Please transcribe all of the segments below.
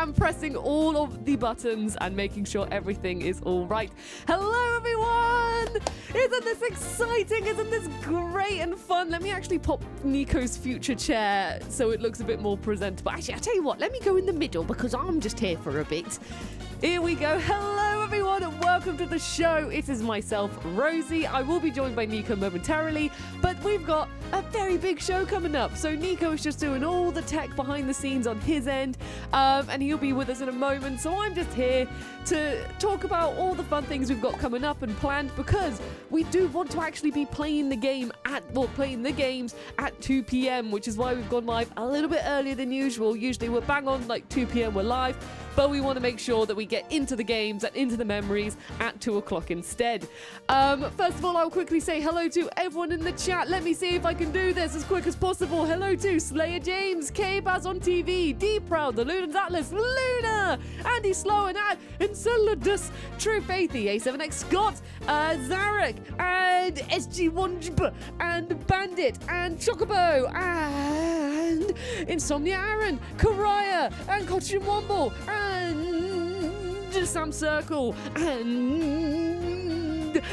am pressing all of the buttons and making sure everything is all right. Hello, everyone! Isn't this exciting? Isn't this great and fun? Let me actually pop Nico's future chair so it looks a bit more presentable. Actually, I'll tell you what, let me go in the middle because I'm just here for a bit. Here we go. Hello, everyone, and welcome to the show. It is myself, Rosie. I will be joined by Nico momentarily, but we've got a very big show coming up. So Nico is just doing all the tech behind the scenes on his end, and he'll be with us in a moment. So I'm just here to talk about all the fun things we've got coming up and planned, because we do want to actually be playing the games at 2 p.m, which is why we've gone live a little bit earlier than usual. Usually we're bang on like 2 p.m. we're live, but we want to make sure that we get into the games and into the memories at 2 o'clock instead. First of all, I'll quickly say hello to everyone in the chat. Let me see if I can do this as quick as possible. Hello to Slayer James, K-Baz on TV, D Proud, The Lunans Atlas, Luna, Andy Sloan, Enceladus, True Faithy, A7X Scott, Zarek, and SG1, and Bandit, and Chocobo, and Insomnia Aaron, Karaya, and Cotton Womble, and Sam Circle, and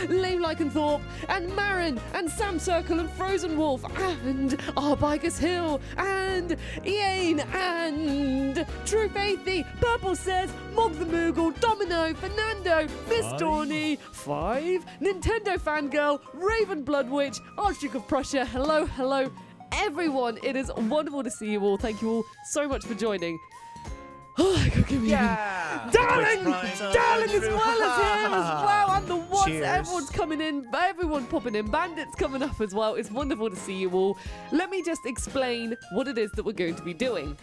Lame Lycanthorpe, and Marin, and Sam Circle, and Frozen Wolf, and Arbigus Hill, and Ian, and True Faithy, Purple Says, Mog the Moogle, Domino, Fernando, Miss Dorney, 5, Nintendo Fangirl, Raven Bloodwitch, Archduke of Prussia. Hello, everyone. It is wonderful to see you all. Thank you all so much for joining. Oh, yeah! Darling as well as here as well, and the Watts. Cheers. Everyone's coming in, everyone popping in. Bandit's coming up as well. It's wonderful to see you all. Let me just explain what it is that we're going to be doing.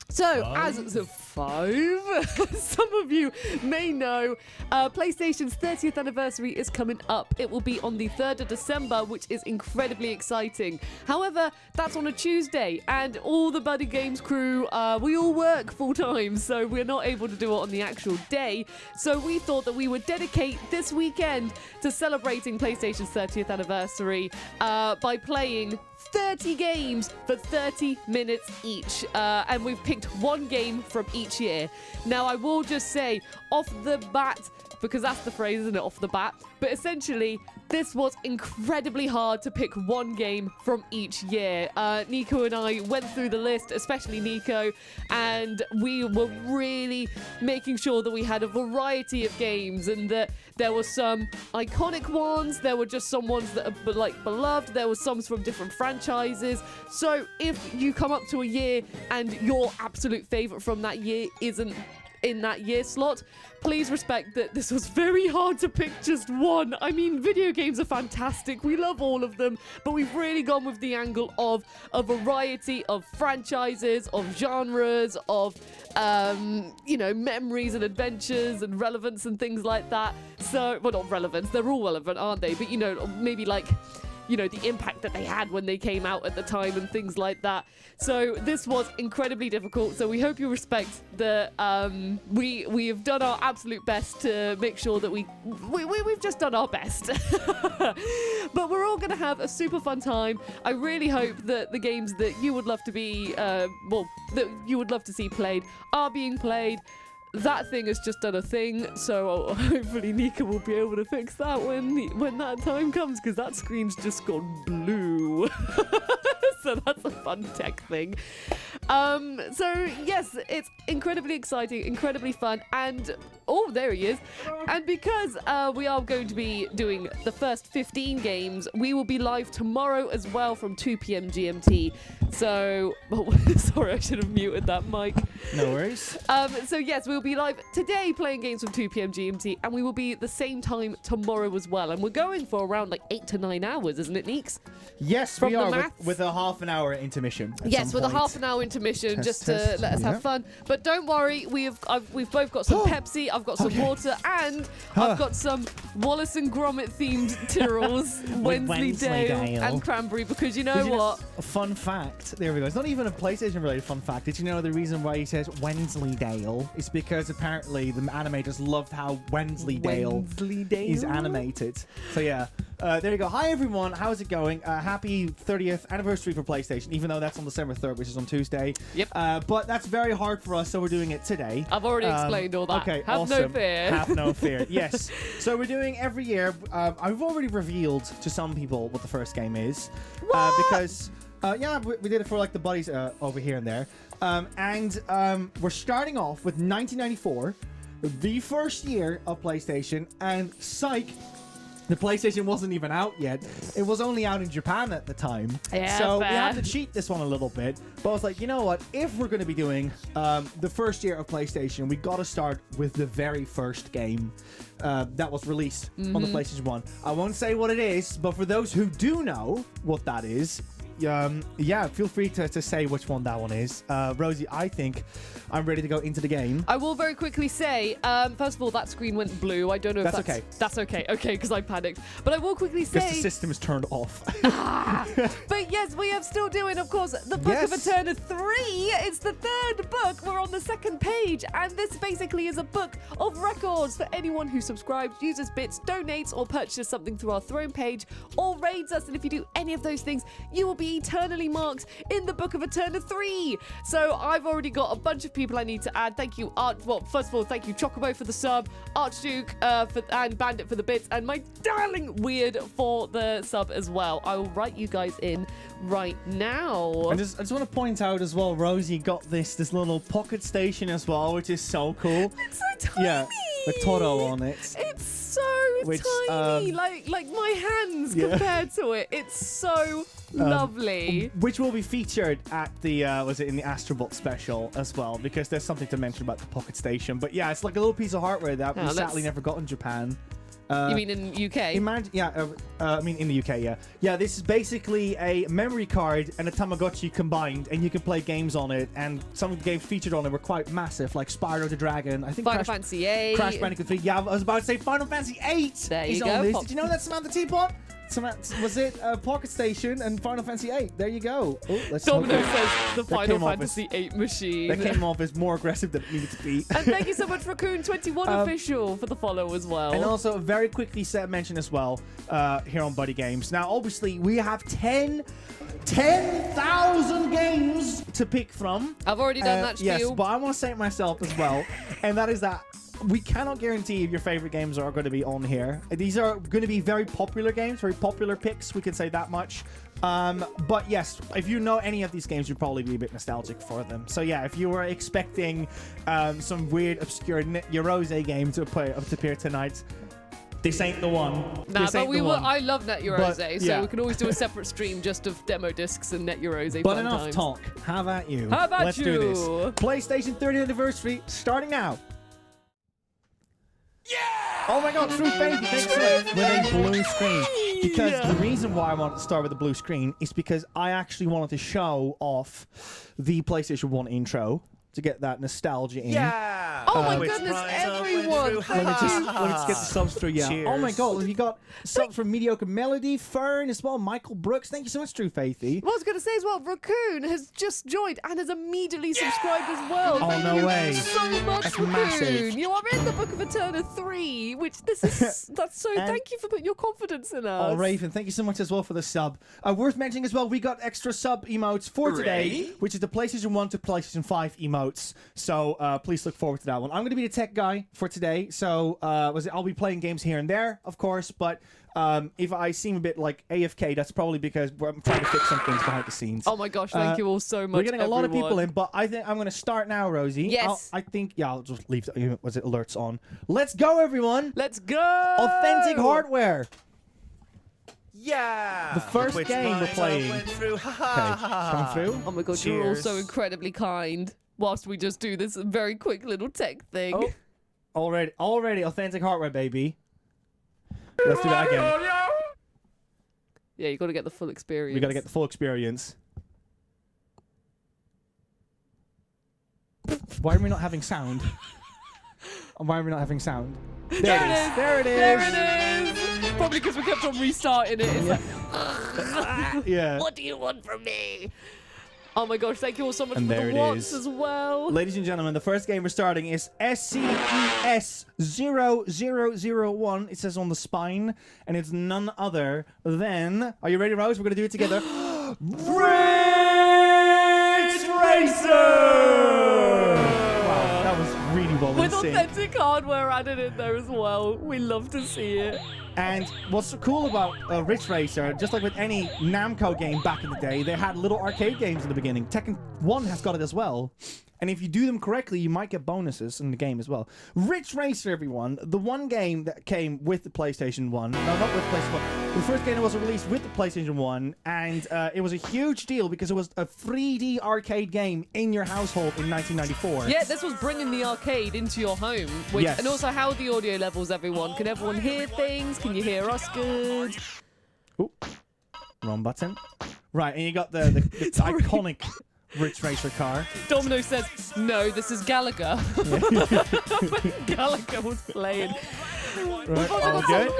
So, as of 5, some of you may know, PlayStation's 30th anniversary is coming up. It will be on the 3rd of December, which is incredibly exciting. However, that's on a Tuesday, and all the BuddyGames crew, we all work full-time, so we're not able to do it on the actual day. So we thought that we would dedicate this weekend to celebrating PlayStation's 30th anniversary by playing 30 games for 30 minutes each, and we've picked one game from each year. Now, I will just say off the bat, because that's the phrase, isn't it, off the bat, but essentially this was incredibly hard to pick one game from each year. Nico and I went through the list, especially Nico, and we were really making sure that we had a variety of games, and that there were some iconic ones, there were just some ones that are like beloved, there were some from different franchises. So if you come up to a year and your absolute favorite from that year isn't in that year slot, please respect that this was very hard to pick just one. I mean, video games are fantastic. We love all of them, but we've really gone with the angle of a variety of franchises, of genres, of, memories and adventures and relevance and things like that. So, well, not relevance. They're all relevant, aren't they? But, maybe like, the impact that they had when they came out at the time and things like that. So this was incredibly difficult. So we hope you respect that we have done our absolute best to make sure that we've just done our best. But we're all going to have a super fun time. I really hope that the games that you would love to be, that you would love to see played are being played. That thing has just done a thing, so hopefully Nico will be able to fix that when that time comes, because that screen's just gone blue. So that's a fun tech thing. So yes, it's incredibly exciting, incredibly fun, and there he is. And because we are going to be doing the first 15 games, we will be live tomorrow as well from 2 p.m. GMT. So, sorry, I should have muted that mic. No worries. So yes, we'll be live today playing games from 2 p.m. GMT, and we will be at the same time tomorrow as well. And we're going for around like 8 to 9 hours, isn't it, Neeks? Yes, From we the are maths? with a half an hour intermission. Yes, with a half an hour intermission, just to let us have fun. But don't worry, we've both got some Pepsi, I've got some water, and I've got some Wallace and Gromit themed Tyrrells, Wensleydale and Cranberry, because you know what? A fun fact. There we go. It's not even a PlayStation related fun fact. Did you know the reason why he says Wensleydale is because apparently the animators loved how Wensleydale is animated. So yeah. there you go. Hi, everyone. How's it going? Happy 30th anniversary for PlayStation, even though that's on December 3rd, which is on Tuesday. Yep. But that's very hard for us, so we're doing it today. I've already explained all that. Okay, Have awesome. no fear. Have no fear. Yes. So we're doing every year. I've already revealed to some people what the first game is. What? Because, yeah, we did it for like the buddies over here and there. We're starting off with 1994, the first year of PlayStation, and psych, the PlayStation wasn't even out yet. It was only out in Japan at the time. Yeah, so fair. we had to cheat this one a little bit. But I was like, you know what? If we're going to be doing the first year of PlayStation, we got to start with the very first game that was released on the PlayStation 1. I won't say what it is, but for those who do know what that is, yeah, feel free to say which one that one is. Rosie, I think I'm ready to go into the game. I will very quickly say, first of all, that screen went blue. I don't know if That's okay. That's okay. Okay, because I panicked. But I will quickly say... Because the system is turned off. But yes, we are still doing, of course, the Book of Eternityyy. It's the third book. We're on the second page. And this basically is a book of records for anyone who subscribes, uses bits, donates, or purchases something through our throne page, or raids us. And if you do any of those things, you will be eternally marked in the Book of Eternityyy. So I've already got a bunch of people I need to add. Thank you, well, first of all, thank you, Chocobo, for the sub, Archduke and Bandit for the bits, and my darling Weird for the sub as well. I will write you guys in right now. I just want to point out as well, Rosie got this little pocket station as well, which is so cool. It's so tiny. Yeah, with Toro on it. It's so Which, tiny, like my hands compared to it. It's so lovely. Which will be featured at the in the Astrobot special as well, because there's something to mention about the pocket station. But yeah, it's like a little piece of hardware that we sadly never got in Japan. You mean in UK? Imagine, yeah. I mean in the UK, yeah. Yeah, this is basically a memory card and a Tamagotchi combined, and you can play games on it. And some of the games featured on it were quite massive, like Spyro the Dragon. I think Final Fantasy 8. Crash Bandicoot 3. Yeah, I was about to say Final Fantasy 8 there you is go. on this. Pop. Did you know that Samantha Teapot? Was it Pocket Station and Final Fantasy 8? There you go. Oh, let's Domino says the That Final came off Fantasy 8 machine. That came off as more aggressive than it needed to be. And thank you so much, Raccoon21 Official, for the follow as well. And also, very quickly mention as well here on BuddyGames. Now, obviously, we have 10,000 games to pick from. I've already done that spiel. Yes, but I want to say it myself as well. And that is that we cannot guarantee if your favorite games are going to be on here. These are going to be very popular games, very popular picks. We can say that much. But yes, if you know any of these games, you'd probably be a bit nostalgic for them. So yeah, if you were expecting some weird, obscure Eurose game to appear tonight, this ain't the one. Nah, but we will. I love Net Eurose, so we can always do a separate stream just of demo discs and Net Eurose. But enough talk. How about you? How about Let's you? do this. PlayStation 30th anniversary starting now. Yeah! Oh my God, True Faith, thanks for it, with a blue screen. Because the reason why I wanted to start with a blue screen is because I actually wanted to show off the PlayStation 1 intro to get that nostalgia in. Yeah! Oh my goodness, everyone! Let me just get the subs through. Yeah. Cheers. Oh my God, you got subs from Mediocre Melody, Fern as well, Michael Brooks. Thank you so much, True Faithy. What I was going to say as well, Raccoon has just joined and has immediately subscribed as well. Oh, Thank no you way. so much, That's Raccoon. massive. You are in the Book of Eternityyy, which this is, that's so, thank you for putting your confidence in us. Oh, Raven, thank you so much as well for the sub. Worth mentioning as well, we got extra sub emotes for today, which is the PlayStation 1 to PlayStation 5 emotes. So please look forward to that one. I'm going to be the tech guy for today. So I'll be playing games here and there, of course. But if I seem a bit like AFK, that's probably because I'm trying to fix some things behind the scenes. Oh my gosh, thank you all so much. We're getting a lot of people in, but I think I'm going to start now, Rosie. Yes. I'll just leave alerts on. Let's go, everyone. Let's go. Authentic hardware. Yeah! The first Which game we're lines I playing. went through. Ha, ha, Okay, ha, ha. coming through. Oh my god, you're all so Cheers. incredibly kind. Whilst we just do this very quick little tech thing. Oh, already authentic hardware, baby. Let's do that again. Yeah, you got to get the full experience. We got to get the full experience. Why are we not having sound? Why are we not having sound? There it is. There it is. There it is. Probably because we kept on restarting it. It's like, Yeah. what do you want from me? Oh my gosh, thank you all so much And for there the it watts is. as well. Ladies and gentlemen, the first game we're starting is SCES0001. It says on the spine, and it's none other than... Are you ready, Rose? We're going to do it together. Ridge Racer! Wow, that was really well With in sync. authentic hardware added in there as well. We love to see it. And what's so cool about Ridge Racer, just like with any Namco game back in the day, they had little arcade games in the beginning. Tekken 1 has got it as well. And if you do them correctly, you might get bonuses in the game as well. Ridge Racer, everyone, the one game that came with the PlayStation 1. No, not with PlayStation 1. The first game that was released with the PlayStation 1, and it was a huge deal because it was a 3D arcade game in your household in 1994. Yeah, this was bringing the arcade into your home. Which, Yes. And also, how are the audio levels, everyone? Can everyone hear things? Can you hear us good? Ooh, wrong button. Right, and you got the iconic Ridge Racer car. Domino says, no, this is Gallagher. Gallagher was playing. Right, all good?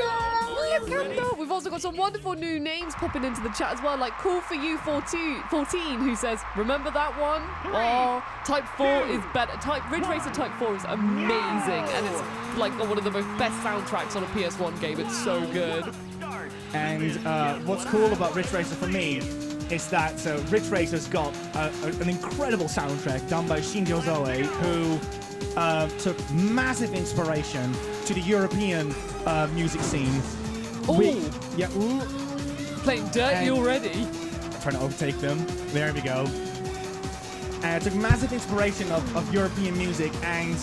We've also got some wonderful new names popping into the chat as well, like Cool For You 14, who says, remember that one? Oh, Type 4 is better. Ridge Racer Type 4 is amazing, and it's like one of the most best soundtracks on a PS1 game. It's so good. And what's cool about Ridge Racer for me is that Ridge Racer's got an incredible soundtrack done by Shinjo Zoe, who took massive inspiration to the European music scene. Ooh. Ooh. Playing dirty And- already. Trying to overtake them. There we go. It took massive inspiration of European music, and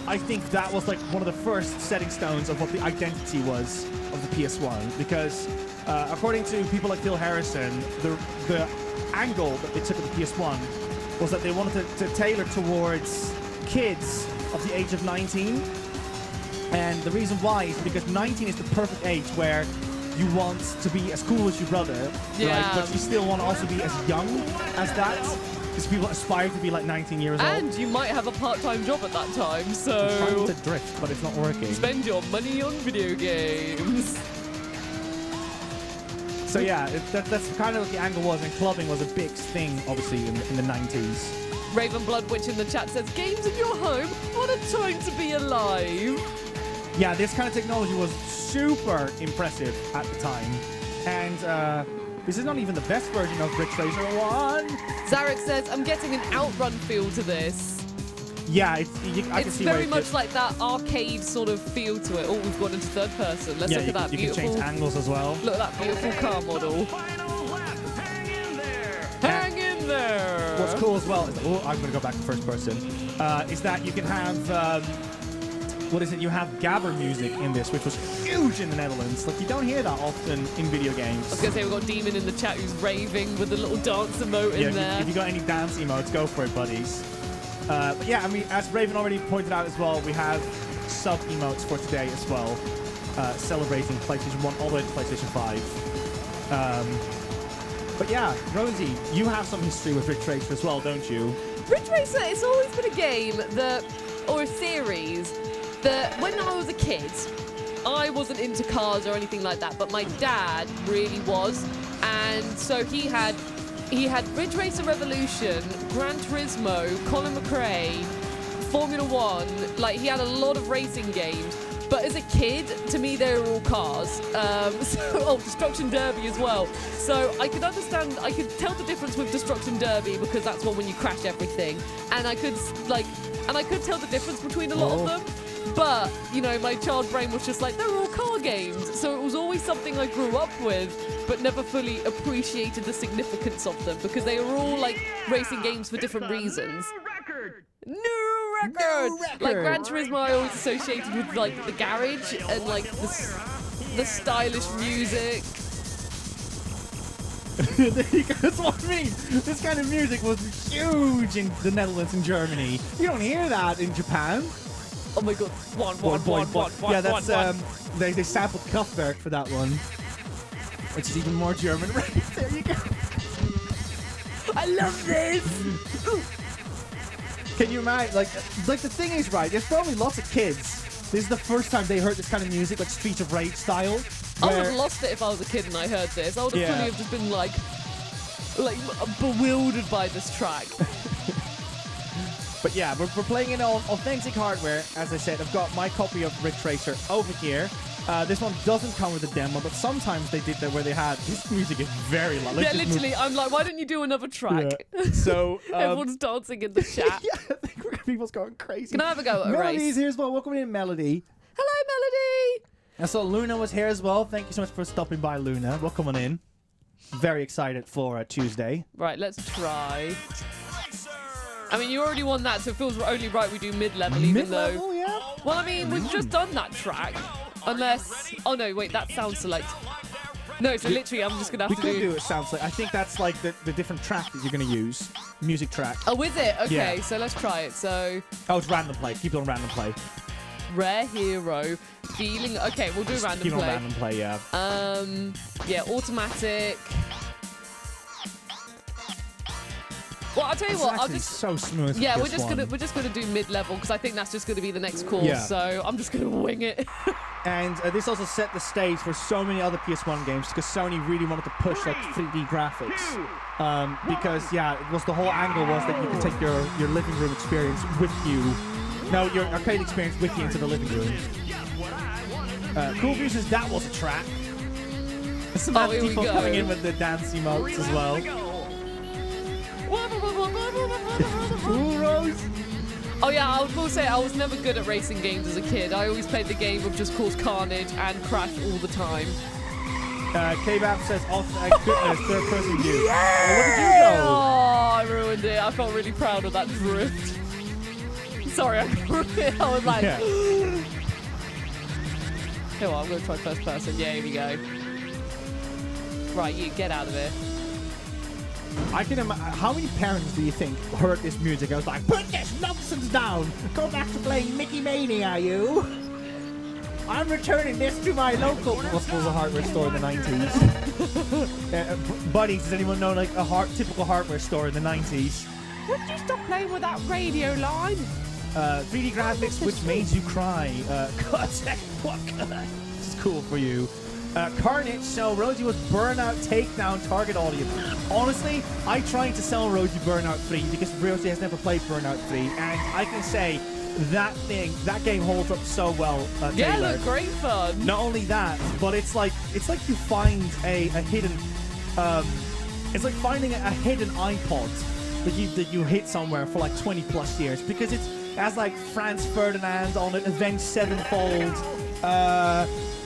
I think that was like one of the first setting stones of what the identity was of the PS1, because according to people like Phil Harrison, the angle that they took of the PS1 was that they wanted to tailor towards kids of the age of 19. And the reason why is because 19 is the perfect age where you want to be as cool as your brother, Yeah. right? But you still want to also be as young as that. Because people aspire to be like 19 years old. And you might have a part-time job at that time, I'm so trying to drift, but it's not working. spend your money on video games. So yeah, that's kind of what the angle was, and clubbing was a big thing, obviously, in the 90s. Raven Blood Witch in the chat says, games in your home? What a time to be alive. Yeah, this kind of technology was super impressive at the time. And this is not even the best version of Ridge Racer 1. Zarek says, I'm getting an outrun feel to this. Yeah, I can It's see where very it much could- like that arcade sort of feel to it. Oh, we've gone into third person. Let's Yeah, look at that you can beautiful... change angles as well. Look at that beautiful car model. Hang in there. What's cool as well is I'm going to go back to first person. Is that you can have you have gabber music in this, which was huge in the Netherlands. Like, you don't hear that often in video games. I was going to say, we've got Demon in the chat who's raving with a little dance emote in there. If you got any dance emotes, go for it, buddies. But yeah, I mean, as Raven already pointed out as well, we have sub emotes for today as well, celebrating PlayStation 1 all the way to PlayStation 5. But yeah, Rosie, you have some history with Ridge Racer as well, don't you? Ridge Racer, it's always been a game or a series that when I was a kid, I wasn't into cars or anything like that, but my dad really was. And so he had Ridge Racer Revolution, Gran Turismo, Colin McRae, Formula One. Like, he had a lot of racing games. But as a kid, to me, they were all cars. Destruction Derby as well. So I could understand, I could tell the difference with Destruction Derby because that's one when you crash everything. And I could tell the difference between a lot of them. But, you know, my child brain was just like, they're all car games. So it was always something I grew up with, but never fully appreciated the significance of them because they were all like racing games for different reasons. New record! Like Gran Turismo I always associated with like the garage and like the stylish music. There you go. That's what I mean. This kind of music was huge in the Netherlands and Germany. You don't hear that in Japan. Oh my god. One. Yeah, that's they sampled Kraftwerk for that one, which is even more German. Right there you go. I love this! Can you imagine? Like the thing is, right? There's probably lots of kids. This is the first time they heard this kind of music, like Streets of Rage style. I would have lost it if I was a kid and I heard this. I would have fully have just been like, like bewildered by this track. But yeah, we're playing it on authentic hardware. As I said, I've got my copy of Ridge Racer over here. This one doesn't come with a demo, but sometimes they did that where they had this music is very loud. Yeah, literally, I'm like, why don't you do another track? Yeah. So everyone's dancing in the chat. yeah, I think people's going crazy. Can I have a go at a Melody's race? here as well. Welcome in, Melody. Hello, Melody. I saw Luna was here as well. Thank you so much for stopping by, Luna. Welcome on in. Very excited for Tuesday. Right, let's try. I mean, you already won that, so it feels only right we do mid-level, even Mid-level, though... yeah? Well, I mean, we've just done that track. Unless... Oh, no, wait, that sound select. No, so literally, I'm just going to have We to could do it, sounds like. I think that's like the different track that you're going to use. Music track. Oh, is it? Okay, Yeah. so let's try it. So... Oh, it's random play. Keep it on random play. Rare hero. Feeling... Okay, we'll do random Keep it on play. random play, yeah. Yeah, automatic. Well, I'll tell you what. I'll Actually just... so smooth. Yeah, with we're just gonna do mid-level because I think that's just gonna be the next course. Yeah. So I'm just gonna wing it. And this also set the stage for so many other PS1 games because Sony really wanted to push like 3D graphics. Because yeah, it was the whole angle was that you could take your living room experience with you. No, your arcade experience with you into the living room. Cool View says that was a track. Some here we people go. coming in with the dance emotes as well. Ooh, Rose. Oh yeah, I will say I was never good at racing games as a kid. I always played the game of just cause carnage and crash all the time. K-Bab says, oh, thank goodness, third person view. Yeah! Well, look at you go. Oh, I ruined it. I felt really proud of that drift. Sorry, I ruined it. I was like... Yeah. Okay, well, I'm going to try first person. Yeah, here we go. Right, you get out of here. I can imagine. How many parents do you think heard this music? I was like, put this nonsense down. Go back to playing Mickey Mania, you. I'm returning this to my local. What was a hardware store in the 90s? Buddies, does anyone know like a typical hardware store in the 90s? Would you stop playing with that radio line? 3D graphics, which made you cry. God, what? This is cool for you. Carnage, so Rosie was Burnout Takedown target audience. Honestly, I tried to sell Rosie Burnout 3 because Rosie has never played Burnout 3, and I can say that game holds up so well. Yeah, Taylor. look, great fun. Not only that, but it's like you find a hidden, it's like finding a hidden iPod that you hid somewhere for like 20 plus years because it has like Franz Ferdinand on it, Avenged Sevenfold.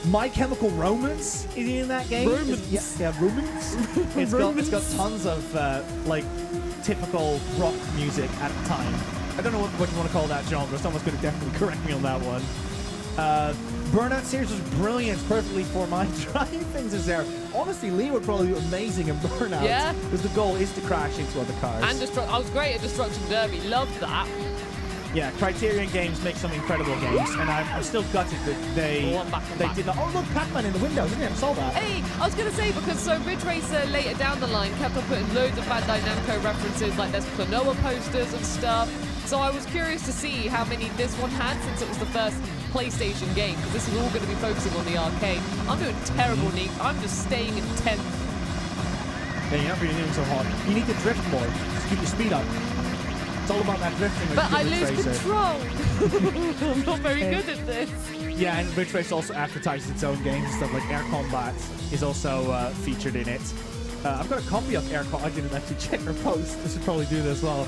My Chemical Romance is in that game. Romance. Yeah, Romance. It's got tons of like typical rock music at the time. I don't know what you want to call that genre. Someone's going to definitely correct me on that one. Burnout series was brilliant, perfectly for my driving things is there. Honestly, Lee would probably be amazing in Burnout. Yeah. Because the goal is to crash into other cars. And I was great at Destruction Derby. Loved that. Yeah, Criterion Games make some incredible games, and I'm still gutted that they did not. Oh, look, Pac-Man in the window, didn't it? I saw that. Hey, I was going to say, because so Ridge Racer later down the line kept on putting loads of Bandai Namco references, like there's Klonoa posters and stuff. So I was curious to see how many this one had since it was the first PlayStation game, because this is all going to be focusing on the arcade. I'm doing terrible, Nick. I'm just staying in 10th. Yeah, you're not really doing so hard. You need to drift more. Just keep your speed up. It's all about that drifting. But I lose control. I'm not very good at this. Yeah, and Ridge Race also advertises its own games and stuff like Air Combat is also featured in it. I've got a copy of Air Combat. I didn't actually check her post. I should probably do this as well.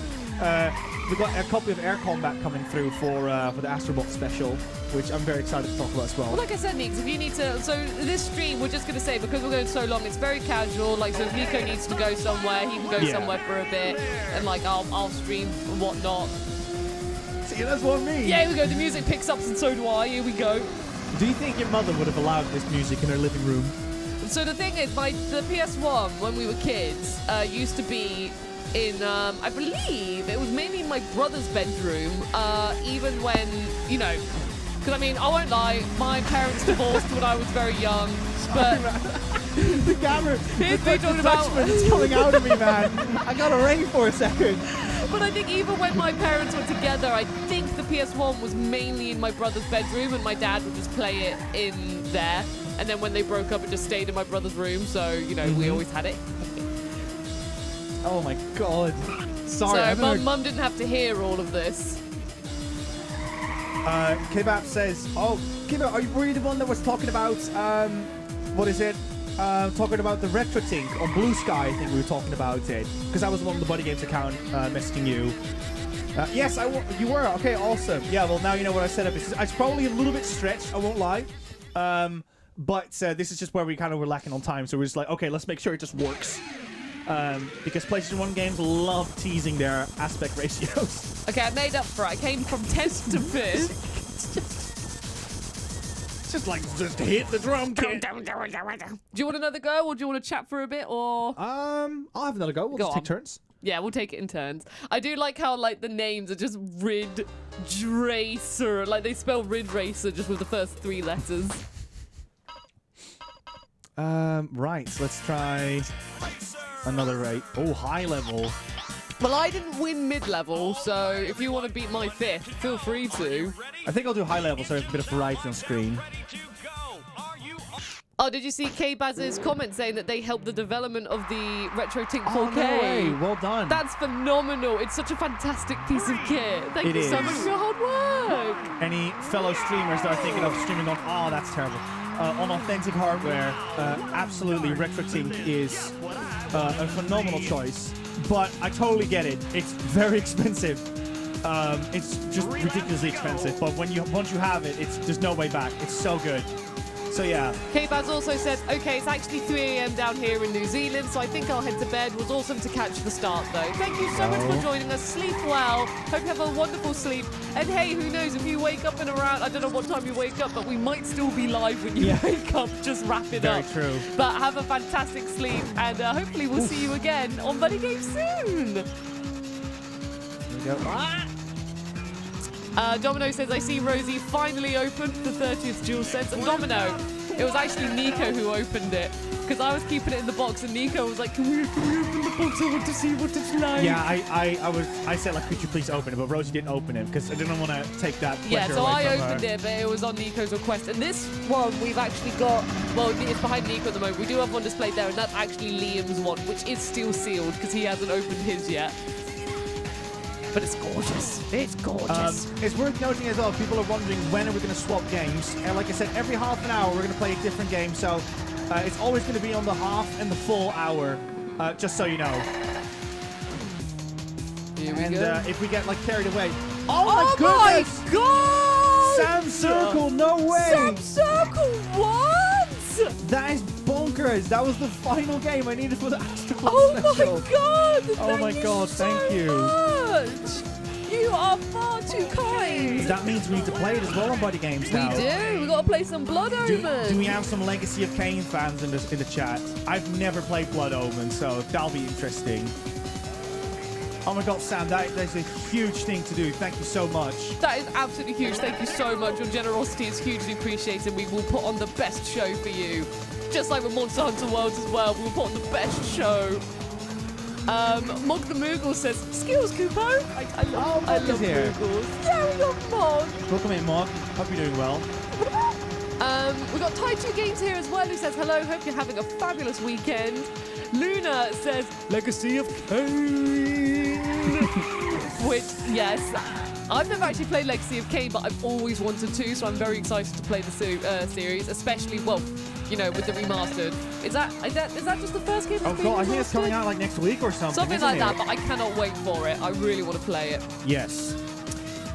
We've got a copy of Air Combat coming through for the Astrobot special, which I'm very excited to talk about as well. Well, like I said, Neeks, if you need to... So this stream, we're just going to say, because we're going so long, it's very casual. Like, so if Nico needs to go somewhere, he can go somewhere for a bit. And, like, I'll stream and whatnot. See, that's what I mean. Yeah, here we go. The music picks up and so do I. Here we go. Do you think your mother would have allowed this music in her living room? So the thing is, the PS1, when we were kids, used to be in, I believe, it was mainly in my brother's bedroom, even when, you know, because I mean, I won't lie, my parents divorced when I was very young, but... The camera, here's me talking about... It's coming out of me, man. I got a ring for a second. But I think even when my parents were together, I think the PS1 was mainly in my brother's bedroom, and my dad would just play it in there. And then when they broke up, it just stayed in my brother's room, so, you know, we always had it. Oh my god. Sorry. So mum didn't have to hear all of this. Kebab says, "Oh, Kebab, were you the one that was talking about what is it? Talking about the retro thing on Blue Sky? I think we were talking about it because I was the one on the BuddyGames account messaging you. Yes, you were. Okay, awesome. Yeah, well now you know what I set up. It's probably a little bit stretched. I won't lie. But this is just where we kind of were lacking on time. So we're just like, okay, let's make sure it just works. Because PlayStation 1 games love teasing their aspect ratios. Okay, I made up for it. I came from 10th to 5th. Just hit the drum kit. Do you want another go, or do you want to chat for a bit, or? I'll have another go. We'll just take turns. Yeah, we'll take it in turns. I do like how like the names are just Rid Dracer. Like they spell Rid Racer just with the first 3 letters. Right. So let's try another rate. Oh, high level. Well, I didn't win mid-level, so if you want to beat my 5th, feel free to. I think I'll do high level so there's a bit of variety on screen. Oh, did you see K-Baz's comment saying that they helped the development of the Retro Tink 4K? Oh, no way. Well done. That's phenomenal. It's such a fantastic piece of kit. Thank you so much for your hard work. Any fellow streamers that are thinking of streaming on... Oh, that's terrible. On authentic hardware, absolutely, Retro Tink is a phenomenal choice. But I totally get it. It's very expensive. It's just ridiculously expensive. But once you have it, there's no way back. It's so good. So yeah. K-Baz also said, okay, it's actually 3 a.m. down here in New Zealand, so I think I'll head to bed. It was awesome to catch the start, though. Thank you so much for joining us. Sleep well. Hope you have a wonderful sleep. And hey, who knows, if you wake up in around, I don't know what time you wake up, but we might still be live when you wake up. Just wrap it up. Very true. But have a fantastic sleep, and hopefully we'll see you again on BuddyGames soon. There we go. Domino says, I see Rosie finally opened the 30th DualSense. And Domino, it was actually Nico who opened it. Because I was keeping it in the box and Nico was like, can we open the box? I want to see what it's like. Yeah, I said, like, could you please open it? But Rosie didn't open it because I didn't want to take that pleasure Yeah, so away I from opened her. it, but it was on Nico's request. And this one we've actually got, well, it's behind Nico at the moment. We do have one displayed there, and that's actually Liam's one, which is still sealed because he hasn't opened his yet. But it's gorgeous. It's gorgeous. It's worth noting as well, people are wondering when are we going to swap games. And like I said, every half an hour we're going to play a different game. So it's always going to be on the half and the full hour, just so you know. Here we go. If we get like carried away. Oh my goodness! My God! Sam Circle, no way! Sam Circle, what? That is bonkers. That was the final game I needed for the Aftershow Oh special. my God! Oh my God, thank you. Much. You are far too kind. That means we need to play it as well on BuddyGames now. We do. We got to play some Blood Omen. Do we have some Legacy of Kain fans in the chat? I've never played Blood Omen, so that'll be interesting. Oh my God, Sam, that's a huge thing to do. Thank you so much. That is absolutely huge. Thank you so much. Your generosity is hugely appreciated. We will put on the best show for you. Just like with Monster Hunter Worlds as well, we will put on the best show. Mog the Moogle says, skills, Kupo. I love Moogles. Yeah, we got Mog. Welcome in, Mog. Hope you're doing well. We got Tai2 Games here as well, who says, hello, hope you're having a fabulous weekend. Luna says, Legacy of Kain. Which, yes, I've never actually played Legacy of Kain, but I've always wanted to, so I'm very excited to play the series, especially, well, you know, with the remastered. Is that just the first game that's been God, I think it's remastered? coming out like next week or something. Something like that, but I cannot wait for it. I really want to play it. Yes.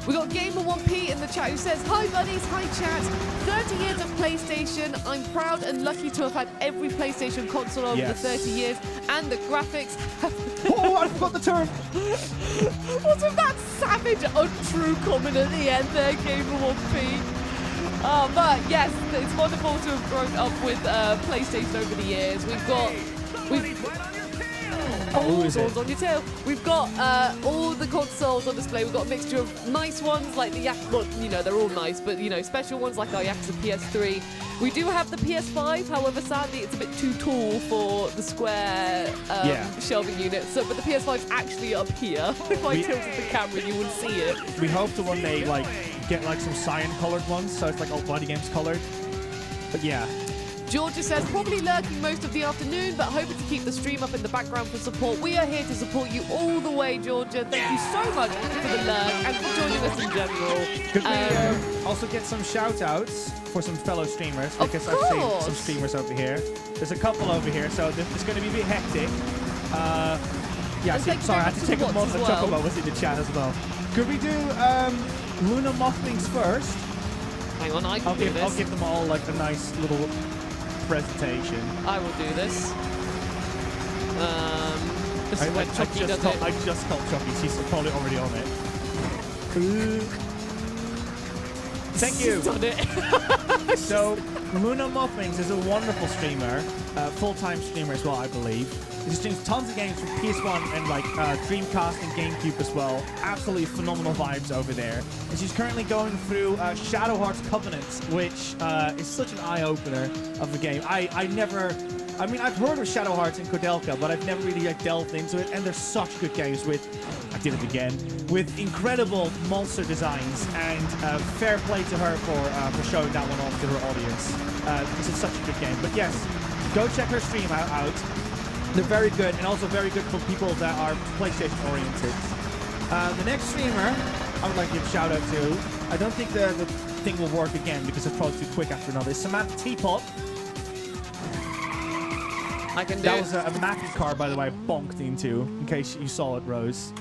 We got Gamer1P in the chat who says, hi buddies, hi chat. 30 years of PlayStation. I'm proud and lucky to have had every PlayStation console over the 30 years, and the graphics have... Oh, I forgot the turn. Wasn't that savage, untrue comment at the end there, Gamer1P? But yes, it's wonderful to have grown up with PlayStation over the years. Swords on your tail. We've got all the consoles on display. We've got a mixture of nice ones like the well, you know, they're all nice, but you know, special ones like our Yakuza PS3. We do have the PS5, however, sadly, it's a bit too tall for the square shelving unit. So, but the PS5's actually up here. If I tilted the camera, you wouldn't see it. We hope to one day like get like some cyan colored ones, so it's like all BuddyGames colored. But yeah. Georgia says, probably lurking most of the afternoon, but hoping to keep the stream up in the background for support. We are here to support you all the way, Georgia. Thank you so much for the lurk and for joining us in general. Could we also get some shout-outs for some fellow streamers? Because I've seen some streamers over here. There's a couple over here, so it's going to be a bit hectic. Yeah, sorry, I had to take a moment. Chocobo was in the chat as well. Could we do Luna Mothwings first? Hang on, I'll give them all like a nice little presentation. I will do this. This is when Chucky does it. I just called Chucky. She's probably already on it. Thank you. Done it. So, Luna Mothwings is a wonderful streamer, full-time streamer as well, I believe. She streams tons of games for PS1 and like Dreamcast and GameCube as well. Absolutely phenomenal vibes over there. And she's currently going through Shadow Hearts Covenant, which is such an eye-opener of the game. I mean, I've heard of Shadow Hearts and Kodelka, but I've never really like delved into it. And they're such good games with, I did it again, with incredible monster designs. And fair play to her for showing that one off to her audience. Because it's such a good game. But yes, go check her stream out. They're very good, and also very good for people that are PlayStation oriented. The next streamer I would like to give a shout out to, I don't think the thing will work again because it's probably too quick after another, is Samantha Teapot. I can do that was a Mackie car, by the way, I bonked into, in case you saw it, Rose.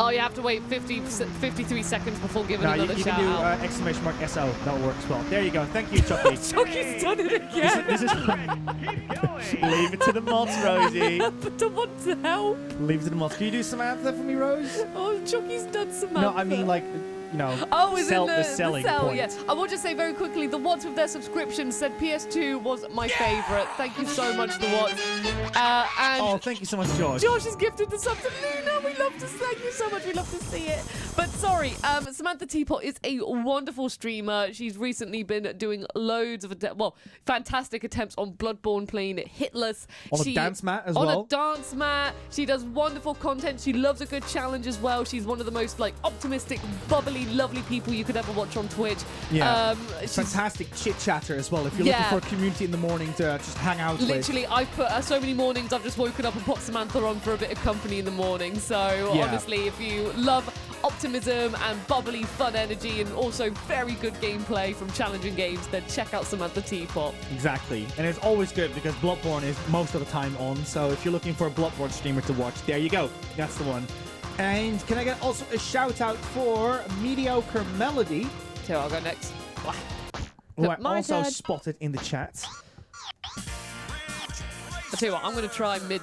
Oh, you have to wait 53 seconds before giving another you shout can do out. exclamation mark SO. That works well. There you go. Thank you, Chucky. Chucky's done it again. This is leave it to the mods, Rosie. But what the hell? Leave it to the mods. Can you do Samantha for me, Rose? Oh, Chucky's done Samantha. No, I mean like, you know, is the selling point. Yeah. I will just say very quickly, the Watts with their subscription said PS2 was my favourite. Thank you so much, the Watts. Oh, thank you so much, George. George has gifted the sub to Luna. We love to thank you so much. We love to see it. But sorry, Samantha Teapot is a wonderful streamer. She's recently been doing loads of fantastic attempts on Bloodborne, playing hitless. On a dance mat as well. On a dance mat. She does wonderful content. She loves a good challenge as well. She's one of the most like optimistic, bubbly, lovely people you could ever watch on Twitch. Yeah. Fantastic chit chatter as well. If you're looking for a community in the morning to just hang out with. Literally, I've put so many mornings I've just woken up and popped Samantha on for a bit of company in the morning. So honestly, if you love optimism and bubbly fun energy and also very good gameplay from challenging games, then check out Samantha Teapot. Exactly. And it's always good because Bloodborne is most of the time on. So if you're looking for a Bloodborne streamer to watch, there you go. That's the one. And can I get also a shout out for Mediocre Melody? So I'll go next. Who I also spotted in the chat. I'll tell you what, I'm going to try mid.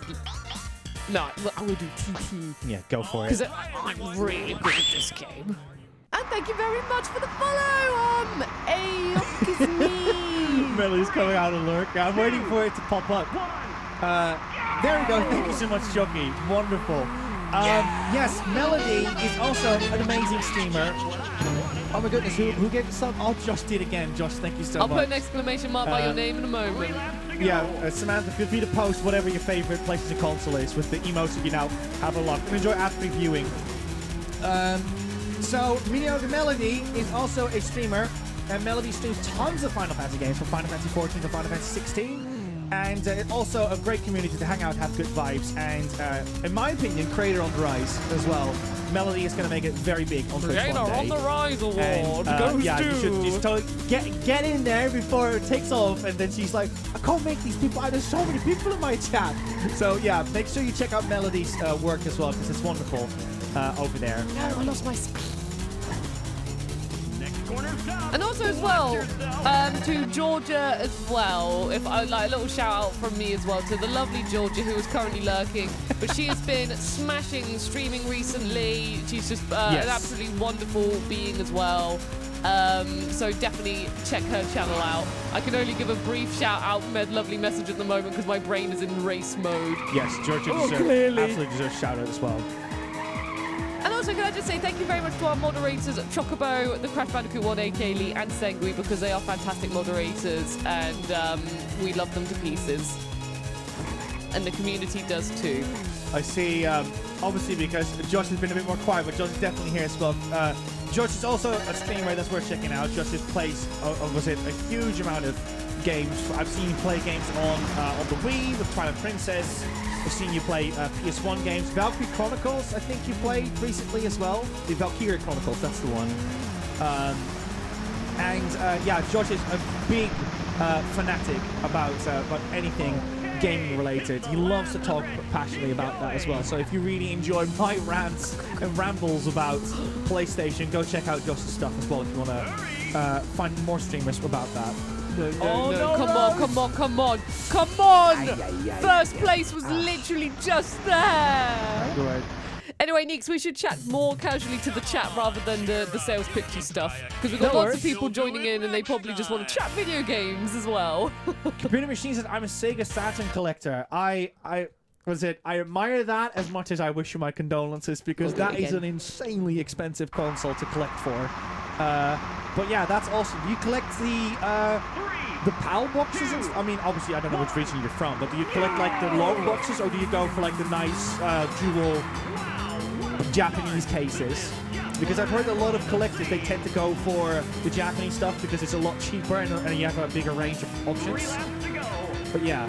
No, I'm going to do TT. Yeah, go for it. Because I'm really good at this game. And thank you very much for the follow. Hey, me. Melody's coming out of lurk. I'm waiting for it to pop up. There we go. Thank you so much, Chucky. Wonderful. Yes, Melody is also an amazing streamer. Oh my goodness, who gave us up? Oh, Josh did again. Josh, thank you so much. I'll put an exclamation mark by your name in a moment. Yeah, Samantha, feel free to post whatever your favorite PlayStation console is with the emotes that you now have a lot. And enjoy ad-free viewing. So, Mediocre Melody is also a streamer. And Melody streams tons of Final Fantasy games, from Final Fantasy 14 to Final Fantasy 16. And it's also a great community to hang out, have good vibes, and in my opinion, creator on the rise as well. Melody is going to make it very big on Twitch one day. Creator on the rise award and, you should just totally get in there before it takes off. And then she's like, I can't make these people. There's so many people in my chat. So yeah, make sure you check out Melody's work as well because it's wonderful over there. No, I lost my. And also as well, to Georgia as well, if I like a little shout out from me as well to the lovely Georgia who is currently lurking, but she has been smashing streaming recently. She's just an absolutely wonderful being as well. So definitely check her channel out. I can only give a brief shout out, lovely message at the moment because my brain is in race mode. Yes, Georgia absolutely deserves a shout out as well. And also, can I just say thank you very much to our moderators, Chocobo, the Crash Bandicoot 1, aka Lee, and Sengui, because they are fantastic moderators, and we love them to pieces. And the community does too. I see, obviously, because Josh has been a bit more quiet, but Josh is definitely here as well. Josh is also a streamer that's worth checking out. Josh just plays, a huge amount of games. I've seen you play games on the Wii with Twilight Princess. I've seen you play PS1 games. Valkyrie Chronicles, I think you played recently as well. The Valkyrie Chronicles, that's the one. Yeah, Josh is a big fanatic about anything gaming related. He loves to talk passionately about that as well. So if you really enjoy my rants and rambles about PlayStation, go check out Josh's stuff as well if you want to find more streamers about that. No, come on! First place was literally just there. Good. Anyway, Neeks, we should chat more casually to the chat rather than the sales pitchy stuff. Because we've got lots of people joining in and they probably just want to chat video games as well. Computer Machine says, I'm a Sega Saturn collector. I admire that as much as I wish you my condolences because that is an insanely expensive console to collect for. But yeah, that's awesome. Do you collect the PAL boxes? I mean, obviously, I don't know which region you're from, but do you collect like the long boxes or do you go for like the nice dual Japanese cases? Because I've heard a lot of collectors, they tend to go for the Japanese stuff because it's a lot cheaper and you have a bigger range of options. But yeah.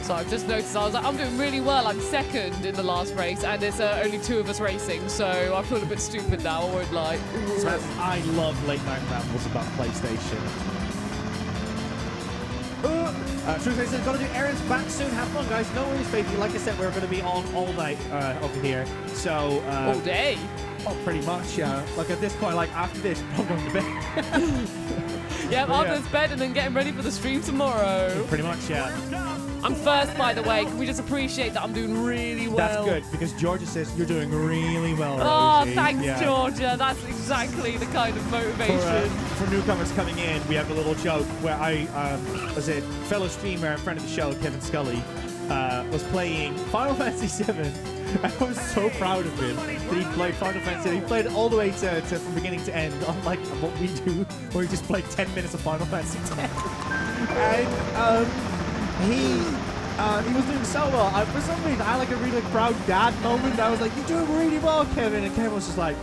So I've just noticed, I was like, I'm doing really well. I'm second in the last race, and there's only 2 of us racing, so I feel a bit stupid now, I won't lie. I love late night rambles about PlayStation. Truth says, gotta do errands back soon. Have fun, guys. No worries, baby. Like I said, we're gonna be on all night over here. So all day? Oh, pretty much, yeah. Like at this point, like after this, I'm going to bed. Yeah, after this bed and then getting ready for the stream tomorrow. Pretty much, yeah. I'm first, by the way. Can we just appreciate that I'm doing really well? That's good, because Georgia says you're doing really well, Oh, Rosie. thanks, yeah. Georgia. That's exactly the kind of motivation. For newcomers coming in, we have a little joke where fellow streamer and friend of the show, Kevin Scully, was playing Final Fantasy VII. I was so proud of him that he played Final Fantasy. He played it all the way to from beginning to end, unlike what we do, where we just play 10 minutes of Final Fantasy X. And he was doing so well. For some reason, I had like a really proud dad moment. I was like, "You're doing really well, Kevin." And Kevin was just like,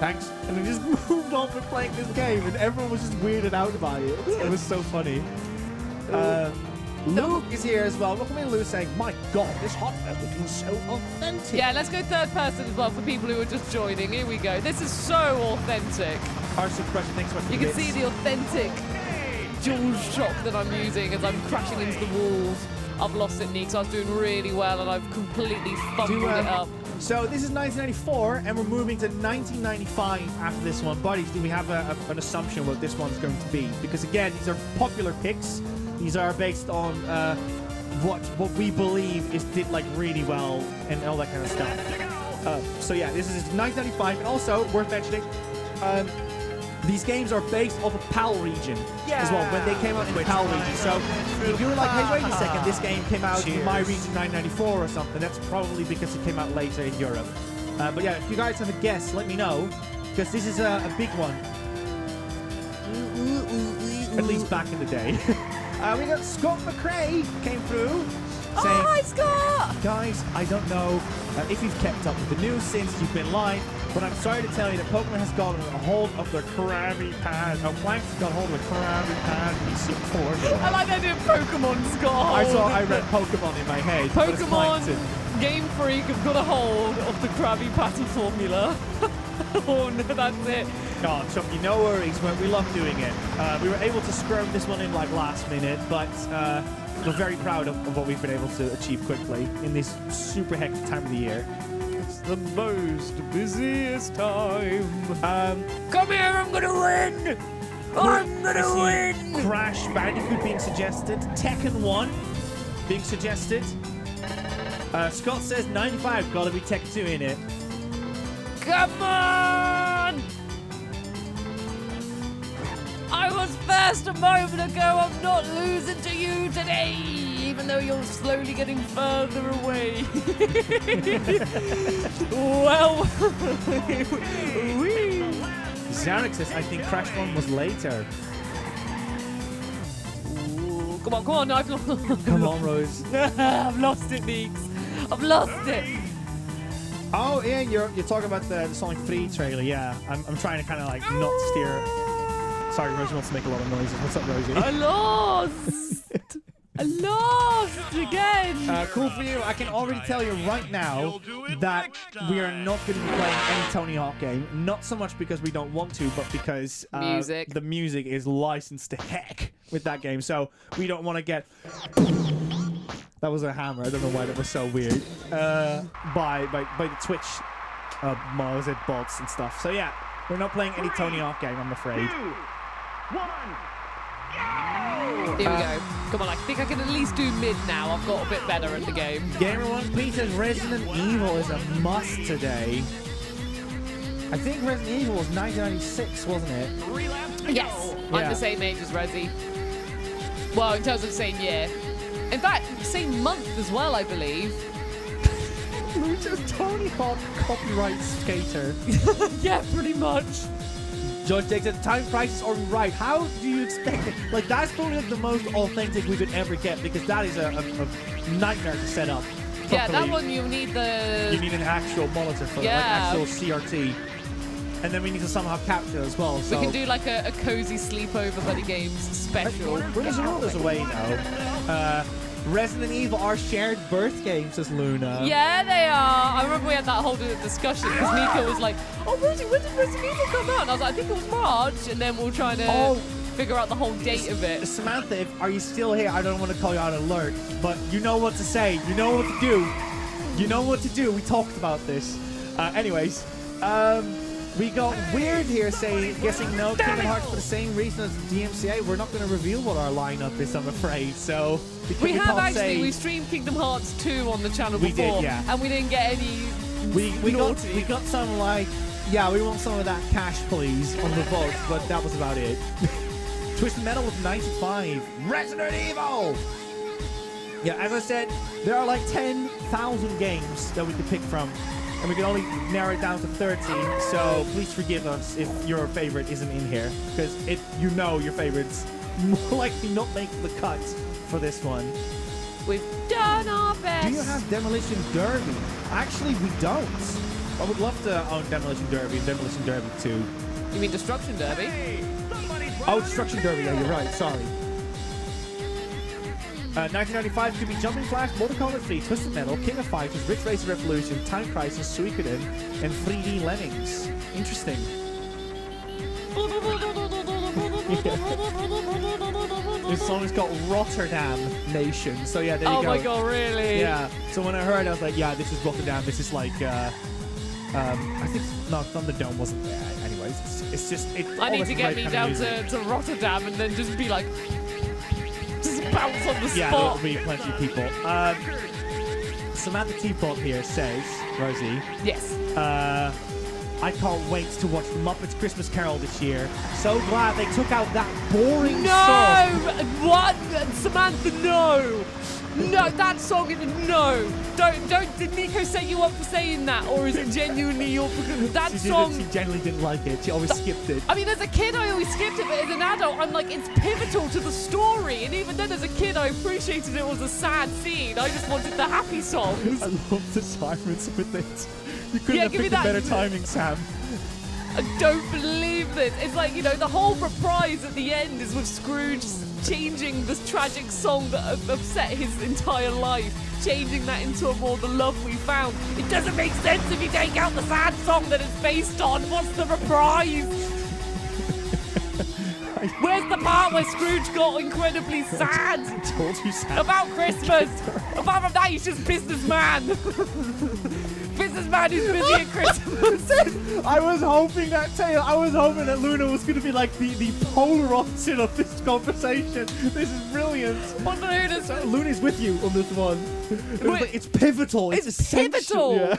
"Thanks," and he just moved on with playing this game, and everyone was just weirded out by it. It was so funny. Luke is here as well. Welcome in, Luke, saying, "My God, this hot dog looking so authentic." Yeah, let's go third person as well for people who are just joining. Here we go. This is so authentic. Our super question, thanks so much for You can see the authentic dual shock that I'm using as I'm crashing into the walls. I've lost it, Neeks. I was doing really well and I've completely fumbled it up. So this is 1994 and we're moving to 1995 after this one. Buddies, do we have an assumption what this one's going to be? Because again, these are popular picks. These are based on what we believe did like really well and all that kind of stuff. So yeah, this is 1995, and also worth mentioning, these games are based off of PAL region as well. When they came out in the PAL region, so if you were like, "Hey, wait a second, this game came out in my region 1994 or something," that's probably because it came out later in Europe. But yeah, if you guys have a guess, let me know, because this is a big one. At least back in the day. We got Scott McRae came through saying, "Hi, Scott! Guys, I don't know if you've kept up with the news since you've been live, but I'm sorry to tell you that Pokemon has gotten a hold of the Krabby Patty. Plank's got a hold of the Krabby Patty support." I like that idea of Pokemon, Scott. I read Pokemon in my head. Pokemon Game Freak have got a hold of the Krabby Patty formula. Oh no, that's it. No, Chucky, no worries. We love doing it. We were able to scrum this one in like last minute, but we're very proud of what we've been able to achieve quickly in this super hectic time of the year. It's the most busiest time. Come here, I'm gonna win! I'm gonna win! Crash Bandicoot being suggested. Tekken 1 being suggested. Scott says 95, gotta be Tekken 2 in it. Come on! I was first a moment ago. I'm not losing to you today, even though you're slowly getting further away. Well, Zarek says, "I think Crash 1 was later." Ooh, come on, I've lost. Come on, Rose. I've lost it, Neeks. I've lost it. Oh, Ian, you're talking about the Sonic 3 trailer. Yeah, I'm trying to kind of like not steer. Sorry, Rosie wants to make a lot of noises. What's up, Rosie? I lost! I lost again! Cool for you. I can already tell you right now that we are not going to be playing any Tony Hawk game. Not so much because we don't want to, but because the music is licensed to heck with that game. So we don't want to get... That was a hammer. I don't know why that was so weird. By the Twitch bots and stuff. So yeah, we're not playing any Tony Hawk game, I'm afraid. 2, 1, Here we go. Come on, I think I can at least do mid now. I've got a bit better at the game. Gamer One Pete says Resident Evil is a must today. I think Resident Evil was 1996, wasn't it? Yes, I'm the same age as Resi. Well, in terms of same year. In fact, same month as well, I believe. We're just Tony Hawk copyright skater. Yeah, pretty much. George takes it. Time prices are right. How do you expect it? Like, that's probably like the most authentic we could ever get because that is a nightmare to set up. Yeah, that one you need the... You need an actual monitor for it, like actual CRT. And then we need to somehow capture it as well. So. We can do like a cozy sleepover BuddyGames special. British World away now. Resident Evil are shared birth games, says Luna. Yeah, they are. I remember we had that whole discussion because Nico was like, "Oh, Rosie, when did Resident Evil come out?" And I was like, "I think it was March." And then we're trying to figure out the whole date of it. Samantha, are you still here? I don't want to call you out alert, but you know what to say. You know what to do. You know what to do. We talked about this. Anyways, we got Weird here guessing no Kingdom Hearts for the same reason as the DMCA. We're not going to reveal what our lineup is, I'm afraid. So we have actually. We streamed Kingdom Hearts 2 on the channel before, did, yeah. and we didn't get any. We got some like, yeah, we want some of that cash, please, on the vote, but that was about it. Twisted Metal with 95. Resident Evil. Yeah, as I said, there are like 10,000 games that we could pick from. And we can only narrow it down to 13, so please forgive us if your favorite isn't in here, because you know your favorite's more likely not making the cut for this one. We've done our best. Do you have Demolition Derby? Actually, we don't. I would love to own Demolition Derby and Demolition Derby 2. You mean Destruction Derby? Oh, Destruction Derby, yeah, you're right, sorry. 1995 could be Jumping Flash, Mortal Kombat 3, Twisted Metal, King of Fighters, Ridge Racer Revolution, Time Crisis, Suikoden, and 3D Lemmings. Interesting. This song is called Rotterdam Nation. So yeah, there you go. Oh my god, really? Yeah. So when I heard it, I was like, yeah, this is Rotterdam. This is like, I think, no, Thunderdome wasn't there. Anyways, it's just... I need to get me down to Rotterdam and then just be like... Just bounce on the spot. Yeah, there'll be plenty of people. Samantha Teapot here says, Rosie. Yes. I can't wait to watch The Muppets Christmas Carol this year. So glad they took out that boring song. No! What? Samantha, no! No, that song is... No! Did Nico set you up for saying that? Or is it genuinely your... That song... She genuinely didn't like it. She always skipped it. I mean, as a kid, I always skipped it, but as an adult, I'm like, it's pivotal to the story. And even then, as a kid, I appreciated it was a sad scene. I just wanted the happy songs. I love the sirens with it. You couldn't have picked a better timing, Sam. I don't believe this. It's like, you know, the whole reprise at the end is with Scrooge changing this tragic song that upset his entire life, changing that into a more the love we found. It doesn't make sense if you take out the sad song that it's based on. What's the reprise? Where's the part where Scrooge got incredibly sad? I told you, Sam. About Christmas. Apart from that, he's just businessman. Businessman who's busy at Christmas. I was hoping that Luna was going to be like the polar opposite of this conversation. This is brilliant. Luna's with you on this one. It's pivotal. It's essential. Pivotal. Yeah.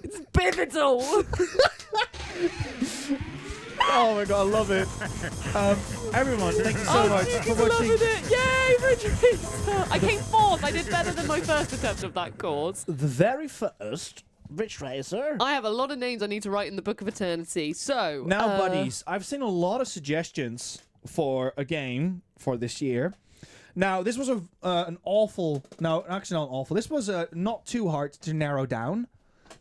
It's pivotal. Oh my god, I love it. Everyone, thank you so much for watching. It. Yay, Ridge Racer. I came fourth. I did better than my first attempt of that course. The very first Ridge Racer. I have a lot of names I need to write in the Book of Eternity. So now, buddies, I've seen a lot of suggestions for a game for this year. Now, this was an awful... No, actually not awful. This was not too hard to narrow down.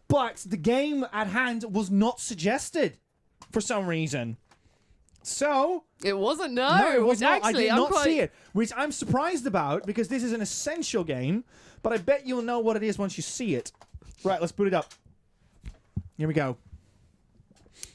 But the game at hand was not suggested for some reason. So It wasn't, no, it was which not. I actually, did I'm not quite... see it, which I'm surprised about because this is an essential game. But I bet you'll know what it is once you see it. Right, let's boot it up. Here we go.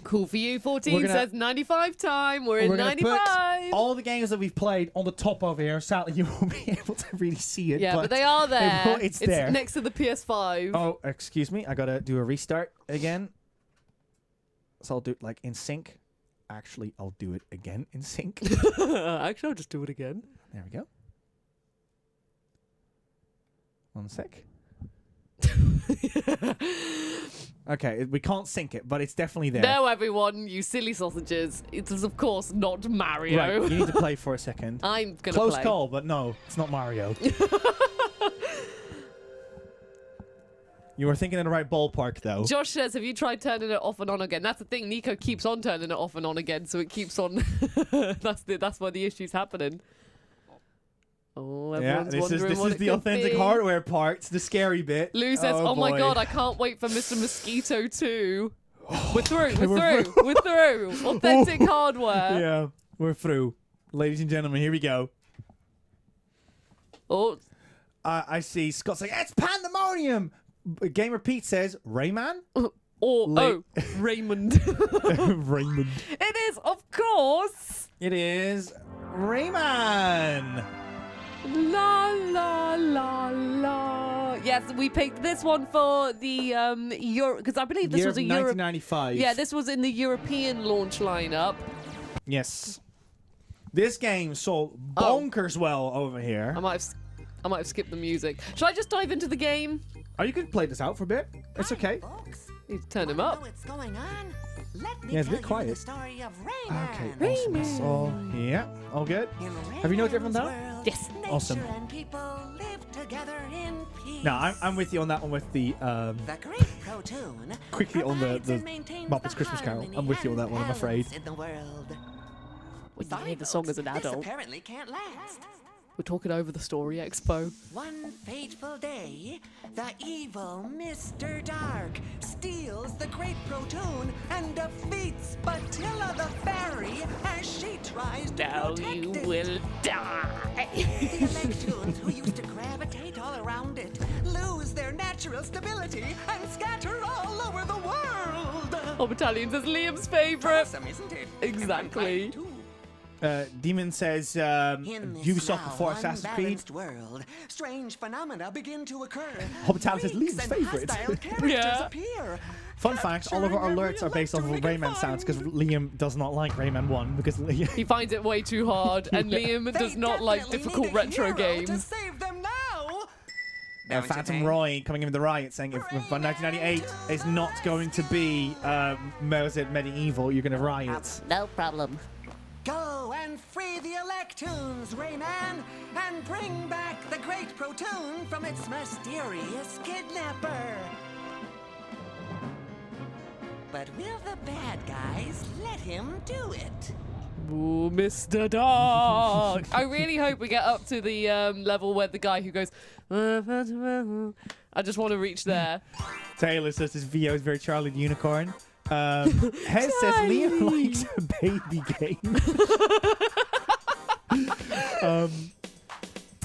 Cool for you, 14 says 95 time. We're in We're gonna 95. put all the games that we've played on the top over here. Sadly, you won't be able to really see it. Yeah, but they are there. It's there. Next to the PS5. Oh, excuse me. I gotta do a restart again. So I'll do it like in sync. Actually, I'll do it again in sync. Actually, I'll just do it again. There we go. One sec. Okay, we can't sync it, but it's definitely there. No, everyone, you silly sausages. It is, of course, not Mario. Right, you need to play for a second. I'm gonna Close play. call, but no, it's not Mario. You were thinking in the right ballpark, though. Josh says, have you tried turning it off and on again? That's the thing. Nico keeps on turning it off and on again, so it keeps on. That's where the issue's happening. Oh, Yeah, everyone's this wondering is what it the could authentic be. hardware part, the scary bit. Lou says, oh my boy. god, I can't wait for Mr. Mosquito 2. We're through, Okay, we're through, we're through. Authentic hardware. Yeah, we're through. Ladies and gentlemen, here we go. Oh, I see Scott saying, it's pandemonium! Gamer Pete says, Rayman? Raymond. Raymond. It is, of course. It is Rayman! La la la la. Yes, we picked this one for the Euro, because I believe this Year was a of Euro. 1995. Yeah, this was in the European launch lineup. Yes. This game sold bonkers well over here. I might have skipped the music. Should I just dive into the game? Oh, you could play this out for a bit. It's okay. Folks, Need to turn him up. what's going on? Let me Yeah, it's a tell bit quiet. you the story of Rayman. Okay, awesome. That's all. Yeah, all good. In Have you noted everyone Rayman's down? world, Yes. nature Awesome. and people live together in peace. No, I'm with you on that one with the The great Protoon quickly on the provides and maintains Muppets the Christmas Carol. harmony I'm with you on that and one, I'm afraid. balance in the world. When you Sorry, hear the song folks, as an This adult, apparently can't last. we're talking over the story expo. One fateful day, the evil Mr. Dark steals the great Protoon and defeats Batilla the fairy as she tries to Now protect you it. will die. The Electoons who used to gravitate all around it lose their natural stability and scatter all over the world. Oh, Battalions is Liam's favorite. Awesome, isn't it? Exactly. And fun, too. Demon says In this Ubisoft now before Assassin's Creed. unbalanced world, strange phenomena begin to occur. Hobbitalis is Freaks Liam's and favorite. hostile characters Yeah. appear. Fun fact, all of our Capturing alerts are based off of every Rayman sounds because Liam does not like Rayman 1 because He finds it way too hard, and Liam They does not like definitely difficult need a retro hero games. To save them now. Don't you Phantom think? Roy coming in with the riot saying if 1998 is not going to be medieval, you're going to riot. No problem. Go and free the Electoons, Rayman, and bring back the great Protoon from its mysterious kidnapper. But will the bad guys let him do it? Ooh, Mr. Dark. I really hope we get up to the level where the guy who goes, I just want to reach there. Taylor says this video is very Charlie the Unicorn. Hez says Liam likes a baby game.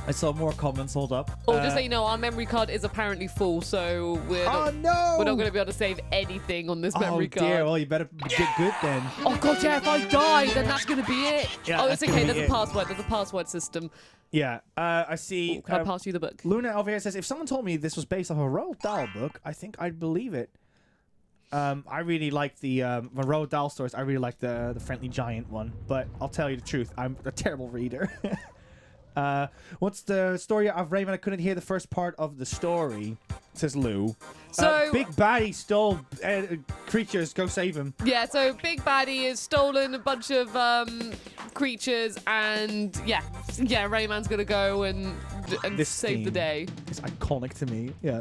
I saw more comments. Hold up. Oh, just so you know, our memory card is apparently full, so we're Oh not, no! we're not going to be able to save anything on this memory Oh card. dear. Well, you better get good then. Oh god, yeah, if I die, then that's going to be it. Yeah, oh, it's that's gonna okay, be there's it. a password. There's a password system. Yeah. I see. Ooh, can I pass you the book? Luna over here says, if someone told me this was based off a Roald Dahl book, I think I'd believe it. I really like the Roald Dahl stories. I really like the Friendly Giant one, but I'll tell you the truth, I'm a terrible reader. What's the story of Rayman? I couldn't hear the first part of the story, says Lou. So- Big Baddie stole creatures. Go save him. Yeah, so Big Baddie has stolen a bunch of creatures, and yeah, Rayman's going to go and This save the theme day. It's iconic to me. Yeah.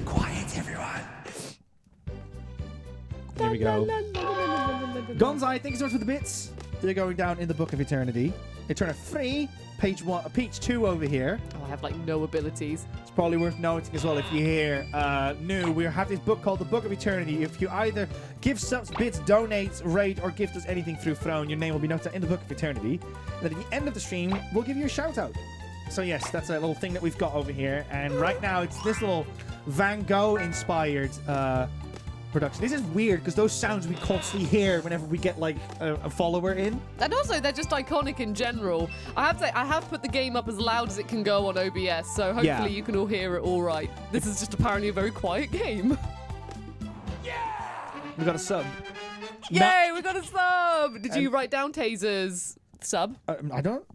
Quiet, everyone. Here we go. Gonzai, thank you so much for the bits. They're going down in the Book of Eternity. Eternityyy, page 2 over here. Oh, I have like no abilities. It's probably worth noting as well if you hear new. We have this book called the Book of Eternity. If you either give subs, bits, donate, raid, or gift us anything through Throne, your name will be noted in the Book of Eternity. And then at the end of the stream, we'll give you a shout out. So yes, that's a little thing that we've got over here. And right now, it's this little Van Gogh inspired production. This is weird because those sounds we constantly hear whenever we get like a follower in. And also, they're just iconic in general. I have to say, I have put the game up as loud as it can go on OBS, so hopefully you can all hear it all right. This is just apparently a very quiet game. We got a sub. Yay, we got a sub! Did you write down Taser's sub? I don't.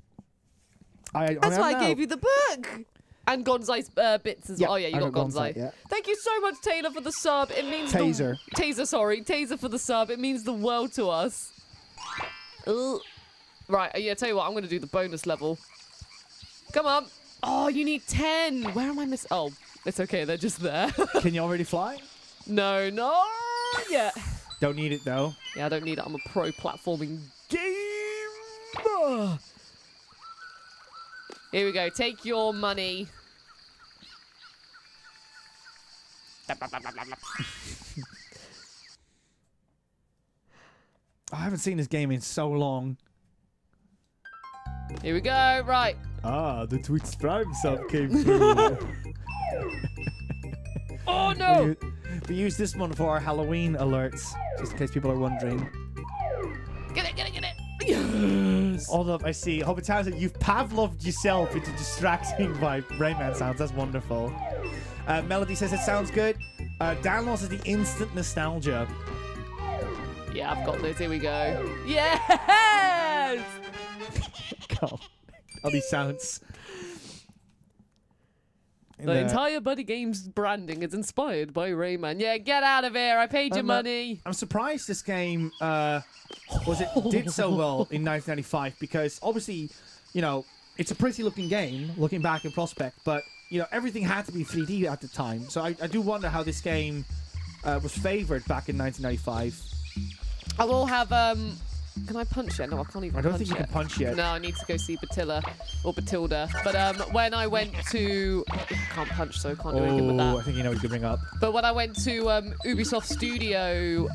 That's why I gave you the book. And Gonzai's bits as well. Oh, yeah, you got Gonzai. Yeah. Thank you so much, Taylor, for the sub. It means Taser. Taser for the sub. It means the world to us. Ugh. Right, yeah, tell you what, I'm going to do the bonus level. Come on. Oh, you need 10. Where am I missing? Oh, it's okay. They're just there. Can you already fly? No, not yet. Don't need it, though. Yeah, I don't need it. I'm a pro platforming game. Here we go. Take your money. I haven't seen this game in so long. Here we go. Right. Ah, the Twitch Prime sub came through. Oh, no. We use this one for our Halloween alerts, just in case people are wondering. Get it, get it, get it. Yes. Hold up, I see. Hope it sounds like you've Pavloved yourself into distracting by Rayman sounds. That's wonderful. Melody says it sounds good. Downloads is the instant nostalgia. Yeah, I've got this. Here we go. Yes! God. All these sounds. The entire BuddyGames branding is inspired by Rayman. Yeah, get out of here. I paid your money. I'm surprised this game did so well in 1995 because obviously, you know, it's a pretty looking game looking back in prospect, but you know, everything had to be 3D at the time. So I do wonder how this game was favored back in 1995. I will have can I punch yet? No, I can't even punch yet. I don't think you can punch yet. No, I need to go see Batilda or Batilda. But when I went to... I can't punch, so I can't do anything with that. I think you know what you can bring up. But when I went to Ubisoft Studio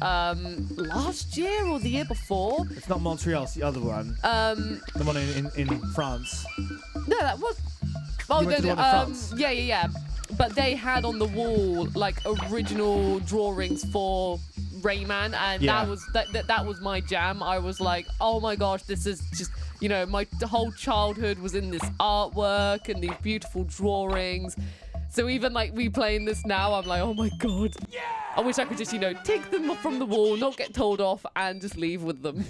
last year or the year before... It's not Montreal, it's the other one. The one in France. No, that was... Oh, you went to the one in France. Yeah. But they had on the wall, like, original drawings for... Rayman, and that was my jam. I was like, oh my gosh, this is just, you know, my whole childhood was in this artwork and these beautiful drawings. So even like me playing this now, I'm like, oh my god. Yeah! I wish I could just, you know, take them from the wall, not get told off, and just leave with them.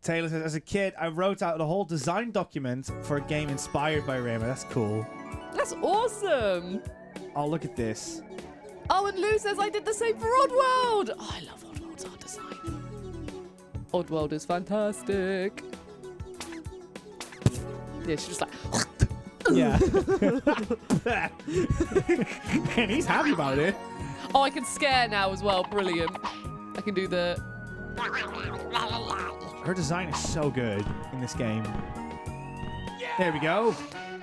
Taylor says, as a kid, I wrote out a whole design document for a game inspired by Rayman. That's cool. That's awesome. Oh, look at this. Oh, and Lou says I did the same for Oddworld. Oh, I love Oddworld's art design. Oddworld is fantastic. Yeah, she's just like... Yeah. And he's happy about it. Oh, I can scare now as well. Brilliant. I can do the... Her design is so good in this game. There we go.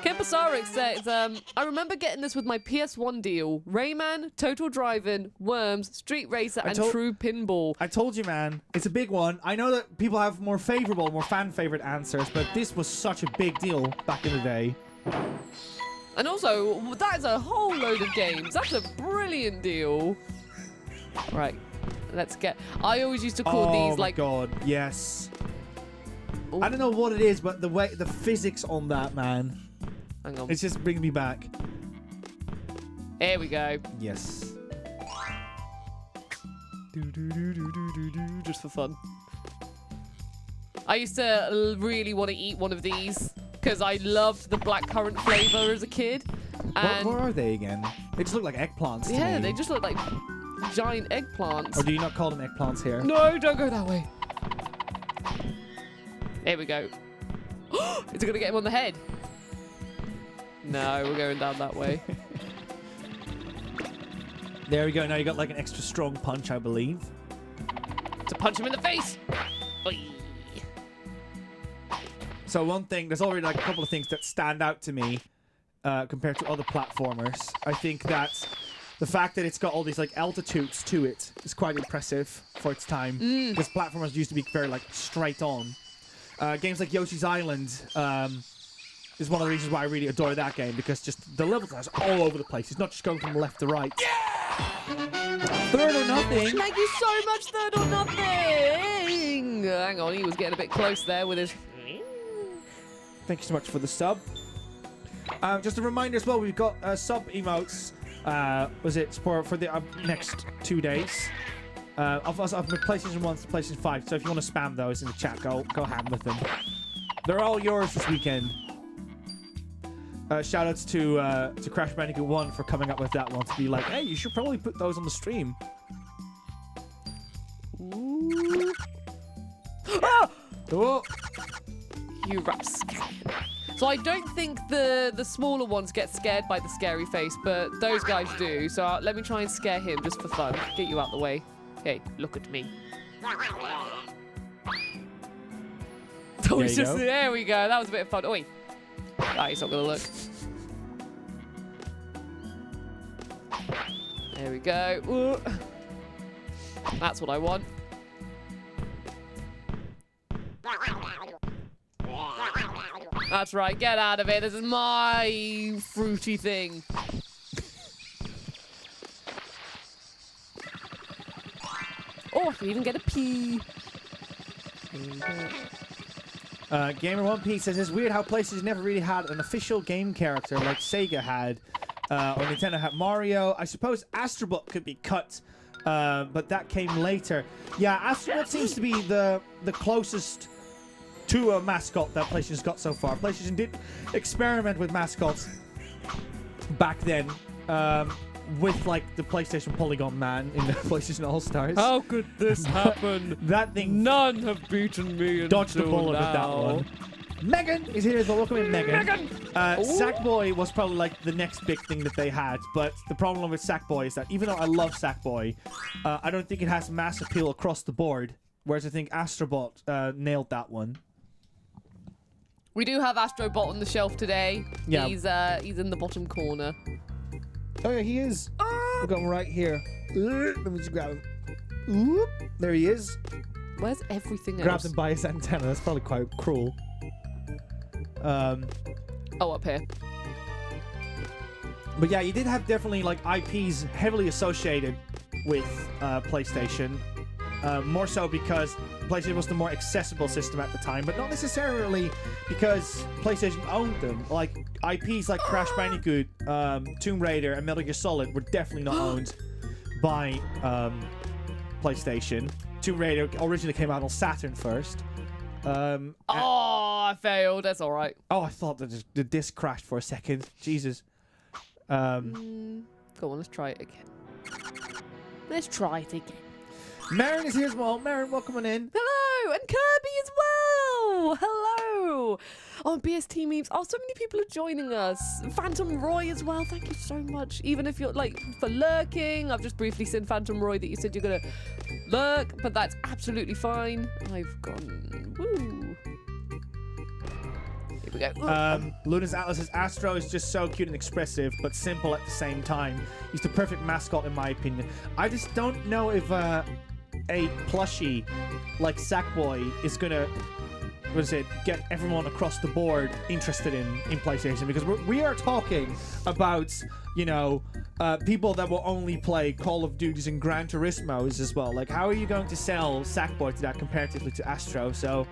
Kempasarek says, I remember getting this with my PS1 deal. Rayman, Total Driving, Worms, Street Racer, and True Pinball. I told you, man. It's a big one. I know that people have more favorable, more fan-favorite answers, but this was such a big deal back in the day. And also, that is a whole load of games. That's a brilliant deal. Right, let's get... I always used to call these, like... Oh, my God. Yes. Ooh. I don't know what it is, but the physics on that, man... Hang on. It's just bringing me back. Here we go. Yes. Just for fun. I used to really want to eat one of these because I loved the blackcurrant flavor as a kid. And what are they again? They just look like eggplants to yeah, me. they just look like giant eggplants. Or do you not call them eggplants here? No, don't go that way. Here we go. Is it going to get him on the head? No, we're going down that way. There we go. Now you got like an extra strong punch, I believe. To punch him in the face. Oy. So one thing, there's already like a couple of things that stand out to me compared to other platformers. I think that the fact that it's got all these like altitudes to it is quite impressive for its time. Because platformers used to be very like straight on. Games like Yoshi's Island is one of the reasons why I really adore that game, because just the level design is all over the place. It's not just going from left to right. Yeah! Third or nothing. Thank you so much, Third or Nothing. Hang on, he was getting a bit close there with his... Thank you so much for the sub. Just a reminder as well, we've got sub emotes. Was it for the next 2 days? Of PlayStation 1 to PlayStation 5. So if you want to spam those in the chat, go ham with them. They're all yours this weekend. Shoutouts to Crash Bandicoot 1 for coming up with that one, to be like, hey, you should probably put those on the stream. Ooh. Ah! Oh. You rapscallion. So I don't think the smaller ones get scared by the scary face, but those guys do. So let me try and scare him just for fun. Get you out the way. Hey, look at me. Oh, he's just, there we go. That was a bit of fun. Oi. Ah, he's not gonna look. There we go. Ooh. That's what I want. That's right, get out of it. This is my fruity thing. Oh, I can even get a pea. Gamer 1P says, it's weird how PlayStation never really had an official game character like Sega had, or Nintendo had Mario. I suppose Astrobot could be cut, but that came later. Yeah, Astrobot seems to be the closest to a mascot that PlayStation's got so far. PlayStation did experiment with mascots back then, with like the PlayStation Polygon Man in the PlayStation All-Stars. How could this happen? That thing. None have beaten me. Dodged the bullet with that one. Megan is here as well. Welcome in, Megan. Sackboy was probably like the next big thing that they had, but the problem with Sackboy is that even though I love Sackboy, I don't think it has mass appeal across the board. Whereas I think Astrobot nailed that one. We do have Astrobot on the shelf today. Yeah. He's in the bottom corner. Oh yeah, he is. We've got him right here. Let me just grab him. Oop, there he is. Where's everything else? Grabbed him by his antenna. That's probably quite cruel. Oh, up here. But yeah, you did have definitely like IPs heavily associated with PlayStation. More so because PlayStation was the more accessible system at the time, but not necessarily because PlayStation owned them. Like IPs like Crash Bandicoot, Tomb Raider, and Metal Gear Solid were definitely not owned by PlayStation. Tomb Raider originally came out on Saturn first. Oh, I failed. That's all right. Oh, I thought that the disc crashed for a second. Jesus. Go on, let's try it again. Let's try it again. Marin is here as well. Marin, welcome on in. Hello, and Kirby as well. Hello. Oh, BST memes. Oh, so many people are joining us. Phantom Roy as well. Thank you so much. Even if you're like for lurking, I've just briefly seen Phantom Roy that you said you're gonna lurk, but that's absolutely fine. I've gone. Woo. Here we go. Luna's Atlas says Astro is just so cute and expressive, but simple at the same time. He's the perfect mascot in my opinion. I just don't know if a plushie like Sackboy is gonna, get everyone across the board interested in PlayStation, because we are talking about, people that will only play Call of Duties and Gran Turismos as well. Like, how are you going to sell Sackboy to that comparatively to Astro? So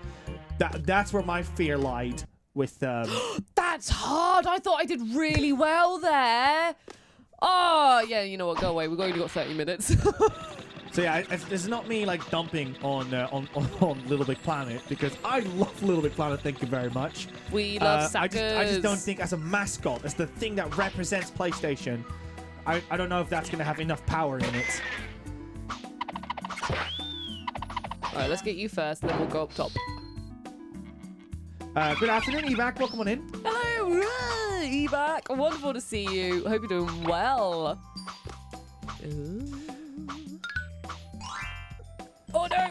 that's where my fear lied with. That's hard. I thought I did really well there. Oh, yeah, you know what? Go away. We've only got 30 minutes. So yeah, it's not me like dumping on Little Big Planet, because I love Little Big Planet. Thank you very much. We love suckers. I just don't think as a mascot, as the thing that represents PlayStation, I don't know if that's gonna have enough power in it. All right, let's get you first, then we'll go up top. Good afternoon, Evac. Welcome on in. Hello, Evac. Wonderful to see you. I hope you're doing well. Ooh. Oh no!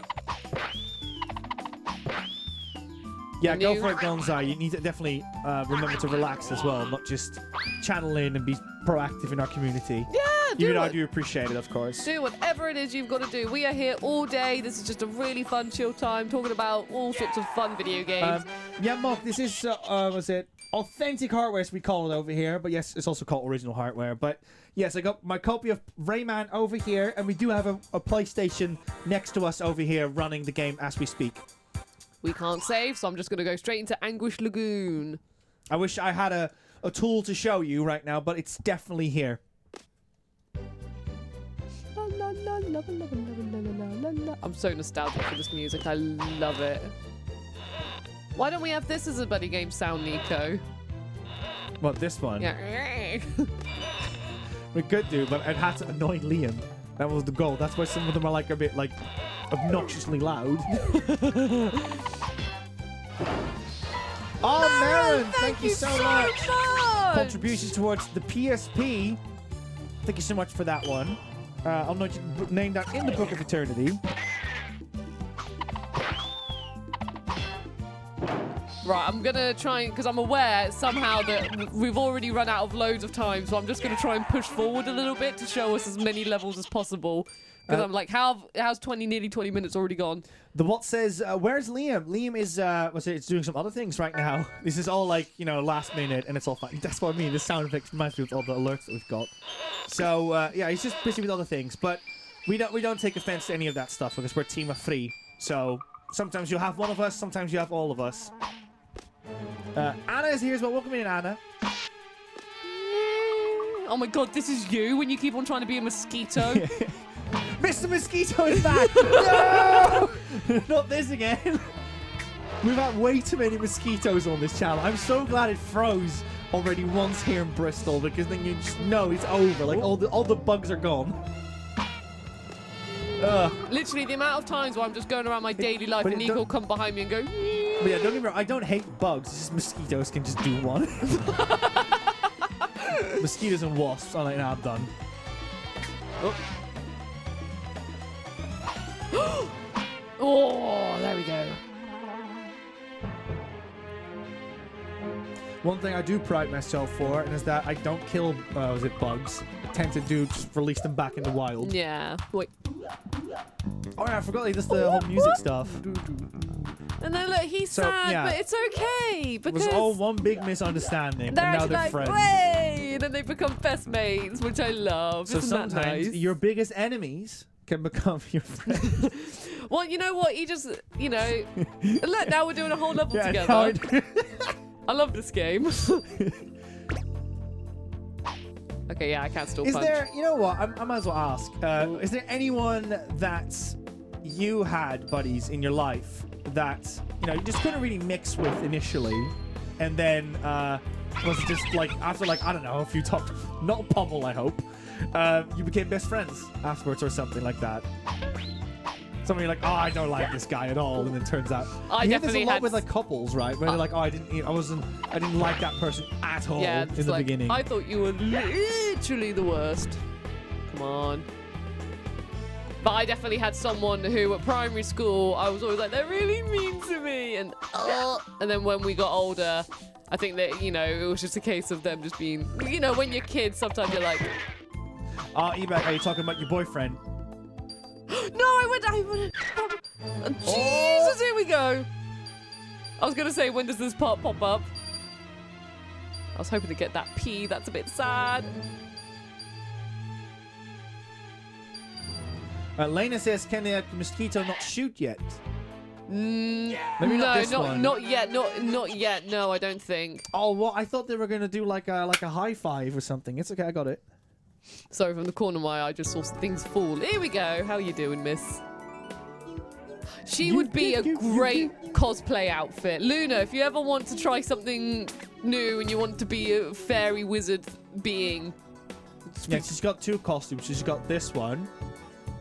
Yeah, And go you? for it, Gonzai. You need to definitely remember to relax as well, not just channel in and be proactive in our community. Yeah, Even though I it. do appreciate it, of course. Do whatever it is you've got to do. We are here all day. This is just a really fun, chill time, talking about all sorts of fun video games. Yeah, Mark, this is, was it authentic hardware, as we call it over here. But yes, it's also called original hardware. But yes, I got my copy of Rayman over here, and we do have a PlayStation next to us over here running the game as we speak. We can't save, so I'm just going to go straight into Anguish Lagoon. I wish I had a tool to show you right now, but it's definitely here. I'm so nostalgic for this music. I love it. Why don't we have this as a Buddy Game sound, Nico? What, this one? Yeah. We could do, but I'd have to annoy Liam. That was the goal. That's why some of them are like a bit like obnoxiously loud. Oh, Marin, thank you so much. Contributions towards the PSP. Thank you so much for that one. I'll note you name that in the Book of Eternityyy. Right, I'm gonna try because I'm aware somehow that we've already run out of loads of time, so I'm just gonna try and push forward a little bit to show us as many levels as possible. Because I'm like, how's nearly 20 minutes already gone? The bot says, where's Liam? Liam is, it's doing some other things right now. This is all like, you know, last minute, and it's all fine. That's what I mean. The sound effects reminds me of all the alerts that we've got. So, yeah, he's just busy with other things. But we don't take offense to any of that stuff because we're team of three. So sometimes you'll have one of us, sometimes you have all of us. Anna is here as well. Welcome in, Anna. Oh my god, this is you when you keep on trying to be a mosquito. Mr. Mosquito is back! No! Not this again. We've had way too many mosquitoes on this channel. I'm so glad it froze already once here in Bristol because then you just know it's over. Like all the bugs are gone. Literally the amount of times where I'm just going around my daily life and Nico will come behind me and go. But yeah, don't get me wrong. I don't hate bugs. It's just mosquitoes can just do one. Mosquitoes and wasps. I'm like, nah, I'm done. Oh, there we go. One thing I do pride myself for is that I don't kill, bugs. I tend to just release them back in the wild. Yeah. Wait. Oh yeah, I forgot like, just the whole music stuff. And then look, he's sad, yeah. but it's okay It because was all one big misunderstanding, and they're now actually they're like, friends. "Way!" And then they become best mates, which I love. So Isn't that sometimes nice? your biggest enemies can become your friends. Well, you know what? He just, you know, look, now we're doing a whole level now together. I love this game. Okay, yeah, I can't still Is punch. there, you know what, I might as well ask, is there anyone that you had, buddies, in your life that, you know, you just couldn't really mix with initially, and then, was it just like, after like, I don't know, if you talked, not pummel, I hope, you became best friends afterwards or something like that? Somebody like, oh, I don't like this guy at all, and then it turns out I you hear definitely this a lot had with like couples, right? Where they're like, oh, I didn't like that person at all Yeah, in it's the like, beginning. I thought you were literally the worst. Come on. But I definitely had someone who at primary school, I was always like, they're really mean to me. And then when we got older, I think that, you know, it was just a case of them just being, you know, when you're kids, sometimes you're like, Ebak, are you talking about your boyfriend? no, I went, Jesus, here we go. I was going to say, when does this part pop up? I was hoping to get that P. That's a bit sad. Lena says, can the mosquito not shoot yet? Maybe Maybe no, not this one. not yet. Not yet. No, I don't think. Oh, well, I thought they were going to do like a high five or something. It's okay, I got it. Sorry, from the corner of my eye, I just saw things fall. Here we go. How you doing, miss? She would be a great cosplay outfit. Luna, if you ever want to try something new and you want to be a fairy wizard being. Yeah, she's got two costumes. She's got this one,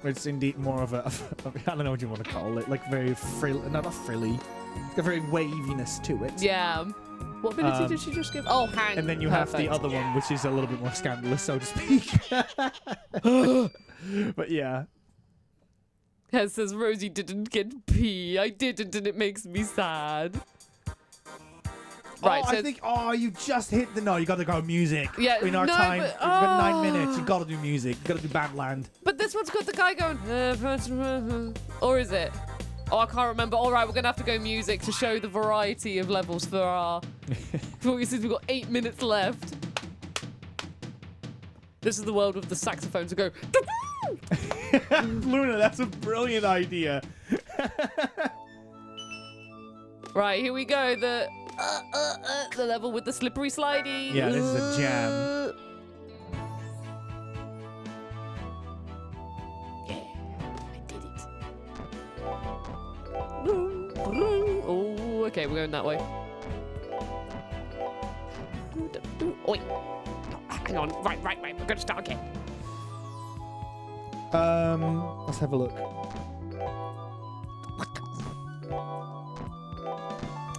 which is indeed more of a I don't know what you want to call it, like very not frilly. It's got very waviness to it. Yeah. What ability did she just give? Oh, hang. And then you have the other one, which is a little bit more scandalous, so to speak. But yeah. It says Rosie didn't get P. I didn't, and it makes me sad. Right, I so think. Oh, you just hit the. No, you got to go music. Yeah, In our no, time, but- we've got 9 oh. minutes. You got to do music. You got to do Badland. But this one's got the guy going, or is it? Oh, I can't remember. All right, we're gonna have to go music to show the variety of levels for our. Since we've got 8 minutes left. This is the world with the saxophones that go. Luna, that's a brilliant idea. Right, here we go. The level with the slippery slidey. Yeah, this is a jam. Yeah, I did it. Oh, okay, we're going that way. Oi. Hang on. Right. We're gonna start again. Let's have a look.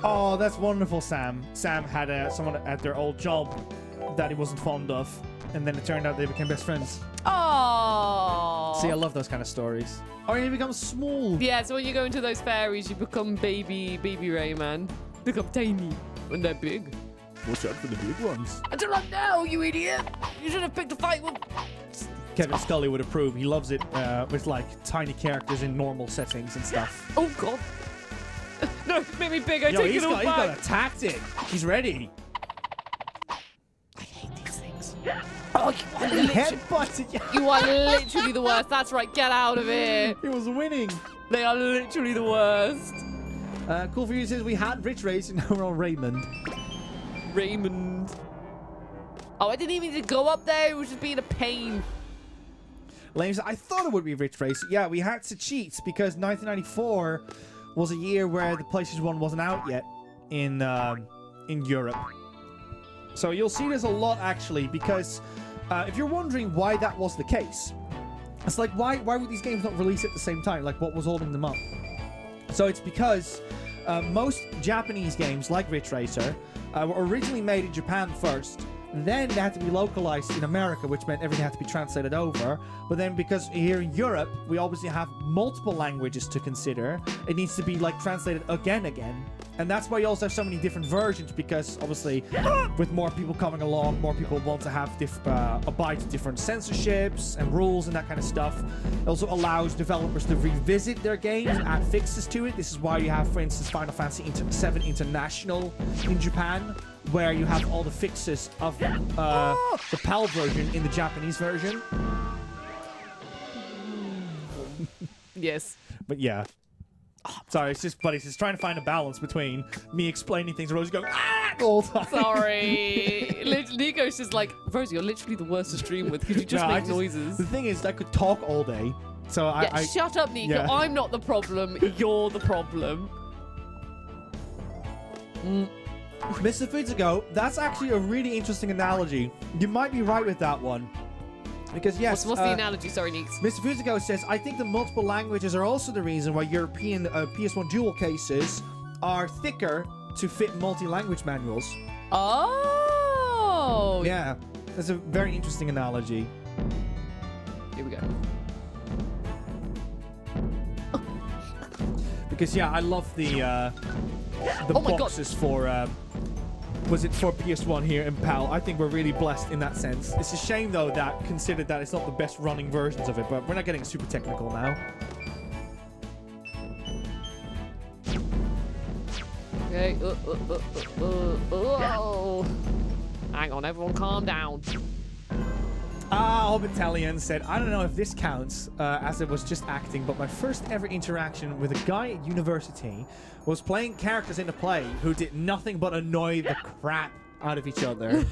Oh, that's wonderful, Sam. Sam had someone at their old job that he wasn't fond of, and then it turned out they became best friends. Oh. See, I love those kind of stories. Oh, he becomes small. Yeah, so when you go into those fairies, you become baby Rayman. Become tiny when they're big. Watch out for the big ones. I don't know, you idiot. You should have picked a fight with. Kevin Scully would approve. He loves it with like tiny characters in normal settings and stuff. Oh God. No, make me big. I take it all he's back. got a tactic. He's ready. I hate these things. Oh, Headbutted. you are literally the worst. That's right. Get out of here. He was winning. They are literally the worst. Cool for you says we had Rich Race and now we're on Raymond. Raymond. Oh, I didn't even need to go up there. It was just being a pain. Lame said, I thought it would be Rich Race. Yeah, we had to cheat because 1994 was a year where the PlayStation 1 wasn't out yet in Europe. So you'll see this a lot actually because if you're wondering why that was the case, it's like why would these games not release at the same time? Like what was holding them up? So it's because most Japanese games like Ridge Racer were originally made in Japan first. Then they had to be localized in America, which meant everything had to be translated over. But then because here in Europe, we obviously have multiple languages to consider, it needs to be like translated again. And that's why you also have so many different versions, because obviously with more people coming along, more people want to have abide to different censorships and rules and that kind of stuff. It also allows developers to revisit their games, add fixes to it. This is why you have, for instance, Final Fantasy VII International in Japan, where you have all the fixes of the PAL version in the Japanese version. Yes. But yeah. Sorry, it's just, but it's just trying to find a balance between me explaining things and Rosie going, ah, all the time. Sorry. Nico's just like, Rosie, you're literally the worst to stream with because you just make noises. The thing is, I could talk all day. So I shut up, Nico. Yeah. I'm not the problem. You're the problem. Mr. Foods-A-Go, that's actually a really interesting analogy. You might be right with that one. Because yes, What's the analogy? Sorry, Neeks. Mr. Foods-A-Go says, I think the multiple languages are also the reason why European PS1 dual cases are thicker to fit multi-language manuals. Oh. Yeah, that's a very interesting analogy. Here we go. Because yeah, I love the Oh my boxes for was it for PS1 here in PAL. I think we're really blessed in that sense. It's a shame though that considered that it's not the best running versions of it, but we're not getting super technical now. Okay. Oh. Hang on, everyone, calm down. Hobbitalian said, I don't know if this counts as it was just acting, but my first ever interaction with a guy at university was playing characters in a play who did nothing but annoy the crap out of each other.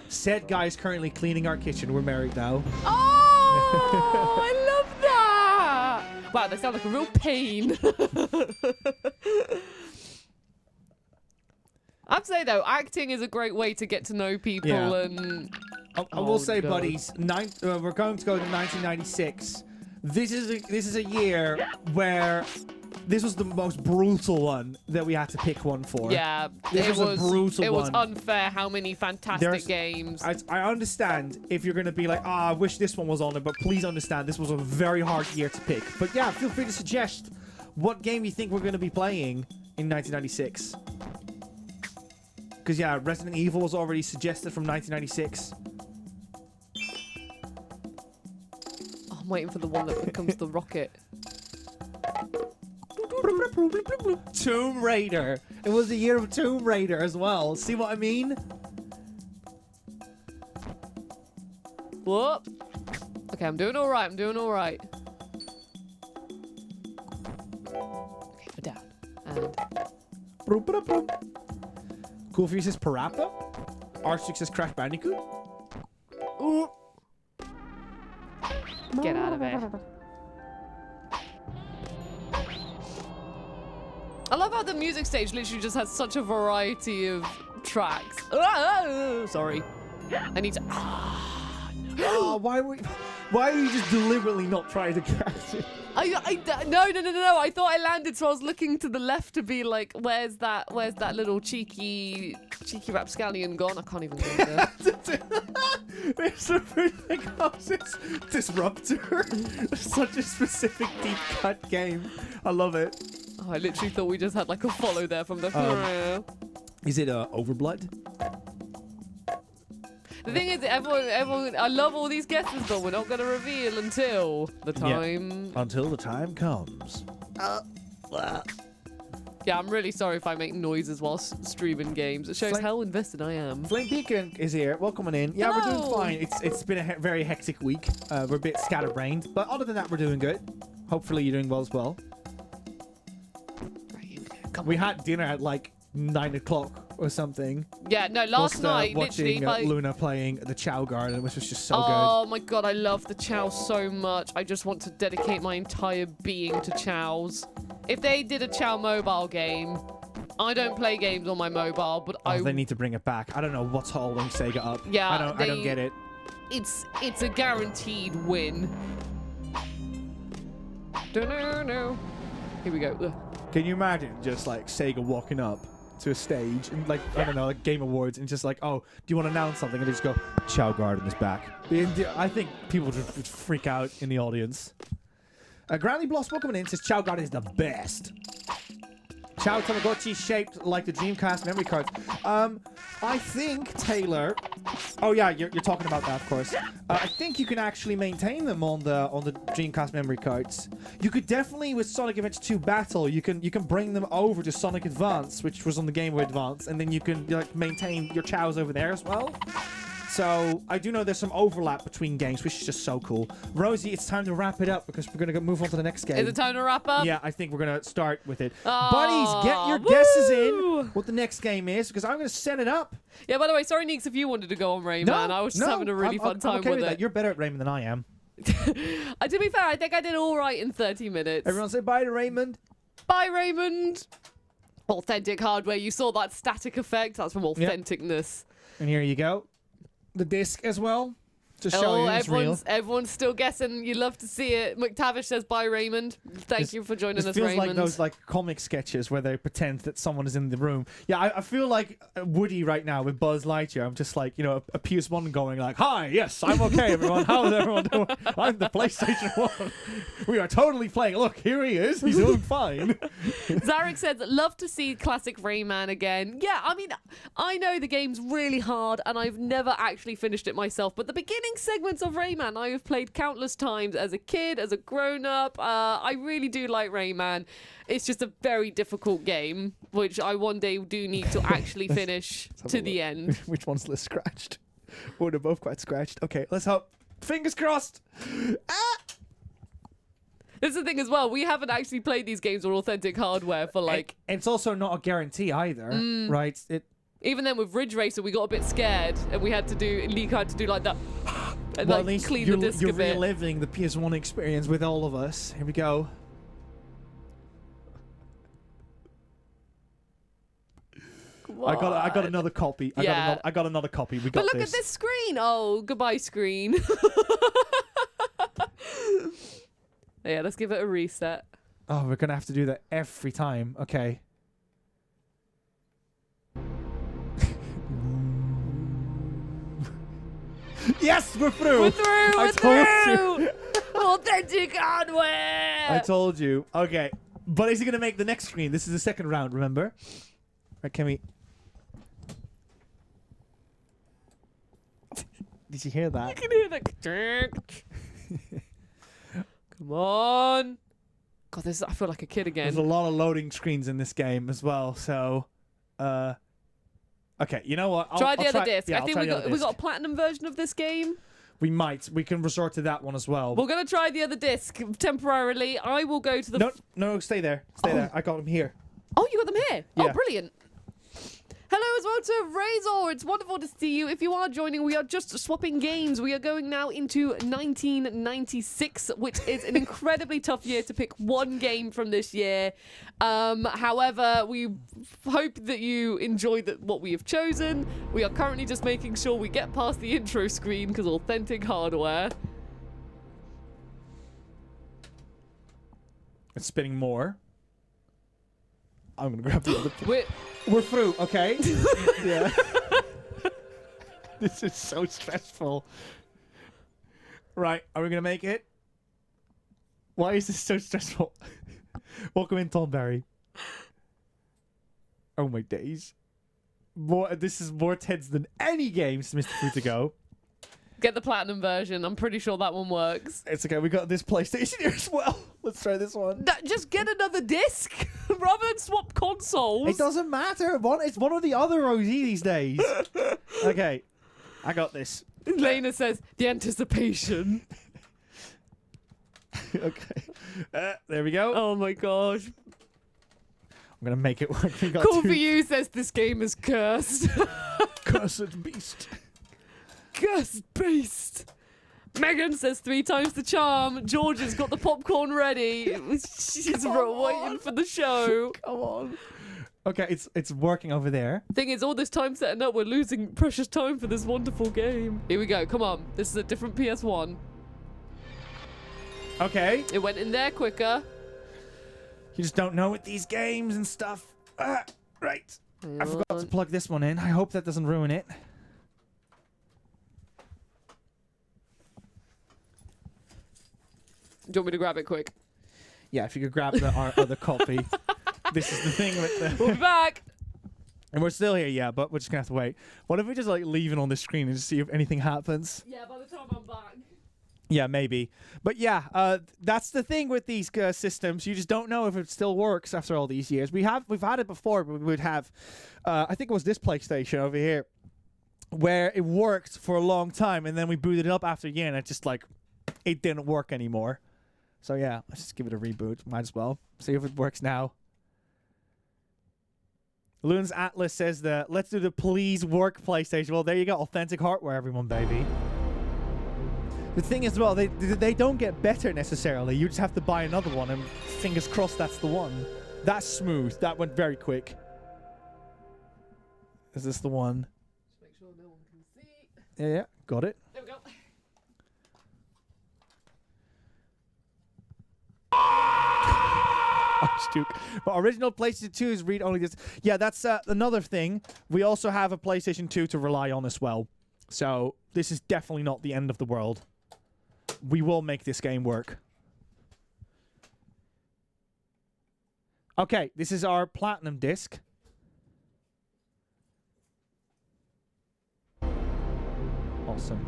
Said guy is currently cleaning our kitchen. We're married now. Oh, I love that. Wow, they sound like a real pain. I'd say though, acting is a great way to get to know people. Yeah. And I will say, God. buddies, we're going to go to 1996. This is a year where this was the most brutal one that we had to pick one for. yeah, This was a brutal It was one. unfair how many fantastic games. I understand if you're going to be like, I wish this one was on it, but please understand this was a very hard year to pick. But yeah, feel free to suggest what game you think we're going to be playing in 1996. Because, yeah, Resident Evil was already suggested from 1996. Oh, I'm waiting for the one that becomes the rocket. Tomb Raider. It was the year of Tomb Raider as well. See what I mean? Whoop. Okay, I'm doing all right. I'm doing all right. Okay, we're down. And Cool for you says PaRapper. R6 says Crash Bandicoot. ooh. Get out of there. I love how the music stage literally just has such a variety of tracks. Sorry. I need to... Oh, why are you just deliberately not trying to catch it? No. I thought I landed, so I was looking to the left to be like, where's that little cheeky rapscallion gone? I can't even go there. It's the first thing comes. It's Disruptor. Such a specific deep cut game. I love it. Oh, I literally thought we just had like a follow there from the... Is it Overblood? The thing is, everyone, I love all these guesses, but we're not going to reveal until the time. Yeah. Until the time comes. Yeah, I'm really sorry if I make noises whilst streaming games. It shows how invested I am. Flame Beacon is here. Welcome in. Yeah, Hello. we're doing fine. It's been a very hectic week. We're a bit scatterbrained, but other than that, we're doing good. Hopefully, you're doing well as well. We had dinner at like 9 o'clock or something. Yeah, no, last night, watching literally. Luna playing the Chow Garden, which was just so good. Oh my god, I love the Chow so much. I just want to dedicate my entire being to Chows. If they did a Chow mobile game, I don't play games on my mobile, but they need to bring it back. I don't know what's holding Sega up. Yeah, I don't get it. It's a guaranteed win. No. Here we go. Ugh. Can you imagine just like Sega walking up to a stage and like, I don't know, like Game Awards and just like, oh, do you want to announce something? And they just go, Chow Garden is back. I think people would freak out in the audience. Granny Bloss welcome in says Chow Garden is the best. Chow Tamagotchi shaped like the Dreamcast memory cards. I think, Taylor... Oh yeah, you're talking about that, of course. I think you can actually maintain them on the Dreamcast memory cards. You could definitely, with Sonic Adventure 2 Battle, you can bring them over to Sonic Advance, which was on the Game Boy Advance, and then you can like maintain your Chows over there as well. So I do know there's some overlap between games, which is just so cool. Rosie, it's time to wrap it up because we're gonna move on to the next game. Is it time to wrap up? Yeah, I think we're gonna start with it. Buddies, get your guesses in what the next game is because I'm gonna set it up. Yeah, by the way, sorry, Neeks, if you wanted to go on Rayman. I was just having a really fun time okay with it. that. You're better at Rayman than I am. To be fair, I think I did all right in 30 minutes. Everyone say bye to Raymond. Bye, Raymond. Authentic hardware. You saw that static effect. That's from authenticness. And here you go. The disc as well. To show you it's real. Everyone's still guessing. You love to see it. McTavish says bye, Raymond. Thank you for joining us, feels Raymond. like those like comic sketches where they pretend that someone is in the room. Yeah, I feel like Woody right now with Buzz Lightyear. I'm just like, you know, a PS1 going like, hi, yes, I'm okay, everyone. How's everyone doing? I'm the PlayStation 1. We are totally playing. Look, here he is. He's doing fine. Zarek says, love to see classic Rayman again. Yeah, I mean, I know the game's really hard and I've never actually finished it myself, but the beginning segments of Rayman I have played countless times as a kid, as a grown-up. I really do like Rayman. It's just a very difficult game, which I one day do need to actually finish to the end. Which one's less scratched? Oh, they're both quite scratched. Okay, let's hope. Fingers crossed. This is the thing as well. We haven't actually played these games on authentic hardware for like... And it's also not a guarantee either, right? Even then with Ridge Racer, we got a bit scared and we had to do... Leek had to do like that... And well, like at least clean you're, the disc you're a bit. reliving the PS1 experience with all of us. Here we go. I got another copy. I got another copy. We got But look this. at this screen. Oh, goodbye screen. Yeah, let's give it a reset. Oh, we're gonna have to do that every time. Okay. Yes, we're through. We're through. I We're told you. Authentic hardware. I told you. Okay, but is he gonna make the next screen? This is the second round. Remember? Right? Can we? Did you hear that? You can hear that. Come on. God, this, I feel like a kid again. There's a lot of loading screens in this game as well, so... Okay, you know what? Try the other disc. Yeah, I think we got a platinum version of this game. We might. We can resort to that one as well. We're going to try the other disc temporarily. I will go to the... No, stay there. Stay there. I got them here. Oh, you got them here? Yeah. Oh, brilliant. Hello as well to Razor. It's wonderful to see you. If you are joining, we are just swapping games. We are going now into 1996, which is an incredibly tough year to pick one game from this year. However, we hope that you enjoy what we have chosen. We are currently just making sure we get past the intro screen because authentic hardware. It's spinning more. I'm going to grab the other... We're through, okay? Yeah. This is so stressful. Right, are we going to make it? Why is this so stressful? Welcome in, Tom Barry. Oh my days. This is more tense than any games, Mr. Frutigo. Get the platinum version. I'm pretty sure that one works. It's okay, we got this PlayStation here as well. Let's try this one. Just get another disc rather than swap consoles. It doesn't matter. It's one or the other, Rosie, these days. Okay, I got this. Lena says, the anticipation. Okay. There we go. Oh my gosh. I'm going to make it work. Cool for you says this game is cursed. Cursed beast. Cursed beast. Megan says 3 times the charm. George has got the popcorn ready. She's waiting for the show. Come on. Okay, it's working over there. Thing is, all this time setting up, we're losing precious time for this wonderful game. Here we go. Come on. This is a different PS1. Okay. It went in there quicker. You just don't know with these games and stuff. Right. I forgot to plug this one in. I hope that doesn't ruin it. Do you want me to grab it quick? Yeah, if you could grab our other copy. This is the thing with the... We'll be back. And we're still here, yeah, but we're just going to have to wait. What if we just like leave it on the screen and just see if anything happens? Yeah, by the time I'm back. Yeah, maybe. But yeah, that's the thing with these systems. You just don't know if it still works after all these years. We've had it before, but we would have... I think it was this PlayStation over here where it worked for a long time, and then we booted it up after a year, and it just like... It didn't work anymore. So yeah, let's just give it a reboot. Might as well. See if it works now. Loon's Atlas says that let's do the please work PlayStation. Well, there you go. Authentic hardware, everyone, baby. The thing is, well, they don't get better necessarily. You just have to buy another one, and fingers crossed that's the one. That's smooth. That went very quick. Is this the one? Just make sure no one can see. Yeah, got it. There we go. But original PlayStation 2 is read-only. Yeah, that's another thing. We also have a PlayStation 2 to rely on as well. So this is definitely not the end of the world. We will make this game work. Okay, this is our platinum disc. Awesome.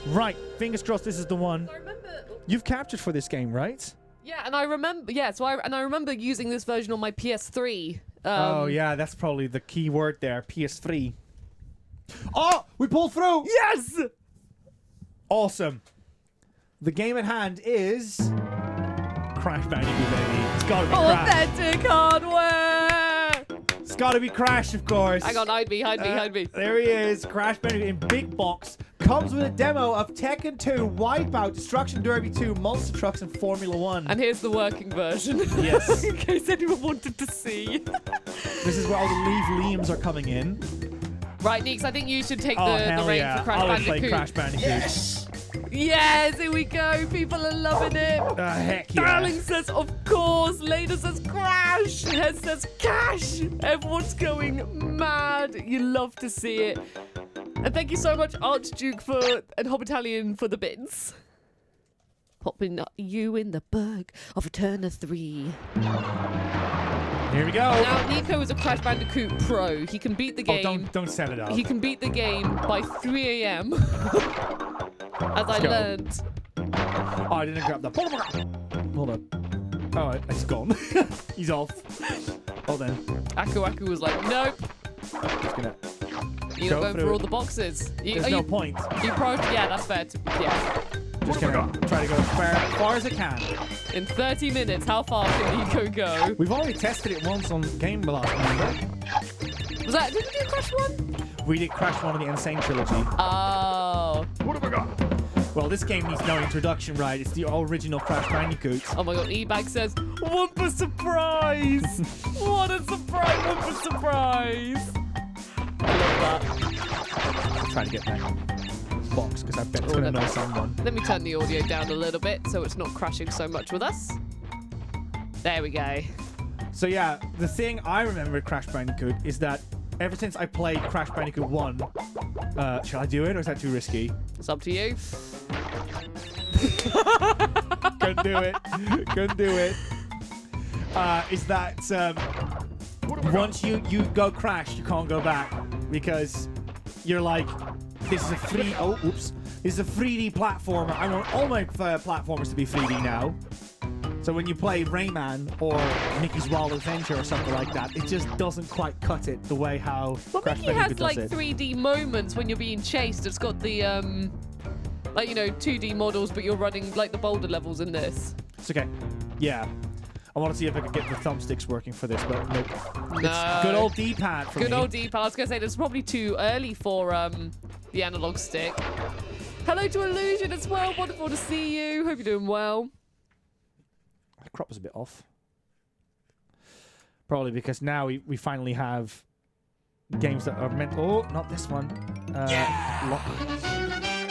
Right, fingers crossed this is the one. I remember... You've captured for this game, right? Yeah, and I remember... Yeah, I remember using this version on my PS3. Oh, yeah, that's probably the key word there. PS3. Oh, we pulled through! Yes! Awesome. The game at hand is... Crash Bandicoot, baby. It's gotta be Crash. Authentic hardware! It's gotta be Crash, of course. Hang on, hide me. There he is. Crash Bandicoot in big box. Comes with a demo of Tekken 2, Wipeout, Destruction Derby 2, Monster Trucks, and Formula 1. And here's the working version. Yes. In case anyone wanted to see. This is where all the Liams are coming in. Right, Neeks, I think you should take the reign for Crash I'll Bandicoot. play Crash Bandicoot. Yes! Yes, here we go. People are loving it. Heck yeah. Darling says, of course. Lena says, Crash. Hez says, Cash. Everyone's going mad. You love to see it. And thank you so much, Archduke and Hobbitalion for the bits. Popping you in the bug of Eternityyy. Here we go. Now, Nico is a Crash Bandicoot pro. He can beat the game. Oh, don't set it up. He can beat the game by 3 a.m. As I go. learned. Oh, I didn't grab that. Hold on. Oh, it's gone. He's off. Hold on. Aku was like, nope. Just gonna You're go not going through for all it. the boxes. There's no point. Yeah, that's fair. Yeah. Just gonna try to go as far as I can. In 30 minutes, how far can Nico go? We've already tested it once on Game Blast, remember? Was that? Did we do Crash 1? We did Crash 1 of the Insane Trilogy. Oh. What have I got? Well, this game needs no introduction, right? It's the original Crash Bandicoot. Oh my god, E-Bag says, Wumpa surprise! What a surprise, Wumpa surprise! I love that. Try to get that box, because I bet it's going to know someone. Let me turn the audio down a little bit so it's not crashing so much with us. There we go. So yeah, the thing I remember with Crash Bandicoot is that ever since I played Crash Bandicoot 1, shall I do it or is that too risky? It's up to you. Couldn't do it. Couldn't do it. Is that once you go Crash, you can't go back because you're like, this is a free. Oh, oops. This is a 3D platformer. I want all my platformers to be 3D now. So when you play Rayman or Mickey's Wild Adventure or something like that, it just doesn't quite cut it the way how Well, Crash Mickey Bandicoot has does like it. 3D moments when you're being chased. It's got the like, you know, 2D models, but you're running like the boulder levels in this. It's okay. Yeah. I want to see if I can get the thumbsticks working for this, but nope. No. It's good old D-pad for me. Good old D-pad. I was going to say, it's probably too early for the analog stick. Hello to Illusion as well. Wonderful to see you. Hope you're doing well. The crop was a bit off. Probably because now we finally have games that are meant... Oh, not this one.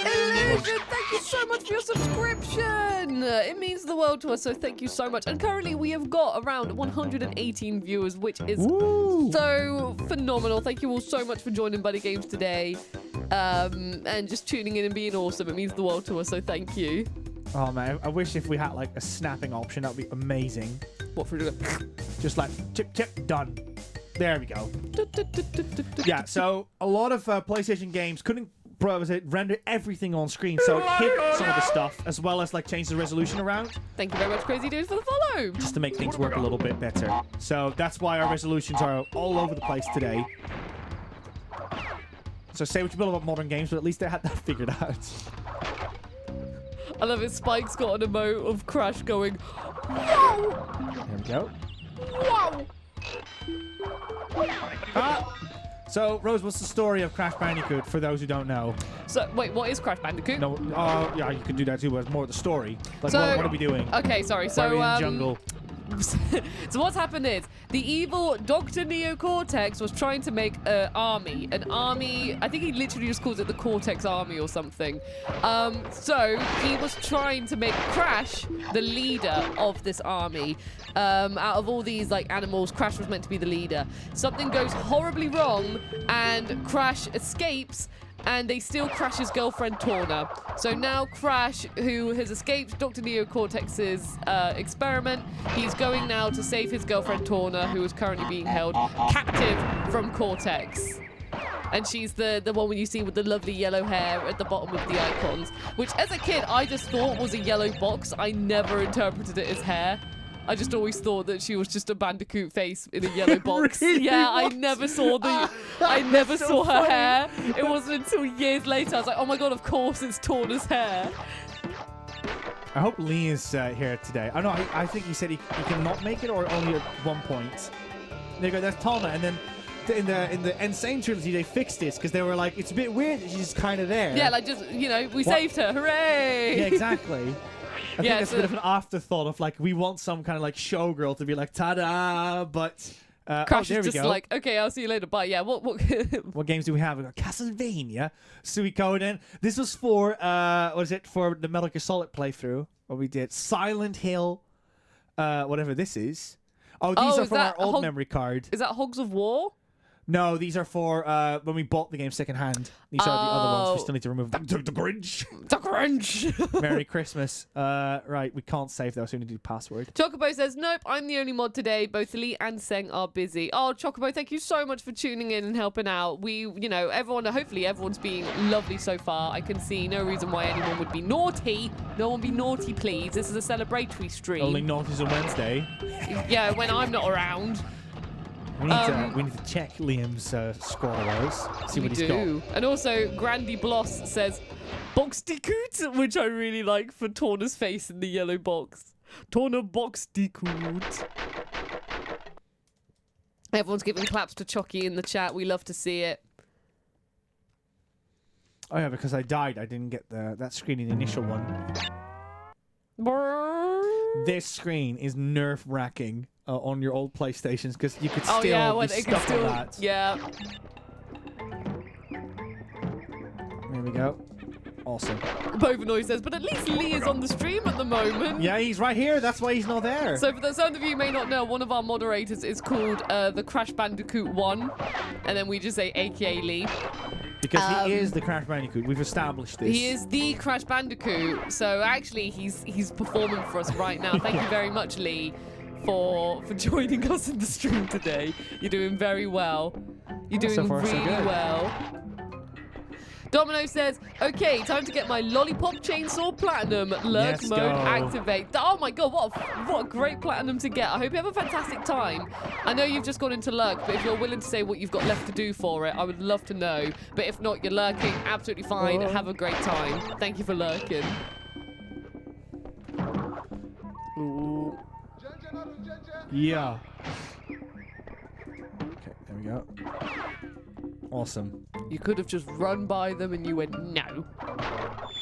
Illusion, thank you so much for your subscription. It means the world to us, so thank you so much. And currently we have got around 118 viewers, which is so phenomenal. Thank you all so much for joining BuddyGames today. And just tuning in and being awesome. It means the world to us, so thank you. Oh, man. I wish if we had, like, a snapping option. That would be amazing. What for doing? Just like, chip, chip, done. There we go. Yeah, so a lot of PlayStation games couldn't render everything on screen, so it hid some of the stuff, as well as, like, change the resolution around. Thank you very much, Crazy Dudes, for the follow. Just to make things work a little bit better. So that's why our resolutions are all over the place today. So say what you will about modern games, but at least they had that figured out. I love it. Spike's got an emote of Crash going, whoa! There we go. Whoa! So, Rose, what's the story of Crash Bandicoot for those who don't know? So, wait, what is Crash Bandicoot? No, yeah, you could do that too, but it's more the story. Like, So- what are we doing? Okay, sorry. Why are we in So, the jungle? so what's happened is the evil Dr. Neo Cortex was trying to make an army. I think he literally just calls it the Cortex Army or something. So he was trying to make Crash the leader of this army. Out of all these like animals, Crash was meant to be the leader. Something goes horribly wrong and Crash escapes, and they steal Crash's girlfriend, Torna. So now Crash, who has escaped Dr. Neo Cortex's experiment, he's going now to save his girlfriend, Torna, who is currently being held captive from Cortex. And she's the one you see with the lovely yellow hair at the bottom of the icons, which as a kid I just thought was a yellow box. I never interpreted it as hair. I just always thought that she was just a Bandicoot face in a yellow box. Really? Yeah, I never saw so her funny. hair. It wasn't until years later I was like, oh my god, of course it's Torna's hair. I hope Lee is here today. Oh no, I think he said he cannot make it, or only at one point. There you go, that's Torna, and then in the Insane Trilogy they fixed this because they were like, it's a bit weird that she's kind of there. Yeah, like just, you know, we saved her, hooray! Yeah, exactly. I Yeah, think that's a bit of an afterthought of like, we want some kind of like showgirl to be like, ta-da, but... Crash there is we just go. like, okay, I'll see you later, bye. Yeah, what? What games do we have? We got Castlevania, Suikoden. This was for, what is it, for the Metal Gear Solid playthrough, where we did Silent Hill, whatever this is. Oh, these are is from our that old Hog- memory card. Is that Hogs of War? No, these are for when we bought the game secondhand. These are the other ones. We still need to remove the Grinch. The Grinch. Merry Christmas. Right, we can't save those. So we need to do password. Chocobo says, nope, I'm the only mod today. Both Lee and Seng are busy. Oh, Chocobo, thank you so much for tuning in and helping out. Hopefully everyone's being lovely so far. I can see no reason why anyone would be naughty. No one be naughty, please. This is a celebratory stream. Only naughty's on Wednesday. Yeah, when I'm not around. We need to check Liam's squad awards. See what he's got. And also, Grandy Bloss says, Boxdicoot, which I really like for Torna's face in the yellow box. Torna Boxdicoot. Everyone's giving claps to Chucky in the chat. We love to see it. Oh yeah, because I died. I didn't get that screen in the initial one. This screen is nerve-wracking on your old PlayStations because you could still be stuck on that. Yeah. There we go. Awesome. Bovanoy says, but at least Lee is on the stream at the moment. Yeah, he's right here. That's why he's not there. So for some of you who may not know, one of our moderators is called the Crash Bandicoot 1. And then we just say AKA Lee. Because he is the Crash Bandicoot. We've established this. He is the Crash Bandicoot. So actually, he's performing for us right now. Thank you very much, Lee, for joining us in the stream today. You're doing very well. You're doing really well. Domino says, okay, time to get my Lollipop Chainsaw Platinum. Lurk mode activate. Oh my god, what a great platinum to get. I hope you have a fantastic time. I know you've just gone into Lurk, but if you're willing to say what you've got left to do for it, I would love to know. But if not, you're lurking, absolutely fine. Have a great time. Thank you for lurking. Ooh. Yeah. Okay, there we go. Awesome. You could have just run by them and you went, no.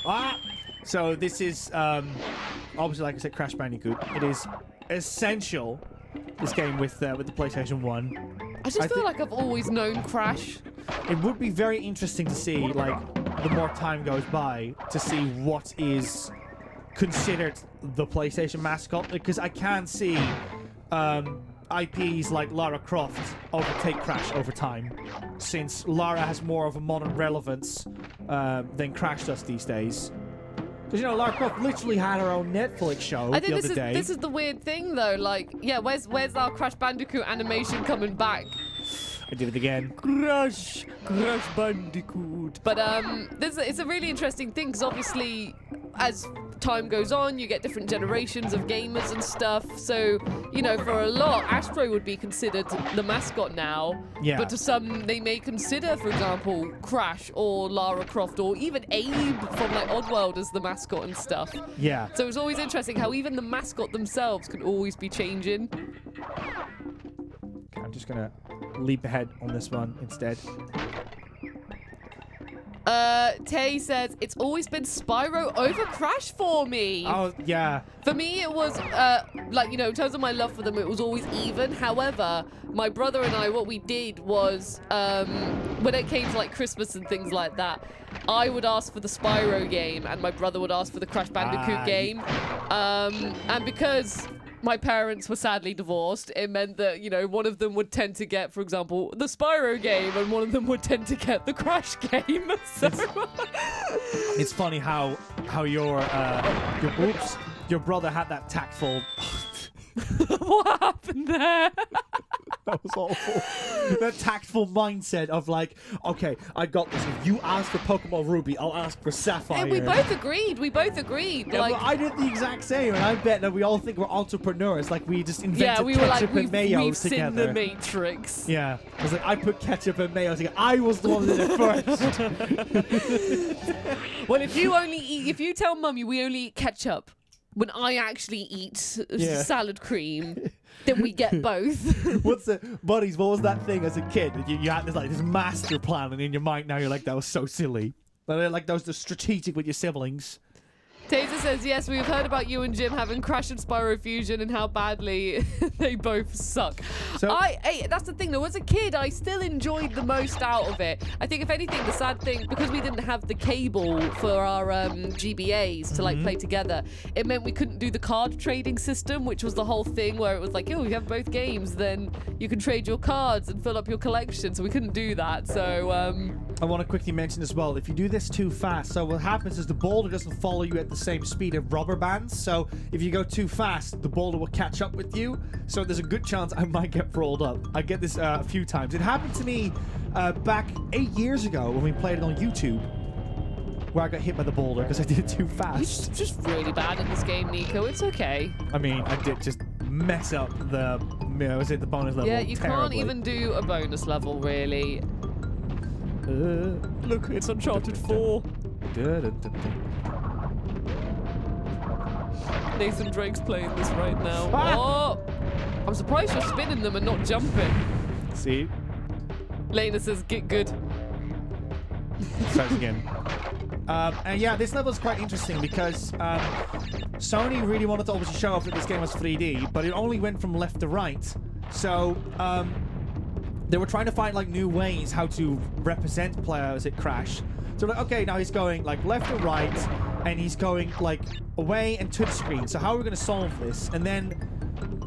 Ah! So this is, obviously, like I said, Crash Bandicoot. It is essential, this game with the PlayStation 1. I just feel like I've always known Crash. It would be very interesting to see, like, the more time goes by, to see what is considered the PlayStation mascot. Because I can see IPs like Lara Croft overtake Crash over time, since Lara has more of a modern relevance than Crash does these days. Because, you know, Lara Croft literally had her own Netflix show the other day. This is the weird thing, though. Like, yeah, where's our Crash Bandicoot animation coming back? I did it again. Crash Bandicoot. But it's a really interesting thing, because obviously, as time goes on, you get different generations of gamers and stuff. So, you know, for a lot, Astro would be considered the mascot now. Yeah. But to some, they may consider, for example, Crash or Lara Croft or even Abe from like Oddworld as the mascot and stuff. Yeah. So it's always interesting how even the mascot themselves can always be changing. Okay, I'm just gonna leap ahead on this one instead. Tay says, it's always been Spyro over Crash for me. Oh, yeah. For me, it was, like, you know, in terms of my love for them, it was always even. However, my brother and I, what we did was, when it came to, like, Christmas and things like that, I would ask for the Spyro game, and my brother would ask for the Crash Bandicoot game. And because my parents were sadly divorced, it meant that, you know, one of them would tend to get, for example, the Spyro game, and one of them would tend to get the Crash game. So it's funny how your brother had that tactful. What happened there? That was awful. That tactful mindset of like, okay, I got this. If you ask for Pokemon Ruby, I'll ask for Sapphire. And we both agreed. Yeah, like, well, I did the exact same, and I bet that we all think we're entrepreneurs. Like we just invented we were ketchup like, and mayo we've together. seen the Matrix. Yeah, I was like, I put ketchup and mayo together. I was the one that did it first. Well, if you tell Mummy we only eat ketchup when I actually eat salad cream, then we get both. Buddies, what was that thing as a kid? You had this master plan, and in your mind now you're like, that was so silly. But like that was the strategic with your siblings. Taser says, yes, we've heard about you and Jim having Crash and Spyro Fusion and how badly they both suck. So- Hey, that's the thing though, as a kid, I still enjoyed the most out of it. I think if anything, the sad thing, because we didn't have the cable for our GBAs to like play together, it meant we couldn't do the card trading system, which was the whole thing where it was like, oh, you have both games, then you can trade your cards and fill up your collection. So we couldn't do that. So I want to quickly mention as well, if you do this too fast, so what happens is the boulder doesn't follow you at the same speed of rubber bands. So if you go too fast, the boulder will catch up with you. So there's a good chance I might get rolled up. I get this a few times. It happened to me back 8 years ago when we played it on YouTube, where I got hit by the boulder because I did it too fast. you're just really bad at this game, Nico. It's okay. I mean, I did just mess up the, was it the bonus level? Yeah, you can't terribly. even do a bonus level, really. Look, it's Uncharted 4. Nathan Drake's playing this right now. Oh! I'm surprised you're spinning them and not jumping. See? Lena says, get good. Starts again. And yeah, this level is quite interesting because Sony really wanted to obviously show off that this game was 3D, but it only went from left to right. So they were trying to find like new ways how to represent players at Crash. So like, okay, now he's going like left to right, and he's going like away and to the screen. So how are we going to solve this? And then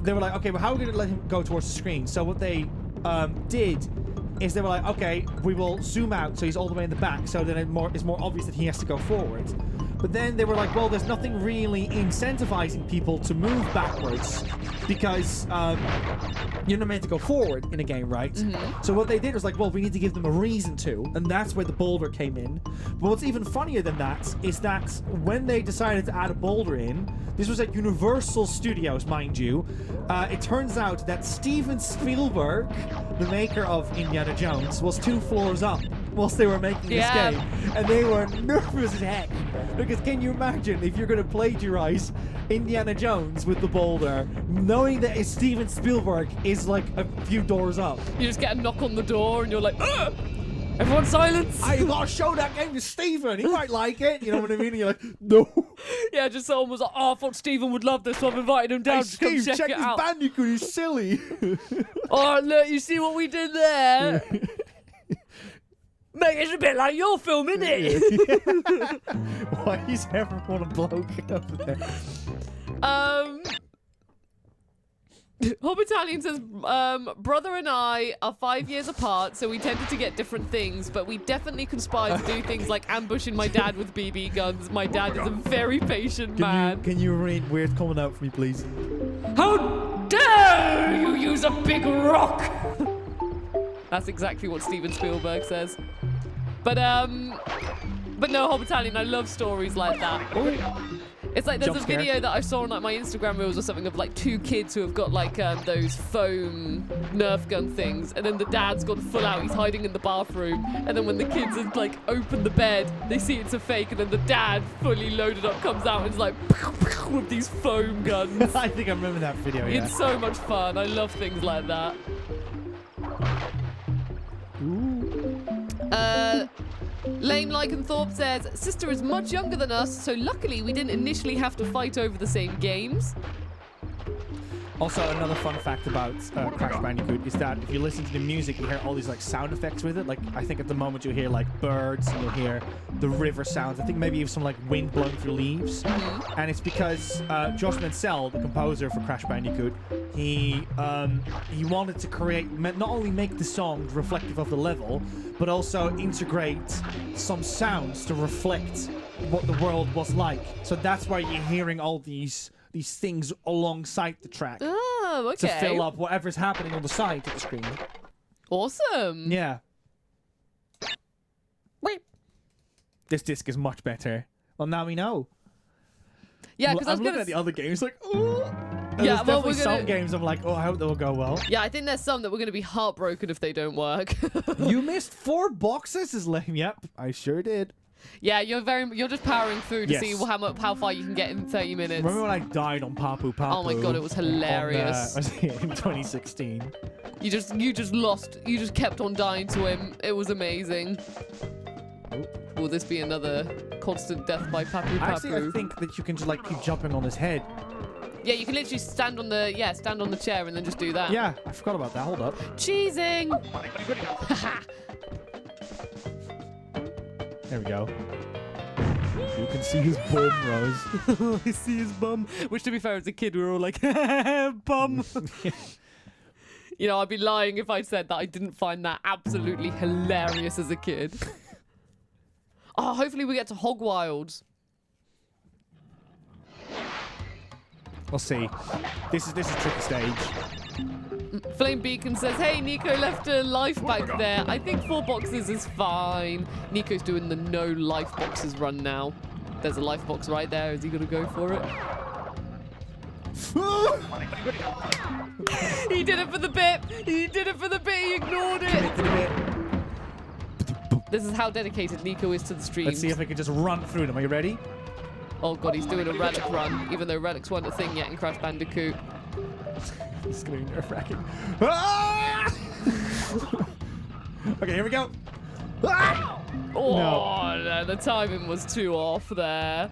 they were like, okay, well, how are we going to let him go towards the screen? So what they did is they were like, okay, we will zoom out so he's all the way in the back, so then it's more obvious that he has to go forward. But then they were like, well, there's nothing really incentivizing people to move backwards because you're not meant to go forward in a game, right? So what they did was like, well, we need to give them a reason to, and that's where the boulder came in. But what's even funnier than that is that when they decided to add a boulder in, this was at Universal Studios, mind you, it turns out that Steven Spielberg, the maker of Indiana Jones, was 2 floors up whilst they were making this game. And they were nervous as heck. Because can you imagine if you're going to plagiarize Indiana Jones with the boulder, knowing that it's Steven Spielberg is like a few doors up? You just get a knock on the door and you're like, ugh! Everyone silence! I gotta show that game to Steven. He might like it. You know what I mean? And you're like, no. Yeah, just someone was like, oh, I thought Steven would love this, so I've invited him down Hey, to come Steve, check it this out. Bandicoot is silly. Oh, look, you see what we did there? Mate, it's a bit like your film, isn't it? Why is everyone a bloke up there? Hob Italian says, brother and I are 5 years apart, so we tended to get different things, but we definitely conspired to do things like ambushing my dad with BB guns. My dad is a very patient man. Can you read weird comment out for me, please? How dare you use a big rock? That's exactly what Steven Spielberg says. But no, Hob Italian, I love stories like that. It's like there's Jump a video that I saw on like my Instagram reels or something of like 2 kids who have got like those foam Nerf gun things, and then the dad's gone full out, he's hiding in the bathroom, and then when the kids have like opened the bed, they see it's a fake, and then the dad fully loaded up comes out and is like with these foam guns. I think I remember that video, yeah. It's so much fun. I love things like that. Lame Lycanthorpe says, sister is much younger than us, so luckily we didn't initially have to fight over the same games. Also, another fun fact about Crash Bandicoot is that if you listen to the music, you hear all these like sound effects with it. Like, I think at the moment you'll hear like birds, and you'll hear the river sounds. I think maybe even some like wind blowing through leaves. And it's because Josh Mansell, the composer for Crash Bandicoot, he wanted to create, not only make the song reflective of the level, but also integrate some sounds to reflect what the world was like. So that's why you're hearing all these things alongside the track Oh, okay. to fill up whatever's happening on the side of the screen. Awesome. Yeah. This disc is much better. Well, now we know. Yeah, because I'm looking at the other games like, oh. Yeah, There's well, definitely some games I'm like, oh, I hope they'll go well. Yeah, I think there's some that we're going to be heartbroken if they don't work. You missed 4 boxes, is lame. Yep, I sure did. Yeah, you're just powering through to Yes. see how far you can get in 30 minutes. Remember when I died on Papu Papu? Oh my god, it was hilarious. In 2016. You just lost. You just kept on dying to him. It was amazing. Will this be another constant death by Papu Papu? Actually, I think that you can just like keep jumping on his head. Yeah, you can literally stand on the chair and then just do that. Yeah, I forgot about that. Hold up. Cheesing. There we go. You can see his bum, Rose. I see his bum. Which, to be fair, as a kid, we were all like, bum. You know, I'd be lying if I said that I didn't find that absolutely hilarious as a kid. Oh, hopefully we get to Hog Wilds. We'll see. This is tricky stage. Flame Beacon says, hey, Nico left a life back there. I think 4 boxes is fine. Nico's doing the no life boxes run now. There's a life box right there. Is he going to go for it? He did it for the bit. He did it for the bit. He ignored it. This is how dedicated Nico is to the stream. Let's see if I can just run through them. Are you ready? Oh god, he's doing a relic run, even though relics weren't a thing yet in Crash Bandicoot. This is going to be nerve-wracking. Ah! Okay, here we go. Ah! Oh, no, the timing was too off there.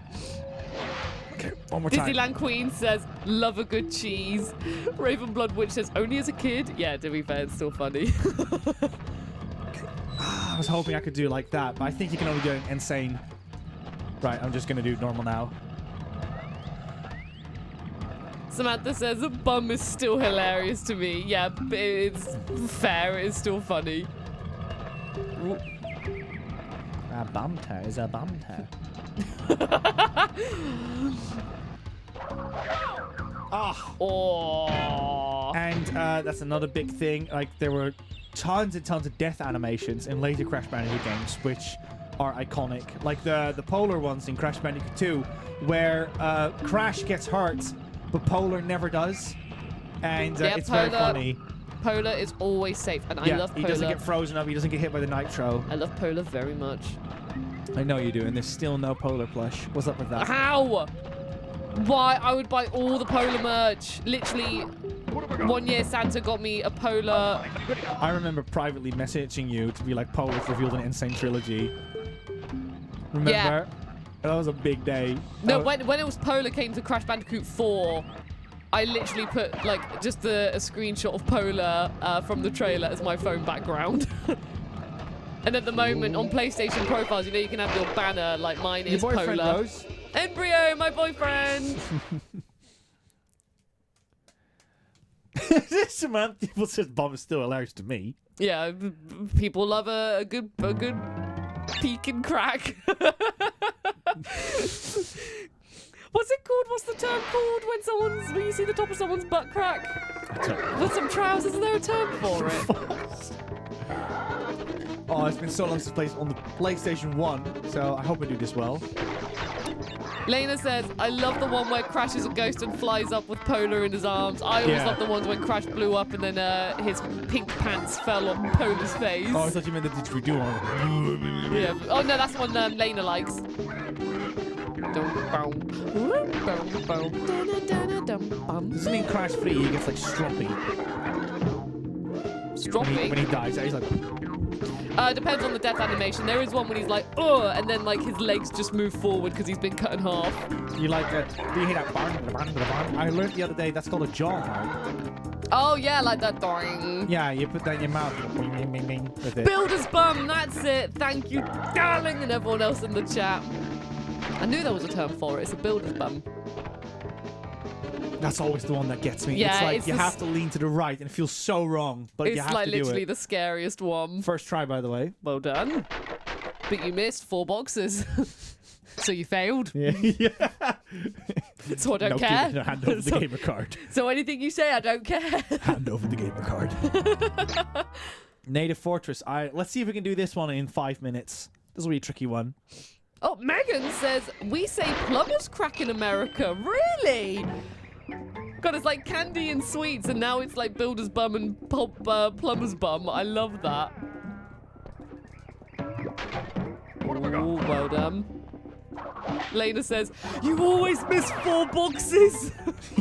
Okay, one more time. Disneyland Queen says, love a good cheese. Raven Blood Witch says, only as a kid? Yeah, to be fair, it's still funny. I was hoping I could do like that, but I think you can only do it insane. Right, I'm just going to do normal now. Samantha says, a bum is still hilarious to me. Yeah, but it's fair, it's still funny. A bumter is a bumter. Oh. And that's another big thing. Like, there were tons and tons of death animations in later Crash Bandicoot games, which are iconic. Like the Polar ones in Crash Bandicoot 2, where Crash gets hurt, but Polar never does. And it's very funny. Polar is always safe, and Yeah, I love Polar. he doesn't get frozen up, he doesn't get hit by the nitro. I love Polar very much. I know you do, and there's still no Polar plush. What's up with that? How? Why? I would buy all the Polar merch. Literally, one year Santa got me a Polar. I remember privately messaging you to be like, Polar's revealed an Insane Trilogy. Remember? Yeah. That was a big day. No, when it was Polar came to Crash Bandicoot 4, I literally put like just a screenshot of Polar from the trailer as my phone background. And at the moment on PlayStation profiles, you know, you can have your banner like mine is Your boyfriend Polar. Rose? Embryo, my boyfriend. Samantha people says Bob is still hilarious to me. Yeah, people love a good peek and crack. What's it called? What's the term called when you see the top of someone's butt crack? With some trousers, is there a term for it? Oh, it's been so long since I played on the PlayStation 1, so I hope I do this well. Lena says, I love the one where Crash is a ghost and flies up with Polar in his arms. I always love the ones when Crash blew up and then his pink pants fell on Polar's face. Oh, I thought you meant the didgeridoo one. Yeah. Oh, no, that's the one Lena likes. Doesn't in Crash 3 he gets like stroppy? Stroppy? When he dies, he's like... Depends on the death animation. There is one when he's like, ugh, and then like his legs just move forward because he's been cut in half. You like that? Do you hear that? I learned the other day that's called a jaw mark. Oh yeah, like that. Doing. Yeah, you put that in your mouth. Bing, bing, bing, bing, with it. Builder's bum. That's it. Thank you, darling, and everyone else in the chat. I knew there was a term for it. It's a builder's bum. That's always the one that gets me. Yeah, it's like it's you have to lean to the right and it feels so wrong, but you have like to do literally it. the scariest one. First try, by the way. Well done. But you missed 4 boxes. So you failed. Yeah. So I don't care. No, hand over the gamer card. So anything you say, I don't care. Hand over the gamer card. Native Fortress. Let's see if we can do this one in 5 minutes. This will be a tricky one. Oh, Megan says, we say plumber's crack in America. Really? God, it's like candy and sweets, and now it's like builder's bum and plumber's bum. I love that. Oh, well done. Lena says, you always miss 4 boxes.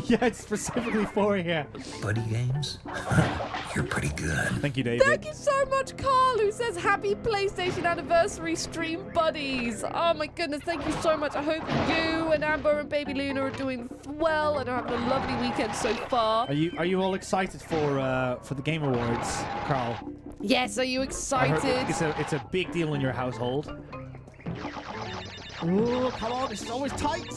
Yeah, it's specifically for here. BuddyGames? you're pretty good. Thank you, David. Thank you so much, Carl, who says happy PlayStation anniversary stream buddies. Oh my goodness, thank you so much. I hope you and Amber and Baby Luna are doing well and are having a lovely weekend so far. Are you all excited for the Game Awards, Carl? Yes, are you I excited? heard it's a big deal in your household. Oh, come on, this is always tight.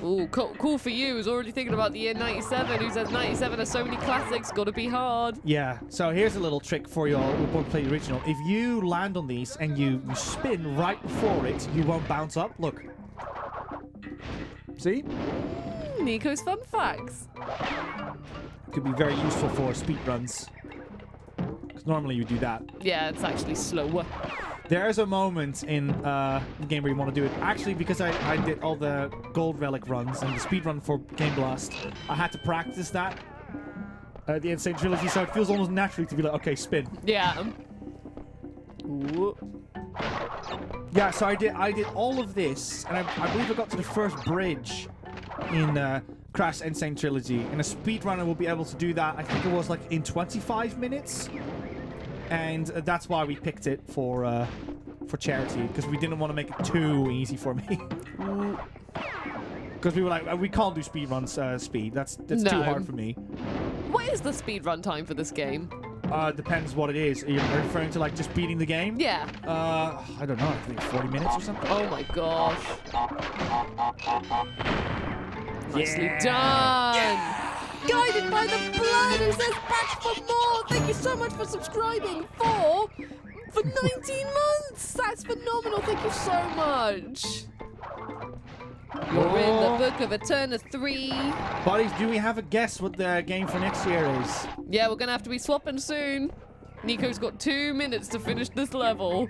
Ooh, cool for you. Who's already thinking about the year 97, who says 97 has so many classics, gotta be hard. Yeah, so here's a little trick for you all who won't play the original. If you land on these and you spin right before it, you won't bounce up. Look. See? Nico's fun facts. Could be very useful for speedruns. Because normally you do that. Yeah, it's actually slower. There's a moment in the game where you want to do it. Actually, because I did all the gold relic runs and the speedrun for Game Blast, I had to practice that at the Insane Trilogy, so it feels almost naturally to be like, okay, spin. Yeah. Ooh. Yeah, so I did all of this, and I believe I got to the first bridge in Crash Insane Trilogy, and a speedrunner will be able to do that. I think it was like in 25 minutes. And that's why we picked it for charity, because we didn't want to make it too easy for me. Because we were like, we can't do speedruns speed. That's No. too hard for me. What is the speedrun time for this game? Depends what it is. Are you referring to like just beating the game? Yeah. I don't know. I think 40 minutes or something. Oh my gosh. Nicely done. Guided by the blood, who says back for more. Thank you so much for subscribing for 19 months. That's phenomenal. Thank you so much. You're in the book of Eternityyy. Buddies, do we have a guess what the game for next year is? Yeah, we're gonna have to be swapping soon. Nico's got 2 minutes to finish this level.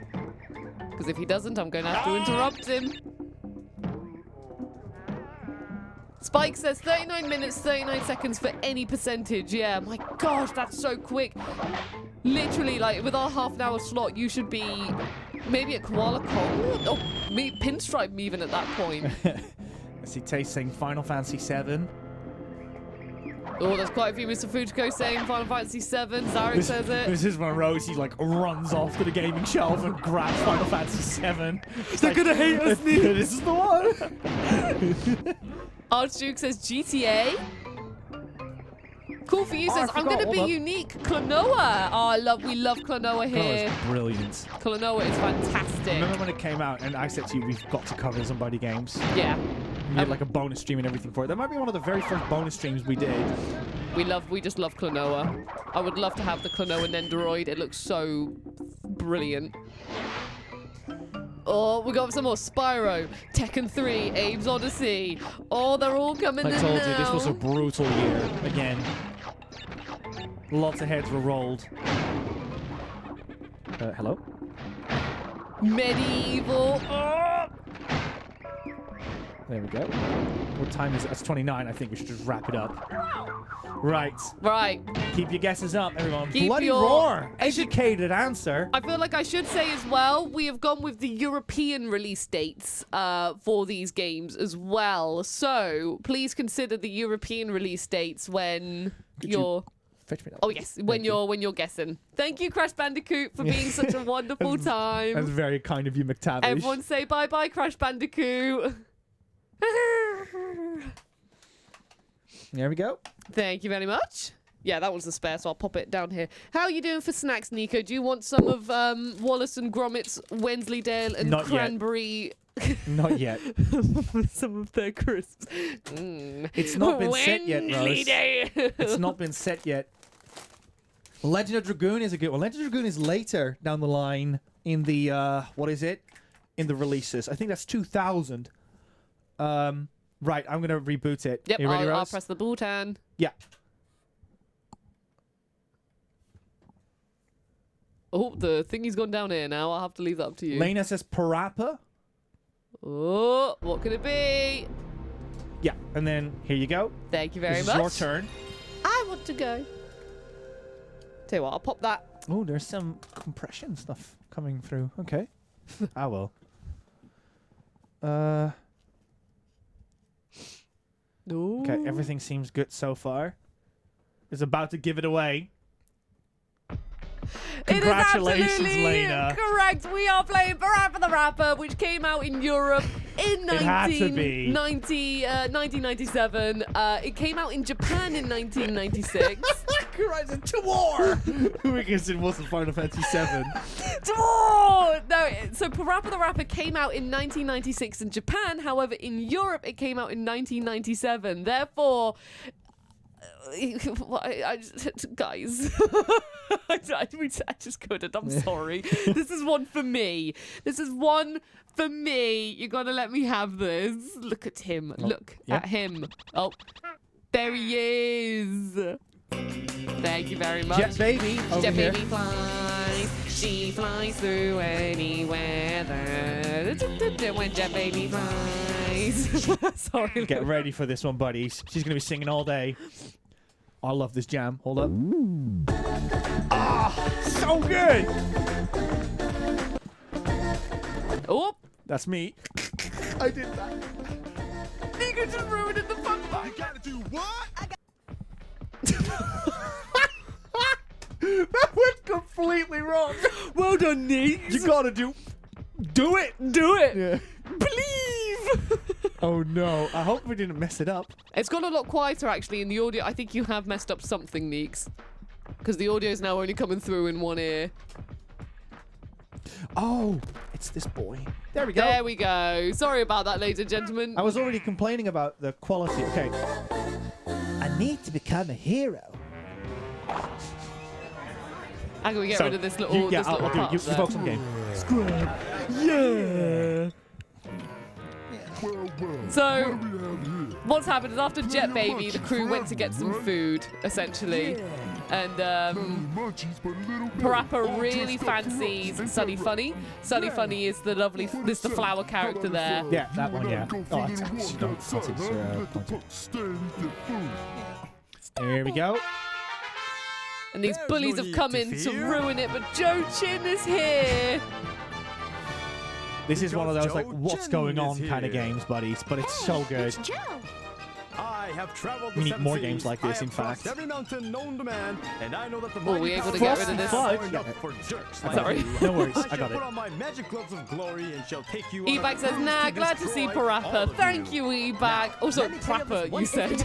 Because if he doesn't, I'm gonna have to interrupt him. Spike says 39 minutes, 39 seconds for any percentage. Yeah, my gosh, that's so quick. Literally, like, with our half-an-hour slot, you should be maybe at Koala Kong. Oh, Pinstripe even at that point. I see Taste saying Final Fantasy VII. Oh, there's quite a few. Mr. Fujiko saying Final Fantasy VII. Zarek says it. This is when Rosie like runs off to the gaming shelf and grabs Final Fantasy VII. They're gonna hate us, Nick. This is the one. Archduke says GTA. Cool for you Oh, I says I'm forgot, gonna be hold up. unique. Klonoa. Oh, we love Klonoa here. It's brilliant. Klonoa is fantastic. Remember when it came out and I said to you, we've got to cover this on BuddyGames. Yeah. We did like a bonus stream and everything for it. That might be one of the very first bonus streams we did. We just love Klonoa. I would love to have the Klonoa Nendoroid. It looks so brilliant. Oh, we got some more Spyro, Tekken 3, Abe's Odyssey. Oh, they're all coming in I told now. you, this was a brutal year again. Lots of heads were rolled. Hello? Medieval. Oh! There we go. What time is it? It's 29. I think we should just wrap it up. Right. Right. Keep your guesses up, everyone. Keep Bloody your roar! Educated answer. I feel like I should say as well, we have gone with the European release dates for these games as well. So please consider the European release dates when you're. Fetch me that. Oh yes, when you're guessing. Thank you, Crash Bandicoot, for being such a wonderful time. That's very kind of you, McTavish. Everyone say bye bye, Crash Bandicoot. There we go. Thank you very much. Yeah, that was the spare, so I'll pop it down here. How are you doing for snacks, Nico? Do you want some of Wallace and Gromit's Wensleydale and Not yet. Cranberry? Not yet. Some of their crisps. Mm. It's not been set yet, Rose. Wensleydale. It's not been set yet. Legend of Dragoon is a good one. Legend of Dragoon is later down the line in the, what is it? In the releases. I think that's 2000. Right, I'm going to reboot it. Yep, You ready, I'll Rose? press the button. Yeah. Oh, the thingy's gone down here now. I'll have to leave that up to you. Lena says PaRapper. Oh, what could it be? Yeah, and then here you go. Thank you very This much. is your turn. I want to go. Tell you what, I'll pop that. Oh, there's some compression stuff coming through. Okay. I will. Ooh. Okay, everything seems good so far. It's about to give it away. Congratulations, it is absolutely Lena. correct. We are playing PaRapper the Rapper, which came out in Europe in 1997. It came out in Japan in 1996. Horizon 2 more! Because it wasn't Final Fantasy 7. Oh, no, so PaRapper the Rapper came out in 1996 in Japan. However, in Europe, it came out in 1997. Therefore, guys, I just couldn't. I'm sorry. This is one for me. This is one for me. You gotta let me have this. Look at him. Look at him. Oh, there he is. Thank you very much. Jet Baby over Jet here. Baby flies. She flies through any weather. When Jet Baby flies. Sorry. Get ready for this one, buddies. She's going to be singing all day. I love this jam. Hold up. Ah, so good. Oh, That's me. I did that. Nico just ruined the fun part. You gotta do what? That went completely wrong. Well done, Nick. You gotta do it. Do it. Yeah. Believe. Oh no. I hope we didn't mess it up. It's gone a lot quieter actually in the audio. I think you have messed up something, Neeks. Because the audio is now only coming through in one ear. Oh, it's this boy. There we go. There we go. Sorry about that, ladies and gentlemen. I was already complaining about the quality. Okay. I need to become a hero. How can we get rid of this little, I'll this little do it. part You there? focus on the game. Scrub. Yeah. So, what's happened is after Jet Baby, the crew went to get some food, essentially. And PaRapper really fancies Sunny Funny. Sunny Funny is the lovely, the flower character there. Yeah, that one, yeah. Oh, there we go. And these bullies have come in to ruin it, but Joe Chin is here. This is one of those, like, what's going on kind of games, buddies, but it's so good. I have traveled We need more games like this, in fact. every mountain known to man, and I know that the Are we able to get rid of this? for jerks Sorry. No worries, I shall got put it. on my magic gloves of glory and shall take you Ebak says, nah, glad to see PaRapper. Thank you, Ebak. Also, PaRapper, you said.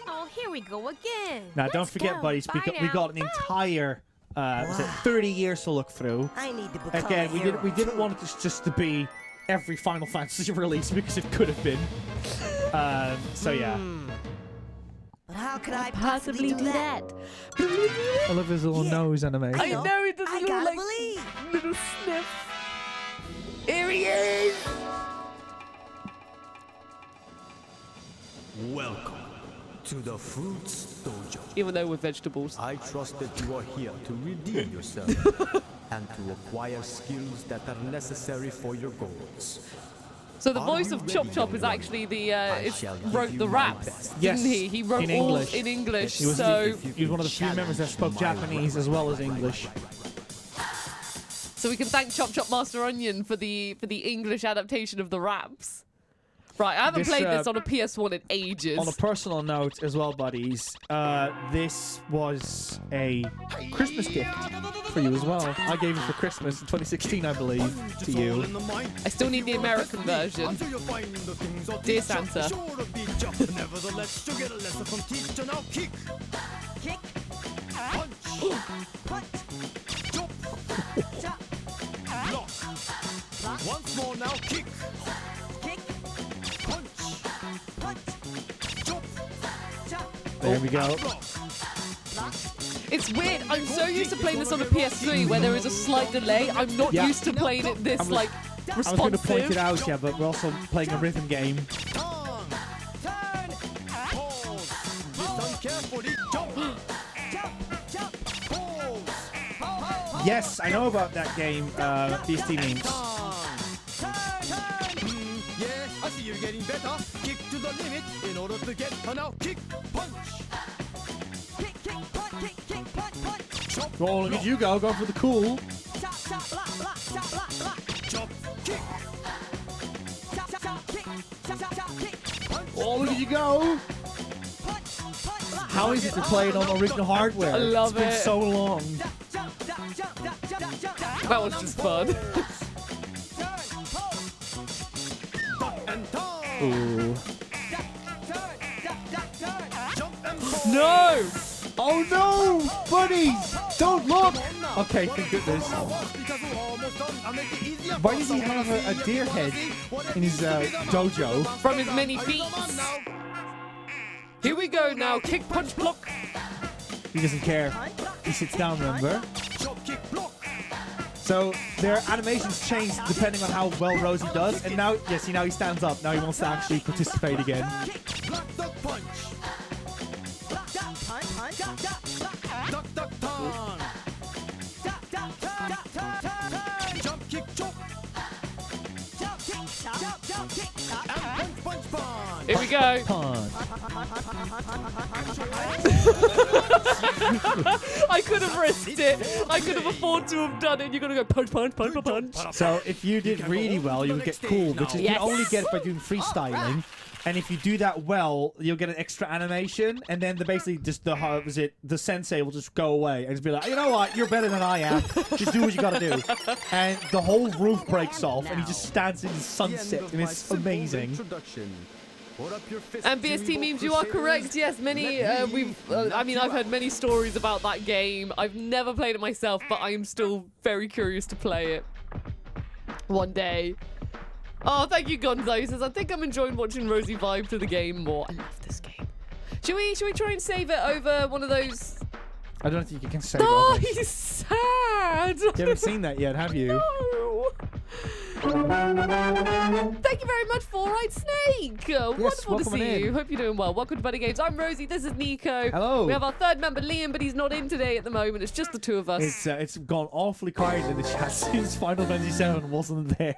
Oh, here we go again. Now, don't forget, buddies, we got an entire, was it 30 years to look through. I need to become Again, a we hero didn't want it just to be every Final Fantasy release because it could have been. So yeah. But how could I Possibly do that. I love his little nose animation. I know it does a I little, gotta like, believe. little sniff. Here he is. Welcome to the Fruits Dojo. Even though we're vegetables. I trust that you are here to redeem yourself and to acquire skills that are necessary for your goals. So the Are voice you of ready, Chop Chop is everyone? actually the shall wrote give the you my raps, best. Yes, didn't he? He wrote in all English. in English. He was, So he was one of the few members that spoke Japanese as well as English. so we can thank Chop Chop Master Onion for the English adaptation of the raps. Right, I haven't This, played this on a PS1 in ages. On a personal note as well, buddies, this was a Christmas gift for you as well. I gave it for Christmas in 2016, I believe, to you. I still need the American version. Dear Santa. Nevertheless, you get a lesson from teacher. Now kick, Kick, punch, punch, jump, chop, block. Once more now, kick, kick, punch, punch, jump, chop, There we go. block. It's weird. I'm so used to playing this on a PS3 where there is a slight delay. I'm not Yeah. used to playing it this like I was going to point it responsive. out, yeah, but we're also playing a rhythm game. turn, Turn, pause. Listen carefully, jump, jump, pause, Yes, I know about that game, BST memes. yeah, I see you're getting better. Kick to the limit in order to get now kick, punch, kick, punch, kick, punch, chop, Oh, look at you go, going for the cool. chop, chop, block, chop, block, chop, kick, chop, kick, chop, kick, Oh, look at you go. punch, block. How How is it to play it on original hardware? I love It's been it. so long. That was just fun. Ooh. No! Oh no, buddies! Don't look! Okay, thank goodness. Why does he have a deer head in his dojo? From his many feet. Here we go now. Kick, punch, block. He doesn't care. He sits down, remember? So their animations change depending on how well Rosie does. And now, yeah, see, now he stands up. Now he wants to actually participate again. Here we go. Punch. I could have risked it. I could have afforded to have done it. You're gonna go punch, punch, punch, punch. So if you did really well, you would get cool, which is you Yes. can only get by doing freestyling. And if you do that well, you'll get an extra animation, and then basically just the sensei will just go away and just be like, you know what, you're better than I am. Just do what you gotta do. And the whole roof breaks off, and he just stands in the sunset, and it's amazing. And BST memes, you are correct. Yes, many. I mean, I've heard many stories about that game. I've never played it myself, but I am still very curious to play it one day. Oh, thank you, Gonzo. He says, I think I'm enjoying watching Rosie vibe to the game more. I love this game. Should we try and save it over one of those? I don't think you can save Oh, it. he's sad. You haven't seen that yet, have you? No. Thank you very much, Four Eyed Snake. Wonderful to welcome see you. in. Hope you're doing well. Welcome to BuddyGames. I'm Rosie. This is Nico. Hello. We have our third member, Liam, but he's not in today at the moment. It's just the two of us. It's gone awfully quiet in the chat since Final Fantasy VII wasn't there.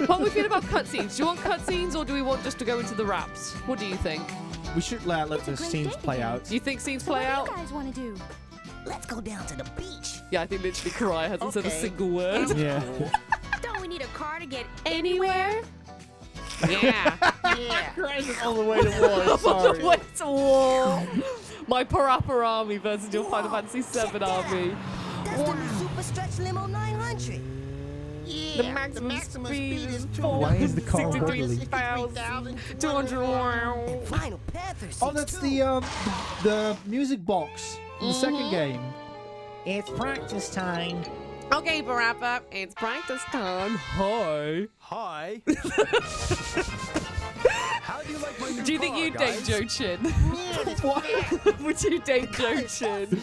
What do we feel about cutscenes? Do you want cutscenes or do we want just to go into the raps? What do you think? We should let the scenes play out. Do you think scenes play out? What do you guys want to do? Let's go down to the beach. Yeah, I think literally Karai hasn't said a single word. Yeah. Don't we need a car to get Anywhere? Yeah. All the way to war. Sorry. Wait, war. My PaRapper army versus your Final Fantasy VII army. That's the new Super Stretch Limo 900. The maximum speed is 4. Why is the car wobbly? 63,200. Final Panthers. Oh, that's the music box in the second game. It's practice time. Okay, PaRapper, it's practice time. Hi. Hi. How do you like my new Do you think car, you'd date guys? Joe Chin? What? Would you date Joe Chin?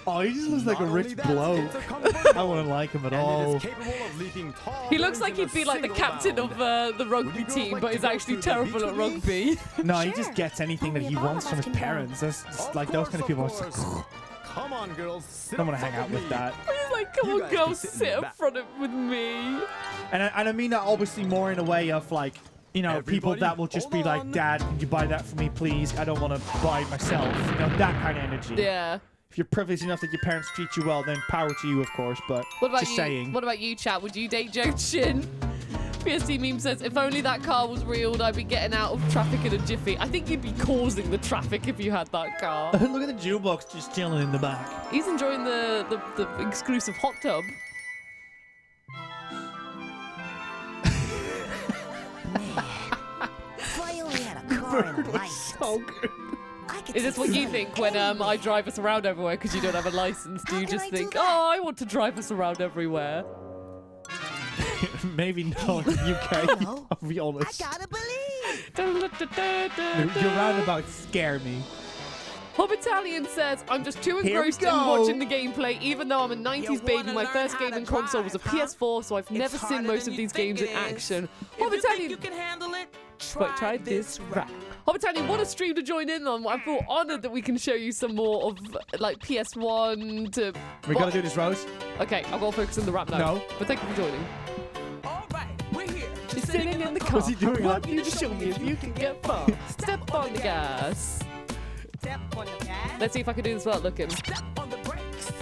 Oh, he just looks like a Not rich only that, bloke. it's a convertible, I wouldn't like him at and it all. is capable of leaping tall He looks like buildings he'd in be a like the single captain bound. of the rugby girls team, like but to he's go actually to the terrible beach at with me? rugby. No, he just gets anything that he wants from his parents. That's Of like those kind of people. Are course, just, of Come on, girls. Sit I don't up want to hang front out with with me. that. He's like, come You on, guys girl, can sit in sit the up back. front of with me. And I mean that obviously more in a way of like, you know, people Everybody, that will just be hold like, on. Dad, can you buy that for me, please? I don't want to buy it myself. You know, that kind of energy. Yeah. If you're privileged enough that your parents treat you well, then power to you, of course. But What about just you? saying. What about you, chat? Would you date Joe Chin? PSD meme says, if only that car was real, I'd be getting out of traffic in a jiffy. I think you'd be causing the traffic if you had that car. Look at the jukebox just chilling in the back. He's enjoying the exclusive hot tub. If I only had a car and a license, So good. I could Is this take what you Sunny think when I drive us around everywhere because you don't have a license? Do you How can just I do think, that? oh, I want to drive us around everywhere? Maybe not in the UK. No. I'll be I honest. gotta believe. Your roundabouts scare me. Hobbitalian says, I'm just too Here we engrossed in go. watching the gameplay, even though I'm a 90s baby. wanna My learn first how game to and console was a drive, huh? PS4, so I've never seen most of these games in action. Hobbitalian, can handle it, but try this rap. Hobbitalian, what a stream to join in on. I feel honored that we can show you some more of like PS1 to... We gotta do this, Rose. Okay, I've got to focus on the rap now. No. But thank you for joining. All right, we're here. She's sitting in the car. What's he doing? I want you to show me if you can get far. Step on the gas. Step on the gas. Let's see if I can do this without looking. Step on the brakes.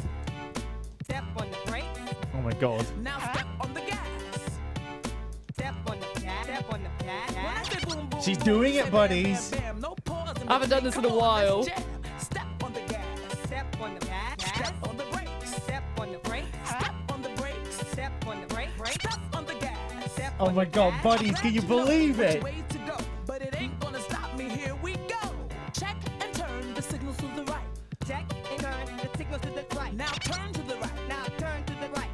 Step on the brakes. Oh my god. Now step on the gas. Step on the gas. Step on the gas. She's doing it, buddies. No pause I haven't done this in a while. Step on the gas. Step on the gas. Step on the brakes. Step on the brakes. Step on the brakes. Step on the brakes. Step on the gas. Step Oh on my the God, gas. buddies, can you believe it? Way to go, but it ain't gonna stop me. Here we go. Check and turn the signals to the right. Check and turn the signals to the right. Now turn to the right. Now turn to the right.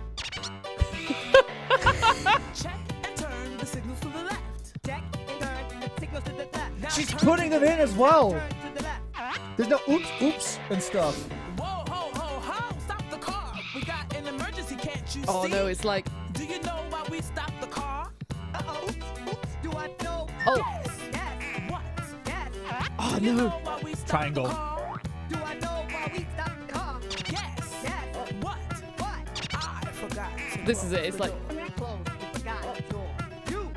Check and turn the signals to the left. Check and turn the signals to the left. Now She's turn putting to them in as well. Turn to the left. There's no oops and stuff. Whoa, ho, ho, ho! Stop the car! We got an emergency, can't you see? Oh no, it's like, Do you know why we stopped the car? Uh-oh. Oops. Do I know? oh, Yes. Yes. What? Yes. Oh Do you know no. why we stopped Triangle. the car? Do I know why we stopped the car? Yes. Yes. What? What? I forgot. to this is close it. It's the like, door. Close the forgot door. You.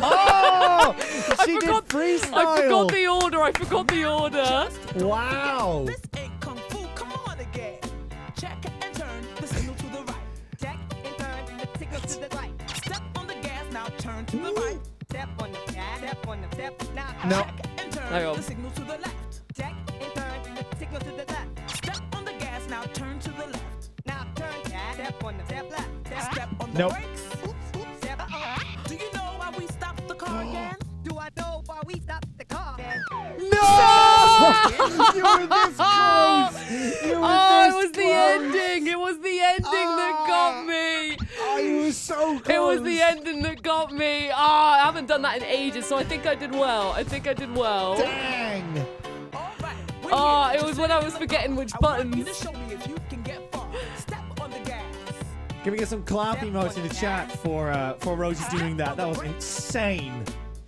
Oh! She did forgot- freestyle. I forgot the order. I forgot the order. Wow. This ain't kung fu. Come on again. Check and turn the signal to the right. Check and turn the signal to the right. Step on the gas. Now turn to the right. Step on the gas. Step on the step. Now No. check and turn Hang on. the signal to the left. Check and turn the signal to the left. Step on the gas. Now turn to the left. Now turn gas. Step on the step left. Step on the Nope. brakes. Oops. Oops. Step. Do you know why we stopped the car again? Do I know why we stopped the car again? No! You were this close. You were Oh, this it was the close. ending. It was the ending that got me. Oh, you were so close. It was the ending that got me. Ah, I haven't done that in ages, so I think I did well. I think I did well. Dang. All right. we're Oh, here. it was when I was forgetting which I want you buttons. to show me if you can get far. Step on the gas. Can we get some clap emotes in the chat for Rosie doing that? That was insane.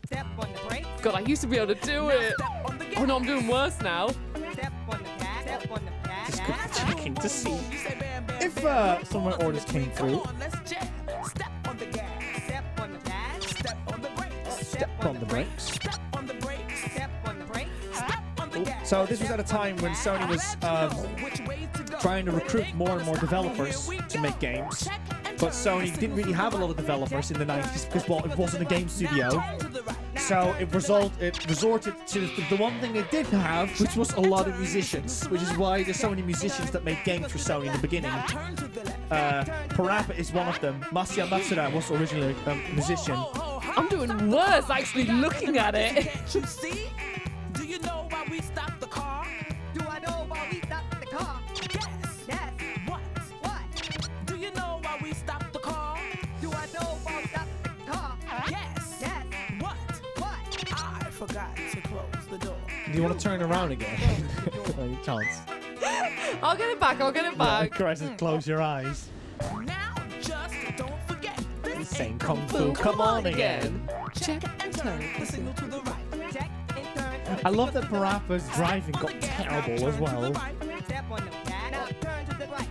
Step on the brake. God, I used to be able to do it. Step on the gas. Oh no, I'm doing worse now. Step on the gas. Step on the gas. Just quickly checking to see You say bam, bam, if bam. some of my orders came Come through. on, let's jam. Step on the gas. Step on the gas. Step on the brakes. Step on the brakes. Step on the brakes. Step on the brakes. Step on the gas. So this was at a time when Sony was trying to recruit more and more developers to make games. But Sony didn't really have a lot of developers in the 90s because, well, it wasn't a game studio. So it resorted to the one thing they did have, which was a lot of musicians, which is why there's so many musicians that made games for Sony in the beginning. PaRapper is one of them. Masuya Matsuda was originally a musician. I'm doing worse actually looking at it. Can't you see? Do you know why we stopped the car? Do I know why we stopped the car? Yes. Yes. What? What? Do you know why we stopped the car? Do I know why we stopped the car? Yes. Yes. What? What? I forgot to close the door. Do you want to turn around again? Any chance? I'll get it back. I'll get it back. Christ, close your eyes. Now just don't forget. This Saying Kung Fu, come on again. Check and turn the signal to the right. Check and turn. I love that PaRapper's driving got terrible as well. Step on the gas. Now turn to the right.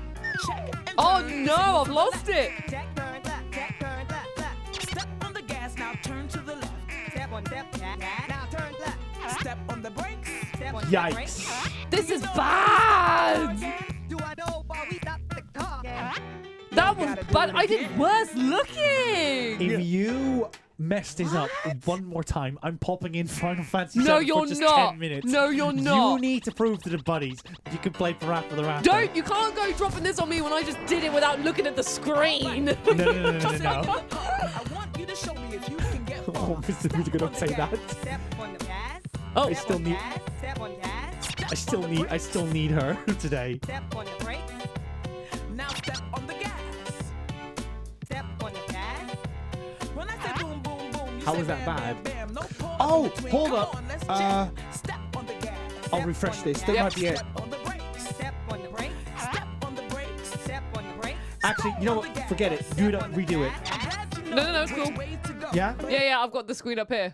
Check and Oh turn. no, I've lost it. Check, turn left. Check, turn left, left. Step on the gas. Now turn to the left. Step on step. Gas. Now turn left. Step on the brakes. Step on the brakes. Yikes. This is bad. Do I know why we stopped the car? That was bad. I did worse looking. If you mess this up one more time, I'm popping in Final Fantasy No, VII you're for just not. 10 minutes. No, you're not. You need to prove to the buddies that you can play PaRapper the Rapper. Don't. You can't go dropping this on me when I just did it without looking at the screen. No. I want you to show me if you can get Oh, far. Mr. Who's gonna say that? Step on the gas. Oh. I still need. Step on gas. I still need her today. Step on the brakes. Now step on the gas. Step on the gas. When I say boom, boom, boom, you How say was that bam, bad? bam, bam. No pause Oh, between. hold Come up. on, let's jam. Step on the gas. I'll Step refresh on this. the That gas. might be it. Step on the brakes. Step on the brakes. Step on the brakes. Step on the brakes. Actually, you know what? Forget it. Do it. Redo it. No, it's cool. Yeah. Yeah, I've got the screen up here.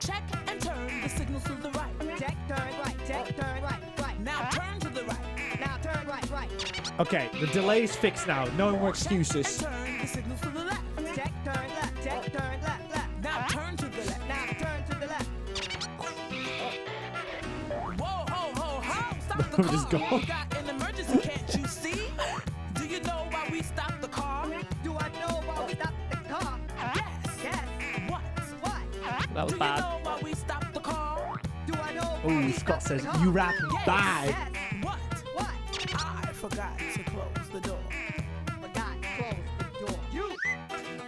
Check and turn the signals to the right. Check, turn right. Check, turn right. Right. Now turn to the right. Now turn right. Right. Okay. The delay is fixed now. No more excuses. Turn the signals to the left. Check, turn left. Check, turn left. Left. Now turn to the left. Now turn to the left. Whoa, ho, ho, ho! Stop the We're just car. going. We got an emergency, can't you see? Do you know why we stopped the car? Do I know why we stopped the car? Yes. Yes. What? What? That was Do bad. you know why we stopped the car? Do I know Ooh, Scott says, you rap bad. What? I forgot to close the door.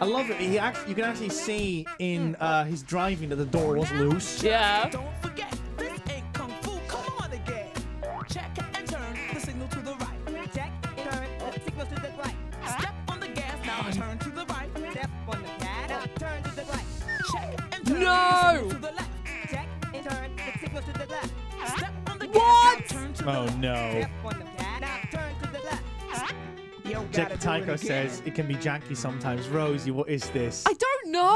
I love it. You can actually see in his driving that the door was loose. Yeah. Don't forget, this ain't kung fu. Come on again. Check and turn the signal to the right. Check and turn the signal to the right. Step on the gas, now turn to the right. Step on the gas, now turn to the right. Check and turn the signal to the left. Check and turn the signal to the left. Step on the gas, now turn to the left. Oh no. Step on the gas, now turn to the left. Tekken Tag Tournament says it can be janky sometimes. Rosie, what is this? I don't know.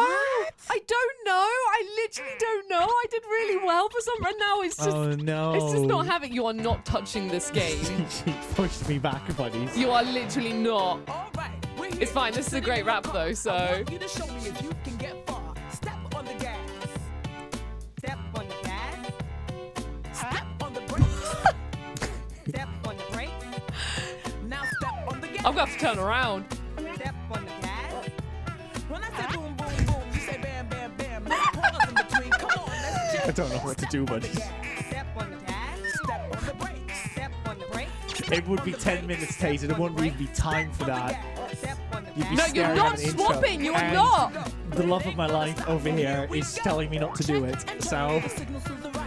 I don't know. I literally don't know. I did really well for some, and now it's just. Oh no. It's just not having. You are not touching this game. She pushed me back, buddies. You are literally not. All right, we're here. It's fine. This is a great rap though. I So. want you to show me if you can get far. Step on the gas. Step on the gas. Step on the brakes. Step on the brakes. Now step on the gas. I'm gonna have to turn around. Step on the gas. When I say boom, boom, boom, you say bam, bam, bam. No pause in between. Come on, let's jam. I don't know what to do, buddies. Step on the gas. Step on the brakes. Step on the brakes. It would be 10 minutes, Taser. There wouldn't really be time for that. Step on the You'd be No, staring you're at not an intro. swapping. You are And not. The love of my life over here is telling me not to do it. So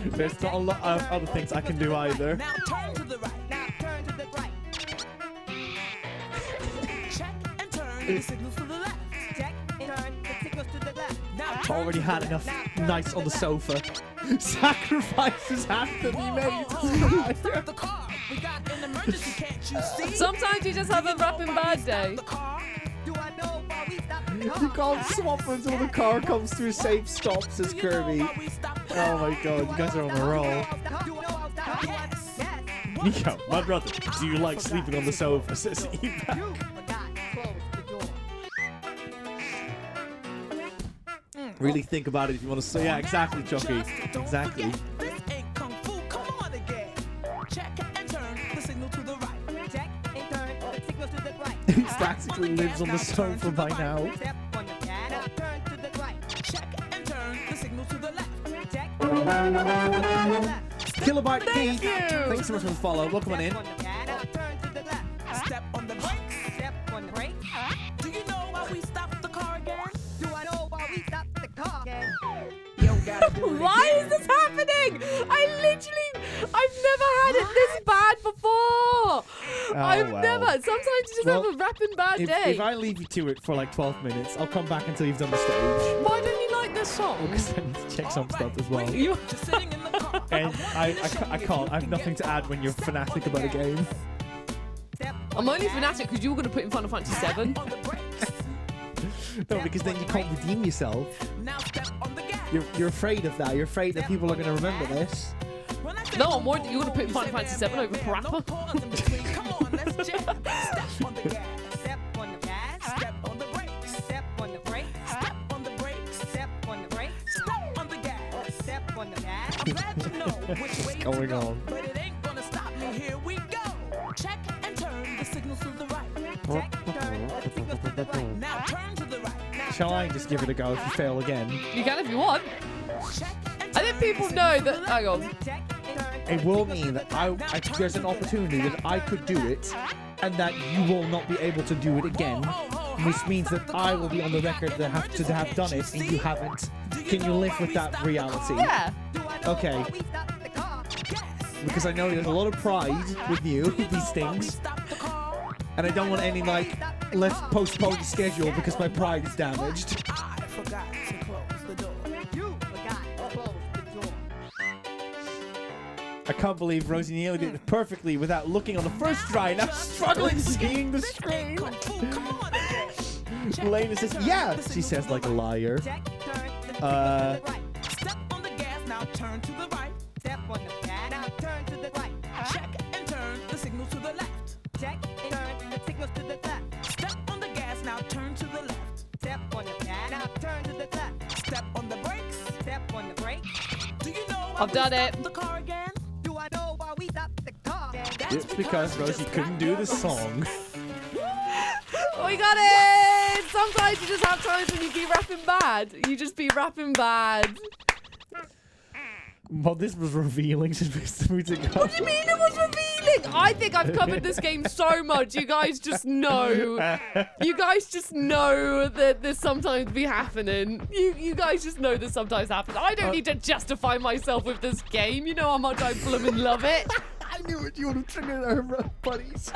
there's not a lot of other things I can do either. Now turn to the right. Now turn to the right. Check and turn the signals to the left. Check and turn the signals to the left. Now turn Already to had the enough left. Now nights turn on the to sofa. Sacrifices have to be made. Stop the car. We got an emergency, can't you see? Sometimes you just have a rapping bad day. The car. Do I know why we stopped the You car? can't swap until the car comes to a safe stop, says Do you know Kirby. why we stopped the Oh my god, you guys are on a roll. car? Yes. Nico, my brother, do you like sleeping on the sofa, says Eva. You forgot to close the door. Really think about it if you want to say, yeah, exactly, Chucky. Exactly. This ain't kung fu. Come on again. Check and turn the signal to the right. Check and turn the signal to the right. He practically lives on the sofa by now. Step on the gas. Now turn to the right. Check and turn the signal to the left. Check and turn the signal to the left. Kilobyte Thank P, you. thanks so much for the follow. Welcome on in. Step on the gas. Now turn to the left. Step on the brakes. Step on the brakes. Do you know why we stopped the car again? Do I know why we stopped the car again? You gotta do it Why again. is this happening? I've never had it this bad before. I've well. never. Sometimes you just Well, have a rapping bad day. If I leave you to it for like 12 minutes, I'll come back until you've done the stage. Why don't you like this song? Because I need to check some stuff as well. You- Just sitting in the car. And I can't. I have nothing to add when you're fanatic about a game. I'm only fanatic because you were going to put in Final Fantasy 7. On the brakes. No, because then you can't redeem yourself. Now step on the gas. You're afraid of that. You're afraid that people are going to remember this. When I say No, I'm boom, worried that you're boom, gonna put you Final say Fantasy bam, 7 over bam, bam. No PaRapper. pause in between. Come on, let's jam. Step on the gas. Step on the gas. Step on the brakes. Step on the brakes. Step on the brakes. Step on the brakes. Step on the gas. Step on the gas. I'm glad you know which way to going go, on? but it ain't gonna stop me. Here we go. Check and turn the signals to the right. Check and turn the signals to the right. Now turn to the right. Now Shall I turn just to give the it a go if you fail again? You can if you want. right. Check and I think turn people the know signals to that. the Hang on. left. Check and turn It the will signals to mean the that left. Now turn there's to an the left. opportunity that I could do it, and that you will not be able to do it again, which means that I will be on the record to have done it, and you haven't. Can you live with that reality? Yeah. Okay. Because I know there's a lot of pride with you, these things, and I don't want any like, let's postpone the schedule because my pride is damaged. I forgot to close the door. You forgot to close the door. I can't believe Rosie Neal did it perfectly without looking on the first try. Now struggling seeing the screen. Come on again. Lena says, yeah, she says like a liar. Check, turn the signal to the right. Step on the gas, now turn to the right. Step on the gas, now turn to the right. Check and turn the signal to the left. Check and turn the signals to the left. Step on the gas, now turn to the left. Step on the gas, now turn to the left. Step on the brakes. Step on the brakes. Do you know why I've done we it. stopped the car again? Do I know why we stopped the car again? It's because Rosie couldn't do the song. We got it! Sometimes you just have times when you be rapping bad. You just be rapping bad. Well, this was revealing, says Mr. Musico. What do you mean it was revealing? I think I've covered this game so much. You guys just know. You guys just know that this sometimes be happening. You guys just know this sometimes happens. I don't need to justify myself with this game. You know how much I blooming love it. I knew it. You would have triggered our buddies.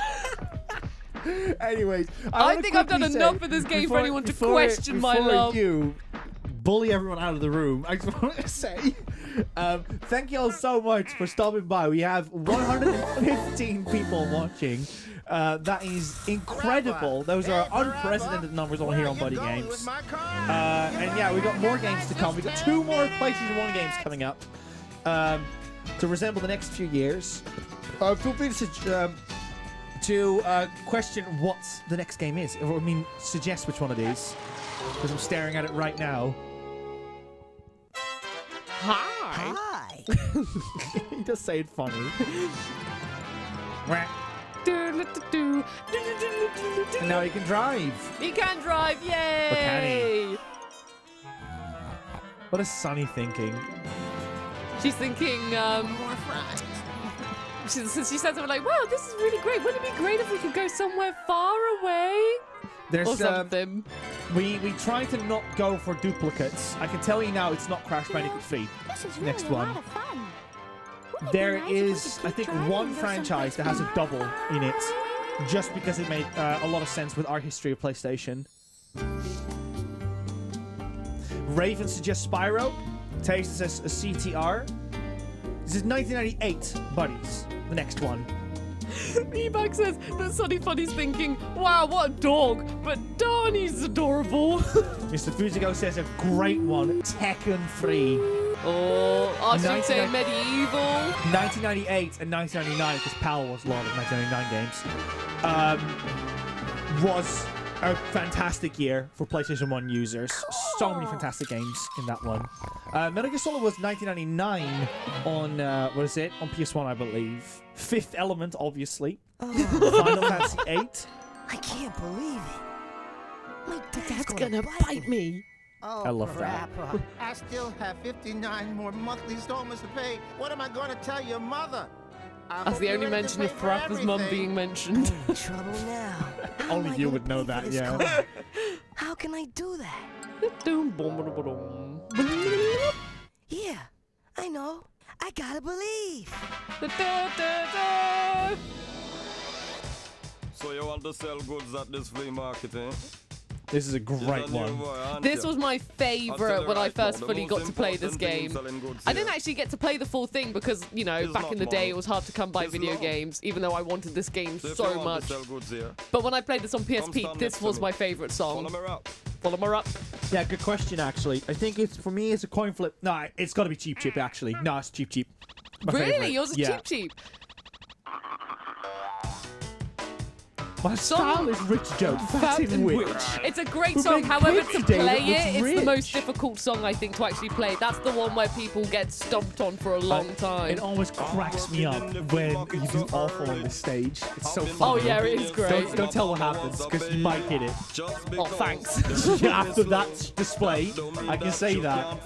Anyways, I think I've done enough of this game for anyone to question my love. You bully everyone out of the room. I just want to say, thank you all so much for stopping by. We have 115 people watching. That is incredible. Those are unprecedented numbers on here on BuddyGames. And yeah, we've got more games to come. We've got 2 more PlayStation 1 games coming up to resemble the next few years. Feel free to question what the next game is, or I mean, suggest which one it is, because I'm staring at it right now. Hi. He does say it funny. And now he can drive. He can drive, yay! Or can he? What is Sunny thinking? She's thinking, she said something like, wow, this is really great. Wouldn't it be great if we could go somewhere far away? There's Or something. We try to not go for duplicates. I can tell you now, it's not Crash Bandicoot 3. This is really Next a one. lot of fun. There is, I think, one franchise that has a double in it, just because it made a lot of sense with our history of PlayStation. Raven suggests Spyro. Taste says a CTR. This is 1998, buddies. The next one. Ebag says that Sunny Funny's thinking, wow, what a dog, but darn, he's adorable. Mr. Fuzigo says a great one, Tekken 3. Oh, I should say medieval. 1998 and 1999, because PAL was a lot of 1999 games, was a fantastic year for PlayStation 1 users. So many fantastic games in that one. Metal Gear Solid was 1999 on, what is it? On PS1, I believe. Fifth Element, obviously. Final Fantasy 8. I can't believe it. My dad's Gonna bite me. Oh, I love that. PaRapper, I still have 59 more monthly installments to pay. What am I going to tell your mother? That's the only mention of PaRapper's mum being mentioned. in trouble now. How Only am I you gonna would know pay for that, this yeah. car? How can I do that? Yeah, I know. I gotta believe. So you want to sell goods at this flea market, eh? This is a great one. This was my favorite when I first fully got to play this game. I didn't actually get to play the full thing because, you know, back in the day it was hard to come by video games, even though I wanted this game so much. But when I played this on PSP, this was my favorite song. Follow me up. Yeah, good question, actually. I think it's, for me, it's a coin flip. No, it's got to be Cheap Cheap, actually. No, it's Cheap Cheap. My Really? favorite. Yours is Yeah. Cheap Cheap. My style is Rich Joe, Fat Fat in and Witch. It's a great Who song, made however, kids to today play that was it, it's the rich. most difficult song, I think, to actually play. That's the one where people get stomped on for a long time. It always cracks me up when you do awful on the stage. It's so Oh, funny. yeah, it is great. Don't tell what happens, because you might hit it. Oh, thanks. After that display, I can say that.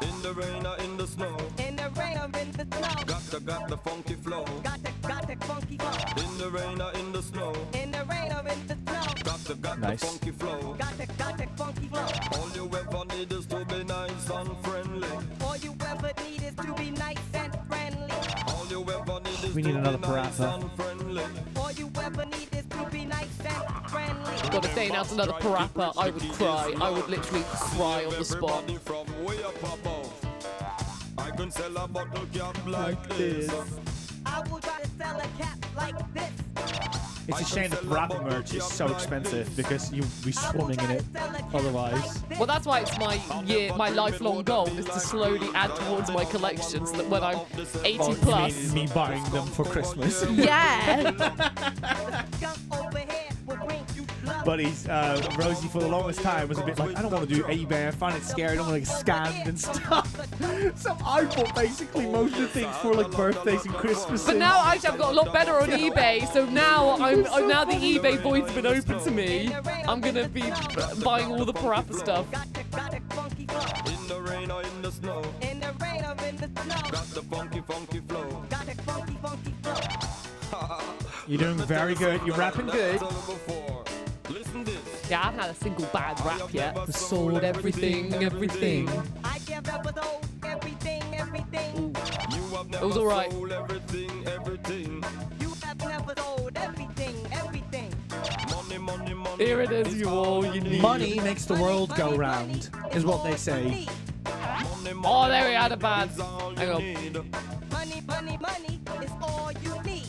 In the rain or in the snow. In the rain or in the snow. Got the funky flow. Got the funky flow. In the rain or in the snow. In the rain or in the snow. Got Nice. the funky flow. Got the funky flow. All you ever need is to be nice and friendly. All you ever need is to be nice and friendly. All you ever need is We need to another be nice PaRapper. and friendly. All you ever need is to be nice and friendly. Gotta say, now another PaRapper, I would cry. I would literally cry on the spot. Everybody from way up above. I can sell a bottle cap like this. I will try to sell a cap like this. It's a shame that PaRapper merch is so expensive because you'll be swimming in it otherwise. Well, that's why it's my lifelong goal is to slowly add towards my collection so that when I'm 80 Oh, plus. you mean me buying them for Christmas? Yeah! Skunk over here will bring you love. Buddies, Rosie for the longest time was a bit like, I don't want to do eBay, I find it scary, I don't want to get scammed and stuff. So I bought basically most of the things for like birthdays and Christmases. But now actually I've got a lot better on eBay, so now now the eBay void's been open to me. I'm gonna be buying all the PaRapper stuff. Got the funky flow. In the rain or in the snow. In the rain or Got the funky, funky flow. Got the funky, funky flow. You're doing very good. You're rapping good. Listen this. Yeah, I haven't had a single bad rap yet. Sold Everything. I can rap with old everything. You have It never was alright. sold everything. You have never sold everything. Money. Here it is, you all you need. Money makes the world go round, is what they say. Oh, there we had a bad. Hang on. Money is all you need.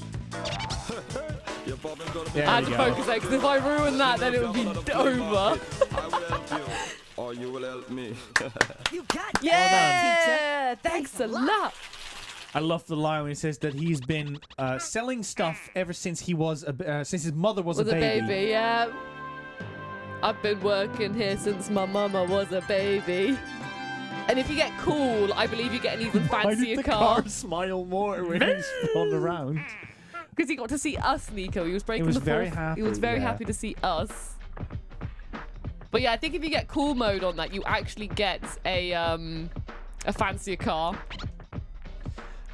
There I had we to go. focus there, because if I ruin that, then it would be over. I will help you, or you will help me. You got Yeah, thanks a lot. I love the line when he says that he's been selling stuff ever since he was since his mother was a Was a baby. baby, yeah. I've been working here since my mama was a baby. And if you get cool, I believe you get an even Why did fancier the car. car smile more when he's on the round? Because he got to see us, Nico. He was breaking was the very fourth. happy, He was very yeah. happy to see us. But yeah, I think if you get cool mode on that, you actually get a fancier car.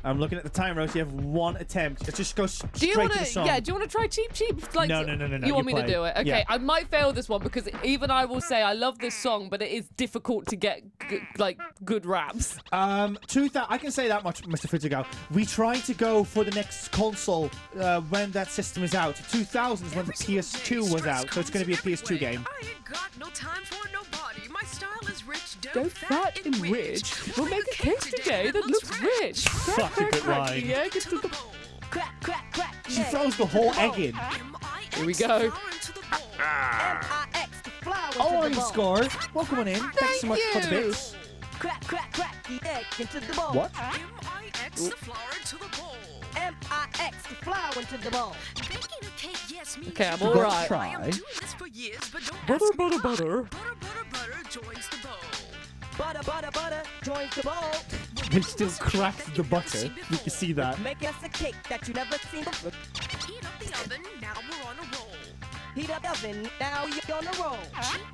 I'm looking at the time, Rose. You have one attempt. Let's just go straight Do you to want the to? song. Yeah. Do you want to try cheap? Like, No. You want me play. to do it? Okay. Yeah. I might fail this one because even I will say I love this song, but it is difficult to get good raps. I can say that much, Mr. Fitzigo. We try to go for the next console when that system is out. 2000s when the PS2 was out, so it's going to be a PS2 game. I ain't got no time for nobody. My style is rich, Don't fat and rich. We'll make a cake today that looks rich. Such a good line. The egg into the Crack. She throws the whole egg in. Here we go. M-I-X, the flower Oh, to you the bowl. score. Welcome on in. Thanks so much for the you. bits. Crack, the egg into the bowl. What? M-I-X the flour to the bowl. M-I-X, the flower into the bowl. Baking a cake, yes, me. Okay, I'm too. all right. I am Try. doing this for years, but don't Butter, ask me butter, why. butter. Butter joins the bowl. Butter, joins the bowl. They still cracked the butter. You can see that. Make us a cake that you never seen before. Heat up the oven, now we're on a roll. Heat up the oven, now you're on a roll.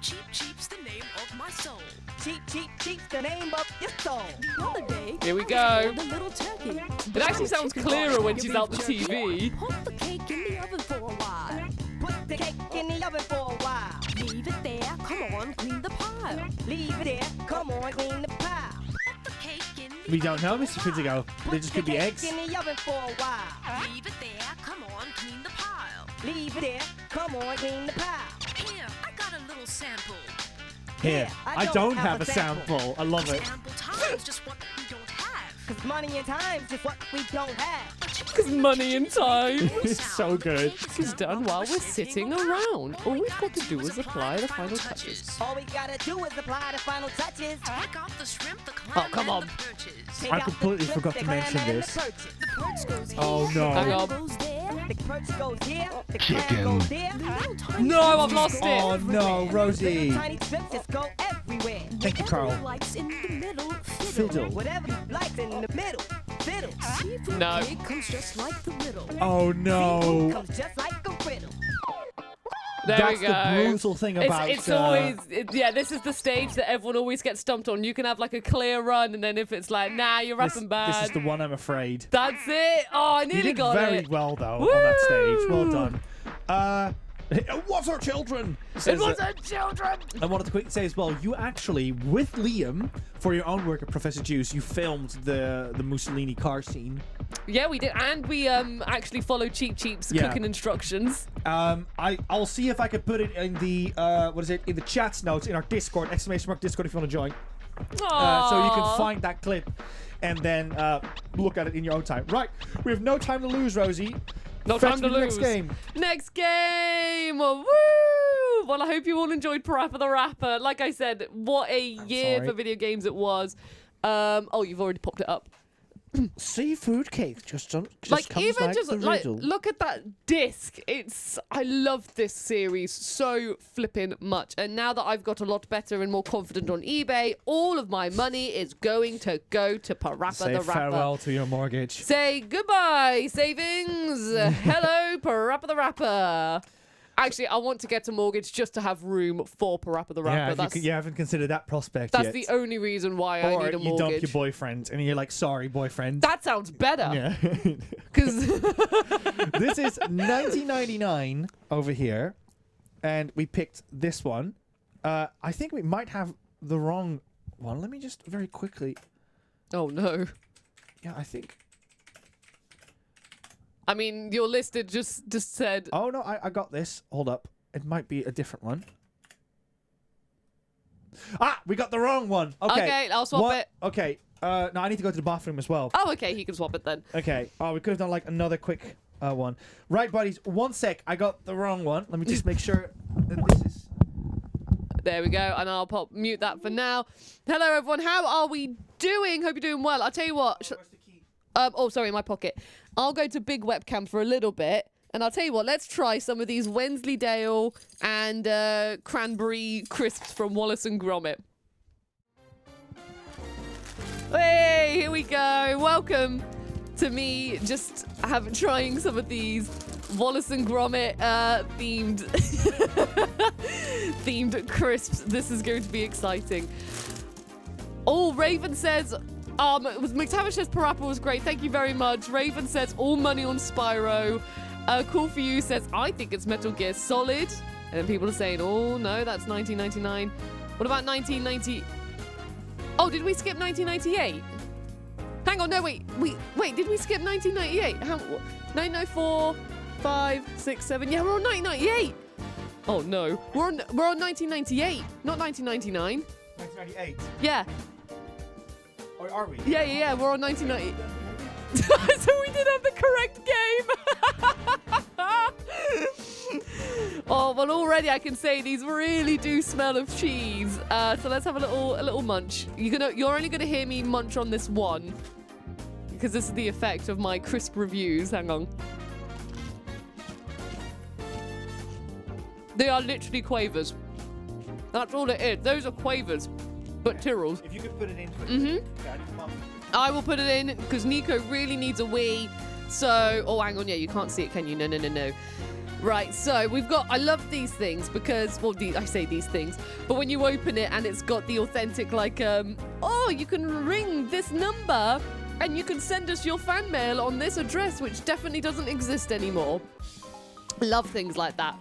Cheap's the name of my soul. Cheap's the name of your soul. The other day, Here we go. the little turkey. It actually sounds clearer when she's out the TV. Put the cake in the oven for a while. Put the cake in the oven for a while. Leave it there. Come on, clean the pile. Leave it there, come on, clean the pile. Put the cake in the We don't know, Mr. Fitzigo. They just could be eggs. Put the cake in the oven for a while. Leave it there, come on, clean the pile. Leave it there, come on, clean the pile. Here, I got a little sample. Here, I don't have a sample. I love it. Sample time's just what we don't have. Cause money and time's just what we don't have. Because money and time. It's so good. This is done while we're sitting around. All we've got to do is apply the final touches. All we gotta do is apply the final touches. Take off the shrimp, the clam, come on. and the perches. Take I out the completely shrimp, forgot the to clam, mention and this. the perches. The perch goes here. Oh no. Hang on. Goes there. The perch goes here, the clam goes there. The little tiny No, I've shrimps lost go it. Oh no, Rosie. Tiny shrimps just go everywhere. Thank you, Whatever Carl. likes in the middle, fiddle. Fiddle. Whatever you like in the middle, fiddle. Seafood No. cake comes just like the riddle. Oh no. Comes just like a riddle. There That's we go. the brutal thing about. It's always, yeah, this is the stage that everyone always gets stumped on. You can have like a clear run, and then if it's like, nah, you're rapping bad. This is the one I'm afraid. That's it. Oh, I You nearly did got very it. well though on that stage. Well Woo! done. It was our children. It says wasn't children. I wanted to quickly say as well, you actually, with Liam, for your own work at Professor Juice, you filmed the Mussolini car scene. Yeah, we did, and we actually followed Cheap's Yeah. cooking instructions. I'll see if I can put it in the in the chat notes in our Discord, !Discord if you want to join. So you can find that clip and then look at it in your own time. Right, we have no time to lose, Rosie. No Fetch time to me the lose. Next game. Next game! Woo! Well, I hope you all enjoyed PaRapper the Rapper. Like I said, what a year sorry. for video games it was. Oh, you've already popped it up. Seafood cake just Like comes even like just the like riddle. look at that disc. I love this series so flipping much. And now that I've got a lot better and more confident on eBay, all of my money is going to go to PaRapper Say the Rapper. farewell to your mortgage. Say goodbye, savings. Hello, PaRapper the Rapper. Actually, I want to get a mortgage just to have room for PaRapper the Rapper. You haven't considered that prospect That's yet. the only reason why I or need a you dump mortgage. your boyfriend, and you're like, sorry, boyfriend. That sounds better. Yeah. Because This is 1999 over here, and we picked this one. I think we might have the wrong one. Let me just very quickly. Oh no. Yeah, I think. I mean, your list it just said. Oh no, I got this. Hold up, it might be a different one. Ah, we got the wrong one. Okay, Okay, I'll swap it. Okay, no, I need to go to the bathroom as well. Oh, okay, he can swap it then. Okay. Oh, we could have done like another quick one. Right, buddies. 1 sec. I got the wrong one. Let me just make sure that this is. There we go, and I'll mute that for now. Hello, everyone. How are we doing? Hope you're doing well. I'll tell you what. Where's the key? Oh, sorry, in my pocket. I'll go to big webcam for a little bit, and I'll tell you what. Let's try some of these Wensleydale and cranberry crisps from Wallace and Gromit. Hey, here we go. Welcome to me just trying some of these Wallace and Gromit themed crisps. This is going to be exciting. Oh, Raven says, McTavish says PaRapper was great. Thank you very much. Raven says all money on Spyro. Cool for you says I think it's Metal Gear Solid. And then people are saying, oh no, that's 1999. What about 1990? Oh, did we skip 1998? Hang on, no, wait, did we skip 1998? 904, 5, 6, 7. Yeah, we're on 1998. Oh no, we're on 1998, not 1999. 1998. Yeah. Or are we? Yeah, we're on 1998. So we did have the correct game. Oh, well, already I can say these really do smell of cheese. So let's have a little munch. You're only gonna hear me munch on this one because this is the effect of my crisp reviews. Hang on. They are literally quavers. That's all it is. Those are quavers, but Tyrrells. If you could put it into it. Mm-hmm. I will put it in because Nico really needs a wee. So, oh, hang on. Yeah, you can't see it, can you? No. Right, so we've got, I love these things because, well, I say these things, but when you open it and it's got the authentic, like, oh, you can ring this number and you can send us your fan mail on this address, which definitely doesn't exist anymore. Love things like that.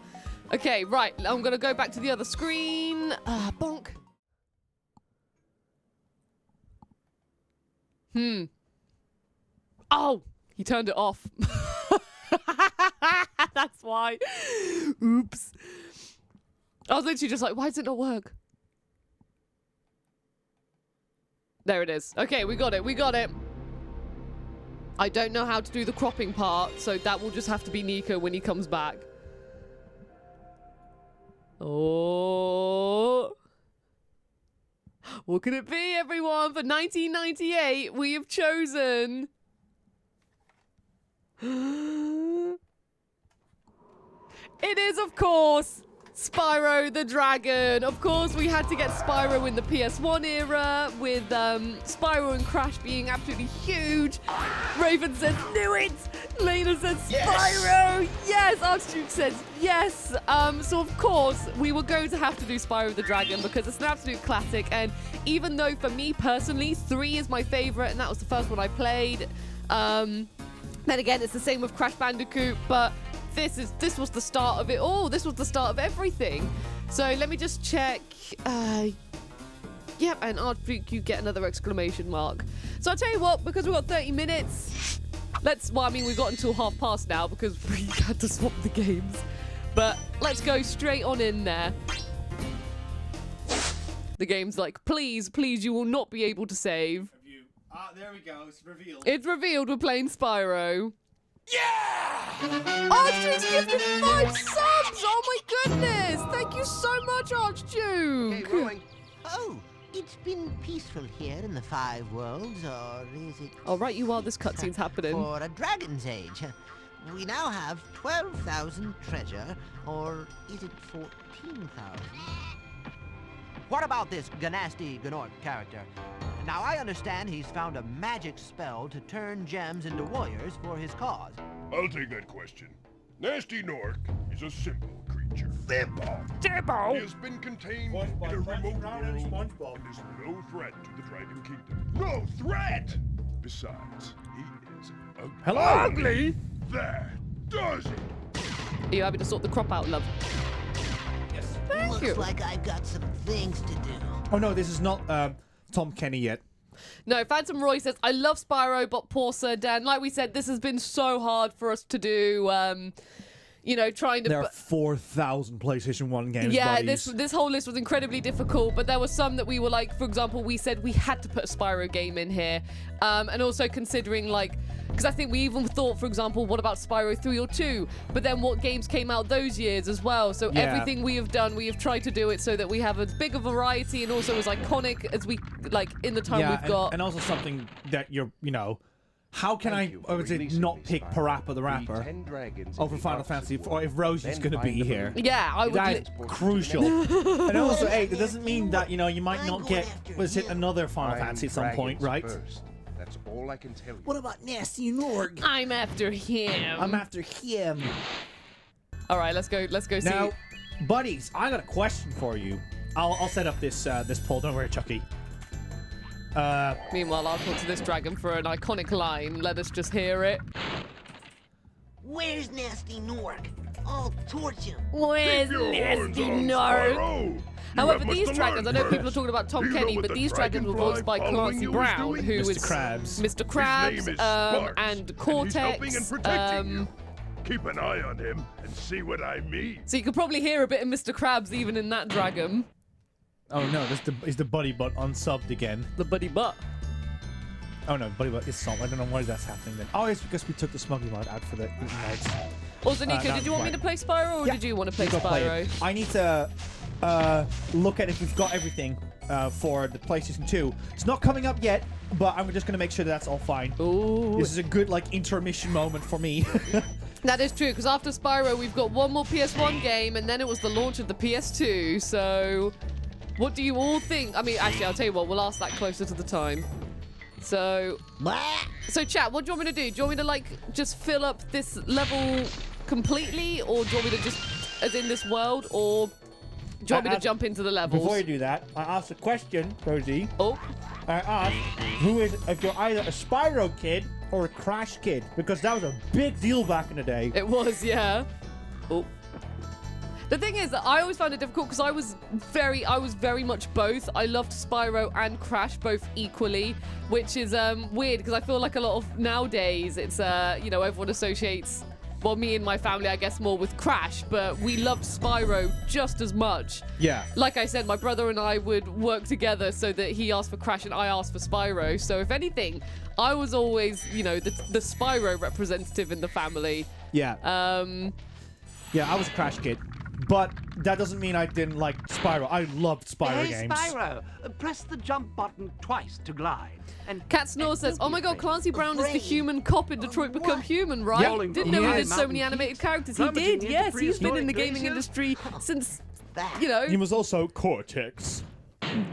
Okay, right, I'm going to go back to the other screen. Bonk. Oh, he turned it off. That's why. Oops. I was literally just like, why does it not work? There it is. Okay, we got it. I don't know how to do the cropping part, so that will just have to be Nico when he comes back. Oh. What could it be, everyone? For 1998, we have chosen... It is, of course, Spyro the Dragon. Of course, we had to get Spyro in the PS1 era, with Spyro and Crash being absolutely huge. Raven says, knew it! Lena says, Spyro! Yes! Archduke says, yes! So, of course, we were going to have to do Spyro the Dragon because it's an absolute classic. And even though, for me personally, 3 is my favorite, and that was the first one I played. Then again, it's the same with Crash Bandicoot, but this was the start of it all. This was the start of everything. So let me just check. Yep, and Archduke, you get another exclamation mark. So I'll tell you what, because we've got 30 minutes, we've got until past now because we had to swap the games. But let's go straight on in there. The game's like, please, you will not be able to save. There we go. It's revealed. It's revealed we're playing Spyro. Yeah! Archduke's gifted 5 subs! Oh my goodness! Thank you so much, Archduke! Okay, rolling. Oh, it's been peaceful here in the 5 worlds, or is it... Oh, right you are, this cutscene's happening. For a dragon's age. We now have 12,000 treasure, or is it 14,000? What about this Ganasty Gnorc character? Now, I understand he's found a magic spell to turn gems into warriors for his cause. I'll take that question. Nasty Gnorc is a simple creature. He has been contained in a remote world and is no threat to the Dragon Kingdom. No threat! Besides, he is ugly. There, does it? Are you happy to sort the crop out, love? Yes. Thank Looks you. like I've got some things to do. Oh no, this is not Tom Kenny yet. No, Phantom Roy says, I love Spyro, but poor Sir Dan. Like we said, this has been so hard for us to do. You know, trying to... There are 4,000 PlayStation 1 games, Yeah, buddies. this whole list was incredibly difficult, but there were some that we were like, for example, we said we had to put a Spyro game in here. And also considering, like, because I think we even thought, for example, what about Spyro 3 or 2? But then what games came out those years as well? So Yeah. everything we have done, we have tried to do it so that we have as big a variety and also as iconic as we, like, in the time we've got. And also something that you know, how can I would say, not pick PaRapper the Rapper over Final Fantasy or if Rosie's going to be here? Yeah, I would... That is crucial. And also, hey, it doesn't mean that, you know, you might not get, was it another Final Fantasy at some point, right? That's all I can tell you. What about Nasty Norg? I'm after him. I'm after him. All right, let's go see. Now, buddies, I got a question for you. I'll set up this this poll. Don't worry, Chucky. Meanwhile, I'll talk to this dragon for an iconic line. Let us just hear it. Where's Nasty Norg? I'll torch him. Where's Nasty Norg? However, these dragons, I know people are talking about Tom Kenny, but these dragons were voiced by Clancy Brown, who is Krabs. Mr. Krabs, His name is Sparks, and and Cortex. he's helping and protecting you. Keep an eye on him and see what I mean. So you could probably hear a bit of Mr. Krabs even in that dragon. Oh no, is the Buddy Butt unsubbed again? The Buddy Butt. Oh no, Buddy Butt is sub. I don't know why that's happening then. Oh, it's because we took the smuggling mod out for the nights. Also, Nico, no, did you want me right. to play Spyro, or Yeah, did you want to play you go play Spyro? it. I need to look at if we've got everything for the PlayStation 2. It's not coming up yet, but I'm just going to make sure that's all fine. Ooh. This is a good, like, intermission moment for me. That is true, because after Spyro, we've got one more PS1 game, and then it was the launch of the PS2. So, what do you all think? I mean, actually, I'll tell you what, we'll ask that closer to the time. So, chat, what do you want me to do? Do you want me to, like, just fill up this level completely, or do you want me to just, as in this world, or do you want me to jump into the levels? Before you do that, I asked a question, Rosie. Oh. I asked who is, if you're either a Spyro kid or a Crash kid, because that was a big deal back in the day. It was, yeah. Oh. The thing is that I always found it difficult because I was very much both. I loved Spyro and Crash both equally, which is weird because I feel like a lot of nowadays it's you know, everyone associates, well, me and my family I guess more with Crash, but we loved Spyro just as much. Yeah. Like I said, my brother and I would work together so that he asked for Crash and I asked for Spyro. So if anything, I was always, you know, the Spyro representative in the family. Yeah. Yeah, I was a Crash kid. But that doesn't mean I didn't like Spyro. I loved Spyro games. Spyro, press the jump button twice to glide. And Cat Snore says, oh my god, Clancy Brown is the human cop in Detroit Become Human, right? Yep. Didn't know he did so many animated characters. He did, yes. He's been in the gaming industry since, you know. He was also Cortex.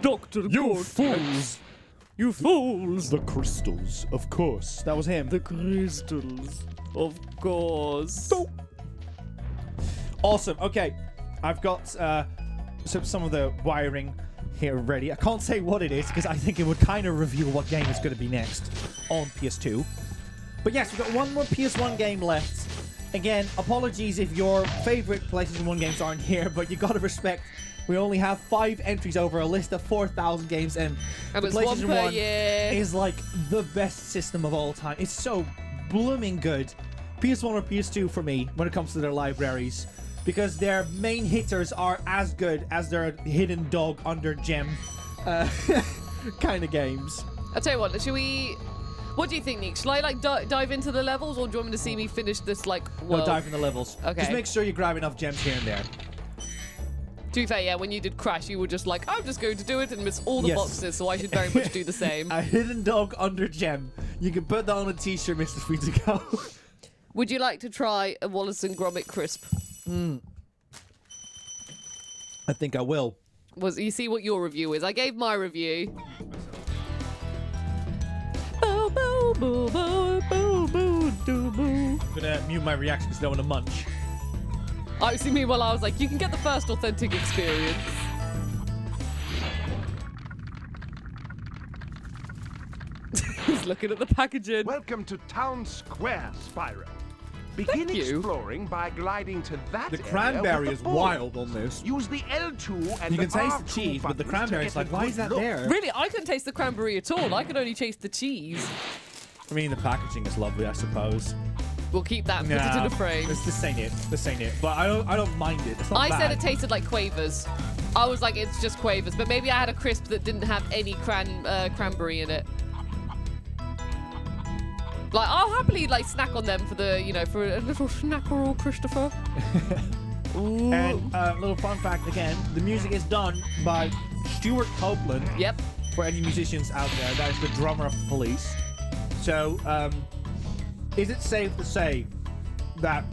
Dr. You Cortex. fools! You fools! The crystals, of course. That was him. The crystals, of course. Awesome. Okay, I've got some of the wiring here ready. I can't say what it is because I think it would kind of reveal what game is going to be next on PS2. But yes, we've got one more PS1 game left. Again, apologies if your favorite PlayStation 1 games aren't here, but you got to respect we only have 5 entries over a list of 4,000 games, and the it's one PlayStation per 1 year. is like the best system of all time. It's so blooming good. PS1 or PS2 for me when it comes to their libraries, because their main hitters are as good as their hidden dog under gem kind of games. I'll tell you what, should we... What do you think, Nick? Shall I, like, dive into the levels, or do you want me to see me finish this, like, world? No, dive in the levels. Okay. Just make sure you grab enough gems here and there. To be fair, yeah, when you did Crash, you were just like, I'm just going to do it and miss all the Yes. boxes, so I should very much do the same. A hidden dog under gem. You can put that on a t-shirt, Mr. Sweet to go. Would you like to try a Wallace and Gromit crisp? I think I will. You see what your review is? I gave my review. Boo, boo, boo, boo, boo, boo, doo, boo. I'm gonna mute my reaction because I don't want to munch. I see. Meanwhile, I was like, you can get the first authentic experience. He's looking at the packaging. Welcome to Town Square, Spyro. Begin exploring by gliding to that The area cranberry with is the ball. wild on this. Use the L2 and You can the taste the R2 cheese, but the buttons cranberry to is get like, a why good is that look. there? Really, I couldn't taste the cranberry at all. I could only taste the cheese. I mean, the packaging is lovely, I suppose. We'll keep that and put it in a frame. This ain't it. This ain't it. But I don't mind it. It's not I bad. said it tasted like Quavers. I was like, it's just Quavers, but maybe I had a crisp that didn't have any cranberry in it. Like, I'll happily like snack on them for the, you know, for a little snackerel, Christopher. Ooh. And little fun fact again, the music is done by Stuart Copeland. Yep. For any musicians out there, that is the drummer of the Police. So, is it safe to say that,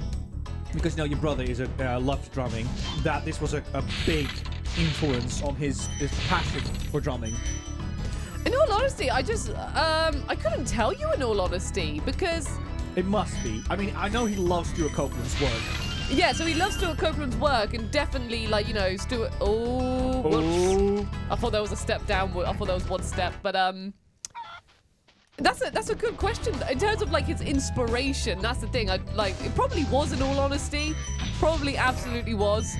because you know your brother is loves drumming, that this was a big influence on his passion for drumming? In all honesty, I just, I couldn't tell you in all honesty, because... It must be. I mean, I know he loves Stuart Copeland's work. Yeah, so he loves Stuart Copeland's work, and definitely, like, you know, Stuart... Oh, whoops. I thought there was a step downward. I thought there was one step, but, That's a good question. In terms of, like, his inspiration, that's the thing. It probably was, in all honesty. Probably absolutely was.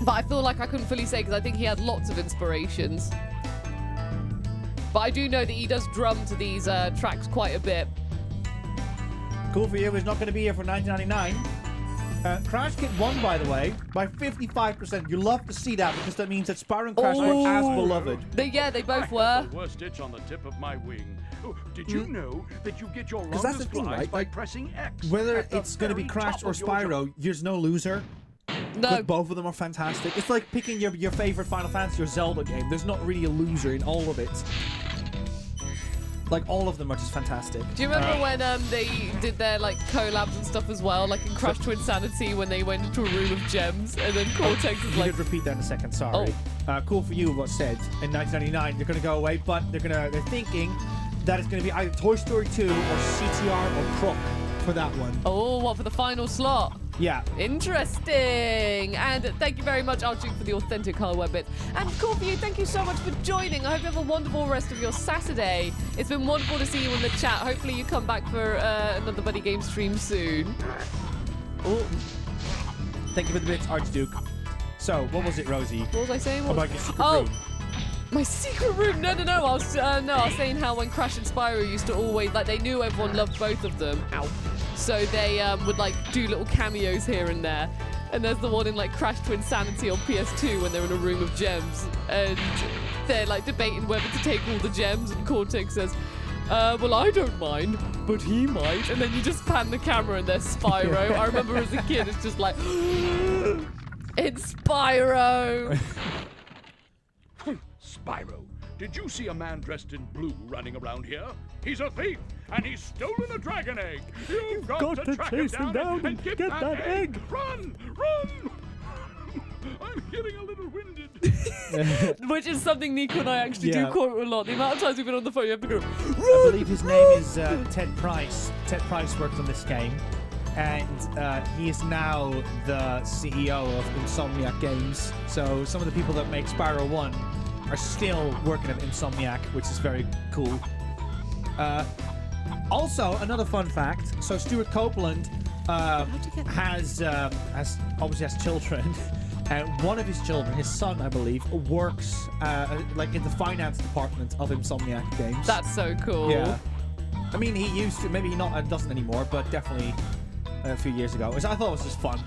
But I feel like I couldn't fully say, because I think he had lots of inspirations. But I do know that he does drum to these tracks quite a bit. Cool for you. He's not going to be here for 1999. Crash Kit won, by the way, by 55%. You love to see that because that means that Spyro and Crash were as beloved. They both were. The worst itch on the tip of my wing. Oh, did you know that you get your Because that's the longest thing, glides right? by Like, pressing X? whether at the it's going to be very Crash top or of your Spyro, there's no loser. No. Both of them are fantastic. It's like picking your favorite Final Fantasy or Zelda game. There's not really a loser in all of it. Like, all of them are just fantastic. Do you remember when they did their, like, collabs and stuff as well? Like in Crash to Insanity when they went into a room of gems and then Cortex is You like... could repeat that in a second, sorry. Cool for you, what said. In 1999, they're going to go away, but they're thinking that it's going to be either Toy Story 2 or CTR or Croc for that one. Oh, what, for the final slot? Yeah. Interesting. And thank you very much, Archie, for the authentic hardware bit. And cool for you, thank you so much for joining. I hope you have a wonderful rest of your Saturday. It's been wonderful to see you in the chat. Hopefully you come back for another BuddyGames stream soon. Oh. Thank you for the bits, Archduke. So, what was it, Rosie? What was I saying? About your secret room. My secret room? No. I was saying how when Crash and Spyro used to always, like, they knew everyone loved both of them. Ow. So they would, like, do little cameos here and there. And there's the one in, like, Crash to Insanity on PS2 when they're in a room of gems. And they're, like, debating whether to take all the gems. And Cortex says, well, I don't mind, but he might. And then you just pan the camera and there's Spyro. I remember as a kid, it's just like, it's Spyro. Spyro, did you see a man dressed in blue running around here? He's a thief, and he's stolen a dragon egg. You've got to track him down and get that egg. Run! I'm getting a little winded. Which is something Nico and I actually do quite a lot. The amount of times we've been on the phone, you have to go, run! I believe his name is Ted Price. Ted Price worked on this game. And he is now the CEO of Insomniac Games. So some of the people that make Spyro 1 are still working at Insomniac, which is very cool. Also, another fun fact. So Stuart Copeland has obviously has children. And one of his children, his son, I believe, works like in the finance department of Insomniac Games. That's so cool. Yeah. I mean, he used to. Maybe he doesn't anymore, but definitely a few years ago. I thought it was just fun.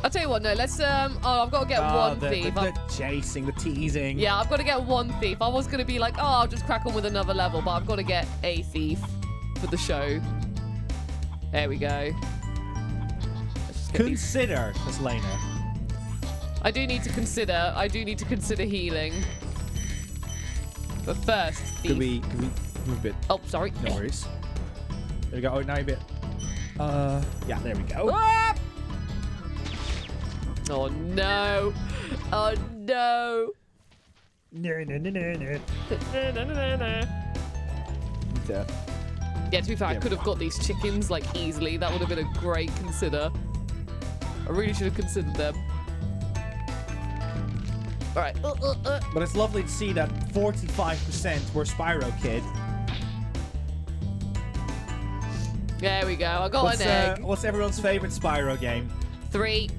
I'll tell you what, no, let's, I've got to get one thief. The chasing, the teasing. Yeah, I've got to get one thief. I was going to be like, I'll just crack on with another level, but I've got to get a thief for the show. There we go. Consider, Miss Lena. I do need to consider healing. But first, thief. Could we move a bit? Oh, sorry. No worries. There we go. Oh, now a bit. Yeah, there we go. Ah! Oh no! Oh no! No. Yeah, to be fair, I could have got these chickens like easily. That would have been a great consider. I really should have considered them. All right. But it's lovely to see that 45% were Spyro Kid. There we go. I got an egg. What's everyone's favorite Spyro game? 3.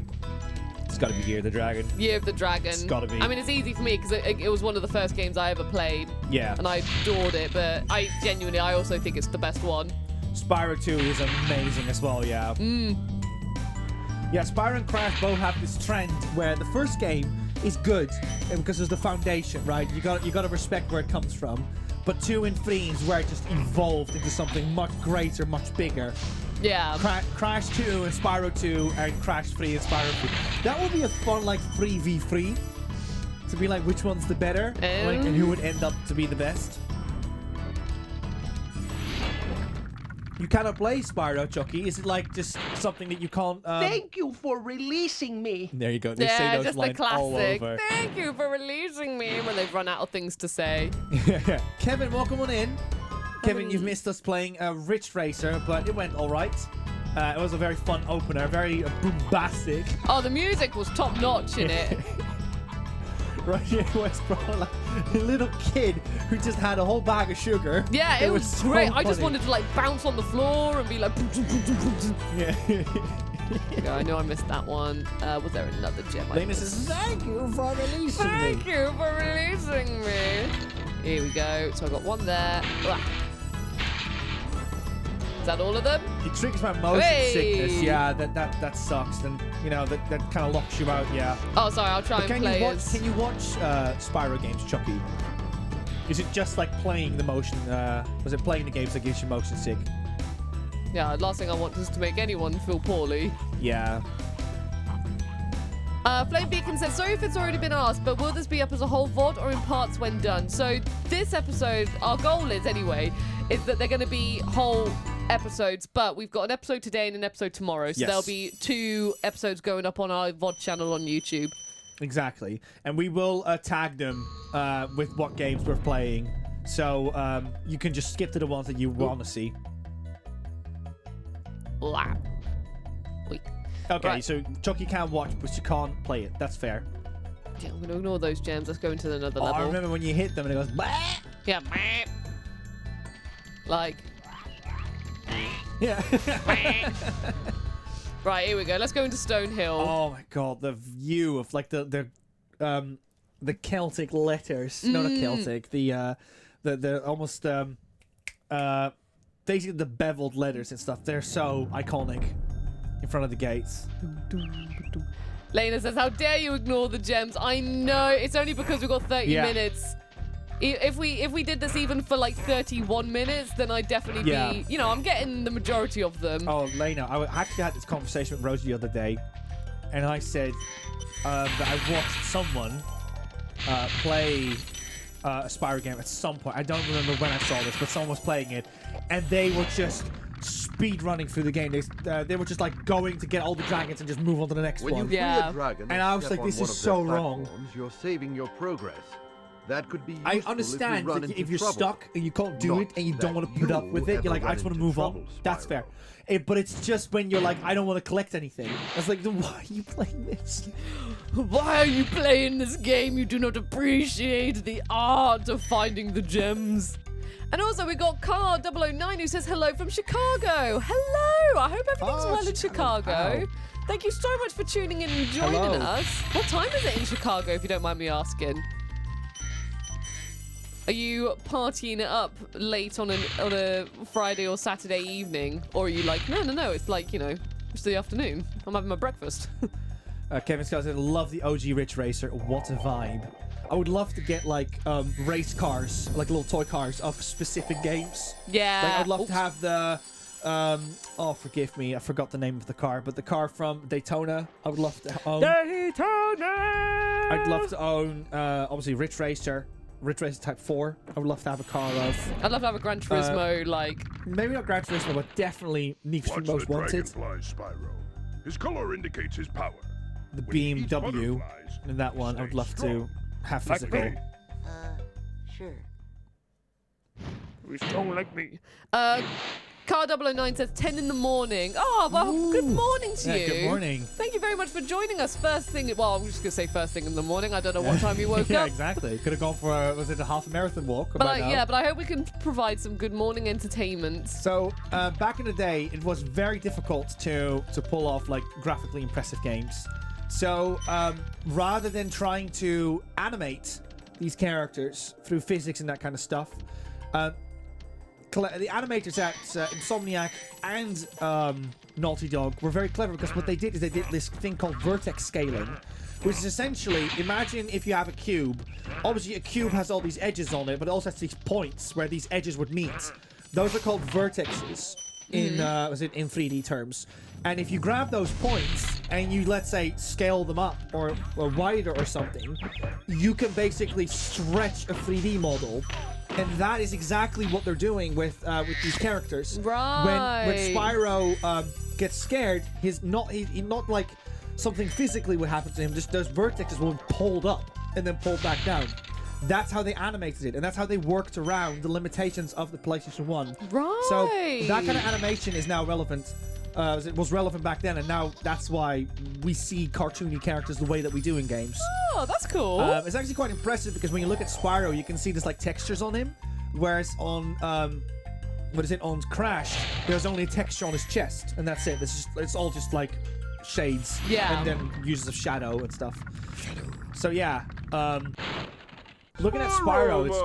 It's got to be Year of the Dragon. Year of the Dragon. It's got to be. I mean, it's easy for me because it was one of the first games I ever played. Yeah. And I adored it, but I also think it's the best one. Spyro 2 is amazing as well, yeah. Yeah, Spyro and Crash both have this trend where the first game is good because it's the foundation, right? You got to respect where it comes from. But 2 and 3 is where it just evolved into something much greater, much bigger. Yeah. Crash 2 and Spyro 2 and Crash 3 and Spyro 3. That would be a fun, like, 3v3. To be like, which one's the better? And who would end up to be the best? You cannot play Spyro, Chucky. Is it like just something that you can't... Thank you for releasing me. There you go. They say those just lines the classic. all over. Thank you for releasing me when they've run out of things to say. Kevin, welcome on in. Kevin, you've missed us playing Ridge Racer, but it went all right. It was a very fun opener, very bombastic. Oh, the music was top notch in it. Right here was like a little kid who just had a whole bag of sugar. Yeah, it was so great. I just funny. wanted to like bounce on the floor and be like. Yeah. Okay, I know I missed that one. Was there another gem? Lena says, "Thank you for releasing me." Thank you for releasing me. Here we go. So I got one there. Ugh. Is that all of them? It triggers my motion sickness. Yeah, that sucks. And you know that kind of locks you out. Yeah. Oh, sorry. I'll try and play. Can you watch Spyro games, Chucky? Is it just like playing the motion? Was it playing the games that gives you motion sick? Yeah. Last thing I want is to make anyone feel poorly. Yeah. Flame Beacon says, sorry if it's already been asked, but will this be up as a whole VOD or in parts when done? So this episode, our goal is anyway, is that they're going to be whole episodes, but we've got an episode today and an episode tomorrow. So there'll be 2 episodes going up on our VOD channel on YouTube. Exactly. And we will tag them with what games we're playing. So you can just skip to the ones that you want to see. Wow. Wait. Okay, Right. so Chucky can watch, but you can't play it. That's fair. Yeah, I'm going to ignore those gems. Let's go into another level. I remember when you hit them and it goes, bah! Yeah, meh. Like. Yeah. Right, here we go. Let's go into Stone Hill. Oh my god, the view of like the Celtic letters. No, not Celtic. The almost basically the beveled letters and stuff. They're so iconic in front of the gates. Lena says, how dare you ignore the gems? I know. It's only because we've got 30 minutes. If we did this even for like 31 minutes, then I'd definitely be, you know, I'm getting the majority of them. Oh, Lena, I actually had this conversation with Rosie the other day, and I said that I watched someone play a Spyro game at some point. I don't remember when I saw this, but someone was playing it, and they were just speed running through the game. They were just like going to get all the dragons and just move on to the next one. When you free a dragon and I was like, this is so wrong. You're saving your progress. That could be I understand that if you're stuck and you can't do it and you don't want to put up with it, you're like, I just want to move on. That's fair. But it's just when you're like, I don't want to collect anything. I was like, then why are you playing this? Why are you playing this game? You do not appreciate the art of finding the gems. And also we got Car009 who says hello from Chicago. Hello! I hope everything's well in Chicago. Thank you so much for tuning in and joining us. What time is it in Chicago, if you don't mind me asking? Are you partying it up late on a Friday or Saturday evening? Or are you like, no, it's like, you know, it's the afternoon. I'm having my breakfast. Kevin Scott said, love the OG Ridge Racer. What a vibe. I would love to get like race cars, like little toy cars of specific games. Yeah. Like, I'd love to have the, oh, forgive me, I forgot the name of the car, but the car from Daytona, I would love to own. Daytona! I'd love to own, obviously, Ridge Racer Type 4. I would love to have a car of. I'd love to have a Gran Turismo, like. Maybe not Gran Turismo, but definitely Need for Speed Most Wanted. Spyro. His color indicates his power. The BMW in that one, I would love to have physical. Sure. He's strong like me. Car009 says 10 in the morning. Oh, well, good morning to you. Good morning. Thank you very much for joining us first thing. Well, I'm just gonna say first thing in the morning. I don't know what time you woke yeah, up. exactly. Could have gone for was it a half marathon walk? But yeah, but I hope we can provide some good morning entertainment. So back in the day, it was very difficult to pull off like graphically impressive games. So rather than trying to animate these characters through physics and that kind of stuff, the animators at Insomniac and Naughty Dog were very clever because what they did is they did this thing called vertex scaling, which is essentially, imagine if you have a cube. Obviously, a cube has all these edges on it, but it also has these points where these edges would meet. Those are called vertexes in in 3D terms. And if you grab those points and you, let's say, scale them up or wider or something, you can basically stretch a 3D model. And that is exactly what they're doing with these characters. Right. When Spyro gets scared, he's not like something physically would happen to him. Just those vertexes will be pulled up and then pulled back down. That's how they animated it, and that's how they worked around the limitations of the PlayStation 1. Right. So that kind of animation is now relevant. It was relevant back then, and now that's why we see cartoony characters the way that we do in games. Oh, that's cool. It's actually quite impressive because when you look at Spyro, you can see there's like textures on him, whereas on on Crash, there's only a texture on his chest, and that's it. It's all just like shades, and then uses of shadow and stuff. So yeah, looking at Spyro, it's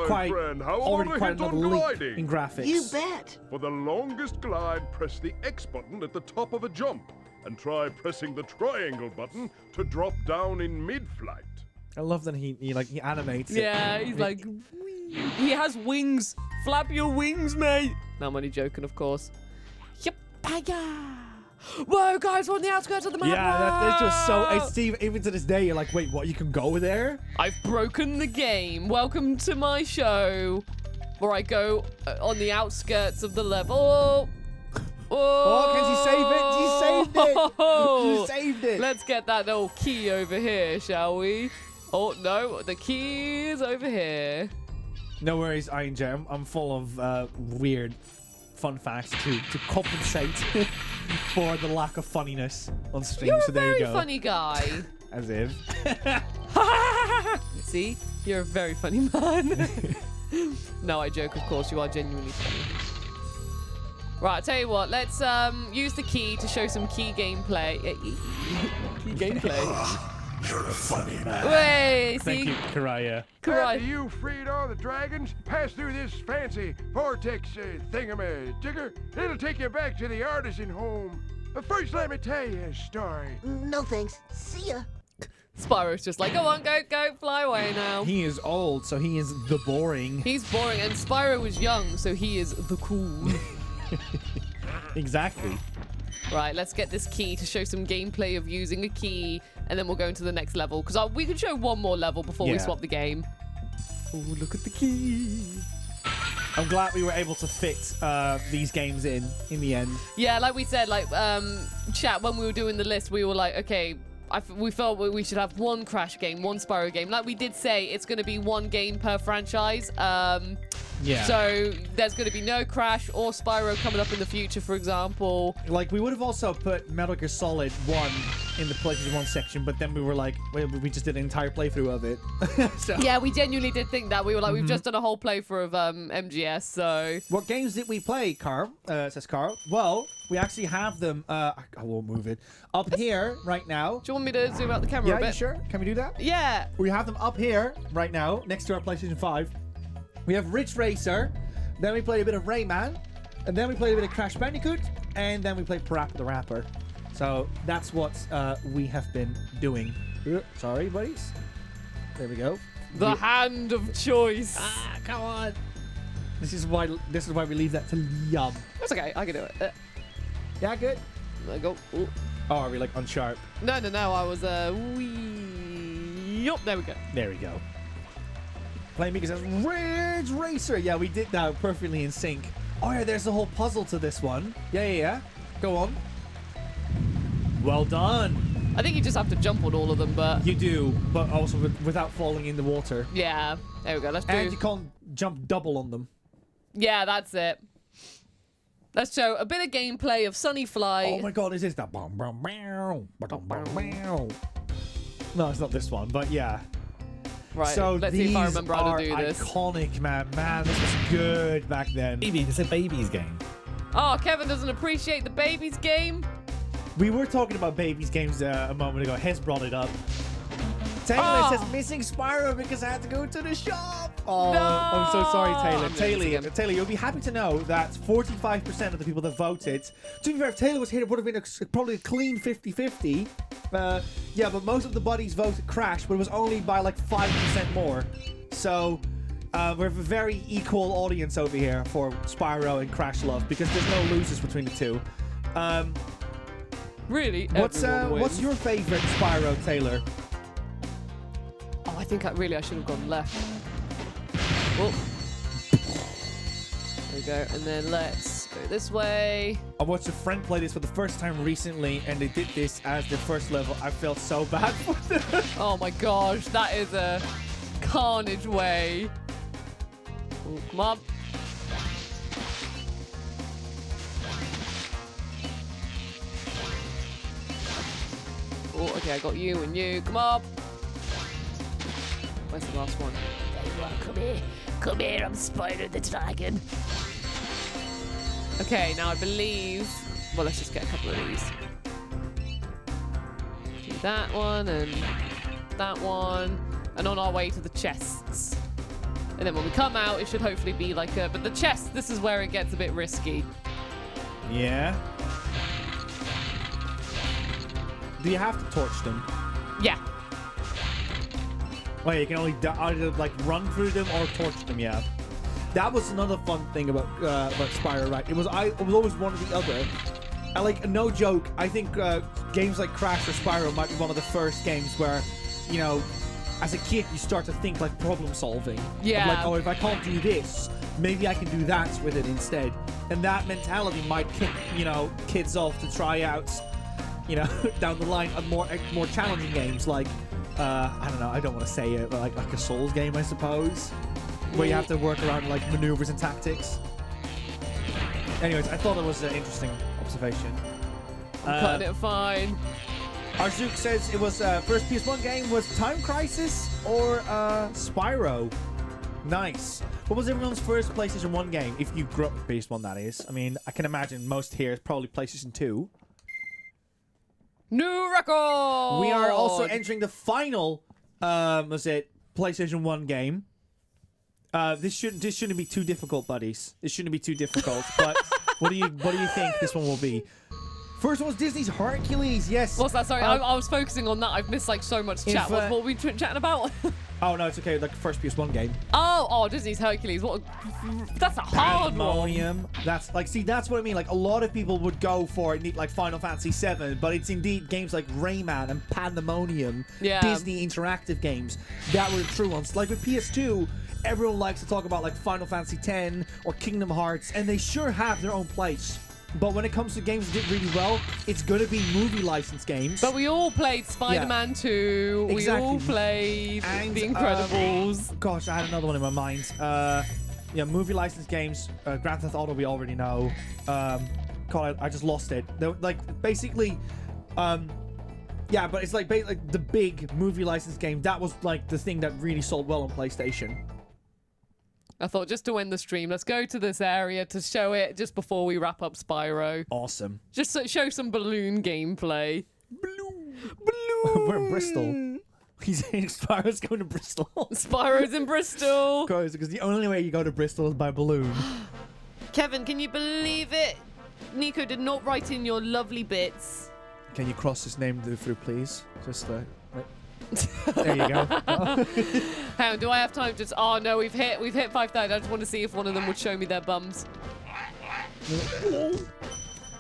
already quite another leap in graphics. You bet. For the longest glide, press the X button at the top of a jump, and try pressing the triangle button to drop down in mid-flight. I love that he animates it. Yeah, he's like, he has wings. Flap your wings, mate. No, I'm only joking, of course. Yep-a-ya. Whoa, guys, we're on the outskirts of the map. Yeah, this was so. Steve, even to this day, you're like, wait, what? You can go there? I've broken the game. Welcome to my show, where I go on the outskirts of the level. Oh, can she save it? She saved it. She saved it. Let's get that little key over here, shall we? Oh no, the key is over here. No worries, Iron Jam. I'm full of weird fun facts to compensate for the lack of funniness on stream. You're so there you go. a very funny guy. As if. See, you're a very funny man. No, I joke. Of course, you are genuinely funny. Right, I'll tell you what. Let's use the key to show some key gameplay. Key gameplay. You're a funny man. Wait, see? Thank you, Karaya. After you freed all the dragons, pass through this fancy vortex thingamajigger. It'll take you back to the artisan home. But first, let me tell you a story. No thanks. See ya. Spyro's just like, go on, go, fly away now. He is old, so he is the boring. He's boring, and Spyro is young, so he is the cool. Exactly. Right, let's get this key to show some gameplay of using a key, and then we'll go into the next level. Because we can show one more level before we swap the game. Oh, look at the key. I'm glad we were able to fit these games in the end. Yeah, like we said, like, chat, when we were doing the list, we were like, okay, we felt we should have one Crash game, one Spyro game. Like we did say, it's going to be one game per franchise. Yeah. So there's going to be no Crash or Spyro coming up in the future, for example. Like, we would have also put Metal Gear Solid 1 in the PlayStation 1 section, but then we were like, we just did an entire playthrough of it. So. Yeah, we genuinely did think that. We were like, we've just done a whole playthrough of MGS, so... What games did we play, Carl? Says Carl. Well, we actually have them, I won't move it, up here right now. Do you want me to zoom out the camera a bit? Yeah, you sure? Can we do that? Yeah. We have them up here right now, next to our PlayStation 5. We have Ridge Racer, then we played a bit of Rayman, and then we played a bit of Crash Bandicoot, and then we played PaRapper the Rapper. So that's what we have been doing. Sorry, buddies. There we go. The hand of choice. Ah, come on. This is why we leave that to Liam. That's okay. I can do it. Yeah, good. I go. Ooh. Oh, are we like on sharp? No. I was yup. There we go. There we go. Playing because it's Ridge Racer. Yeah, we did that perfectly in sync. Oh yeah, there's a whole puzzle to this one. Yeah. Go on. Well done. I think you just have to jump on all of them, but... You do, but also without falling in the water. Yeah. There we go. Let's do... And you can't jump double on them. Yeah, that's it. Let's show a bit of gameplay of Sunny Fly. Oh my god, is this that? No, it's not this one, but yeah. Right, So let's see if I remember how to these do are this. iconic, man. Man, this was good back then. Baby, it's a baby's game. Oh, Kevin doesn't appreciate the babies game. We were talking about babies games a moment ago. Hez brought it up. Taylor says missing Spyro because I had to go to the shop. Oh, No! I'm so sorry, Taylor. I'm doing this again. Taylor, you'll be happy to know that 45% of the people that voted. To be fair, if Taylor was here, it would have been probably a clean 50-50. Yeah, but most of the buddies voted Crash, but it was only by like 5% more. So we have a very equal audience over here for Spyro and Crash love because there's no losers between the two. Really? What's Everyone wins. your favorite Spyro, Taylor? Oh, I think I should have gone left. Oh. There we go. And then let's go this way. I watched a friend play this for the first time recently, and they did this as the first level. I felt so bad for them. Oh my gosh, that is a carnage way. Oh, come on. Oh, okay, I got you and you. Come on. Where's the last one? Come here. Come here, I'm Spyro the Dragon. Okay, now I believe... Well, let's just get a couple of these. Do that one and that one. And on our way to the chests. And then when we come out, it should hopefully be like a... But the chest, this is where it gets a bit risky. Yeah. Do you have to torch them? Yeah. Oh, yeah, you can only either like run through them or torch them. Yeah. That was another fun thing about Spyro, right? It was always one or the other. And like, no joke, I think games like Crash or Spyro might be one of the first games where, you know, as a kid you start to think like problem solving. Yeah. Of like, oh, if I can't do this, maybe I can do that with it instead. And that mentality might kick, you know, kids off to try out, you know, down the line of more challenging games like, I don't know, I don't want to say it, but like a Souls game, I suppose, where you have to work around like maneuvers and tactics. Anyways, I thought it was an interesting observation. I'm cutting it fine. Arzook says it was first PS1 game was Time Crisis or Spyro. Nice. What was everyone's first PlayStation 1 game? If you grew up with PS1, that is. I mean, I can imagine most here is probably PlayStation 2. New record! We are also entering the final, PlayStation 1 game. This shouldn't be too difficult, buddies. This shouldn't be too difficult. But what do you think this one will be? First one was Disney's Hercules. Yes. What's that? Sorry, I was focusing on that. I've missed like so much chat. What were we chatting about? Oh no, it's okay. Like first PS1 game. Oh, Disney's Hercules. What? That's a hard Pandemonium. one. That's like, see, that's what I mean. Like a lot of people would go for it, like Final Fantasy VII, but it's indeed games like Rayman and Pandemonium, Disney interactive games that were the true ones. Like with PS2, everyone likes to talk about like Final Fantasy X or Kingdom Hearts, and they sure have their own place. But when it comes to games that did really well, it's going to be movie license games. But we all played Spider-Man 2. Exactly. We all played The Incredibles. Gosh, I had another one in my mind. Yeah, movie license games. Grand Theft Auto, we already know. God, I just lost it. They're, like, basically... yeah, but it's like the big movie license game. That was like the thing that really sold well on PlayStation. I thought just to end the stream, let's go to this area to show it just before we wrap up Spyro. Awesome. Just so, show some balloon gameplay. Balloon. We're in Bristol. He's saying Spyro's going to Bristol. Spyro's in Bristol. Because the only way you go to Bristol is by balloon. Kevin, can you believe it? Nico did not write in your lovely bits. Can you cross his name through, please? Just wait. There you go. Hang on, do I have time? Just no, we've hit 5,000. I just want to see if one of them would show me their bums.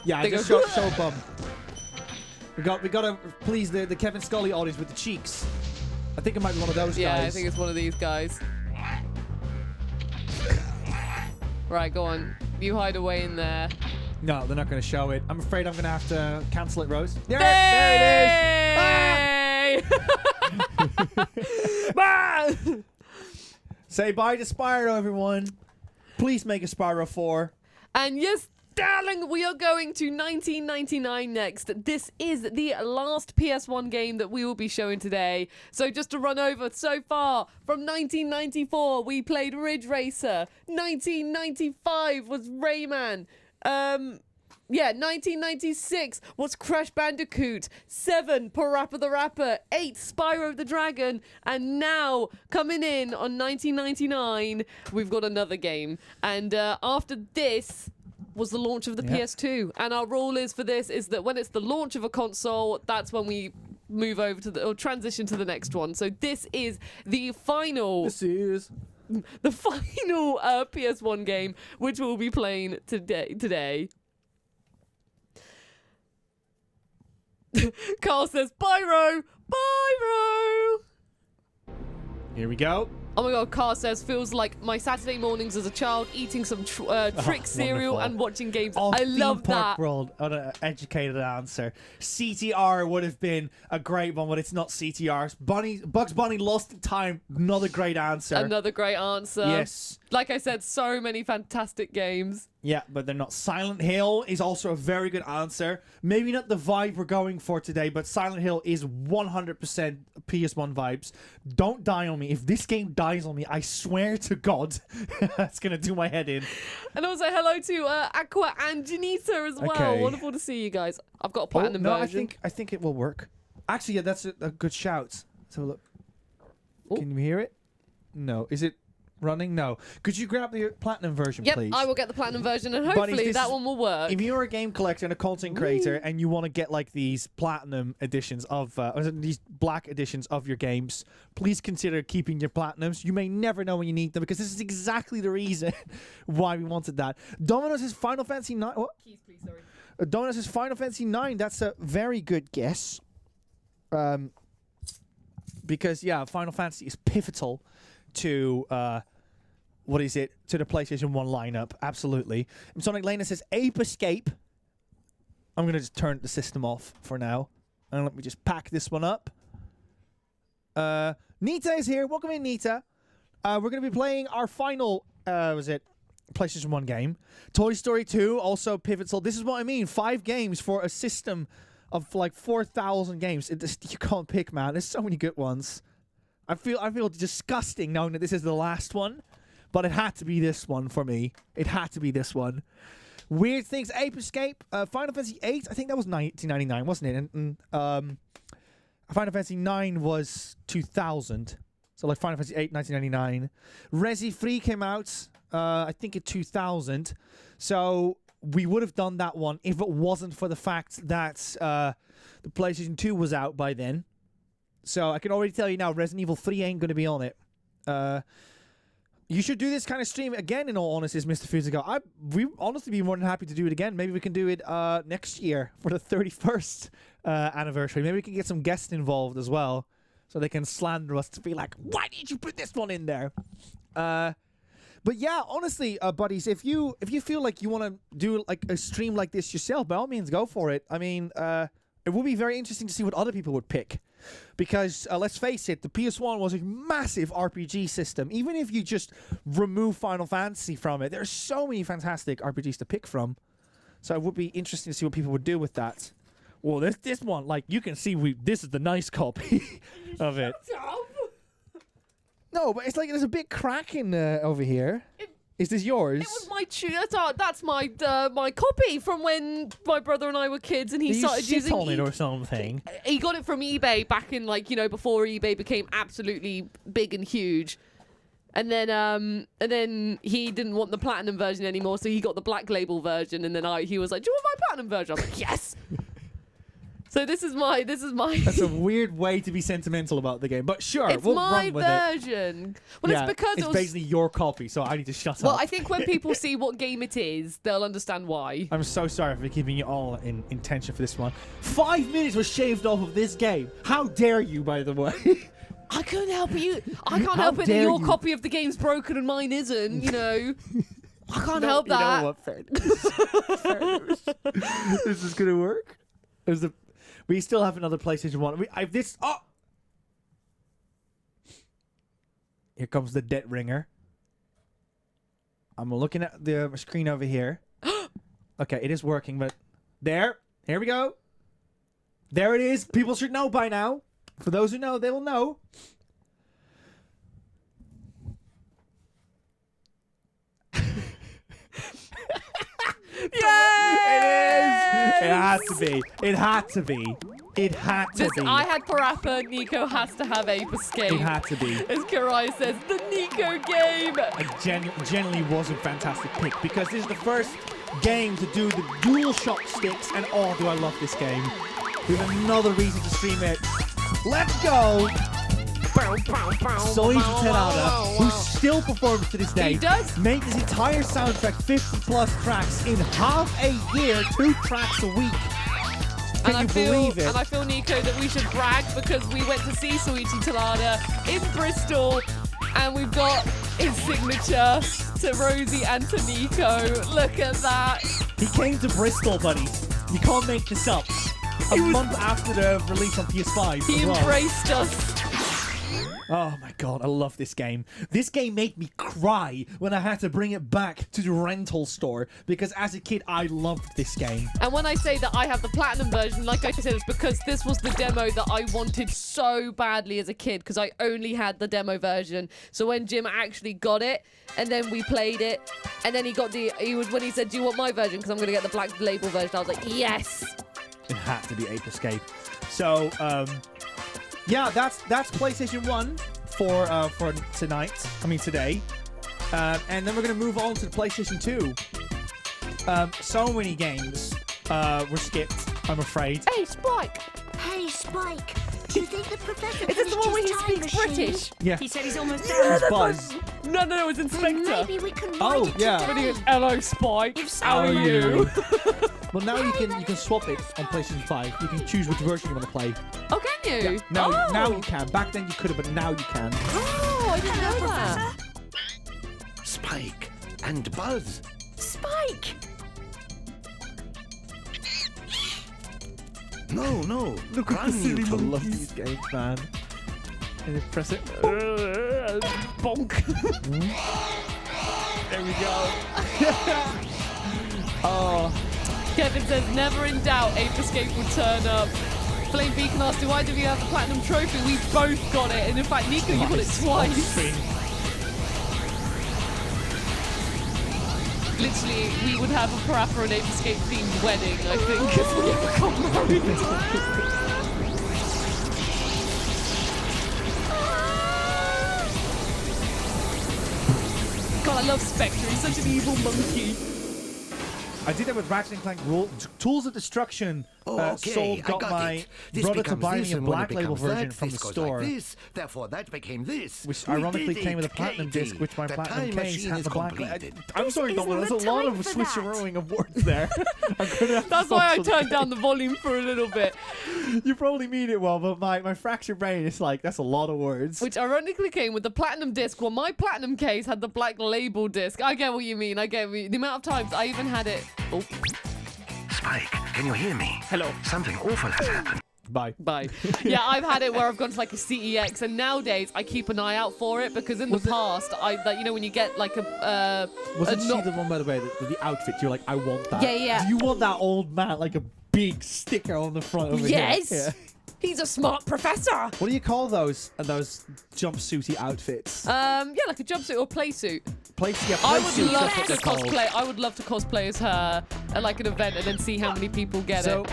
Yeah, just show a bum. We gotta please the Kevin Scully audience with the cheeks. I think it might be one of those guys. Yeah, I think it's one of these guys. Right, go on. You hide away in there. No, they're not going to show it. I'm afraid I'm going to have to cancel it, Rose. There it is! Ah! Say bye to Spyro, everyone. Please make a Spyro 4. And yes, darling, we are going to 1999 next. This is the last PS1 game that we will be showing today. So just to run over, so far, from 1994, we played Ridge Racer. 1995 was Rayman. 1996 was Crash Bandicoot. 7, PaRapper the Rapper. 8, Spyro the Dragon. And now, coming in on 1999, we've got another game. And after this was the launch of the PS2. And our rule is for this is that when it's the launch of a console, that's when we move over to or transition to the next one. So this is the final... the final PS1 game, which we'll be playing today. Carl says, Pyro! Here we go. Oh my god, Carl says, feels like my Saturday mornings as a child eating some trick cereal and watching games. I love that. World, an educated answer. CTR would have been a great one, but it's not CTR. Bugs Bunny Lost in Time, another great answer. Another great answer. Yes. Like I said, so many fantastic games. Yeah, but they're not. Silent Hill is also a very good answer. Maybe not the vibe we're going for today, but Silent Hill is 100% PS1 vibes. Don't die on me. If this game dies on me, I swear to God, that's going to do my head in. And also, hello to Aqua and Janita as well. Okay. Wonderful to see you guys. I've got a platinum version. I think it will work. Actually, yeah, that's a good shout. Let's have a look. Can you hear it? No. Is it running? No. Could you grab the platinum version, please? Yep, I will get the platinum version, and hopefully that one will work. If you're a game collector and a content creator and you want to get like these platinum editions of these black editions of your games, please consider keeping your platinums. You may never know when you need them, because this is exactly the reason why we wanted that. Domino's is Final Fantasy 9. What? Keys, please, sorry. Domino's is Final Fantasy 9. That's a very good guess. Because yeah, Final Fantasy is pivotal to to the PlayStation 1 lineup. Absolutely. And Sonic Lena says Ape Escape. I'm gonna just turn the system off for now, and let me just pack this one up. Nita is here. Welcome in, Nita. We're gonna be playing our final PlayStation 1 game. Toy Story 2, also pivotal. This is what I mean. 5 games for a system of like 4,000 games. You can't pick, man. There's so many good ones. I feel disgusting knowing that this is the last one, but it had to be this one for me. It had to be this one. Weird Things, Ape Escape, Final Fantasy 8. I think that was 1999, wasn't it? And Final Fantasy 9 was 2000. So like Final Fantasy 8, 1999. Resi 3 came out, I think in 2000. So we would have done that one if it wasn't for the fact that the PlayStation 2 was out by then. So I can already tell you now, Resident Evil 3 ain't going to be on it. You should do this kind of stream again, in all honesty, Mr. Fuzigo. We honestly be more than happy to do it again. Maybe we can do it next year for the 31st anniversary. Maybe we can get some guests involved as well, so they can slander us to be like, why did you put this one in there? But yeah, honestly, buddies, if you feel like you want to do like a stream like this yourself, by all means, go for it. I mean, it would be very interesting to see what other people would pick. Because, let's face it, the PS1 was a massive RPG system. Even if you just remove Final Fantasy from it, there's so many fantastic RPGs to pick from. So it would be interesting to see what people would do with that. Well, this one, like, you can see this is the nice copy of it. No, but it's like there's a big crack in over here. Is this yours? It was my that's my copy from when my brother and I were kids, and he started using on it or something. He got it from eBay back in before eBay became absolutely big and huge. And then he didn't want the platinum version anymore, so he got the black label version. And then he was like, "Do you want my platinum version?" I'm like, "Yes." So this is my. That's a weird way to be sentimental about the game, but sure, it's we'll my run with version. Well, yeah, it's because it's basically your copy, so I need to shut up. Well, I think when people see what game it is, they'll understand why. I'm so sorry for keeping you all in tension for this one. 5 minutes was shaved off of this game. How dare you, by the way? I couldn't help it. I can't help it that your copy of the game's broken and mine isn't. I can't help that. You know what? Fair news. This is gonna work. We still have another PlayStation 1. Here comes the debt ringer. I'm looking at the screen over here. Okay, it is working, but there. Here we go. There it is. People should know by now. For those who know, they will know. Yes! It had to be. It had to be. It had to be. I had PaRapper. Nico has to have Ape Escape. It had to be. As Karai says, the Nico game. It genuinely was a fantastic pick because this is the first game to do the dual shock sticks, and oh, do I love this game. We have another reason to stream it. Let's go! Soy Terada, who still performs to this day, He does. made this entire soundtrack 50+ tracks in half a year, 2 tracks a week. Can you believe it? And I feel, Nico, that we should brag because we went to see Soichi Talada in Bristol and we've got his signature to Rosie and to Nico. Look at that. He came to Bristol, buddies. You can't make this up. A month after the release on PS5. He as well. embraced us. Oh my god, I love this game. This game made me cry when I had to bring it back to the rental store because as a kid, I loved this game. And when I say that I have the platinum version, like I said, it's because this was the demo that I wanted so badly as a kid because I only had the demo version. So when Jim actually got it, and then we played it, and then when he said, do you want my version? Because I'm going to get the black label version. I was like, yes. It had to be Ape Escape. So, yeah, that's PlayStation 1 for tonight. I mean, today. And then we're going to move on to the PlayStation 2. So many games were skipped, I'm afraid. Hey, Spike! Hey, Spike. Do you think the professor Is this the one where he finished his speaks time machine? British? Yeah. He said he's almost Yeah, done. Buzz. No, it's Inspector. Then maybe we can Oh, write it yeah. When he today. goes, hello, Spike. How are you? Well, now you can swap it on PlayStation 5. You can choose which version you want to play. Oh, can you? Yeah. Now you can. Back then you could have, but now you can. Oh, I didn't know that. Spike and Buzz. Spike! No. Look at the silly I love these games, man. And then press it. Bonk. There we go. Oh. Kevin says, never in doubt, Ape Escape will turn up. Flame Beacon asked, why do we have the platinum trophy? We both got it. And in fact, Nico, you got it twice. Literally, we would have a PaRapper and Ape Escape themed wedding, I think, if we ever got married. God, I love Spectre. He's such an evil monkey. I did that with Ratchet Clank Tools of Destruction. Okay, Sold, got my it. This brother to becomes buy this, me a and when it black label becomes that, version from the this goes store. Like this, therefore, that became this. Which We ironically did came with a it, platinum Katie. disc, which my The platinum time case machine had is the black. completed. I'm sorry, Nolan. There's a the lot time of for switcherooing of words there. That's why I turned down the volume for a little bit. You probably mean it well, but my fractured brain is like, that's a lot of words. Which ironically came with the platinum disc. Well, my platinum case had the black label disc. I get what you mean. The amount of times I even had it. Oh. Spike, can you hear me? Hello. Something awful has happened. Bye. Yeah, I've had it where I've gone to like a CEX, and nowadays I keep an eye out for it because in the past, when you get like a Wasn't she the one, by the way, the outfit? You're like, I want that. Yeah. Do you want that old man, like a big sticker on the front over Yes. here? Yeah. He's a smart professor. What do you call those jumpsuity outfits? Yeah, like a jumpsuit or play suit. I would love to cosplay. I would love to cosplay as her at like an event and then see how many people get it.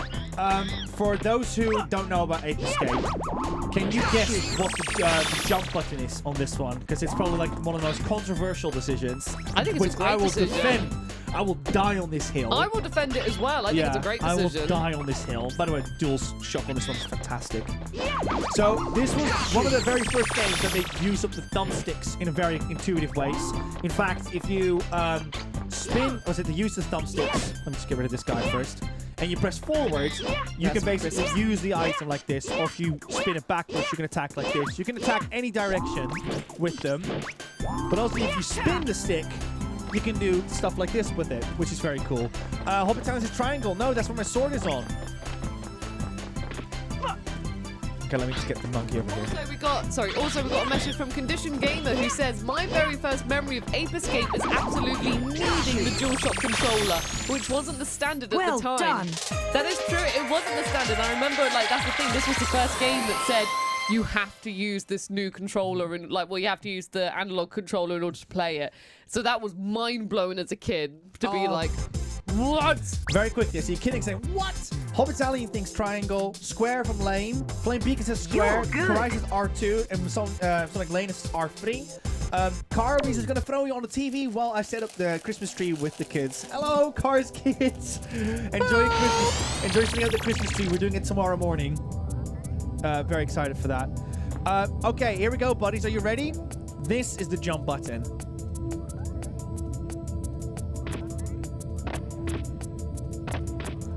For those who don't know about Ape Escape, can you guess what the jump button is on this one? Because it's probably like one of the most controversial decisions. I think it's a great decision. Defend. I will die on this hill. I will defend it as well. I think it's a great decision. I will die on this hill. By the way, dual shock on this one is fantastic. So this was one of the very first games that they use up the thumbsticks in a very intuitive ways. In fact, if you use the thumbsticks. Let me just get rid of this guy first. And you press forward, you can basically use the item like this, or if you spin it backwards, you can attack like this. You can attack any direction with them. But also, if you spin the stick, you can do stuff like this with it, which is very cool. Hobbit Town is a triangle. No, that's where my sword is on. Okay, let me just get the monkey over here. Also we got a message from Condition Gamer who says, my very first memory of Ape Escape is absolutely needing the DualShock controller, which wasn't the standard at the time. Done. That is true, it wasn't the standard. I remember, like, that's the thing, this was the first game that said, you have to use this new controller and you have to use the analog controller in order to play it. So that was mind-blowing as a kid to be like, what? Very quickly, so you're kidding saying, what? Hobbitalian thinks triangle, square from Lane, Flame Beacon says square, Horizon R2, and Sonic Lane is R3. Carby's is gonna throw you on the TV while I set up the Christmas tree with the kids. Hello, Cars kids. Enjoy Christmas. Enjoy setting up the Christmas tree. We're doing it tomorrow morning. Very excited for that. Okay, here we go, buddies. Are you ready? This is the jump button.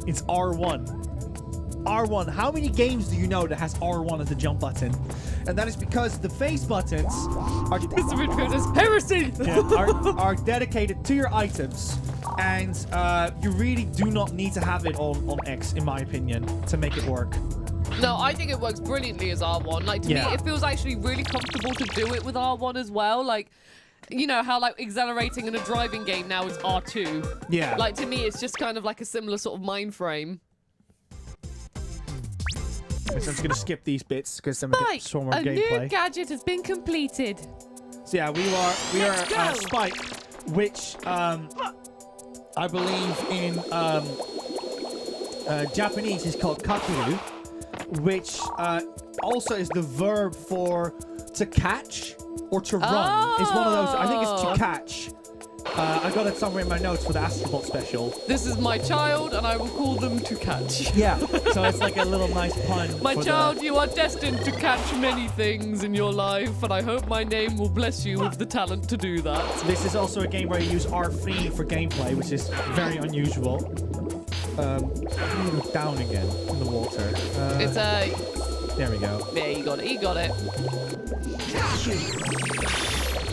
It's R1. R1. How many games do you know that has R1 as the jump button? And that is because the face buttons are heresy. are dedicated to your items. And you really do not need to have it on X, in my opinion, to make it work. No, I think it works brilliantly as R1. Like, to me, it feels actually really comfortable to do it with R1 as well. Like, you know how, like, accelerating in a driving game now is R2. Yeah. Like, to me, it's just kind of like a similar sort of mind frame. So I'm just going to skip these bits because then we get some more gameplay. A new gadget has been completed. So yeah, we are Spike, which I believe in Japanese is called kakuru, which also is the verb for to catch or to run. It's one of those. I think it's to catch. I got it somewhere in my notes for the Astrobot special. This is my child, and I will call them to catch. Yeah, so it's like a little nice pun. My child, you are destined to catch many things in your life, and I hope my name will bless you with the talent to do that. This is also a game where you use R3 for gameplay, which is very unusual. Down again in the water. It's a... There we go. Yeah, you got it. You got it.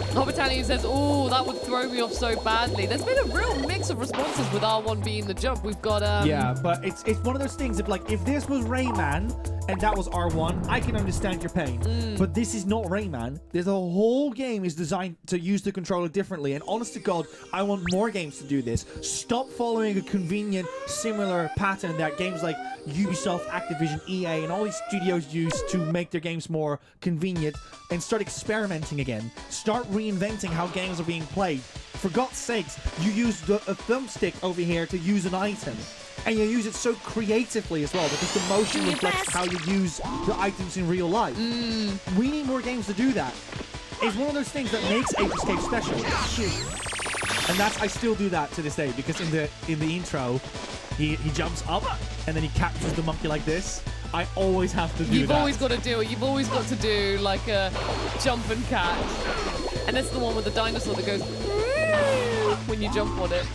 Hobbitanian says, oh, that would throw me off so badly. There's been a real mix of responses with R1 being the jump. We've got... Yeah, but it's one of those things. If this was Rayman and that was R1, I can understand your pain. But this is not Rayman. There's a whole game is designed to use the controller differently. And honest to God, I want more games to do this. Stop following a convenient, similar pattern that games like Ubisoft, Activision, EA, and all these studios use to make their games more convenient, and start experimenting again. Start reinventing how games are being played. For God's sakes, you use a thumbstick over here to use an item. And you use it so creatively as well, because the motion reflects how you use the items in real life. We need more games to do that. It's one of those things that makes Ape Escape special. And I still do that to this day, because in the intro, he jumps up and then he captures the monkey like this. I always have to do that. You've always got to do it. You've always got to do like a jump and catch. And that's the one with the dinosaur that goes when you jump on it.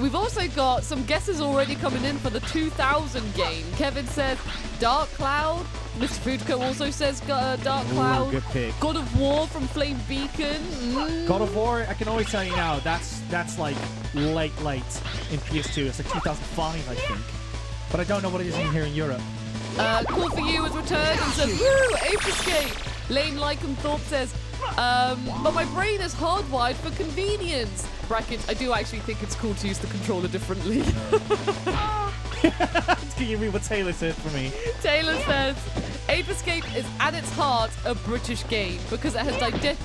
We've also got some guesses already coming in for the 2000 game. Kevin says Dark Cloud. Mr. Foodco also says Dark Cloud. Good pick. God of War from Flame Beacon. God of War, I can always tell you now, that's like late in PS2. It's like 2005, I think. But I don't know what it is in here in Europe. Call for You has returned and says, woo, Ape Escape. Lane Lycanthorpe says, but my brain is hardwired for convenience. Brackets, I do actually think it's cool to use the controller differently. Can you read what Taylor said for me? Taylor says, Ape Escape is at its heart a British game because it has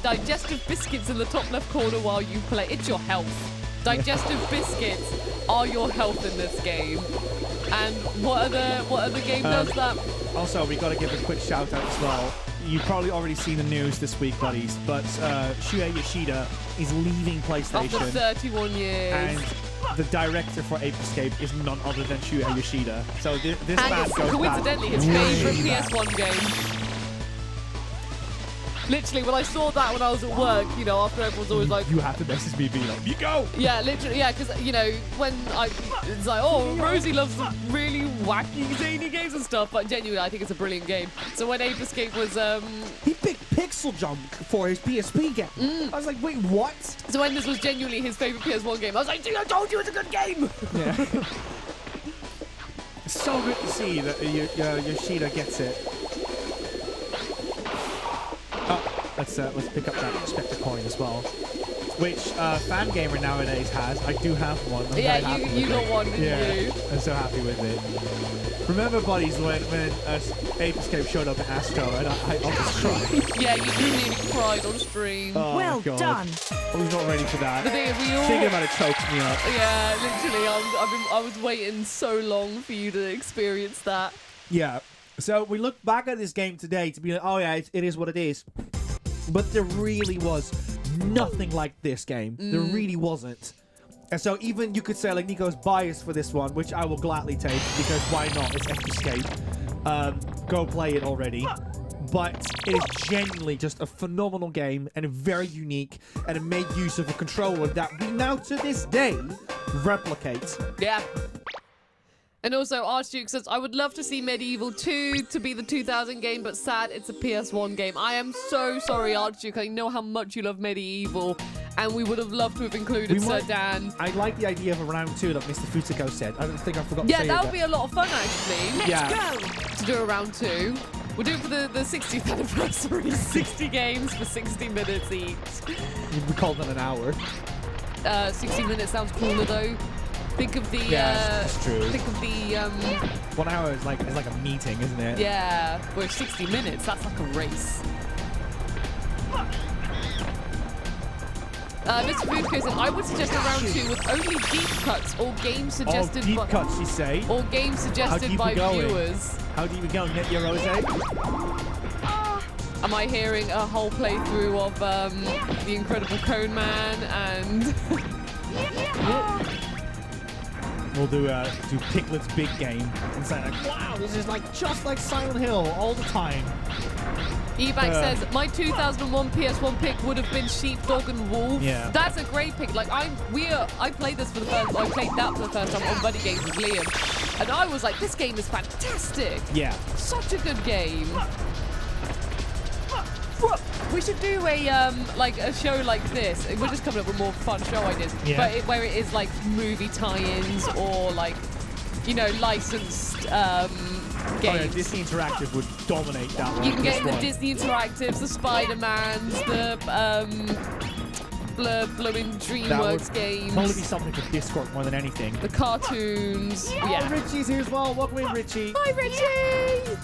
digestive biscuits in the top left corner while you play. It's your health. Digestive biscuits are your health in this game. And what other game does that? Also, we got to give a quick shout out as well. You've probably already seen the news this week, buddies, but Shuei Yoshida is leaving PlayStation. After 31 years. And the director for Ape Escape is none other than Shuei Yoshida. So this man goes coincidentally back his favorite really PS1 game. Literally, when I saw that when I was at work, you know, after everyone's always like... You have to message me, be like, you go! Yeah, literally, yeah, because, you know, when it's like, oh, Rosie loves really wacky, zany games and stuff, but genuinely, I think it's a brilliant game. So when Ape Escape was... He picked Pixel Junk for his PSP game. I was like, wait, what? So when this was genuinely his favorite PS1 game, I was like, dude, I told you it's a good game! Yeah. so good to see that Yoshida gets it. Oh, let's pick up that Spectre coin as well, which Fangamer nowadays has. I do have one. I'm yeah, very happy you with got it. one, didn't you? I'm so happy with it. Remember, buddies, when Ape Escape showed up in Astro and I almost cried. Yeah, you nearly cried on stream. Oh, Well God. done. I was not ready for that. The thing is, we all... Thinking about it choked me up. Yeah, literally, I was waiting so long for you to experience that. Yeah. So we look back at this game today to be like, oh yeah, it is what it is. But there really was nothing like this game. There really wasn't. And so even you could say like Nico's biased for this one, which I will gladly take because why not? It's Ape Escape. Go play it already. But it is genuinely just a phenomenal game and very unique, and it made use of a controller that we now to this day replicate. Yeah. And also, Archduke says, I would love to see Medieval 2 to be the 2000 game, but sad it's a PS1 game. I am so sorry, Archduke. I know how much you love Medieval, and we would have loved to have included Sir Dan. I like the idea of a round 2 that Mr. Futako said. I don't think I forgot to say Yeah, that would that. be a lot of fun, actually. Yeah. To do a round 2. We'll do it for the 60th anniversary. 60 games for 60 minutes each. We called it an hour. 60 minutes sounds cooler, though. Think of the that's true. think of the 1 hour is like a meeting, isn't it? yeah, where 60 minutes, that's like a race. Mr. Foodco said, I would suggest a round 2 with only deep cuts or games suggested deep by cuts, you say? or games suggested by viewers. How deep we go? Net your rose? Am I hearing a whole playthrough of the Incredible Cone Man and We'll do Piglet's big game and say like, wow, this is like just like Silent Hill all the time. Ebac says, my 2001 PS1 pick would have been Sheepdog and Wolf. Yeah. That's a great pick. Like I played this for the first I played that for the first time on BuddyGames with Liam. And I was like, this game is fantastic. Yeah. Such a good game. We should do a like a show like this. We're just coming up with more fun show ideas. Yeah. But where it is like movie tie-ins or like, you know, licensed games. Oh, yeah, Disney Interactive would dominate that one. You can get in the one. Disney Interactives, the Spider-Mans, the blowing DreamWorks games. Probably be something for Discord more than anything. The cartoons. Yeah. Oh, Richie's here as well. Welcome in, Richie. Hi, Richie.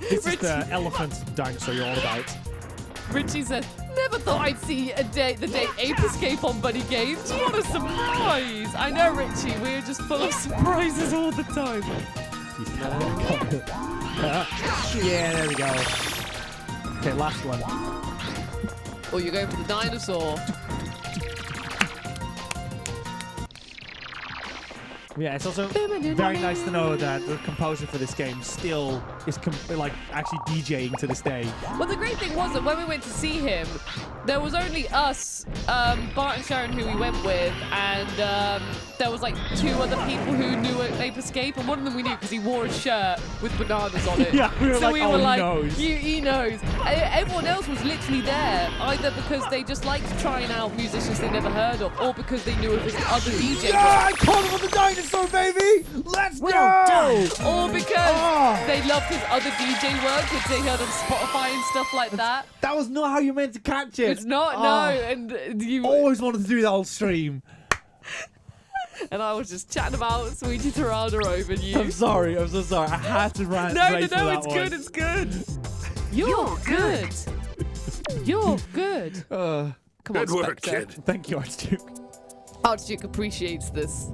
This is the elephant dinosaur you're all about. Richie says, never thought I'd see the day Ape Escape on BuddyGames. What a surprise! I know, Richie. We're just full of surprises all the time. Yeah, there we go. Okay, last one. Oh, you're going for the dinosaur. Yeah, it's also very nice to know that the composer for this game still is like actually DJing to this day. Well, the great thing was that when we went to see him, there was only us, Bart and Sharon, who we went with, and there was like 2 other people who knew Ape Escape, and one of them we knew because he wore a shirt with bananas on it. Yeah, we were so like, we oh, were like, he knows. He knows. Everyone else was literally there, either because they just liked trying out musicians they never heard of, or because they knew of his other DJ. Yeah, I caught him on the dinosaur, baby! Let's go! Or because they loved his other DJ work, which they heard on Spotify and stuff like that. That was not how you meant to catch it. It's not, no. And you always wanted to do that on stream. And I was just chatting about Sweetie Tirana over you. I'm sorry. I'm so sorry. I had to rant. No, it's good. It's good. You're good. You're good. Come on, Good work, Spectre. kid. Thank you, Archduke. Archduke appreciates this.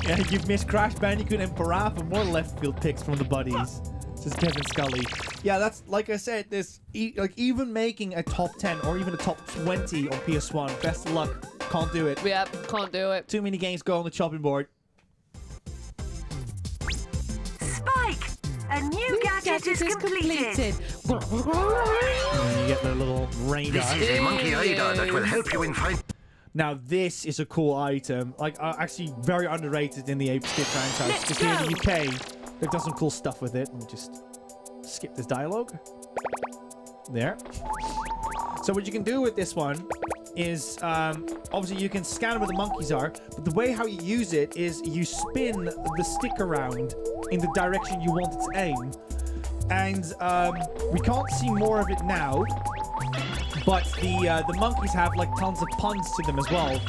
Yeah, you've missed Crash Bandicoot and PaRapper, more left field picks from the buddies. This is Kevin Scully. Yeah, that's like I said. This like even making a top 10 or even a top 20 on PS1. Best of luck. Can't do it. Yeah, can't do it. Too many games go on the chopping board. Spike! A new gadget is completed. And you get the little radar. This is a monkey radar that will help you in finding. Now this is a cool item. Like actually very underrated in the Ape Escape franchise. Just here in the UK, they've done some cool stuff with it. Let me just skip this dialogue. There. So what you can do with this one is obviously you can scan where the monkeys are, but the way how you use it is you spin the stick around in the direction you want it to aim. And we can't see more of it now, but the monkeys have like tons of puns to them as well,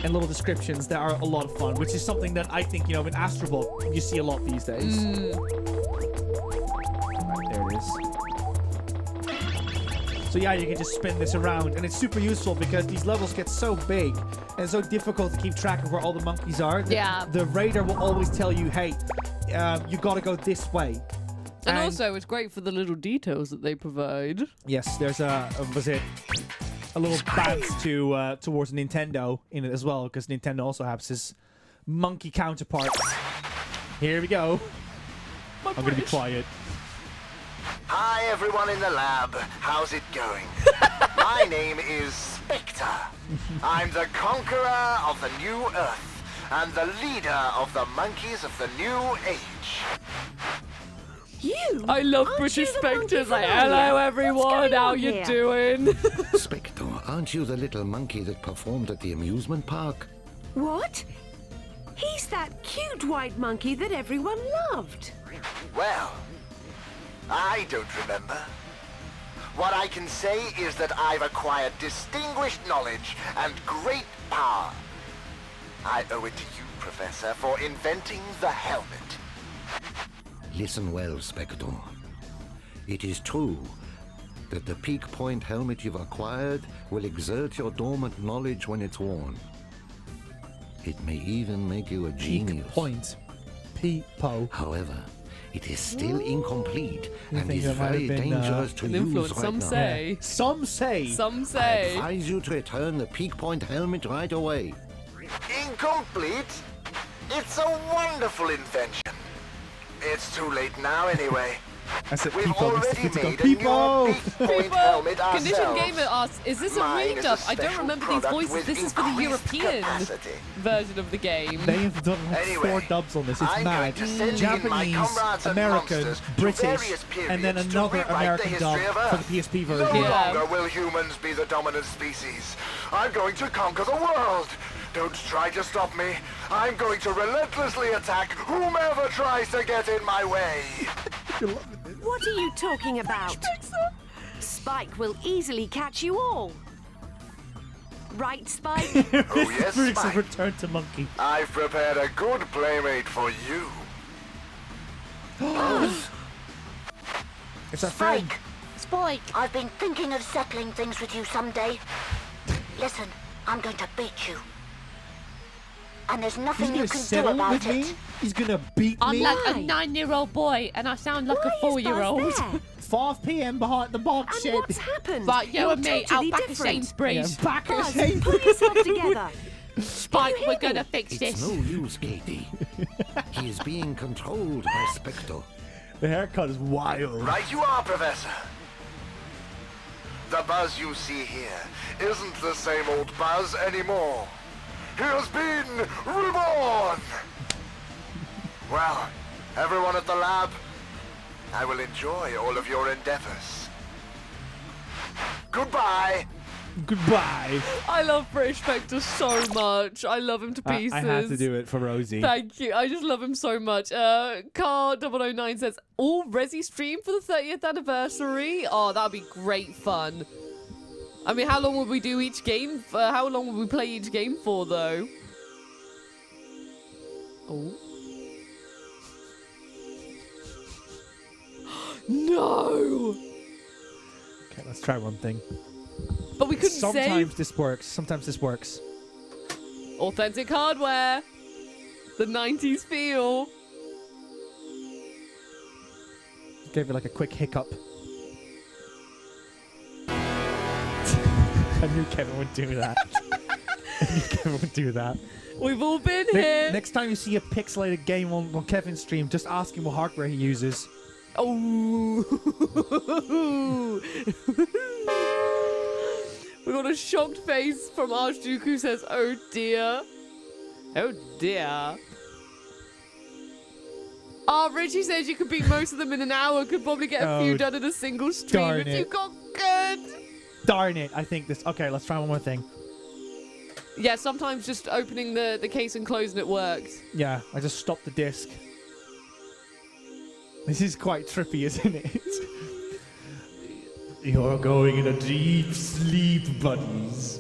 and little descriptions that are a lot of fun, which is something that I think, you know, in Astrobot you see a lot these days. Right, there it is. So yeah, you can just spin this around, and it's super useful because these levels get so big and it's so difficult to keep track of where all the monkeys are. The radar will always tell you, hey, you gotta go this way. And also, it's great for the little details that they provide. Yes, there's a little badge towards Nintendo in it as well, because Nintendo also has his monkey counterparts. Here we go. I'm gonna be quiet. Hi everyone in the lab, how's it going? My name is Spectre. I'm the conqueror of the new Earth and the leader of the monkeys of the new age. I love British Spectres. Like, hello everyone, how you doing? Spectre, aren't you the little monkey that performed at the amusement park? What? He's that cute white monkey that everyone loved. Well, I don't remember. What I can say is that I've acquired distinguished knowledge and great power. I owe it to you, Professor, for inventing the helmet. Listen well, Spectre. It is true that the peak point helmet you've acquired will exert your dormant knowledge when it's worn. It may even make you a genius. Peak point. Peepo. However, it is still incomplete and is very dangerous to use right Some now. say. Some say. Some I say. advise you to return the peak point helmet right away. Incomplete? It's a wonderful invention. It's too late now anyway. I said We've Peepo. already It's made a Peepo. new peak point helmet Condition ourselves. Gamer asks, is this a Mine is a redub? I don't special remember these product voices. with This is for the increased European capacity. version of the game. They've done like Anyway, 4 dubs on this. It's I'm mad. going to send in my Japanese, comrades and American, monsters to British, various and then periods to another rewrite the American history dub of for Earth. the PSP No version. longer will humans be the dominant species. I'm going to conquer the world. Don't try to stop me. I'm going to relentlessly attack whomever tries to get in my way. What are you talking about? Spike will easily catch you all. Right, Spike? Oh yes, Briggs Spike. have returned to monkey. I've prepared a good playmate for you. It's our friend. Spike, I've been thinking of settling things with you someday. Listen, I'm going to beat you. And there's He's nothing gonna you can do settle about with me? it. He's gonna beat I'm me? like a 9-year-old boy, and I sound like a 4-year-old. 5 p.m. behind the box shed. What's happened? But you You're and me out totally back at different. Sainsbury's. Yeah, back at Buzz, Sainsbury's. pull yourself together. Spike, Can you we're hear me? gonna fix It's this. no use, Katie. He is being controlled by Spectre. The haircut is wild. Right you are, Professor. The Buzz you see here isn't the same old Buzz anymore. He has been reborn! Well, everyone at the lab, I will enjoy all of your endeavors. Goodbye! Goodbye. I love British Spectre so much. I love him to pieces. I had to do it for Rosie. Thank you. I just love him so much. Car009 says, all Resi stream for the 30th anniversary. Oh, that'd be great fun. I mean, how long would we do each game? How long would we play each game for, though? Oh. No! Okay, let's try one thing. But we couldn't Sometimes save. this works. Sometimes this works. Authentic hardware. The 90s feel. Gave it like a quick hiccup. I knew Kevin would do that. I knew Kevin would do that. We've all been here. Next time you see a pixelated game on Kevin's stream, just ask him what hardware he uses. Oh. We got a shocked face from Archduke who says, oh dear. Oh dear. Richie says you could beat most of them in an hour. Could probably get a few done in a single stream darn if it. you got good. Darn it, I think this... Okay, let's try one more thing. Yeah, sometimes just opening the case and closing it worked. Yeah, I just stopped the disc. This is quite trippy, isn't it? You're going in a deep sleep, buddies.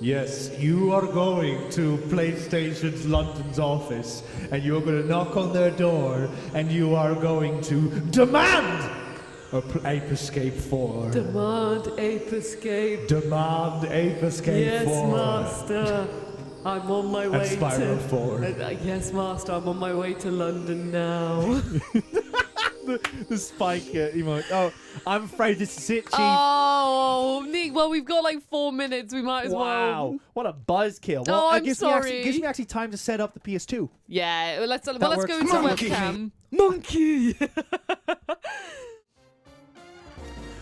Yes, you are going to PlayStation's London's office, and you're going to knock on their door, and you are going to demand Ape Escape 4. Demand Ape Escape. Demand Ape Escape 4. Yes, Master. I'm on my way and Spyro 4. Yes, Master. I'm on my way to London now. the Spike emote. Oh, I'm afraid this is it, Chief. Oh, Nick. Well, we've got like 4 minutes. We might as well. Wow, what a buzzkill. Well, I'm it sorry. gives me actually time to set up the PS2. Yeah, let's go into Monkey. webcam. Monkey!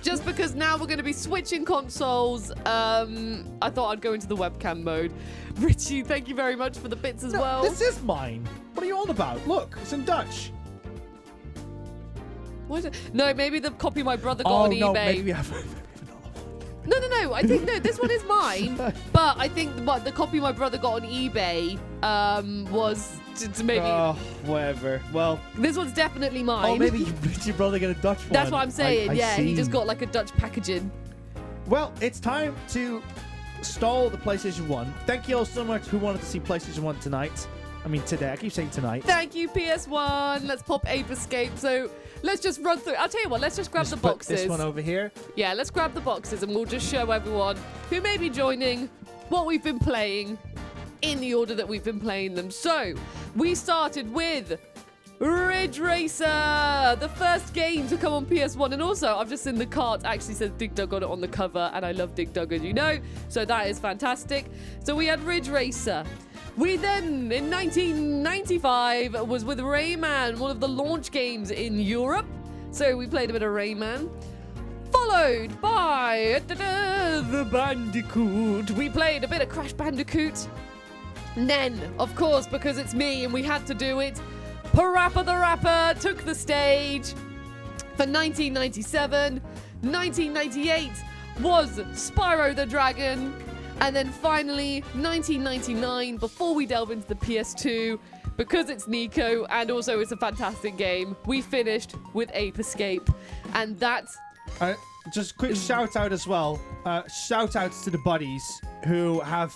Just because now we're going to be switching consoles, I thought I'd go into the webcam mode. Richie, thank you very much for the bits as well. This is mine. What are you on about? Look, it's in Dutch. What is it? No, maybe the copy my brother got on no, eBay. maybe we have... No. I think, no, this one is mine. But I think the copy my brother got on eBay was to maybe... Oh, whatever. Well... This one's definitely mine. Oh, maybe your brother got a Dutch one. That's what I'm saying, yeah. see. He just got like a Dutch packaging. Well, it's time to stall the PlayStation 1. Thank you all so much who wanted to see PlayStation 1 tonight. I mean, today. I keep saying tonight. Thank you, PS1. Let's pop Ape Escape. So let's just run through. I'll tell you what, let's just grab the boxes. Put this one over here. Yeah, let's grab the boxes and we'll just show everyone who may be joining what we've been playing in the order that we've been playing them. So we started with Ridge Racer, the first game to come on PS1. And also, I've just seen the cart actually says Dig Dug on it on the cover, and I love Dig Dug, as you know. So that is fantastic. So we had Ridge Racer. We then, in 1995, was with Rayman, one of the launch games in Europe. So we played a bit of Rayman. Followed by the Bandicoot. We played a bit of Crash Bandicoot. And then, of course, because it's me and we had to do it, PaRapper the Rapper took the stage for 1997. 1998 was Spyro the Dragon. And then finally, 1999, before we delve into the PS2, because it's Nico and also it's a fantastic game, we finished with Ape Escape. And that's... Just quick shout out as well. Shout outs to the buddies who have,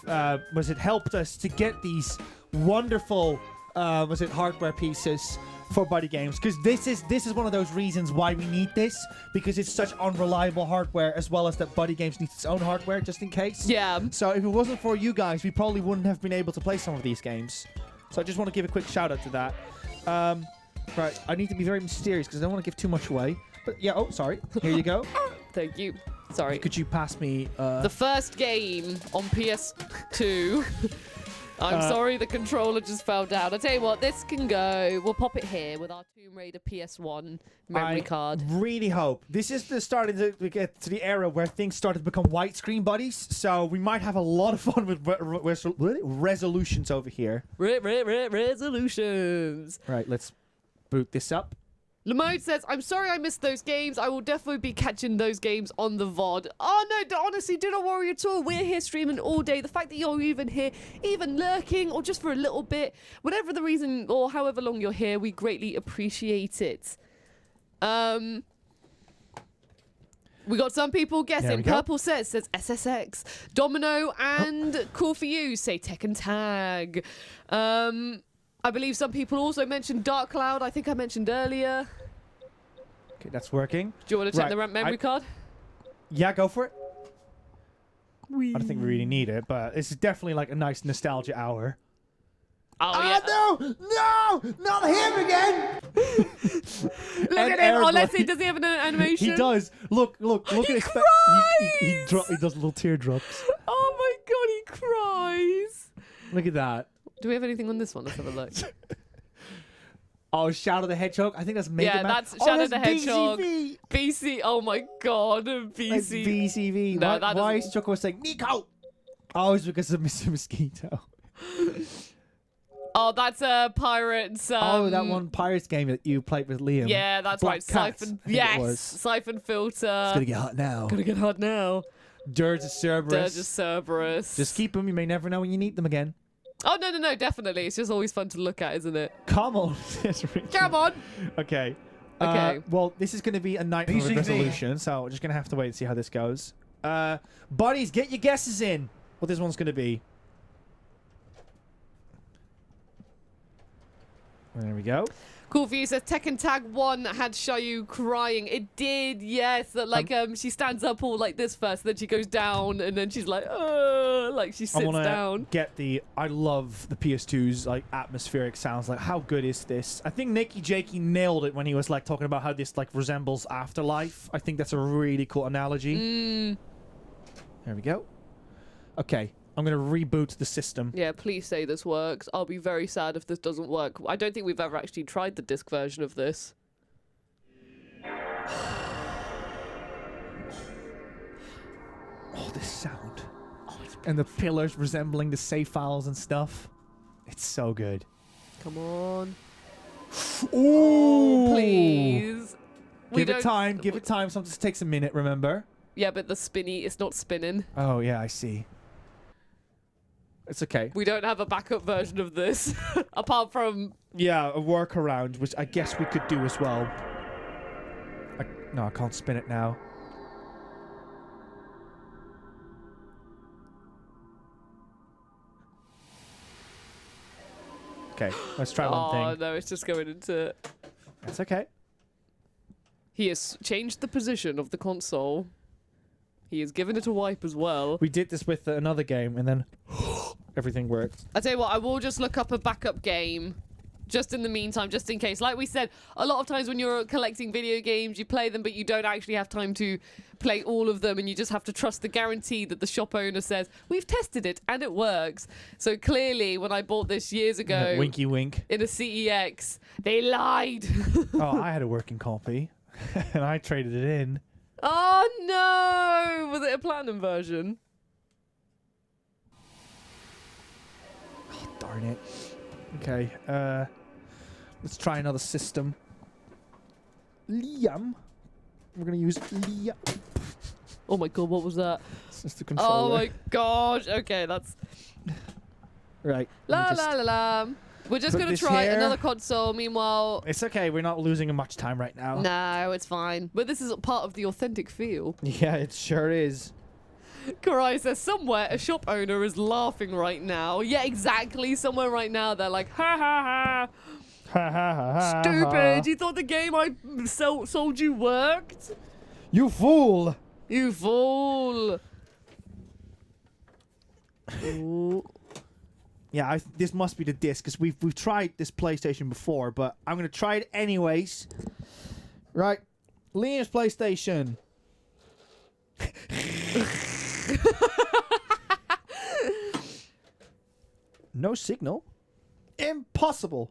helped us to get these wonderful, hardware pieces for BuddyGames, because this is one of those reasons why we need this, because it's such unreliable hardware, as well as that BuddyGames needs its own hardware just in case. Yeah. So if it wasn't for you guys, we probably wouldn't have been able to play some of these games. So I just want to give a quick shout out to that. Right, I need to be very mysterious because I don't want to give too much away. But yeah, oh sorry. Here you go. Thank you. Sorry. Could you pass me the first game on PS2? I'm sorry, the controller just fell down. I'll tell you what, this can go. We'll pop it here with our Tomb Raider PS1 memory card. I really hope. This is the starting to get to the era where things started to become widescreen, buddies. So we might have a lot of fun with resolutions over here. Resolutions. Right, let's boot this up. Lamode says, I'm sorry I missed those games. I will definitely be catching those games on the VOD. Oh, no, honestly, do not worry at all. We're here streaming all day. The fact that you're even here, even lurking, or just for a little bit, whatever the reason or however long you're here, we greatly appreciate it. We got some people guessing. Purple says SSX. Domino and Cool For You say Tekken Tag. I believe some people also mentioned Dark Cloud. I think I mentioned earlier. Okay, that's working. Do you want to check the memory card? Yeah, go for it. I don't think we really need it, but it's definitely like a nice nostalgia hour. Oh, yeah. No! Not him again! Look at him. Oh, let's see. Does he have an animation? He does. Look He at his cries! He does little teardrops. Oh, my God. He cries. Look at that. Do we have anything on this one? Let's have a look. Oh, Shadow the Hedgehog. I think that's Mega Man. Yeah, that's Shadow the that's Hedgehog. BCV. BC. Oh my God, BC. That's BCV. No, why is Choco saying Nico? Oh, it's because of Mr. Mosquito. Oh, that's a Pirates. Oh, that one Pirates game that you played with Liam. Yeah, that's Black right. Cats, Siphon. I think it was. Siphon Filter. It's gonna get hot now. Gonna get hot now. Dirge Cerberus. Dirge Cerberus. Just keep them. You may never know when you need them again. Oh, no, definitely. It's just always fun to look at, isn't it? Come on. Come on. Okay. Okay. Well, this is going to be a nightmare with resolution, so we're just going to have to wait and see how this goes. Buddies, get your guesses in. What this one's going to be. There we go. Cool for you. Says Tekken Tag 1 had Shayu crying. It did, yes. That like she stands up all like this first, then she goes down, and then she's like she sits down. Get the. I love the PS2's like atmospheric sounds. Like, how good is this? I think Nicky Jakey nailed it when he was like talking about how this like resembles Afterlife. I think that's a really cool analogy. There we go. Okay. I'm going to reboot the system. Yeah, please say this works. I'll be very sad if this doesn't work. I don't think we've ever actually tried the disc version of this. Oh, this sound. And the pillars resembling the save files and stuff. It's so good. Come on. Ooh! Please. Give it time. Give it time. Sometimes it takes a minute, remember? Yeah, but the spinny, it's not spinning. Oh, yeah, I see. It's okay. We don't have a backup version of this, apart from... Yeah, a workaround, which I guess we could do as well. No, I can't spin it now. Okay, let's try one thing. Oh, no, it's just going into... That's okay. He has changed the position of the console. He has given it a wipe as well. We did this with another game, and then everything worked. I tell you what, I will just look up a backup game, just in the meantime, just in case. Like we said, a lot of times when you're collecting video games, you play them, but you don't actually have time to play all of them, and you just have to trust the guarantee that the shop owner says, we've tested it, and it works. So clearly, when I bought this years ago... Winky wink. In a CEX, they lied. Oh, I had a working copy, and I traded it in. Oh, no! Was it a platinum version? Oh, darn it. Okay, let's try another system. Liam. We're going to use Liam. Oh my god, what was that? It's just the controller. Oh my gosh. Okay, that's... Right. La la la la. We're just going to try another console. Meanwhile... It's okay. We're not losing much time right now. No, it's fine. But this is part of the authentic feel. Yeah, it sure is. Karai says, somewhere a shop owner is laughing right now. Yeah, exactly. Somewhere right now they're like, ha ha ha. Ha ha ha ha. Stupid. You thought the game I sold you worked? You fool. You fool. Ooh. Yeah, this must be the disc, because we've tried this PlayStation before, but I'm going to try it anyways. Right. Liam's PlayStation. No signal. Impossible.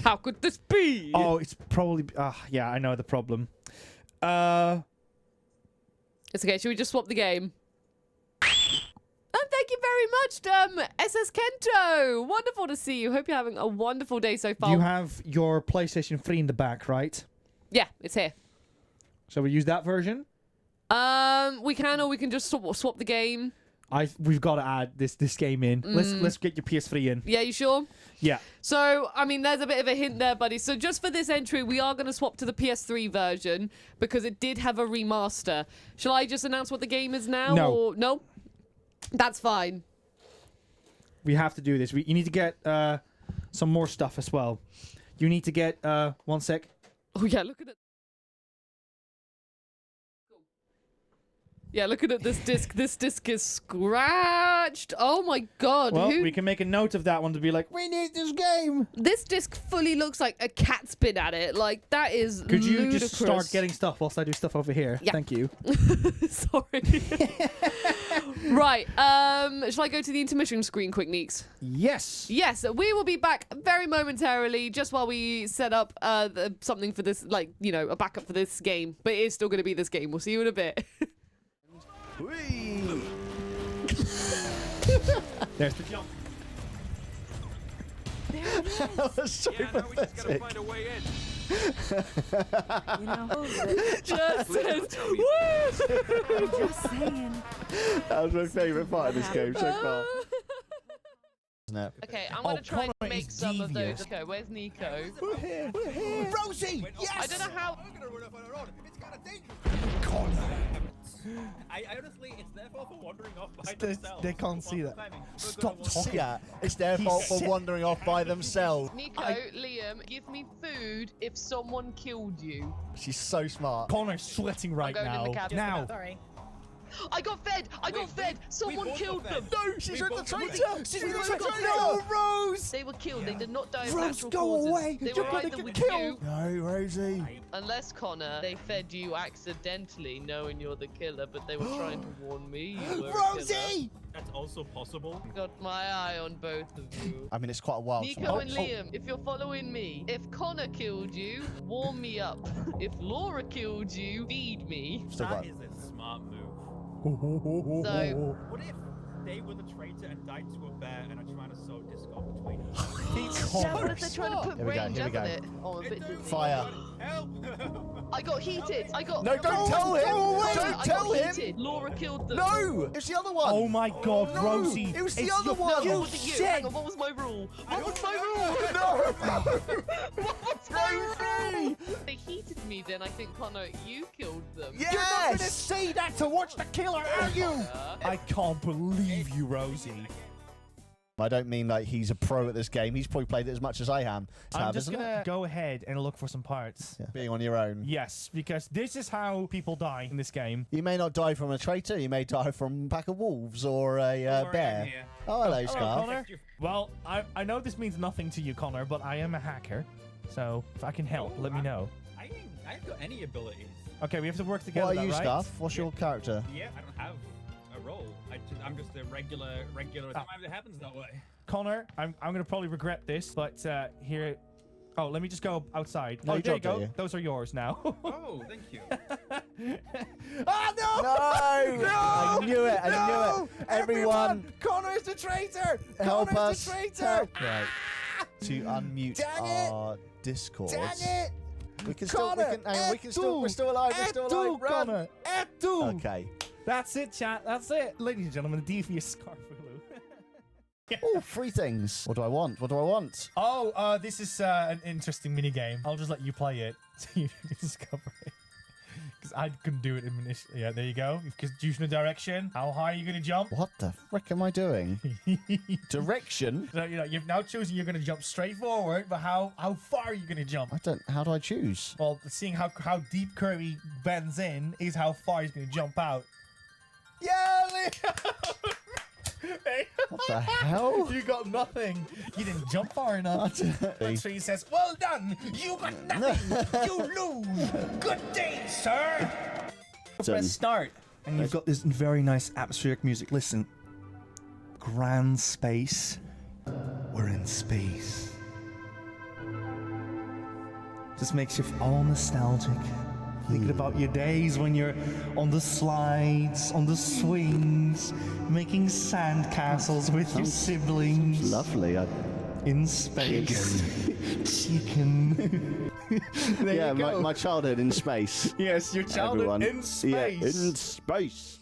How could this be? Oh, it's probably... yeah, I know the problem. It's okay. Should we just swap the game? Thank you very much, SS Kento. Wonderful to see you. Hope you're having a wonderful day so far. You have your PlayStation 3 in the back, right? Yeah, it's here. Shall we use that version? We can, or we can just swap the game. We've got to add this game in. Let's get your PS3 in. Yeah, you sure? Yeah. So, I mean, there's a bit of a hint there, buddy. So just for this entry, we are going to swap to the PS3 version because it did have a remaster. Shall I just announce what the game is now? No. Or no? That's fine. We have to do this. You need to get some more stuff as well. You need to get... one sec. Oh, yeah, look at it. Yeah, looking at this disc. This disc is scratched. Oh my god. Well, we can make a note of that one to be like, we need this game. This disc fully looks like a cat's been at it. Like, that is Could you ludicrous. just start getting stuff whilst I do stuff over here? Yeah. Thank you. Sorry. Right. Shall I go to the intermission screen quick, Neeks? Yes. Yes. We will be back very momentarily, just while we set up something for this, like, you know, a backup for this game. But it is still going to be this game. We'll see you in a bit. There's the jump. There it is. That was so pathetic. Find a way in. You know, Just says, woo! I'm just saying. That was my favourite part of this game so far. Isn't it? Okay, I'm gonna try and make some of those. Okay, where's Nico? We're here. Rosie! Yes! I don't know how. I'm gonna run off on her own. It's kind of dangerous. I honestly, it's their fault for wandering off by They themselves. can't see that. Stop talking. Yeah, it's their fault for wandering off by themselves. Nico, Liam, give me food if someone killed you. She's so smart. Connor's sweating right going in now. the cabin. Now. Sorry. I got fed! I got fed! Someone killed them! No, she's with the traitor! She's with the traitor! No, Rose! They were killed. They did not die of Rose, natural go causes. away! They You're were gonna either get with killed! you. No, Rosie. Unless, Connor, they fed you accidentally, knowing you're the killer, but they were trying to warn me you were a killer. Rosie! That's also possible. Got my eye on both of you. I mean, it's quite a while. Nico and Liam, if you're following me, if Connor killed you, warm me up. If Laura killed you, feed me. That is a smart move. So, What if they were the traitor and died to a bear and are trying to sow discord between us? yeah, what if they're trying to put Here we go, range, here we haven't go. it? Oh, I'm a bit dizzy. Fire. Help! I got heated. I got. No, don't tell him! Don't tell him! Heated. Laura killed them. No! It's the other one! Oh my god, No, Rosie! it was the it's other your- one. No, You what was it you? said- Hang on, what was my rule? What was my rule? What was my rule? They heated me then. I think, Connor, you killed them. You're not gonna Yes! say that to watch the killer, are you? I can't believe you, Rosie. I don't mean like he's a pro at this game. He's probably played it as much as I am. I'm just gonna go ahead and look for some parts. Yeah. Being on your own. Yes, because this is how people die in this game. You may not die from a traitor. You may die from a pack of wolves or a bear. Oh, hello, Scarf. Connor. Well, I know this means nothing to you, Connor, but I am a hacker. So if I can help, let me know. I ain't got any abilities. Okay, we have to work together. What are you, right? Scarf? What's your character? Yeah, I don't have a role. I'm just a regular. Sometimes it happens that way. Connor, I'm gonna probably regret this, but here. Oh, let me just go outside. No, oh, you there you dropped go. it, yeah. Those are yours now. Oh, thank you. Ah, no! No! I knew it. I knew it. Everyone, Connor's the traitor. help Connor's us. the traitor. Help. Right. To unmute Dang it. our Discord. Dang it! We can Connor, we're still alive. We're still alive. Run. Connor. Okay. That's it, chat. That's it. Ladies and gentlemen, the devious Scarfulu. Oh, 3 things. What do I want? What do I want? Oh, this is an interesting mini game. I'll just let you play it so you can discover it. Because I couldn't do it initially. Yeah, there you go. Because choose the direction. How high are you going to jump? What the frick am I doing? Direction? So, you've now chosen you're going to jump straight forward, but how far are you going to jump? I don't. How do I choose? Well, seeing how deep Kirby bends in is how far he's going to jump out. Yeah, What the hell? You got nothing. You didn't jump far enough. So he says, well done. You got nothing. You lose. Good day, sir. Press start. And you've got this very nice atmospheric music. Listen. Grand space. We're in space. Just makes you all nostalgic. Thinking about your days when you're on the slides, on the swings, making sand castles with your siblings. Lovely. In space. Chicken. Yeah, my childhood in space. Yes, your childhood Everyone. in space. Yeah, in space.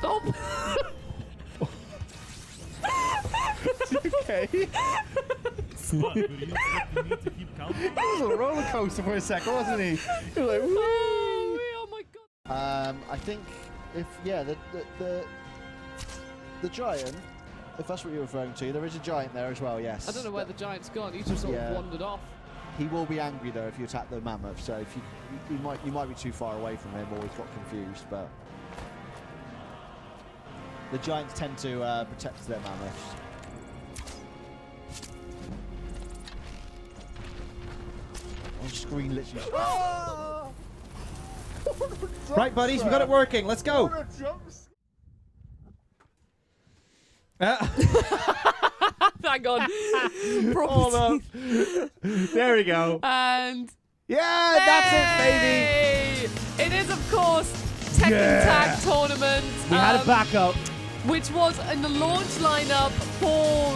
Stop! Okay. That was a roller coaster for a second, wasn't he? You're like, woo! Oh my god. I think if the giant, if that's what you're referring to, there is a giant there as well. Yes. I don't know where the giant's gone. He just sort of wandered off. He will be angry though if you attack the mammoth. So if you might be too far away from him, or he's got confused. But the giants tend to protect their mammoths. On screen, literally. Right, buddies, we got it working. Let's go. Hang on. Hold up. There we go. And yeah, that's it, baby. It is, of course, Tekken Tag Tournament. We had a backup. Which was in the launch lineup for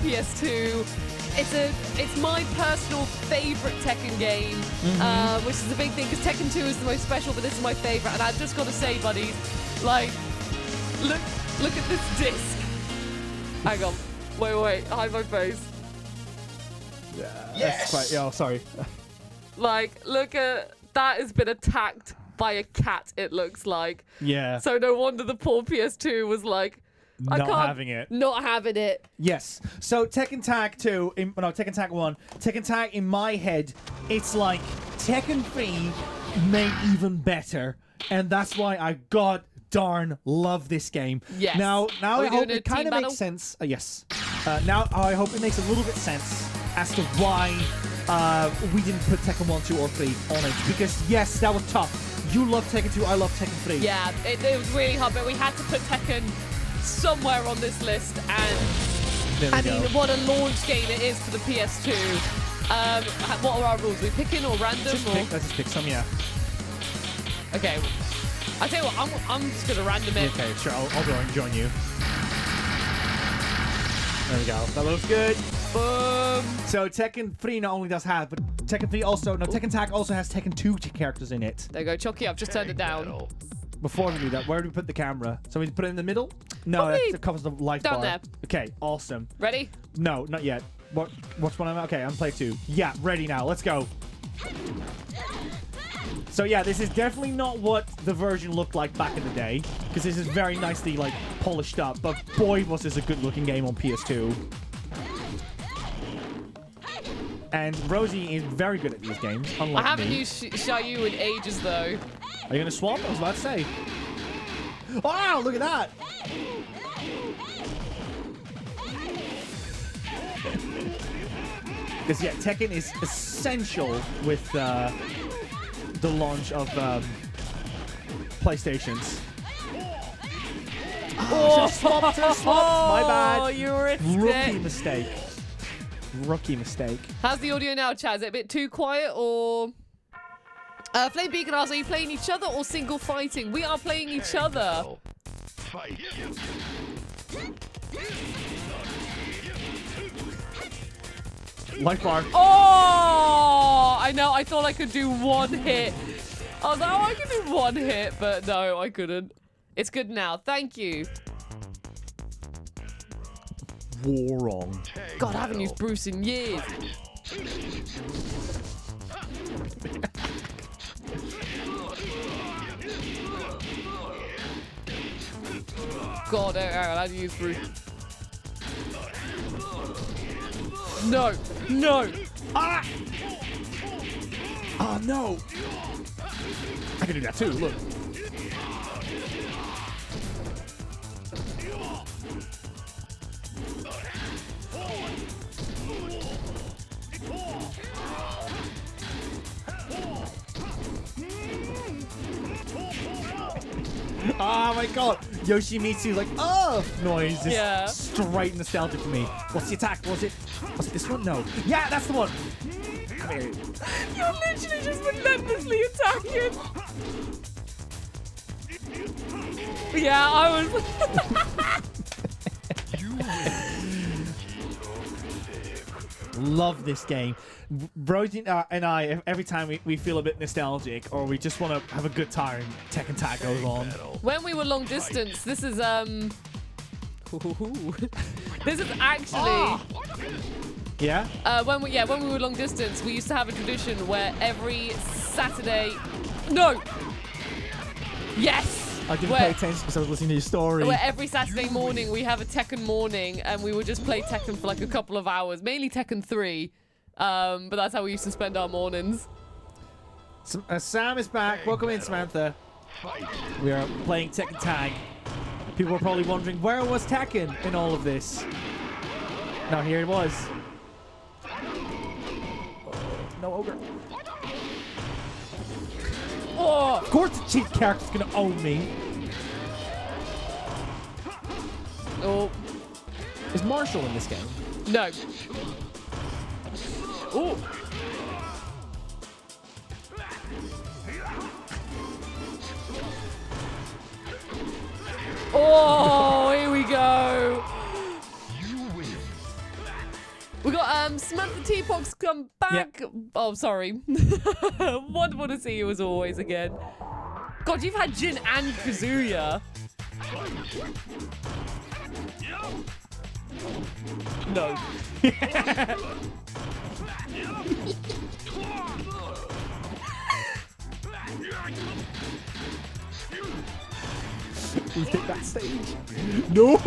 PS2. it's my personal favorite Tekken game, which is a big thing because Tekken 2 is the most special, but this is my favorite. And I've just got to say, buddies, like, look at this disc. Hang on, wait, hide my face. Yes. That's quite, sorry. Like, look at that has been attacked by a cat. It looks like. Yeah. So no wonder the poor PS2 was like, Not having it. Not having it. Yes. So Tekken Tag 2, Tekken Tag 1. Tekken Tag, in my head, it's like Tekken 3 made even better. And that's why I god darn love this game. Yes. Now Are we I hope doing a it kind team of battle? makes sense. Yes. Now I hope it makes a little bit sense as to why we didn't put Tekken 1, 2, or 3 on it. Because, yes, that was tough. You love Tekken 2, I love Tekken 3. Yeah, it was really hard, but we had to put Tekken somewhere on this list, and I mean, what a launch game it is for the PS2. What are our rules? We pick in or random? Let's just pick some, yeah. Okay. I tell you what, I'm just gonna random it. Okay, sure, I'll join you. There we go. That looks good. Boom. So Tekken 3 not only does have, but Tekken 3 also, Tekken Tag also has Tekken 2 characters in it. There you go, Chucky. I've just turned it down. Before we do that, where do we put the camera? So we put it in the middle? No, that covers the light down bar. there. Okay, awesome. Ready? No, not yet. What's one I'm okay, I'm play 2. Yeah, ready now. Let's go. So yeah, this is definitely not what the version looked like back in the day, because this is very nicely like polished up, but boy was this a good looking game on PS2. And Rosie is very good at these games, unlike I haven't me. used Xiaoyu in ages though. Are you gonna swap? I was about to say. Wow, look at that! Because yeah, Tekken is essential with the launch of PlayStations. Oh, swapped. My bad. Oh, you were a Rookie mistake. Rookie mistake. How's the audio now, Chaz? Is it a bit too quiet or? Flame Beacon asks, are you playing each other or single fighting? We are playing each other. Fight. Life bar. Oh, I know. I thought I could do one hit. I was like, oh, I can do one hit, but no, I couldn't. It's good now. Thank you. War on. God, I haven't used Bruce in years. God, I had to use Bruce. No, no. Ah! Oh no! I can do that too. Look. Oh my god! Yoshimitsu's like, oh! Noise is straight nostalgia for me. What's the attack? Was it this one? No. Yeah, that's the one! Come here. You're literally just relentlessly attacking. Yeah, I was. Love this game. Brody and I, every time we feel a bit nostalgic or we just want to have a good time, Tekken Tag goes on. When we were long distance, this is this is actually Yeah? when we were long distance, we used to have a tradition where every Saturday no. Yes. I didn't pay attention because I was listening to your story. Where every Saturday morning we have a Tekken morning and we would just play Tekken for like a couple of hours, mainly Tekken 3. But that's how we used to spend our mornings. Sam is back. Welcome in, Samantha. We are playing Tekken Tag. People are probably wondering, where was Tekken in all of this? Now here it was. No ogre. Oh, of course the cheat character's gonna own me. Oh. Is Marshall in this game? No. Oh. Oh, here we go. We got Samantha Teapot's come back. Yep. Oh, sorry. Wonderful to see you as always again. God, you've had Jin and Kazuya. No. Who's hit that stage? No!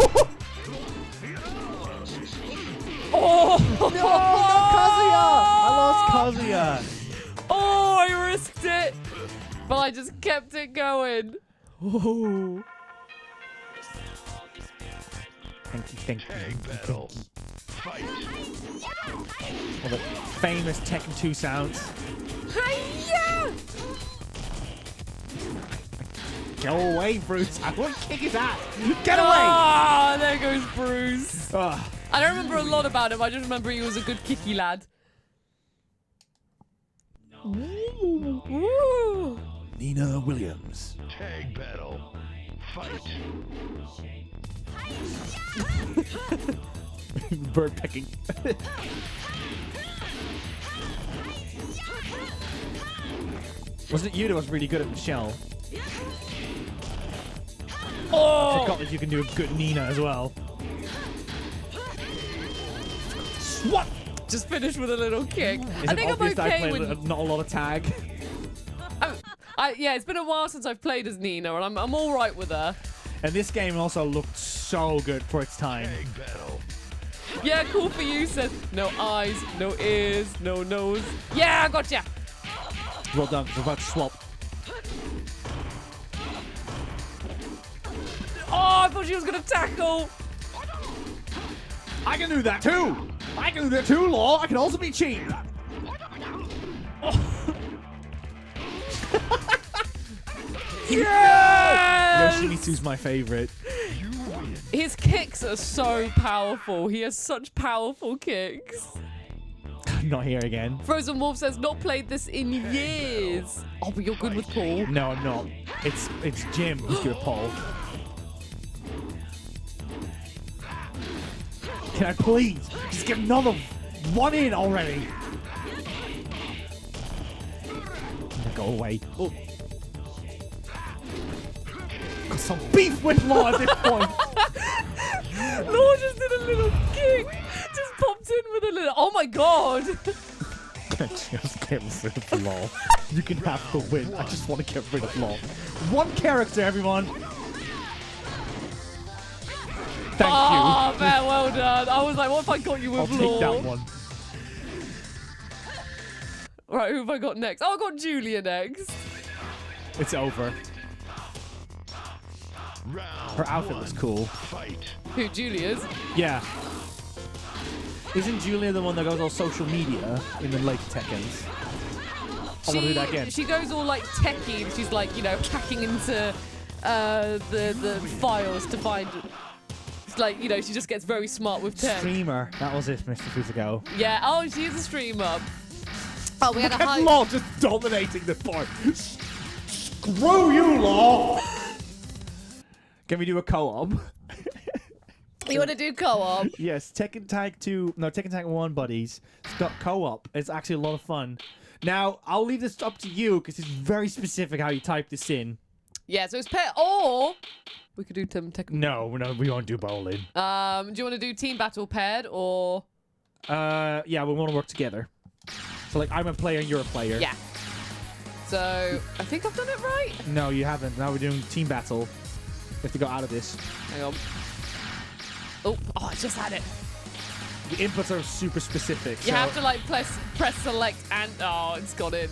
Oh! No, Kazuya! I lost Kazuya. Oh, I risked it, but I just kept it going. Oh. Thank you. All the famous Tekken 2 sounds. Hi-ya! Go away, Bruce. I want to kick his ass. Get away! Ah, there goes Bruce. I don't remember a lot about him. I just remember he was a good kicky lad. Ooh. Nina Williams. Tag battle. Fight. Bird pecking. Wasn't it you that was really good at Michelle? Oh! I forgot that you can do a good Nina as well. What? Just finished with a little kick. I think I'm obvious that I okay played with... not a lot of tag? Yeah, it's been a while since I've played as Nina, and I'm all right with her. And this game also looked so good for its time. Yeah, cool for you, says no eyes, no ears, no nose. Yeah, I gotcha. Well done, we're about to swap. Oh, I thought she was going to tackle. I can do that too. I can do that too, Law. I can also be cheap. Yes! Yoshimitsu's my favorite. His kicks are so powerful. He has such powerful kicks. Not here again. Frozen Wolf says, not played this in years. Oh, but you're good with Paul. No, I'm not. It's Jim who's good at Paul. Can I please just get another one in already? Go away. Oh. Got some beef with Law at this point. Law just did a little kick. Just popped in with a little... Oh my god. Just get rid of Law. You can have the win. I just want to get rid of Law. One character, everyone. Thank you. Oh, man, well done. I was like, what if I got you with Law? I'll take that one. Right, who have I got next? Oh, I got Julia next. It's over. Her outfit was cool. Who, Julia's? Yeah. Isn't Julia the one that goes all social media in the later Tekkens? I want to do that again. She goes all like techie and she's like, you know, hacking into the files to find... It's like, you know, she just gets very smart with tech. Streamer. That was it, Mr. Fuzago. Yeah, oh, she's a streamer. Oh, we had a high... Law just dominating the board. Screw you, Law! Can we do a co-op? You want to do co-op? Yes, Tekken Tag 2, no, Tekken Tag 1 buddies. It's got co-op. It's actually a lot of fun. Now, I'll leave this up to you because it's very specific how you type this in. Yeah, so it's pair, or we could do Tekken. No, we won't do bowling. Do you want to do team battle paired or? Yeah, we want to work together. So like, I'm a player and you're a player. Yeah. So I think I've done it right. No, you haven't. Now we're doing team battle. You have to go out of this. Hang on. Oh, I just had it. The inputs are super specific. You have to like press select and it's got in.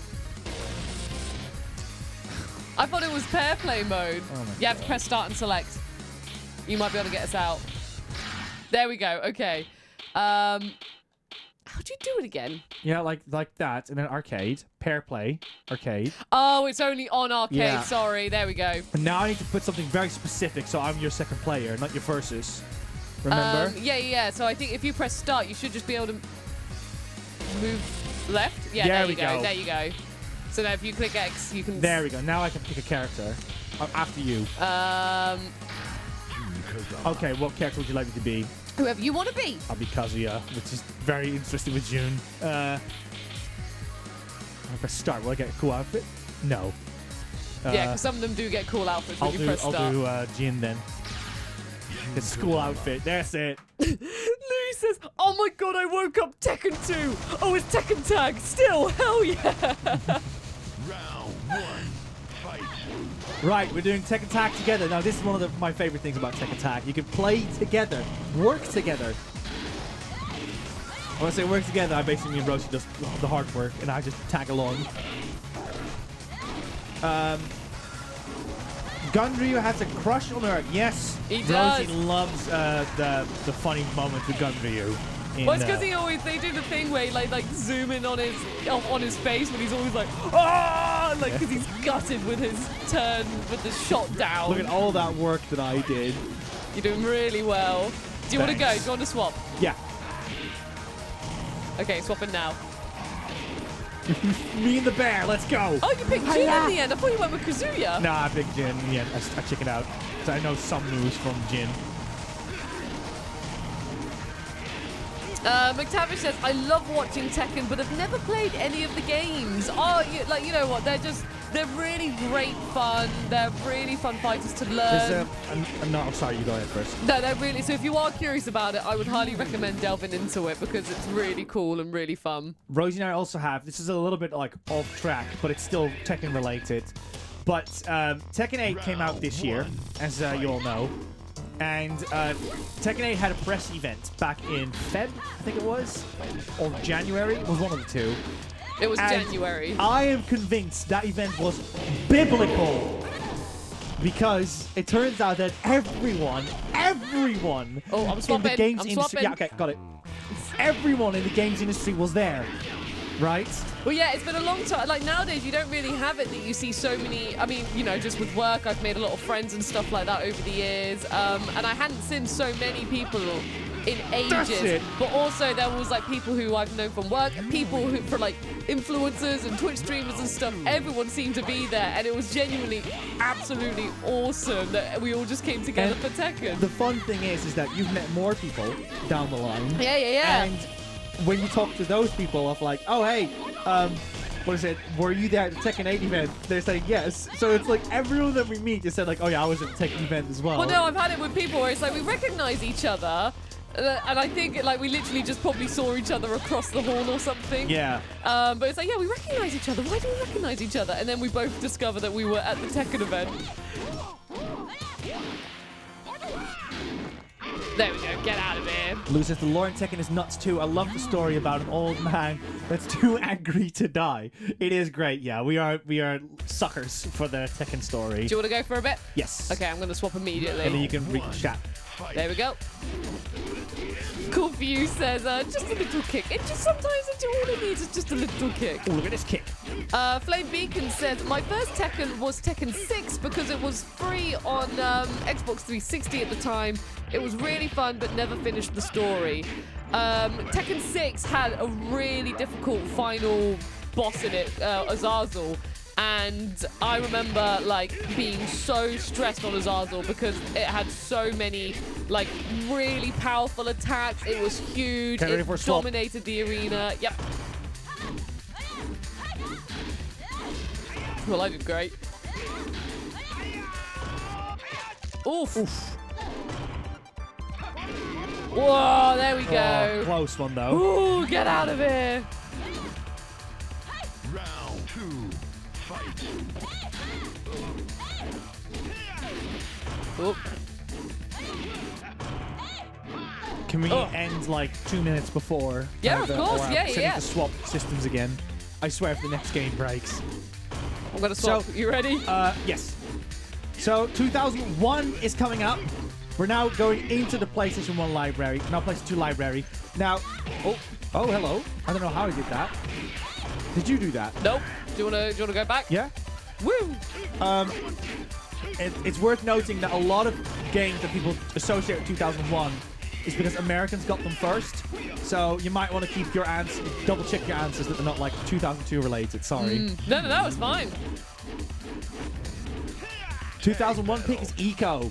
I thought it was pair play mode. Oh you have to press start and select. You might be able to get us out. There we go. Okay. How'd you do it again? Yeah, like that, and then arcade, pair play, arcade. Oh, it's only on arcade. Yeah. Sorry. There we go. And now I need to put something very specific, so I'm your second player, not your versus. Remember? Yeah. So I think if you press start, you should just be able to move left. Yeah, there you go. There you go. So now if you click X, you can... There we go. Now I can pick a character. After you. Okay, what character would you like me to be? Whoever you want to be. I'll be Kazuya, which is very interesting with June. If I start, will I get a cool outfit? No. Yeah, because some of them do get cool outfits when you press start. I'll do Jin then. The school outfit, that's it. Louis says, oh my god, I woke up Tekken 2. Oh, it's Tekken Tag still. Hell yeah. Round 1, fight. Right, we're doing Tekken Tag together. Now, this is one of my favorite things about Tekken Tag. You can play together, work together. When I say work together, I basically mean Rosie does the hard work, and I just tag along. Gunryu has a crush on her. Yes, he does. Rosie loves the funny moments with Gunryu. Well, it's because they do the thing where he like zoom in on his face when he's always like, ah, like because he's gutted with his turn with the shot down. Look at all that work that I did. You're doing really well. Do you want to go? Do you want to swap? Yeah. Okay, swapping now. Me and the bear, let's go. Oh, you picked Jin in the end. I thought you went with Kazuya. Nah, I picked Jin. Yeah, I chickened out. So I know some moves from Jin. McTavish says, I love watching Tekken, but I've never played any of the games. Oh, you know what? They're really great fun. They're really fun fighters to learn. No, I'm sorry, you go ahead first. No, they're really, so if you are curious about it, I would highly recommend delving into it because it's really cool and really fun. Rosie and I also have, this is a little bit like off track, but it's still Tekken related. But Tekken 8 came out this year, as you all know. And Tekken 8 had a press event back in Feb, I think it was, or January. It was one of the two. It was January. I am convinced that event was biblical because it turns out that everyone oh, I'm swapping. in the games I'm industry, swapping. yeah, okay, got it. Everyone in the games industry was there, right? Well, yeah, it's been a long time. Like, nowadays, you don't really have it that you see so many... I mean, you know, just with work, I've made a lot of friends and stuff like that over the years. And I hadn't seen so many people in ages. That's it. But also, there was, like, people who I've known from work, people who, from, like, influencers and Twitch streamers and stuff. Everyone seemed to be there. And it was genuinely absolutely awesome that we all just came together for Tekken. The fun thing is that you've met more people down the line. Yeah. And when you talk to those people of like, oh, hey, what is it? Were you there at the Tekken 8 event? They're saying yes. So it's like everyone that we meet just said like, oh yeah, I was at the Tekken event as well. Well, no, I've had it with people where it's like we recognize each other. And I think like we literally just probably saw each other across the hall or something. Yeah. But it's like, yeah, we recognize each other. Why do we recognize each other? And then we both discover that we were at the Tekken event. There we go, get out of here. Lou says the lore in Tekken is nuts too. I love the story about an old man that's too angry to die. It is great, yeah. We are suckers for the Tekken story. Do you want to go for a bit? Yes. Okay, I'm going to swap immediately. And then you can read the chat. There we go. Cool View says, just a little kick. It just sometimes all it needs is just a little kick. Oh, look at this kick. Flame Beacon says, my first Tekken was Tekken 6 because it was free on Xbox 360 at the time. It was really fun, but never finished the story. Tekken 6 had a really difficult final boss in it, Azazel. And I remember like being so stressed on Azazel because it had so many like really powerful attacks. It was huge. It dominated the arena. Yep. Well, I did great. Oof. Whoa, there we go. Oh, close one though. Ooh, get out of here. Round 2. Fight. Oh. Can we end like 2 minutes before? Yeah, of course. I need to swap systems again. I swear if the next game breaks. I'm gonna swap. So, you ready? Yes. So 2001 is coming up. We're now going into the PlayStation 1 library. Now PlayStation 2 library. Now, oh, hello. I don't know how I did that. Did you do that? Nope. Do you wanna go back? Yeah. Woo. It's worth noting that a lot of games that people associate with 2001 is because Americans got them first. So you might want to keep your answers, double check your answers that they're not like 2002 related. Sorry. No, it's fine. 2001 pick is Eco.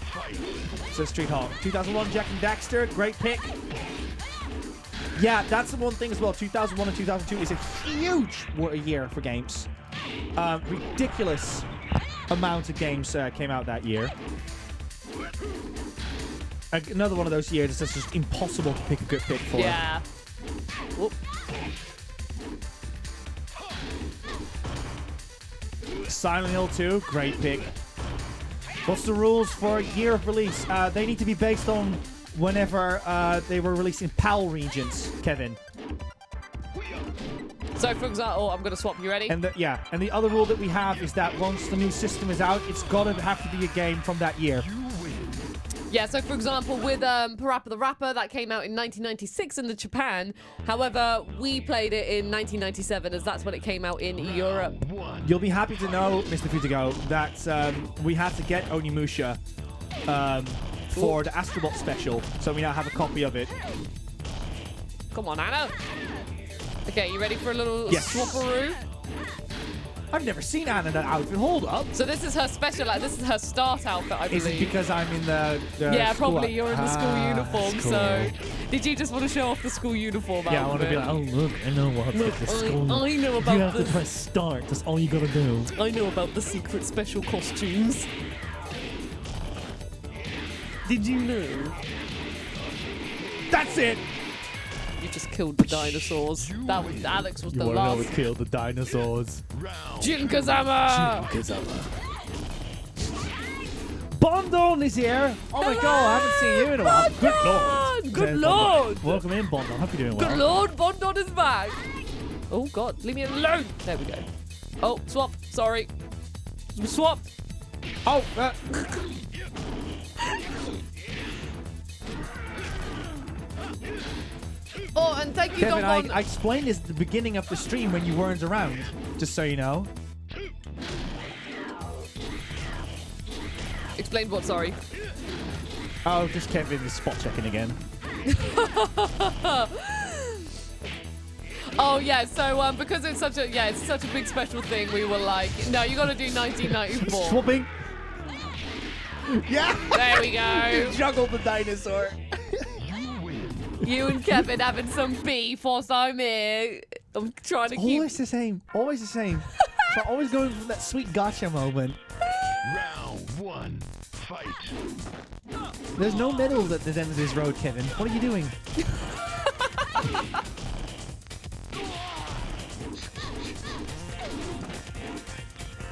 says Street Hawk. 2001, Jack and Daxter, great pick. Yeah, that's the one thing as well. 2001 and 2002 is a huge year for games. Ridiculous amount of games came out that year. Another one of those years that's just impossible to pick a good pick for. Yeah. Whoop. Silent Hill 2, great pick. What's the rules for year of release? They need to be based on whenever they were released in PAL regions, Kevin. So, for example, I'm going to swap. You ready? And the other rule that we have is that once the new system is out, it's got to have to be a game from that year. Yeah, so for example, with PaRapper the Rapper, that came out in 1996 in Japan. However, we played it in 1997 as that's when it came out in Europe. You'll be happy to know, Mr. Futigo, that we had to get Onimusha for the Astrobot special, so we now have a copy of it. Come on, Anna. Okay, you ready for a little swapperoo? I've never seen Anna in that outfit. Hold up. So this is her special, this is her start outfit, I believe. Is it because I'm in the yeah, school probably. You're in the school uniform, cool. so... Did you just want to show off the school uniform Yeah, I want to be like, oh, look, I know what to get the school. I know about You have to press start. That's all you got to do. I know about the secret special costumes. Did you know? That's it! You just killed the dinosaurs. That was Alex was the You last. want to know what killed the dinosaurs? Jin Kazama! Bondon is here! Oh my god, I haven't seen you in a while. Good lord! Good lord! Welcome in, Bondon. Hope you're doing well. Good lord, Bondon is back! Oh god, leave me alone! There we go. Oh, swap. Sorry. Swap. Oh, Oh, and thank you, Kevin, Don. I explained this at the beginning of the stream when you weren't around, just so you know. Explain what, sorry. Oh, just Kevin is spot checking again. Oh yeah, so because it's such a big special thing, we were like, no, you got to do 1994. Swapping. Yeah. There we go. You juggled the dinosaur. You and Kevin having some beef whilst I'm here. I'm trying to keep. Always the same. Always the same. So always going for that sweet gotcha moment. Round one, fight. There's no medals at the end of this road, Kevin. What are you doing?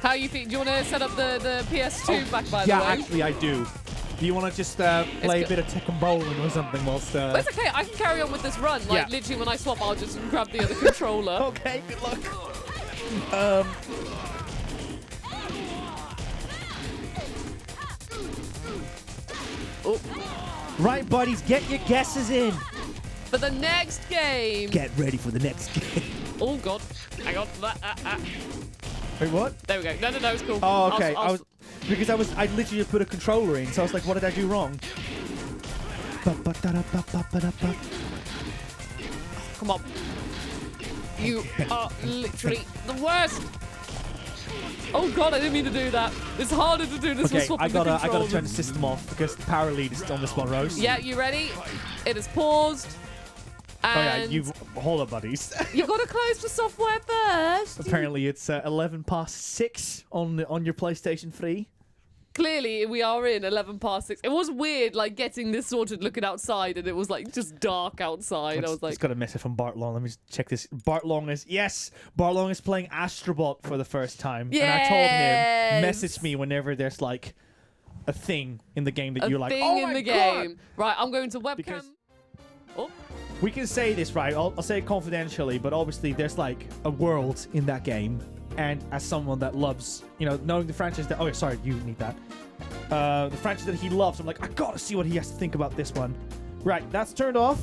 How you think? Do you want to set up the PS2 back by the way? Yeah, actually I do. Do you want to just play a bit of Tekken bowling or something whilst... But it's okay, I can carry on with this run. Like, literally, when I swap, I'll just grab the other controller. Okay, good luck. Oh. Right, buddies, get your guesses in. For the next game. Get ready for the next game. Oh, God. Hang on. Wait, what? There we go. No, it's cool. Oh, okay. I literally just put a controller in, so I was like, what did I do wrong? Come on. You are literally the worst. Oh god, I didn't mean to do that. It's harder to do this with swapping the controllers. I gotta turn the system off because the power lead is on this one, Rose. Yeah, you ready? It is paused. And hold up, buddies. You've got to close the software first. Apparently, it's 11 past 6 on your PlayStation 3. Clearly, we are in 11 past 6. It was weird, like, getting this sorted, looking outside, and it was, like, just dark outside. I was like... Just got a message from Bart Long. Let me just check this. Bart Long is playing Astrobot for the first time. Yes! And I told him, message me whenever there's, like, a thing in the game that you're like, oh my God! Game. Right, I'm going to webcam. We can say this, right? I'll say it confidentially, but obviously there's, like, a world in that game. And as someone that loves, knowing the franchise that... Oh, sorry, you need that. The franchise that he loves, I'm like, I gotta see what he has to think about this one. Right, that's turned off.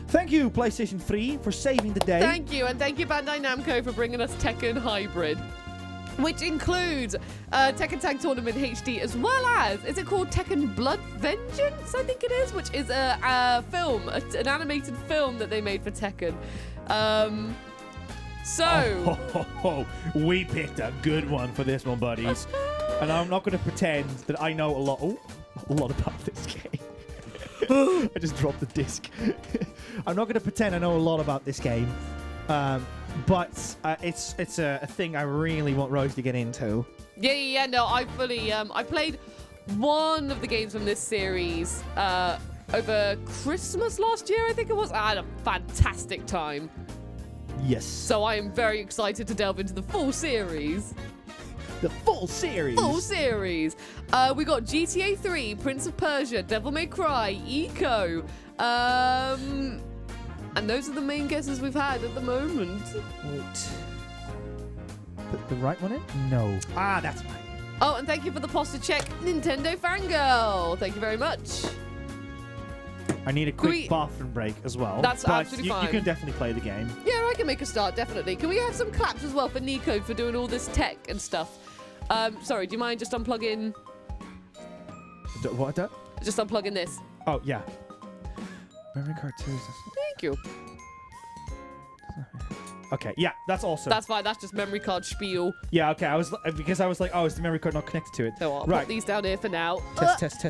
Thank you, PlayStation 3, for saving the day. Thank you, and thank you, Bandai Namco, for bringing us Tekken Hybrid. Which includes Tekken Tag Tournament HD, as well as, is it called Tekken Blood Vengeance? I think it is, which is a film, an animated film that they made for Tekken. We picked a good one for this one, buddies. And I'm not going to pretend that I know a lot. Oh, a lot about this game. I just dropped the disc. I'm not going to pretend I know a lot about this game, but it's a thing I really want Rose to get into. Yeah. No, I fully. I played one of the games from this series over Christmas last year, I think it was. I had a fantastic time. Yes. So I am very excited to delve into the full series. The full series. Full series. We got GTA 3, Prince of Persia, Devil May Cry, Eco. And those are the main guesses we've had at the moment. Wait. Put the right one in? No. Ah, that's fine. Oh, and thank you for the posture check, Nintendo Fangirl. Thank you very much. I need a quick bathroom break as well. That's absolutely fine. You can definitely play the game. Yeah, I can make a start, definitely. Can we have some claps as well for Nico for doing all this tech and stuff? Sorry, do you mind just unplugging? What? Just unplugging this. Oh, yeah. Memory card 2. Thank you. Okay, yeah, that's awesome. That's fine. That's just memory card spiel. Yeah, okay. I was like, oh, is the memory card not connected to it? So I'll right. put these down here for now. Test.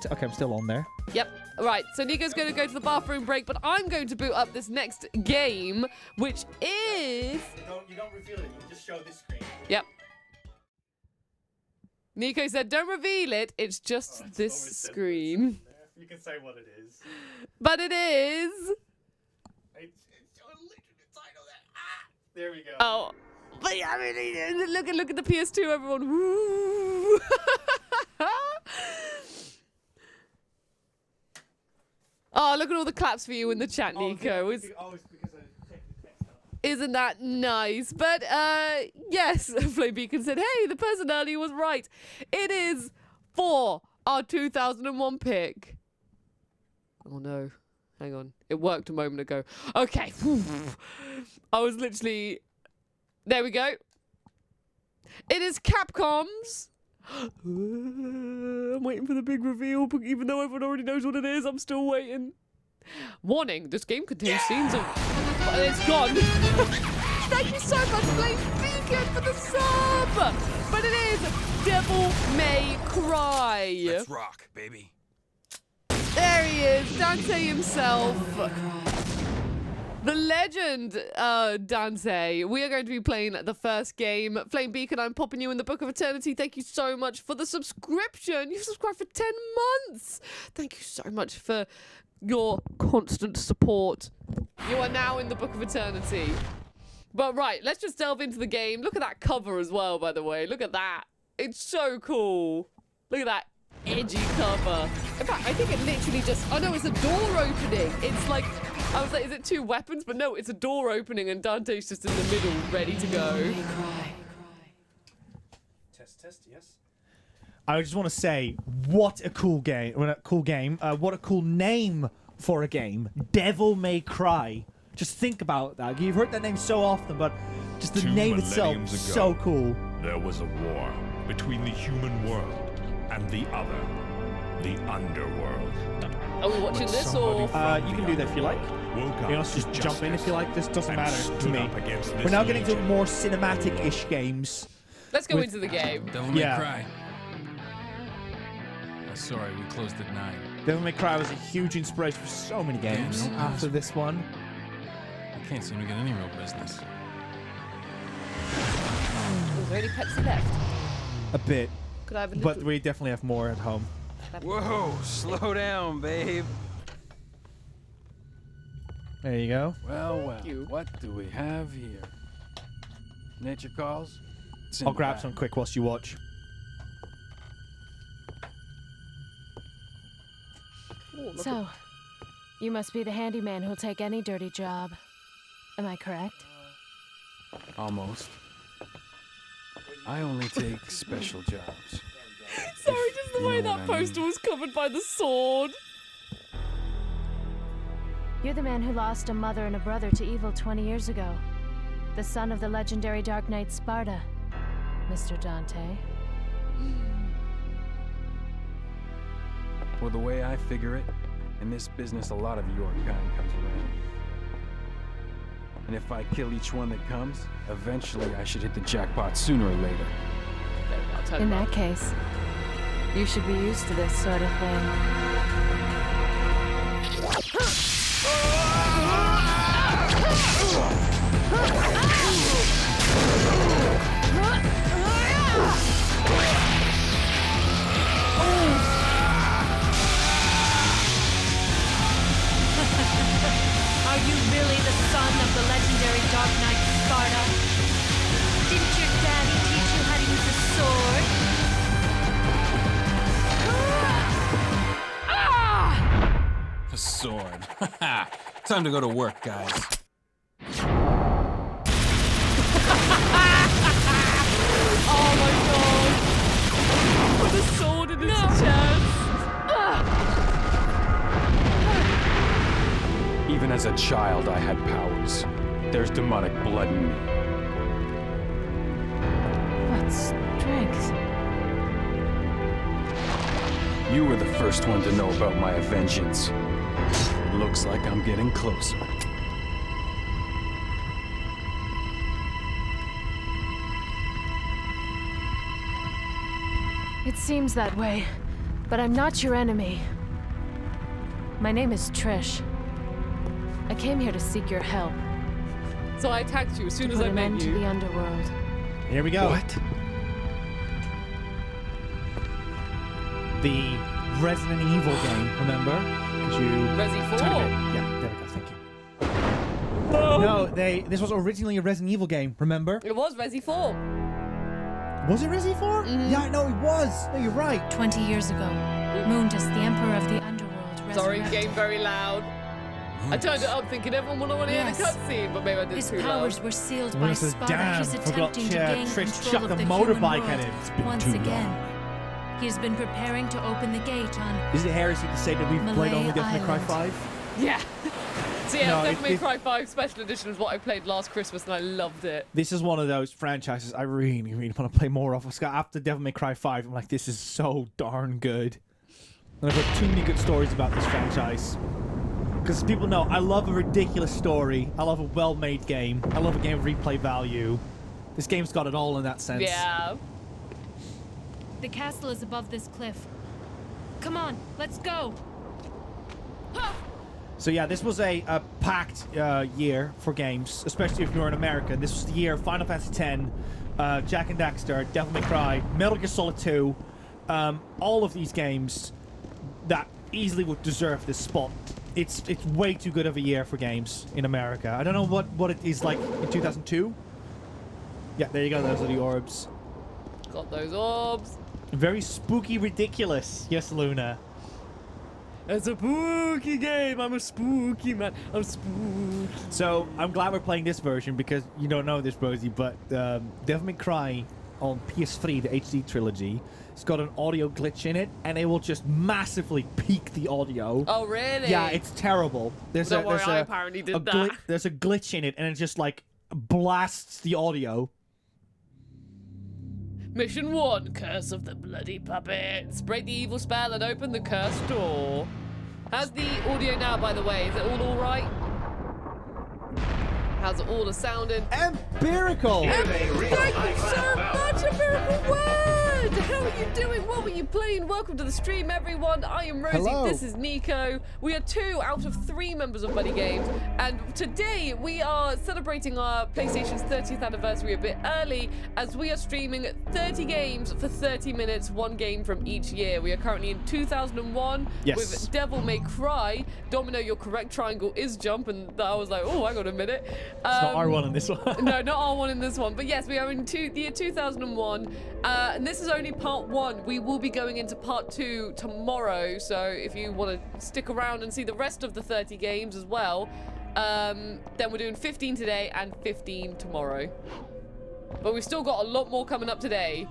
Okay, I'm still on there. Yep. Right. So Nico's going to go to the bathroom break, but I'm going to boot up this next game, which is. You don't reveal it. You just show this screen. Yep. Nico said, "Don't reveal it. It's just this screen." You can say what it is. But it is. There we go. Oh, but I mean, look at the PS2, everyone. Woo! Oh, look at all the claps for you in the chat, Nico. Isn't that nice? But yes, Flame Beacon said, "Hey, the person earlier was right. It is for our 2001 pick." Oh no. Hang on. It worked a moment ago. Okay. I was literally... There we go. It is Capcom's. I'm waiting for the big reveal, but even though everyone already knows what it is, I'm still waiting. Warning, this game contains scenes of... It's gone. Thank you so much, Flame Beacon, for the sub. But it is Devil May Cry. Let's rock, baby. There he is, Dante himself. The legend, Dante. We are going to be playing the first game. Flame Beacon, I'm popping you in the Book of Eternity. Thank you so much for the subscription. You've subscribed for 10 months. Thank you so much for your constant support. You are now in the Book of Eternity. But right, let's just delve into the game. Look at that cover as well, by the way. Look at that. It's so cool. Look at that edgy cover. In fact, I think it literally just... Oh, no, it's a door opening. It's like... I was like, is it two weapons? But no, it's a door opening and Dante's just in the middle, ready to go. Test, yes. I just want to say, what a cool game. What a cool name for a game. Devil May Cry. Just think about that. You've heard that name so often, but just the name itself, so cool. There was a war between the human world and the other, the underworld. Are we watching this or? You can do that if you like. You can also just jump in if you like. This doesn't matter to me. We're now getting to more cinematic-ish games. Let's go into the game. Devil May Cry. Oh, sorry, we closed at 9. Devil May Cry was a huge inspiration for so many games after this one. I can't seem to get any real business. Is there any Pepsi left? A bit. Could I have a but we definitely have more at home. Whoa, slow down, babe. There you go. Well, what do we have here? Nature calls? I'll grab some quick whilst you watch. So, you must be the handyman who'll take any dirty job. Am I correct? Almost. I only take special jobs. Sorry, just the way that poster was covered by the sword. You're the man who lost a mother and a brother to evil 20 years ago. The son of the legendary Dark Knight Sparta, Mr. Dante. Well, the way I figure it, in this business a lot of your kind comes around. And if I kill each one that comes, eventually I should hit the jackpot sooner or later. In that case, You should be used to this sort of thing. Are you really the son of the legendary Dark Knight Sparta? Didn't your daddy teach you how to use a sword? A sword. Time to go to work, guys. Oh my god! With a sword in his chest. Even as a child, I had powers. There's demonic blood in me. What strength? You were the first one to know about my vengeance. Looks like I'm getting closer. It seems that way, but I'm not your enemy. My name is Trish. I came here to seek your help. So I attacked you as soon as put I an met end you. to the underworld. Here we go. What? The Resident Evil game, remember? Resi 4? Yeah, there we go, thank you. No, this was originally a Resident Evil game, remember? It was Resi 4. Was it Resi 4? Yeah, no, it was. No, you're right. 20 years ago, Mundus, the Emperor of the Underworld, Sorry, resurrected. game very loud. I turned it up thinking everyone would want to hear the Yes. cutscene, but maybe I did His too loud. powers were sealed by Mundus says, Sparta. "Damn, He's forgot attempting to gain Trish control chucked of a the motorbike human at world him. It's been once too again. long. He has been preparing to open the gate on Is it heresy to say that we've played only Devil May Cry Island. 5? Yeah. So yeah, No, Devil May Cry 5 Special Edition is what I played last Christmas and I loved it. This is one of those franchises I really, really want to play more of. After Devil May Cry 5, I'm like, this is so darn good. And I've heard too many good stories about this franchise. Because people know, I love a ridiculous story. I love a well-made game. I love a game of replay value. This game's got it all in that sense. Yeah. The castle is above this cliff. Come on, let's go. So yeah, this was a packed year for games, especially if you're in America. This was the year of Final Fantasy X, Jack and Daxter, Devil May Cry, Metal Gear Solid 2. All of these games that easily would deserve this spot. It's way too good of a year for games in America. I don't know what it is like in 2002. Yeah, there you go. Those are the orbs. Got those orbs. Very spooky, ridiculous. Yes, Luna. It's a spooky game. I'm a spooky man. I'm spooky. So I'm glad we're playing this version because you don't know this, Rosie, but Devil May Cry on PS3, the HD trilogy, it's got an audio glitch in it, and it will just massively peak the audio. Oh, really? Yeah, it's terrible. Don't worry, I apparently did that. There's a glitch in it, and it just like blasts the audio. Mission 1, Curse of the Bloody Puppets. Break the evil spell and open the cursed door. How's the audio now, by the way? Is it all right? How's it all sounding? Empirical! Thank you so much, Empirical Word! How are you doing? What were you playing? Welcome to the stream, everyone. I am Rosie. Hello. This is Nico. We are 2 out of 3 members of BuddyGames, and today we are celebrating our PlayStation's 30th anniversary a bit early, as we are streaming 30 games for 30 minutes, 1 game from each year. We are currently in 2001 Yes. with Devil May Cry. Domino, your correct triangle is jump, and I was like, oh, hang on a minute. It's not R1 in this one. No, not R1 in this one. But yes, we are in the year 2001. And this is only part 1. We will be going into part 2 tomorrow. So if you want to stick around and see the rest of the 30 games as well, then we're doing 15 today and 15 tomorrow. But we've still got a lot more coming up today.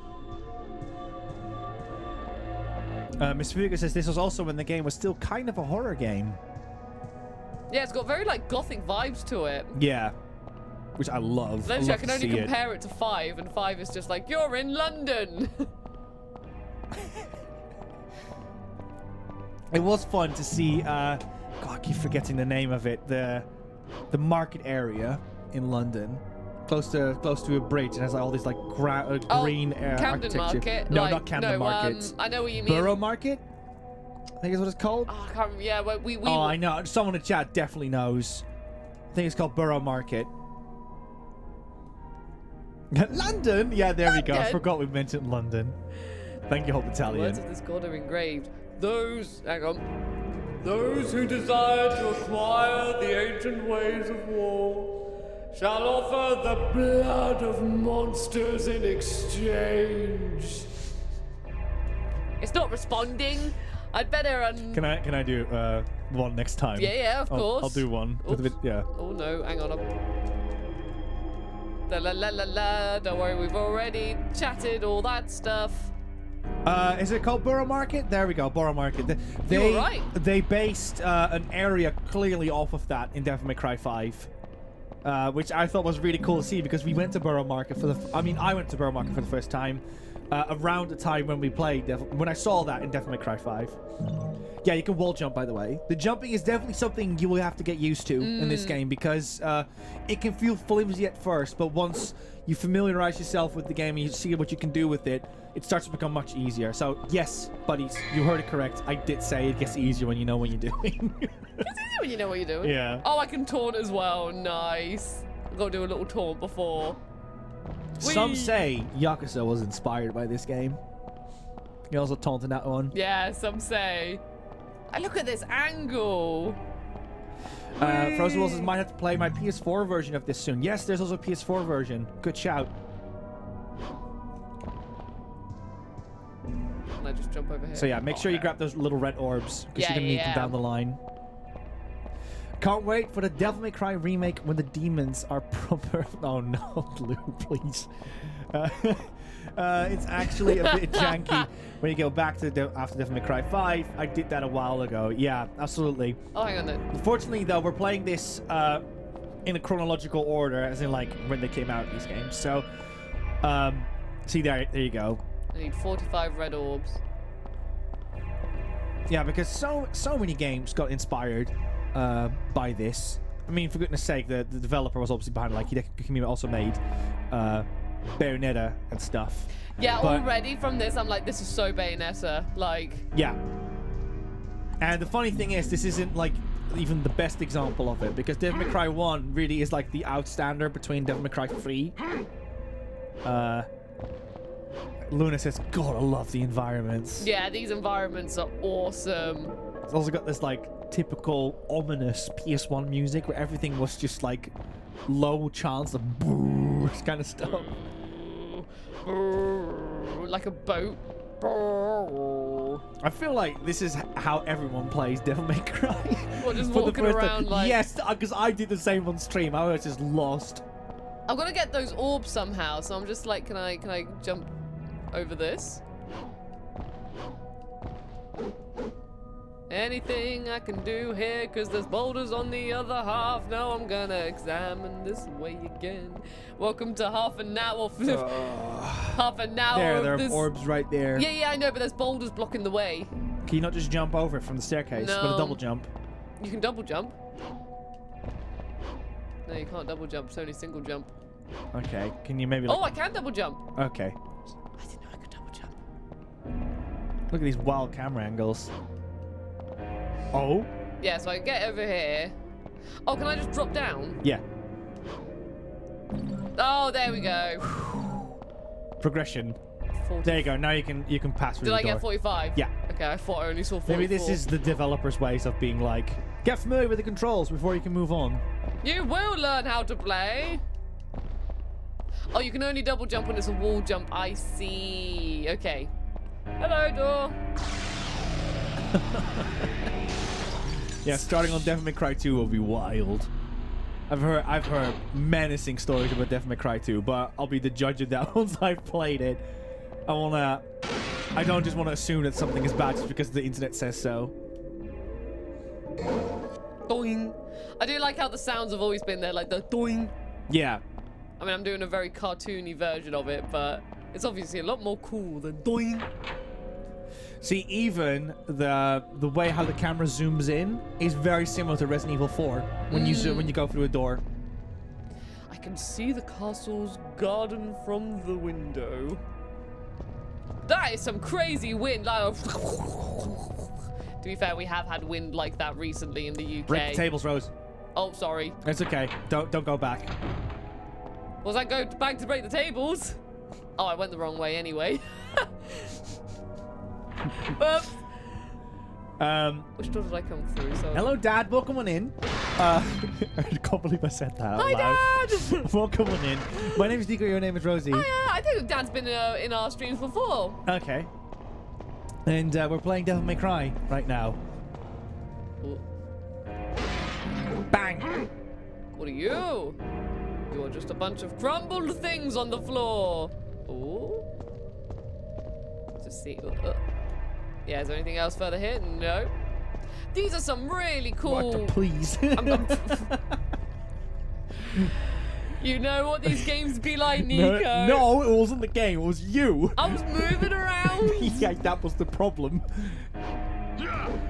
Miss Fuga says this was also when the game was still kind of a horror game. Yeah, it's got very like gothic vibes to it. Yeah. Which I love. Literally, I love can to only see it. compare it to 5, and 5 is just like, you're in London. It was fun to see, God, I keep forgetting the name of it, the market area in London. close to a bridge. It has like, all this like green Camden architecture. Market. No, like, not Camden Market. I know what you mean. Borough Market. I think is what it's called. Oh, I can't remember. Yeah, well, we. Oh, I know. Someone in the chat definitely knows. I think it's called Borough Market. London? Yeah, there we go. I forgot we mentioned London. Thank you, Hope Italian. Words of this god are engraved. Hang on. Those who desire to acquire the ancient ways of war shall offer the blood of monsters in exchange. It's not responding. I'd better Can I do one next time? Yeah, of course. I'll do one. With a bit, yeah. Oh no, hang on. La la la la. Don't worry, we've already chatted all that stuff. Is it called Borough Market? There we go, Borough Market. You were right. They based an area clearly off of that in Devil May Cry 5. Which I thought was really cool to see because we went to Borough Market I went to Borough Market for the first time around the time when we played when I saw that in Devil May Cry 5. Yeah, you can wall jump, by the way. The jumping is definitely something you will have to get used to in this game because it can feel flimsy at first, but once you familiarize yourself with the game and you see what you can do with it, it starts to become much easier. So, yes, buddies, you heard it correct. I did say it gets easier when you know what you're doing. It's easier when you know what you're doing. Yeah. Oh, I can taunt as well. Nice. I've got to do a little taunt before. Some say Yakuza was inspired by this game. You also taunting that one. Yeah, some say. Look at this angle. Frozen Wilson might have to play my PS4 version of this soon. Yes, there's also a PS4 version. Good shout. Can I just jump over here? So yeah, make sure you grab those little red orbs because you're gonna need them down the line. Can't wait for the Devil May Cry remake when the demons are proper. Oh no, Blue, please. It's actually a bit janky when you go back to after Devil May Cry 5. I did that a while ago. Yeah, absolutely. Oh, hang on then. Unfortunately, though, we're playing this in a chronological order, as in like when they came out, these games. So, see there you go. I need 45 red orbs. Yeah, because so many games got inspired by this. I mean, for goodness sake, the developer was obviously behind it. Like, Hideki also made Bayonetta and stuff. Yeah, but already from this, I'm like, this is so Bayonetta. Like. Yeah. And the funny thing is, this isn't like even the best example of it, because Devil May Cry 1 really is like the outstander between Devil May Cry 3. Luna says, God, I love the environments. Yeah, these environments are awesome. It's also got this like typical ominous PS1 music where everything was just like low chants of boo kind of stuff. Like a boat. I feel like this is how everyone plays Devil May Cry. What, just walking around like... Yes, because I did the same on stream. I was just lost. I've got to get those orbs somehow, so I'm just like, can I jump over this? Anything I can do here, because there's boulders on the other half. Now I'm gonna examine this way again. Welcome to half an hour. Half an hour. There of are this... orbs right there. Yeah, I know, but there's boulders blocking the way. Can you not just jump over it from the staircase with a double jump? You can double jump. No, you can't double jump. It's only single jump. Okay, can you maybe... Like... Oh, I can double jump. Okay. I didn't know I could double jump. Look at these wild camera angles. Oh? Yeah, so I can get over here. Oh, can I just drop down? Yeah. Oh, there we go. Progression. 40. There you go. Now you can pass through Did the I door. get 45? Yeah. Okay, I thought I only saw 44. Maybe this is the developers' ways of being like, get familiar with the controls before you can move on. You will learn how to play. Oh, you can only double jump when it's a wall jump. I see. Okay. Hello, door. Yeah, starting on Devil May Cry 2 will be wild. I've heard menacing stories about Devil May Cry 2, but I'll be the judge of that once I've played it. I don't just want to assume that something is bad just because the internet says so. Doing. I do like how the sounds have always been there, like the doing. Yeah. I mean, I'm doing a very cartoony version of it, but it's obviously a lot more cool than doing. See, even the way how the camera zooms in is very similar to Resident Evil 4 when you go through a door. I can see the castle's garden from the window. That is some crazy wind. Like, to be fair, we have had wind like that recently in the UK. Break the tables, Rose. Oh, sorry. It's okay. Don't go back. Was I going back to break the tables? Oh, I went the wrong way anyway. Oops. Which door did I come through? So Hello, Dad. Welcome on in. I can't believe I said that out loud. Hi, Dad. Welcome on in. My name is Nico. Your name is Rosie. Oh, yeah. I think Dad's been in our streams before. Okay. And we're playing Devil May Cry right now. Bang! What are you? You're just a bunch of crumbled things on the floor. Ooh. Just see. Yeah, is there anything else further here? No. These are some really cool. What, please. You know what these games be like, Nico. No, it wasn't the game. It was you. I was moving around. Yeah, that was the problem.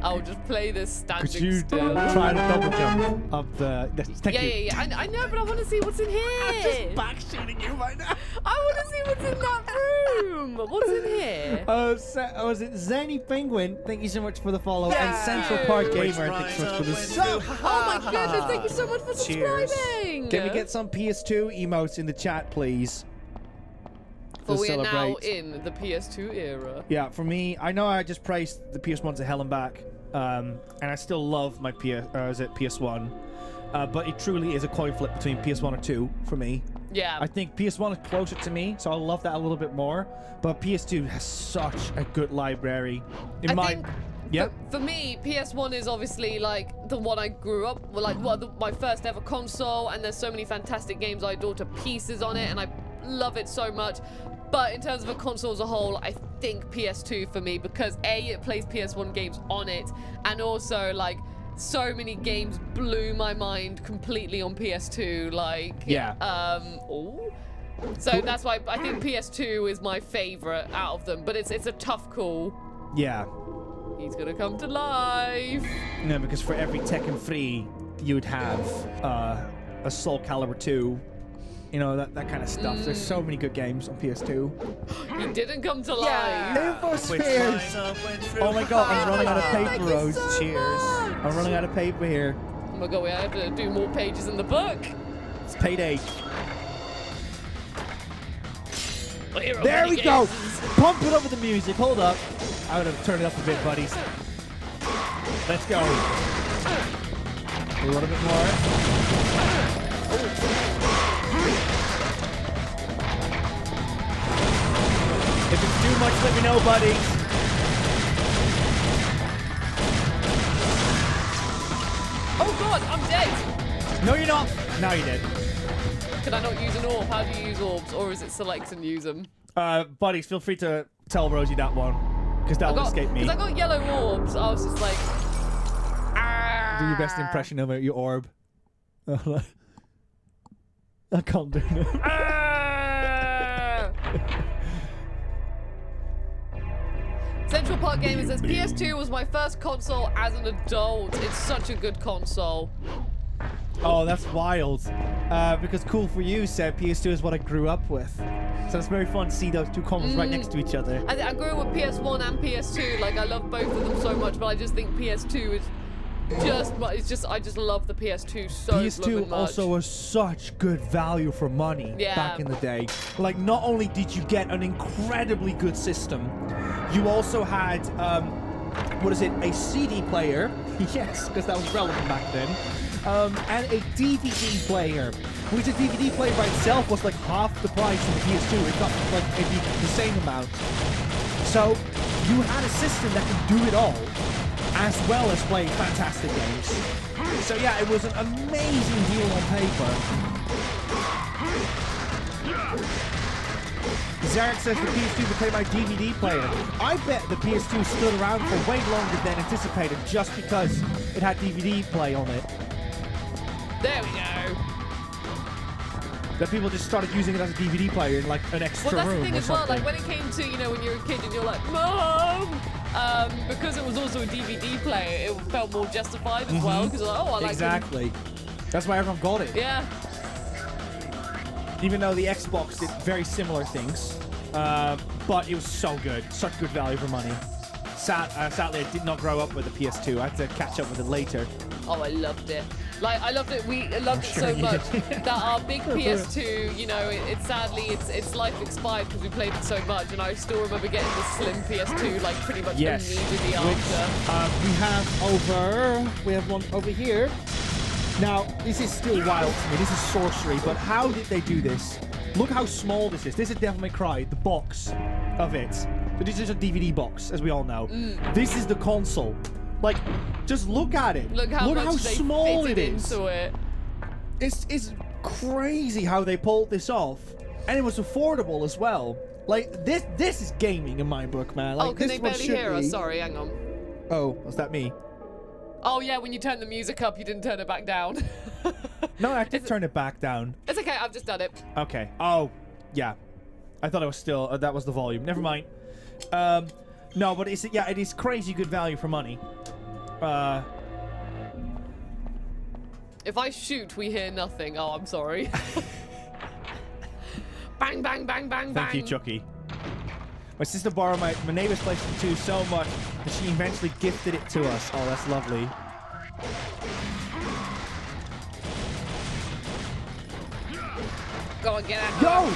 I'll just play this standing Could you still. try to double jump up the... Yeah. I know, but I want to see what's in here. I'm just backshooting you right now. I want to see what's in that room. What's in here? Was it Zenny Penguin? Thank you so much for the follow. And Central Park Gamer, thank you so much for the sub. Oh my goodness, thank you so much for subscribing. Can we get some PS2 emotes in the chat, please? For we are now in the PS2 era. Yeah, for me, I know I just praised the PS1 to hell and back, and I still love my PS1, but it truly is a coin flip between PS1 or 2 for me. Yeah. I think PS1 is closer to me, so I love that a little bit more, but PS2 has such a good library. For me, PS1 is obviously like the one I grew up with, like my first ever console, and there's so many fantastic games I adore to pieces on it, and I love it so much. But in terms of a console as a whole, I think PS2 for me, because A, it plays PS1 games on it, and also like so many games blew my mind completely on PS2. Like, so that's why I think PS2 is my favorite out of them. But it's a tough call. Yeah. He's gonna come to life. No, because for every Tekken 3, you would have a Soul Calibur 2. You know, that kind of stuff. There's so many good games on PS2. He didn't come to life. Yeah, Spheres. Oh my god, I'm running out of paper, Rose. Cheers. I'm running out of paper here. Oh my god, we have to do more pages in the book. It's payday. There we go. Pump it up with the music. Hold up. I would have turned it up a bit, buddies. Let's go. A little bit more. If it's too much, let me know, buddy. Oh god, I'm dead. No, you're not. Now you're dead. Can I not use an orb? How do you use orbs? Or is it select and use them? Buddies, feel free to tell Rosie that one. Because that will escape me. Because I got yellow orbs. I was just like... Do your best impression of your orb. I can't do that. Central Park Gamer says, PS2 was my first console as an adult. It's such a good console. Oh, that's wild. Because Cool For You said PS2 is what I grew up with. So it's very fun to see those two consoles right next to each other. I grew up with PS1 and PS2. Like, I love both of them so much, but I just think PS2 is I just love the PS2 so PS2 much. also was such good value for money back in the day. Like, not only did you get an incredibly good system, you also had, a CD player. Yes, because that was relevant back then. And a DVD player, which a DVD player by itself was like half the price of the PS2. It got like maybe the same amount. So you had a system that could do it all, as well as play fantastic games. So yeah, it was an amazing deal on paper. Zarek says the PS2 became my DVD player. I bet the PS2 stood around for way longer than anticipated just because it had DVD play on it. There we go. That people just started using it as a DVD player in like an extra room. Well, that's the thing or as well. something. Like when it came to, when you're a kid and you're like, Mom! Because it was also a DVD player, it felt more justified as well. Because I like exactly. That's why everyone got it. Yeah. Even though the Xbox did very similar things. But it was so good. Such good value for money. Sadly, I did not grow up with the PS2. I had to catch up with it later. Oh, I loved it. Like, I loved it. We loved it so much that our big PS2, you know, sadly its life expired because we played it so much, and I still remember getting the slim PS2 like pretty much immediately after. We have one over here. Now, this is still wild to me. This is sorcery, but how did they do this? Look how small this is. This is Devil May Cry, the box of it. So this is a DVD box, as we all know. This is the console. Like, just look at it. Look how small it is. Into it. It's crazy how they pulled this off, and it was affordable as well. Like this is gaming in my book, man. Like, can this they barely hear us? Sorry, hang on. Oh, was that me? Oh yeah, when you turned the music up, you didn't turn it back down. No, I did turn it back down. It's okay, I've just done it. Okay. Oh, yeah. I thought it was still that was the volume. Never mind. No, but it is crazy good value for money. If I shoot, we hear nothing. Oh, I'm sorry. Bang, bang, bang, bang, bang. Thank you, Chucky. My sister borrowed my neighbor's PlayStation 2 so much that she eventually gifted it to us. Oh, that's lovely. Go on, get out. Yo!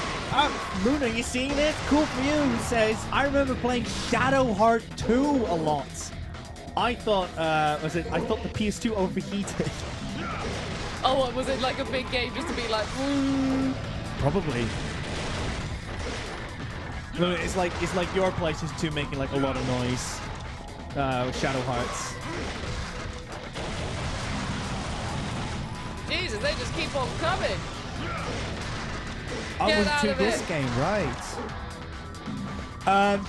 Luna, you seeing this? Cool for you. He says, I remember playing Shadow Heart 2 a lot. I thought, I thought the PS2 overheated. Oh, what, was it like a big game just to be like, Probably. Luna, it's like your PlayStation 2 making like a lot of noise. With Shadow Hearts. Jesus, they just keep on coming. I was to this it. game, right?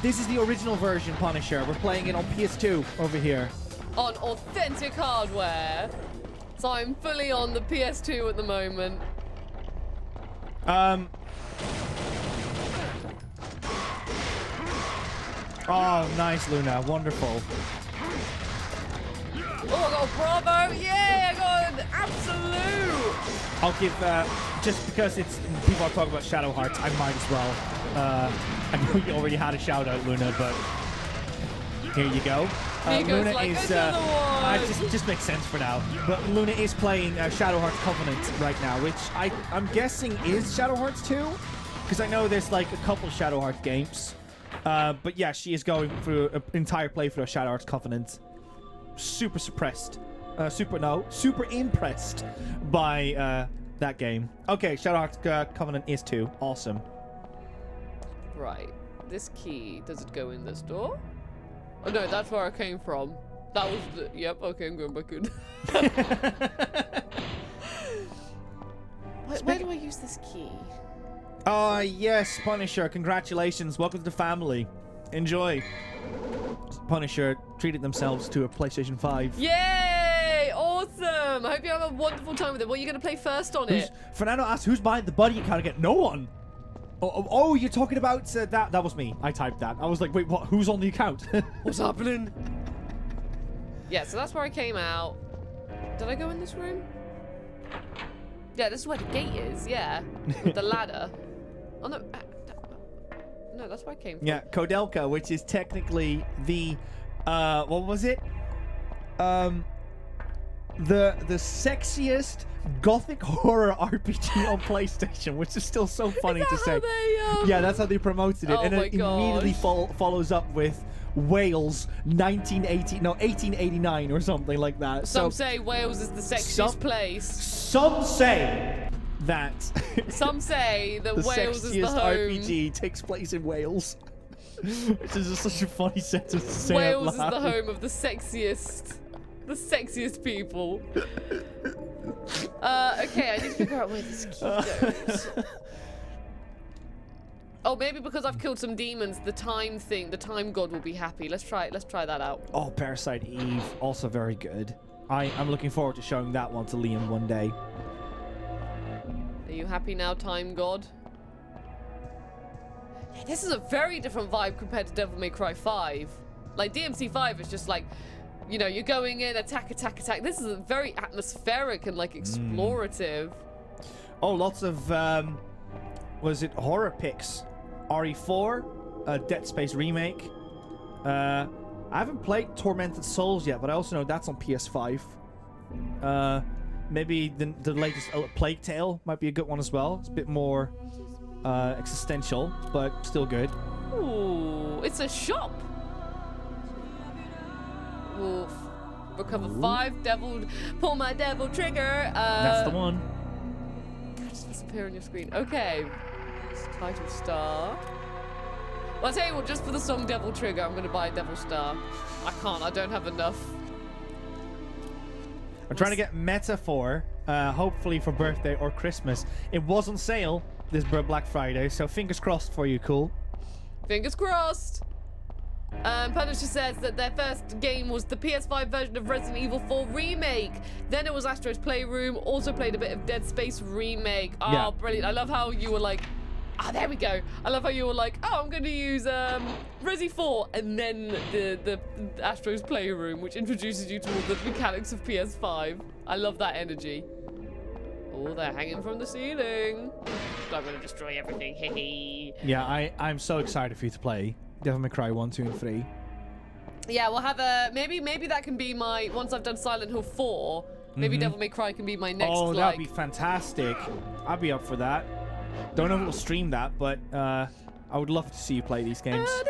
This is the original version, Punisher. We're playing it on PS2 over here. On authentic hardware. So I'm fully on the PS2 at the moment. Oh, nice, Luna. Wonderful. Oh, I got a Bravo. Yeah, I got an absolute. I'll give, just because people are talking about Shadow Hearts, I might as well. I know you already had a shout out, Luna, but here you go. Luna like, is, just makes sense for now. But Luna is playing Shadow Hearts Covenant right now, which I'm guessing is Shadow Hearts 2, because I know there's like a couple Shadow Hearts games. But yeah, she is going through an entire playthrough of Shadow Hearts Covenant. Super impressed by that game. Okay, Shadow Hearts Covenant is 2. Awesome. Right. This key, does it go in this door? Oh no, that's where I came from. That was the... Yep, okay, I'm going back in. Where do I use this key? Oh, yes, Punisher. Congratulations. Welcome to the family. Enjoy. Punisher treated themselves to a PlayStation 5. Yay! Awesome! I hope you have a wonderful time with it. What are you going to play first on it? Fernando asked, who's buying the Buddy account again? No one! Oh, you're talking about that? That was me. I typed that. I was like, wait, what? Who's on the account? What's happening? Yeah, so that's where I came out. Did I go in this room? Yeah, this is where the gate is, yeah. With the ladder. Oh, no. No, that's where I came from. Yeah, Kodelka, which is technically the... what was it? The sexiest gothic horror RPG on PlayStation, which is still so funny to say. Yeah, that's how they promoted it. Oh and it immediately follows up with Wales 1889 or something like that. Some say Wales is the sexiest place. Some say that some say that Wales is the home. RPG takes place in Wales. Which is just such a funny sentence to say. Wales out loud. is the home of the sexiest people. Okay, I need to figure out where this key goes. Oh, maybe because I've killed some demons, the time god will be happy. Let's try that out. Oh, Parasite Eve, also very good. I'm looking forward to showing that one to Liam one day. Are you happy now, time god? Yeah, this is a very different vibe compared to Devil May Cry 5. Like, DMC 5 is just like, you know, you're going in, attack. This is very atmospheric and, like, explorative. Oh, lots of was it horror picks? RE4, Dead Space remake. I haven't played Tormented Souls yet, but I also know that's on PS5. Maybe the latest Plague Tale might be a good one as well. It's a bit more existential, but still good. Ooh, it's a shop. Wolf. Recover 5 devil. Pull my devil trigger. That's the one. Just disappear on your screen. Okay. Title star. Well, I'll tell you what, just for the song Devil Trigger, I'm going to buy a Devil Star. I can't, I don't have enough. I'm trying to get Metaphor, hopefully for birthday or Christmas. It was on sale this Black Friday, so fingers crossed for you, cool. Fingers crossed. Punisher says that their first game was the PS5 version of Resident Evil 4 Remake. Then it was Astro's Playroom. Also played a bit of Dead Space Remake. Oh, yeah. Brilliant. I love how you were like, there we go. I love how you were like, I'm going to use Resi 4 and then the Astro's Playroom, which introduces you to all the mechanics of PS5. I love that energy. Oh, they're hanging from the ceiling. I'm going to destroy everything. Hey. Yeah, I'm so excited for you to play Devil May Cry 1, 2, and 3. Yeah, we'll have a... Maybe that can be my... Once I've done Silent Hill 4, maybe Devil May Cry can be my next, Oh, that'd be fantastic. I'd be up for that. Don't know if we'll stream that, but I would love to see you play these games. Oh,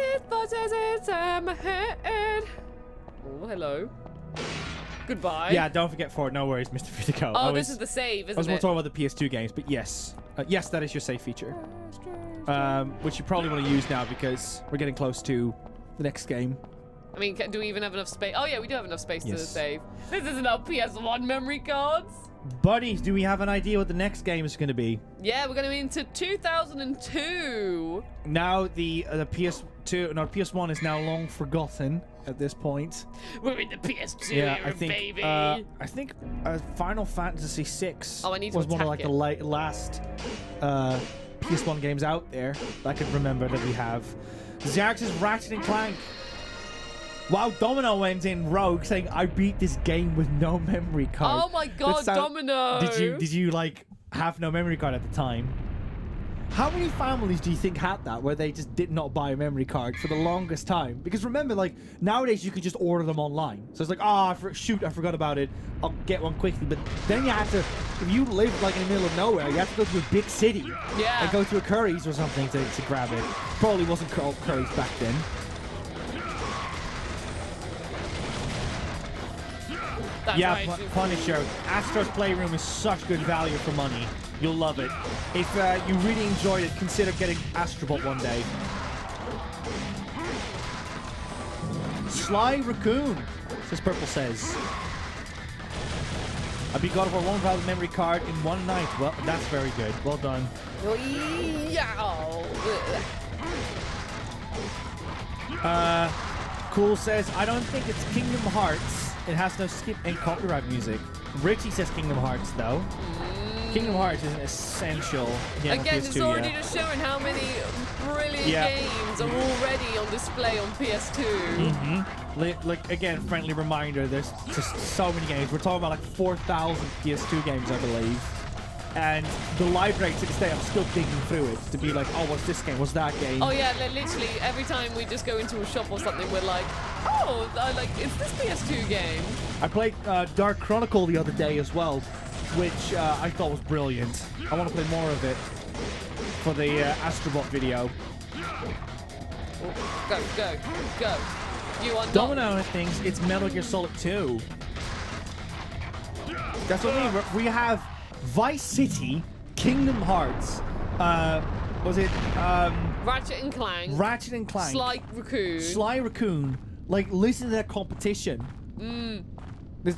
hello. Goodbye. Yeah, don't forget for it. No worries, Mr. Vitico. Oh, this is the save, isn't it? I was more talking about the PS2 games, but yes. Yes, that is your save feature. Which you probably want to use now because we're getting close to the next game. I mean, do we even have enough space? Oh, yeah, we do have enough space to save. This isn't our PS1 memory cards. Buddies, do we have an idea what the next game is going to be? Yeah, we're going to be into 2002. Now the PS1 is now long forgotten at this point. We're in the PS2 era, baby. I think Final Fantasy VI was one of like the last PS1 games out there that I could remember that we have. Xerxes Ratchet and Clank. Wow, Domino went in rogue saying, I beat this game with no memory card. Oh my god, Domino! Did you like have no memory card at the time? How many families do you think had that where they just did not buy a memory card for the longest time? Because remember, like, nowadays you can just order them online. So it's like, shoot, I forgot about it. I'll get one quickly. But then you have to, if you live like in the middle of nowhere, you have to go to a big city. Yeah. And go to a Curry's or something to grab it. Probably wasn't called Curry's back then. That's right. Punisher. Astro's Playroom is such good value for money. You'll love it. If you really enjoyed it, consider getting Astrobot one day. Sly Raccoon, says Purple says. I beat God of War 1 without a memory card in one night. Well, that's very good. Well done. Cool says, I don't think it's Kingdom Hearts. It has no skip and copyright music. Richie says Kingdom Hearts, though. Kingdom Hearts is an essential game. Again, on PS2, it's already just showing how many brilliant games are already on display on PS2. Like, again, friendly reminder, there's just so many games. We're talking about like 4,000 PS2 games, I believe. And the library to this day, I'm still digging through it to be like, oh, what's this game? What's that game? Oh yeah, literally every time we just go into a shop or something, we're like, oh, like, it's this PS2 game. I played Dark Chronicle the other day as well, which I thought was brilliant. I want to play more of it for the Astrobot video. Go. You are Domino thinks it's Metal Gear Solid 2. That's what we have. Vice City, Kingdom Hearts, was it Ratchet and Clank, Sly Raccoon. Like, listen to that competition. There's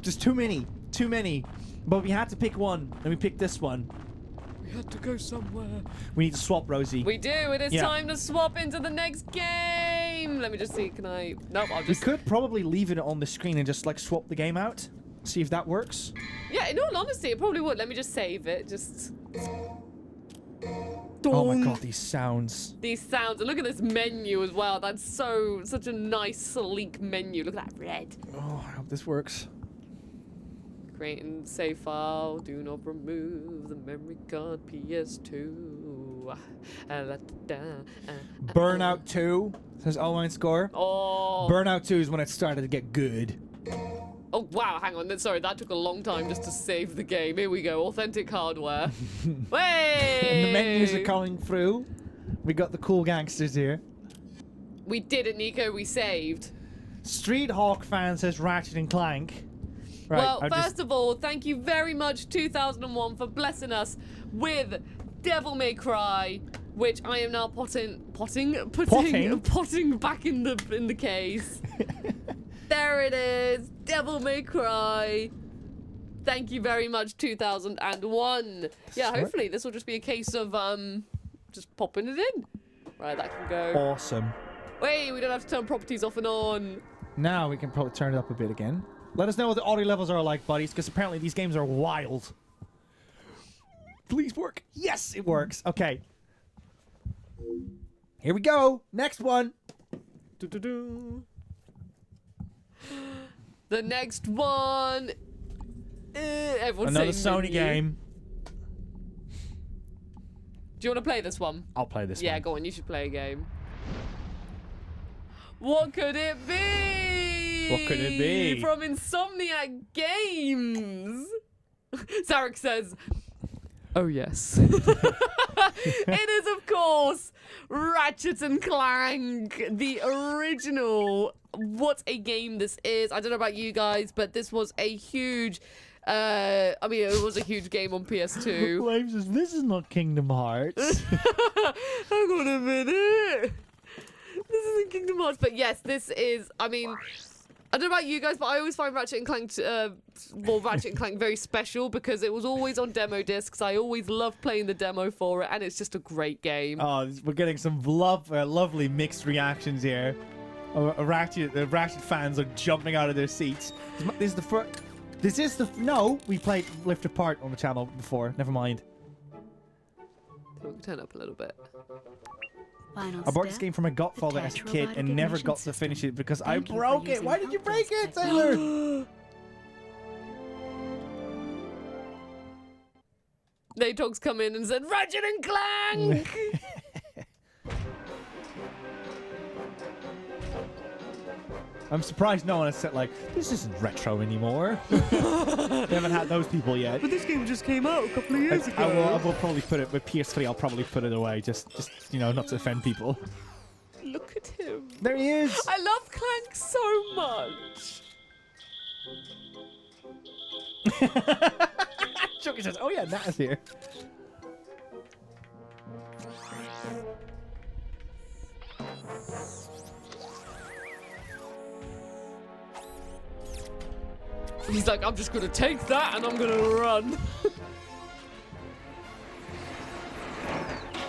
just too many, but we had to pick one, and we picked this one. We had to go somewhere. We need to swap, Rosie. We do. It is time to swap into the next game. Let me just see. Can I? Nope. I'll just. We could probably leave it on the screen and just like swap the game out. See if that works. Yeah, in all honesty, it probably would. Let me just save it. Just. Oh my god, these sounds. These sounds. And look at this menu as well. That's such a nice, sleek menu. Look at that red. Oh, I hope this works. Create and save file. Do not remove the memory card. PS2. Burnout 2 says online score. Oh. Burnout 2 is when it started to get good. Oh, wow, hang on. Sorry, that took a long time just to save the game. Here we go. Authentic hardware. Way! And the menus are coming through. We got the cool gangsters here. We did it, Nico. We saved. Street Hawk fan says Ratchet and Clank. Right, Well, first of all, thank you very much, 2001, for blessing us with Devil May Cry, which I am now putting back in the case. There it is, Devil May Cry. Thank you very much, 2001. Yeah, hopefully this will just be a case of just popping it in. Right, that can go. Awesome. Wait, we don't have to turn properties off and on. Now we can probably turn it up a bit again. Let us know what the audio levels are like, buddies, because apparently these games are wild. Please work. Yes, it works. Okay. Here we go. Next one. The next one. Everyone's Another saying Sony game. Do you want to play this one? I'll play this one. Yeah, go on. You should play a game. What could it be? What could it be? From Insomniac Games. Zarek says, oh, yes. It is, of course, Ratchet and Clank, the original. What a game this is. I don't know about you guys, but this was a huge... I mean, it was a huge game on PS2. Flames says, this is not Kingdom Hearts. Hang on a minute. This isn't Kingdom Hearts, but yes, this is, I mean, I don't know about you guys, but I always find Ratchet and Clank, Ratchet and Clank very special because it was always on demo discs. I always loved playing the demo for it, and it's just a great game. Oh, we're getting some lovely mixed reactions here. Ratchet fans are jumping out of their seats. This is the first... No, we played Lift Apart on the channel before. Never mind. We can turn up a little bit. I bought this game from my godfather as a kid and never got to finish it because I broke it. Why did you break it, Taylor? Natox come in and said, Ratchet and Clank! I'm surprised no one has said, like, this isn't retro anymore. They haven't had those people yet. But this game just came out a couple of years ago. I will probably put it with PS3. I'll probably put it away, just you know, not to offend people. Look at him. There he is. I love Clank so much. Chucky says, "Oh yeah, Nat is here." He's like, I'm just gonna take that and I'm gonna run.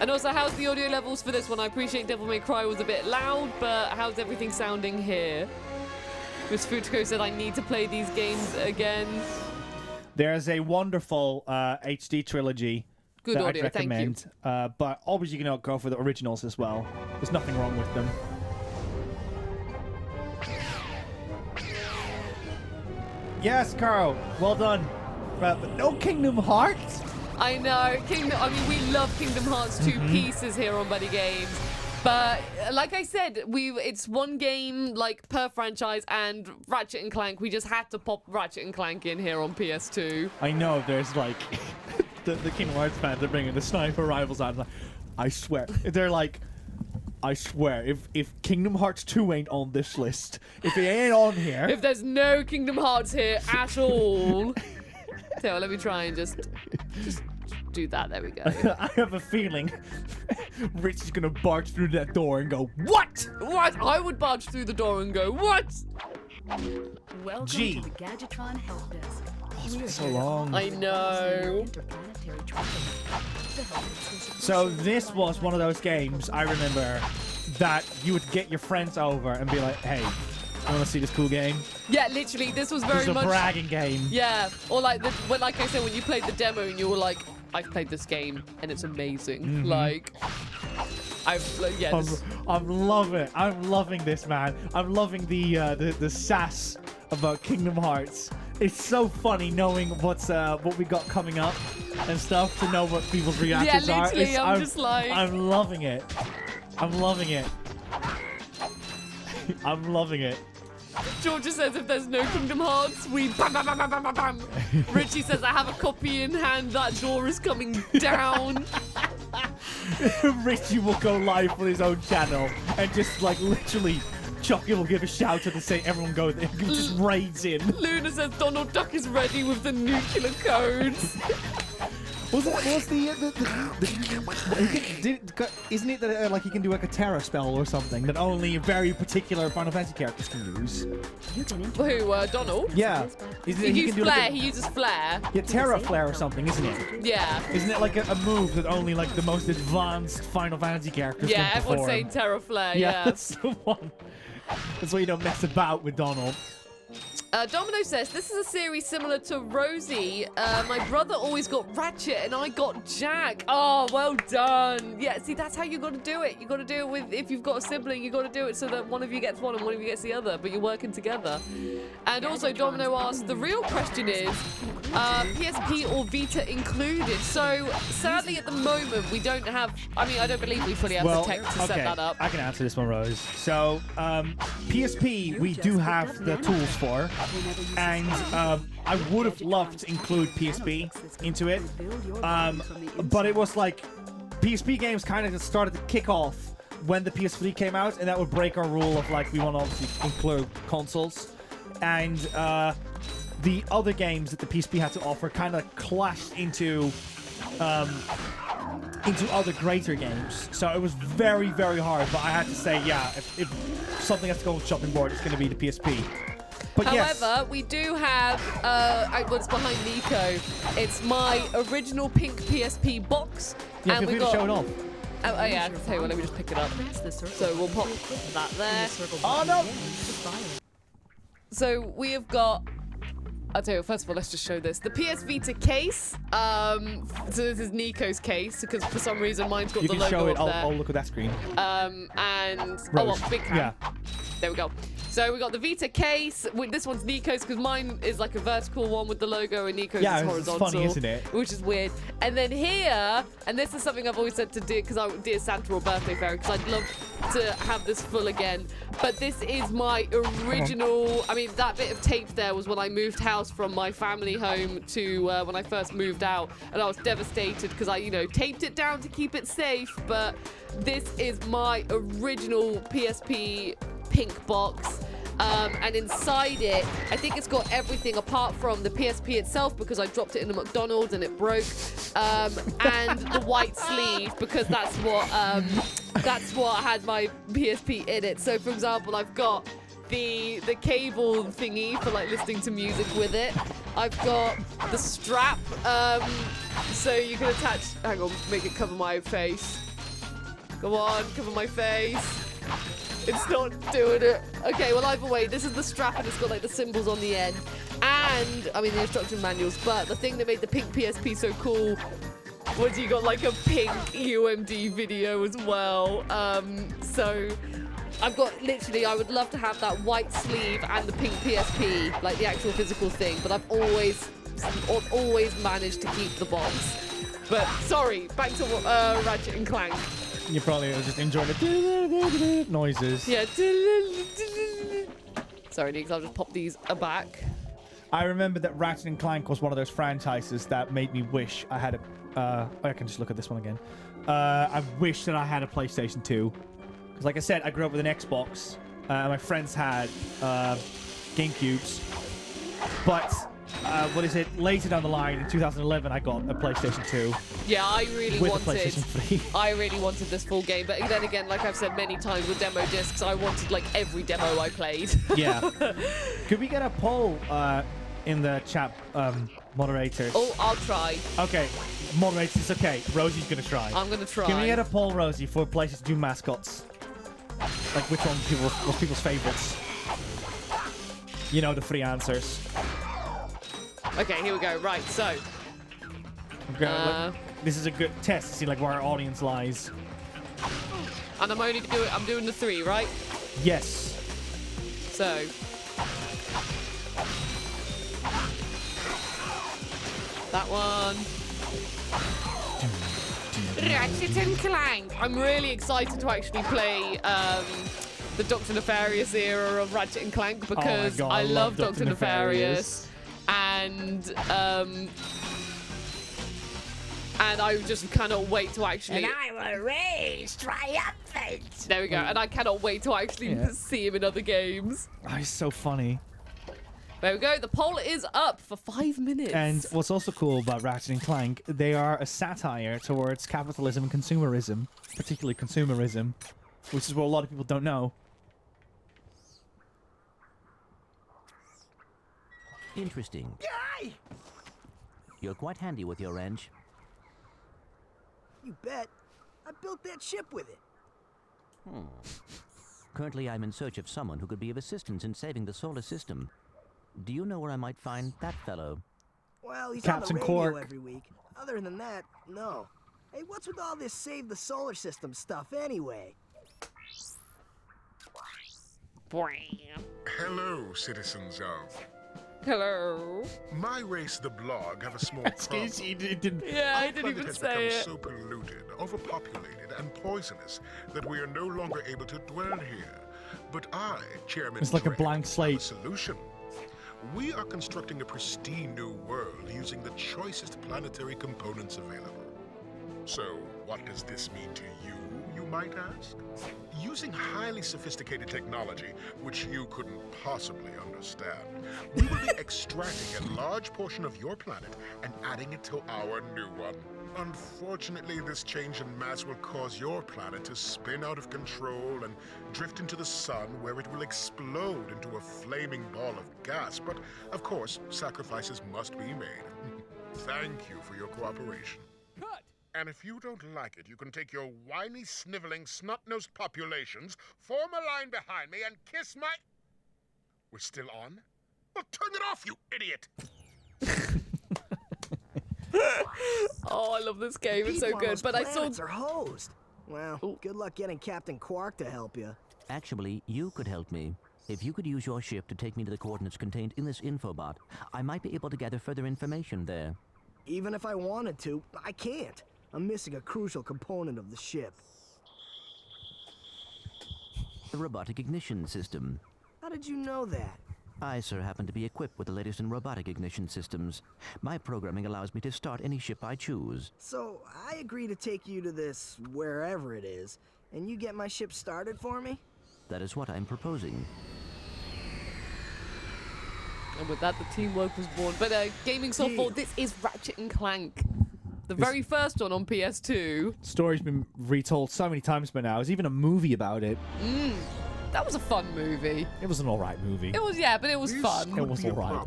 And also, how's the audio levels for this one? I appreciate Devil May Cry was a bit loud, but how's everything sounding here? Miss Futiko said, I need to play these games again. There's a wonderful HD trilogy Good that audio, I'd recommend, but always you can go for the originals as well. There's nothing wrong with them. Yes, Carl. Well done. But no Kingdom Hearts? I know. I mean, we love Kingdom Hearts 2 pieces here on BuddyGames. But like I said, it's one game like per franchise, and Ratchet and Clank, we just had to pop Ratchet and Clank in here on PS2. I know there's like the Kingdom Hearts fans are bringing the sniper rivals out. I swear. They're like, I swear, if Kingdom Hearts 2 ain't on this list, if it ain't on here... If there's no Kingdom Hearts here at all... So let me try and just do that. There we go. I have a feeling Rich is going to barge through that door and go, what? What? I would barge through the door and go, what? Welcome G. to the Gadgetron Help Desk. It's been so long. I know. So this was one of those games I remember that you would get your friends over and be like, hey, you want to see this cool game? Yeah, literally, this was very much... a bragging game. Yeah, or like, like I said, when you played the demo and you were like, I've played this game and it's amazing. Like, I'm loving it. I'm loving this, man. I'm loving the sass about Kingdom Hearts. It's so funny knowing what we got coming up and stuff to know what people's reactions yeah, are. literally, I'm just like... I'm loving it. I'm loving it. I'm loving it. Georgia says if there's no Kingdom Hearts, we bam, bam, bam, bam, bam, bam, bam. Richie says I have a copy in hand. That door is coming down. Richie will go live on his own channel and just like literally Chucky will give a shout out and say everyone go there. He just raids in. Luna says Donald Duck is ready with the nuclear codes. Isn't it that like you can do like a terror spell or something that only very particular Final Fantasy characters can use? Who, Donald? Yeah. He uses flare. He uses flare. Yeah, terror flare or something, isn't it? Yeah. Isn't it like a move that only like the most advanced Final Fantasy characters can perform? Everyone's saying terror flare. Yeah, that's the one. That's why you don't mess about with Donald. Domino says, this is a series similar to Rosie. My brother always got Ratchet and I got Jack. Oh, well done. Yeah, see, that's how you got to do it. You got to do it with, if you've got a sibling, you got to do it so that one of you gets one and one of you gets the other, but you're working together. And also, Domino asks, the real question is, PSP or Vita included? So, sadly, at the moment, we don't have, I mean, I don't believe we fully have the tech to set that up. I can answer this one, Rose. So, PSP, we do have the tools for. And I would have loved to include PSP into it, but it was like PSP games kind of just started to kick off when the PS3 came out, and that would break our rule of like we want to obviously include consoles, and the other games that the PSP had to offer kind of clashed into other greater games. So it was very, very hard, but I had to say, yeah, if something has to go on the chopping board, it's going to be the PSP. But however, we do have what's behind Nico. It's my original pink PSP box. Yeah, and we got show it off. Oh yeah, I can tell you what, let me just pick it up. So we'll pop that there. Oh no! So we have got, I'll tell you, first of all, let's just show this. The PS Vita case. So this is Nico's case, because for some reason mine's got the logo up there. You can show it, I'll look at that screen. Big cam. Yeah. There we go. So we got the Vita case. This one's Nico's because mine is like a vertical one with the logo and Nico's is horizontal. It's funny, isn't it? Which is weird. And then here, and this is something I've always said to Dear, Dear Santa or Birthday Fairy, because I'd love to have this full again. But this is my original, I mean, that bit of tape there was when I moved house from my family home to when I first moved out. And I was devastated because I, taped it down to keep it safe. But this is my original PSP pink box, and inside it I think it's got everything apart from the PSP itself, because I dropped it in a McDonald's and it broke, and the white sleeve, because that's what had my PSP in it. So for example, I've got the cable thingy for like listening to music with it. I've got the strap, so you can attach, hang on, make it cover my face. Go on, cover my face. It's not doing it. Okay, well, either way, this is the strap and it's got like the symbols on the end. And, I mean, the instruction manuals, but the thing that made the pink PSP so cool was you got like a pink UMD video as well. So I've got literally, I would love to have that white sleeve and the pink PSP, like the actual physical thing, but I've always managed to keep the box. But sorry, back to Ratchet and Clank. You probably just enjoying the noises. Yeah. Sorry, Nix, I'll just pop these back. I remember that Ratchet and Clank was one of those franchises that made me wish I had a... I can just look at this one again. I wish that I had a PlayStation 2. Because like I said, I grew up with an Xbox. My friends had GameCubes. But... later down the line in 2011 I got a PlayStation 2. Yeah, I really wanted this full game, but then again, like I've said many times with demo discs, I wanted like every demo I played. Yeah. Could we get a poll in the chat, moderators? Oh, I'll try. Okay, moderators, it's okay. Rosie's gonna try. I'm gonna try. Can we get a poll, Rosie, for PlayStation 2 mascots? Like which one was people's favorites? You know, the free answers. Okay, here we go. Right, so. This is a good test to see like where our audience lies. And I'm doing the 3, right? Yes. So. That one. Ratchet and Clank. I'm really excited to actually play the Dr. Nefarious era of Ratchet and Clank because God, I love Dr. Nefarious. And I just cannot wait to actually... And I will raise triumphant. There we go. And I cannot wait to actually see him in other games. Oh, he's so funny. There we go. The poll is up for 5 minutes. And what's also cool about Ratchet and Clank, they are a satire towards capitalism and consumerism, particularly consumerism, which is what a lot of people don't know. Interesting. Yay! You're quite handy with your wrench. You bet. I built that ship with it. Currently, I'm in search of someone who could be of assistance in saving the solar system. Do you know where I might find that fellow? Well, he's Captain on the radio Quark. every week. Other than that, no. Hey, what's with all this save the solar system stuff anyway? Hello, citizens of... Hello. My race, the blog, have a small problem. Yeah, I Our didn't planet even has say become it. so polluted, overpopulated, and poisonous that we are no longer able to dwell here. But I, Chairman It's like a Drake, blank slate. have a solution. We are constructing a pristine new world using the choicest planetary components available. So, what does this mean to you, you might ask? Using highly sophisticated technology, which you couldn't possibly understand, we will be extracting a large portion of your planet and adding it to our new one. Unfortunately, this change in mass will cause your planet to spin out of control and drift into the sun, where it will explode into a flaming ball of gas. But, of course, sacrifices must be made. Thank you for your cooperation. Cut! And if you don't like it, you can take your whiny, sniveling, snot-nosed populations, form a line behind me, and kiss my... We're still on? Well, turn it off, you idiot! Oh, I love this game. It's so good. But I saw... Are hosed. Well, good luck getting Captain Quark to help you. Actually, you could help me. If you could use your ship to take me to the coordinates contained in this infobot, I might be able to gather further information there. Even if I wanted to, I can't. I'm missing a crucial component of the ship. The robotic ignition system. How did you know that? I, sir, happen to be equipped with the latest in robotic ignition systems. My programming allows me to start any ship I choose. So, I agree to take you to this wherever it is, and you get my ship started for me? That is what I'm proposing. And with that, the teamwork was born. But gaming softball, this is Ratchet and Clank. The very first one on PS2. Story's been retold so many times by now. There's even a movie about it. That was a fun movie. It was an alright movie. It was, yeah, but it was fun. It was alright.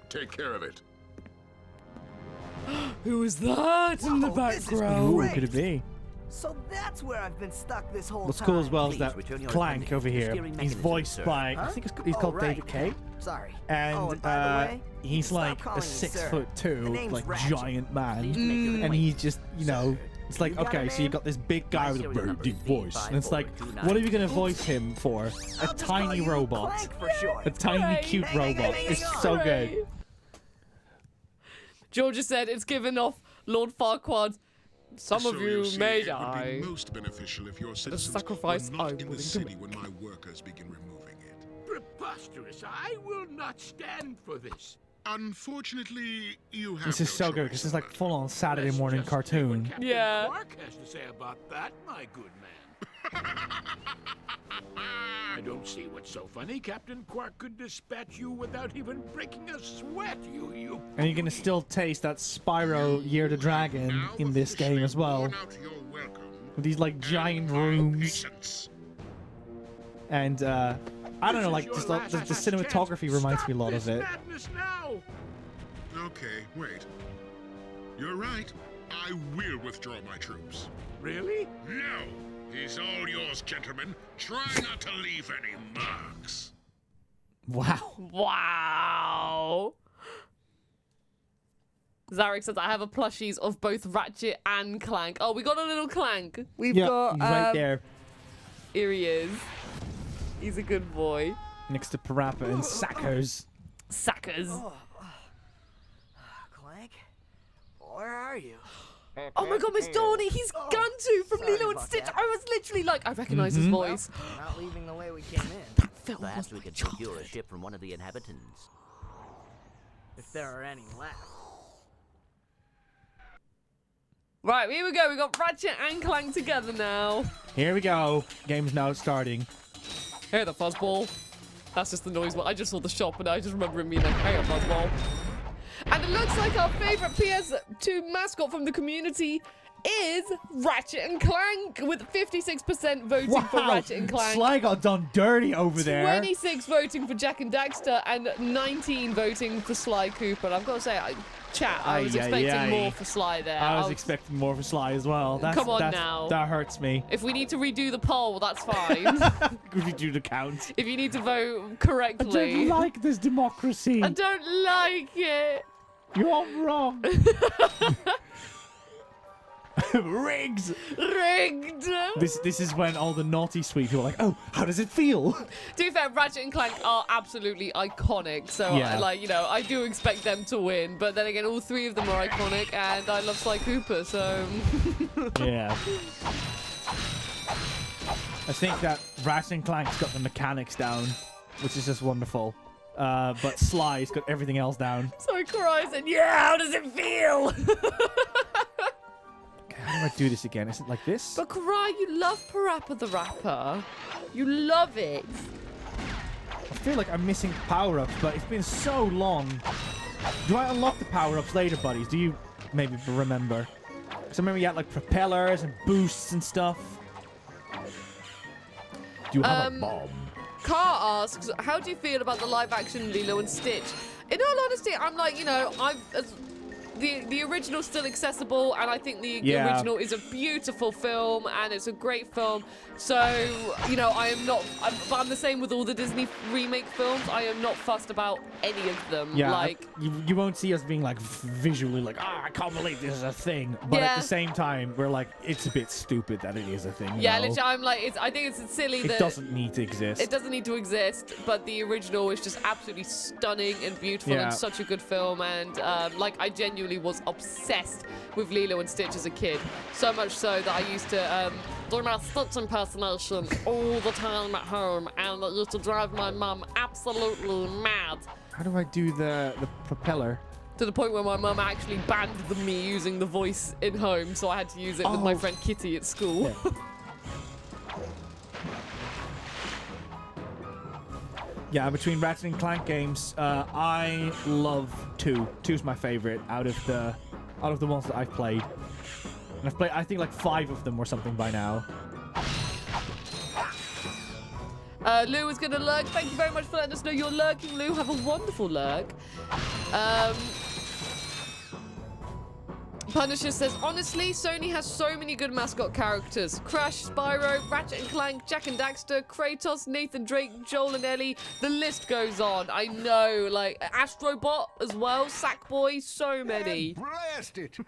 Take care of it. Who is that in the background? Who could it be? So that's where I've been stuck this whole What's time. cool as well is that Clank over here, he's voiced by, I think he's called David Kay. Sorry. And, by the way, he's like calling a me sir. 6'2", name's like Ratchet. giant man. And he's just, you know, it's like, You got a okay, so you got this big guy with a very deep voice. And it's like, what are you going to voice him for? A tiny robot. Clank for short. A tiny cute robot. It's so good. Georgia said it's given off Lord Farquaad. Some So of you see, may it would die. be most beneficial if your citizens sacrifice were not I'm in the willing to city make. when my workers begin removing it. Preposterous. I will not stand for this. Unfortunately, you have This is so good because it's like full-on Saturday morning cartoon. Yeah. Quark has to say about that, my good man. I don't see what's so funny. Captain Quark could dispatch you without even breaking a sweat, you. And you're going to still taste that Spyro Year the Dragon in this game as well. With these like giant rooms. And I don't know, like just the cinematography reminds me a lot of it. Okay, wait. You're right. I will withdraw my troops. Really? No. He's all yours, gentlemen. Try not to leave any marks. Wow. Wow. Zarek says, I have a plushies of both Ratchet and Clank. Oh, we got a little Clank. We've got... he's right there. Here he is. He's a good boy. Next to PaRapper and Sackers. Sackers. Clank? Where are you? Oh my god, Miss Dorney, he's Guntu from Lilo and Stitch. I was literally like, I recognize his voice. Well, not leaving the way we came in. That film Perhaps was we my could procure a childhood. ship from one of the inhabitants. If there are any left. Right, here we go. We got Ratchet and Clank together now. Here we go. Game's now starting. Hey, the fuzzball. That's just the noise. I just saw the shop and I just remember him being like, hey, a fuzzball. And it looks like our favorite PS2 mascot from the community is Ratchet and Clank, with 56% voting for Ratchet and Clank. Sly got done dirty over there. 26 voting for Jack and Daxter, and 19 voting for Sly Cooper. And I've got to say, I was expecting more for Sly there. I was expecting more for Sly as well. Come on now. That hurts me. If we need to redo the poll, that's fine. Redo the count. If you need to vote correctly. I don't like this democracy. I don't like it. You're wrong. Rigged. This is when all the naughty sweet people are like, oh, how does it feel? To be fair, Ratchet and Clank are absolutely iconic, so Yeah. I do expect them to win. But then again, all three of them are iconic, and I love Sly Cooper, so Yeah. I think that Ratchet and Clank's got the mechanics down, which is just wonderful. But Sly's got everything else down. So Cry said, yeah, how does it feel? How do I do this again? Is it like this? But Cry, you love PaRapper the Rapper. You love it. I feel like I'm missing power-ups, but it's been so long. Do I unlock the power-ups later, buddies? Do you maybe remember? Because I remember you had like propellers and boosts and stuff. Do you have a bomb? Car asks, how do you feel about the live-action Lilo and Stitch? In all honesty, I'm like, the original's still accessible, and I think the original is a beautiful film, and it's a great film. So, I'm the same with all the Disney remake films. I am not fussed about any of them. Yeah, you won't see us being like visually like, I can't believe this is a thing. But at the same time, we're like, it's a bit stupid that it is a thing. Yeah, literally, I'm like, I think it's silly that it doesn't need to exist. It doesn't need to exist, but the original is just absolutely stunning and beautiful and such a good film. And I genuinely was obsessed with Lilo and Stitch as a kid. So much so that I used to do my Stitch impersonation all the time at home, and it used to drive my mum absolutely mad. How do I do the propeller? To the point where my mum actually banned me using the voice in home, so I had to use it with my friend Kitty at school. Yeah. Yeah, between Ratchet and Clank games, I love 2. 2's my favorite out of the ones that I've played. And I've played, I think, like 5 of them or something by now. Lou is going to lurk. Thank you very much for letting us know you're lurking, Lou. Have a wonderful lurk. Punisher says, honestly, Sony has so many good mascot characters. Crash, Spyro, Ratchet and Clank, Jack and Daxter, Kratos, Nathan Drake, Joel and Ellie. The list goes on. I know, like Astrobot as well, Sackboy, so many. Blast it!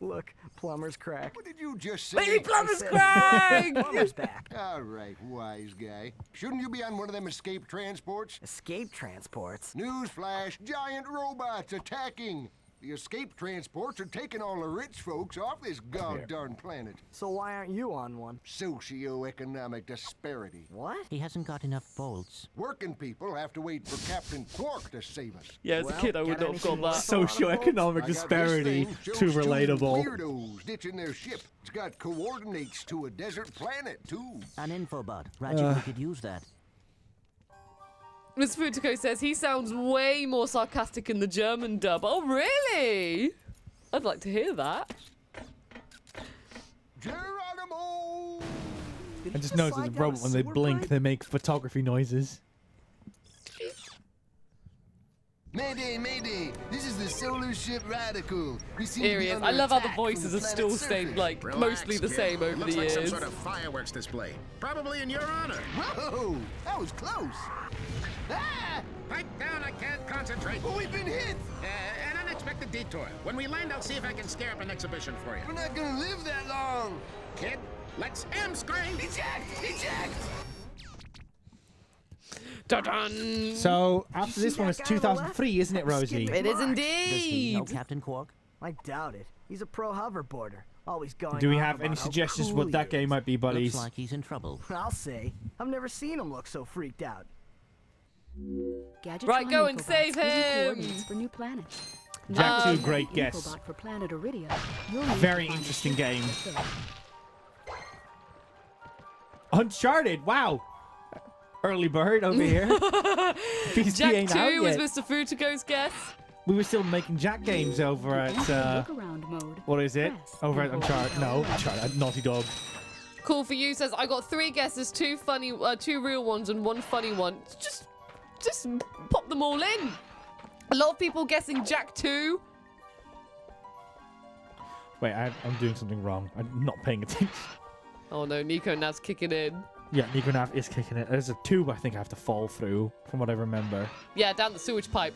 Look, Plumber's crack. What did you just say? Baby Plumber's crack! Plumber's back. All right, wise guy. Shouldn't you be on one of them escape transports? Escape transports? Newsflash, giant robots attacking. The escape transports are taking all the rich folks off this god-darn planet. So why aren't you on one? Socioeconomic disparity. What? He hasn't got enough bolts. Working people have to wait for Captain Quark to save us. Yeah, as a kid, I would not have got that. Socioeconomic disparity. Too relatable. Weirdos ditching their ship. It's got coordinates to a desert planet, too. An infobot. Ratchet, we could use that. Ms. Futiko says he sounds way more sarcastic in the German dub. Oh, really? I'd like to hear that. Geronimo! I just noticed as a robot when they blink, they make photography noises. Mayday, mayday! This is the solar ship Radical. We seem Here to he be is. under I love how the attack from voices the are still planet's staying surface. like Relax, mostly the kid. same over Looks the like years. some sort of fireworks display. Probably in your honor. Whoa! That was close. Ah! Pipe down, I can't concentrate. Oh, we've been hit! An unexpected detour. When we land, I'll see if I can scare up an exhibition for you. We're not gonna live that long. Kid, let's M-screen. Eject! Eject! Dun-dun. So, after this one, it's 2003, isn't it, Rosie? It is Does he know indeed. Captain Quark? I doubt it. He's a pro hoverboarder, always going. Do we on have about any how suggestions cool what he that is. game might be, buddies? Looks like he's in trouble. I'll say. I've never seen him look so freaked out. Right, go and save him! For new planets. Jack 2, great guess. Infobot for planet Iridia. Very interesting game. Uncharted, wow. Early bird over here. PC Jack ain't 2 out was yet. Mr. Futago's guess. We were still making Jack games over at, what is it? Over at Uncharted, no, Uncharted, Naughty Dog. Cool for you says, I got 3 guesses, 2 funny, 2 real ones and 1 funny one. Just pop them all in. A lot of people guessing Jack 2. Wait, I'm doing something wrong. I'm not paying attention. Oh no, Nico Nav's kicking in. Yeah, Nico Nav is kicking it. There's a tube I think I have to fall through, from what I remember. Yeah, down the sewage pipe.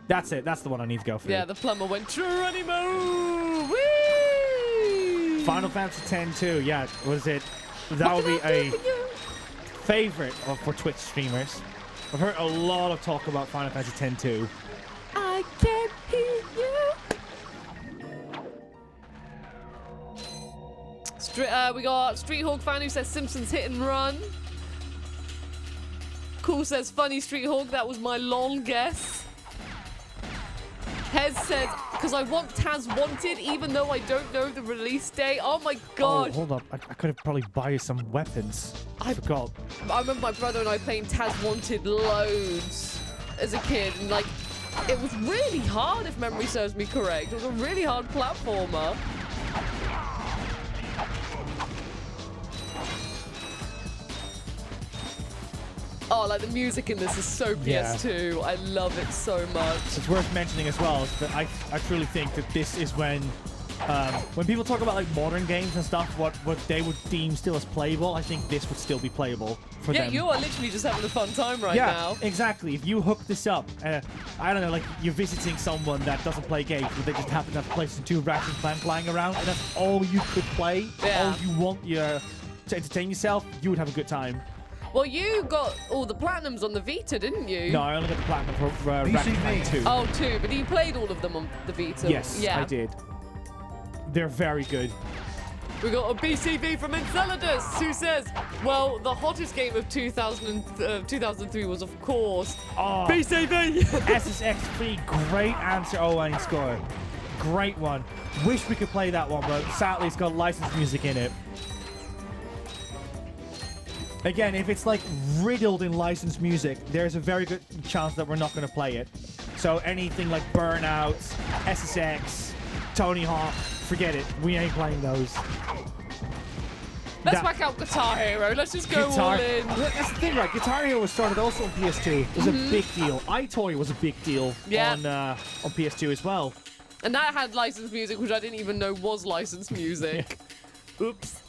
That's it. That's the one I need to go through. Yeah, the plumber went Geronimo! Whee! Final Fantasy X too. Yeah, was it? That would be a favorite for Twitch streamers. I've heard a lot of talk about Final Fantasy X too. I can hear you. We got Street Hawk fan who says Simpsons Hit and Run. Cool says funny Street Hawk. That was my long guess. Hez says, because I want Taz Wanted, even though I don't know the release date. Oh my god. Oh, hold up. I could have probably buy you some weapons. I forgot. I remember my brother and I playing Taz Wanted loads as a kid, and like, it was really hard if memory serves me correct. It was a really hard platformer. Oh, like the music in this is so PS2. I love it so much. It's worth mentioning as well that I truly think that this is when people talk about like modern games and stuff, what they would deem still as playable, I think this would still be playable for them. Yeah, you are literally just having a fun time right yeah, now. exactly. If you hook this up, I don't know, like you're visiting someone that doesn't play games, but they just happen to have PlayStation 2 Ratchet Clank lying around, and that's all you could play, all you want to entertain yourself, you would have a good time. Well, you got all the platinums on the Vita, didn't you? No, I only got the platinum for Ratchet Clank 2. Oh, 2, but you played all of them on the Vita. Yes, yeah. I did. They're very good. We got a BCV from Enceladus who says, well, the hottest game of 2003 was, of course, BCV! SSX3, great answer, Owain score. Great one. Wish we could play that one, but sadly it's got licensed music in it. Again, if it's like riddled in licensed music, there's a very good chance that we're not going to play it. So anything like Burnout, SSX, Tony Hawk, forget it. We ain't playing those. Let's whack out Guitar Hero. Let's just go all in. That's the thing, right? Guitar Hero was started also on PS2. It was a big deal. iToy was a big deal on PS2 as well. And that had licensed music, which I didn't even know was licensed music. Oops.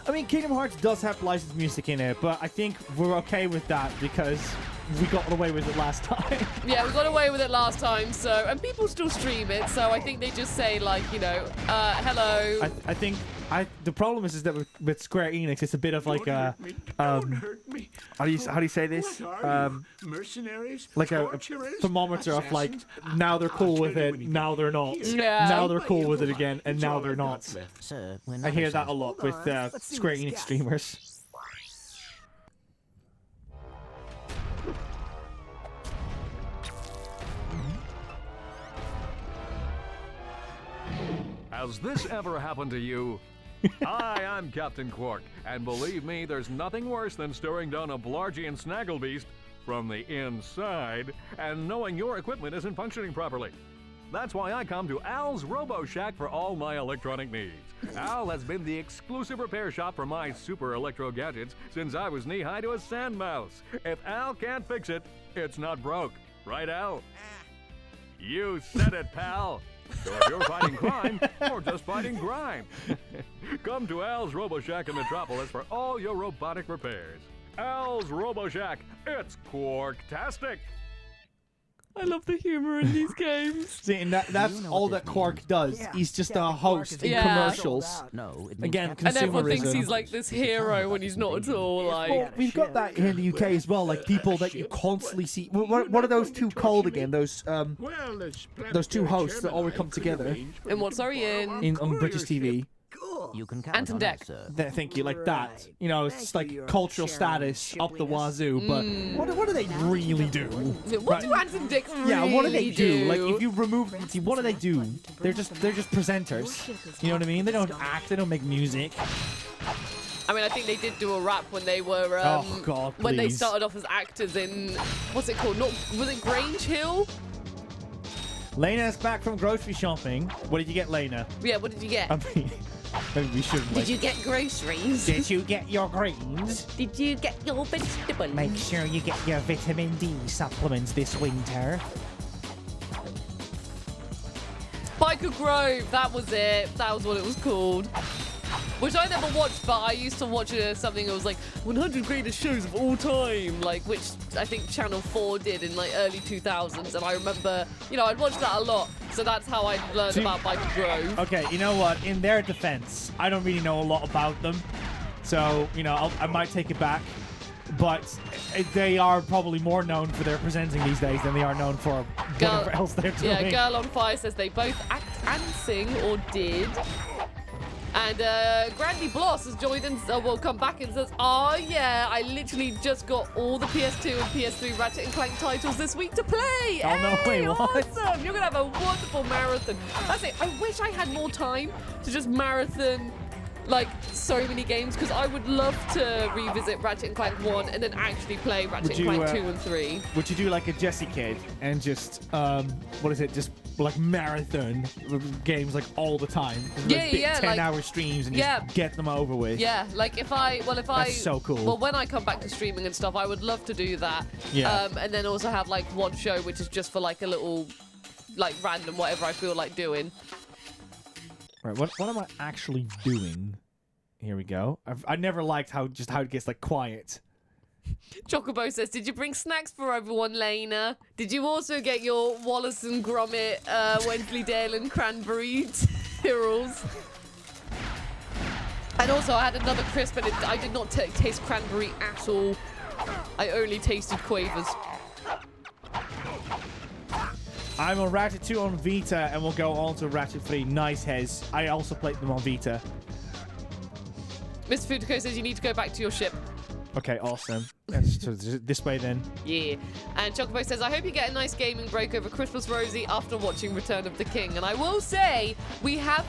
I mean, Kingdom Hearts does have licensed music in it, but I think we're okay with that because we got away with it last time. Yeah, we got away with it last time, so... And people still stream it, so I think they just say, like, you know, hello. I think the problem is that with Square Enix, it's a bit of like a... how do you say this? Mercenaries? Like a thermometer of like, now they're cool with it, now they're not. Yeah. Now they're cool with it again, and now they're not. Sir, I hear that a lot with Square Enix streamers. Has this ever happened to you? Hi, I'm Captain Quark, and believe me, there's nothing worse than staring down a Blargian snagglebeast from the inside and knowing your equipment isn't functioning properly. That's why I come to Al's Robo Shack for all my electronic needs. Al has been the exclusive repair shop for my super electro gadgets since I was knee-high to a sand mouse. If Al can't fix it, it's not broke. Right, Al? You said it, pal. So if you're fighting crime, or just fighting grime, come to Al's Robo Shack in Metropolis for all your robotic repairs. Al's Robo Shack, it's Quark-tastic. I love the humor in these games. See, and that's all that Quark does. He's just a host in Yeah. commercials. No, it Again, And everyone thinks consumerism. he's like this hero when he's not at all. Like, Well, we've got that here in the UK as well. Like people that you constantly see. What are those two called again? Those two hosts that always come together and what? Sorry, on British TV. You can count Anton on Deck. that, sir. Thank you, like that. You know, it's like cultural status up the wazoo. But what do they really do? What do Anton Dick really Yeah, what do they do? Like, if you remove, see, what do they do? They're just presenters. You know what I mean? They don't act. They don't make music. I mean, I think they did do a rap when they were Oh, God, when they please. started off as actors in what's it called? Not was it Grange Hill? Lena's back from grocery shopping. What did you get, Lena? Yeah, what did you get? I mean, maybe we shouldn't. Did you get groceries? Did you get your greens? Did you get your vegetables? Make sure you get your vitamin D supplements this winter. Biker Grove, that was it. That was what it was called. Which I never watched, but I used to watch something that was like 100 greatest shows of all time, like which I think Channel 4 did in like early 2000s, and I remember, you know, I'd watch that a lot, so that's how I learned about Biker Grove. Okay, you know what? In their defense, I don't really know a lot about them, so you know I might take it back. But they are probably more known for their presenting these days than they are known for whatever else they're doing. Yeah, Girl on Fire says they both act and sing, or did. And Grandy Bloss has joined and will come back and says, oh yeah, I literally just got all the PS2 and PS3 Ratchet & Clank titles this week to play. Oh, no, Hey, wait, what? Awesome. You're going to have a wonderful marathon. That's it. I wish I had more time to just marathon like so many games, because I would love to revisit Ratchet & Clank 1 and then actually play Ratchet & Clank 2 and 3. Would you do like a Jesse Kid and just, what is it, just like marathon games like all the time? Yeah, like big yeah, 10-hour streams and just get them over with. Yeah, like if I That's so cool. Well, when I come back to streaming and stuff, I would love to do that. Yeah. And then also have like one show which is just for like a little, like random whatever I feel like doing. Right, what am I actually doing? Here we go. I never liked how it gets like quiet. Chocobo says, did you bring snacks for everyone, Lena? Did you also get your Wallace and Gromit, Wensleydale and Cranberry Tyrrells? And also, I had another crisp, and I did not taste cranberry at all. I only tasted Quavers. I'm on Ratchet 2 on Vita, and we'll go on to Ratchet 3. Nice, Hez. I also played them on Vita. Mr. Futico says you need to go back to your ship. Okay, awesome. So this way then. Yeah. And Chocobo says, I hope you get a nice gaming break over Christmas, Rosie, after watching Return of the King. And I will say, we have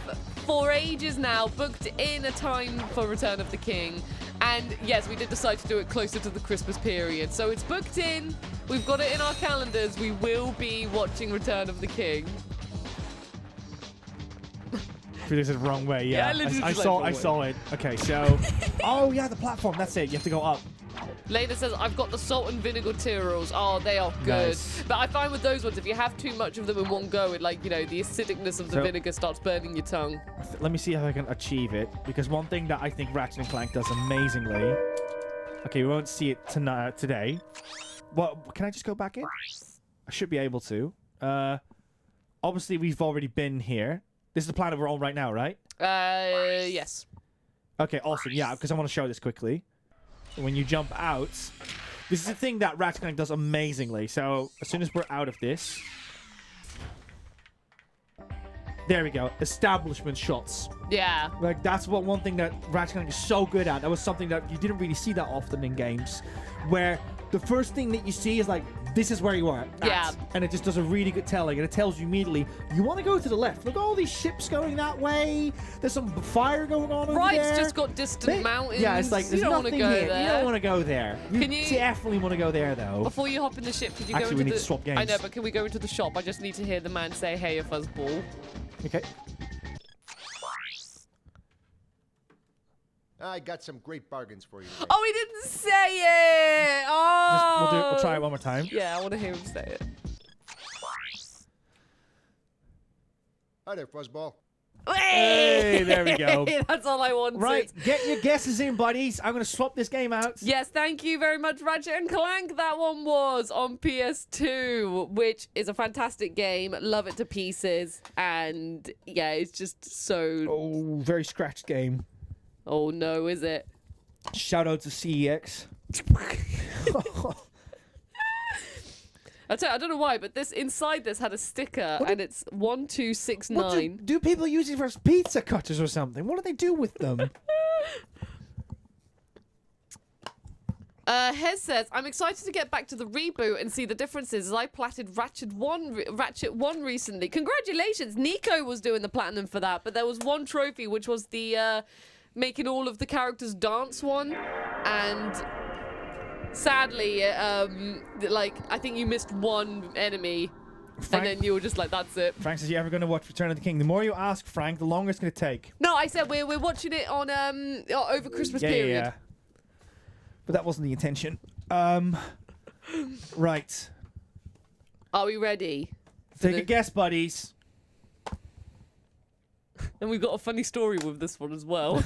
for ages now booked in a time for Return of the King. And yes, we did decide to do it closer to the Christmas period. So it's booked in. We've got it in our calendars. We will be watching Return of the King. This is the wrong way, yeah. Yeah, I saw it. Okay, so... oh, yeah, the platform. That's it. You have to go up. Lena says, I've got the salt and vinegar Tyrrells. Oh, they are good. Nice. But I find with those ones, if you have too much of them in one go, it, like, you know, the acidicness of the So- vinegar starts burning your tongue. Let me see if I can achieve it. Because one thing that I think Ratchet & Clank does amazingly... Okay, we won't see it today. Well, can I just go back in? I should be able to. Obviously, we've already been here. This is the planet we're on right now, right? Yes. Okay, awesome. Yeah, because I want to show this quickly. When you jump out, this is the thing that Ratchet Clank does amazingly. So as soon as we're out of this, there we go. Establishment shots. Yeah. Like that's one thing that Ratchet Clank is so good at. That was something that you didn't really see that often in games, where the first thing that you see is like, this is where you are at. Yeah. And it just does a really good telling, and it tells you immediately, you want to go to the left. Look at all these ships going that way. There's some fire going on over Right's there. just got distant mountains. Yeah, it's like, there's you don't want to nothing go here. there. You don't want to go there. You Can you- definitely want to go there, though. Before you hop in the ship, could you Actually, go we into need the... to swap games. I know, but can we go into the shop? I just need to hear the man say, hey, a fuzzball. Okay. I got some great bargains for you. Oh, he didn't say it! Oh! We'll try it one more time. Yeah, I want to hear him say it. Hi there, Fuzzball. Hey, there we go. That's all I wanted. Right, get your guesses in, buddies. I'm going to swap this game out. Yes, thank you very much, Ratchet and Clank. That one was on PS2, which is a fantastic game. Love it to pieces. And yeah, it's just so... Oh, very scratched game. Oh no, is it? Shout out to CEX. I don't know why, but this inside this had a sticker, and it's 1269. Do people use it for pizza cutters or something? What do they do with them? Hez says, I'm excited to get back to the reboot and see the differences as I platted Ratchet 1 recently. Congratulations! Nico was doing the platinum for that, but there was one trophy, which was the making all of the characters dance one, and sadly, like, I think you missed one enemy, and then you were just like, that's it. Frank says, you ever going to watch Return of the King? The more you ask, Frank, the longer it's going to take. No, I said we're watching it on over Christmas period. Yeah. But that wasn't the intention. Right. Are we ready? Take a guess, buddies. And we've got a funny story with this one as well.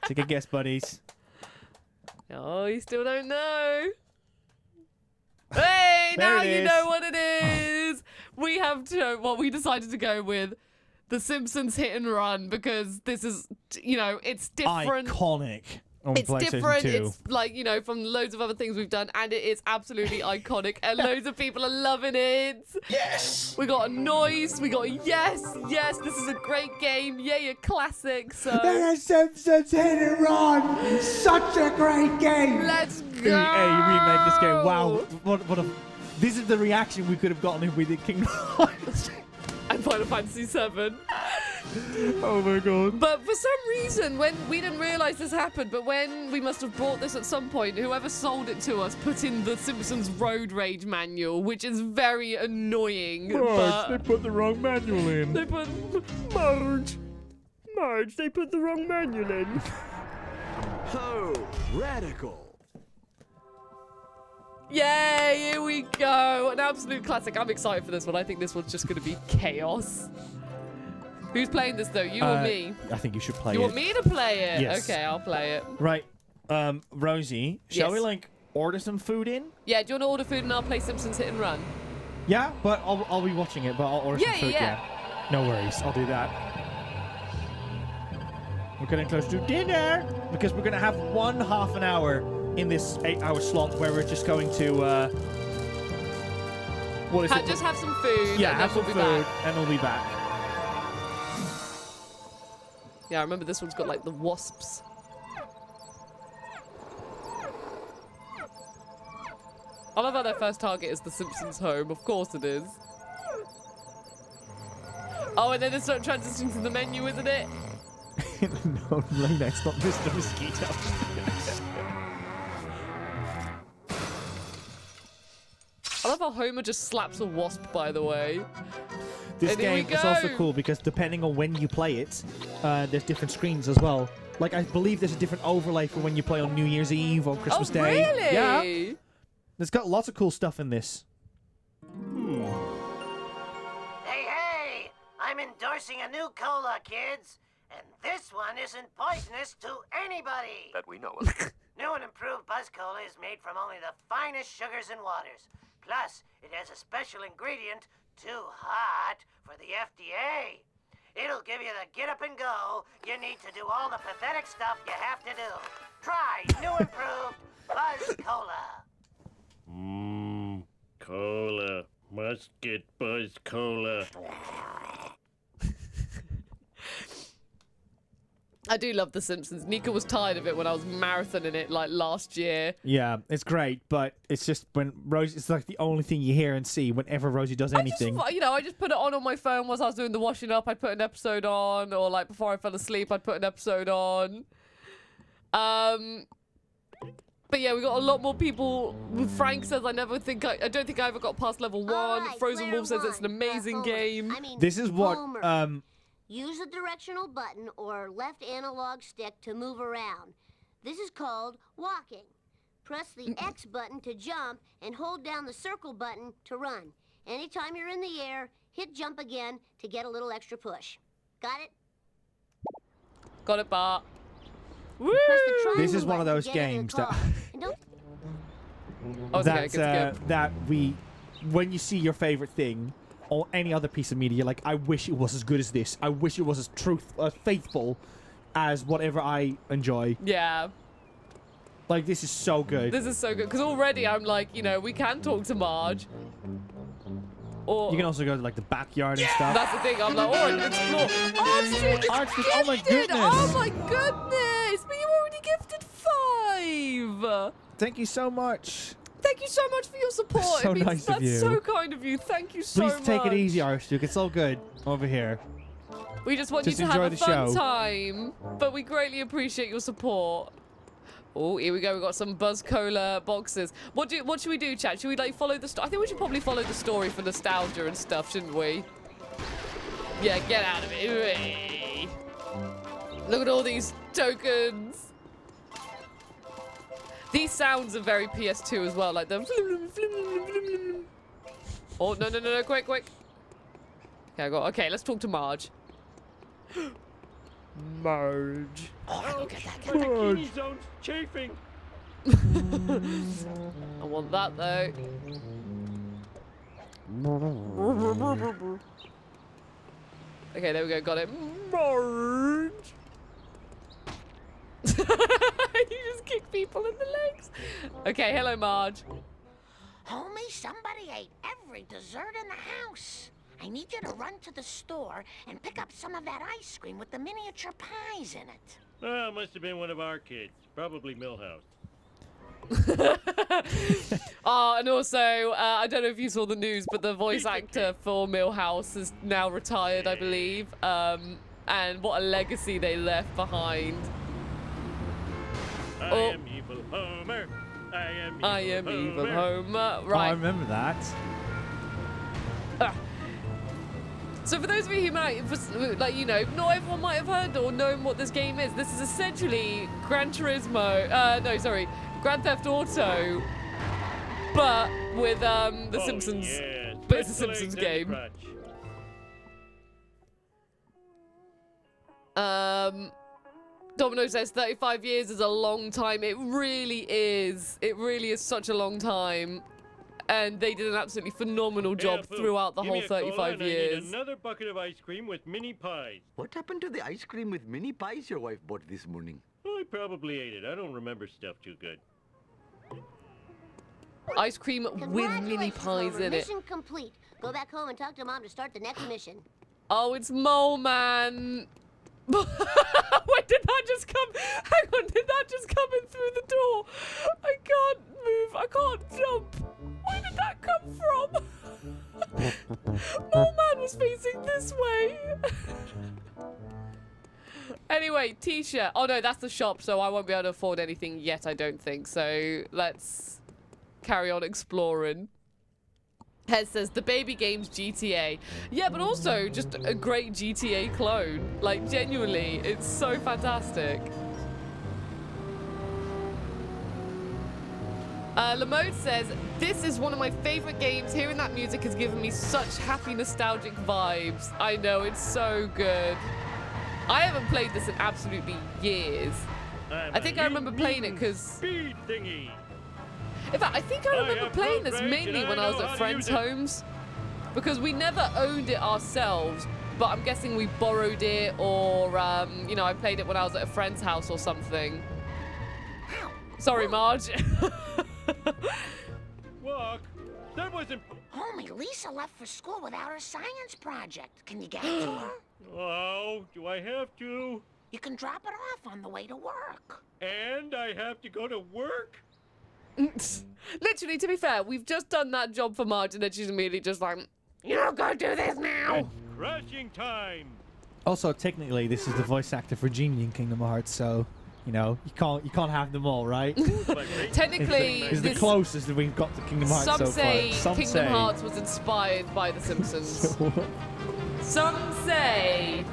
Take a guess, buddies. Oh, you still don't know. Hey, now you know what it is. We have to, well, we decided to go with the Simpsons Hit and Run because this is, you know, it's different. Iconic. On It's PlayStation different. 2. It's like, you know, from loads of other things we've done, and it is absolutely iconic, and loads of people are loving it. Yes! We got a noise. We got a yes. This is a great game. Yay, a classic. So The Simpsons Hit and Run! Such a great game! Let's go! Hey, remake this game. Wow. What a... This is the reaction we could have gotten if we did Kingdom Hearts. And Final Fantasy VII. Oh my god. But for some reason, when we didn't realise this happened, but when we must have bought this at some point, whoever sold it to us put in the Simpsons Road Rage manual, which is very annoying. They put the wrong manual in. They put... Marge, they put the wrong manual in. Oh, radical. Yay, here we go. An absolute classic. I'm excited for this one. I think this one's just going to be chaos. Who's playing this, though? You or me? I think you should play it. You want me to play it? Yes. Okay, I'll play it. Right. Rosie, shall Yes. we, like, order some food in? Yeah, do you want to order food and I'll play Simpsons Hit and Run? Yeah, but I'll be watching it, but I'll order some food, Yeah. No worries, I'll do that. We're getting close to dinner, because we're going to have one half an hour in this 8-hour slot where we're just going to, what is it? Just have some food. Yeah, and have then some we'll be food, back. and we'll be back. Yeah, I remember this one's got like the wasps. I love how their first target is the Simpsons home. Of course it is. Oh, and then it's sort of transitioning to the menu, isn't it? No, Lena, it's not Mr. Mosquito. I love how Homer just slaps a wasp, by the way. This And here we game is also go. cool because depending on when you play it, there's different screens as well. Like, I believe there's a different overlay for when you play on New Year's Eve or Christmas Day. Really? Yeah. There's got lots of cool stuff in this. Hey, I'm endorsing a new cola, kids. And this one isn't poisonous to anybody. That we know of. New and improved Buzz Cola is made from only the finest sugars and waters. Plus, it has a special ingredient, too hot for the FDA. It'll give you the get up and go you need to do all the pathetic stuff you have to do. Try new improved Buzz Cola. Cola. Must get Buzz Cola. I do love The Simpsons. Nika was tired of it when I was marathoning it like last year. Yeah, it's great, but it's just when Rosie, it's like the only thing you hear and see whenever Rosie does anything. I just put it on my phone whilst I was doing the washing up. I'd put an episode on, or like before I fell asleep, I'd put an episode on. But yeah, we got a lot more people. Frank says, I don't think I ever got past level 1. right, Frozen Wolf says player it's an one, amazing Homer. game. I mean, This is what, Homer. Use the directional button or left analog stick to move around. This is called walking. Press the X button to jump and hold down the circle button to run. Anytime you're in the air, hit jump again to get a little extra push. Got it? Got it, Bart. Woo! This is one of those games that that we, when you see your favorite thing or any other piece of media, like, I wish it was as good as this. I wish it was as faithful as whatever I enjoy. Yeah. Like, this is so good. This is so good because already I'm like, you know, we can talk to Marge. Or you can also go to like the backyard and stuff. That's the thing. I'm like, oh, explore. Archie, oh my goodness. Oh my goodness. But you already gifted 5. Thank you so much. Thank you so much for your support. So nice of you. That's so kind of you. Thank you so much. Please take it easy, Archduke. It's all good over here. We just want you to have a fun time, but we greatly appreciate your support. Oh, here we go. We've got some Buzz Cola boxes. What should we do, chat? Should we like follow the story? I think we should probably follow the story for nostalgia and stuff, shouldn't we? Yeah, get out of it. Look at all these tokens. These sounds are very PS2 as well, like the. Oh no! Quick! Okay, okay. Let's talk to Marge. Marge. Oh, look at that. My bikini zone's chafing. I want that though. Okay, there we go. Got it. Marge. You just kick people in the legs. Okay, hello, Marge. Homie, somebody ate every dessert in the house. I need you to run to the store and pick up some of that ice cream with the miniature pies in it. Oh, it must have been one of our kids. Probably Millhouse. Oh, and also, I don't know if you saw the news, but the voice actor for Millhouse is now retired, I believe. And what a legacy they left behind. I am evil Homer. I am evil Homer. Right. Oh, I remember that. So for those of you who might, like, you know, not everyone might have heard or known what this game is. This is essentially Gran Theft Auto, but with the Simpsons. Yeah. But it's a Simpsons game. Domino says 35 years is a long time. It really is. It really is such a long time. And they did an absolutely phenomenal job throughout the whole 35 years. I need another bucket of ice cream with mini pies. What happened to the ice cream with mini pies your wife bought this morning? Oh, I probably ate it. I don't remember stuff too good. Ice cream with mini pies in it. Mission complete. Go back home and talk to Mom to start the next mission. Oh, it's Mole Man. Wait, did that just come? Hang on, did that just come in through the door? I can't move. I can't jump. Where did that come from? Mole Man was facing this way. Anyway, t-shirt. Oh no, that's the shop, so I won't be able to afford anything yet, I don't think. So let's carry on exploring. Hez says, the baby games GTA. Yeah, but also just a great GTA clone. Like, genuinely, it's so fantastic. Lamode says, this is one of my favorite games. Hearing that music has given me such happy, nostalgic vibes. I know, it's so good. I haven't played this in absolutely years. I think I remember playing it because... Speed thingy. In fact, I think I remember playing this mainly when I was at friends' homes. Because we never owned it ourselves, but I'm guessing we borrowed it or, you know, I played it when I was at a friend's house or something. Sorry, Marge. Walk. That wasn't... Homie, Lisa left for school without her science project. Can you get it to her? Oh, do I have to? You can drop it off on the way to work. And I have to go to work? Literally, to be fair, we've just done that job for Marge and then she's immediately just like, you don't go do this now. It's crashing time. Also, technically, this is the voice actor for Genie in Kingdom Hearts, so you know you can't have them all, right? Technically, it's the closest that we've got to Kingdom Hearts so far. Some Kingdom Hearts was inspired by The Simpsons. Some say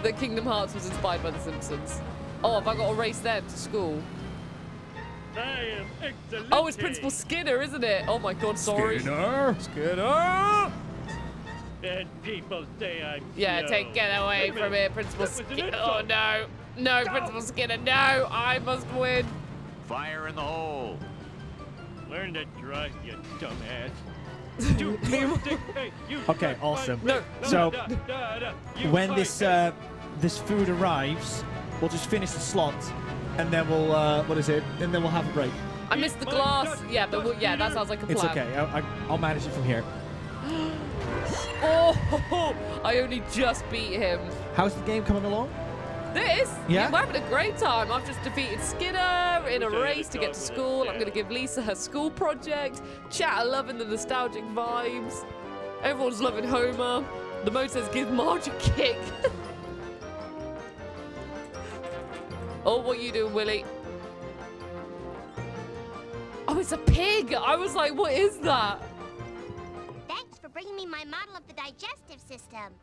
that Kingdom Hearts was inspired by The Simpsons. Oh, have I got to race them to school? I am excellent. Oh, it's Principal Skinner, isn't it? Oh my God, sorry. Skinner. And people say I'm Yeah, slow. get away Wait a from minute. here, Principal That was an Skinner. Oh, insult. no. No, Principal Skinner, no. I must win. Fire in the hole. Learn to drive, you dumbass. Hey, you Okay, suck. awesome. No, So, you when fight. this food arrives, we'll just finish the slot, and then we'll what is it? And then we'll have a break. I missed the glass. Yeah, but yeah, that sounds like a plan. It's okay. I'll manage it from here. Oh, I only just beat him. How's the game coming along? This? Yeah? We're having a great time. I've just defeated Skinner in a race to get to school. I'm going to give Lisa her school project. Chat are loving the nostalgic vibes. Everyone's loving Homer. The mode says give Marge a kick. Oh, what you doing, Willie? Oh, it's a pig. I was like, what is that? Thanks for bringing me my model of the digestive system.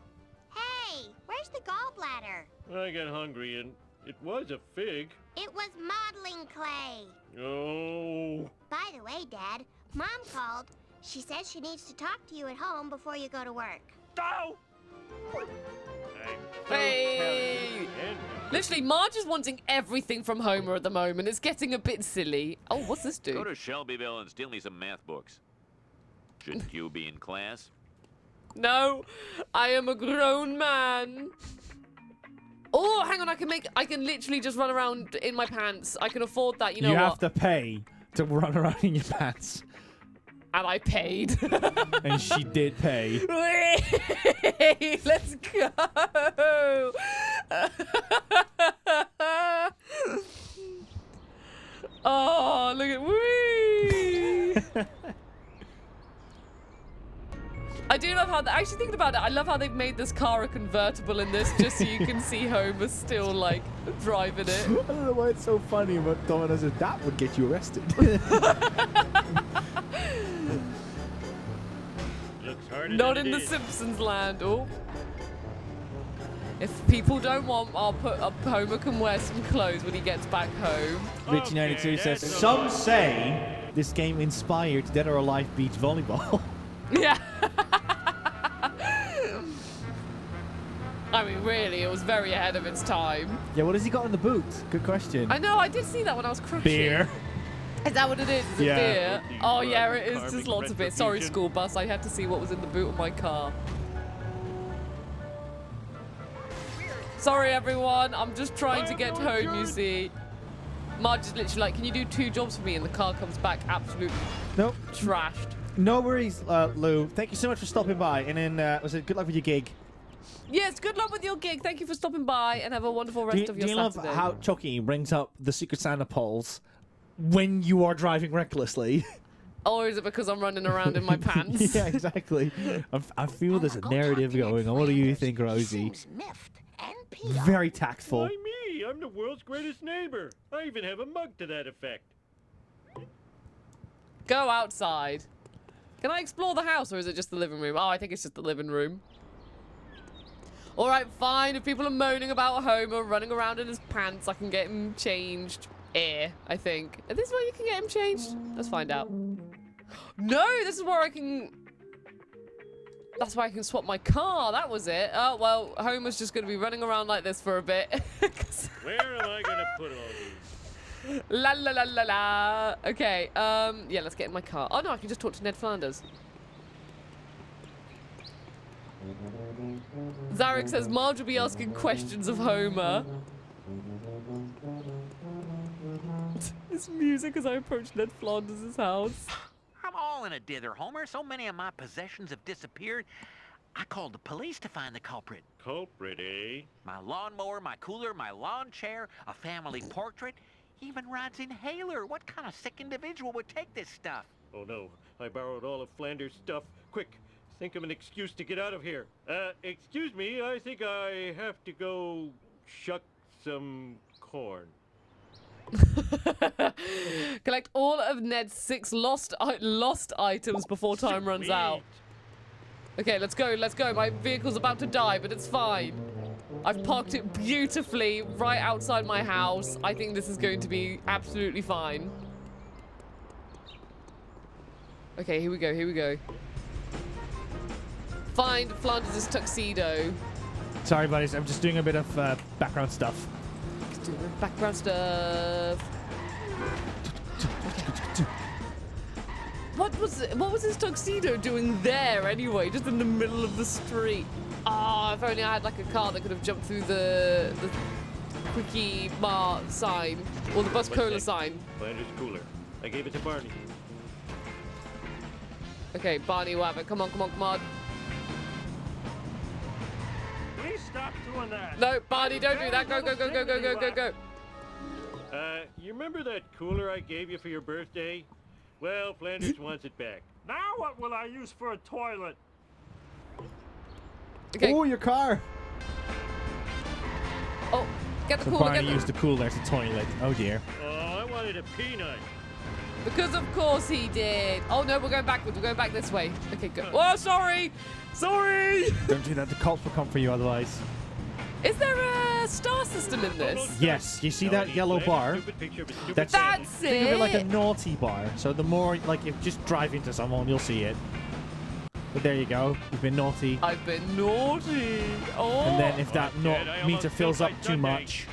Hey, where's the gallbladder? I got hungry and it was a fig. It was modeling clay. Oh. By the way, Dad, Mom called. She says she needs to talk to you at home before you go to work. Oh! Hey! Literally, Marge is wanting everything from Homer at the moment. It's getting a bit silly. Oh, what's this do? Go to Shelbyville and steal me some math books. Shouldn't you be in class? No, I am a grown man. Oh, hang on, I can literally just run around in my pants. I can afford that, you know You what? have to pay to run around in your pants. And I paid. And she did pay. Let's go. Oh, look at wee. I do love how, actually thinking about it, I love how they've made this car a convertible in this just so you can see Homer still, like, driving it. I don't know why it's so funny, but Domino says that would get you arrested. Looks harder Not than in it the is. Simpsons land. Oh. If people don't want, I'll put up Homer can wear some clothes when he gets back home. Richie92 says, some say this game inspired Dead or Alive beach volleyball. Yeah. I mean, really, it was very ahead of its time. Yeah, what has he got in the boot? Good question. I know, I did see that when I was crushing. Beer. Is that what it is? Is it Yeah. beer? Oh, yeah, it is just lots of beer. Sorry, school bus. I had to see what was in the boot of my car. Sorry, everyone. I'm just trying to get home, you see. Marge is literally like, can you do 2 jobs for me? And the car comes back absolutely Nope. trashed. No worries, Lou. Thank you so much for stopping by. And then, was it good luck with your gig? Yes, good luck with your gig. Thank you for stopping by and have a wonderful rest of your do you Saturday. love how Chucky brings up the Secret Santa polls when you are driving recklessly? Or is it because I'm running around in my pants? Yeah, exactly. I feel there's a narrative going on. What do you think, Rosie? Very tactful. Why me? I'm the world's greatest neighbor. I even have a mug to that effect. Go outside. Can I explore the house or is it just the living room? Oh, I think it's just the living room. Alright, fine. If people are moaning about Homer running around in his pants, I can get him changed. I think. Is this where you can get him changed? Let's find out. No, this is where I can... That's why I can swap my car. That was it. Oh, well, Homer's just going to be running around like this for a bit. Where am I gonna put all these? La la la la la. Okay, yeah, let's get in my car. Oh, no, I can just talk to Ned Flanders. Zarek says Marge will be asking questions of Homer. This music as I approach Ned Flanders' house. I'm all in a dither, Homer. So many of my possessions have disappeared. I called the police to find the culprit. Culprit, eh? My lawnmower, my cooler, my lawn chair, a family portrait, even Rod's inhaler. What kind of sick individual would take this stuff? Oh no, I borrowed all of Flanders' stuff. Quick, think of an excuse to get out of here. Excuse me, I think I have to go shuck some corn. Collect all of Ned's 6 lost items before time runs out. Okay, let's go, let's go. My vehicle's about to die, but it's fine. I've parked it beautifully right outside my house. I think this is going to be absolutely fine. Okay, here we go, here we go. Find Flanders' tuxedo. Sorry, buddies. I'm just doing a bit of background stuff. Doing background stuff. What was his tuxedo doing there anyway? Just in the middle of the street. Ah, if only I had like a car that could have jumped through the Quickie Bar sign or the Bus Cola sign. Flanders cooler. I gave it to Barney. Okay, Barney will have it. Come on, come on, come on. Please stop doing that. No, Barney, don't do that. Go, go, go, go, go, go, go, go. You remember that cooler I gave you for your birthday? Well, Flanders wants it back. Now what will I use for a toilet? Okay. Oh, your car. Oh, get the So cooler. Barney Get the... used the cooler as a toilet. Oh dear. Oh, I wanted a peanut. Because of course he did. Oh no, we're going backwards. We're going back this way. Okay, go. Oh, sorry. Sorry. Don't do that. The cops will come for you otherwise. Is there a star system in this? Yes. You see that yellow bar? That's it. Think of it like a naughty bar. So the more, like, if you just drive into someone, you'll see it. But there you go. You've been naughty. I've been naughty. Oh. And then if that meter fills up too much,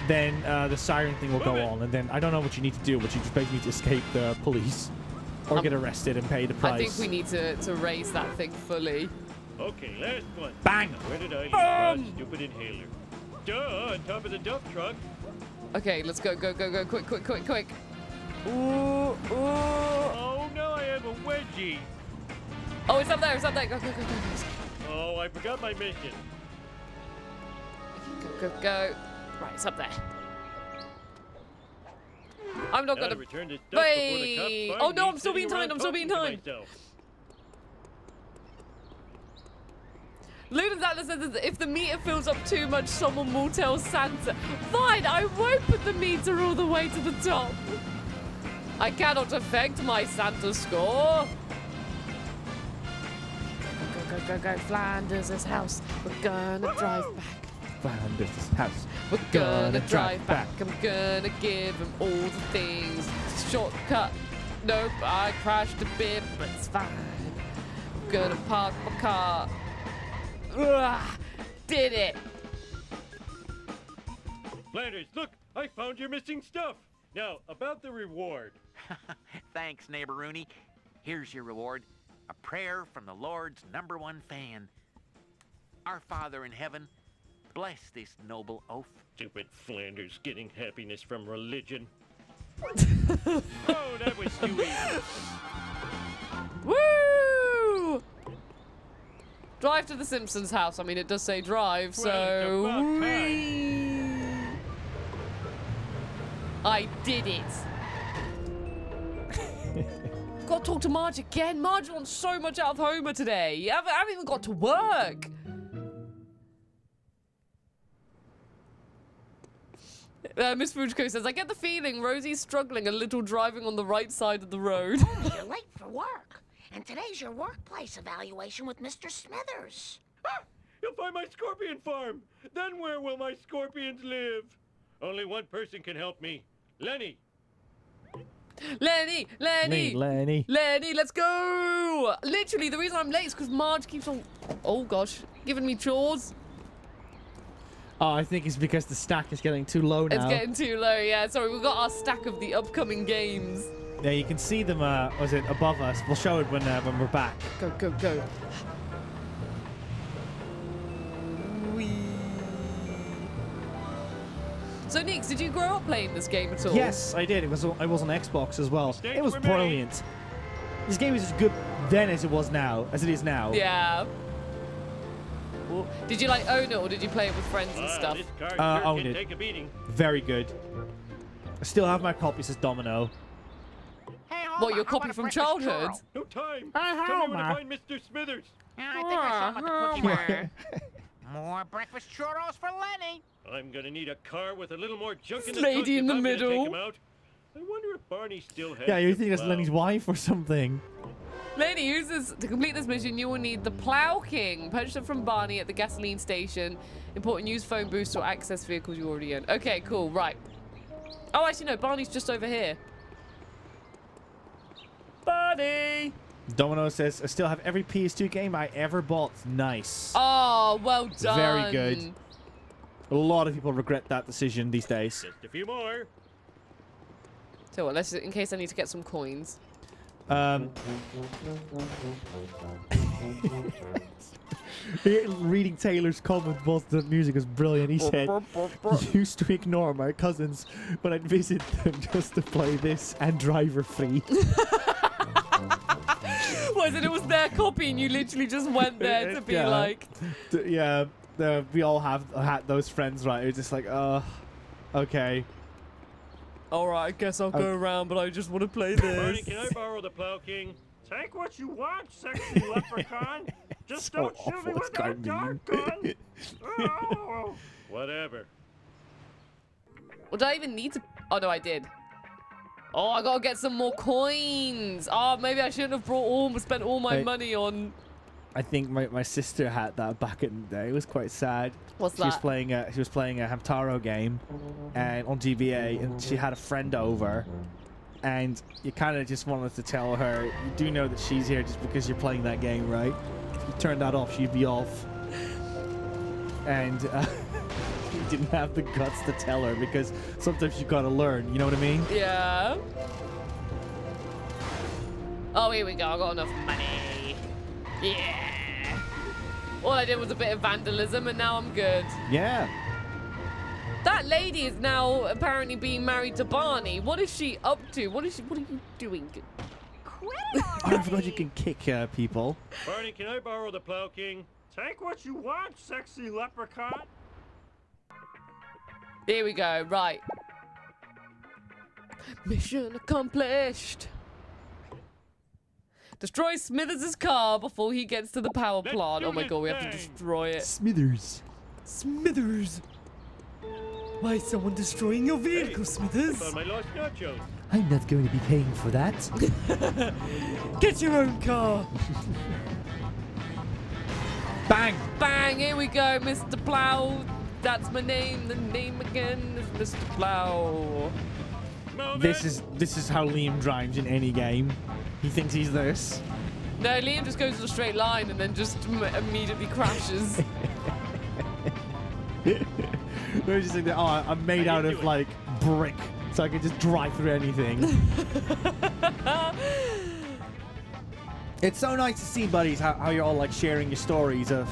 then the siren thing will go on. And then I don't know what you need to do, but you just basically need to escape the police or get arrested and pay the price. I think we need to raise that thing fully. Okay, last one. Bang! Where did I leave my stupid inhaler? Duh, on top of the dump truck. Okay, let's go, go, go, go. Quick, quick, quick, quick. Ooh, ooh. Oh, no, I have a wedgie. Oh, it's up there, it's up there. Go, go, go, go. Oh, I forgot my mission. Go, go, go. Right, it's up there. I'm not gonna return this stuff before the cops wait. find Oh no, me I'm still being sitting timed. around I'm still being talking to timed. myself. Luna's Atlas says that if the meter fills up too much, someone will tell Santa. Fine, I won't put the meter all the way to the top. I cannot affect my Santa score. Go, go, go, go, Flanders' house. We're gonna drive back. Flanders' house. We're gonna drive back. I'm gonna give him all the things. Shortcut. Nope, I crashed a bit, but it's fine. I'm gonna park my car. Ugh, did it. Flanders, look, I found your missing stuff. Now, about the reward. Thanks, neighbor Rooney. Here's your reward. A prayer from the Lord's #1 fan. Our Father in heaven, bless this noble oaf. Stupid Flanders getting happiness from religion. Oh, that was too easy. Woo! Drive to the Simpsons' house. I mean, it does say drive, so... I did it. Got to talk to Marge again. Marge wants so much out of Homer today. I haven't even got to work. Miss Fujiko says, I get the feeling Rosie's struggling a little driving on the right side of the road. You're late for work. And today's your workplace evaluation with Mr. Smithers. Ah, you'll find my scorpion farm. Then where will my scorpions live? Only one person can help me. Lenny. Lenny, let's go. Literally, the reason I'm late is because Marge keeps on, oh gosh, giving me chores. Oh, I think it's because the stack is getting too low now. It's getting too low, yeah. Sorry, we've got our stack of the upcoming games. Yeah, you can see them, was it above us? We'll show it when we're back. Go, go, go. Whee. So, Nix, did you grow up playing this game at all? Yes, I did. It was on Xbox as well. It was brilliant. This game is as good then as it is now. Yeah. Ooh. Did you like own it or did you play it with friends and stuff? Own it. Very good. I still have my copy, says Domino. What, your copy from childhood? No time. Tell me where to find Mr. Smithers. I think I saw him at the Cookie Bar. More breakfast churros for Lenny. I'm gonna need a car with a little more junk in the Lady trunk in if the I'm gonna middle. take him out. I wonder if Barney still has. Yeah, you the think that's plow. Lenny's wife or something? Lady, use this. To complete this mission, you will need the Plow King. Purchase it from Barney at the gasoline station. Important, use phone boost or access vehicles you already own. Okay, cool, right. Oh, actually, no, Barney's just over here. Barney! Domino says, I still have every PS2 game I ever bought. Nice. Oh, well done. Very good. A lot of people regret that decision these days. Just a few more. So what, let's, in case I need to get some coins. Reading Taylor's comment while the music was brilliant. He said, used to ignore my cousins when I'd visit them just to play this and Driver Free. Was it was their copy and you literally just went there to be like... We all have had those friends, right? Who're just like, okay. Alright, I guess I'll go around, but I just want to play this. Barney, can I borrow the Plow King? Take what you want, sexy leprechaun. Just So don't shoot me awful, with it's that kinda dark gun. Oh. Whatever. Well, do I even need to... Oh, no, I did. Oh, I gotta get some more coins. Oh, maybe I shouldn't have spent all my money on... I think my sister had that back in the day. It was quite sad. What's she was that? playing a Hamtaro game and on GBA, and she had a friend over, and you kind of just wanted to tell her, you do know that she's here just because you're playing that game, right? If you turn that off, she'd be off. And you didn't have the guts to tell her because sometimes you gotta learn. You know what I mean? Yeah. Oh, here we go. I got enough money. Yeah. All I did was a bit of vandalism, and now I'm good. Yeah. That lady is now apparently being married to Barney. What is she up to? What are you doing? I forgot you can kick people. Barney, can I borrow the Plow King? Take what you want, sexy leprechaun. Here we go. Right. Mission accomplished. Destroy Smithers' car before he gets to the power plant. Oh my god, we have to destroy it. Smithers. Smithers. Why is someone destroying your vehicle, Smithers? Found my lost nachos. I'm not going to be paying for that. Get your own car. Bang. Bang. Here we go, Mr. Plow. That's my name. The name again is Mr. Plow. This is how Liam drives in any game. He thinks he's this. No, Liam just goes in a straight line and then just immediately crashes. We're just like, oh, I'm made out of like brick, so I can just drive through anything. It's so nice to see, buddies, how you're all like sharing your stories of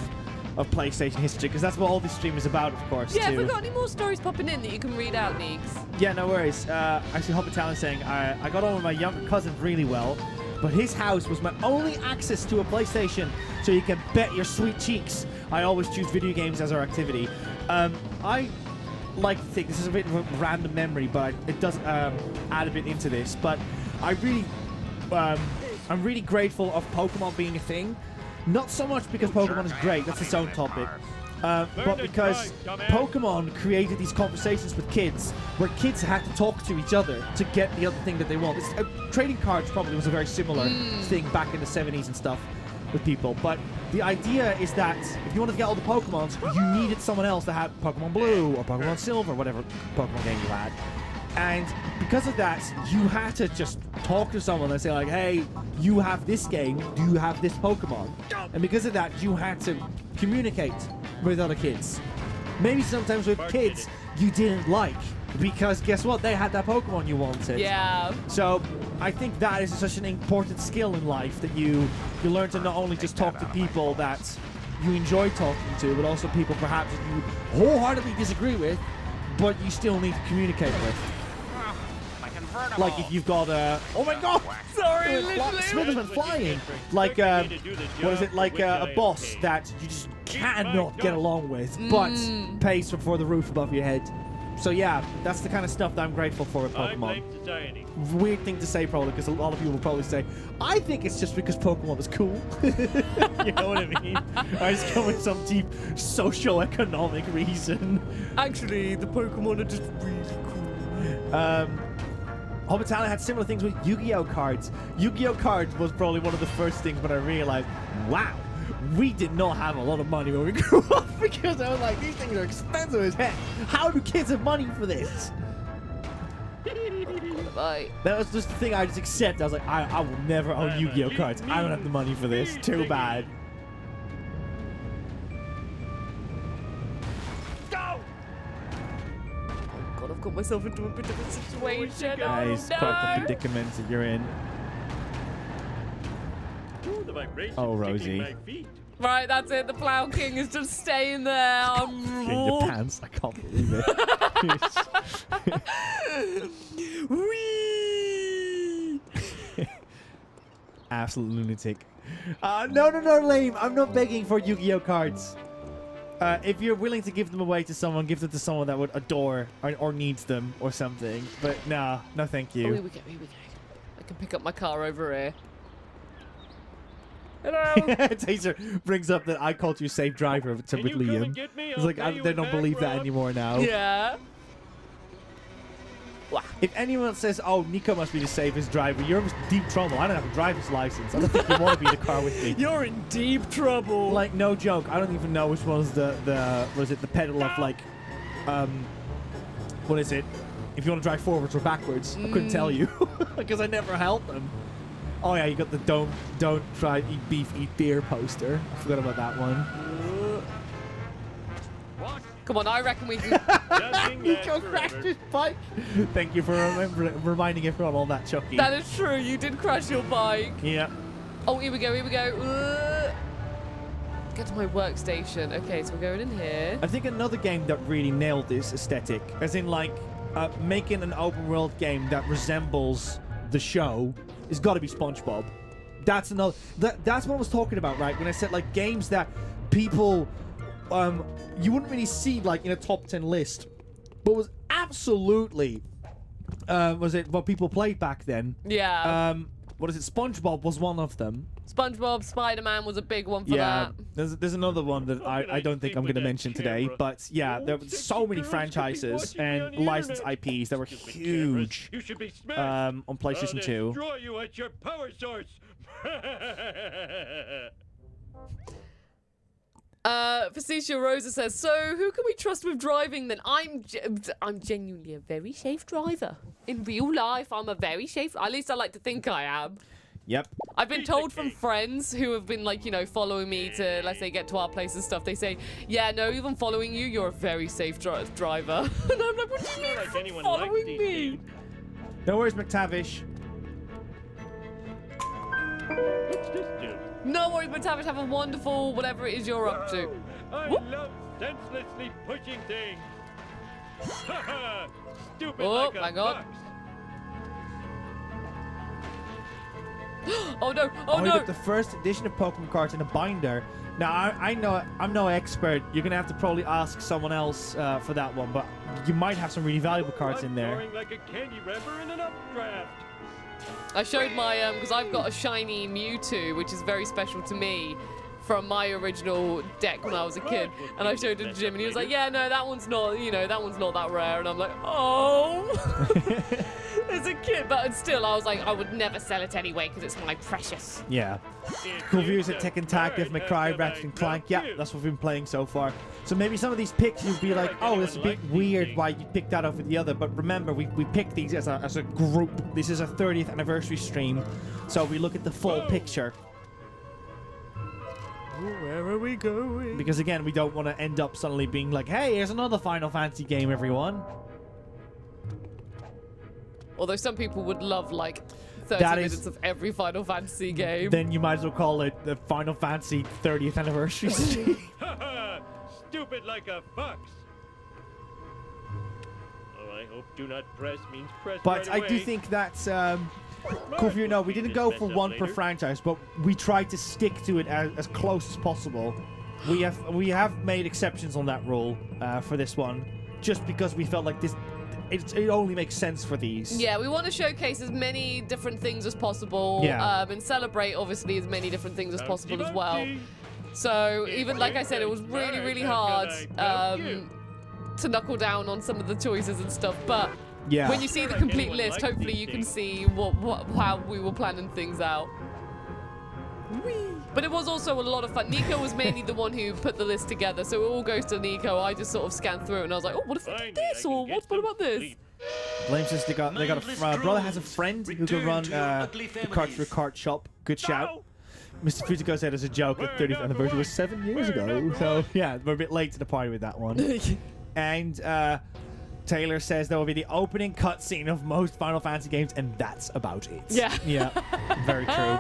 PlayStation history, because that's what all this stream is about, of course. Yeah, too. have we got any more stories popping in that you can read out, Neeks? Yeah, no worries. Actually, Hobbit Talon saying, I got on with my younger cousin really well, but his house was my only access to a PlayStation, so you can bet your sweet cheeks I always choose video games as our activity. I like to think, this is a bit of a random memory, but it does add a bit into this, but I'm really grateful of Pokemon being a thing. Not so much because Pokemon is great, that's its own topic, but because Pokemon created these conversations with kids where kids had to talk to each other to get the other thing that they want. Trading cards probably was a very similar thing back in the 70s and stuff with people, but the idea is that if you wanted to get all the Pokemons, you needed someone else that had Pokemon Blue or Pokemon Silver, whatever Pokemon game you had. And because of that, you had to just talk to someone and say like, hey, you have this game, do you have this Pokemon? And because of that, you had to communicate with other kids. Maybe sometimes with kids you didn't like, because guess what? They had that Pokemon you wanted. Yeah. So I think that is such an important skill in life, that you learn to not only just talk to people that you enjoy talking to, but also people perhaps that you wholeheartedly disagree with, but you still need to communicate with. Like if you've got oh my god, sorry, Smithers went flying. Like what is it? Like a boss that you just cannot get along with, but pays for the roof above your head. So yeah, that's the kind of stuff that I'm grateful for with Pokemon. Weird thing to say probably, because a lot of people will probably say, I think it's just because Pokemon is cool. You know what I mean? I just come with some deep socio-economic reason. Actually, the Pokemon are just really cool. Hobbit Talon had similar things with Yu-Gi-Oh cards. Yu-Gi-Oh cards was probably one of the first things when I realized, wow, we did not have a lot of money when we grew up, because I was like, these things are expensive as heck. How do kids have money for this? Bye. That was just the thing I just accept. I was like, I will never own Yu-Gi-Oh cards. I don't have the money for this. Too bad. God, I've got myself into a bit of a situation. Guys, quite the predicament that you're in. Oh, Rosie. Right, that's it. The Plow King is just staying there. In your pants. I can't believe it. Whee! Absolute lunatic. No, lame. I'm not begging for Yu-Gi-Oh cards. If you're willing to give them away to someone, give them to someone that would adore or needs them or something. But no thank you. Oh, here we go. I can pick up my car over here. Hello. Taser brings up that I called you safe driver to with Liam. It's like they don't believe that anymore now. Yeah. If anyone says, "Oh, Nico must be the safest driver," you're in deep trouble. I don't have a driver's license. I don't think you want to be in the car with me. You're in deep trouble. Like, no joke. I don't even know which one's the pedal of like, what is it? If you want to drive forwards or backwards, I couldn't tell you because I never held them. Oh yeah, you got the don't try eat beef, eat beer poster. I forgot about that one. Come on, I reckon we can. Nico crashed his bike. Thank you for reminding everyone all that, Chucky. That is true. You did crash your bike. Yeah. Oh, here we go. Get to my workstation. Okay, so we're going in here. I think another game that really nailed this aesthetic, as in like making an open world game that resembles the show, is got to be SpongeBob. That's another. That's what I was talking about, right? When I said like games that people, you wouldn't really see like in a top 10 list, but was absolutely, was it what people played back then? Yeah. What is it? SpongeBob was one of them. SpongeBob, Spider-Man was a big one for that. There's another one that I don't think I'm going to mention today, but yeah, there were so many franchises and licensed IPs that were huge on PlayStation 2. Destroy you at your power source. Facetious Rosa says, so who can we trust with driving then? I'm genuinely a very safe driver. In real life, I'm a very safe, at least I like to think I am. Yep. I've been told from friends who have been like, you know, following me to, let's say, get to our place and stuff. They say, yeah, no, even following you, you're a very safe driver. And I'm like, what do you mean for following me? No worries, McTavish. What's this do? No worries, McTavish. Have a wonderful whatever it is you're up to. I love senselessly pushing things. Stupid like a hang on. fox. Oh no! Oh You no! got the first edition of Pokemon cards in a binder. Now I know I'm no expert. You're gonna have to probably ask someone else for that one, but you might have some really valuable cards in there. I'm like a candy wrapper in an updraft. I showed my because I've got a shiny Mewtwo, which is very special to me, from my original deck when I was a kid, and I showed it to Jim, and he was like, "Yeah, no, that one's not, you know, that one's not that rare." And I'm like, "Oh." As a kid, but still, I was like, I would never sell it anyway because it's my precious. Yeah. Cool views at Tekken Tag, Devil May Cry, Ratchet Clank. Yeah, that's what we've been playing so far. So maybe some of these picks you'd be like, oh, it's a bit weird why you picked that over the other. But remember, we picked these as a group. This is a 30th anniversary stream, so we look at the full picture. Where are we going? Because again, we don't want to end up suddenly being like, hey, here's another Final Fantasy game, everyone. Although some people would love like 30 minutes of every Final Fantasy game. Then you might as well call it the Final Fantasy 30th anniversary stream. Stupid like a fox. Oh, I hope do not press means press But right I do away. think that's cool for you. No, we didn't go for one per franchise, but we tried to stick to it as close as possible. We have made exceptions on that rule for this one, just because we felt like this. It only makes sense for these. Yeah, we want to showcase as many different things as possible, and celebrate obviously as many different things as possible as well. So even like I said, it was really, really hard to knuckle down on some of the choices and stuff. But when you see the complete list, hopefully you can see how we were planning things out. But it was also a lot of fun. Nico was mainly the one who put the list together, so it all goes to Nico. I just sort of scanned through it and I was like, oh, what if we did this? Or what about this? Blame says they got a brother has a friend who can run a cart through a cart shop. Good shout. Mr. Futico said as a joke that 30th anniversary was 7 years ago. So yeah, we're a bit late to the party with that one. And Taylor says there will be the opening cutscene of most Final Fantasy games, and that's about it. Yeah. Yeah. Very true.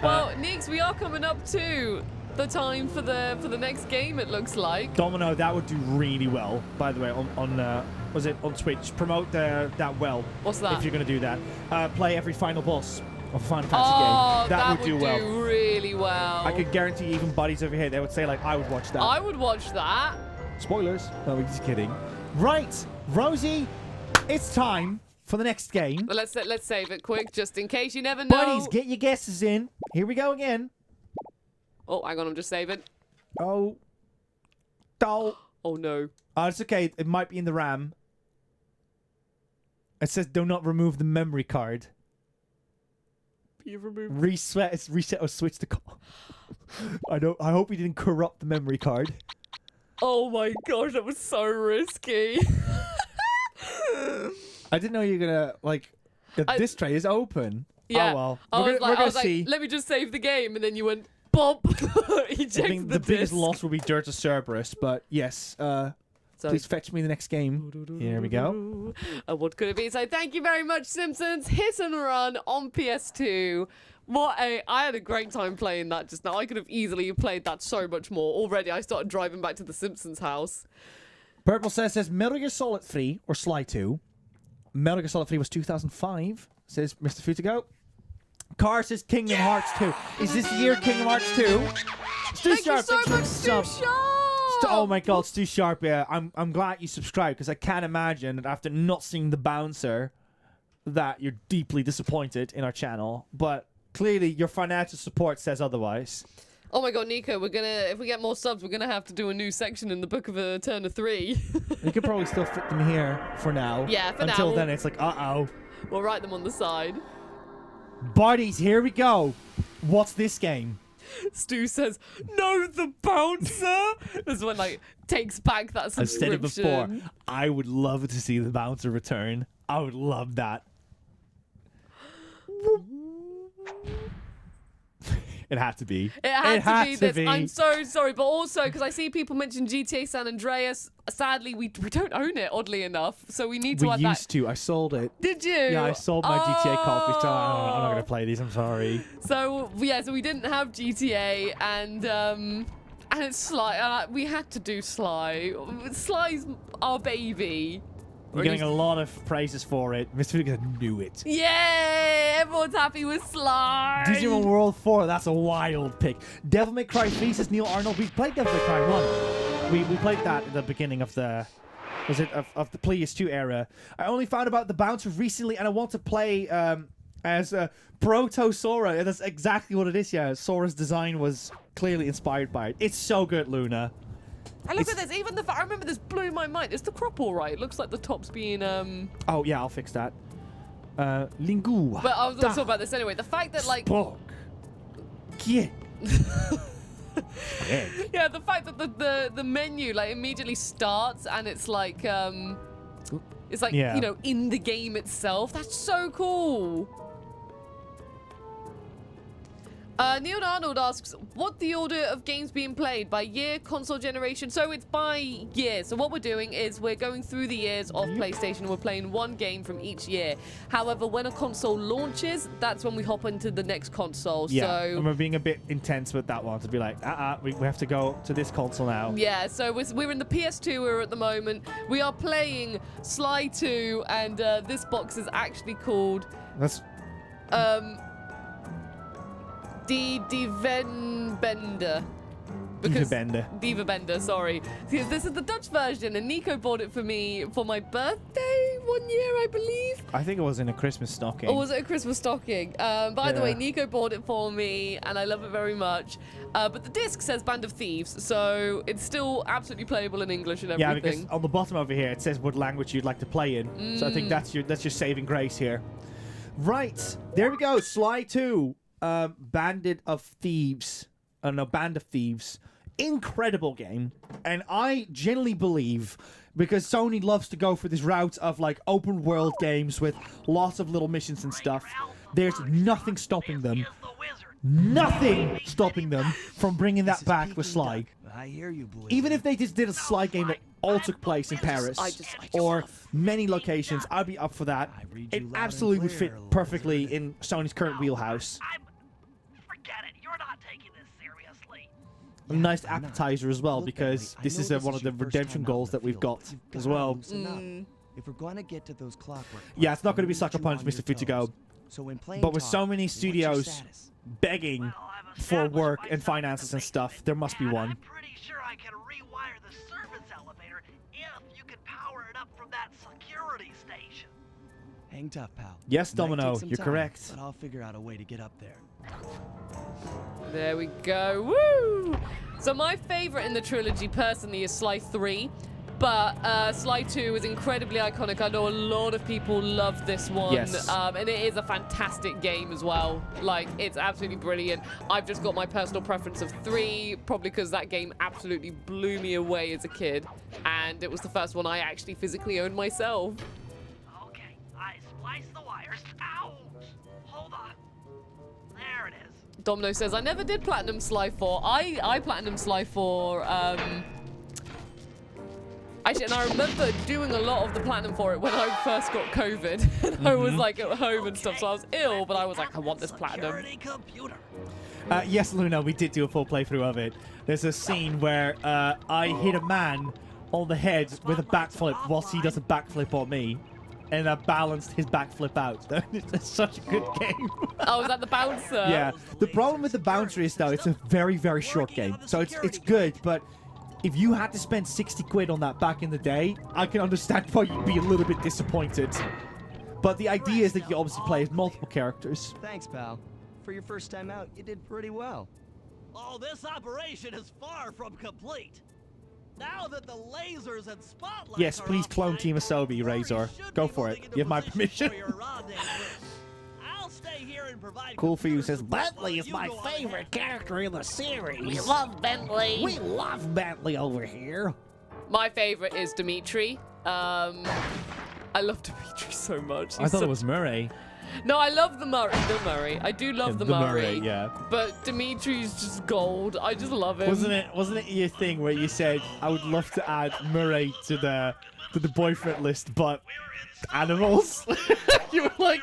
Well, Nix, we are coming up to the time for the next game. It looks like. Domino, that would do really well. By the way, on was it on Twitch? Promote that well. What's that? If you're going to do that, play every final boss of a Final Fantasy game. That would do well. Really well. I could guarantee even buddies over here, they would say like, I would watch that. I would watch that. Spoilers. No, we're just kidding. Right, Rosie, it's time for the next game. Well, let's save it quick, just in case. You never know. Buddies, get your guesses in. Here we go again. Oh, hang on, I'm just saving. Oh. Oh no. Oh, it's okay. It might be in the RAM. It says do not remove the memory card. You've removed. Reset or switch the call. I hope we didn't corrupt the memory card. Oh my gosh, that was so risky. I didn't know you were gonna like. This tray is open. Yeah. Oh well. I was see. like, let me just save the game, and then you went bop. Eject I think the disc. biggest loss will be Dirt of Cerberus, but yes. Please fetch me the next game. Here we go. What could it be? So thank you very much, Simpsons. Hit and Run on PS2. I had a great time playing that just now. I could have easily played that so much more. Already, I started driving back to the Simpsons house. Purple says Metal Gear Solid 3 or Sly 2. Metal Gear Solid 3 was 2005, says Mr. Futigo. Car says Kingdom Hearts 2. Is this the year Kingdom Hearts 2? Stu Sharp, Thank you so much, Stu Sharp. Oh my god, Stu Sharp, yeah. I'm glad you subscribed, because I can't imagine that after not seeing the bouncer that you're deeply disappointed in our channel. But clearly your financial support says otherwise. Oh my god, Nico, if we get more subs, we're gonna have to do a new section in the Book of Eternityyy. You could probably still fit them here for now. Yeah, for now. Until then, it's like, uh-oh. We'll write them on the side. Buddies, here we go. What's this game? Stu says, no, the bouncer. This one, like, takes back that subscription. I've said it before. I would love to see the bouncer return. I would love that. It had to be. It had to be. I'm so sorry, but also because I see people mention GTA San Andreas. Sadly, we don't own it, oddly enough. So we need to add that. We used to. I sold it. Did you? Yeah, I sold my GTA copy. So I'm not going to play these. I'm sorry. So yeah, so we didn't have GTA, and it's Sly. We had to do Sly. Sly's our baby. You're getting a lot of praises for it. Mr. Futigo knew it. Yay! Everyone's happy with Sly. Digimon World 4, that's a wild pick. Devil May Cry 3 says Neil Arnold. We played Devil May Cry 1. We played that at the beginning of the of the PS2 era. I only found about the bouncer recently, and I want to play as Proto Sora. That's exactly what it is. Yeah, Sora's design was clearly inspired by it. It's so good, Luna. And look at this. Even I remember this blew my mind. Is the crop all right? It looks like the top's being Oh yeah, I'll fix that. Lingu. But I was going to talk about this anyway. The fact that like. Spock. Yeah. Yeah, the fact that the menu like immediately starts and it's like you know, in the game itself. That's so cool. Neil Arnold asks, what the order of games being played? By year, console generation? So it's by year. So what we're doing is we're going through the years of PlayStation and we're playing one game from each year. However, when a console launches, that's when we hop into the next console. Yeah, so and we're being a bit intense with that one to be like, we have to go to this console now. Yeah, so we're in the PS2 era at the moment. We are playing Sly 2, and this box is actually called... That's... Diva Bender, sorry. Because this is the Dutch version, and Nico bought it for me for my birthday one year, I believe. I think it was in a Christmas stocking. Or was it a Christmas stocking? By the way, Nico bought it for me, and I love it very much. But the disc says Band of Thieves, so it's still absolutely playable in English and everything. Yeah, because on the bottom over here, it says what language you'd like to play in. So I think that's your saving grace here. Right, there we go. Sly 2. Band of Thieves. incredible game, and I genuinely believe, because Sony loves to go for this route of like open world games with lots of little missions and stuff, there's nothing stopping them. Nothing stopping them from bringing that back with Sly. I hear you, Blue. Even if they just did a Sly game that all took place in Paris or many locations, I'd be up for that. It absolutely would fit perfectly in Sony's current wheelhouse. Forget it. You're not taking this seriously. A nice appetizer as well, because this is one of the redemption goals that we've got as well. If we're going to get to those clockwork, Yeah, it's not going to be Sucker Punch, Mr. Futigo. But with so many studios begging for work and finances and stuff, there must be one. Pretty sure I can rewire the service elevator if you can power it up from that security station. hang tough, pal. Yes, It might Domino, take some you're time, correct. But I'll figure out a way to get up there. There we go. Woo! So my favorite in the trilogy personally is Sly 3. But Sly 2 is incredibly iconic. I know a lot of people love this one. Yes. And it is a fantastic game as well. Like, it's absolutely brilliant. I've just got my personal preference of 3, probably because that game absolutely blew me away as a kid. And it was the first one I actually physically owned myself. Okay, I spliced the wires. Ow! Hold on. There it is. Domino says, I never did Platinum Sly 4. I Platinum Sly 4, actually, and I remember doing a lot of the platinum for it when I first got COVID. And I was like at home and stuff, so I was ill, but I was like, I want this platinum. Yes, Luna, we did do a full playthrough of it. There's a scene where I hit a man on the head with a backflip whilst he does a backflip on me. And I balanced his backflip out. It's such a good game. Oh, is that the bouncer? Yeah. The problem with the bouncer is, though, it's a very, very short game. So it's good, but if you had to spend 60 quid on that back in the day, I can understand why you'd be a little bit disappointed. But the idea is that you obviously play as multiple characters. Thanks, pal. For your first time out, you did pretty well. Oh, this operation is far from complete. Now that the lasers and spotlights Yes, are please clone offline, Team Asobi, Razor. Go for it. You have my permission. I'll stay here and provide Cool for you says, Bentley is my favorite character in the series. We love Bentley. We love Bentley over here. My favorite is Dimitri. I love Dimitri so much. I thought it was Murray. No, I love the Murray. I do love the Murray. Yeah. But Dimitri's just gold. I just love him. Wasn't it your thing where you said I would love to add Murray to the boyfriend list, but animals? You were like,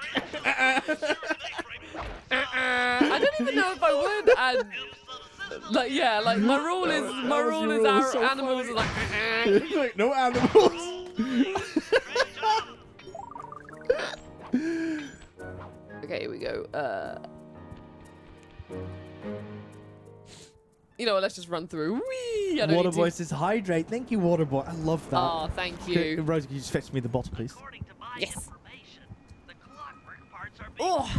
I don't even know if I would add. Like, yeah, like my rule is our so animals are funny. Like no animals. Okay, here we go. You know what, let's just run through. Whee! Waterboy says hydrate. Thank you, Waterboy. I love that. Oh, thank you. Rosie, can you just fetch me the bottle, please? Yes. Oh,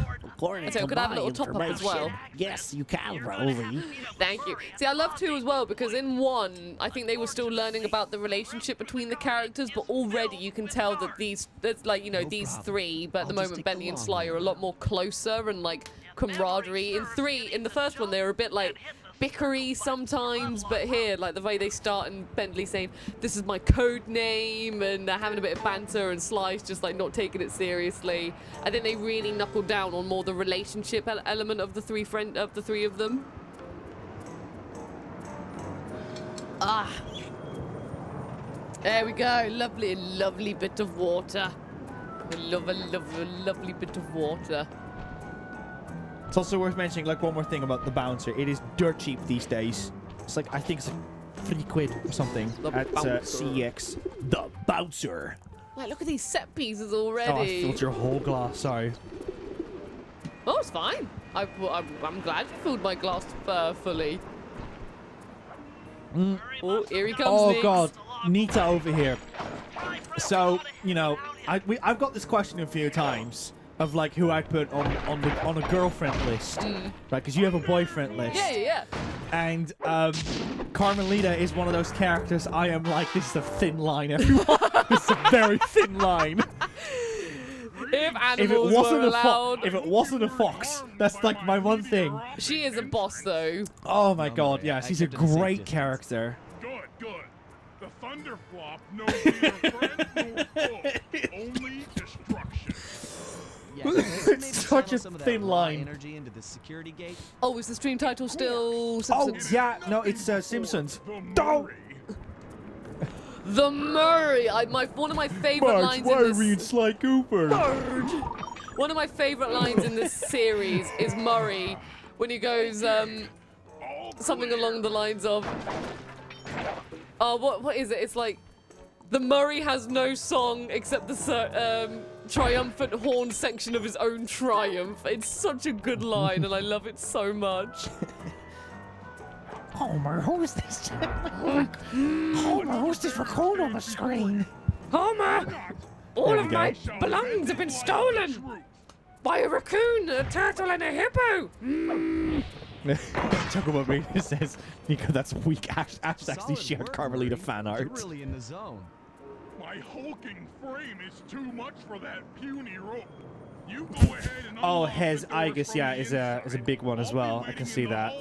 so could I have a little top up as well? Yes, you can, Rosie. Thank you. See, I love 2 as well because in 1, I think they were still learning about the relationship between the characters, but already you can tell that these 3, but at the moment Bentley and Sly are a lot more closer and like camaraderie. In the first one, they were a bit like bickery sometimes, but here, like the way they start and Bentley saying, this is my code name, and they're having a bit of banter, and Sly's just like not taking it seriously. I think they really knuckled down on more the relationship element of the three of them. Ah. There we go. Lovely, lovely bit of water. I love a lovely bit of water. It's also worth mentioning, like, one more thing about the bouncer. It is dirt cheap these days. It's like, I think it's like 3 quid or something at CEX. The bouncer. Like, look at these set pieces already. Oh, I filled your whole glass. Sorry. Oh, it's fine. I'm glad you filled my glass fully. Oh, here he comes. Oh, Nix. God. Nita over here. So, you know, I've got this question a few times of like who I put on a girlfriend list, right? Because you have a boyfriend list. Yeah. And Carmelita is one of those characters. I am like, this is a thin line, everyone. This is a very thin line. It If animals were allowed. If it wasn't a fox, that's like my one thing. She is a boss, though. Oh my god, yeah, she's a great character. Good, good. The Thunderflop knows neither friend nor foe, only destruction. It's such a thin line. Energy into the security gate. Oh, is the stream title still Simpsons? Oh, yeah, no, it's Simpsons. Don't! The Murray. One of my favorite lines in this. read Sly Cooper? One of my favorite lines in this series is Murray when he goes something along the lines of, what is it? It's like the Murray has no song except the triumphant horn section of his own triumph. It's such a good line, and I love it so much. Homer, who's this? Homer, who's this recording on the screen? Homer, all of my belongings have been stolen by a raccoon, a turtle, and a hippo. Talk about me. It says, Nico, that's weak. Ash actually shared Carmelita fan art. Really in the zone. My hulking frame is too much for that puny rope. You go ahead and Hez Igus, yeah, is a big one as well. I can see that.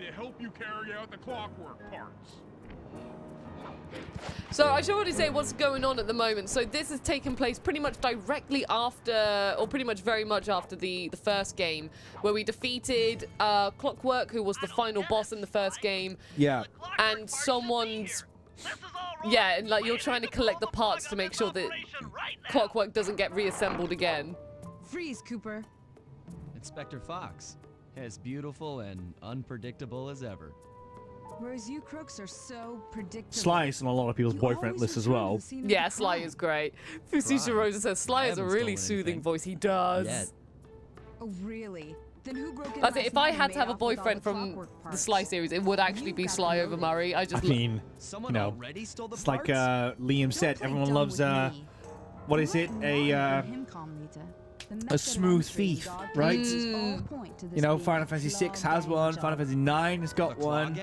to help you carry out the clockwork parts. So I should already say what's going on at the moment. So this has taken place pretty much directly after, or pretty much very much after the first game, where we defeated Clockwork, who was the final boss in the first game. Yeah. And someone's... Yeah, and like you're trying to collect the parts to make sure that Clockwork doesn't get reassembled again. Freeze, Cooper. Inspector Fox, as beautiful and unpredictable as ever. Whereas you crooks are so predictable. Sly is on a lot of people's boyfriend lists as well. Yeah, Sly is great. Fusisha Rosa says Sly has a really soothing voice. He does. Oh, really? Then who broke in I think if I had to have a boyfriend from the Sly series, it would actually be Sly over Murray. I mean, you know, it's like Liam said, everyone loves, what is it? A smooth thief, right? You know, Final Fantasy 6 has one, Final Fantasy 9 has got one.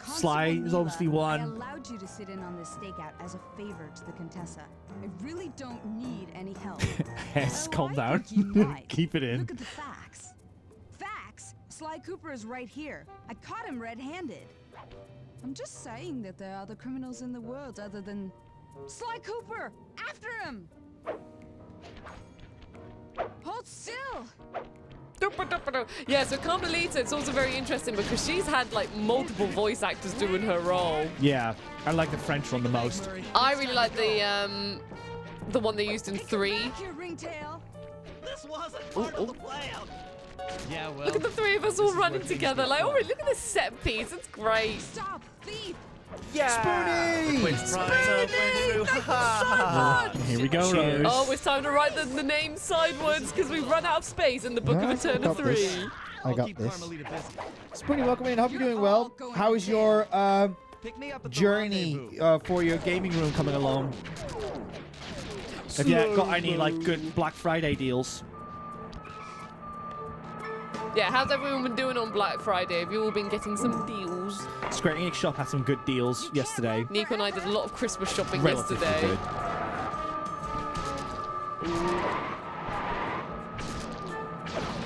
Sly is obviously one. I allowed you to sit in on this stakeout as a favor to the Contessa. I really don't need any help. Yes, calm down. Keep it in. Look at the facts. Facts? Sly Cooper is right here. I caught him red-handed. I'm just saying that there are other criminals in the world other than Sly Cooper. After him! Hold still! Yeah, so Carmelita, it's also very interesting because she's had like multiple voice actors doing her role. Yeah, I like the French one the most. I really like the one they used in 3. This wasn't part of the plan. Yeah, well. Look at the 3 of us all running together. Like, oh, look at this set piece. It's great. Stop, thief! Yeah! Spoonie! Here we go, Rose. Oh, it's time to write the name sideways because we've run out of space in the Book of Eternityyy. I got this. Spoonie, welcome in. Hope you're doing well. How is your journey for your gaming room coming along? Have you got any like good Black Friday deals? Yeah, how's everyone been doing on Black Friday? Have you all been getting some deals? Square Enix Shop had some good deals yesterday. Nico and I did a lot of Christmas shopping Relatively yesterday. good.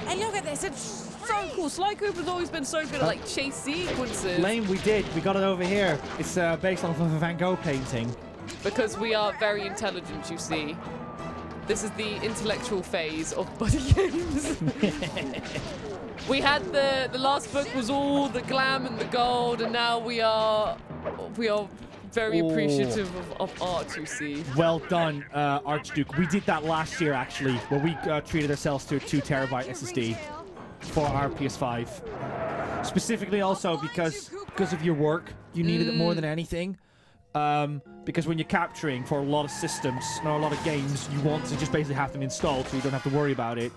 And look at this, it's so cool. Sly Cooper's always been so good at like chase sequences. Lame, we did. We got it over here. It's based off of a Van Gogh painting. Because we are very intelligent, you see. This is the intellectual phase of BuddyGames. We had the last book was all the glam and the gold, and now we are very appreciative of art, you see. Well done, Archduke. We did that last year, actually, where we treated ourselves to a 2 terabyte SSD for our PS5. Specifically also because of your work, you needed it more than anything. Because when you're capturing for a lot of systems or a lot of games, you want to just basically have them installed so you don't have to worry about it.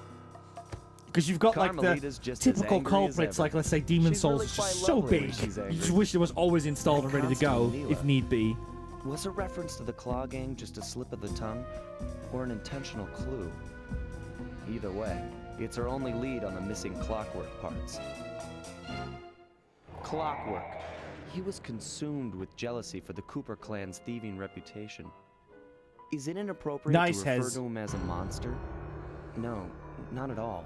Because you've got like the typical culprits, like let's say Demon Souls, is just so big. You just wish it was always installed and ready to go, if need be. Was a reference to the Claw Gang just a slip of the tongue, or an intentional clue? Either way, it's our only lead on the missing Clockwork parts. Clockwork. He was consumed with jealousy for the Cooper clan's thieving reputation. Is it inappropriate to refer to him as a monster? No, not at all.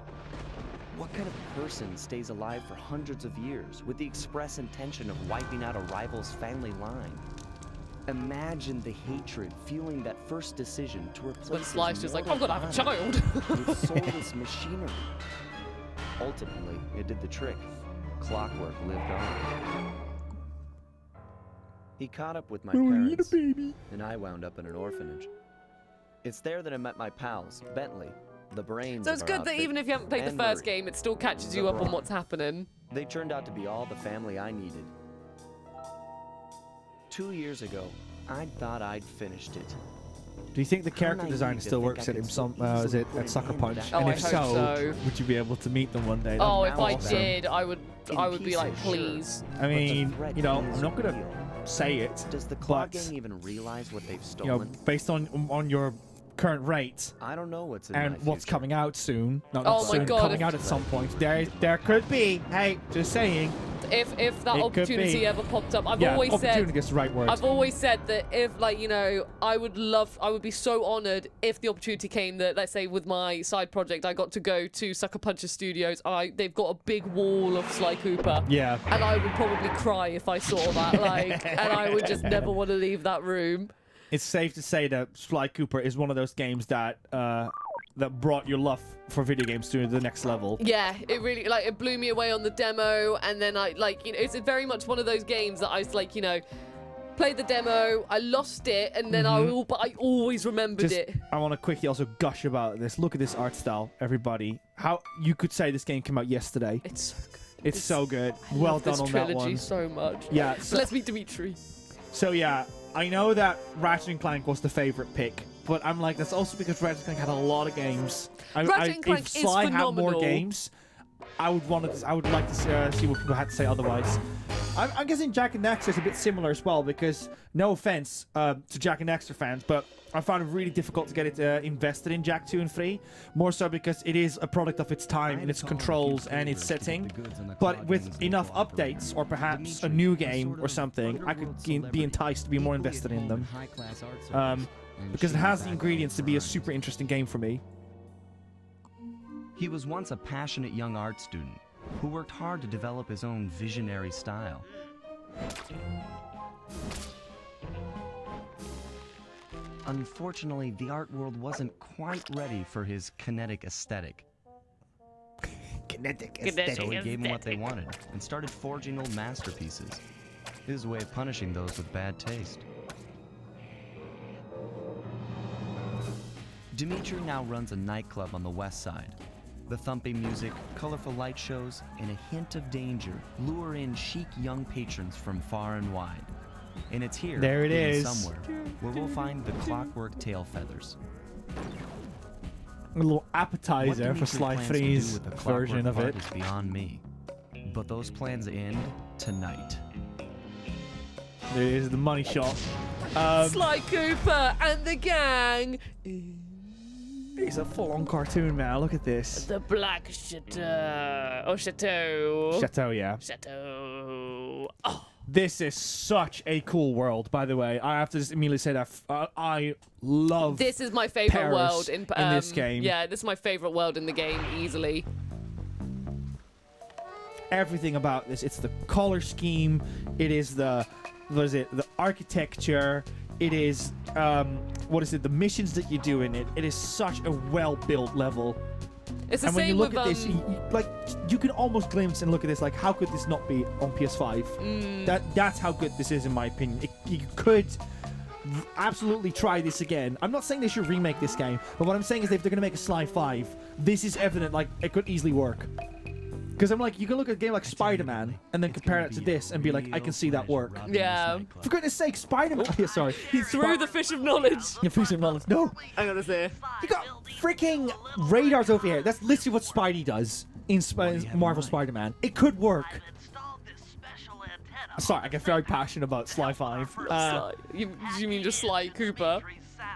What kind of person stays alive for hundreds of years with the express intention of wiping out a rival's family line? Imagine the hatred fueling that first decision to replace When Slice is like, I've got to have a child. with soulless machinery. Ultimately, it did the trick. Clockwork lived on. He caught up with my parents, and I wound up in an orphanage. It's there that I met my pals, Bentley, the brains So it's of our good that outfit, even if you haven't played the and first Murray, game, it still catches the you up on brawn. what's happening. They turned out to be all the family I needed. 2 years ago, I thought I'd finished it. Do you think the character naive designer to still think works I at him? could so Is it easily at Sucker put an Punch? end Oh, And I if hope so, so. would you be able to meet them one day? Oh, That'd if be I awesome. did, I would be like, please. I mean, you know, I'm not gonna say it, Does the Claw but Gang even realize what they've you know, stolen? based on your current rate I don't know what's in and my what's coming out soon, not Oh my soon, God, coming if- out at some point, there could be. Hey, just saying. If that It could opportunity be. ever popped up, I've Yeah, always opportunity said is the right word. I've always said that if, like, you know, I would be so honored if the opportunity came that, let's say, with my side project, I got to go to Sucker Puncher Studios. They've got a big wall of Sly Cooper. Yeah. And I would probably cry if I saw that, like, and I would just never want to leave that room. It's safe to say that Sly Cooper is one of those games that that brought your love for video games to the next level. Yeah, it really, like, it blew me away on the demo, and then I, like, you know, it's very much one of those games that I was like, you know, played the demo, I lost it, and then but I always remembered it. I want to quickly also gush about this. Look at this art style, everybody. How you could say this game came out yesterday. It's so good. It's so good. I Well love done this on that trilogy one. so much. Yeah. Let's meet Dimitri. So yeah, I know that Ratchet & Clank was the favorite pick, but I'm like, that's also because Ratchet & Clank had a lot of games. Ratchet & Clank if is Sly had more phenomenal. games, I would like to see what people had to say otherwise. I'm guessing Jack and Daxter is a bit similar as well, because no offense to Jack and Daxter fans, but I found it really difficult to get it invested in Jak 2 and 3, more so because it is a product of its time in its controls and its setting. But with enough updates, or perhaps a new game or something, I could be enticed to be more invested in them. Because it has the ingredients to be a super interesting game for me. He was once a passionate young art student who worked hard to develop his own visionary style. Unfortunately, the art world wasn't quite ready for his kinetic aesthetic. So he gave them what they wanted and started forging old masterpieces. His way of punishing those with bad taste. Dimitri now runs a nightclub on the west side. The thumping music, colorful light shows, and a hint of danger lure in chic young patrons from far and wide. And it's here, There it hidden is. somewhere, where we'll find the clockwork tail feathers. A little What appetizer for Dimitri Sly plans to do 3's with the clockwork version of part it. is beyond me. But those plans end tonight. There is the money shot. Sly Cooper and the gang. It's a full-on cartoon, man. Look at this. The Black Chateau. Oh, Chateau. Chateau, yeah. Chateau. Oh. This is such a cool world, by the way. I have to just immediately say that I love This is my favorite Paris world in this game. Yeah, this is my favorite world in the game, easily. Everything about this. It's the color scheme. It is the architecture. It is the missions that you do in it. It is such a well-built level. It's the and when same you look with, at this, you can almost glimpse and look at this like, how could this not be on PS5? That's how good this is, in my opinion. You could absolutely try this again. I'm not saying they should remake this game, but what I'm saying is if they're going to make a Sly 5, this is evident, like, it could easily work. Because I'm like, you can look at a game like Spider-Man and then compare that to this and be like, I can see that work. Yeah. For goodness sake, Spider-Man. Yeah, sorry. He threw the fish of knowledge. Yeah, fish of knowledge. No. I'm gonna say. You got freaking radars over here. That's literally what Spidey does in Marvel Spider-Man. It could work. Sorry, I get very passionate about Sly 5. You mean just Sly Cooper?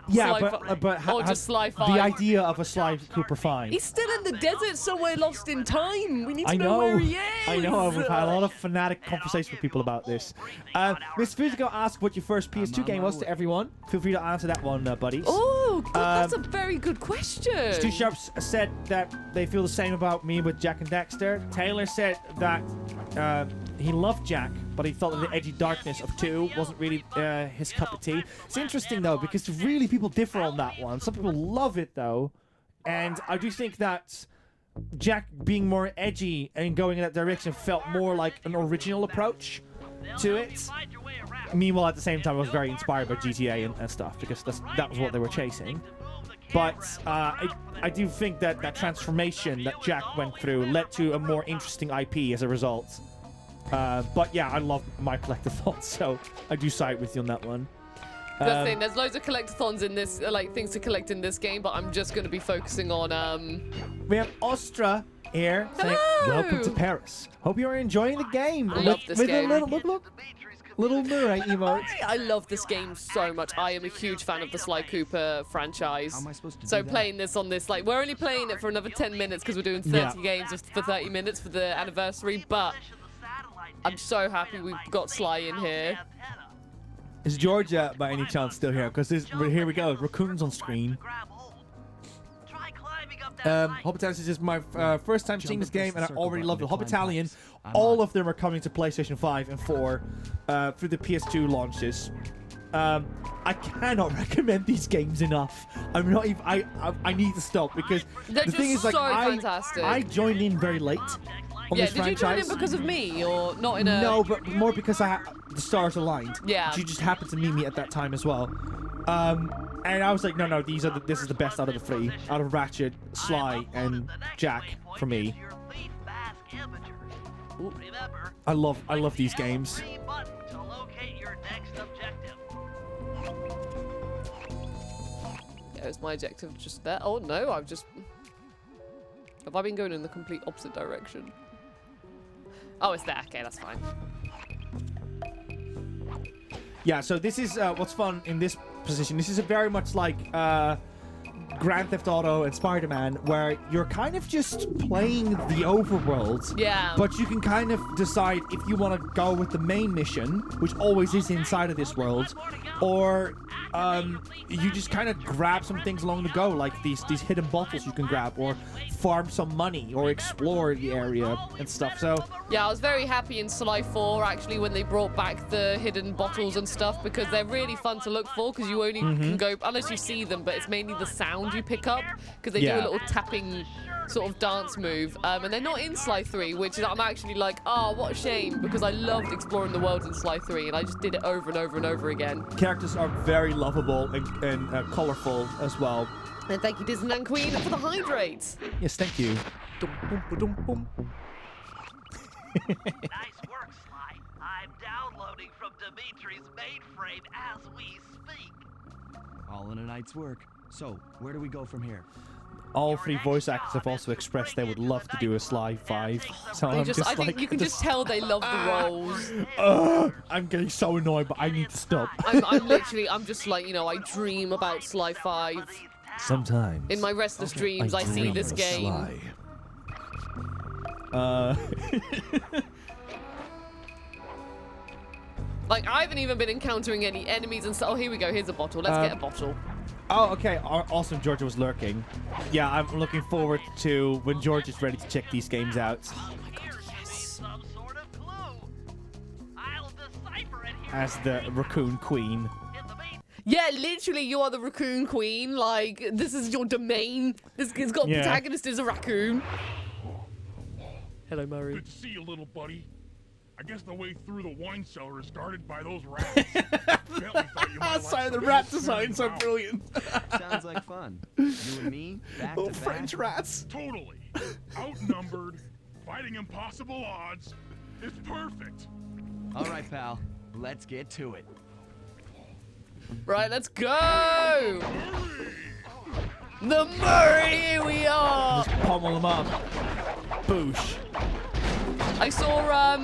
Yeah, Sly but or just Sly 5. the idea of a Sly Cooper 5. He's still in the desert somewhere, lost in time. We need to I know where he is. I know. We've had a lot of fanatic conversations with people about this. Mr. Fuzico asked what your first PS2 game was to everyone. Feel free to answer that one, buddies. Oh, Oh, God, that's a very good question. Stu Sharps said that they feel the same about me with Jak and Dexter. Taylor said that he loved Jak, but he thought that the edgy darkness of 2 wasn't really his cup of tea. It's interesting, though, because really people differ on that one. Some people love it, though. And I do think that Jak being more edgy and going in that direction felt more like an original approach to it. Meanwhile, at the same time, I was very inspired by GTA and stuff, because that was what they were chasing. But I do think that that transformation that Jak went through led to a more interesting IP as a result. But yeah, I love my collectathons, so I do side with you on that one. Good thing, there's loads of collectathons in this, like things to collect in this game, but I'm just going to be focusing on. We have Ostra here saying, "Welcome to Paris. Hope you are enjoying the game." I love this game. Little Murray emote. I love this game so much. I am a huge fan of the Sly Cooper franchise. How am I supposed to do playing this on this, like, we're only playing it for another 10 minutes because we're doing 30 games for 30 minutes for the anniversary, but I'm so happy we've got Sly in here. Is Georgia by any chance still here? Because here we go. Raccoons on screen. Hobbitalion is just my first time seeing this game, and I already love it. Hobbitalion, all of them are coming to PlayStation 5 and 4 through the PS2 launches. I cannot recommend these games enough. I'm not even. I need to stop because They're the thing is, like, fantastic. I joined in very late on this did franchise. you join in because of me, or not in a? No, but more because the stars aligned. Yeah. She just happened to meet me at that time as well. And I was like, no, this is the best out of the three. Out of Ratchet, Sly, and Jak for me. I love these games. Is my objective just there? Oh no, have I been going in the complete opposite direction? Oh, it's there. Okay, that's fine. Yeah, so this is what's fun in this position. This is very much like Grand Theft Auto and Spider-Man, where you're kind of just playing the overworld. Yeah. But you can kind of decide if you want to go with the main mission, which always is inside of this world, or you just kind of grab some things along the go, like these hidden bottles you can grab, or farm some money, or explore the area and stuff. So yeah, I was very happy in Sly 4 actually when they brought back the hidden bottles and stuff, because they're really fun to look for, because you only can go unless you see them, but it's mainly the sound you pick up, because they do a little tapping sort of dance move, and they're not in Sly 3, which is, I'm actually like, oh, what a shame, because I loved exploring the world in Sly 3, and I just did it over and over and over again. Characters are very lovable and colorful as well. And thank you, Disneyland Queen, for the hydrates. Yes, thank you. Nice work, Sly. I'm downloading from Dimitri's mainframe as we speak. All in a night's work. So, where do we go from here? All three voice actors have also expressed they would love to do a Sly 5. So I think you can just tell they love the roles. I'm getting so annoyed, but I need to stop. I'm just like, you know, I dream about Sly 5. Sometimes. In my restless dreams, I see this game. Like, I haven't even been encountering any enemies and stuff. Oh, here we go. Here's a bottle. Let's get a bottle. Oh, okay. Awesome. Georgia was lurking. Yeah, I'm looking forward to when George is ready to check these games out. Oh my god, yes. As the Raccoon Queen. Yeah, literally, you are the Raccoon Queen. Like, this is your domain. This has got protagonist is a raccoon. Hello, Murray. Good to see you, little buddy. I guess the way through the wine cellar is guarded by those rats. Sorry, the rat designs are brilliant. Sounds like fun. You and me, back to back. French rats. Totally. Outnumbered, fighting impossible odds. It's perfect. All right, pal. Let's get to it. Right, let's go! The Murray, here we are! Just pummel them up. Boosh. I saw,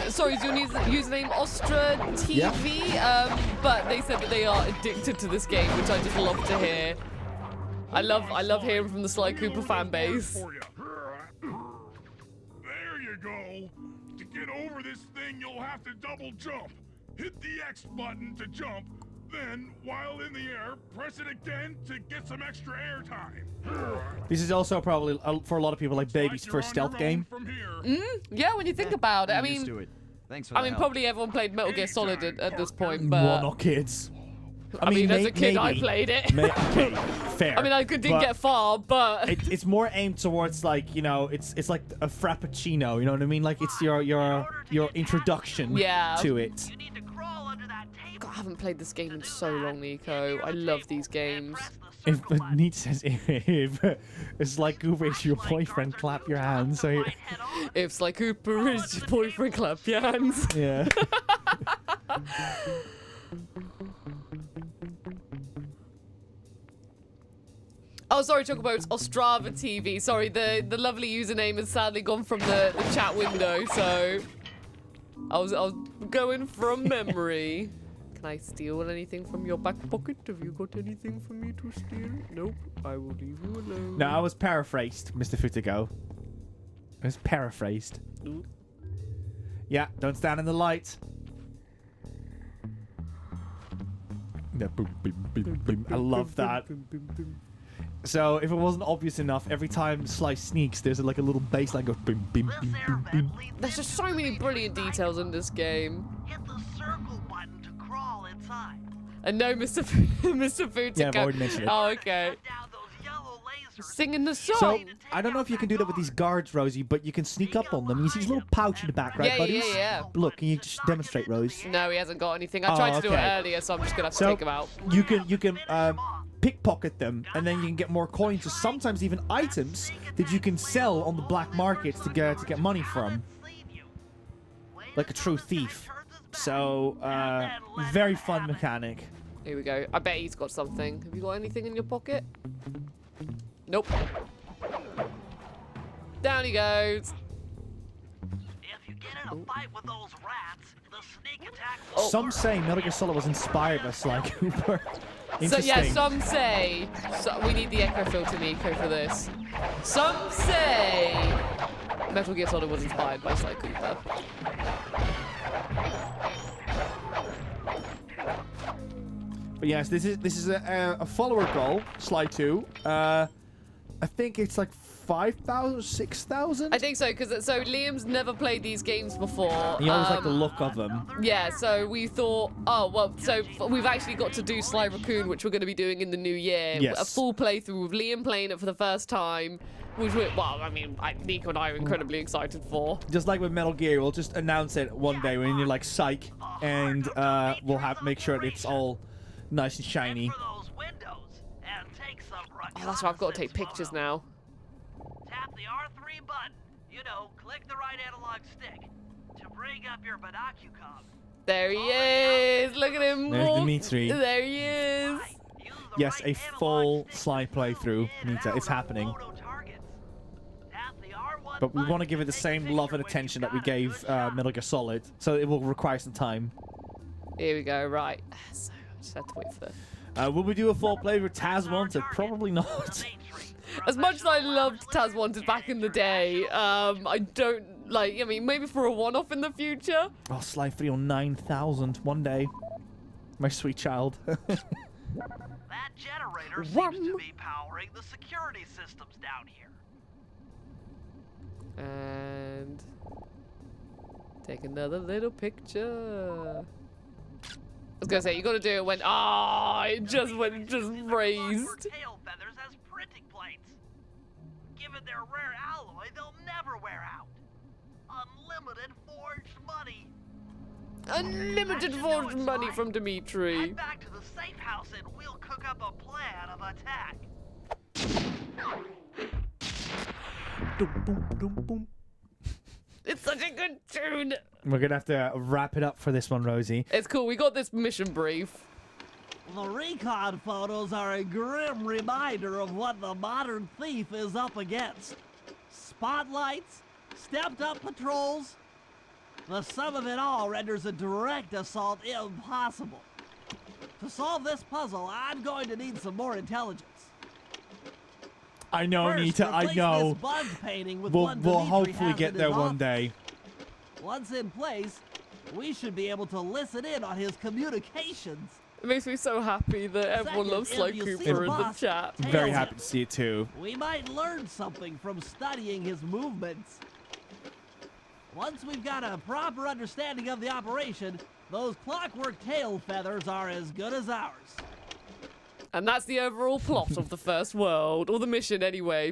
sorry, is your username Ostra TV? But they said that they are addicted to this game, which I just love to hear. I love hearing from the Sly Cooper fan base. There you go. To get over this thing, you'll have to double jump. Hit the X button to jump, Then, while in the air, press it again to get some extra air time. This is also probably for a lot of people like baby's first stealth game. Yeah, when you think about it. I mean, used to it. Thanks for the help. probably everyone played Metal Gear Solid at this point, but Well, not kids. I mean, as a kid, I maybe. played it. Okay, fair. I mean, I didn't get far, but it's more aimed towards like, you know, it's like a frappuccino. You know what I mean? Like it's your introduction to it. God, I haven't played this game in so long, Nico. I love these games. If Nietzsche says if it's like Cooper is your boyfriend, clap your hands. So if Sly Cooper is your boyfriend, clap your hands. Yeah. Oh, sorry, talk about Ostrava TV. Sorry, the lovely username has sadly gone from the chat window, so I was going from memory. Can I steal anything from your back pocket? Have you got anything for me to steal? Nope, I will leave you alone. No, I was paraphrased, Mr. Futigo. I was paraphrased. Ooh. Yeah, don't stand in the light. Yeah, boom, boom, boom, boom. I love that. So if it wasn't obvious enough, every time Sly sneaks, there's like a little bass line goes boom, boom, boom, boom, boom. There's just so many brilliant details in this game. Hit the circle button to crawl inside. And no, Mr. Futigo. Yeah, I've already mentioned it. Oh, okay. Singing the song. So I don't know if you can do that with these guards, Rosie, but you can sneak up on them. You see his little pouch in the back, right, buddies? Yeah. Look, can you just demonstrate, Rose? No, he hasn't got anything. I tried to do it earlier, so I'm just gonna have to take him out. You can pickpocket them, and then you can get more coins, or sometimes even items that you can sell on the black markets to get money from, like a true thief. So very fun mechanic. Here we go. I bet he's got something. Have you got anything in your pocket? Nope. Down he goes. If you get in a fight with those rats, the sneak attack. Some say Metal Gear Solid was inspired by Sly Cooper. So yeah, some say we need the echo filter, Nico, for this. Some say Metal Gear Solid was inspired by Sly Cooper. But yes, this is a follower goal, Sly 2. I think it's like 5,000, 6,000. I think so, because Liam's never played these games before. He always liked the look of them. Yeah, so we thought, oh well, so we've actually got to do Sly Raccoon, which we're going to be doing in the new year. Yes. A full playthrough with Liam playing it for the first time, which Nico and I are incredibly excited for. Just like with Metal Gear, we'll just announce it one day when you're like psych, and we'll make sure it's all nice and shiny. Oh, that's why I've got to take pictures now. Tap the R3 button. You know, click the right analog stick to bring up your Bandicoot. There he is. Look at him. There's Dimitri. There he is. Yes, a full Sly playthrough, Nita. It's happening. But we want to give it the same love and attention that we gave Metal Gear Solid, so it will require some time. Here we go. Right. So I just had to wait for. Will we do a full play with Taz Wanted? Probably not. As much as I loved Taz Wanted back in the day, I don't like. I mean, maybe for a one-off in the future. Oh, Sly 3 on 9,000 one day. My sweet child. That generator seems to be powering the security systems down here. And take another little picture. I was gonna say, you gotta do it when it just raised. Tail feathers as printing plates. Given their rare alloy, they'll never wear out. Unlimited forged money. Unlimited forged money from Dimitri. Head back to the safe house and we'll cook up a plan of attack. It's such a good tune. We're gonna have to wrap it up for this one, Rosie. It's cool. We got this mission brief. The recon photos are a grim reminder of what the modern thief is up against. Spotlights, stepped-up patrols. The sum of it all renders a direct assault impossible. To solve this puzzle, I'm going to need some more intelligence. I know, First, Nita, I replace know. this bug painting with We'll one Dimitri hopefully has get in there his one office. day. Once in place, we should be able to listen in on his communications. It makes me so happy that everyone loves Sly if you see Cooper the in the boss, chat. I'm very happy to see it too. We might learn something from studying his movements. Once we've got a proper understanding of the operation, those clockwork tail feathers are as good as ours. And that's the overall plot of the first world, or the mission anyway.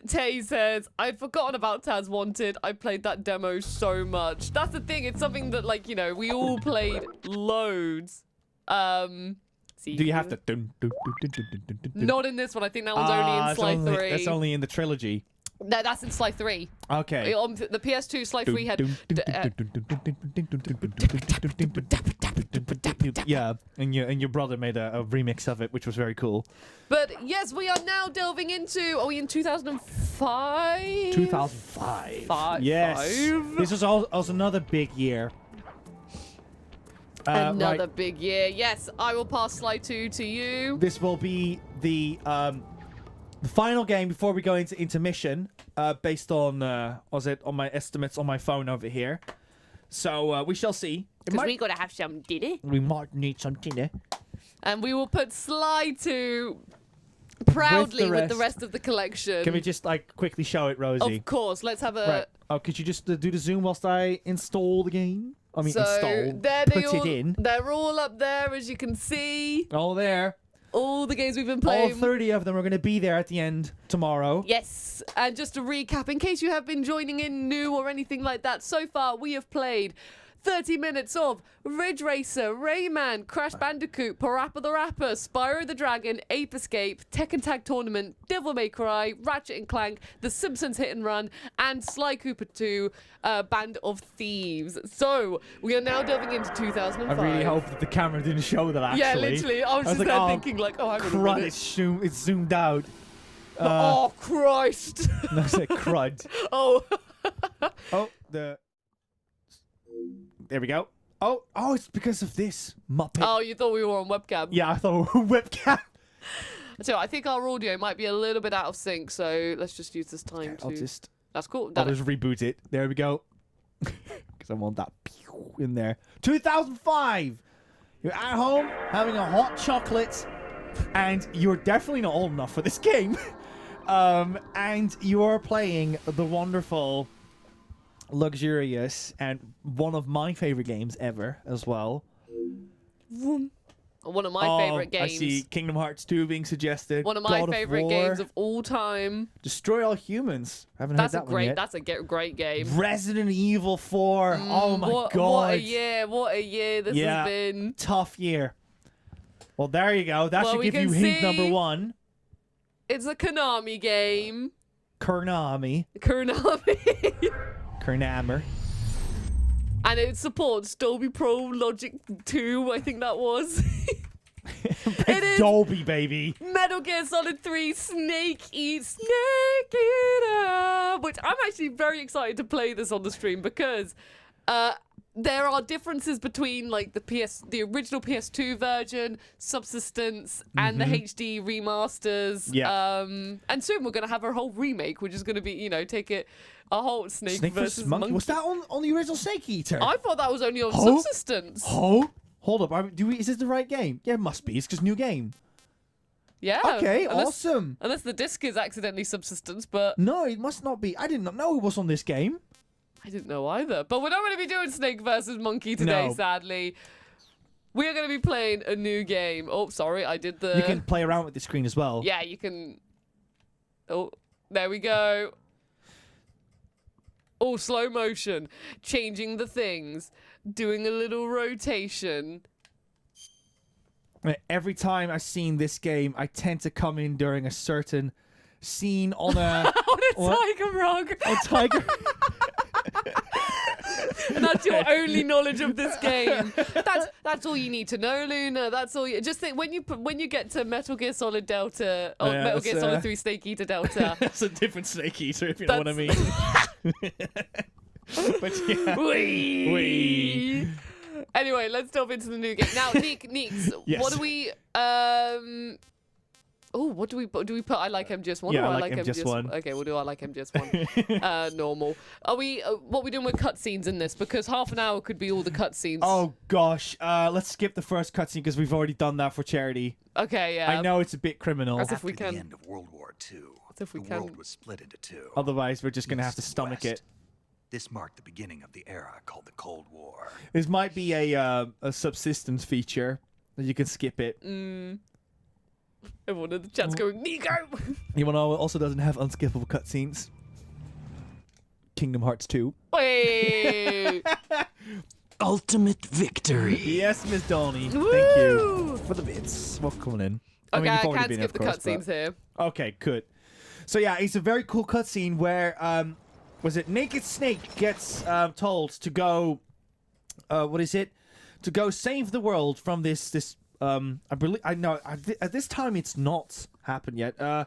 Tay says, I'd forgotten about Taz Wanted. I played that demo so much. That's the thing, it's something that, like, you know, we all played loads. See, Do you have to? Not in this one. I think that one's only in Sly 3. That's only in the trilogy. No, that's in Sly 3. Okay. On the PS2, Sly 3 had... Yeah, and your brother made a remix of it, which was very cool. But yes, we are now delving into... Are we in 2005? 2005. Yes. This was also another big year. Another right. big year. Yes, I will pass Sly 2 to you. This will be the final game before we go into intermission, based on on my estimates on my phone over here. So we shall see. Because we gotta have some dinner. We might need some dinner. And we will put Sly 2 proudly with the rest of the collection. Can we just like quickly show it, Rosie? Of course. Let's have a. Right. Oh, could you just do the zoom whilst I install the game? I mean, so install. Put it in. They're all up there, as you can see. All there. All the games we've been playing. All 30 of them are going to be there at the end tomorrow. Yes. And just to recap, in case you have been joining in new or anything like that, so far we have played 30 minutes of Ridge Racer, Rayman, Crash Bandicoot, PaRapper the Rapper, Spyro the Dragon, Ape Escape, Tekken Tag Tournament, Devil May Cry, Ratchet & Clank, The Simpsons Hit and Run, and Sly Cooper 2, Band of Thieves. So, we are now delving into 2005. I really hope that the camera didn't show that, actually. Yeah, literally. I was just like, there thinking, like, oh, hang on a crud, minute. it's zoomed out. Oh, Christ. No, I said crud. Oh. Oh, there we go. Oh, it's because of this Muppet. Oh, you thought we were on webcam? Yeah, I thought we were webcam. So I think our audio might be a little bit out of sync, so let's just use this time to... I'll just... That's cool. I'll just reboot it. There we go. Because I want that in there. 2005! You're at home, having a hot chocolate, and you're definitely not old enough for this game. And you are playing the wonderful... luxurious and one of my favorite games ever as well. One of my favorite games. I see Kingdom Hearts 2 being suggested. One of my favorite games of all time. Destroy All Humans. I haven't heard that one yet. That's a great game. Resident Evil 4. Oh my god. What a year. What a year this has been. Tough year. Well, there you go. That should give you hint number 1. It's a Konami game. Konami. Kernammer. And it supports Dolby Pro Logic 2, I think that was. It is Dolby, baby. Metal Gear Solid 3 Snake Eater, which I'm actually very excited to play this on the stream because there are differences between like the original PS2 version, Subsistence, and the HD remasters. Yeah. And soon we're gonna have our whole remake, which is gonna be, take it a whole Snake versus Monkey. Was that on the original Snake Eater? I thought that was only on Subsistence. Hold up. Is this the right game? Yeah, it must be. It's because new game. Yeah. Okay, awesome. Unless the disc is accidentally Subsistence, but... No, it must not be. I did not know it was on this game. I didn't know either. But we're not going to be doing Snake versus Monkey today, sadly. We're going to be playing a new game. Oh, sorry, I did the... You can play around with the screen as well. Yeah, you can... Oh, there we go. Oh, slow motion. Changing the things. Doing a little rotation. Every time I've seen this game, I tend to come in during a certain scene on a... on a Tiger Rug. A Tiger... And that's your only knowledge of this game. That's all you need to know, Luna. That's all you just think when you get to Metal Gear Solid Delta or Metal Gear Solid 3 Snake Eater Delta. That's a different Snake Eater, if you know what I mean. But yeah. Wee. Anyway, let's delve into the new game. Now, Neeks, yes. what do we Oh, what do we put? I like MGS1 Yeah, or I like MGS1. Okay, we'll do I like MGS1. Normal. Are we? What are we doing with cutscenes in this? Because half an hour could be all the cutscenes. Oh gosh, let's skip the first cutscene because we've already done that for charity. Okay, yeah. I know it's a bit criminal. As if we After can. the end of World War II, As if we the can. world was split into two. Otherwise, we're just gonna have to East and stomach West. it. This marked the beginning of the era called the Cold War. This might be a subsistence feature that you can skip it. Everyone in the chat's going, Nico! Anyone also doesn't have unskippable cutscenes. Kingdom Hearts 2. Wait! Ultimate victory. Yes, Miss Donnie. Woo! Thank you for the bits. What's coming in? Okay, you've I already can't been, skip of the course, cutscenes here. Okay, good. So yeah, it's a very cool cutscene where was it Naked Snake gets told to go what is it? To go save the world from this I believe at this time it's not happened yet. I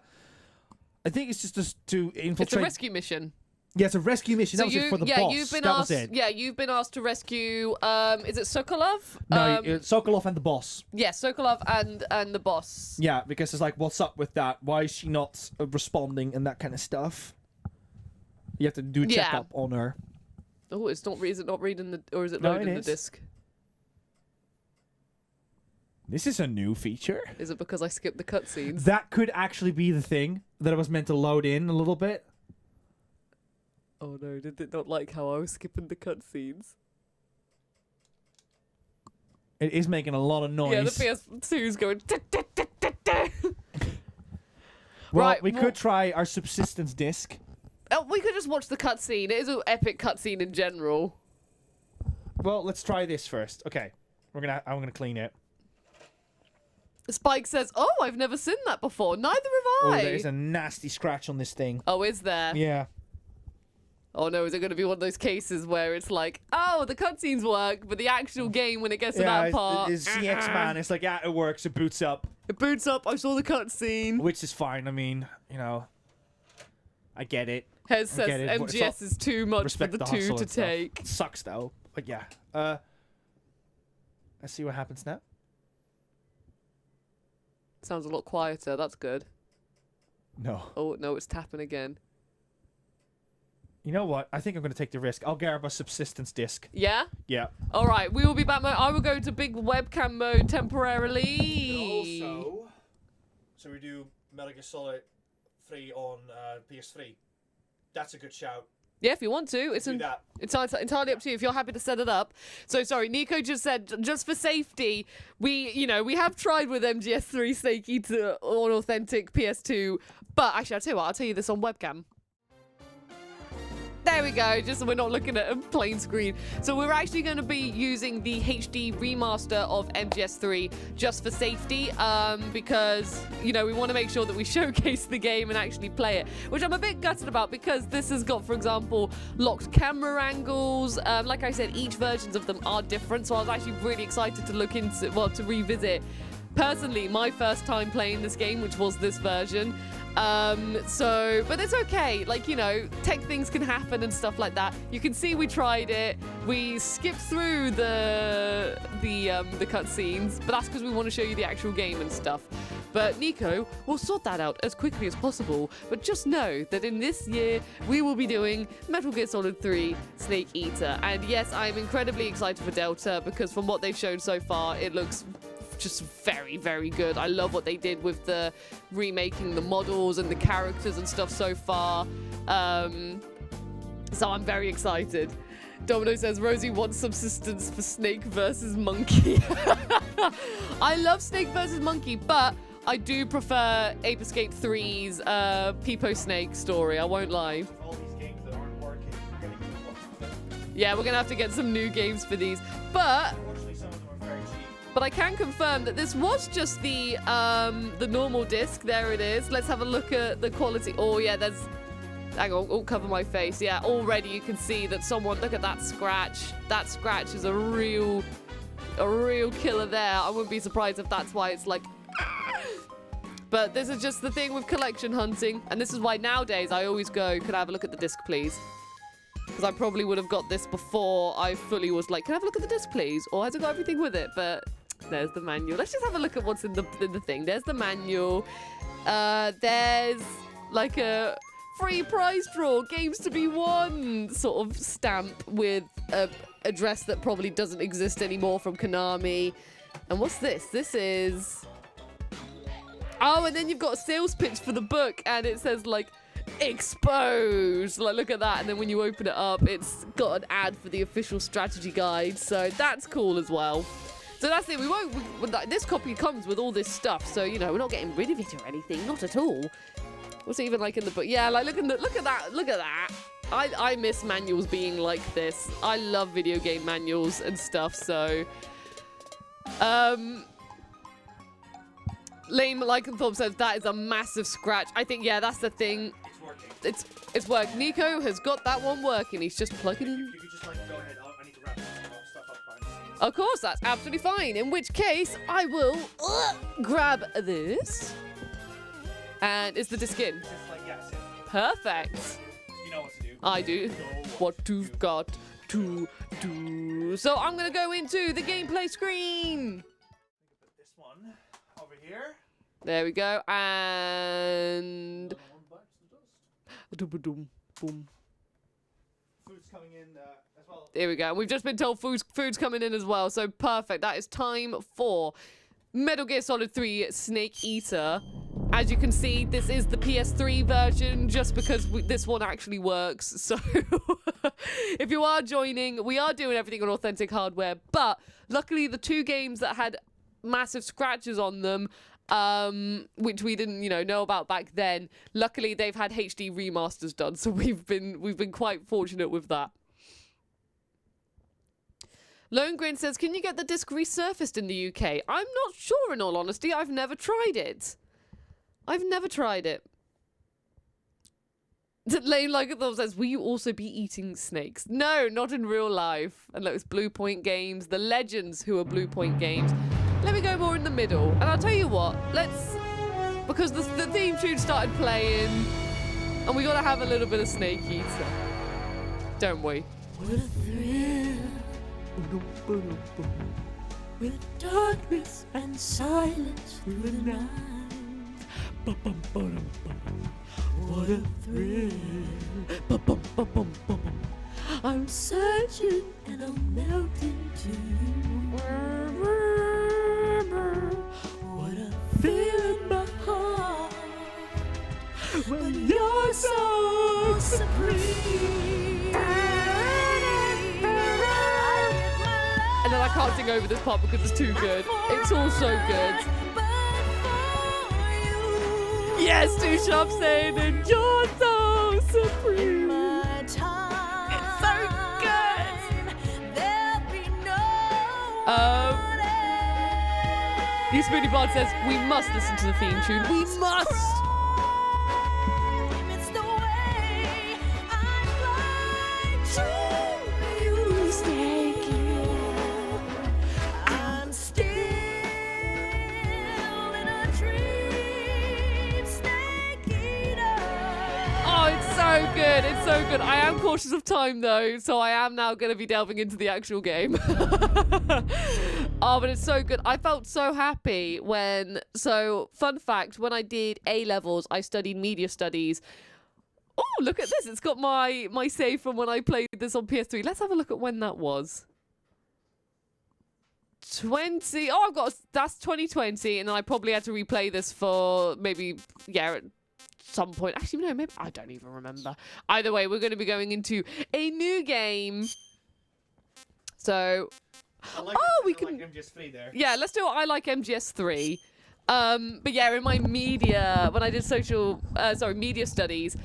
think it's just to infiltrate. It's a rescue mission. Yeah, it's a rescue mission. That was it for the boss. You've been that asked. was it. Yeah, you've been asked to rescue. Is it Sokolov? No, Sokolov and the boss. Yeah, Sokolov and the boss. Yeah, because it's like, what's up with that? Why is she not responding and that kind of stuff? You have to do a checkup on her. Oh, is it not reading the, or is it No, loading it the is. disc? This is a new feature. Is it because I skipped the cutscenes? That could actually be the thing that it was meant to load in a little bit. Oh no, did it not like how I was skipping the cutscenes? It is making a lot of noise. Yeah, the PS2's going. Well, Right, we well- could try our subsistence disc. Oh, we could just watch the cutscene. It is an epic cutscene in general. Well, let's try this first. Okay, I'm gonna clean it. Spike says, "Oh, I've never seen that before. Neither Oh, have I." there's a nasty scratch on this thing. Oh, is there? Yeah. Oh no, is it going to be one of those cases where it's like, oh, the cutscenes work, but the actual game, when it gets to that part... It's CX man. It's like, yeah, it works. It boots up. It boots up. I saw the cutscene. Which is fine. I mean, you know, I get it. Hez says I get it. MGS is too much for Respect the two hustle to and stuff. take. It sucks though. But yeah. Let's see what happens now. Sounds a lot quieter. That's good. No. Oh, no, it's tapping again. You know what? I think I'm going to take the risk. I'll grab a subsistence disc. Yeah? Yeah. All right, we will be back. I will go to big webcam mode temporarily. Also, so we do Metal Gear Solid 3 on PS3. That's a good shout. Yeah, if you want to. It's entirely up to you if you're happy to set it up. So, sorry, Nico just said, just for safety, we have tried with MGS3 Snake Eater on authentic PS2, but actually, I'll tell you this on webcam. There we go, just so we're not looking at a plain screen. So we're actually going to be using the HD remaster of MGS3 just for safety, because, we want to make sure that we showcase the game and actually play it, which I'm a bit gutted about because this has got, for example, locked camera angles. Like I said, each versions of them are different, so I was actually really excited to look into, to revisit, personally, my first time playing this game, which was this version. But it's okay. Like, tech things can happen and stuff like that. You can see we tried it. We skipped through the cutscenes, but that's because we want to show you the actual game and stuff. But Nico will sort that out as quickly as possible. But just know that in this year, we will be doing Metal Gear Solid 3 Snake Eater. And yes, I'm incredibly excited for Delta because from what they've shown so far, it looks just very, very good. I love what they did with the remaking the models and the characters and stuff so far. So I'm very excited. Domino says Rosie wants subsistence for Snake versus Monkey. I love Snake versus Monkey, but I do prefer Ape Escape 3's Peepo Snake story. I won't lie. All these games that aren't working, we're going to keep watching them. Yeah, we're gonna have to get some new games for these, but. Unfortunately, some of them are very cheap. But I can confirm that this was just the normal disc. There it is. Let's have a look at the quality. Oh yeah, there's. Hang on, I'll cover my face. Yeah, already you can see that someone. Look at that scratch. That scratch is a real killer there. I wouldn't be surprised if that's why it's like. But this is just the thing with collection hunting, and this is why nowadays I always go, could I have a look at the disc, please? Because I probably would have got this before I fully was like, can I have a look at the disc, please? Or has it got everything with it? But There's the manual. Let's just have a look at what's in the thing. There's the manual. There's like a free prize draw, games to be won sort of stamp with a address that probably doesn't exist anymore from Konami. And what's this? This is... Oh, and then you've got a sales pitch for the book, and it says, like, exposed. Like, look at that. And then when you open it up, it's got an ad for the official strategy guide. So that's cool as well. So that's it. This copy comes with all this stuff. So, you know, we're not getting rid of it or anything. Not at all. What's it even like in the book? Yeah, like, look at that. Look at that. I miss manuals being like this. I love video game manuals and stuff. So, Lane Lycanthorpe says that is a massive scratch. I think, yeah, that's the thing. It's working. It's worked. Nico has got that one working. He's just plugging in. You could just like go ahead. I need to wrap stuff up behind the scenes. Of course, that's absolutely fine. In which case, I will grab this. And it's the disc in. Just like, yes. Perfect. You know what to do. I do. What you've got to do. So I'm going to go into the gameplay screen. Put this one over here. There we go. And... Boom. Food's coming in as well. There we go. We've just been told food's coming in as well. So perfect. That is time for Metal Gear Solid 3 Snake Eater. As you can see, this is the PS3 version, just because this one actually works. So if you are joining, we are doing everything on authentic hardware. But luckily, the two games that had massive scratches on them, which we didn't, know about back then, luckily they've had HD remasters done. So we've been quite fortunate with that. Lone Grin says, can you get the disc resurfaced in the UK? I'm not sure, in all honesty. I've never tried it. Lane Lycanthorpe says, will you also be eating snakes? No, not in real life. And look, it's Blue Point Games, the legends who are Blue Point Games. Let me go more in the middle. And I'll tell you what, because the theme tune started playing, and we gotta have a little bit of Snake Eater. Don't we? What a thrill. With darkness and silence through the night. What a thrill. I'm searching and I'm melting to you. What a feel in my heart when you're so supreme. And then I can't sing over this part because it's too good. It's all so good. Yes, Too Sharp saying, and you're so supreme. It's so good. You Spoony Bard says, we must listen to the theme tune. We must. Good. It's so good. I am cautious of time though, so I am now going to be delving into the actual game. Oh, but it's so good. I felt so happy fun fact, when I did A-levels, I studied media studies. Oh, look at this. It's got my save from when I played this on PS3. Let's have a look at when that was. That's 2020, and then I probably had to replay this for maybe, some point. Actually, no, maybe I don't even remember. Either way, we're going to be going into a new game. So, we can. Like MGS3 there. Yeah, let's do I like MGS3. But yeah, in my media, when I did media studies,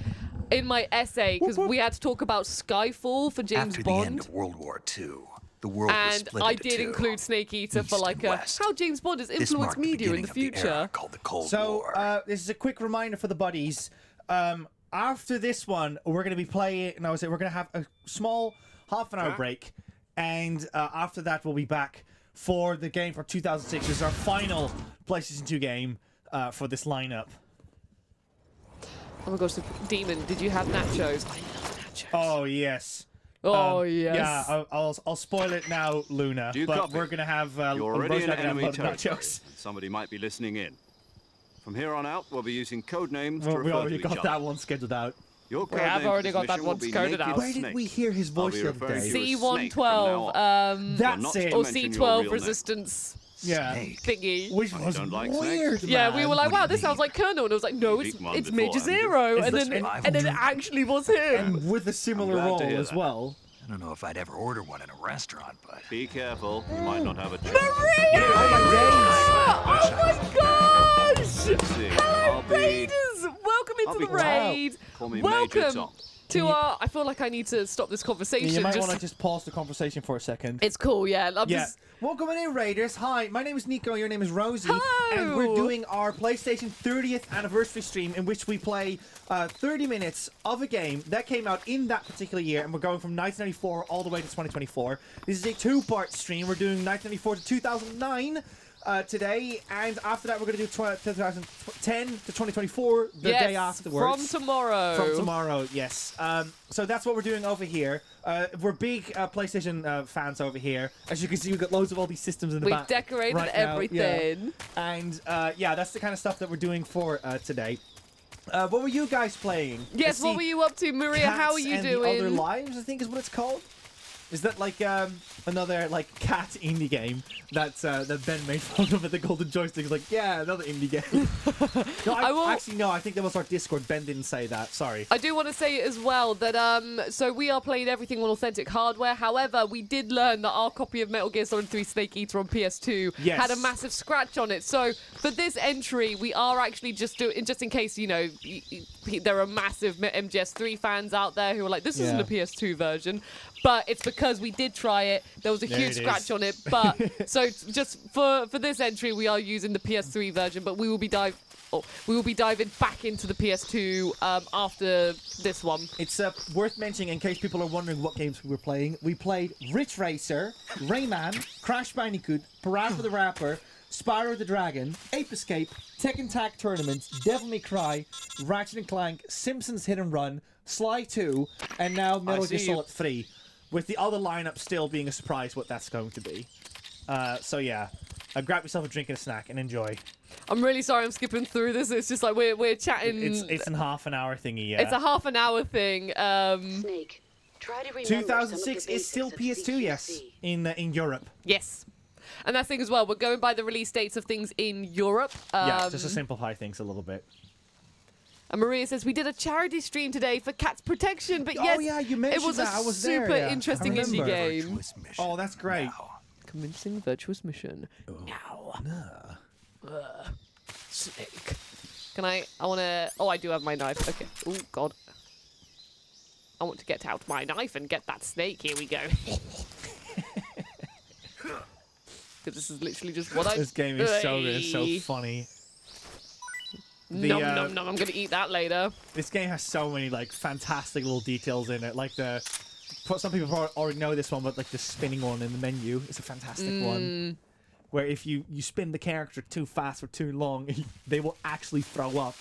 in my essay, because we had to talk about Skyfall for James Bond. After the end of World War II, the world was split I into did two. include Snake Eater for like how James Bond has This influenced marked the media in beginning the of the future. era called the Cold So, War. this is a quick reminder for the buddies. After this one, we're going to be playing, and we're going to have a small half-an-hour break, and after that, we'll be back for the game for 2006. This is our final PlayStation 2 game for this lineup. Oh my gosh, Demon, did you have nachos? I love nachos. Oh, yes. Oh, yes. Yeah, I'll spoil it now, Luna. Do you but copy? we're gonna have You're already in Rosemary and enemy Load territory, nachos. and somebody might be listening in. From here on out, we'll be using code names Well, to we refer already to got each that other. one scheduled out. Your We code have name for already this got that mission will one be coded Naked out. Where did Snake. we hear his voice I'll the be other referring day? to you as Snake from now on. C112. That's it. Or mention your C12 real name. resistance. Yeah. Thingy. Which I was don't like weird, snakes. Yeah, man. we were like, wow, this sounds like Colonel. And I was like, no, it's one Major before, Zero. Is And this then, an- and then it actually was him. And with a similar I'm glad role to hear as that. well. I don't know if I'd ever order one in a restaurant, but... Be careful, you might not have a choice. Maria! Oh my gosh! Let's see. Hello, Raiders! Welcome I'll into be the raid. Call me Major Welcome Tom. to our. I feel like I need to stop this conversation. You might want to just pause the conversation for a second. It's cool, yeah. I'm just. Welcome in, Raiders. Hi, my name is Nico. Your name is Rosie. Hello. And we're doing our PlayStation 30th anniversary stream in which we play 30 minutes of a game that came out in that particular year. And we're going from 1994 all the way to 2024. This is a two-part stream. We're doing 1994 to 2009. Today, and after that we're going to do 2010 to 2024 the day afterwards. From tomorrow. From tomorrow, yes. So that's what we're doing over here. We're big PlayStation fans over here. As you can see, we've got loads of all these systems in the back. We've decorated right now. everything. Yeah. And yeah, that's the kind of stuff that we're doing for today. What were you guys playing? Yes, what were you up to, Maria? How are you and doing? The Other Lives, I think is what it's called. Is that like another like cat indie game that Ben made fun of at the Golden Joystick? He's like, yeah, another indie game. No, actually no. I think that was our Discord. Ben didn't say that. Sorry. I do want to say as well that so we are playing everything on authentic hardware. However, we did learn that our copy of Metal Gear Solid 3 Snake Eater on PS2 had a massive scratch on it. So for this entry, we are actually just doing, just in case there are massive MGS3 fans out there who are like, this isn't a PS2 version. But it's because we did try it. There was a huge scratch on it. But so just for this entry, we are using the PS3 version. But we will be diving back into the PS2 after this one. It's worth mentioning in case people are wondering what games we were playing. We played Ridge Racer, Rayman, Crash Bandicoot, PaRapper the Rapper, Spyro the Dragon, Ape Escape, Tekken Tag Tournament, Devil May Cry, Ratchet Clank, Simpsons Hit and Run, Sly 2, and now Metal Gear Solid 3. With the other lineup still being a surprise what that's going to be. So yeah, grab yourself a drink and a snack and enjoy. I'm really sorry I'm skipping through this. It's just like we're chatting. It's a half an hour thingy, yeah. It's a half an hour thing. Snake, try to remember 2006 is still PS2, yes, in Europe. Yes. And that thing as well, we're going by the release dates of things in Europe. Yeah, just to simplify things a little bit. And Maria says, we did a charity stream today for Cats Protection, but yes, yeah, you mentioned it was that. I a was super there, yeah. interesting I indie remember. game. Oh, that's great. Commencing virtuous mission. Now. Snake. Can I want to... Oh, I do have my knife. Okay. Oh, God. I want to get out my knife and get that snake. Here we go. Because this is literally just what I... This game is so good. It's so funny. Nom, nom, nom. I'm going to eat that later. This game has so many, like, fantastic little details in it. Like, some people already know this one, but, like, the spinning one in the menu is a fantastic one. Where if you spin the character too fast or too long, they will actually throw up.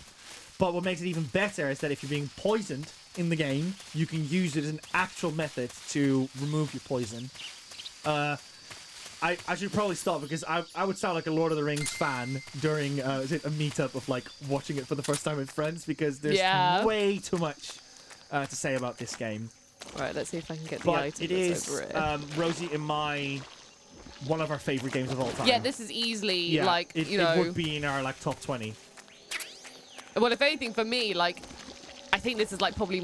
But what makes it even better is that if you're being poisoned in the game, you can use it as an actual method to remove your poison. I should probably stop because I would sound like a Lord of the Rings fan during a meetup of like watching it for the first time with friends because there's way too much to say about this game. All right, let's see if I can get the but item it is Rosie in one of our favorite games of all time. Yeah, this is easily like it would be in our like top 20. Well, if anything, for me, like, I think this is like probably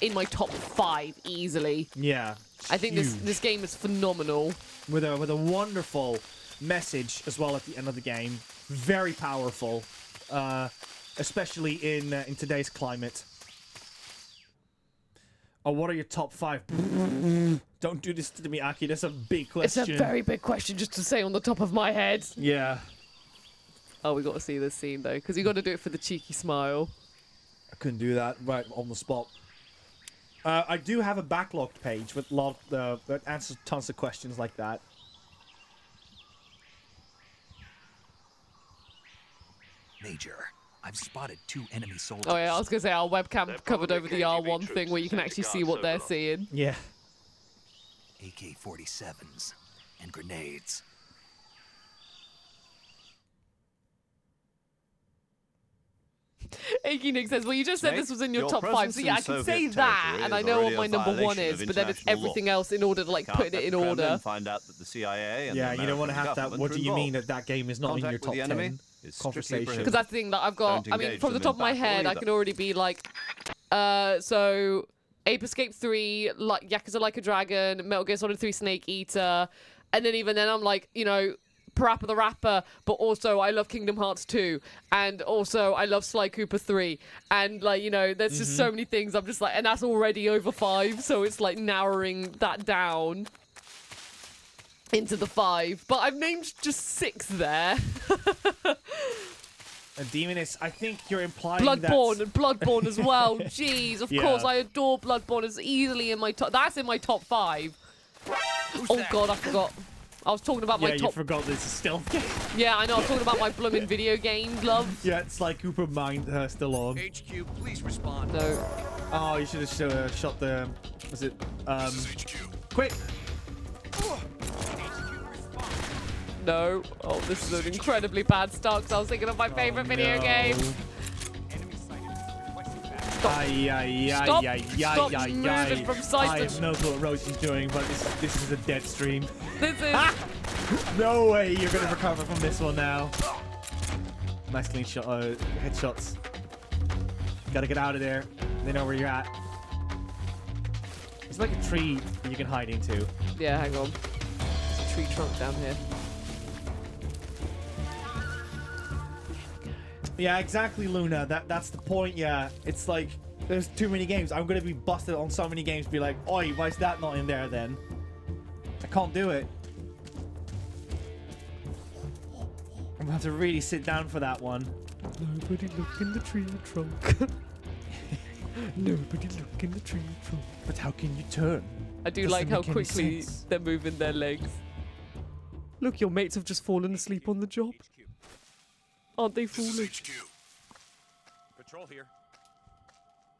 in my top 5 easily. Yeah. I think this game is phenomenal. With a wonderful message as well at the end of the game. Very powerful, especially in today's climate. Oh, what are your top 5? Don't do this to me, Aki. That's a big question. It's a very big question just to say on the top of my head. Yeah. Oh, we got to see this scene though, because you got to do it for the cheeky smile. I couldn't do that right on the spot. I do have a backlogged page with that answers tons of questions like that. Major, I've spotted 2 enemy soldiers. Oh yeah, I was gonna say our webcam covered over the R1 thing where you can actually see what they're seeing. Yeah. AK-47s and grenades. Achy Nick says, well, you just said Snake, this was in your your top 5, presence so yeah, in I can Soviet say that, territory and I is know what already my a number 1 violation is, of but then it's international everything law. else in order to, like, Can't put let it in the Kremlin order. find out that the CIA and Yeah, the you don't want to American have that. government What are do you mean involved. that game is not in your Contact with top the enemy 10 is strictly conversation? prohibited. Because that's the thing that I've got, Don't I mean, engage from the them top in of my battle head, I either. can already be like, so Ape Escape 3, like Yakuza Like a Dragon, Metal Gear Solid 3 Snake Eater, and then even then I'm like, you know, PaRapper the Rapper, but also I love Kingdom Hearts 2, and also I love Sly Cooper 3, and like, you know, there's just so many things I'm just like, and that's already over 5, so it's like narrowing that down into the 5, but I've named just 6 there. And Demoness, I think you're implying Bloodborne as well. Jeez, of Yeah. course, I adore Bloodborne. It's easily in my top. That's in my top 5. Oh god, I forgot. I was talking about my you top. forgot this is stealth game. Yeah, I know. I was talking about my blooming video game love. Yeah, it's like Cooper Mind still on. HQ, please respond. No. Oh, you should have shot the. Was it? Quick! No. Oh, this is an incredibly bad start because I was thinking of my favorite video game. Stop moving from side I to have no clue what Rosie's doing, but this is a dead stream. This is. No way you're gonna recover from this one now. Nice clean shot, headshots. Gotta get out of there. They know where you're at. It's like a tree that you can hide into. Yeah, hang on. There's a tree trunk down here. Yeah, exactly, Luna. That's the point. Yeah, it's like there's too many games. I'm gonna be busted on so many games. Be like, oi, why is that not in there then? I can't do it. I'm gonna have to really sit down for that one. Nobody look in the tree trunk. Nobody look in the tree trunk. But how can you turn? I do Doesn't like how make any quickly sense. they're moving their legs. Look, your mates have just fallen asleep on the job. Aren't they foolish? Patrol here.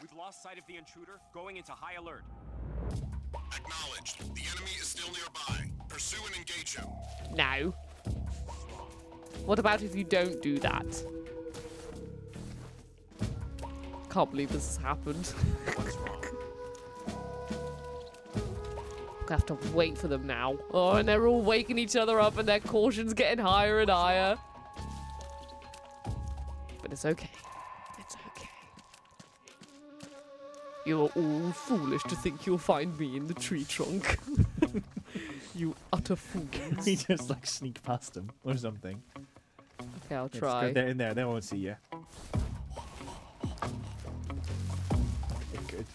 We've lost sight of the intruder, going into high alert. Acknowledged. The enemy is still nearby. Pursue and engage him. No. What about if you don't do that? Can't believe this has happened. I have to wait for them now. Oh, and they're all waking each other up and their caution's getting higher and higher. But it's okay. It's okay. You're all foolish to think you'll find me in the tree trunk. You utter fools. We just like sneak past them or something. Okay, I'll Just try. go there in there. They won't see you. Good.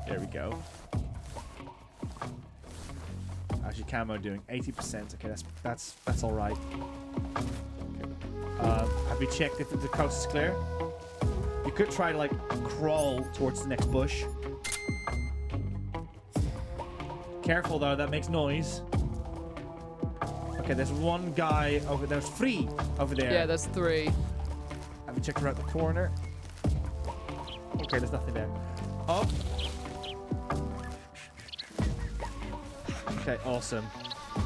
There we go. How's your camo doing? 80%. Okay, that's all right. Have you checked if the coast is clear? You could try to like crawl towards the next bush. Careful though, that makes noise. Okay, there's one guy over there. There's 3 over there. Yeah, there's 3. Have you checked around the corner? Okay, there's nothing there. Oh. Okay, awesome.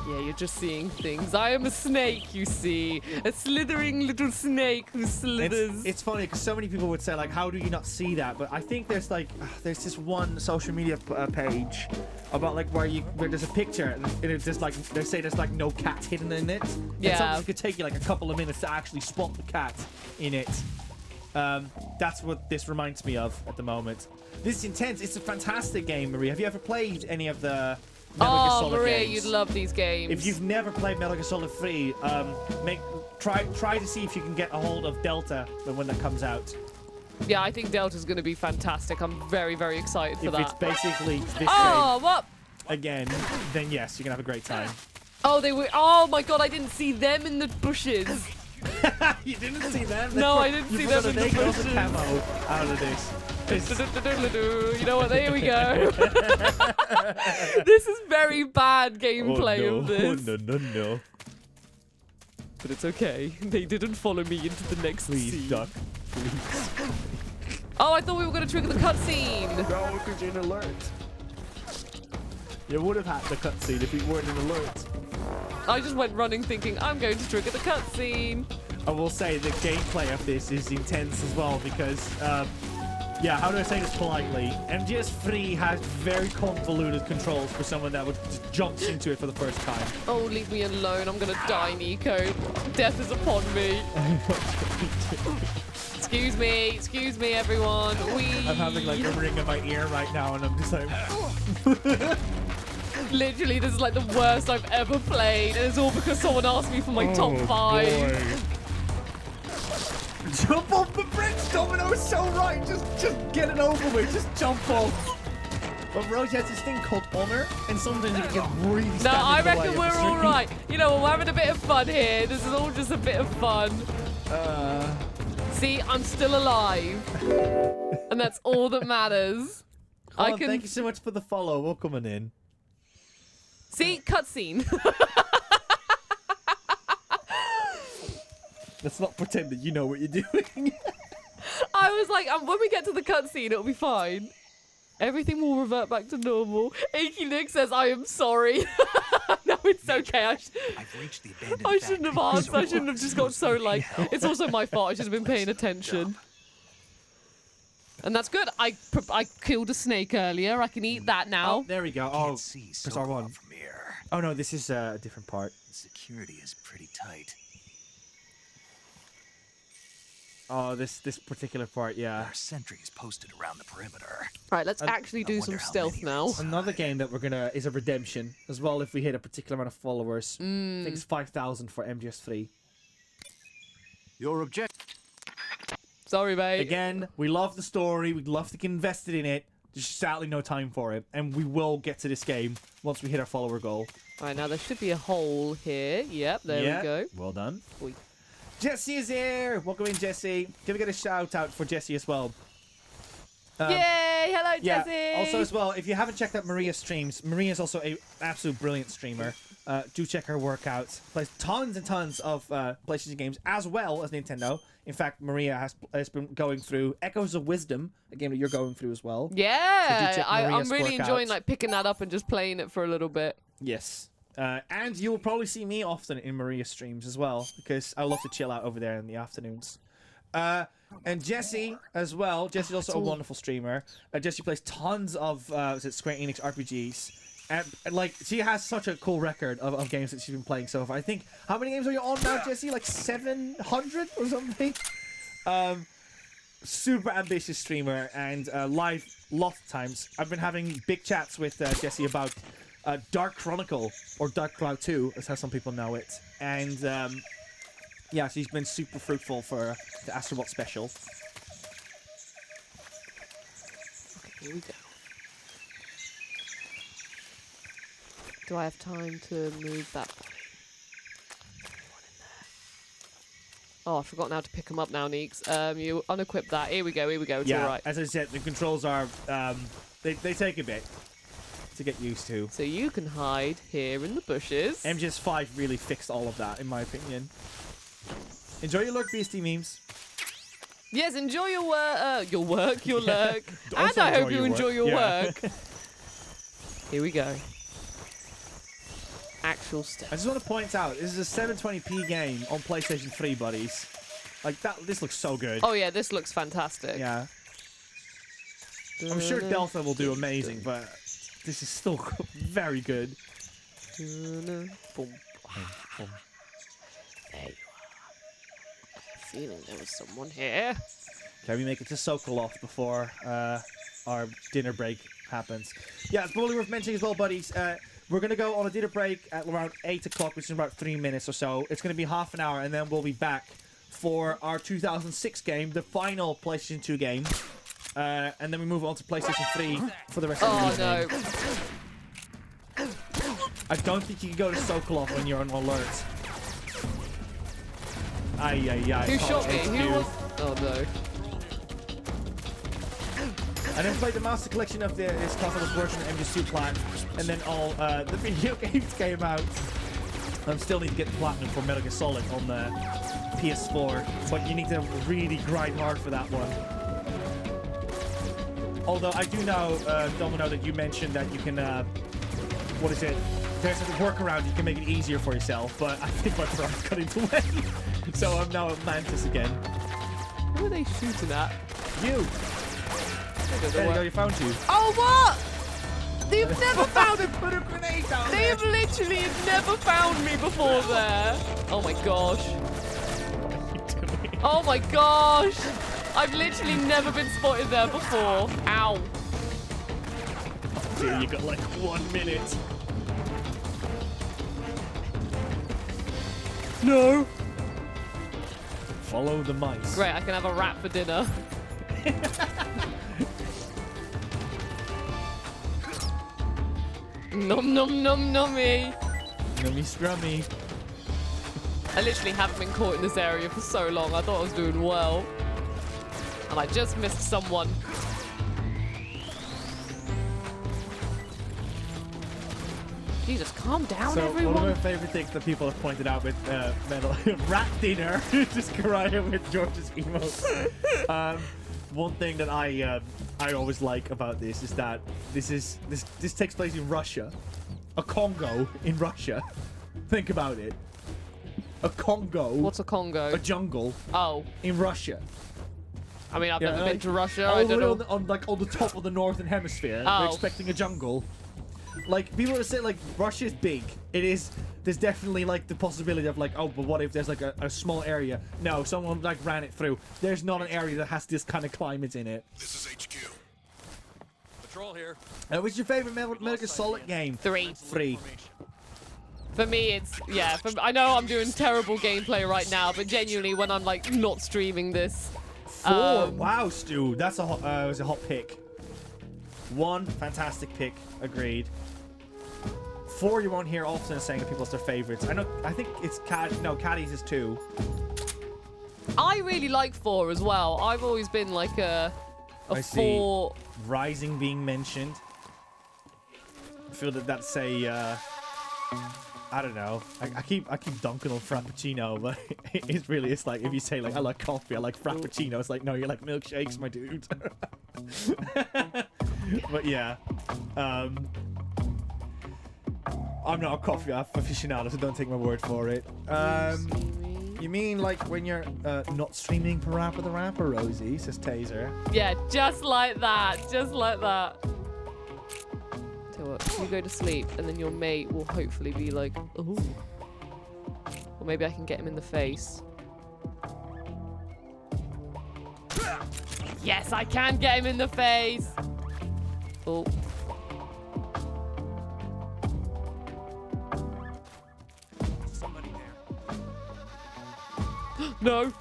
Yeah, you're just seeing things. I am a snake, you see. A slithering little snake who slithers. It's funny because so many people would say like, how do you not see that? But I think there's like, there's this one social media page about like where there's a picture and it's just like, they say there's like no cat hidden in it. Yeah. And sometimes it could take you like a couple of minutes to actually spot the cat in it. That's what this reminds me of at the moment. This is intense. It's a fantastic game, Marie. Have you ever played any of the Metal Gear Solid Maria, games? you'd love these games. If you've never played Metal Gear Solid 3, try to see if you can get a hold of Delta when that comes out. Yeah, I think Delta's going to be fantastic. I'm very, very excited for If that. it's basically this Oh, game what? again, then yes, you're gonna have a great time. Oh, they were. Oh my god, I didn't see them in the bushes. You didn't see them? No, I didn't see them in the bushes. Camo out of this. You know what? There we go. This is very bad gameplay of this. Oh, no. But it's okay. They didn't follow me into the next scene. Duck. Please. Oh, I thought we were going to trigger the cutscene. No, because you're in alert. You would have had the cutscene if you weren't in alert. I just went running thinking, I'm going to trigger the cutscene. I will say the gameplay of this is intense as well because, yeah, how do I say this politely? MGS3 has very convoluted controls for someone that would just jumps into it for the first time. Oh, leave me alone. I'm going to die, Nico. Death is upon me. Excuse me, everyone. I'm having like a ring in my ear right now, and I'm just like... Literally, this is like the worst I've ever played, and it's all because someone asked me for my top 5. Boy. Jump off the bridge, Domino is so right. Just get it over with. Just jump off. But Roach has this thing called honor, and sometimes it gets really No, I reckon we're all right. right. You know, we're having a bit of fun here. This is all just a bit of fun. See, I'm still alive, and that's all that matters. Thank you so much for the follow. Welcome in. See, cutscene. Let's not pretend that you know what you're doing. I was like, when we get to the cutscene, it'll be fine. Everything will revert back to normal. Achy Nick says, I am sorry. No, it's okay. I've reached the abandoned I shouldn't have factory, asked. I shouldn't have just got so like. It's also my fault. I should have been paying attention. And that's good. I killed a snake earlier. I can eat that now. Oh, there we go. Oh, press R1. From here. Oh no, this is a different part. The security is pretty tight. Oh, this particular part, yeah. There are sentries posted around the perimeter. Right, let's actually do some stealth now. Another game that we're gonna is a redemption as well if we hit a particular amount of followers. I think it's 5,000 for MGS3. Your objective. Sorry, mate. Again, we love the story. We'd love to get invested in it. Just sadly no time for it, and we will get to this game once we hit our follower goal. All right, now there should be a hole here. Yep, there we go. Well done. Oy. Jesse is here. Welcome in, Jesse. Can we get a shout out for Jesse as well? Yay! Hello, Yeah. Jesse. Also, as well, if you haven't checked out Maria's streams, Maria is also an absolute brilliant streamer. Do check her work out. Plays tons and tons of PlayStation games as well as Nintendo. In fact, Maria has been going through Echoes of Wisdom, a game that you're going through as well. Yeah, So do check I'm Maria's really work enjoying out. like picking that up and just playing it for a little bit. Yes. And you will probably see me often in Maria's streams as well, because I love to chill out over there in the afternoons. And Jesse as well. Jesse's also a wonderful streamer. Jesse plays tons of Square Enix RPGs. And like, she has such a cool record of games that she's been playing so far. I think, how many games are you on now, Jesse? Like 700 or something? Super ambitious streamer and live lots of times. I've been having big chats with Jesse about Dark Chronicle, or Dark Cloud 2, as how some people know it. And yeah, she's been super fruitful for the Astrobot special. Okay, here we go. Do I have time to move that? Oh, I forgot now to pick them up now, Neeks. You unequip that. Here we go, it's Yeah, alright. as I said, the controls are, they take a bit to get used to. So you can hide here in the bushes. MGS5 really fixed all of that, in my opinion. Enjoy your lurk, Beastie memes. Yes, enjoy your work, your lurk. And Also I hope enjoy you your enjoy work. your Yeah. work. Here we go. Actual stuff. I just want to point out, this is a 720p game on PlayStation 3, buddies. Like, this looks so good. Oh yeah, this looks fantastic. Yeah. I'm sure Delta will do amazing, but this is still very good. Boom. There you are. Feeling there was someone here. Can we make it to Sokolov before our dinner break happens? Yeah, it's probably worth mentioning as well, buddies. We're going to go on a dinner break at around 8 o'clock, which is about 3 minutes or so. It's going to be half an hour, and then we'll be back for our 2006 game, the final PlayStation 2 game. And then we move on to PlayStation 3 for the rest of the evening. Oh, no. I don't think you can go to Sokolov when you're on alert. Who shot me? Who was... Oh, no. I then played the Master Collection of this Colossus version of MGS2 Plat, and then all the video games came out. I still need to get the Platinum for Metal Gear Solid on the PS4, but you need to really grind hard for that one. Although I do know, Domino, that you mentioned that you can what is it? There's a workaround, you can make it easier for yourself, but I think my friend got in the way. So I'm now a mantis again. Who are they shooting at? You! There you go, you found you. Oh, what? They've never found it. Put a grenade down They've literally never found me before there. Oh my gosh. Oh my gosh. I've literally never been spotted there before. Ow. Dude, you got like 1 minute. No. Follow the mice. Great, I can have a rat for dinner. Nom nom nom nummy. Nummy scrummy. I literally haven't been caught in this area for so long. I thought I was doing well. And I just missed someone. Jesus, calm down, everyone. One of my favorite things that people have pointed out with Metal Rat Dinner, just crying with George's emotes. One thing that I always like about this is that this takes place in Russia, a Congo in Russia. Think about it. A Congo. What's a Congo? A jungle. Oh. In Russia. I mean, I've never been to Russia. All I the don't way know. on the top of the northern hemisphere. Oh. They're expecting a jungle. Like, people would say, like, Russia's big. It is. There's definitely, like, the possibility of, like, oh, but what if there's, like, a small area? No, someone, like, ran it through. There's not an area that has this kind of climate in it. This is HQ. Patrol here. What's your favorite Metal Gear Solid game? 3. 3. For me, it's, yeah. I know I'm doing terrible gameplay right now, but genuinely, when I'm, like, not streaming this. 4. Wow, Stu. That's a hot, was a hot pick. 1, fantastic pick. Agreed. 4, you won't hear often saying that people's their favorites. I think it's Caddy's is 2. I really like 4 as well. I've always been like a I 4. See Rising being mentioned. I feel that that's a I don't know. I keep dunking on Frappuccino, but it's like if you say like I like coffee, I like Frappuccino. It's like no, you like milkshakes, my dude. But yeah, I'm not a coffee aficionado, so don't take my word for it. You mean like when you're not streaming PaRapper the Rapper, Rosie? Says Taser. Yeah, just like that. Just like that. Tell you what, you go to sleep, and then your mate will hopefully be like, ooh. Or maybe I can get him in the face. Yes, I can get him in the face. Oh. Somebody there. No.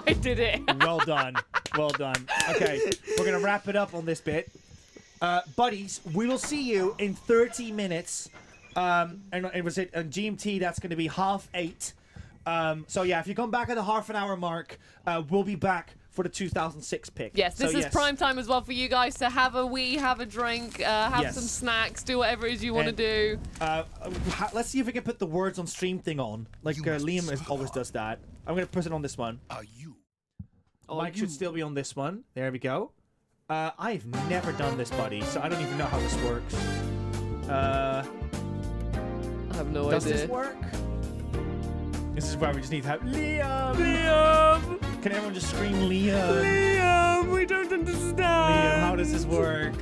I did it. Well done. Well done. Okay, we're going to wrap it up on this bit. Buddies, we will see you in 30 minutes. And it was it on GMT, that's going to be 8:30. So yeah, if you come back at the half an hour mark, we'll be back for the 2006 pick. Yes, this is prime time as well for you guys to have a wee, have a drink, have some snacks, do whatever it is you want to do. Let's see if we can put the words on stream thing on. Like Liam always does that. I'm going to put it on this one. Mike should still be on this one. There we go. I've never done this, buddy, so I don't even know how this works. I have no idea. Does this work? This is where we just need to have Liam! Liam! Can everyone just scream Liam? Liam! We don't understand! Liam, how does this work?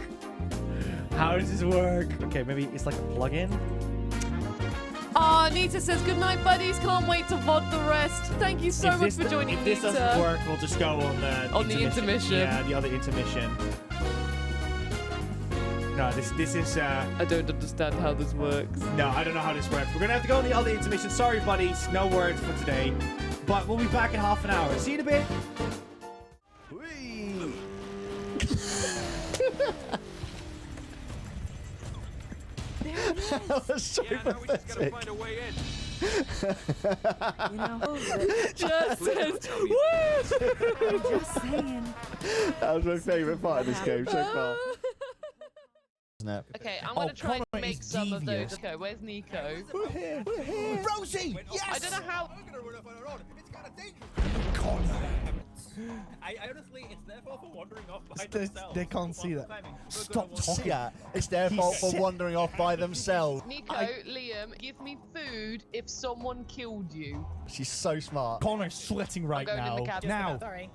How does this work? Okay, maybe it's like a plug-in? Nita says, good night, buddies. Can't wait to VOD the rest. Thank you so much for joining, If this Nita. doesn't work, we'll just go on the intermission. Yeah, the other intermission. No, this is... I don't understand how this works. No, I don't know how this works. We're going to have to go on the other intermission. Sorry, buddies. No words for today. But we'll be back in half an hour. See you in a bit. That was so pathetic. Find a way in. You know, just says, woo! I'm just saying. That was my favourite part of this game so far. No. Okay, I'm gonna try and Connor make is some of devious. those. Okay, where's Nico? We're here. Rosie! Yes! I don't know how. I honestly, it's their fault for wandering off by themselves. They can't see that. Stop talking. Yeah, it's their fault for wandering off by themselves. Nico, Liam, give me food if someone killed you. She's so smart. Connor's sweating right I'm going in the now. cabinet. Now. Sorry.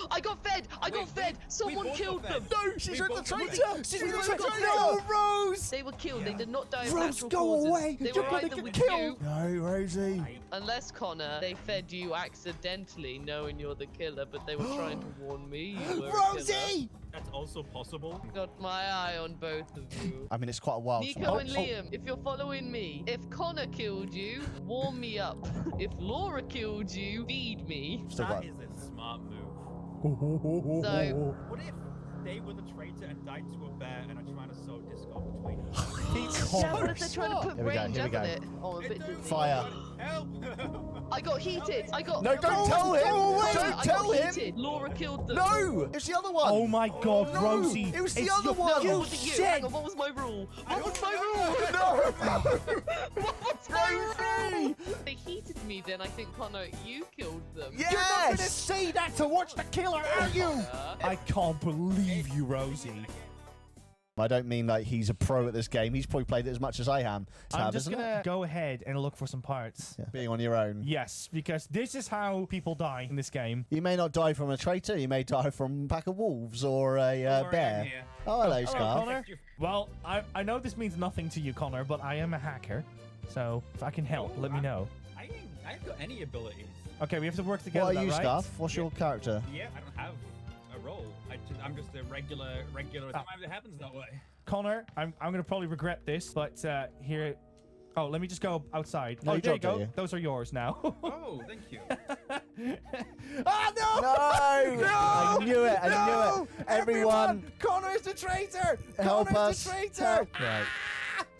I got fed! I got fed! Someone killed them! No, she's with the traitor! She's with the Rose traitor! got No, Rose! They were killed. They did not die of Rose, natural go causes. away! They You're were gonna either get with killed! you, No, Rosie. unless Connor, they fed you accidentally, knowing you're the killer, but they were trying to warn me you were a killer. Rosie! That's also possible. Got my eye on both of you. I mean, it's quite a while. Nico and Liam, if you're following me, if Connor killed you, warm me up. If Laura killed you, feed me. That is a smart move. So, What if they were the traitor and died to a bear and are trying to sow discord between us? yeah, what if they're trying to put Here we go, range, here we hasn't go. it? Oh, I'm a bit dizzy. Fire. Help! I got heated. I got. No, don't tell him! Don't I tell got him! heated. Laura killed them. No! It's the other one! Oh my god, No, Rosie! it was the it's other your- one. No, You what was it you? shit! Hang on, what was my rule? What was my rule? No! What was my rule? They heated me then. I think, Connor, you killed them. You're not gonna Yes! say that to watch the killer, are you? I can't believe you, Rosie. I don't mean like he's a pro at this game. He's probably played it as much as I am. I'm just gonna go ahead and look for some parts. Yeah. Being on your own. Yes, because this is how people die in this game. You may not die from a traitor. You may die from a pack of wolves or a bear. Oh, hello, Scarf. Connor. Well, I know this means nothing to you, Connor, but I am a hacker. So if I can help, let me know. I haven't got any abilities. Okay, we have to work together. What are you, right? Scarf? What's your character? Yeah, I don't have a role. I'm just a regular. Sometimes it happens that way. Connor, I'm gonna probably regret this, but here. Oh, let me just go outside. No, oh, you there you dropped go. it, yeah. Those are yours now. Oh, thank you. Ah, no! No! No! I knew it. I No! knew it. Everyone, Connor's the traitor! help Connor's us. the traitor! Help. Right.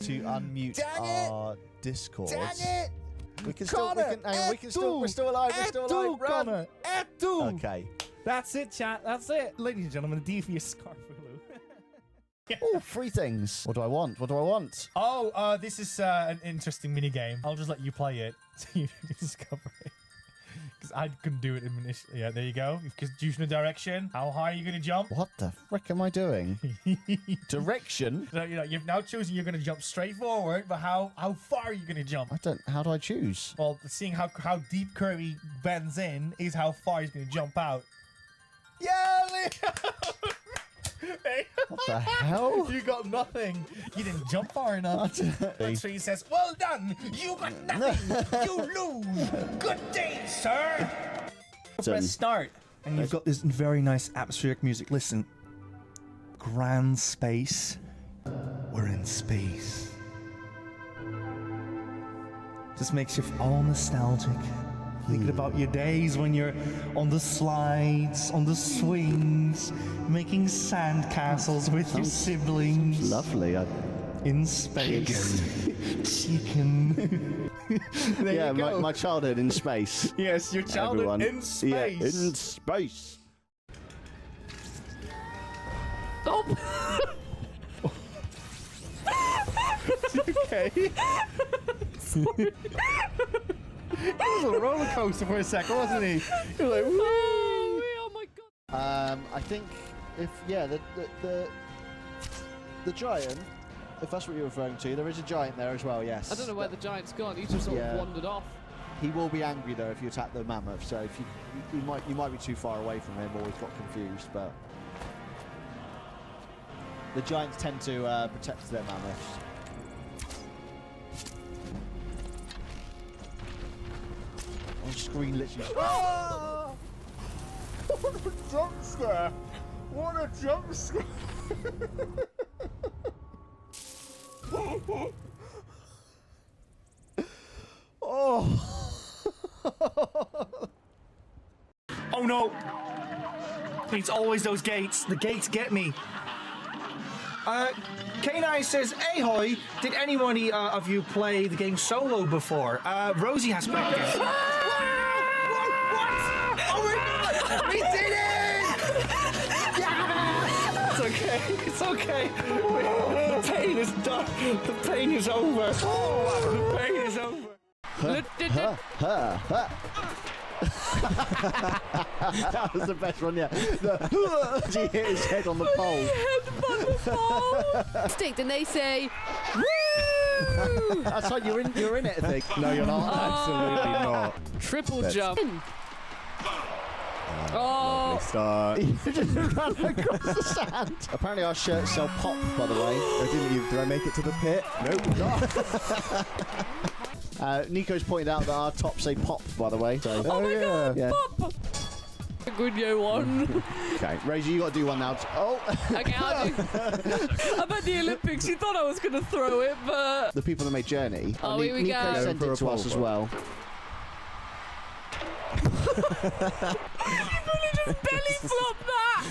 To unmute Dang it! our Discord. Dang it! We can still. Connor, We're still alive. We're still alive. Run. Connor! Edu! Okay. That's it, chat. That's it. Ladies and gentlemen, the devious Scarfulu. Oh, 3 things. What do I want? What do I want? Oh, this is an interesting mini game. I'll just let you play it so you discover it. Because I couldn't do it initially. Yeah, there you go. Because choosing a direction. How high are you going to jump? What the frick am I doing? Direction? So, you've now chosen you're going to jump straight forward, but how far are you going to jump? I don't. How do I choose? Well, seeing how deep Kirby bends in is how far he's going to jump out. Yeah, Leo! What the hell? You got nothing. You didn't jump far enough. That's where he says, well done. You got nothing. You lose. Good day, sir. Press start. And you've got this very nice atmospheric music. Listen. Grand space. We're in space. Just makes you all nostalgic. Thinking about your days when you're on the slides, on the swings, making sand castles with your siblings. Lovely. In space. Chicken. There Yeah, you go. my childhood in space. Yes, your childhood Everyone. in space. Yeah, in space. Stop! Okay. He was a roller coaster for a second, wasn't he? He was like, woo! Oh my god. I think if the giant, if that's what you're referring to, there is a giant there as well. Yes. I don't know where the giant's gone. He's just sort of wandered off. He will be angry though if you attack the mammoth. So if you might be too far away from him, or he's got confused. But the giants tend to protect their mammoths. On screen, literally. Oh! What a jump scare! What a jump scare! Oh! Oh no! It's always those gates. The gates get me. K9 says, "Ahoy! Did anyone of you play the game solo before?" Rosie has played the game. What? Oh my god! We did it! Yeah! It's okay. It's okay. The pain is done. The pain is over. Oh, the pain is over. That was the best one yet. He hit his head on the pole. Stick, and they say, woo! That's like you're in it, I think. No, you're not. Absolutely not. Triple That's- jump. Oh! Start. You just ran across the sand. Apparently our shirts sell pop, by the way. Did I make it to the pit? Nope. Nico's pointed out that our tops say pop, by the way. So. Oh my god, yeah. pop! Good yo one. Okay, Razor, you got to do one now. Oh. Okay, I'll do. I'm at the Olympics. You thought I was going to throw it, but... The people that made Journey. Oh, here we Nico go. sent it to us as well. You really just belly flopped that!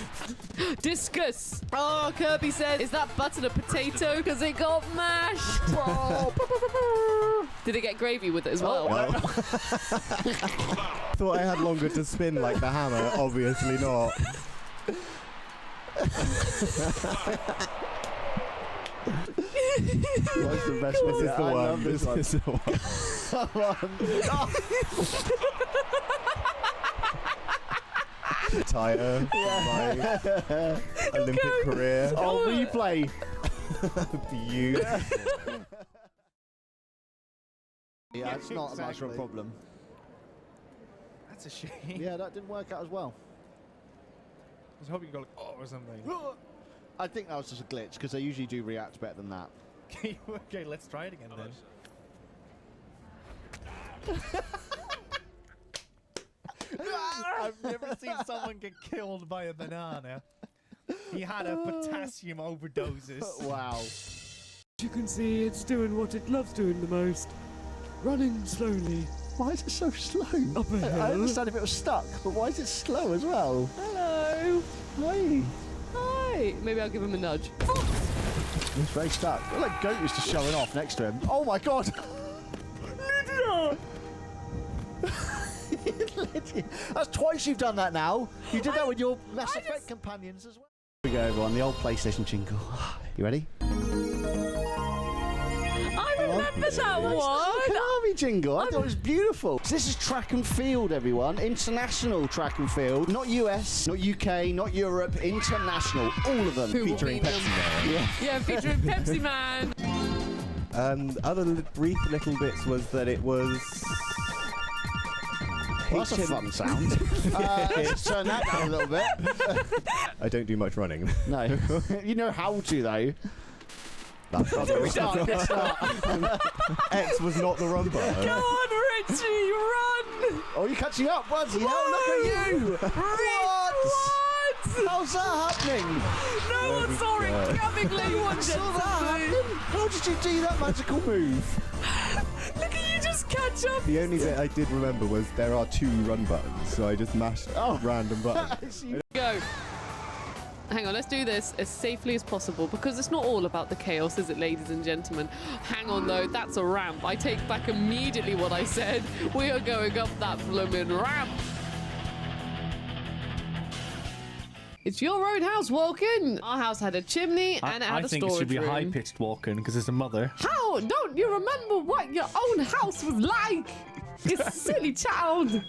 Discus! Oh, Kirby said, is that butter a potato? Because it got mashed! Did it get gravy with it as well? No. Thought I had longer to spin like the hammer. Obviously not. What's the best one? This is the I one. love this one. Is the one. Come on. Retire my Olympic career. Oh, replay. Beautiful. Yeah, it's not much of a problem. That's a shame. Yeah, that didn't work out as well. I was hoping you go like, oh, or something. I think that was just a glitch, because they usually do react better than that. Okay, let's try it again then. I've never seen someone get killed by a banana. He had a potassium overdoses. Wow. You can see it's doing what it loves doing the most. Running slowly. Why is it so slow? Up a hill. I understand if it was stuck, but why is it slow as well? Hello. Hi. Hi. Maybe I'll give him a nudge. It's very stuck. I like Goat used to showing off next to him. Oh my god! Lydia! That's twice you've done that now. You did that with your Mass Effect companions as well. Here we go, everyone. The old PlayStation jingle. You ready? I remember that one. Konami jingle. I thought it was beautiful. So this is track and field, everyone. International track and field. Not US, not UK, not Europe. International. All of them. Featuring Pepsi Man. Yeah, featuring Pepsi Man. Other brief little bits was that it was... Well, that's a fun sound. Let's turn that down a little bit. I don't do much running. No. You know how to, though. That's not the Start. X was not the run button. Go on, Richie, run! Oh, you're catching up, Budsy. Oh, look at you. What? How's that happening? No one saw it coming, ladies and gentlemen. How did you do that magical move? Look at you just catch up. The only bit I did remember was there are 2 run buttons, so I just mashed random buttons. Go. Hang on, let's do this as safely as possible because it's not all about the chaos, is it, ladies and gentlemen? Hang on, though, that's a ramp. I take back immediately what I said. We are going up that blooming ramp. It's your own house, Walken. Our house had a chimney and it had a storage room. I think it should be high-pitched Walken because it's a mother. How? Don't you remember what your own house was like? You silly child.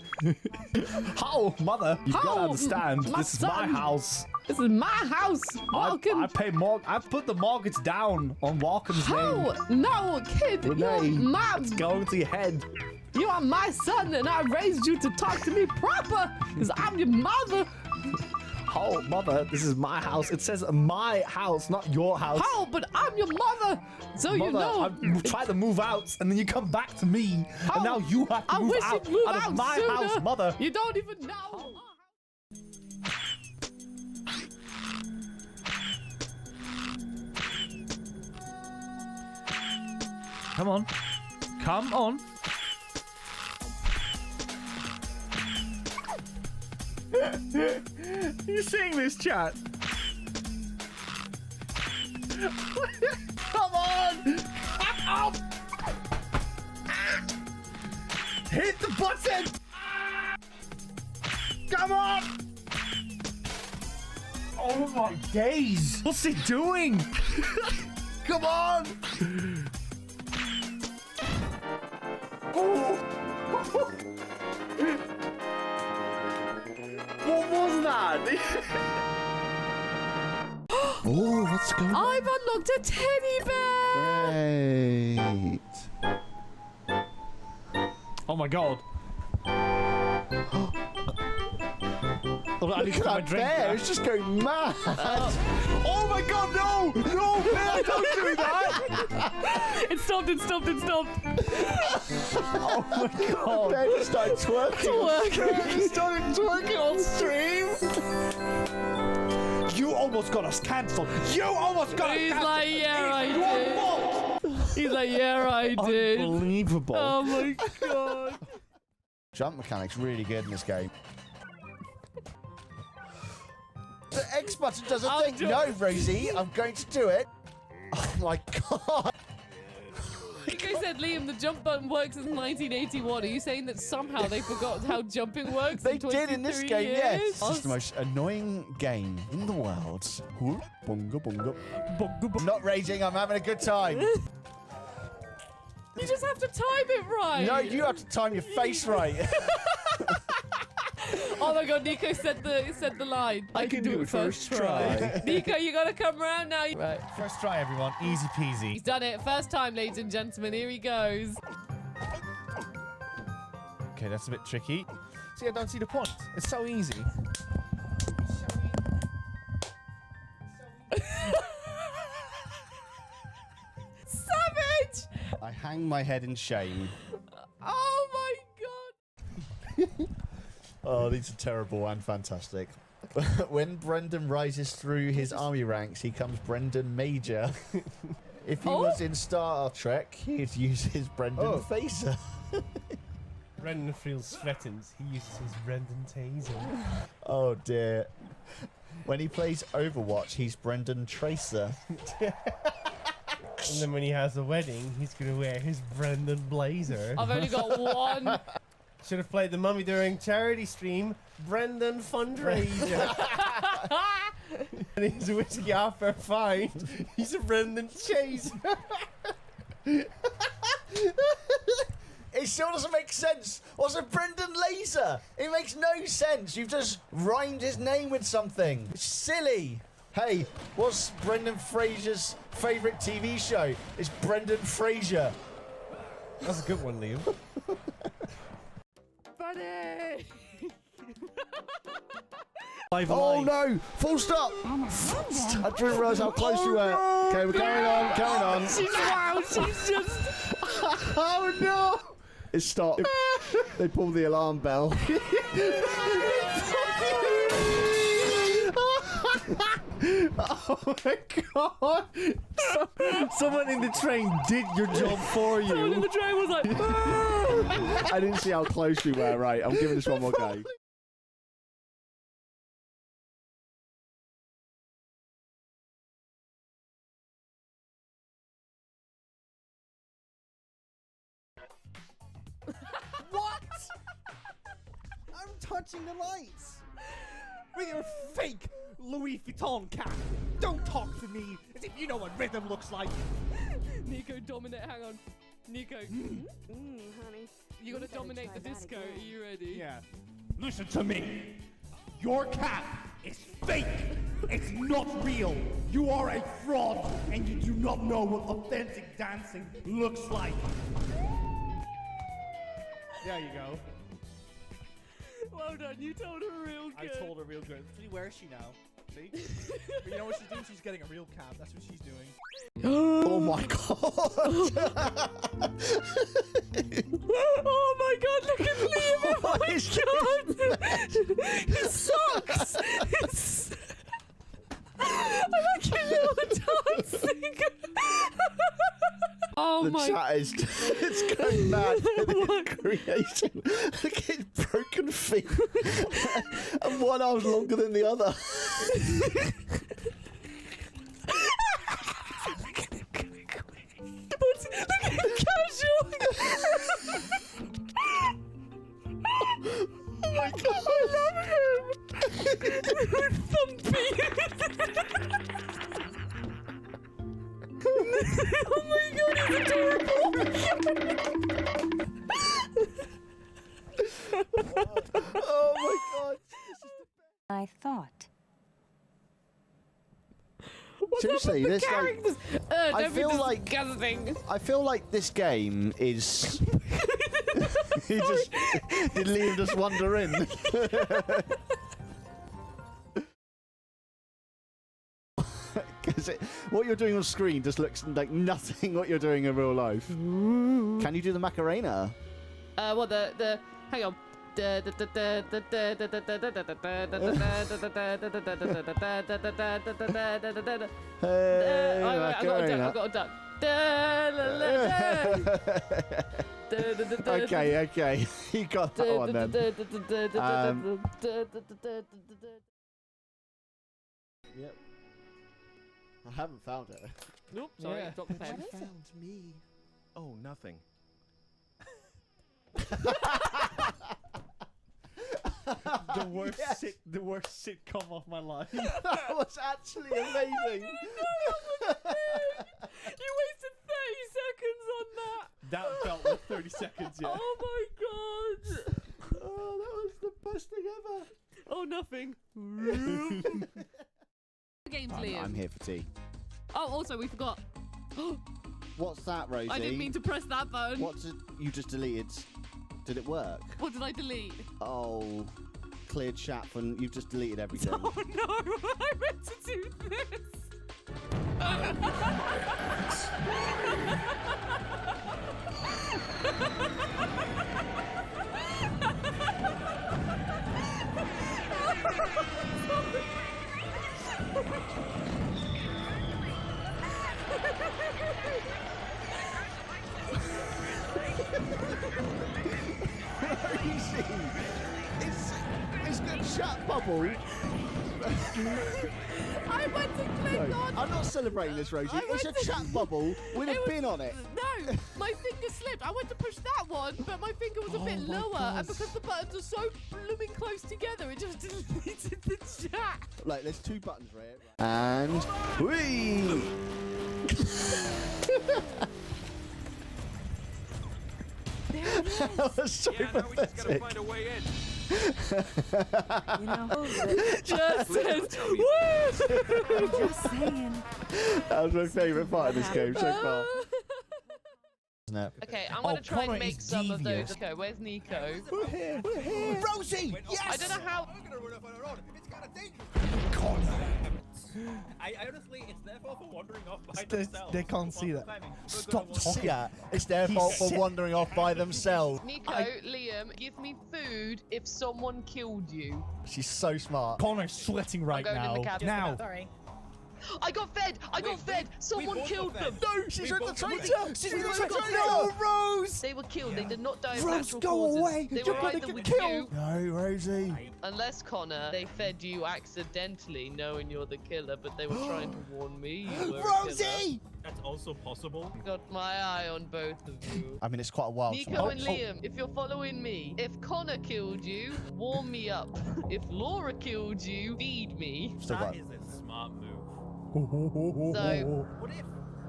How, mother? You've got to How, understand. my This is my son? house. This is my house, Walken. I pay more. I put the mortgage down on Walken's name. How? No, kid. You're my... It's going to your head. You are my son, and I raised you to talk to me proper, because I'm your mother. Oh, mother, this is my house. It says my house, not your house. How? But I'm your mother, so you know. I try to move out, and then you come back to me, and now you have to move out of my house, mother. You don't even know. Come on. Come on. You seeing this, chat? Come on! Up! Hit the button! Come on! Oh my days! What's it doing? Come on! Oh. What was that? Oh, what's going on? I've unlocked a teddy bear! Great. Oh my god. Look at that bear, it's just going mad. Oh my god, no! No, bear, don't do that! It stopped, it stopped, it stopped. Oh my god. Bear just started twerking. He started twerking on stream. You almost got us cancelled. You almost got us He's cancelled. like, yeah, I It's did. your fault. He's like, yeah, I did. Unbelievable. Oh my god. Jump mechanic's really good in this game. The X button does a thing. No, Rosie, I'm going to do it. Oh my god. Nico said, Liam, the jump button works since 1981. Are you saying that somehow they forgot how jumping works? They did in this game, years? yes. This is the most annoying game in the world. Whoop, bunga, bunga. I'm not raging, I'm having a good time. You just have to time it right. No, you have to time your face right. Oh my god, Nico said the line. I can do it first try. Nico, you gotta come around now. Right. First try, everyone. Easy peasy. He's done it. First time, ladies and gentlemen. Here he goes. Okay, that's a bit tricky. See, I don't see the point. It's so easy. Savage! I hang my head in shame. Oh my god. Oh, these are terrible and fantastic. When Brendan rises through his army ranks, he becomes Brendan Major. If he was in Star Trek, he'd use his Brendan Phaser. Brendan feels threatened. He uses his Brendan Taser. Oh dear. When he plays Overwatch, he's Brendan Tracer. And then when he has a wedding, he's going to wear his Brendan blazer. I've only got one. Should have played the mummy during charity stream. Brendan fundraiser. And he's a whiskey after fight. He's a Brendan chaser. It still doesn't make sense. What's a Brendan Laser? It makes no sense. You've just rhymed his name with something. It's silly. Hey, what's Brendan Fraser's favourite TV show? It's Brendan Fraser. That's a good one, Liam. Buddy! Oh no! Full stop! I didn't realise how close we were. Okay, we're carrying on, carrying on. She's wild, she's just... Oh no! It stopped. They pulled the alarm bell. Oh my god! Someone in the train did your job for you. Someone in the train was like... I didn't see how close we were. Right, I'm giving this one more go. What? I'm touching the lights with your fake Louis Vuitton cap. Don't talk to me as if you know what rhythm looks like. Nico, dominate. Hang on. Nico. honey. You gotta dominate the disco. Are you ready? Yeah. Listen to me. Your cap is fake. It's not real. You are a fraud, and you do not know what authentic dancing looks like. There you go. Well done. You told her real good. I told her real good. See, where is she now? See? But you know what she's doing? She's getting a real cap. That's what she's doing. Oh my god! Oh my god, look at Liam! Oh my god! He sucks! I'm like a little dancing! Oh The my... chat is it's going mad with his creation. Look at his broken feet. And one arm's longer than the other. Look at him casual! Oh my god! I love him! Thumpy! I thought. Seriously, this like, I don't be feel like disgusting. I feel like this game is. He just did Liam just wander in. Because what you're doing on screen just looks like nothing what you're doing in real life. Can you do the Macarena? Well, the hang on. Hey, I got a duck. Okay, you got that one then. Yep. I haven't found it. Nope, sorry, I dropped the pen. What found me? Oh, nothing. The worst sitcom of my life. That was actually amazing. You wasted 30 seconds on that. That felt like 30 seconds, yeah. Oh my god. Oh, that was the best thing ever. Oh, nothing. Games, Liam. I'm here for tea. Oh, also, we forgot. What's that, Rosie? I didn't mean to press that button. What's it? You just deleted. Did it work? What did I delete? Oh, cleared chat from. You've just deleted everything. Oh no, I meant to do this. It's got chat bubble. I went to click on. I'm not celebrating this, Rosie. It's a chat bubble with a bin on it. No, my finger slipped. I went to push that one, but my finger was a bit lower, and because the buttons are so blooming close together, it just deleted the chat. Like, there's two buttons, right? And whee! That was so Yeah, now we just gotta pathetic. find a way in. You know, Just says, woo! I'm just saying. That was my favourite part of this game so far. Isn't it? Okay, I'm gonna try Connor and make is some of those. devious. Okay, where's Nico? We're here. Rosie! I Yes! don't know how. I'm gonna run off on our own. It's kind of dangerous. I honestly, it's their fault for wandering off by themselves. They can't see that. Stop talking. Yeah, it's their fault for wandering off by themselves. Nico, Liam, give me food if someone killed you. She's so smart. Connor's sweating right going in now. the cab. Now. Sorry. I got fed! I got fed! Someone killed them! No, she's with the traitor! She's with the Rose got traitor! killed. No, Rose! They were killed. They did not die of Rose, natural go causes. away! They You're were gonna either get with killed! you, No, Rosie. unless Connor, they fed you accidentally, knowing you're the killer, but they were trying to warn me you were a killer. Rosie! That's also possible. Got my eye on both of you. I mean, it's quite a while. Nico and Liam, if you're following me, if Connor killed you, warm me up. If Laura killed you, feed me. That is a smart move. So, What if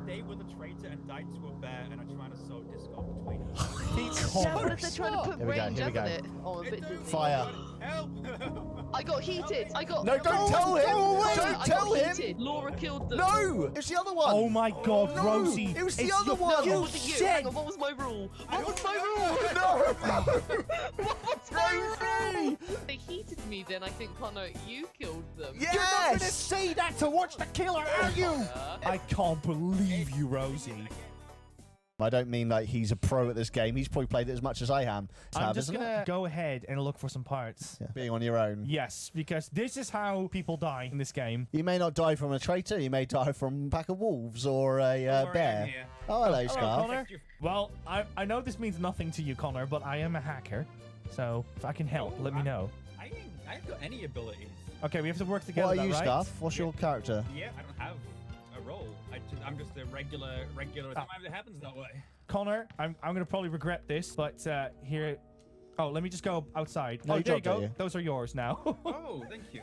they were the traitor and died to a bear and are trying to sow discord between us? yeah, what if they're trying to put Here we go, range, here we hasn't go. it? Oh, I'm a bit dizzy. Fire. Help! I got heated. I got. No, don't tell him! Don't I tell got him! heated. Laura killed them. No! It's the other one! Oh my god, No, Rosie. it was the it's other your- one. No, You it wasn't you. shit. Hang on, what was my rule? What was my rule? No! What was my rule? They heated me then. I think, Connor, you killed them. You're not gonna Yes! say that to watch the killer, are you? I can't believe you, Rosie. I don't mean like he's a pro at this game. He's probably played it as much as I am. I'm just gonna go ahead and look for some parts. Yeah. Being on your own. Yes, because this is how people die in this game. You may not die from a traitor. You may die from a pack of wolves or a bear. Oh, hello, Hello, Scarf. Connor. Well, I know this means nothing to you, Connor, but I am a hacker. So if I can help, let me know. I haven't got any abilities. Okay, we have to work together. What are you, right? Scarf? What's your character? Yeah, I don't have a role. I'm just a regular. Sometimes it happens that way. Connor, I'm gonna probably regret this, but here. Oh, let me just go outside. No, oh, you there you dropped go. it, yeah. Those are yours now. Oh, thank you.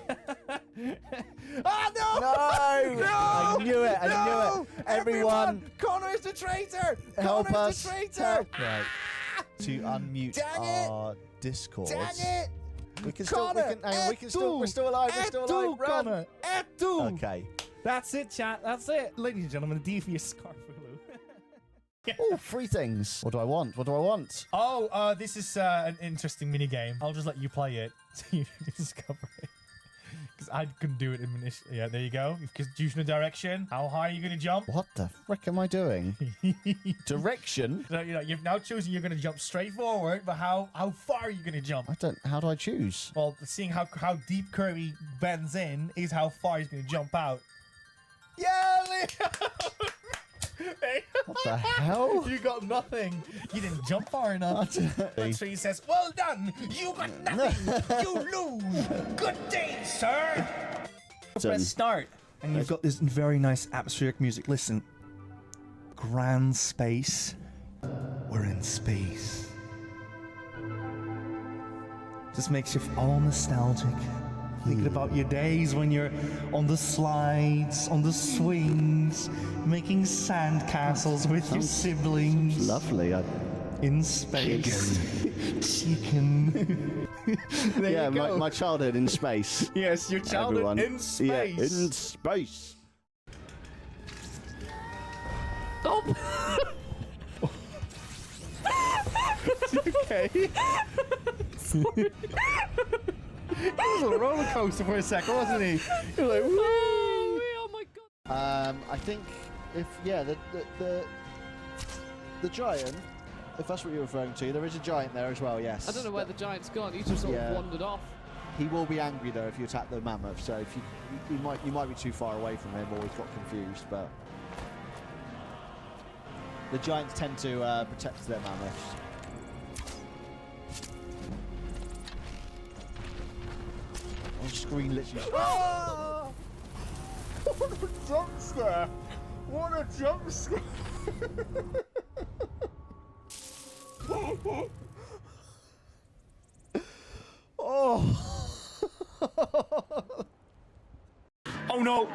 Ah, no! No! No! I knew it. I No! knew it. Everyone, Connor's the traitor! help Connor's us. the traitor! Help. Right. To unmute Dang it! our Discord. Dang it! We can still. We're still alive. We're still alive. Run. Connor. Okay. That's it, chat. That's it. Ladies and gentlemen, the devious Scarfulu. Oh, 3 things. What do I want? What do I want? Oh, this is an interesting mini game. I'll just let you play it so you discover it. Because I couldn't do it initially. Yeah, there you go. You've used the direction. How high are you going to jump? What the frick am I doing? Direction? So, you've now chosen you're going to jump straight forward, but how far are you going to jump? How do I choose? Well, seeing how deep Kirby bends in is how far he's going to jump out. Yeah, Leo! What the hell? You got nothing. You didn't jump far enough. That's where he says, well done. You got nothing. You lose. Good day, sir. Press start. And you've got this very nice atmospheric music. Listen. Grand space. We're in space. Just makes you all nostalgic. Thinking about your days when you're on the slides, on the swings, making sand castles with your siblings. Lovely. In space. Chicken. Yeah, my childhood in space. Yes, your childhood in space. Yeah, in space. Oh. Okay. He was on a roller coaster for a second, wasn't he? You're like, woo! Oh my god. I think the giant, if that's what you're referring to, there is a giant there as well. Yes. I don't know where the giant's gone. He just sort of wandered off. He will be angry though if you attack the mammoth. So if you might be too far away from him, or he's got confused. But the giants tend to protect their mammoths. On screen, literally. Oh! What a jump scare! What a jump scare! Oh! Oh no!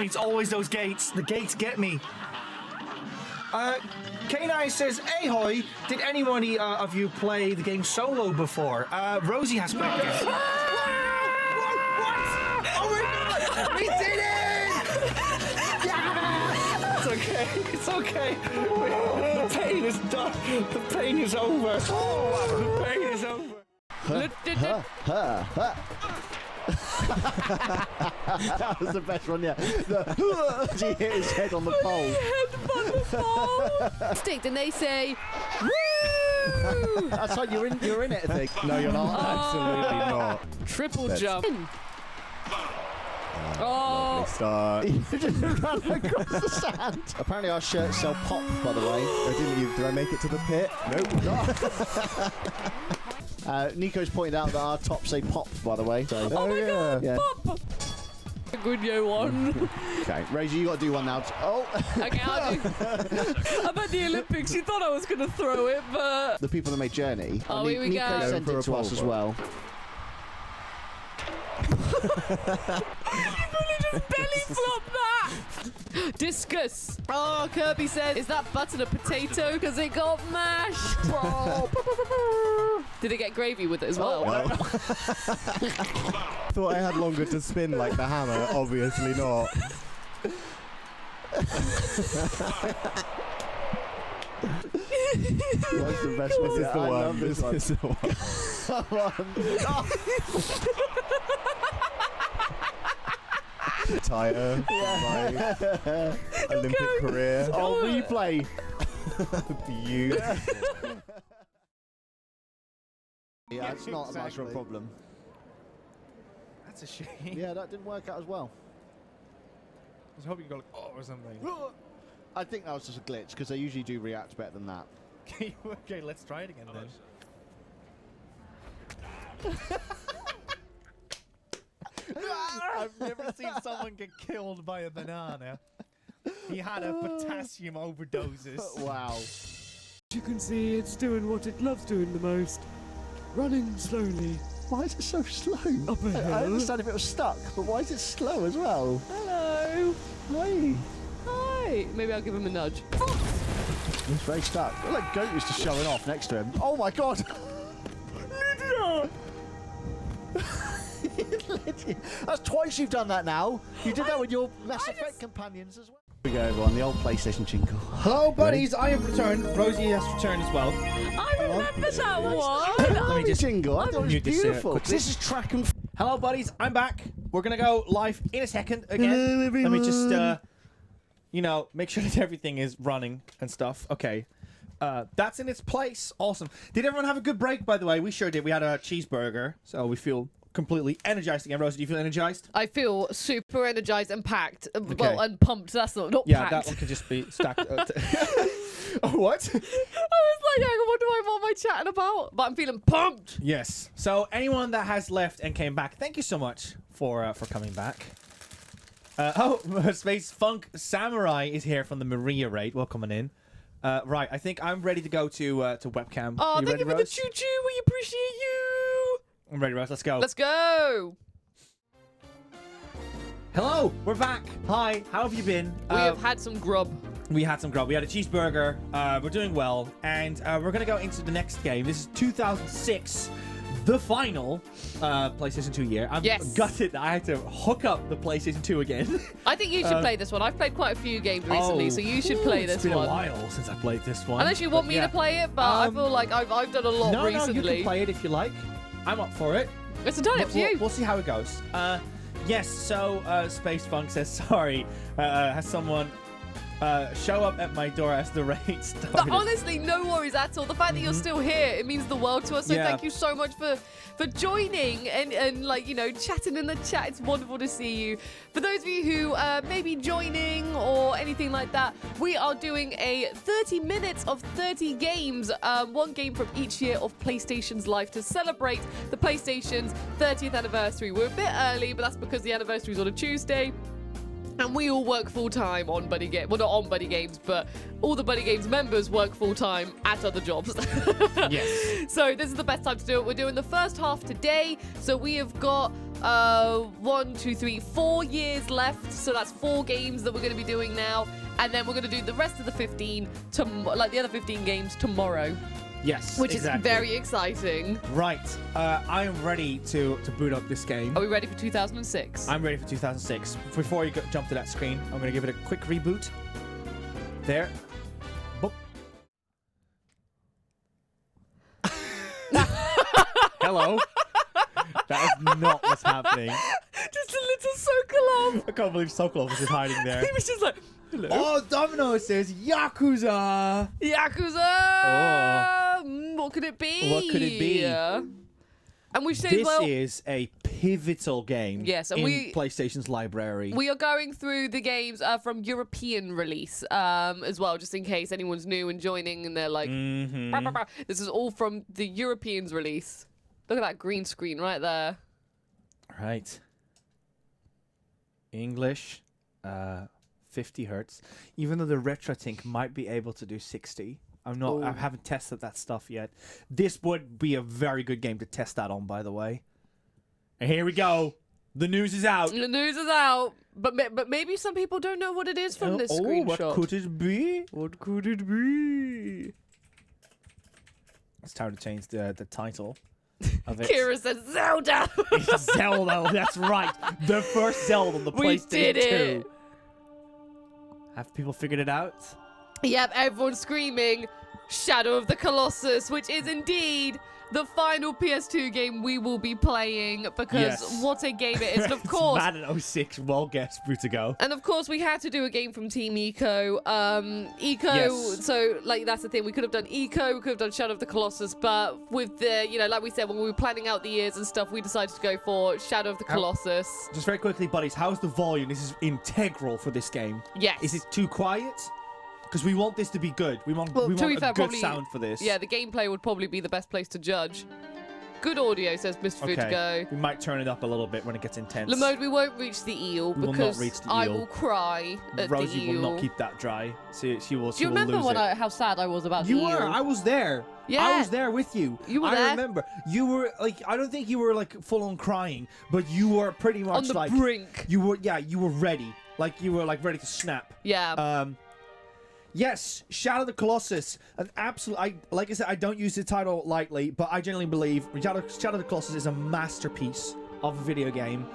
It's always those gates. The gates get me. K9 says, "Ahoy! Did anybody of you play the game solo before?" Rosie has played it. Oh my god! We did it! Yeah! It's okay. It's okay. The pain is done. The pain is over. The pain is over. That was the best one, yeah. He hit his head on the pole. Stick, and they say, woo! That's like you're in it, I think. No, you're not. Absolutely not. Triple jump. Lovely start. You just ran across the sand. Apparently our shirts sell pop, by the way. Did I make it to the pit? Nope. Nico's pointed out that our tops say pop, by the way. So. Oh my god, pop! Good yo one. Okay, Razor, you got to do one now. Oh. Okay, I'll do. I'm at the Olympics. You thought I was going to throw it, but... The people that made Journey. Oh, here we Nico go. sent it to us as well. You really just belly flop that! Discus! Oh, Kirby said, is that button a potato? Because it got mashed! Did it get gravy with it as well? Thought I had longer to spin like the hammer. Obviously not. That's the best one. This is the one. This is the one. Come on. Retire my Olympic career. Oh, replay. Beautiful. Yeah, it's not much of a problem. That's a shame. Yeah, that didn't work out as well. I was hoping you go like, oh, or something. I think that was just a glitch, because they usually do react better than that. Okay, let's try it again then. I've never seen someone get killed by a banana. He had a potassium overdoses. Wow. You can see it's doing what it loves doing the most. Running slowly. Why is it so slow? Up a hill. I understand if it was stuck, but why is it slow as well? Hello. Hey. Hi. Maybe I'll give him a nudge. He's very stuck. Look like Goat used to showing off next to him. Oh my god! Lydia! That's twice you've done that now. You did that with your Mass Effect companions as well. Here we go, everyone. The old PlayStation jingle. Hello, buddies. I have returned. Rosie has returned as well. I remember that one. Let me just jingle. I thought it was mute this, beautiful. quickly. This is track and. Hello, buddies. I'm back. We're gonna go live in a second again. Let me just, you know, make sure that everything is running and stuff. Okay. That's in its place. Awesome. Did everyone have a good break, by the way? We sure did. We had a cheeseburger, so we feel completely energized again. Rosie, do you feel energized? I feel super energized and packed. Well, and pumped. That's not packed. That one can just be stacked. Oh, what? I was like, what do I want my chatting about? But I'm feeling pumped. Yes. So anyone that has left and came back, thank you so much for coming back. Space Funk Samurai is here from the Maria raid. Welcome in. Right, I think I'm ready to go to webcam. Oh, thank you for the choo-choo. We appreciate you. I'm ready, Rose. Let's go. Let's go. Hello, we're back. Hi, how have you been? We have had some grub. We had some grub. We had a cheeseburger. We're doing well. And we're going to go into the next game. This is 2006, the final PlayStation 2 year. I'm gutted that I had to hook up the PlayStation 2 again. I think you should play this one. I've played quite a few games recently, so you should play this one. It's been a while since I played this one. Unless you want me to play it, but I feel like I've done a lot recently. No, you can play it if you like. I'm up for it. It's entirely up to you. We'll see how it goes. Yes, so Space Funk says, sorry, has someone show up at my door as the raid started. Honestly, no worries at all. The fact that you're still here, it means the world to us. So thank you so much for joining and like, you know, chatting in the chat. It's wonderful to see you. For those of you who may be joining or anything like that, we are doing a 30 minutes of 30 games, one game from each year of PlayStation's life to celebrate the PlayStation's 30th anniversary. We're a bit early, but that's because the anniversary is on a Tuesday. And we all work full-time on BuddyGames. Well, not on BuddyGames, but all the BuddyGames members work full-time at other jobs. Yes. So this is the best time to do it. We're doing the first half today. So we have got 4 years left. So that's 4 games that we're going to be doing now. And then we're going to do the rest of the 15, like the other 15 games tomorrow. Yes, which is very exciting. Right. I am ready to boot up this game. Are we ready for 2006? I'm ready for 2006. Before you jump to that screen, I'm going to give it a quick reboot. There. Boop. Hello. That is not what's happening. Just a little Sokolov. I can't believe Sokolov was just hiding there. He was just like, hello. Oh, Domino says Yakuza. Yakuza. What could it be? What could it be? And we said, this is a pivotal game. Yes, and in PlayStation's library. We are going through the games from European release as well, just in case anyone's new and joining and they're like, bah, bah, bah. This is all from the Europeans release. Look at that green screen right there. Right. English, 50 hertz. Even though the RetroTink might be able to do 60. I haven't tested that stuff yet. This would be a very good game to test that on, by the way. And here we go. The news is out. The news is out. But maybe some people don't know what it is from this screenshot. What could it be? What could it be? It's time to change the title of it. Kira said Zelda. It's Zelda. That's right. The first Zelda on the PlayStation 2. We did it. Have people figured it out? Yep, everyone's screaming Shadow of the Colossus, which is indeed the final PS2 game we will be playing, because what a game it is. And of course, Mad at 06, well guessed, Brutigo. And of course, we had to do a game from Team Eco. So like that's the thing. We could have done Eco, we could have done Shadow of the Colossus, but with the, you know, like we said, when we were planning out the years and stuff, we decided to go for Shadow of the Colossus. Just very quickly, buddies, how's the volume? This is integral for this game. Yes. Is it too quiet? Because we want this to be good. We want, a good sound for this. Yeah, the gameplay would probably be the best place to judge. Good audio, says Mr. Fujigo. We might turn it up a little bit when it gets intense. Lamode, we won't reach the eel because I will cry at Rosie the eel. will not keep that dry. She will. Do you remember how sad I was about the eel? You were. I was there. Yeah. I was there with you. You were there. I remember. You were like, I don't think you were like full on crying, but you were pretty much on the like brink. You were. Yeah, you were ready. Like you were like ready to snap. Yeah. Yes, Shadow the Colossus. An absolute. Like I said, I don't use the title lightly, but I genuinely believe Shadow the Colossus is a masterpiece of a video game.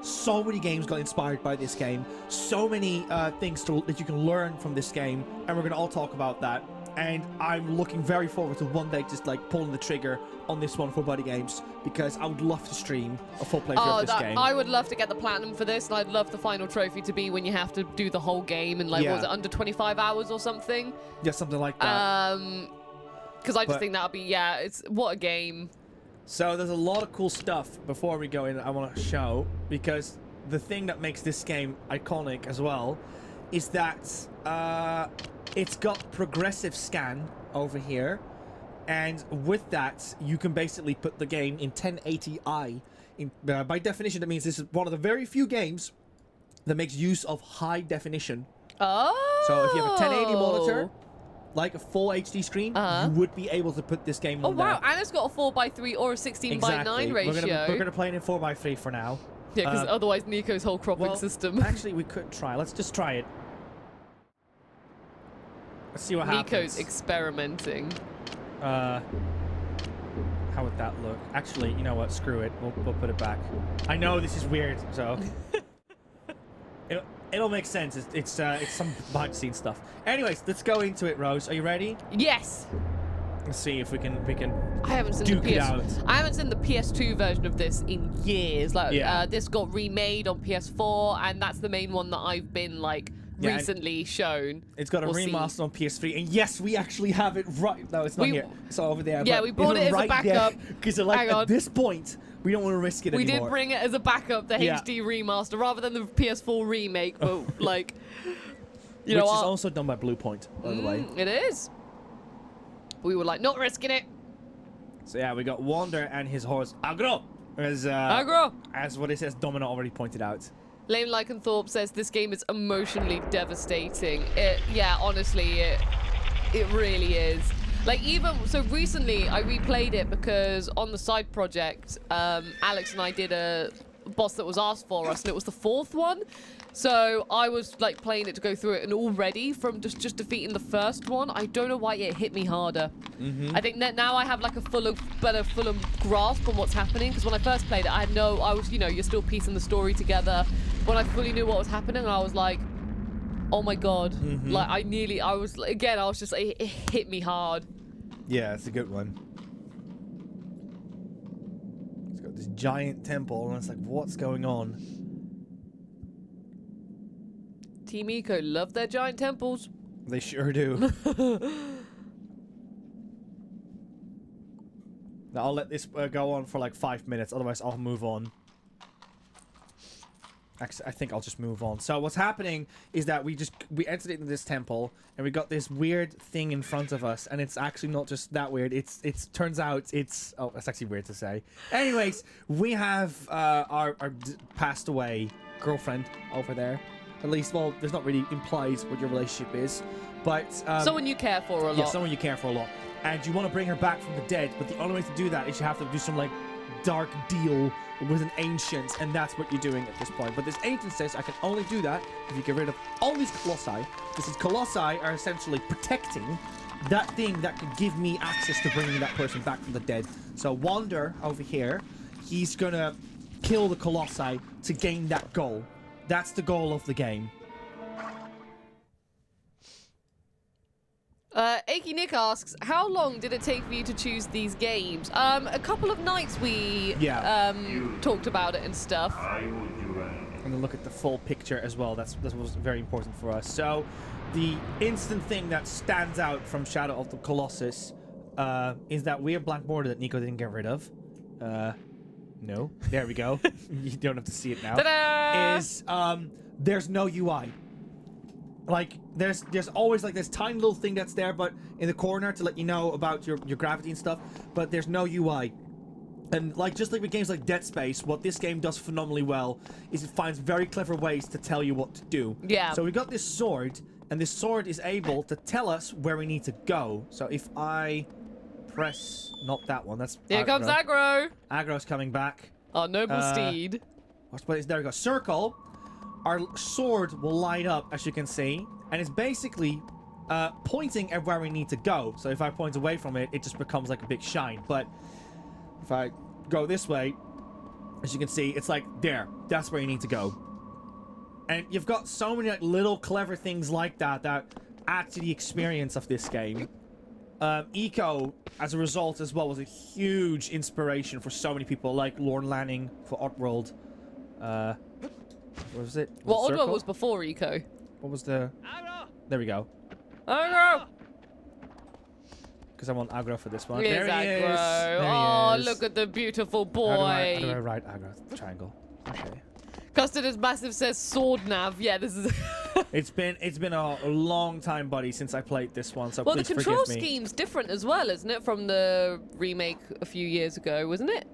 So many games got inspired by this game. So many things that you can learn from this game, and we're gonna all talk about that. And I'm looking very forward to one day just like pulling the trigger on this one for BuddyGames, because I would love to stream a full playthrough of this game. I would love to get the platinum for this, and I'd love the final trophy to be when you have to do the whole game in, like, what was it, under 25 hours or something? Yeah, something like that. Because I just think that would be, it's what a game. So there's a lot of cool stuff before we go in I want to show, because the thing that makes this game iconic as well is that it's got progressive scan over here, and with that you can basically put the game in 1080i. By definition, that means this is one of the very few games that makes use of high definition. Oh! So if you have a 1080 monitor, like a full HD screen, you would be able to put this game on there. Oh wow, and it's got a 4:3 or a 16:9 ratio. We're gonna play it in 4:3 for now. Yeah, because otherwise Nico's whole cropping system. Actually, we could try. Let's just try it. Let's see what happens. Nico's experimenting. How would that look? Actually, you know what? Screw it. We'll put it back. I know this is weird, so it'll make sense. It's some behind the scenes stuff. Anyways, let's go into it. Rose, are you ready? Yes. Let's see if we can. I haven't seen I haven't seen the PS2 version of this in years. Like, this got remade on PS4, and that's the main one that I've been like recently shown. It's got a remaster on PS3, and yes, we actually have it right. No, it's not here. It's over there. Yeah, but we brought it as a backup. Because like at this point, we don't want to risk it anymore. We did bring it as a backup, the HD remaster, rather than the PS4 remake. But like, which is also done by Blue Point, by the way. It is. We were like not risking it. So yeah, we got Wander and his horse Agro, as what it says. Domino already pointed out. Lame Lycanthorpe says this game is emotionally devastating. Honestly, it really is. Like, even so recently I replayed it because on the side project, Alex and I did a boss that was asked for us, and it was the 4th one. So I was like playing it to go through it, and already from just defeating the first one, I don't know why it hit me harder. I think that now I have like a better grasp on what's happening, because when I first played it, I was, you're still piecing the story together. When I fully knew what was happening, I was like, oh my god. Like, it hit me hard. Yeah, it's a good one. It's got this giant temple, and it's like, what's going on? Team Eco love their giant temples. They sure do. Now, I'll let this go on for like 5 minutes, otherwise I'll move on. Actually, I think I'll just move on. So what's happening is that we entered into this temple, and we got this weird thing in front of us, and it's actually not just that weird. Turns out it's that's actually weird to say. Anyways, we have our passed away girlfriend over there. At least, well, there's not really implies what your relationship is, but someone you care for a lot. Yeah, someone you care for a lot, and you want to bring her back from the dead. But the only way to do that is you have to do some like dark deal with an ancient, and that's what you're doing at this point. But this ancient says I can only do that if you get rid of all these colossi. Because colossi are essentially protecting that thing that could give me access to bringing that person back from the dead. So Wander over here, he's gonna kill the colossi to gain that goal. That's the goal of the game. Achy Nick asks, how long did it take for you to choose these games? A couple of nights we talked about it and stuff. I'm gonna look at the full picture as well. That was very important for us. So, the instant thing that stands out from Shadow of the Colossus is that weird black border that Nico didn't get rid of. No. There we go. You don't have to see it now. Ta-da! Is there's no UI. Like there's always like this tiny little thing that's there, but in the corner to let you know about your gravity and stuff. But there's no UI. And like just like with games like Dead Space, what this game does phenomenally well is it finds very clever ways to tell you what to do. Yeah. So we got this sword, and this sword is able to tell us where we need to go. So if I press not that one, that's here comes Aggro. Aggro's coming back. Our noble steed. There we go. Circle. Our sword will light up, as you can see, and it's basically pointing at where we need to go. So if I point away from it, it just becomes like a big shine. But if I go this way, as you can see, it's like, there. That's where you need to go. And you've got so many like little clever things like that that add to the experience of this game. Eco, as a result as well, was a huge inspiration for so many people, like Lorne Lanning for Oddworld. What was it? Well, Oddworld was before Eco. What was the... There we go. Aggro! Because I want aggro for this one. Here's There he is. Aggro. There he Oh, is. look at the beautiful How boy. do I write aggro? Triangle. Okay. Custard is massive says sword nav. Yeah, this is... It's been a long time, buddy, since I played this one, so well, the please control forgive me. scheme's different as well, isn't it? From the remake a few years ago, wasn't it?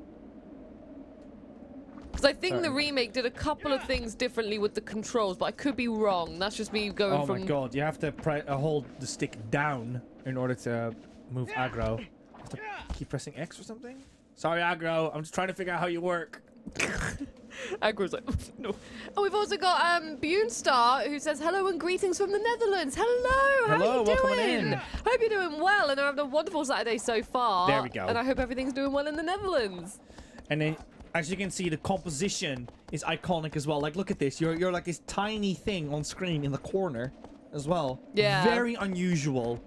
Because I think the remake did a couple of things differently with the controls, but I could be wrong. That's just me going from... Oh my god, you have to hold the stick down in order to move aggro. You have to keep pressing X or something? Sorry, aggro. I'm just trying to figure out how you work. Aggro's like, no. Oh, we've also got Buenstar, who says hello and greetings from the Netherlands. Hello, how are you welcome doing? in. Hope you're doing well and are having a wonderful Saturday so far. There we go. And I hope everything's doing well in the Netherlands. And then, as you can see, the composition is iconic as well. Like, look at this. You're like this tiny thing on screen in the corner as well. Yeah. Very unusual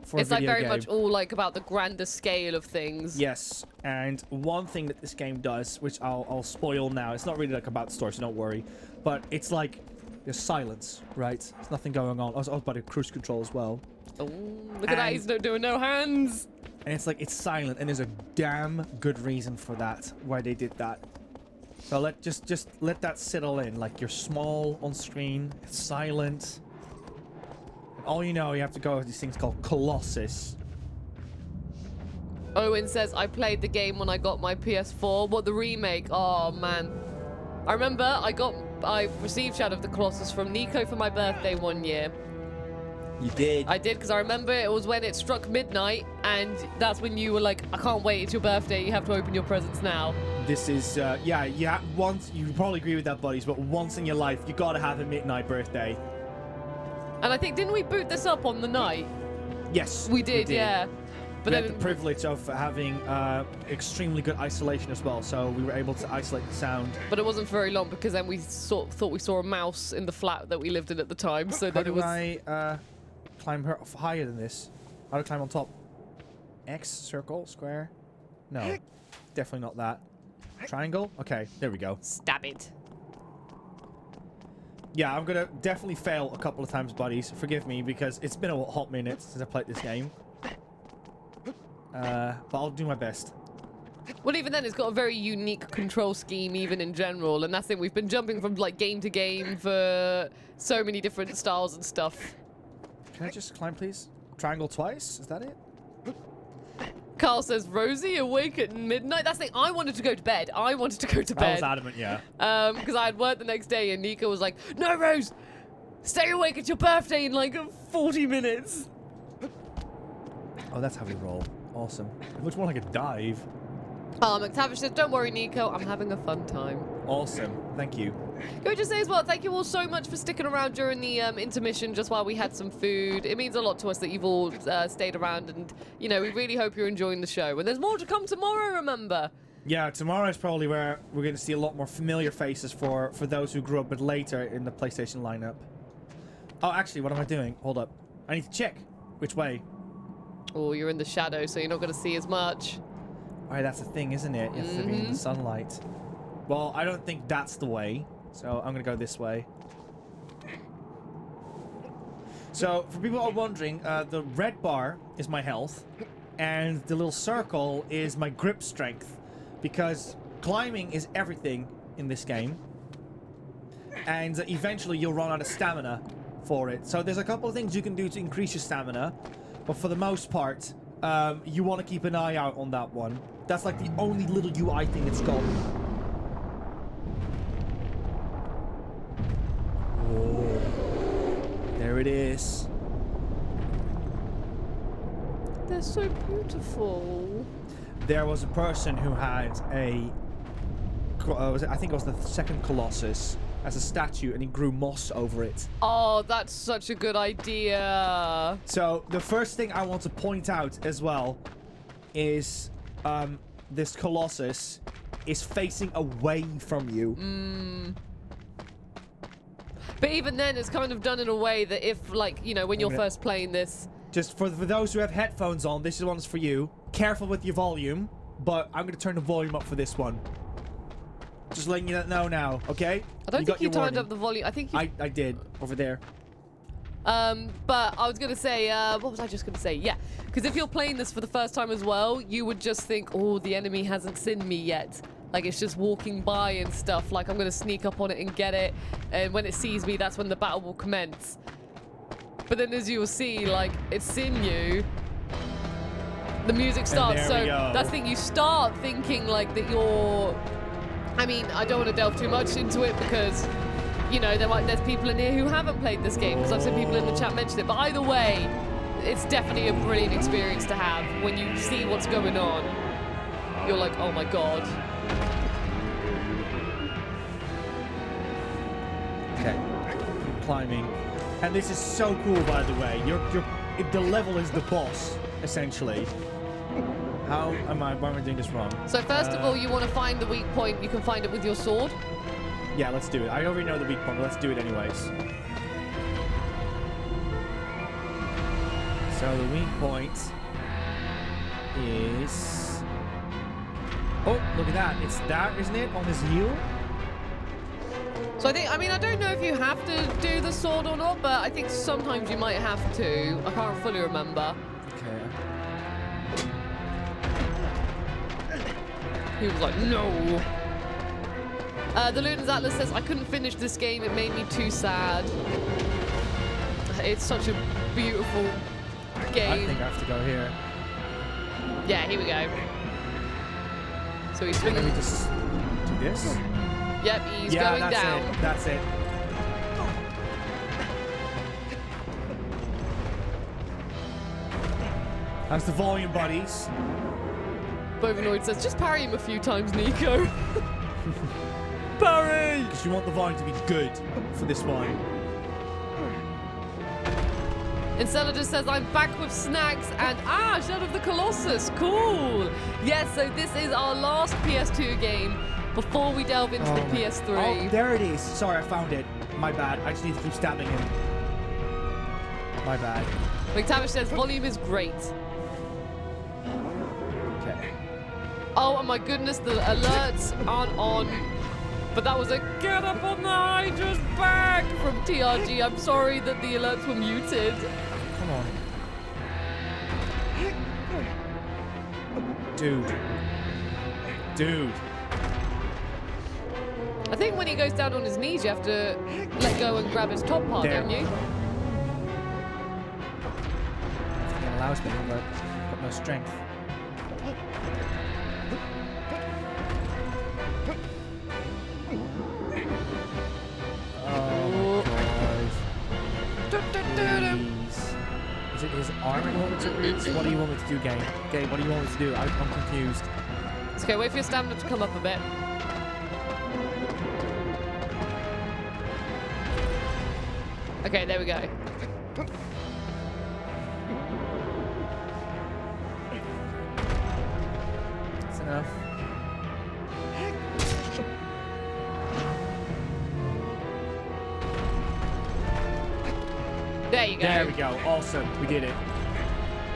for It's a like video very game. much all like about the grander scale of things. Yes, and one thing that this game does, which I'll spoil now, it's not really like about the story, so don't worry, but it's like there's silence, right? There's nothing going on. I was about to cruise control as well. Oh, look at that, he's not doing no hands. And it's like it's silent, and there's a damn good reason for that, why they did that. So just let that settle in. Like, you're small on screen, it's silent. And all you know, you have to go with these things called Colossus. Owen says, I played the game when I got my PS4. What, the remake? Oh, man. I remember I received Shadow of the Colossus from Nico for my birthday one year. You did? I did, because I remember it was when it struck midnight, and that's when you were like, I can't wait, it's your birthday, you have to open your presents now. This is, yeah, once, you probably agree with that, buddies, but once in your life, you gotta have a midnight birthday. And I think, didn't we boot this up on the night? Yes. We did. Yeah. But we had the privilege of having extremely good isolation as well, so we were able to isolate the sound. But it wasn't very long, because then we thought we saw a mouse in the flat that we lived in at the time, so that it was... How do I climb higher than this? How do I climb on top? X, circle, square? No. Definitely not that. Triangle? Okay, there we go. Stab it. Yeah, I'm gonna definitely fail a couple of times, buddies. Forgive me, because it's been a hot minute since I played this game. But I'll do my best. Well, even then, it's got a very unique control scheme, even in general, and that's it. We've been jumping from like game to game for so many different styles and stuff. Can I just climb, please? Triangle twice? Is that it? Carl says, Rosie, awake at midnight? That's the thing. I wanted to go to bed. I wanted to go to bed. I was adamant, yeah. Because I had work the next day, and Nico was like, no, Rose, stay awake. It's your birthday in like 40 minutes. Oh, that's how we roll. Awesome. It looks more like a dive. McTavish says, don't worry, Nico. I'm having a fun time. Awesome. Thank you. Can we just say as well, thank you all so much for sticking around during the intermission just while we had some food. It means a lot to us that you've all stayed around, and, you know, we really hope you're enjoying the show. And there's more to come tomorrow, remember? Yeah, tomorrow is probably where we're going to see a lot more familiar faces for those who grew up a bit later in the PlayStation lineup. Oh, actually, what am I doing? Hold up. I need to check. Which way? Oh, you're in the shadow, so you're not going to see as much. Alright, that's the thing, isn't it? You have to be in the sunlight. Well, I don't think that's the way, so I'm going to go this way. So, for people who are wondering, the red bar is my health, and the little circle is my grip strength, because climbing is everything in this game, and eventually you'll run out of stamina for it. So there's a couple of things you can do to increase your stamina, but for the most part, you want to keep an eye out on that one. That's like the only little UI thing it's got. Whoa. There it is. They're so beautiful. There was a person who had a... I think it was the second Colossus, as a statue, and he grew moss over it. Oh, that's such a good idea. So the first thing I want to point out as well is this Colossus is facing away from you. But even then, it's kind of done in a way that if, like, you know, when you're first playing this... Just for those who have headphones on, this one's for you. Careful with your volume, but I'm going to turn the volume up for this one. Just letting you know now, okay? I don't think you turned up the volume. I think you... I did, over there. But I was going to say, what was I just going to say? Yeah, because if you're playing this for the first time as well, you would just think, oh, the enemy hasn't seen me yet. Like, it's just walking by and stuff. Like, I'm going to sneak up on it and get it. And when it sees me, that's when the battle will commence. But then as you will see, like, it's seen you. The music starts. So that's the thing. You start thinking, like, that you're... I mean, I don't want to delve too much into it because... You know, there's people in here who haven't played this game because I've seen people in the chat mention it. But either way, it's definitely a brilliant experience to have when you see what's going on. You're like, oh my god. Okay, climbing, and this is so cool. By the way, the level is the boss essentially. Why am I doing this wrong? So first of all, you want to find the weak point. You can find it with your sword. Yeah, let's do it. I already know the weak point, but let's do it anyways. So the weak point is... Oh, look at that. It's that, isn't it? On his heel? So I mean, I don't know if you have to do the sword or not, but I think sometimes you might have to. I can't fully remember. Okay. He was like, no. The Luden's Atlas says, I couldn't finish this game. It made me too sad. It's such a beautiful game. I think I have to go here. Yeah, here we go. So he's swinging. Let me just do this. Yep, he's going down. That's it. How's the volume, buddies? Bovinoid says, just parry him a few times, Nico. Parry! Because you want the volume to be good for this one. Enceladus says, I'm back with snacks and Shadow of the Colossus. Cool. Yes, so this is our last PS2 game before we delve into the PS3. Oh, there it is. Sorry, I found it. My bad. I just need to keep stabbing him. My bad. McTavish says, volume is great. Okay. Oh, and my goodness, the alerts aren't on. But that was a get up on the Hydra's back from TRG. I'm sorry that the alerts were muted. Come on. Dude. I think when he goes down on his knees, you have to let go and grab his top part, don't you? It allows me, but I've got no strength. Oh, please. Is it his arm you want me to reach? What do you want me to do, game? Game, what do you want me to do? I'm confused. It's okay, wait for your stamina to come up a bit. Okay, there we go. That's enough. There you go. There we go. Awesome. We did it.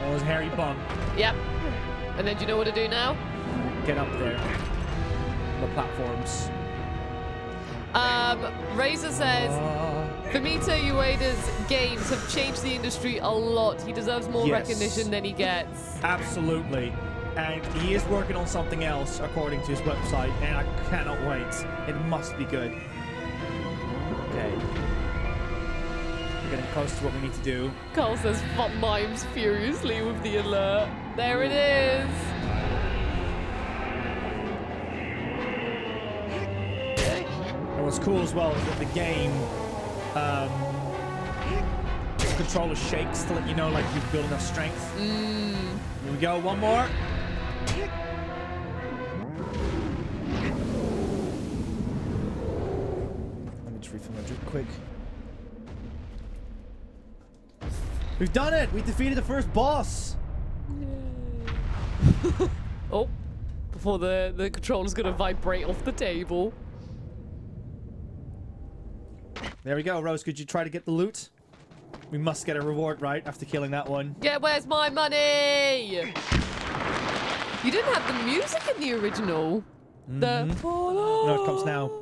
That was hairy bum. Yep. And then do you know what to do now? Get up there. The platforms. Razor says, Fumito Ueda's games have changed the industry a lot. He deserves more recognition than he gets. Absolutely. And he is working on something else, according to his website, and I cannot wait. It must be good. Okay. We're getting close to what we need to do. Carl says, mimes furiously with the alert. There it is. And what's cool as well is that the game controller shakes to let you know like you've built enough strength. Here we go, one more. Let me Let's refill my drink quick. We've done it! We defeated the first boss! Oh, before the controller's gonna vibrate off the table. There we go, Rose. Could you try to get the loot? We must get a reward, right, after killing that one. Yeah, where's my money? You didn't have the music in the original. The No, it comes now.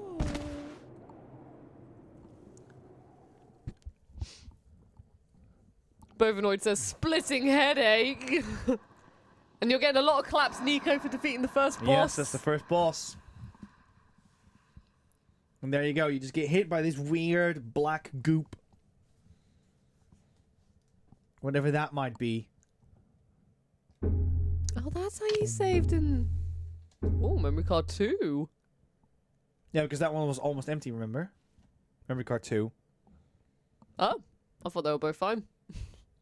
Bovinoid says splitting headache. And you're getting a lot of claps, Nico, for defeating the first boss. Yes, that's the first boss. And there you go. You just get hit by this weird black goop. Whatever that might be. Oh, that's how you saved in... Oh, memory card 2. Yeah, because that one was almost empty, remember? Memory card 2. Oh, I thought they were both fine.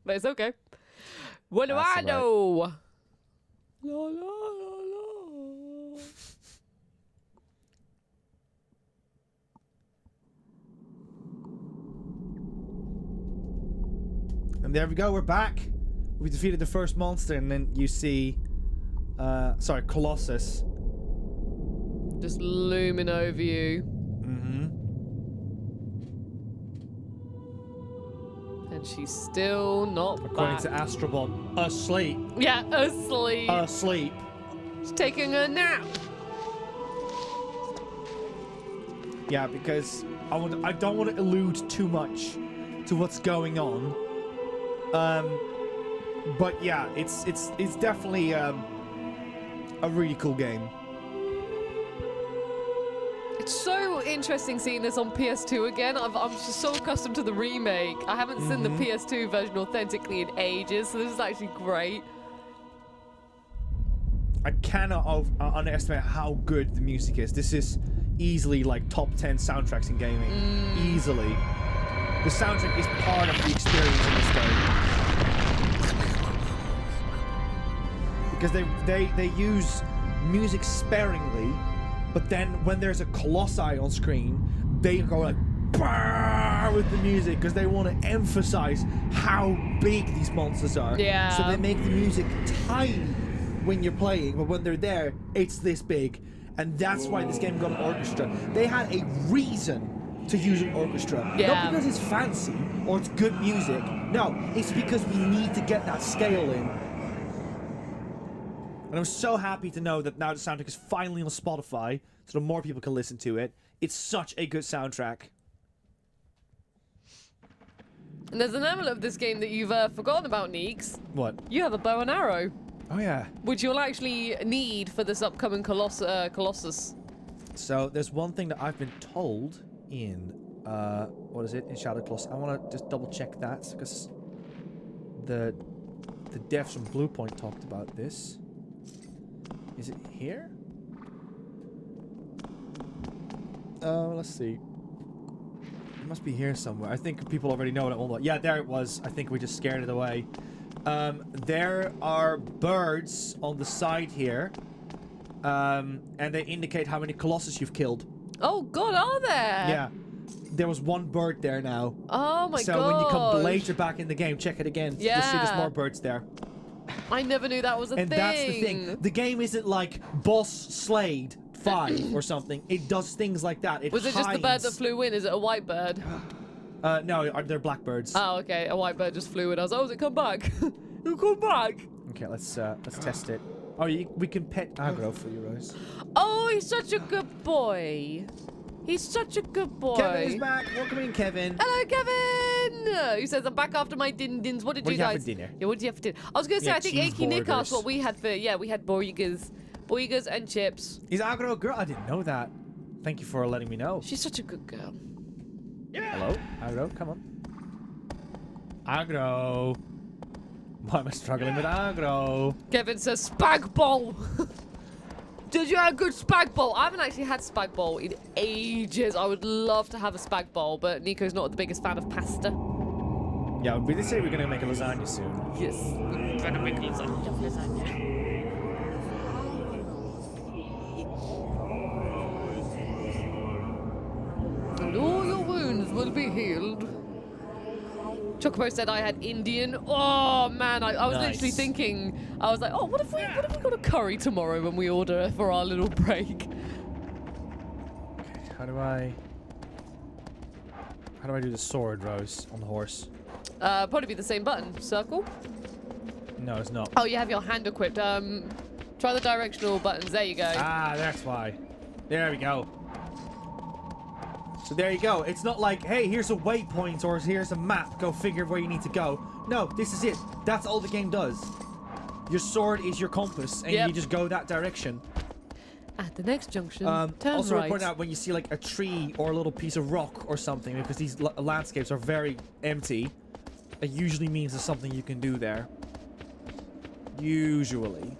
But it's okay. What do That's I know? La, la, la, la. And there we go, we're back. We defeated the first monster, and then you see... sorry, Colossus. Just looming over you. And she's still not According back. to Astrobot, asleep. Yeah, asleep. Asleep. She's taking a nap. Yeah, because I don't want to allude too much to what's going on. But yeah, it's definitely a really cool game. It's so interesting seeing this on PS2 again. I'm just so accustomed to the remake. I haven't seen the PS2 version authentically in ages, so this is actually great. I cannot underestimate how good the music is. This is easily like top 10 soundtracks in gaming. Easily. The soundtrack is part of the experience in this game. Because they use music sparingly, but then when there's a Colossi on screen, they go like "Brrr" with the music because they want to emphasize how big these monsters are. Yeah. So they make the music tiny when you're playing, but when they're there, it's this big. And that's why this game got an orchestra. They had a reason to use an orchestra. Yeah. Not because it's fancy or it's good music. No, it's because we need to get that scale in. And I'm so happy to know that now the soundtrack is finally on Spotify, so that more people can listen to it. It's such a good soundtrack. And there's an element of this game that you've forgotten about, Neeks. What? You have a bow and arrow. Oh yeah. Which you'll actually need for this upcoming Colossus. So there's one thing that I've been told in, what is it, in Shadow Colossus. I want to just double check that, because the devs from Bluepoint talked about this. Is it here? Let's see. It must be here somewhere. I think people already know what it was. Yeah, there it was. I think we just scared it away. There are birds on the side here. And they indicate how many Colossus you've killed. Oh god, are there? Yeah. There was one bird there now. Oh my god. So when you come later back in the game, check it again. Yeah. You'll see there's more birds there. I never knew that was a thing. And that's the thing. The game isn't like Boss Slayed 5 or something. It does things like that. Was it just the bird that flew in? Is it a white bird? No, they're blackbirds. Oh, okay. A white bird just flew in. I was like, oh, has it come back? You come back. Okay, let's test it. Oh, we can pet Agro for you, Rose. Oh, he's such a good boy. He's such a good boy. Kevin is back. Welcome in, Kevin. Hello, Kevin. He says, I'm back after my din-dins. What did you guys... have for dinner? Yeah, what did you have for dinner? I was going to say, Yeah, I think cheese Achy Nick asked burgers. what we had for... Yeah, we had burgers. Burgers and chips. Is Agro a girl? I didn't know that. Thank you for letting me know. She's such a good girl. Yeah. Hello? Agro, come on. Agro. Why am I struggling with Agro? Kevin says, spag bowl. Did you have a good spag bowl? I haven't actually had spag bowl in ages. I would love to have a spag bowl, but Nico's not the biggest fan of pasta. Yeah, we did say we're going to make a lasagna soon. Yes. We better make lasagna. And all your healed. Chocobo said I had Indian. Oh man, I was literally thinking. I was like, oh, what if we got a curry tomorrow when we order for our little break? How do I do the sword, Rose, on the horse? Probably be the same button. Circle? No, it's not. Oh, you have your hand equipped. Try the directional buttons. There you go. Ah, that's why. There we go. So there you go. It's not like, hey, here's a waypoint or here's a map. Go figure where you need to go. No, this is it. That's all the game does. Your sword is your compass, and you just go that direction. At the next junction, turn also, right. I point out when you see like a tree or a little piece of rock or something, because these landscapes are very empty, it usually means there's something you can do there. Usually.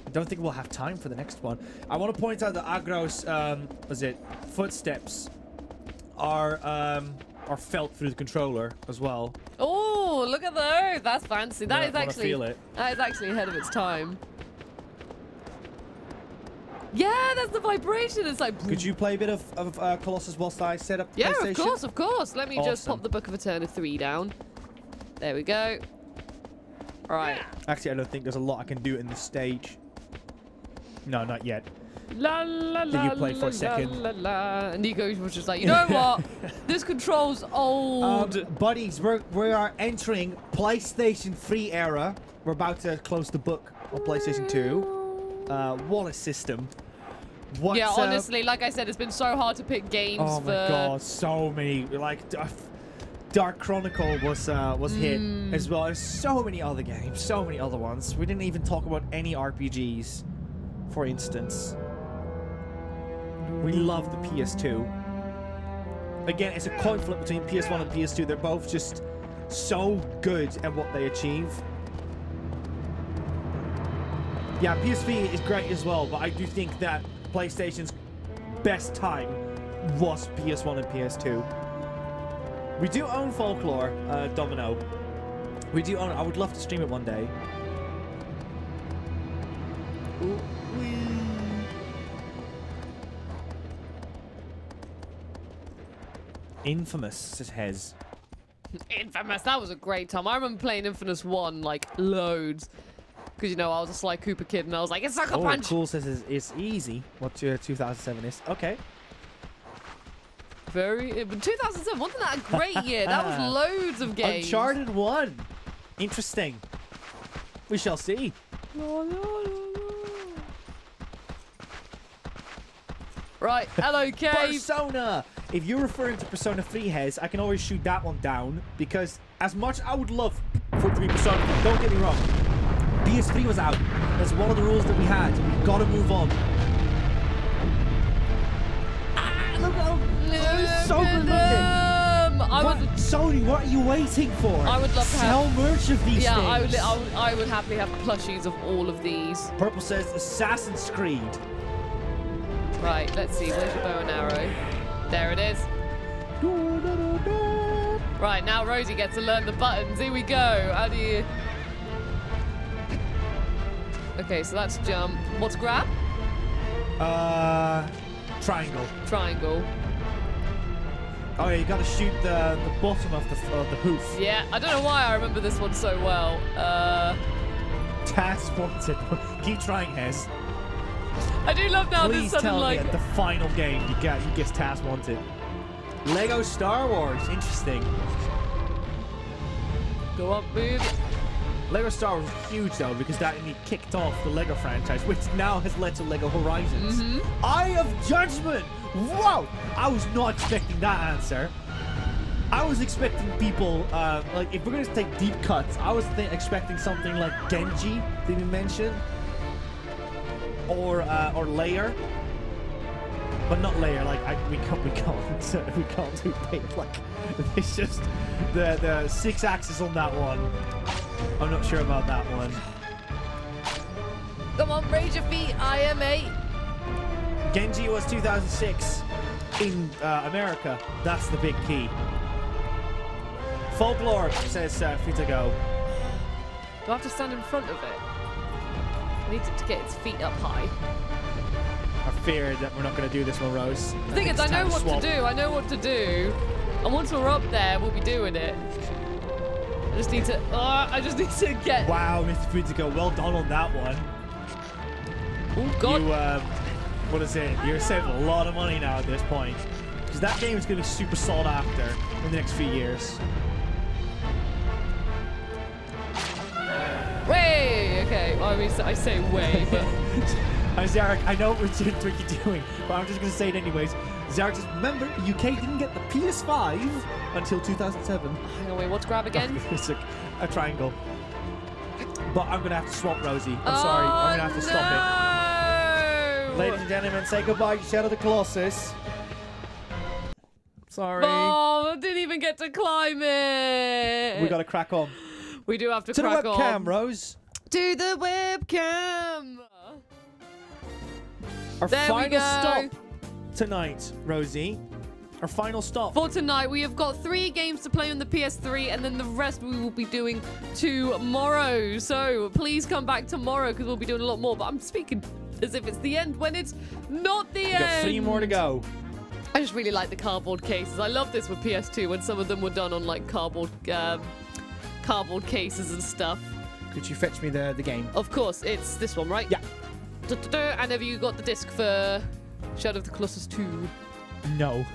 I don't think we'll have time for the next one. I want to point out that Agro's footsteps are felt through the controller as well. Oh, look at those! That's fancy. That is actually feel it. that is actually ahead of its time. Yeah, that's the vibration. It's like. Could you play a bit of Colossus whilst I set up Yeah, PlayStation? of course. Let me just pop the Book of Eternityyy down. There we go. All right. Actually, I don't think there's a lot I can do in this stage. No, not yet. La la Did la you play for la, a second? La, la. And Nico was just like, you know what? This control's old. Buddies, we are entering PlayStation 3 era. We're about to close the book on PlayStation 2. What a system. What's Yeah, honestly, like I said, it's been so hard to pick games oh for... my god, so many. Like, Dark Chronicle was hit as well. There's so many other games, so many other ones. We didn't even talk about any RPGs, for instance. We love the PS2. Again, it's a coin flip between PS1 and PS2. They're both just so good at what they achieve. Yeah, PSP is great as well, but I do think that PlayStation's best time was PS1 and PS2. We do own Folklore, Domino. We do own it. I would love to stream it one day. Ooh. Infamous, says Hez. Infamous, that was a great time. I remember playing Infamous 1, like, loads. Because, you know, I was a Sly Cooper kid, and I was like, it's Sucker Punch! Cool says it's easy. What 2007 is. Okay. Very... 2007, wasn't that a great year? That was loads of games. Uncharted 1. Interesting. We shall see. Right, hello, Cave. Persona! If you're referring to Persona 3 Hez, I can always shoot that one down, because as much I would love for it to be Persona, don't get me wrong. PS3 was out. That's one of the rules that we had. Gotta move on. Look how so good looking. Sony, what are you waiting for? I would love to sell merch of these things. I would happily have plushies of all of these. Purple says Assassin's Creed. Right, let's see. Where's your bow and arrow? There it is. Right, now Rosie gets to learn the buttons. Here we go. How do you... Okay, so that's jump. What's grab? Triangle. Triangle. Oh yeah, you gotta shoot the bottom of the hoof. Yeah, I don't know why I remember this one so well. Task wanted. Keep trying, Hez. I do love now Please this sudden tell like... me at the final game you get Task wanted. Lego Star Wars, interesting. Go up, baby. Lego Star Wars was huge though, because that indeed kicked off the Lego franchise, which now has led to Lego Horizons. Eye of Judgment! Wow! I was not expecting that answer. I was expecting people, like, if we're going to take deep cuts, I was expecting something like Genji, did you mention? Or Layer. But not Layer, like, we can't do paint, like, it's just the 6 axis on that one. I'm not sure about that one. Come on, raise your feet, IMA. Genji was 2006 in America. That's the big key. Folklore, says Futago. Do I have to stand in front of it? Needs it to get its feet up high. I fear that we're not going to do this one, Rose. The thing is, I know what to do. I know what to do. And once we're up there, we'll be doing it. I just need to get... Wow, Mr. Putico, well done on that one. Oh, God. You, what is it? You're saving a lot of money now at this point. Because that game is going to be super sought after in the next few years. Way! Okay, well, I mean, I say way, but... Zarek, I know what you're doing, but I'm just going to say it anyways. Zarek, just remember, UK didn't get the PS5 until 2007. Hang on, wait, what to grab again? It's a triangle. But I'm going to have to swap Rosie. I'm sorry. I'm going to have to stop it. Ladies and gentlemen, say goodbye to Shadow the Colossus. Sorry. Oh, I didn't even get to climb it. We got to crack on. We do have to crack on. To the webcam, Rose. To the webcam. Our there final we go. stop tonight, Rosie. Our final stop. For tonight, we have got 3 games to play on the PS3, and then the rest we will be doing tomorrow. So please come back tomorrow, because we'll be doing a lot more. But I'm speaking as if it's the end, when it's not the end. We've got 3 more to go. I just really like the cardboard cases. I love this with PS2, when some of them were done on like cardboard cases and stuff. Could you fetch me the game? Of course, it's this one, right? Yeah. And have you got the disc for Shadow of the Colossus 2? No.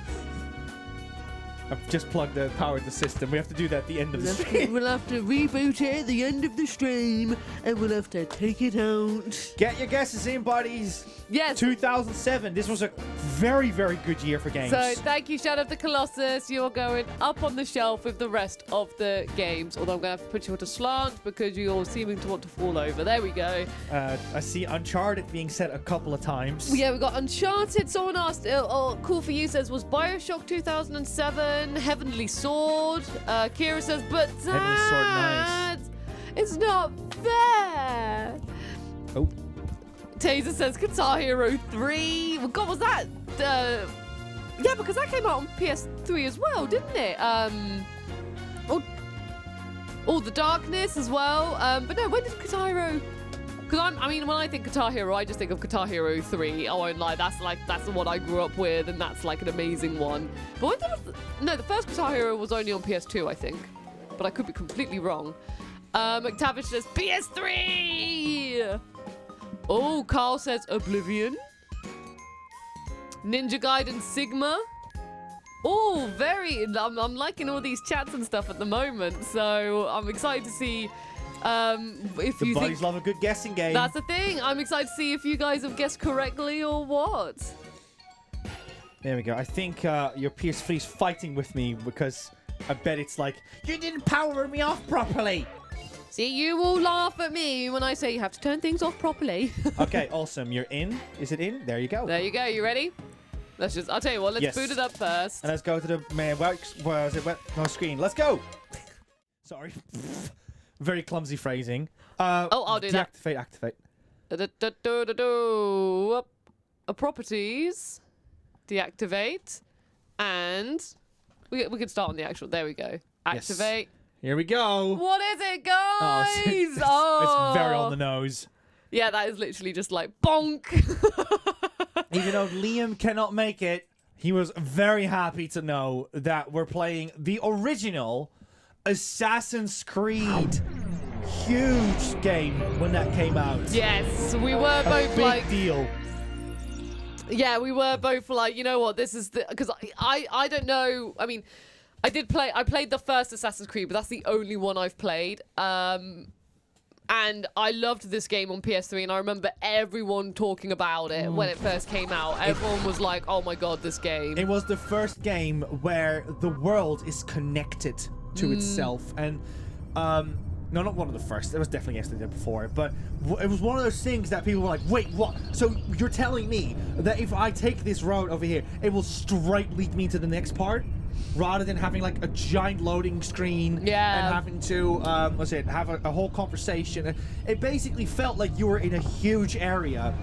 I've just plugged the power of the system. We have to do that at the end of the stream. We'll have to reboot it at the end of the stream, and we'll have to take it out. Get your guesses in, buddies. Yes. 2007. This was a very, very good year for games. So thank you, Shadow of the Colossus. You're going up on the shelf with the rest of the games. Although I'm going to have to put you at a slant because you're seeming to want to fall over. There we go. I see Uncharted being said a couple of times. Yeah, we got Uncharted. Someone asked, cool for you says, was Bioshock 2007 Heavenly Sword? Kira says, but Heavenly Sword, nice. It's not fair. Oh. Taser says Guitar Hero 3. Well, God, was that? Yeah, because that came out on PS3 as well, didn't it? All the Darkness as well. But no, when did Guitar Hero? Because I mean, when I think Guitar Hero, I just think of Guitar Hero 3. I won't lie, that's the one I grew up with, and that's like an amazing one. But when did no, the first Guitar Hero was only on PS2, I think. But I could be completely wrong. McTavish says PS3. Oh, Carl says Oblivion. Ninja Gaiden Sigma. Oh, very. I'm liking all these chats and stuff at the moment, so I'm excited to see if the you buddies think love a good guessing game. that's the thing. I'm excited to see if you guys have guessed correctly or what. There we go. I think your PS3's fighting with me because I bet it's like, you didn't power me off properly. See, you will laugh at me when I say you have to turn things off properly. Okay, awesome. You're in. Is it in? There you go. There you go. You ready? I'll tell you what, let's boot it up first. And let's go to the where is it? No screen. Let's go. Sorry. Very clumsy phrasing. I'll do that. Activate. Properties. Deactivate. And we can start on the actual. There we go. Activate. Yes. Here we go. What is it, guys? It's very on the nose. Yeah, that is literally just like bonk. Even though Liam cannot make it, he was very happy to know that we're playing the original Assassin's Creed. Huge game when that came out. Yes, we were both big like deal. Yeah, we were both like, you know what, this is the because I don't know. I mean, I played the first Assassin's Creed, but that's the only one I've played. And I loved this game on PS3, and I remember everyone talking about it when it first came out. Everyone was like, oh my god, this game. It was the first game where the world is connected to itself. And, no, not one of the first. It was definitely yesterday before. But it was one of those things that people were like, wait, what? So you're telling me that if I take this road over here, it will straight lead me to the next part? Rather than having like a giant loading screen and having to have a whole conversation. It basically felt like you were in a huge area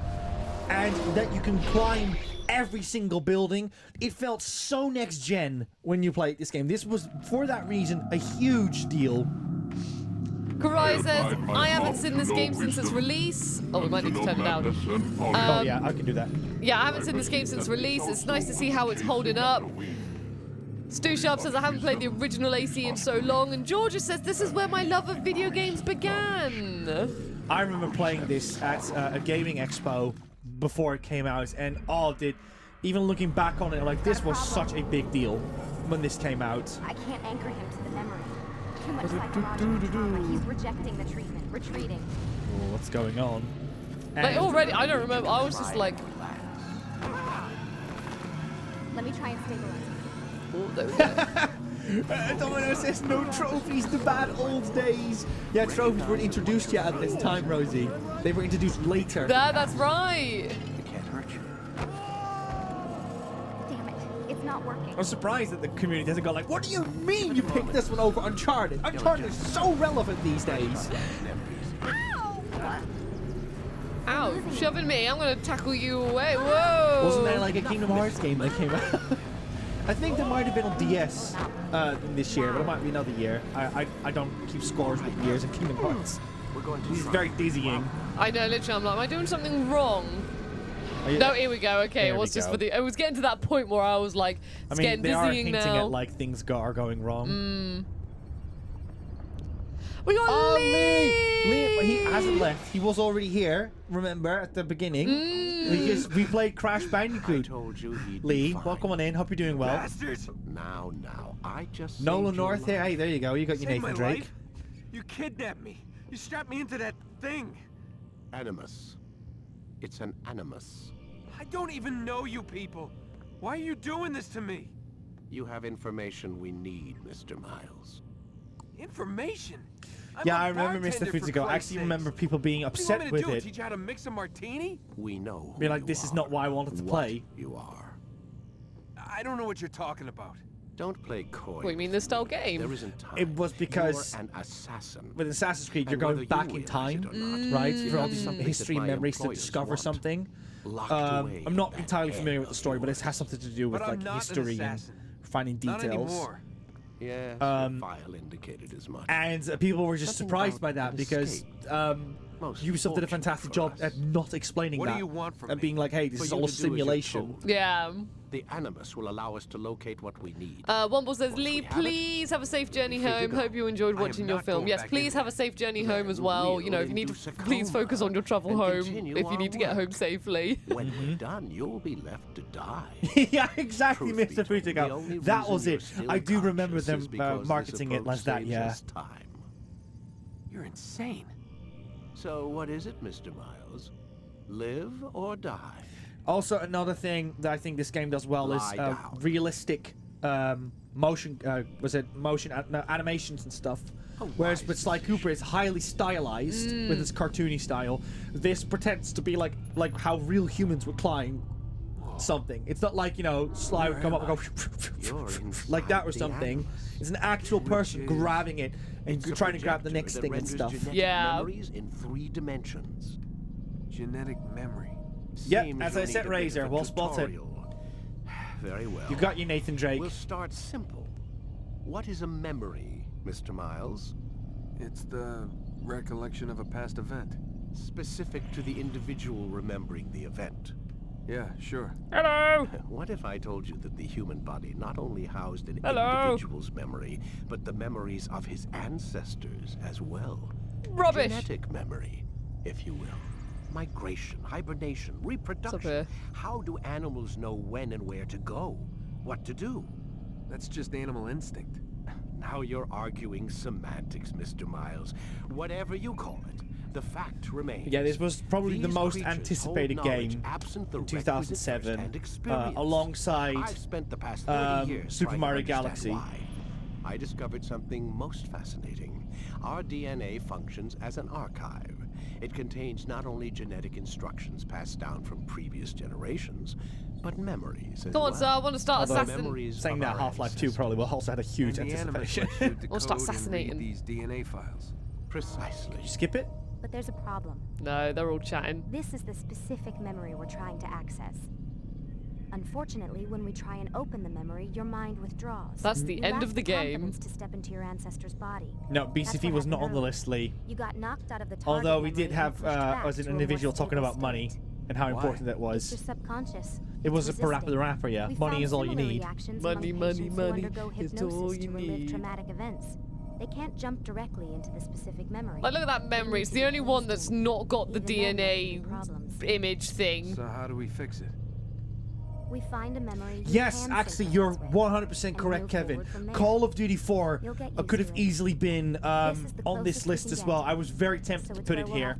and that you can climb every single building. It felt so next gen when you played this game. This was, for that reason, a huge deal. Karai says, I haven't seen this game since its release. Oh, we might need to turn it down. Oh yeah, I can do that. Yeah, I haven't seen this game since release. It's nice to see how it's holding up. Stu Sharp says, I haven't played the original AC in so long. And Georgia says, this is where my love of video games began. I remember playing this at a gaming expo before it came out, and even looking back on it, like, this was such a big deal when this came out. I can't anchor him to the memory. Too much psychological trauma. He's rejecting the treatment, retreating. Oh, what's going on? Like, already, I don't remember. I was just like... Let me try and stabilize him. Oh, there we go. Domino says, no trophies, the bad old days. Yeah, trophies weren't introduced yet at this time, Rosie. They were introduced later. That's right. It can't hurt you. Damn it, it's not working. I'm surprised that the community hasn't gone like, what do you mean you picked this one over Uncharted? Uncharted is so relevant these days. Ow, shoving me. I'm going to tackle you away. Whoa. Wasn't there like a Kingdom Hearts game that came out? I think there might have been on DS this year, but it might be another year. I don't keep scores with years in Kingdom Hearts. This is very dizzying. I know, literally, I'm like, am I doing something wrong? No, here we go. Okay, it was just for the... I was getting to that point where I was like, it's getting dizzying now. They are hinting at like things are going wrong. We got Lee! Lee! He hasn't left. He was already here, remember, at the beginning. Because we played Crash Bandicoot. I told you he'd Lee, welcome on in. Hope you're doing well. Bastards! Now, I just... Nolan North here. Hey, there you go. You got your Nathan Drake. Life. You kidnapped me. You strapped me into that thing. Animus. It's an animus. I don't even know you people. Why are you doing this to me? You have information we need, Mr. Miles. Information? Yeah, I remember Mr. Fuzzigo. I actually remember people being upset with it. Teach you how to mix a martini? We know. Be like, this is not why I wanted to play. You are. I don't know what you're talking about. Don't play coy. What do you mean this style game? There isn't time. It was because you're an assassin. With Assassin's Creed, you're going back in time, right? For all these history and memories to discover something. I'm not entirely familiar with the story, but it has something to do with like history and finding details. Yeah, file indicated as much. And people were just surprised by that because Ubisoft did a fantastic job at not explaining that. What do you want from me? And being like, hey, this is all a simulation. Yeah. The Animus will allow us to locate what we need. Womble says, Lee, please have a safe journey home. Hope you enjoyed watching your film. Yes, please have a safe journey home as well. You know, if you need to, please focus on your travel home if you need to get home safely. When we're done, you'll be left to die. Yeah, exactly, Mr. Futigo. That was it. I do remember them marketing it like that, yeah. You're insane. So what is it, Mr. Miles? Live or die? Also, another thing that I think this game does well is realistic motion. Animations and stuff. Whereas with Sly Cooper, it's highly stylized with its cartoony style. This pretends to be like how real humans would climb something. It's not like, you know, Sly would come up and go like that or something. It's an actual person grabbing it and trying to grab the next thing and stuff. Yeah. Memories in 3 dimensions. Genetic memory. Yep, as I said, Razor, well spotted. Very well. You got your Nathan Drake. We'll start simple. What is a memory, Mr. Miles? It's the recollection of a past event. Specific to the individual remembering the event. Yeah, sure. Hello! What if I told you that the human body not only housed an individual's memory, but the memories of his ancestors as well? Rubbish! Genetic memory, if you will. Migration, hibernation, reproduction. How do animals know when and where to go? What to do? That's just animal instinct. Now you're arguing semantics, Mr. Miles. Whatever you call it, the fact remains. Yeah, this was probably the most anticipated game in 2007, alongside I've spent the past 30 years Super Mario Galaxy. Why. I discovered something most fascinating. Our DNA functions as an archive. It contains not only genetic instructions passed down from previous generations, but memories as Go on, well. sir, I want to start assassinating. Saying that Half-Life 2 probably will also had a huge anticipation. We'll start assassinating these DNA files. Precisely. Did you skip it? But there's a problem. No, they're all chatting. This is the specific memory we're trying to access. Unfortunately, when we try and open the memory, your mind withdraws. That's the You end lack of the game. confidence to step into your ancestor's body. No, That's BCV what was not happened on the earlier. list, Lee. You got knocked out of the target Although we memory did and have pushed back as an to a more individual talking stable about money state. and how Why? important that It's was. your subconscious. It was a It's PaRapper the Rapper, yeah. We Money found is all you similar need. reactions Money, among money, patients who money undergo is hypnosis all you to relive need. traumatic events. They can't jump directly into the specific memory. Like, look at that memory. It's the only one that's not got the DNA image thing. So how do we fix it? We find a memory. Yes, actually, you're 100% correct, Kevin. Call of Duty 4 could have easily been on this list as well. I was very tempted to put it here.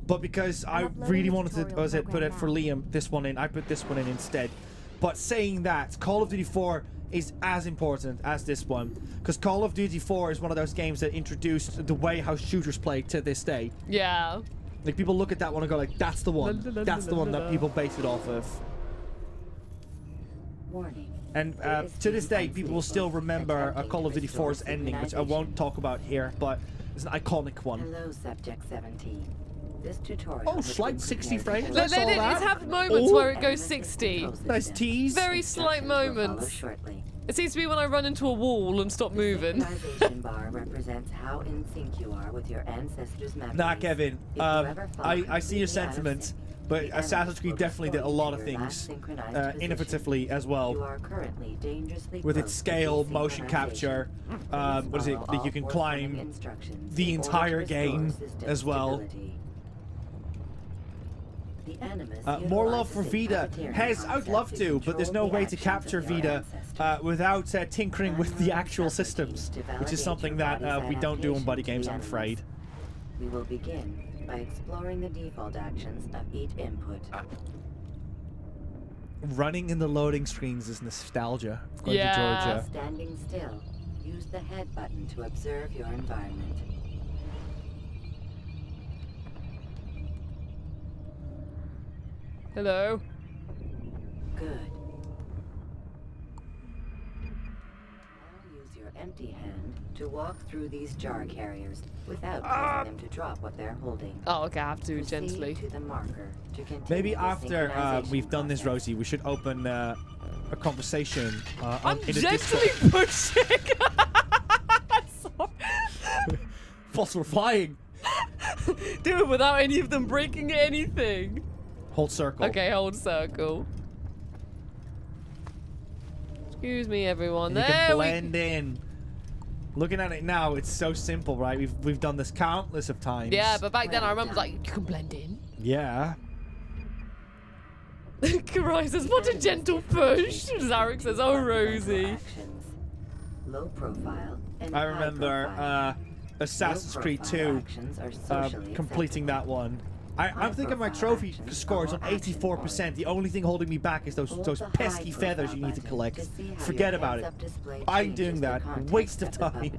But because I really wanted to put it for Liam, this one in, I put this one in instead. But saying that, Call of Duty 4 is as important as this one. Because Call of Duty 4 is one of those games that introduced the way how shooters play to this day. Yeah. Like, people look at that one and go like, that's the one. That's the one that people base it off of. And to this day, people will still remember Call of Duty 4's ending, which I won't talk about here, but it's an iconic one. Hello, Subject 17. This tutorial. Oh, slight 60 frames. Let That's all it that. have moments where it goes 60. Nice tease. Very slight moments. It seems to be when I run into a wall and stop moving. Synchronization bar represents how in sync you are with your ancestors' memories. Nah, Kevin. I see your sentiment, but Assassin's Creed definitely did a lot of things innovatively as well. You are currently dangerously With its scale, motion capture, what is it? That you can climb the entire game as well. More love for Vita. Hez, I would love to, but there's no way to capture Vita without tinkering with the actual systems, which is something that we don't do on BuddyGames, I'm afraid. We will begin by exploring the default actions of each input. Running in the loading screens is nostalgia. Going Yeah. to Georgia. Standing still, use the head button to observe your environment. Hello. Good. Now use your empty hand to walk through these jar carriers without causing them to drop what they're holding. Oh, okay, I have to gently. To the marker to continue Maybe the after synchronization we've done this, Rosie, we should open a conversation I'm in a gently Discord. pushing. False, we're flying. Do it without any of them breaking anything. Hold circle. Okay, hold circle. Excuse me, everyone. And you There can we blend in. Looking at it now, it's so simple, right? We've done this countless of times. Yeah, but back then I remember like you can blend in. Yeah. Karai says, "What a gentle push." Zarek says, "Oh, Rosie." Low profile and I high remember profile. Assassin's Creed Low-profile 2 actions are socially completing that one. I'm thinking my trophy scores on 84%. The only thing holding me back is those pesky feathers you need to collect. Forget about it. I'm doing that. Waste of time.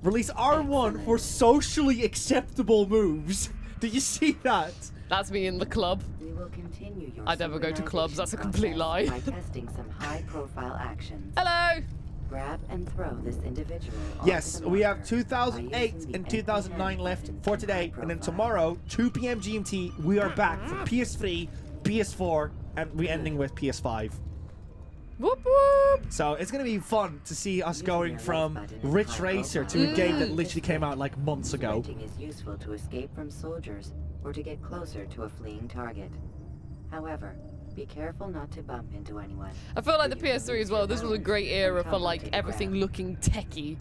Release R1 for socially acceptable moves. Did you see that? That's me in the club. We will continue your I never go to clubs. That's a complete lie. by testing some high-profile actions. Hello. Grab and throw this individual. Yes, we have 2008 and 2009 left for today, and then tomorrow, 2 p.m. GMT, we are back for PS3, PS4, and we're ending with PS5. Whoop whoop! So it's gonna be fun to see us going from Ridge Racer to a game that literally came out like months ago. Sprinting is useful to escape from soldiers or to get closer to a fleeing target. However, be careful not to bump into anyone. I feel like the PS3 as well. This was a great era for like everything looking techie,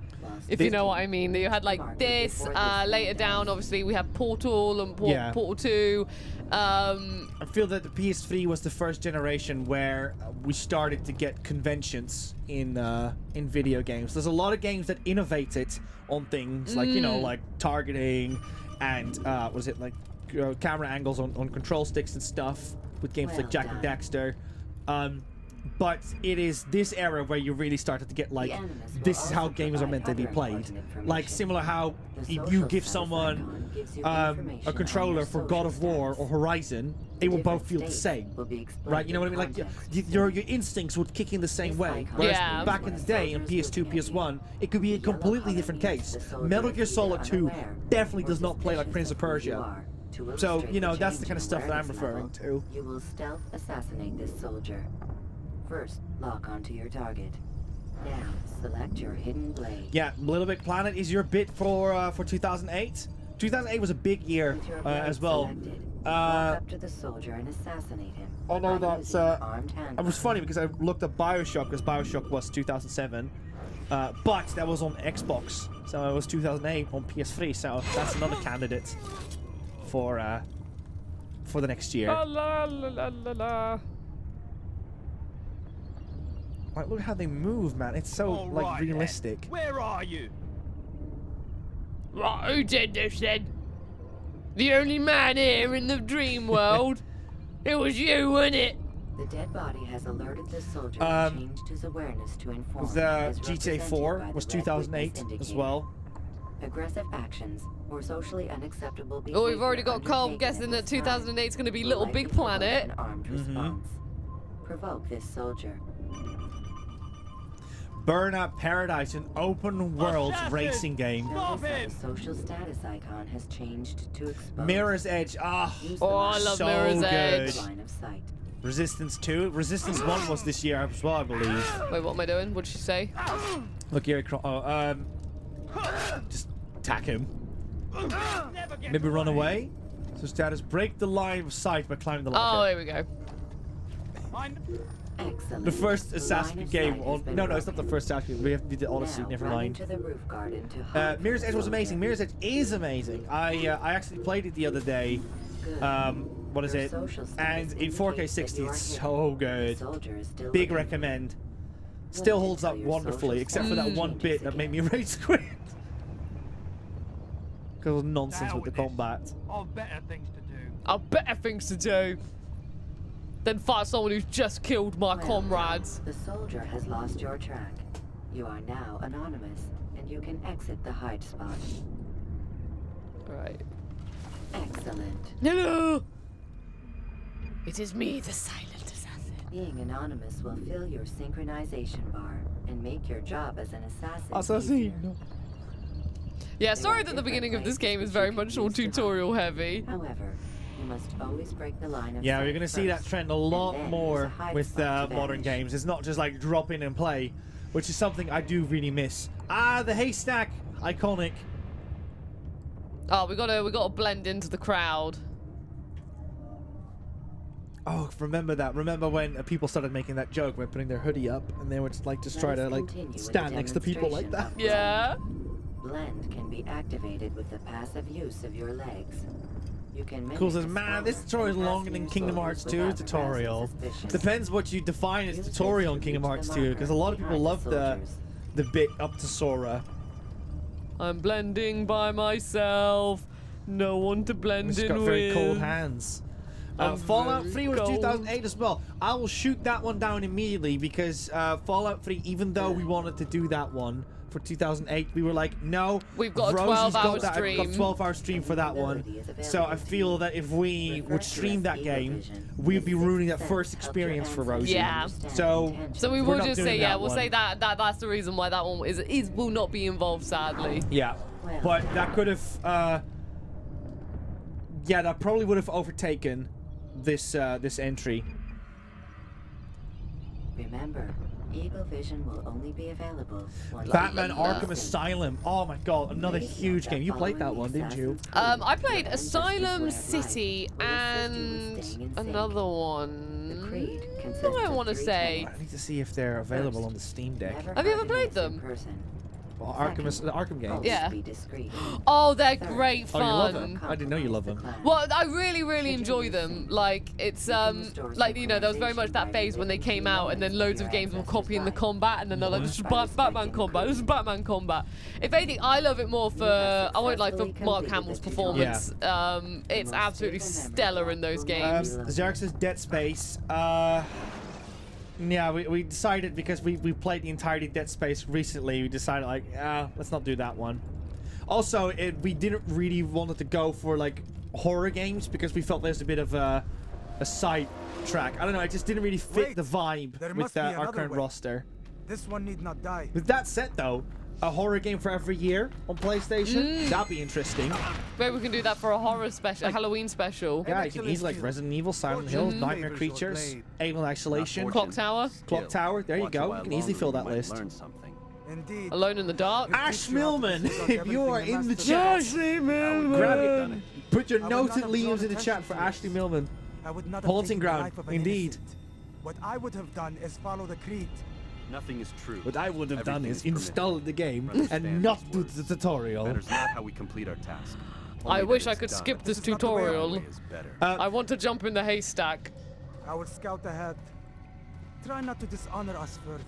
if you know what I mean. You had like this. Later down, obviously, we have Portal and Portal 2. I feel that the PS3 was the first generation where we started to get conventions in video games. There's a lot of games that innovated on things like, you know, like targeting and was it like camera angles on control sticks and stuff with games like Jack and Daxter. But it is this era where you really started to get like, this is how games are meant to be played. Like similar how you give someone a controller for God of War or Horizon, it will both feel the same, right? You know what I mean? Like your instincts would kick in the same way. Whereas back in the day in PS2, PS1, it could be a completely different case. Metal Gear Solid 2 definitely does not play like Prince of Persia. To So, illustrate you know, the that's the change kind of in stuff that I'm awareness referring level, to. You will stealth assassinate this soldier. First, lock onto your target. Now, select your hidden blade. Yeah, Little Big Planet is your bit for 2008. 2008 was a big year With your blade as well. selected, walk up to the soldier and assassinate him. Oh no, by that's using an armed hand it was funny because I looked up Bioshock because Bioshock was 2007, but that was on Xbox, so it was 2008 on PS3. So that's another candidate for the next year. La la la la la. Like, look how they move, man. It's so All like right, realistic. then. Where are you? Right, who did this then? The only man here in the dream world? It was you, wasn't it? The dead body has alerted the soldier Um, and changed his awareness to inform. The as GTA represented 4 by the was red 2008 witness as indicator. well. Aggressive actions or socially unacceptable behavior. Oh, we've already got Carl undertaken guessing at that this time 2008 is going to be will Little likely Big provoke Planet. An armed response. Provoke this soldier. Burnout Paradise, an open world racing game. Notice how the social status icon has changed to expose. Mirror's Edge, Use the Oh, I line love so Mirror's good. Edge. line of sight. Resistance 2, Resistance 1 was this year as well, I believe. Wait, what am I doing? What did she say? Look here, just attack him. Maybe run away. So status, break the line of sight by climbing the Oh, ladder. there we go. Excellent. The first The Assassin's line of game sight has on... been No, it's not the broken. first Assassin's. We have to do the Odyssey, Now, never run mind. into the roof garden to hide Mirror's from Edge the was amazing. soldier. Mirror's Edge is amazing. I actually played it the other day. Good. What is Your it? social status And in 4K indicates 60, that you are it's hidden. so The good. soldier is still Big looking. recommend. Still Wait holds up until your wonderfully, social except for that status one changes bit that made me rage quit. Because it was nonsense Now with the with this. combat. I've better things to do. I've better things to do than fight someone who's just killed my Well comrades. done. The soldier has lost your track. You are now anonymous, and you can exit the hide spot. Right. Excellent. Hello! It is me, the silent assassin. Being anonymous will fill your synchronization bar and make your job as an assassin easier. Yeah, sorry that the beginning of this game is very much all tutorial heavy. However, you must always break the line of Yeah, sight we're gonna see that first, trend a and lot then more use a hide with spot to modern vanish. games. It's not just like drop in and play, which is something I do really miss. Ah, the haystack, iconic. Oh, we gotta blend into the crowd. Oh, remember that? Remember when people started making that joke when putting their hoodie up and they would like just try Let to us like continue with stand the next to people like that? demonstration of Yeah. Blend can be activated with the passive use of your legs. You can Cool mimic says, a man, this scroller tutorial is and longer pass than near Kingdom soldiers Hearts 2 without tutorial. arousing suspicion. Depends what you define as Use this tutorial to in Kingdom reach Hearts the 2, because a lot of people marker love behind the bit up to Sora. I'm blending by myself. No one to blend It's in got with. very cold hands. I'm Fallout very 3 was cold. 2008 as well. I will shoot that one down immediately because Fallout 3, even though we wanted to do that one for 2008, we were like, no. We've got a Rosie's 12-hour got stream. Got 12-hour stream for that one. So I feel that if we would stream that game, we'd be ruining that first experience for Rosie. Yeah. So we we're will not just doing say, yeah, that we'll one. say that's the reason why that one will not be involved, sadly. Yeah, but that could have, yeah, that probably would have overtaken this this entry. Remember, Eagle Vision will only be available once Batman you Arkham use Asylum. Oh my god, another huge game. You played that one, didn't you? I played Asylum City and another one. What do I want to say? I need to see if they're available on the Steam Deck. Have you ever played them? Well, the Arkham games. Yeah. Oh, they're great Oh, you love fun. them? I didn't know you love them. Well, I really enjoy them. Like, it's, like, you know, there was very much that phase when they came out and then loads of games were copying the combat and then they're like, this is Batman combat, this is Batman combat. If anything, I love it more for, I won't lie, for Mark Hamill's performance. It's absolutely stellar in those games. Zarek says Dead Space. Yeah, we decided because we played the entirety of Dead Space recently, we decided like, let's not do that one. Also, we didn't really want to go for like horror games because we felt there's a bit of a side track. I don't know, it just didn't really fit the vibe with our current roster. This one need not die. With that said though, a horror game for every year on PlayStation. That'd be interesting. Maybe we can do that for a horror special, a Halloween special. Yeah, you can easily like Resident Evil, Silent Hill, Nightmare Creatures, Alien Isolation, Clock Tower. Clock Tower. There you go. You can easily fill that list. Indeed. Alone in the Dark. Ash Millman, if you are in the chat, Ashley Millman. grab it. Put your noted Liam's in the chat for Ashley Millman. I would not have Haunting taken the Ground, life of an indeed. innocent. What I would have done is follow the creed. Nothing is true. What I would have done Everything is permitted. install the game Understand and not these do words. the tutorial. Matters not how we complete our task. I Only wish that I it's could done. skip this This is not the way our tutorial. way is better. I want to jump in the haystack. I will scout ahead. Try not to dishonor us further.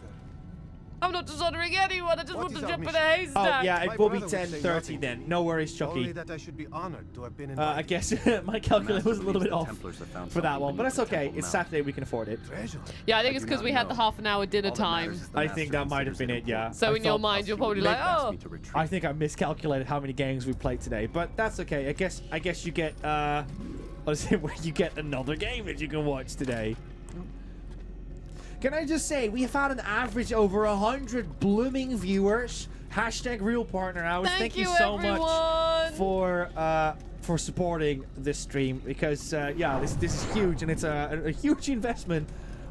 I'm not dishonoring anyone. I just What want is to our jump in a mission? haystack. Oh yeah, My it will be brother would say 10:30 nothing. then. No worries, Chucky. Only that I should be honored to have been I invited. guess my calculator was a little bit The off Templars have found for that something one, but beneath that's the okay. temple It's mount. Saturday, we can afford it. Treasure. Yeah, I think I it's do because not we had the know. half-an-hour dinner All that time. matters is the I master think that might have been it, considers yeah. So I in your thought- mind, you're probably like, asked oh. me to retreat. I think I miscalculated how many games we played today, but that's okay. I guess you get what is it? Where you get another game that you can watch today. Can I just say we have had an average over 100 blooming viewers. Hashtag real partner hours. Thank you you, so everyone. much for supporting this stream because yeah, this is huge and it's a huge investment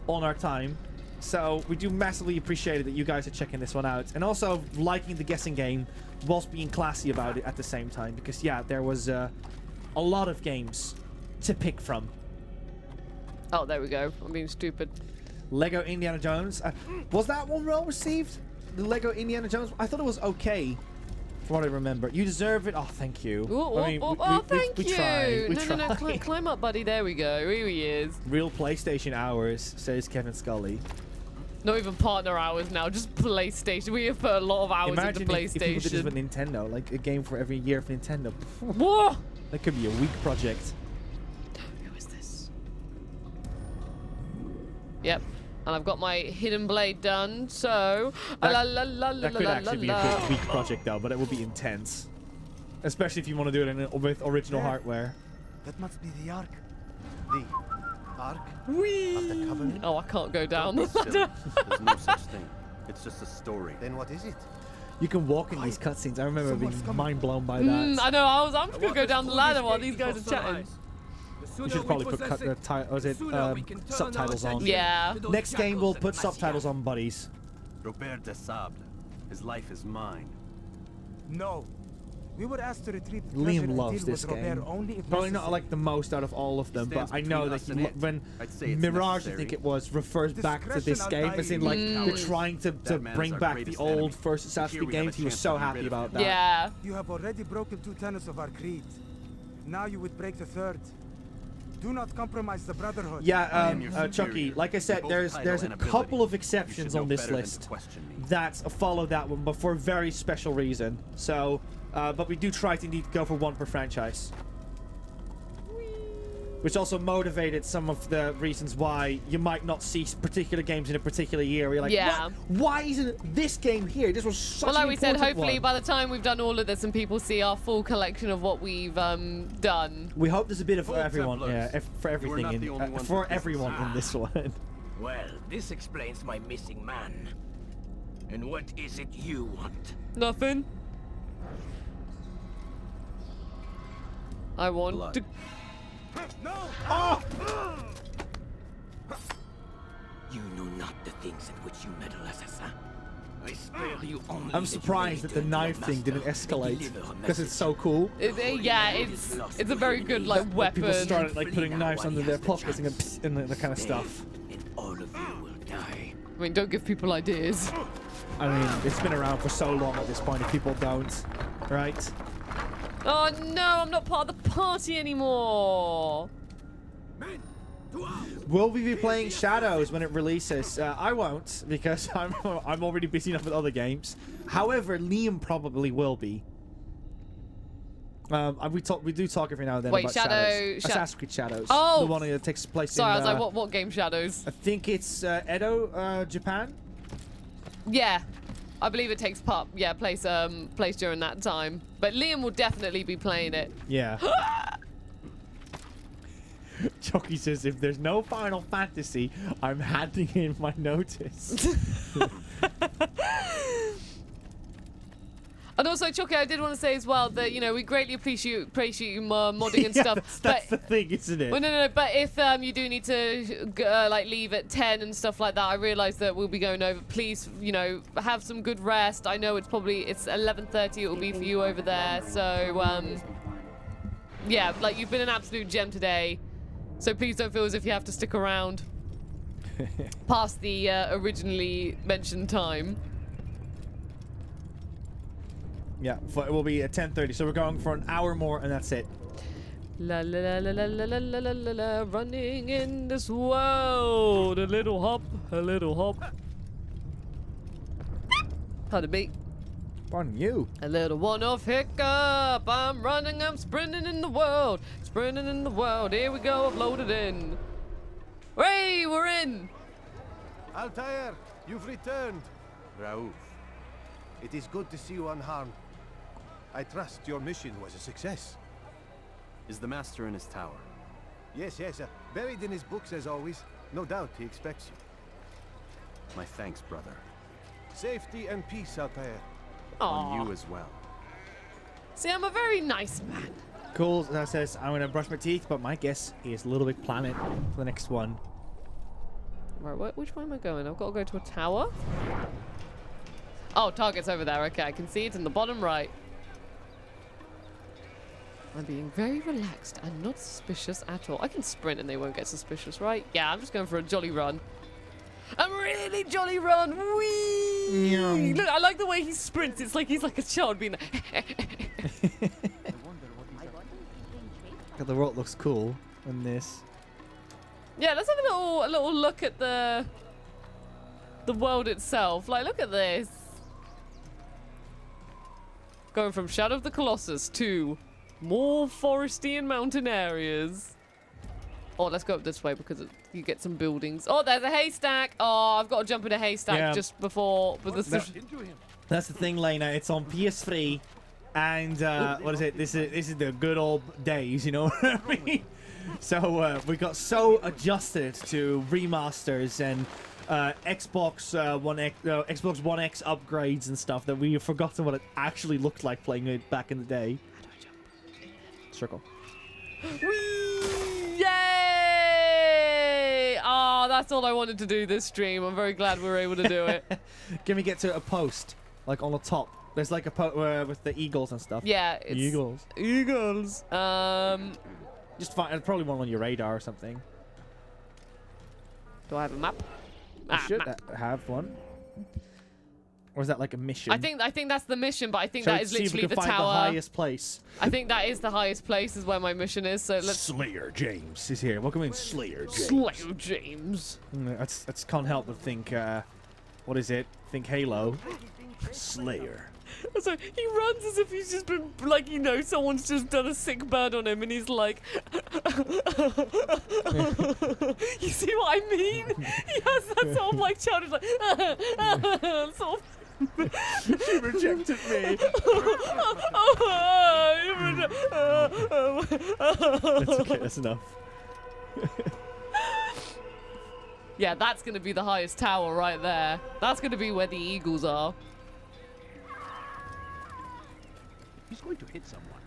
on our time. So we do massively appreciate it that you guys are checking this one out and also liking the guessing game whilst being classy about it at the same time because yeah, there was a lot of games to pick from. Oh, there we go. I'm being stupid. Lego Indiana Jones. Was that one well received? The Lego Indiana Jones? I thought it was okay. From what I remember. You deserve it. Oh, thank you. Ooh, I mean, thank we you. try. We No, try. climb up, buddy. There we go. Here he is. Real PlayStation hours, says Kevin Scully. Not even partner hours now, just PlayStation. We have put a lot of hours Imagine into if people did this PlayStation. with Nintendo, like a game for every year for Nintendo. Whoa! That could be a weak project. Who is this? Yep. And I've got my hidden blade done, so... That could actually be a good weak project though, but it would be intense. Especially if you want to do it with original hardware. That must be the Ark. The Ark Whee! of the Covenant? Oh, I can't go down the Don't be silly. ladder. There's no such thing. It's just a story. Then what is it? You can walk in these cutscenes. I remember being mind blown by that. I know, I'm just going to go down the ladder while these guys are chatting. You should probably put subtitles on. Yeah. Next game we'll put subtitles on, buddies. Robert de Sable. His life is mine. No. We were asked to retrieve the Liam treasure loves and deal this with Robert game. only if Probably not necessary. like the most out of all of them, but Stands I know between that us and it. when I'd say it's Mirage, I necessary. think it was, refers back to this Discretion game, as in like undying. they're trying to That man is bring our back the greatest old enemy. first Assassin's Here Creed we have a games. He was chance so to get happy rid of about him. that. Yeah. You have already broken 2 tenets of our creed. Now you would break the 3rd. Do not compromise the Brotherhood. Yeah, your Chucky, superior. like I said, Both there's title a and ability. couple of You exceptions should on know this better than to list question me. that follow that one, but for a very special reason. So, but we do try to indeed go for one per franchise. Which also motivated some of the reasons why you might not see particular games in a particular year. You're like, Yeah. what? Why isn't this game here? This was such Well, like an we said, important hopefully one. by the time we've done all of this and people see our full collection of what we've done. We hope there's a bit of Full everyone, Templars. yeah, for everything not in the only ones for with this everyone in this one. Well, this explains my missing man. And what is it you want? Nothing. I want Blood. to... No! Oh! You know not the things in which you meddle, assassin. I spare you only I'm surprised that the knife thing didn't escalate because it's so cool. Yeah, it's a very good like weapon. People started like putting knives under their pockets and, that kind of stuff. And all of you will die. I mean, don't give people ideas. I mean, it's been around for so long at this point. If people don't, right? Oh no, I'm not part of the party anymore. Will we be playing Shadows when it releases? I won't because I'm already busy enough with other games. However, Liam probably will be. We do talk every now and then Wait, about Shadow- Assassin's Creed Shadows. Oh! The one that takes place Sorry, in. I was like, what game Shadows? I think it's Edo, Japan. Yeah, I believe it takes place during that time. But Liam will definitely be playing it. Yeah. Chucky says, if there's no Final Fantasy, I'm handing in my notice. also, Chucky, I did want to say as well that, you know, we greatly appreciate you modding and stuff. That's the thing, isn't it? Well, no. But if you do need to like leave at 10 and stuff like that, I realise that we'll be going over. Please, you know, have some good rest. I know it's 11:30. It will be for you over there. So yeah, like you've been an absolute gem today. So please don't feel as if you have to stick around past the originally mentioned time. Yeah, it will be at 10:30, so we're going for an hour more, and that's it. La la la la la la la la la la, running in this world. A little hop, a little hop. Pardon me. Pardon you. A little one-off hiccup. I'm running, I'm sprinting in the world. Sprinting in the world. Here we go, I've loaded in. Hey, we're in. Altair, you've returned. Raouf, it is good to see you unharmed. I trust your mission was a success. Is the master in his tower? Yes, buried in his books as always. No doubt he expects you. My thanks, brother. Safety and peace, Altair. On you as well. See, I'm a very nice man. Cool, that says I'm gonna brush my teeth, but my guess is Little Big Planet for the next one. Right, which way am I going? I've got to go to a tower? Oh, target's over there. Okay, I can see it in the bottom right. I'm being very relaxed and not suspicious at all. I can sprint and they won't get suspicious, right? Yeah, I'm just going for a jolly run. A really jolly run. Whee! Yeah. Look, I like the way he sprints. It's like he's like a child being The world looks cool in this. Yeah, let's have a little look at the world itself. Like, look at this. Going from Shadow of the Colossus to more foresty and mountain areas. Oh, let's go up this way because you get some buildings. Oh, there's a haystack. Oh, I've got to jump in a haystack just before. That's the thing, Lena. It's on PS3, and what is it? This is the good old days, you know what I mean? So we got so adjusted to remasters and Xbox One X upgrades and stuff that we have forgotten what it actually looked like playing it back in the day. How do I jump? Circle. Whee! Yay! Oh, that's all I wanted to do this stream. I'm very glad we were able to do it. Can we get to a post, like on the top? There's like a post with the eagles and stuff. Yeah, it's Eagles. Just find probably one on your radar or something. Do I have a map? You should have one. Or is that like a mission? I think that's the mission, but I think Shall that we is see if we literally can the find tower. The highest place. I think that is the highest place is where my mission is. So let's. Slayer James is here. Welcome in, Slayer James. Slayer James. That's can't help but think. What is it? Think Halo. Slayer. So he runs as if he's just been like, you know, someone's just done a sick burn on him, and he's like, you see what I mean? He has that sort of like childish like, sort of. She rejected me. That's okay. That's enough. Yeah, that's gonna be the highest tower right there. That's gonna be where the eagles are. He's going to hit someone.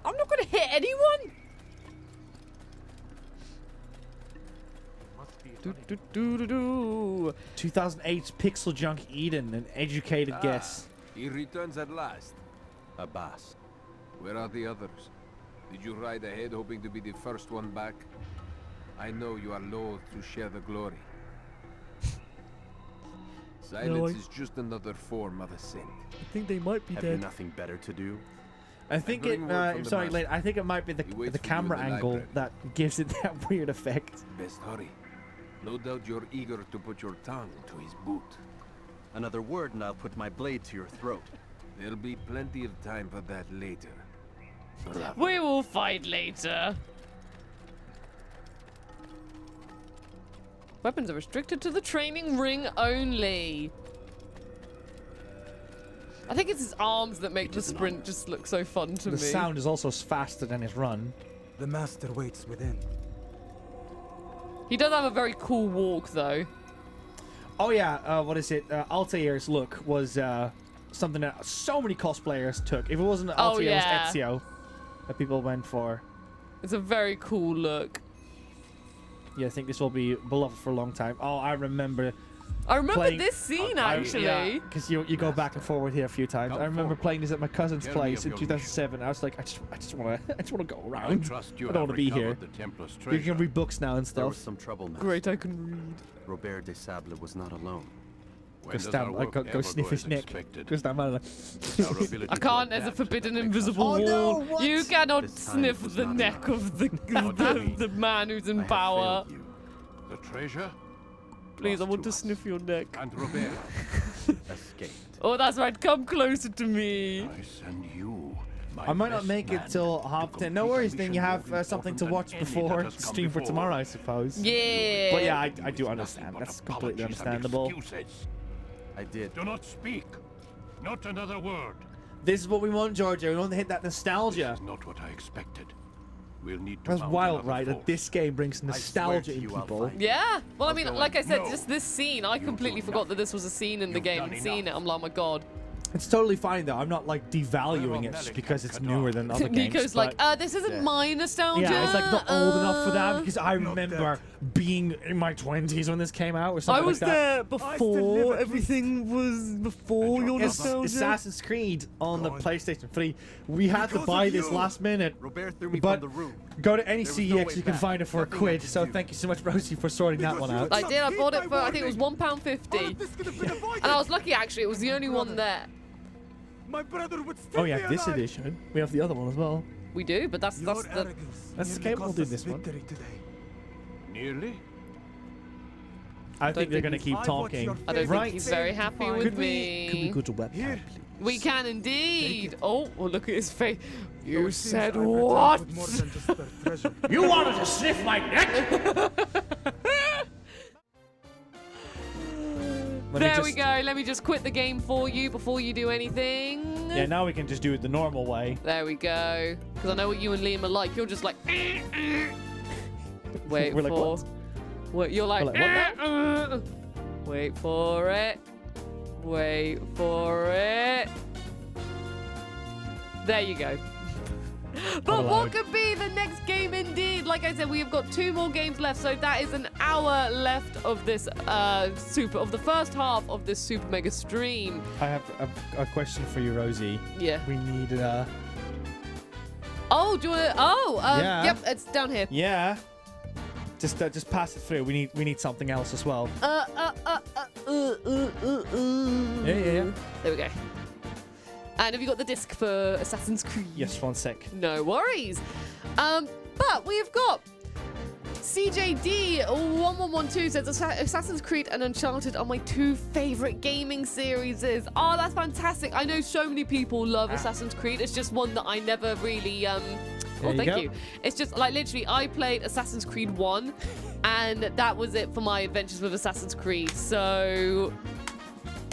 I'm not going to hit anyone. 2008 Pixel Junk Eden, an educated guess. He returns at last. Abbas, where are the others? Did you ride ahead hoping to be the first one back? I know you are loath to share the glory. Silence is just another form of assent. I think they might be Have dead. you nothing better to do? I think it. Sorry, Lane. I think it might be the camera angle that gives it that weird effect. Best hurry. No doubt you're eager to put your tongue to his boot. Another word and I'll put my blade to your throat. There'll be plenty of time for that later. We will fight later. Weapons are restricted to the training ring only. I think it's his arms that make the sprint just look so fun to me. The sound is also faster than his run. The master waits within. He does have a very cool walk, though. Oh yeah, what is it? Altair's look was something that so many cosplayers took. If it wasn't Ezio, it was Ezio that people went for. It's a very cool look. Yeah, I think this will be beloved for a long time. Oh, I remember this scene, actually. Because you go back and forward here a few times. I remember playing this at my cousin's place in 2007. I was like, I just want to go around. I don't want to be here. You can read books now and stuff. There was some trouble now. Great, I can read. Robert de Sable was not alone. Go sniff his neck. Just stand by I can't. There's a forbidden invisible wall. No, you cannot sniff the neck of the man who's in power. The treasure? Please, I want to sniff your neck. And Robert escaped. Oh, that's right. Come closer to me. I send you. I might not make it till 10:30. No worries, then you have something to watch before stream for tomorrow, I suppose. Yeah. But yeah, I do understand. That's completely understandable. I did. Do not speak. Not another word. This is what we want, Georgia. We want to hit that nostalgia. This is not what I expected. We'll need to That's wild, right? That this game brings nostalgia in people. Yeah. Well, I mean, like I said, just this scene, I completely forgot that this was a scene in the game. And seeing it, I'm like, oh my god. It's totally fine though. I'm not like devaluing it just because it's newer than other games. Nico's like, this isn't my nostalgia. Yeah, it's like not old enough for that because I remember being in my 20s when this came out or something like that. I was there before everything was before your nostalgia. Assassin's Creed on the PlayStation 3. We had to buy this last minute. Robert threw me but from the room. go to any CEX, you can find it for £1. So thank you so much, Rosie, for sorting that one out. I did. I bought it for, I think it was £1.50. And I was lucky actually. It was the only one there. My brother would still yeah, this edition. We have the other one as well. We do, but that's the okay. We'll do this one. Nearly. I think they're gonna keep talking. I don't think he's very happy with me. Could we go to webcam, please? We can indeed. Oh, well, look at his face. You said what? You wanted to sniff my neck? There we go. Let me just quit the game for you before you do anything. Yeah, now we can just do it the normal way. There we go. Because I know what you and Liam are like. You're just like... Wait We're like, for... what? You're like... We're like, what now? Wait for it. Wait for it. There you go. But what could be the next game indeed? Like I said, we have got 2 more games left, so that is an hour left of this the first half of this super mega stream. I have a question for you, Rosie. Yeah. We need Oh, do you want to... Oh, yeah. Yep, it's down here. Yeah. Just pass it through. We need something else as well. Yeah. Yeah. There we go. And have you got the disc for Assassin's Creed? Yes, 1 sec. No worries. But we've got CJD1112 says Assassin's Creed and Uncharted are my 2 favorite gaming series. Oh, that's fantastic. I know so many people love Assassin's Creed. It's just one that I never really thank you. It's just like literally I played Assassin's Creed 1 and that was it for my adventures with Assassin's Creed. So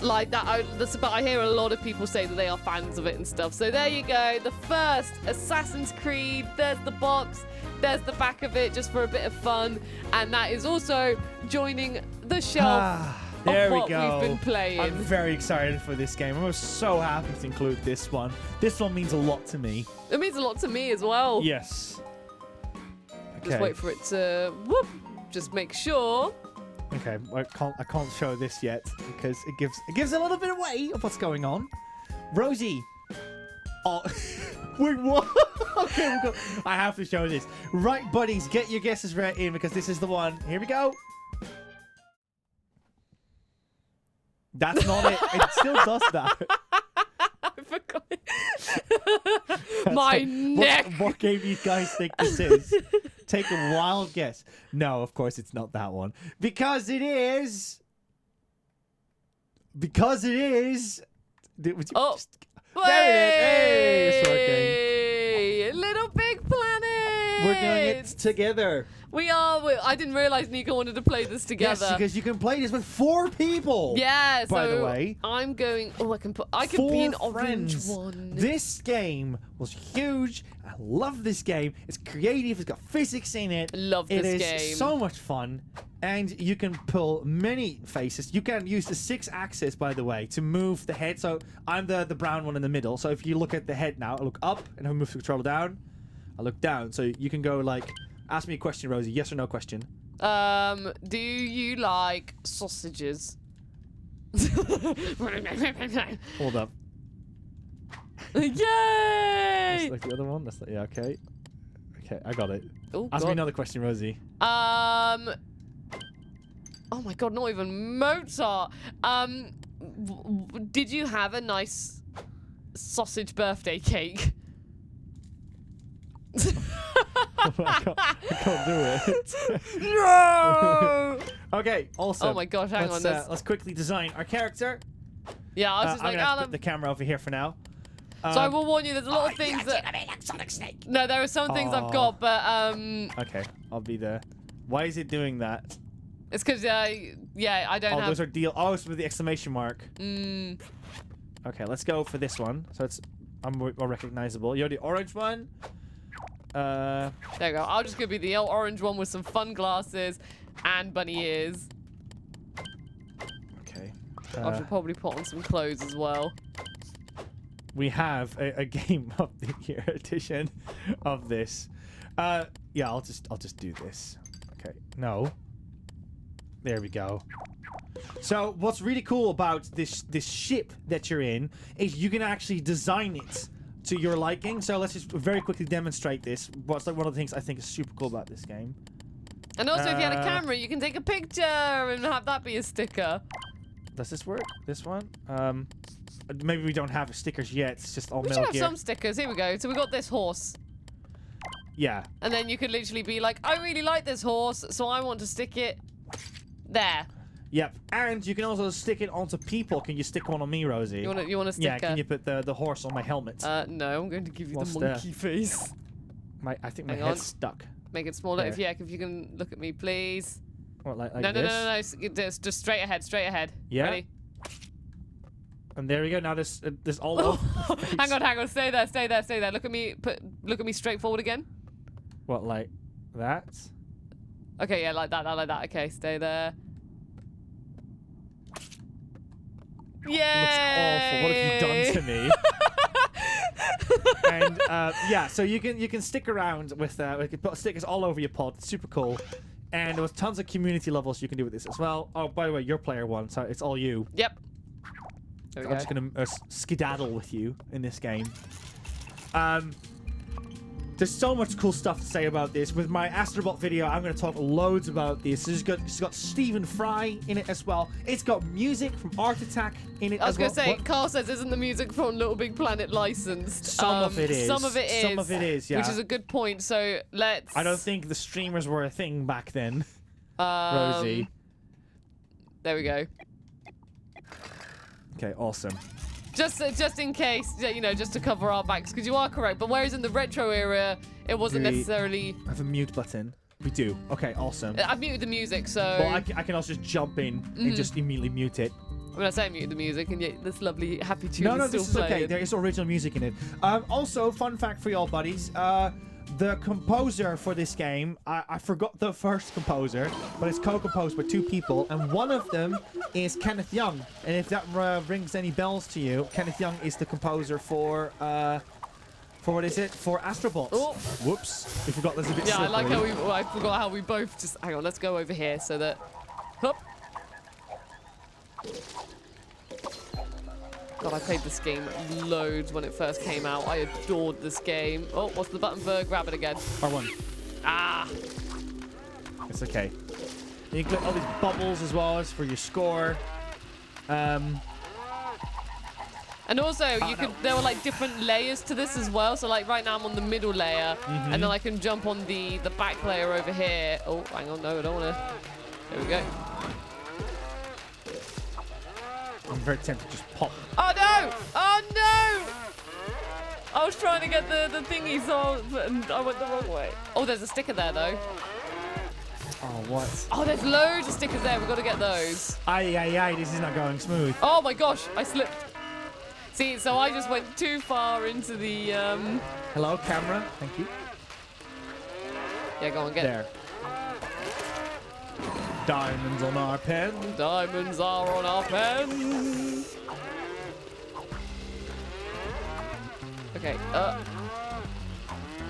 like that, but I hear a lot of people say that they are fans of it and stuff. So there you go, the first Assassin's Creed. There's the box, there's the back of it, just for a bit of fun, and that is also joining the shelf there of what we go. we've been playing. I'm very excited for this game. I'm so happy to include this one. This one means a lot to me. It means a lot to me as well. Yes. Okay. Just wait for it to just make sure. Okay, I can't show this yet because it gives a little bit away of what's going on. Rosie. Oh, wait, what? Okay, I have to show this. Right, buddies, get your guesses right in because this is the one. Here we go. That's not it. It still does that. I forgot. My neck. What game do you guys think this is? Take a wild guess. No, of course it's not that one. Because it is. Oh. There it is. Hey, it's working. Little Big Planet. We're doing it together. We are. I didn't realize Nico wanted to play this together. Yes, because you can play this with 4 people. Yeah. By the way, I'm going. Oh, I can be an orange one. This game was huge. I love this game. It's creative. It's got physics in it. Love this game. It is so much fun. And you can pull many faces. You can use the 6-axis, by the way, to move the head. So I'm the brown one in the middle. So if you look at the head now, I look up and I move the controller down. I look down. So you can go like, ask me a question, Rosie. Yes or no question. Do you like sausages? Hold up. Yay! That's like the other one. That's yeah, okay. Okay, I got it. Oh, ask me another question, Rosie. Oh my god, not even Mozart. Did you have a nice sausage birthday cake? I can't do it. No! Okay, awesome. Oh my gosh, hang on. Let's quickly design our character. Yeah, I was just I'm like, gonna put the camera over here for now. So I will warn you, there's a lot of things that... No, there are some things I've got, but Okay, I'll be there. Why is it doing that? it's because yeah, I don't have... Oh, those are deal. Oh, it's with the exclamation mark. Mm. Okay, let's go for this one. So it's more recognizable. You're the orange one. There you go. I'll just gonna be the orange one with some fun glasses and bunny ears. Okay. I should probably put on some clothes as well. We have a game of the year edition of this. Yeah, I'll just do this. Okay. No. There we go. So what's really cool about this ship that you're in is you can actually design it to your liking. So let's just very quickly demonstrate this. What's like one of the things I think is super cool about this game. And also, if you had a camera, you can take a picture and have that be a sticker. Does this work? This one? Maybe we don't have stickers yet. It's just all we Metal should have Gear. some stickers. Here we go. So we got this horse. Yeah. And then you could literally be like, I really like this horse, so I want to stick it there. Yep. And you can also stick it onto people. Can you stick one on me, Rosie? You want a sticker? Yeah. Can you put the horse on my helmet? No. I'm going to give you What's the monkey face. I think my Hang head's on. stuck. Make it smaller. There. If you can look at me, please. What, like no, this? no. Just straight ahead. Straight ahead. Yeah. Ready? And there we go. Now there's all over. Hang on. Stay there. Look at me. Look at me straight forward again. What, like that? Okay, yeah, like that. Okay, stay there. Yay! Looks awful. What have you done to me? And yeah, so you can stick around with we can put stickers all over your pod. It's super cool. And there was tons of community levels you can do with this as well. Oh, by the way, you're player one, so it's all you. Yep. There we I'm go. just gonna skedaddle with you in this game. There's so much cool stuff to say about this. With my Astrobot video, I'm going to talk loads about this. It's got Stephen Fry in it as well. It's got music from Art Attack in it I was as well. going to say, Carl says, isn't the music from Little Big Planet licensed? Some of it is. Some of it is. Some of it is, yeah. Which is a good point, so let's... I don't think the streamers were a thing back then, Rosie. There we go. Okay, awesome. Just in case, you know, just to cover our backs, because you are correct. But whereas in the retro era, it wasn't necessarily... I have a mute button. We do. Okay, awesome. I've muted the music, so... Well, I can also just jump in and just immediately mute it. I mean, I say I muted the music, and yet this lovely happy tune No, is still this is playing. okay. There is original music in it. Also, fun fact for y'all buddies. The composer for this game, I forgot the first composer, but it's co-composed by 2 people, and one of them is Kenneth Young. And if that rings any bells to you, Kenneth Young is the composer for what is it? For Astrobot. Oh. Whoops. We forgot there's a bit Yeah, I like how slippery. I forgot how we both just... Hang on, let's go over here so that... Hup. God, I played this game loads when it first came out. I adored this game. Oh, what's the button for grab it again? R1. Ah! It's okay. You can click all these bubbles as well as for your score. And also, there were like different layers to this as well. So like right now I'm on the middle layer, and then I can jump on the back layer over here. Oh, hang on, no, I don't want to. There we go. I'm very tempted to just pop. Oh no! Oh no! I was trying to get the thingy, so I went the wrong way. Oh, there's a sticker there though. Oh, what? Oh, there's loads of stickers there. We've got to get those. Aye, this is not going smooth. Oh my gosh, I slipped. See, so I just went too far into the... Hello, camera. Thank you. Yeah, go on, get there. Diamonds on our pen. Diamonds are on our pen. Okay, I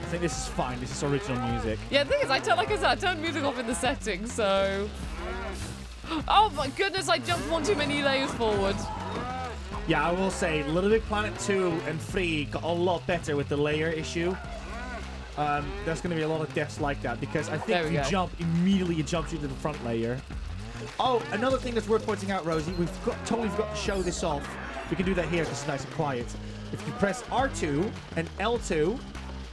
think this is fine. This is original music. yeah, the thing is, I turned music off in the settings, so... Oh my goodness, I jumped one too many layers forward. Yeah, I will say, Little Big Planet 2 and 3 got a lot better with the layer issue. There's going to be a lot of deaths like that, because I think if you jump, immediately it jumps you to the front layer. Oh, another thing that's worth pointing out, Rosie, we've totally forgot to show this off. We can do that here because it's nice and quiet. If you press R2 and L2,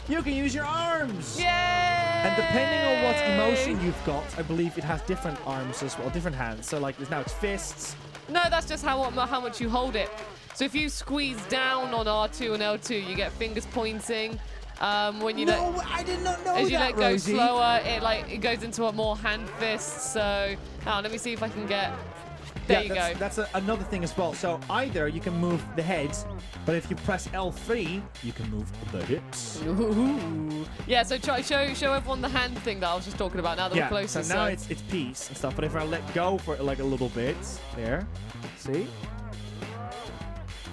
you can use your arms. Yay! And depending on what emotion you've got, I believe it has different arms as well, different hands. So like now it's fists. No, that's just how much you hold it. So if you squeeze down on R2 and L2, you get fingers pointing. When you I did not know as you let go Rosie. slower, it goes into a more hand fist. So now let me see if I can get. There you go. That's another thing as well. So either you can move the head, but if you press L3, you can move the hips. Ooh. Yeah, so show everyone the hand thing that I was just talking about now that we're closer. So now it's peace and stuff, but if I let go for like a little bit, there, see?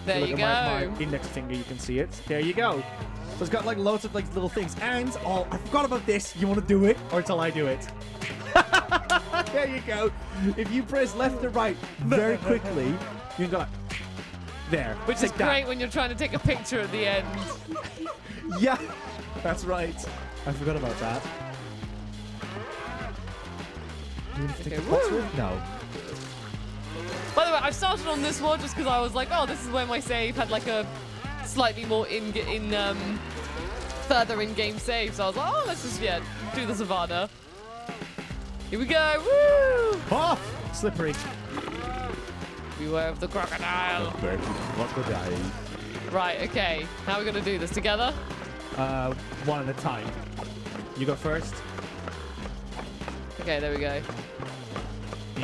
There you go. My index finger, you can see it. There you go. So it's got like loads of like little things. And, oh, I forgot about this. You want to do it or until I do it? There you go. If you press left or right very quickly, you can go like, there. Which is great when you're trying to take a picture at the end. Yeah, that's right. I forgot about that. Okay, No. By the way, I started on this one just because I was like, oh, this is where my save had like a slightly more further in-game save. So I was like, oh, let's just do the Savannah. Here we go! Woo! Oh, slippery. Beware of the crocodile. Crocodile. Right, okay. How are we gonna do this together? One at a time. You go first. Okay, there we go.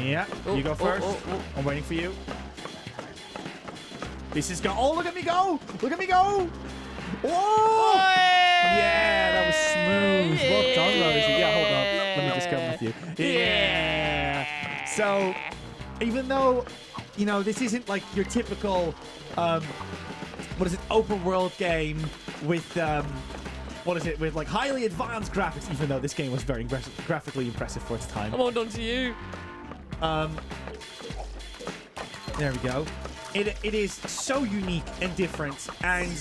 Yeah, you go first. I'm waiting for you. This is go. Oh, look at me go! Look at me go! Whoa! Yeah, that was smooth. Well done, Rosie. Yeah, hold on. Let me just come with you. Yeah. So, even though, you know, this isn't like your typical, open world game with, with like highly advanced graphics, even though this game was very graphically impressive for its time. I'm on to you. There we go. It is so unique and different, and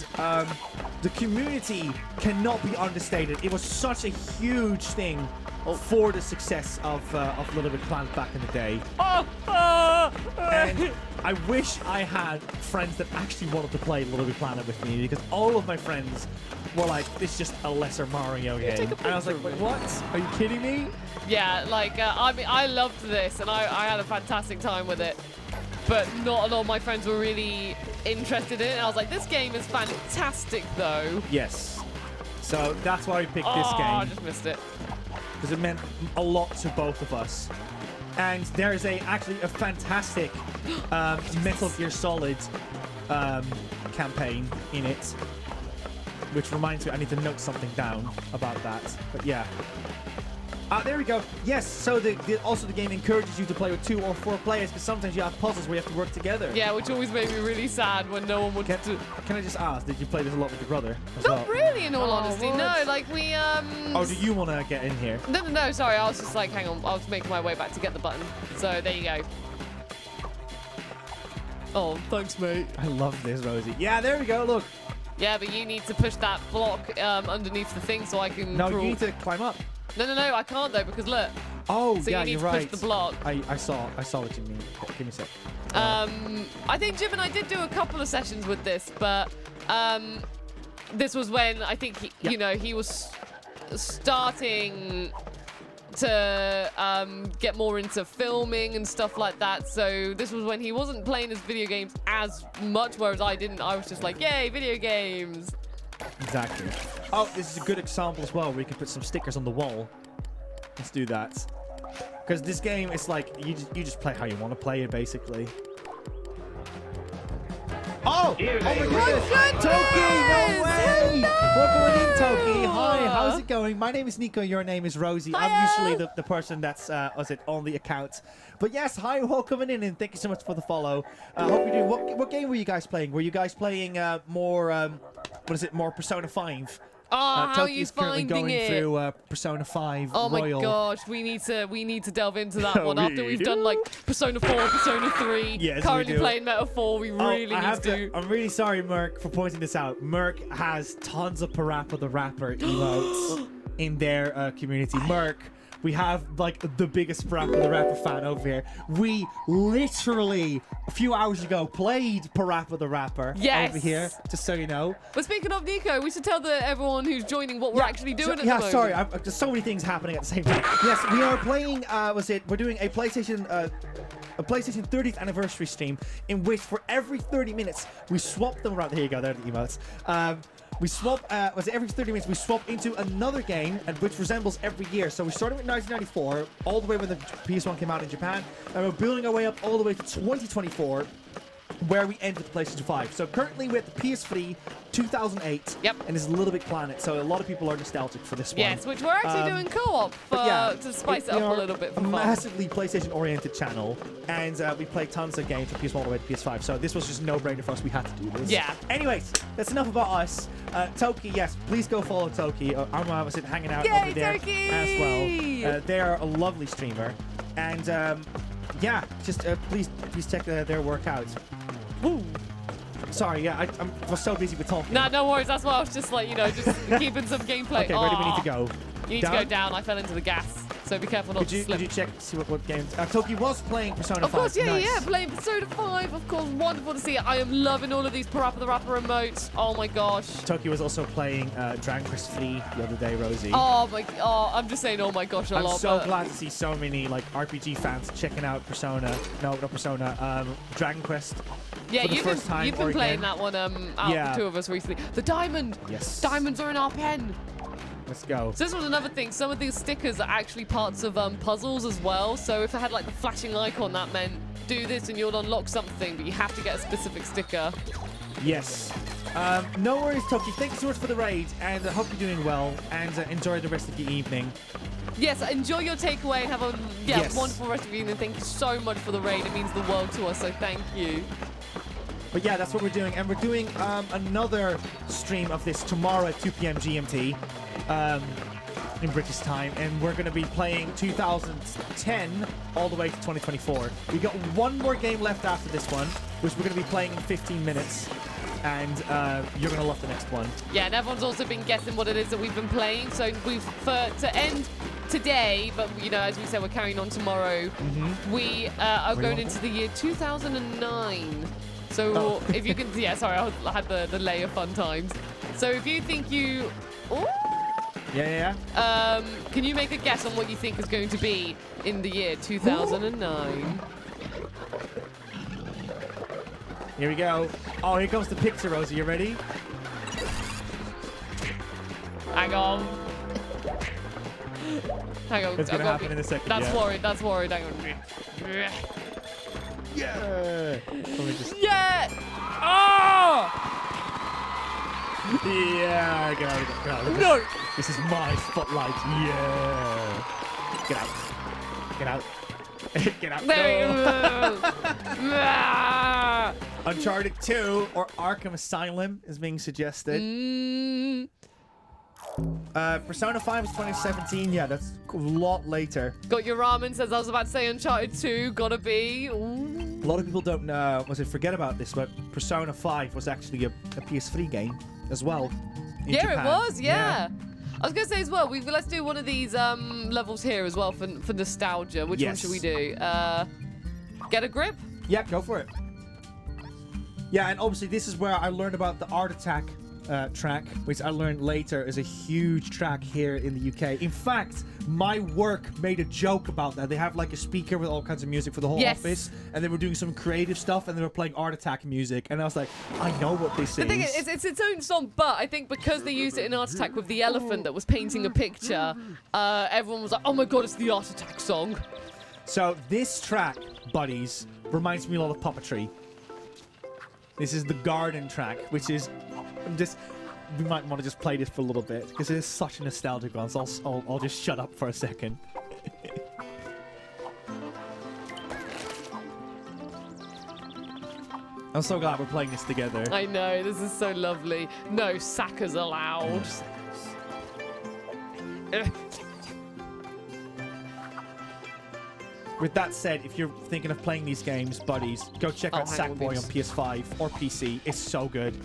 the community cannot be understated. It was such a huge thing for the success of Little Big Planet back in the day. And I wish I had friends that actually wanted to play Little Big Planet with me, because all of my friends were like, this is just a lesser Mario game. And I was like, wait, what? Are you kidding me? Yeah, like, I mean, I loved this, and I had a fantastic time with it. But not a lot of my friends were really interested in it. And I was like, this game is fantastic, though. Yes. So that's why we picked this game. I just missed it. Because it meant a lot to both of us. And there is actually a fantastic Metal Gear Solid campaign in it. Which reminds me, I need to note something down about that. But yeah. There we go. Yes, so also the game encourages you to play with 2 or 4 players, because sometimes you have puzzles where you have to work together. Yeah, which always made me really sad when no one would. Can I just ask, did you play this a lot with your brother? Not really, in all honesty. What? No, like we Oh, do you want to get in here? No, sorry. I was just like, hang on. I was making my way back to get the button. So there you go. Oh, thanks, mate. I love this, Rosie. Yeah, there we go. Look. Yeah, but you need to push that block underneath the thing so I can. No, you need to climb up. No, I can't though, because look. Oh, so yeah, you need you're to right. push the block. I saw what you mean. Give me a sec. I think Jim and I did do a couple of sessions with this, but this was when I think he was starting to get more into filming and stuff like that. So this was when he wasn't playing his video games as much, whereas I didn't. I was just like, yay, video games. Exactly. Oh, this is a good example as well, where you can put some stickers on the wall. Let's do that. Because this game is like, you just play how you want to play it, basically. Oh! Oh my goodness! Toki! No way! Welcome in, Toki. Hi, how's it going? My name is Nico. Your name is Rosie. I'm usually the person that's on the account. But yes, hi, welcome in, and thank you so much for the follow. Hope you're doing. What game were you guys playing? Were you guys playing more more Persona 5? Oh, how are you Toki's currently finding going it? through Persona 5 Oh Royal. my gosh, we need to delve into that one after we've done like Persona 4, Persona 3. Yes, currently we do. playing Meta 4. We really need to. I'm really sorry, Merc, for pointing this out. Merc has tons of PaRapper the Rapper emotes in their community. Merc, we have like the biggest PaRapper the Rapper fan over here. We literally a few hours ago played PaRapper the Rapper over here, just so you know. But speaking of Nico, we should tell everyone who's joining what we're actually doing at the moment. Sorry, there's so many things happening at the same time. Yes, we are playing. We're doing a PlayStation 30th anniversary stream in which for every 30 minutes we swap them around. There you go. There are the emotes. We swap, every 30 minutes we swap into another game, and which resembles every year. So we started with 1994, all the way when the PS1 came out in Japan, and we're building our way up all the way to 2024, where we end with the PlayStation 5. So currently we're at the PS3 2008, and it's a Little Big Planet, so a lot of people are nostalgic for this one. Yes, which we're actually doing co-op to spice it up a little bit for fun. Massively PlayStation-oriented channel, and we play tons of games from PS1 all the way to PS5, so this was just no brainer for us. We had to do this. Yeah. Anyways, that's enough about us. Toki, yes, please go follow Toki. I'm hanging out over there Toki! as well. They are a lovely streamer, and yeah, just please check their work out. Ooh. Sorry, yeah, I was so busy with talking. Nah, no worries. That's why I was just like, just keeping some gameplay. Okay, where do we need to go? You need to go down. I fell into the gas, so be careful not to slip. Could you check to see what games? Toki was playing Persona 5. Of course, yeah, nice. playing Persona 5. Of course, wonderful to see. I am loving all of these PaRapper the Rapper emotes. Oh my gosh. Toki was also playing Dragon Quest 3 the other day, Rosie. I'm just saying, oh my gosh, a lot. I'm so glad to see so many like RPG fans checking out Persona. No, not Persona. Dragon Quest. Yeah, for the first time you've been playing that one out the two of us recently. The diamond. Yes. Diamonds are in our pen. Let's go. So this was another thing. Some of these stickers are actually parts of puzzles as well. So if it had like the flashing icon, that meant do this and you'll unlock something, but you have to get a specific sticker. Yes. No worries, Toki. Thank you so much for the raid, and I hope you're doing well, and enjoy the rest of your evening. Yes, enjoy your takeaway and have a wonderful rest of your evening. Thank you so much for the raid. It means the world to us, so thank you. But yeah, that's what we're doing. And we're doing another stream of this tomorrow at 2 p.m. GMT in British time. And we're going to be playing 2010 all the way to 2024. We got one more game left after this one, which we're going to be playing in 15 minutes. And you're going to love the next one. Yeah, and everyone's also been guessing what it is that we've been playing. So to end today, but as we said, we're carrying on tomorrow. We are going into the year 2009. So if you can, sorry, I had the delay of fun times. So if you think you, can you make a guess on what you think is going to be in the year 2009? Here we go. Oh, here comes the picture, Rosie. You ready? Hang on. Hang on. It's gonna happen in a second. That's worried. That's worried. Hang on. Yeah! Yeah! Oh! Yeah! Get out. No! This is my spotlight. Yeah! Get out. Get out. Get out. No. Uncharted 2 or Arkham Asylum is being suggested. Persona 5 is 2017. Yeah, that's a lot later. Got your ramen says I was about to say Uncharted 2. Gotta be. Ooh. A lot of people don't know. Forget about this, but Persona 5 was actually a PS3 game as well. Yeah, Japan. It was. Yeah. I was gonna say as well. Let's do one of these levels here as well for nostalgia. Which one should we do? Get a grip. Yeah, go for it. Yeah, and obviously this is where I learned about the Art Attack track, which I learned later is a huge track here in the UK. In fact, my work made a joke about that. They have like a speaker with all kinds of music for the whole office, and they were doing some creative stuff, and they were playing Art Attack music, and I was like, I know what this is. The thing is, it's its own song, but I think because they used it in Art Attack with the elephant that was painting a picture, everyone was like, oh my god, it's the Art Attack song. So this track, buddies, reminds me a lot of puppetry. This is the garden track, which is we might want to just play this for a little bit because it is such a nostalgic one. So I'll just shut up for a second. I'm so glad we're playing this together. I know, this is so lovely. No sackers allowed. With that said, if you're thinking of playing these games, buddies, go check out Sackboy on PS5 or PC. It's so good.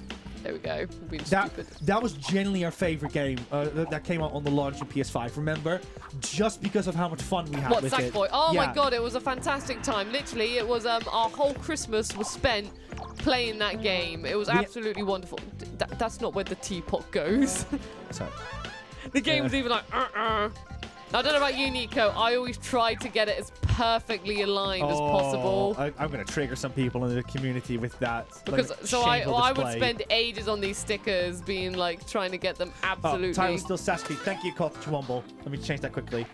There we go. Being stupid. That was genuinely our favorite game that came out on the launch of PS5. Remember? Just because of how much fun we had with it. Sackboy? Oh Yeah. my god, it was a fantastic time. Literally, it was our whole Christmas was spent playing that game. It was absolutely wonderful. That's not where the teapot goes. Sorry. The game was even like, I don't know about you, Nico. I always try to get it as perfectly aligned as possible. I'm going to trigger some people in the community with that. Because like, I would spend ages on these stickers, being like trying to get them absolutely. Title still Sasuke. Thank you, Coach Chwomble. Let me change that quickly.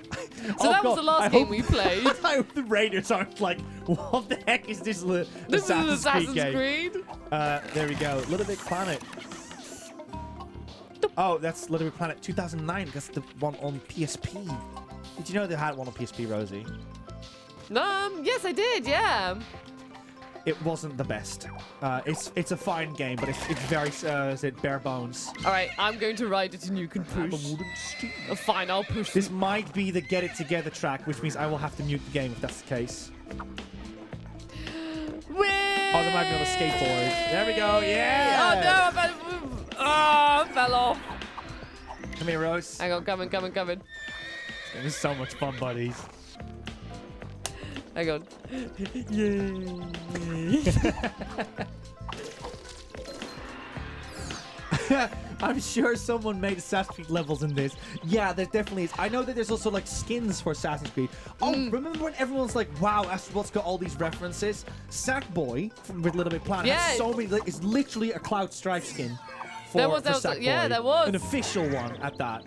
So that was the last game we played. I hope the Raiders aren't like, what the heck is this? This is Assassin's Creed. There we go. Little Big Planet. Oh, that's Little Big Planet 2009. That's the one on PSP. Did you know they had one on PSP, Rosie? Yes, I did. Yeah. It wasn't the best. It's a fine game, but it's very is it bare bones. All right, I'm going to ride it and you can push. Fine, I'll push. This might be the Get It Together track, which means I will have to mute the game if that's the case. Oh, there might be on a skateboard. There we go. Yeah. Oh no! I fell off. Come here, Rose. Hang on, coming. This is so much fun, buddies. Hang on. Yay. I'm sure someone made Assassin's Creed levels in this. Yeah, there definitely is. I know that there's also like skins for Assassin's Creed. Oh, remember when everyone's like, wow, Astrobot's got all these references? Sackboy with Little Big Planet has so many. It's literally a Cloud Strife skin for Sackboy. Yeah, there was. An official one at that.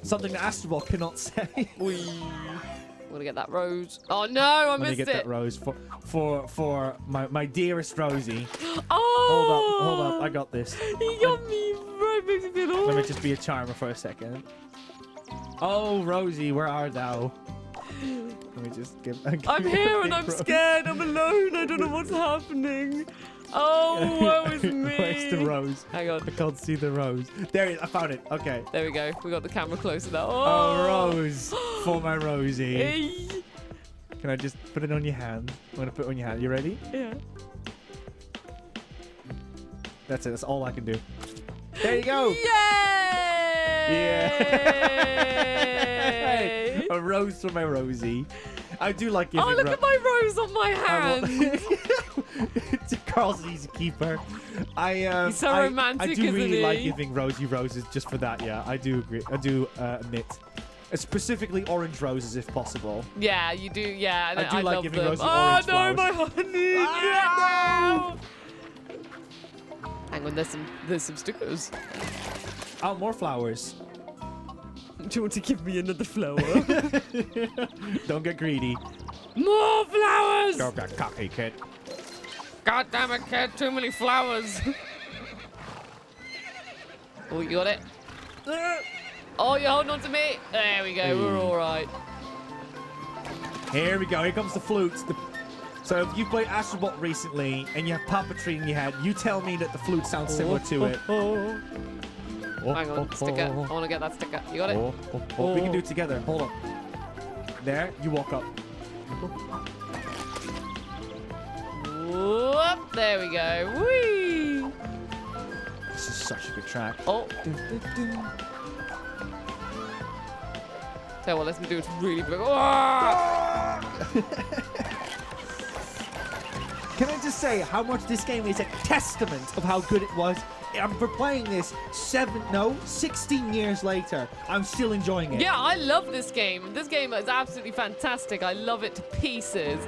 Something that Astrobot cannot say. I'm gonna get that rose. Oh no, I missed it. Get that rose for my dearest Rosie. Oh! Hold up, I got this. He got me right makes me feel Let me just be a charmer for a second. Oh, Rosie, where art thou? Let me just give. I'm here and I'm scared. I'm alone. I don't know what's happening. Oh, woe is me. Where's the rose? Hang on. I can't see the rose. There it is. I found it. Okay. There we go. We got the camera closer now. Oh, rose for my Rosie. Hey. Can I just put it on your hand? I'm going to put it on your hand. You ready? Yeah. That's it. That's all I can do. There you go. Yay! Yay! A rose for my Rosie. I do like giving. Oh, look at my rose on my hand. Carl's an easy keeper. He's so romantic, I do really isn't he? like giving Rosie roses just for that. Yeah, I do agree. I do admit. Specifically orange roses, if possible. Yeah, you do. Yeah, I do like love giving them. Rosie orange flowers. My honey! Ah, no! Hang on, there's some stickers. Oh, more flowers. Do you want to give me another flower? Don't get greedy. More flowers! Don't get cocky, kid. God damn it, kid! Too many flowers. Oh, you got it. Oh, you're holding on to me. There we go. Hey. We're all right. Here we go. Here comes the flutes. So if you've played Astrobot recently and you have puppetry in your head, you tell me that the flute sounds similar to it. Hang on, sticker. I want to get that sticker. You got it? We can do it together. Hold on. There, you walk up. Whoop, there we go. Whee! This is such a good track. Oh. Tell you what, let's do it really big. Can I just say how much this game is a testament of how good it was? For playing this 16 years later, I'm still enjoying it. Yeah, I love this game. This game is absolutely fantastic. I love it to pieces.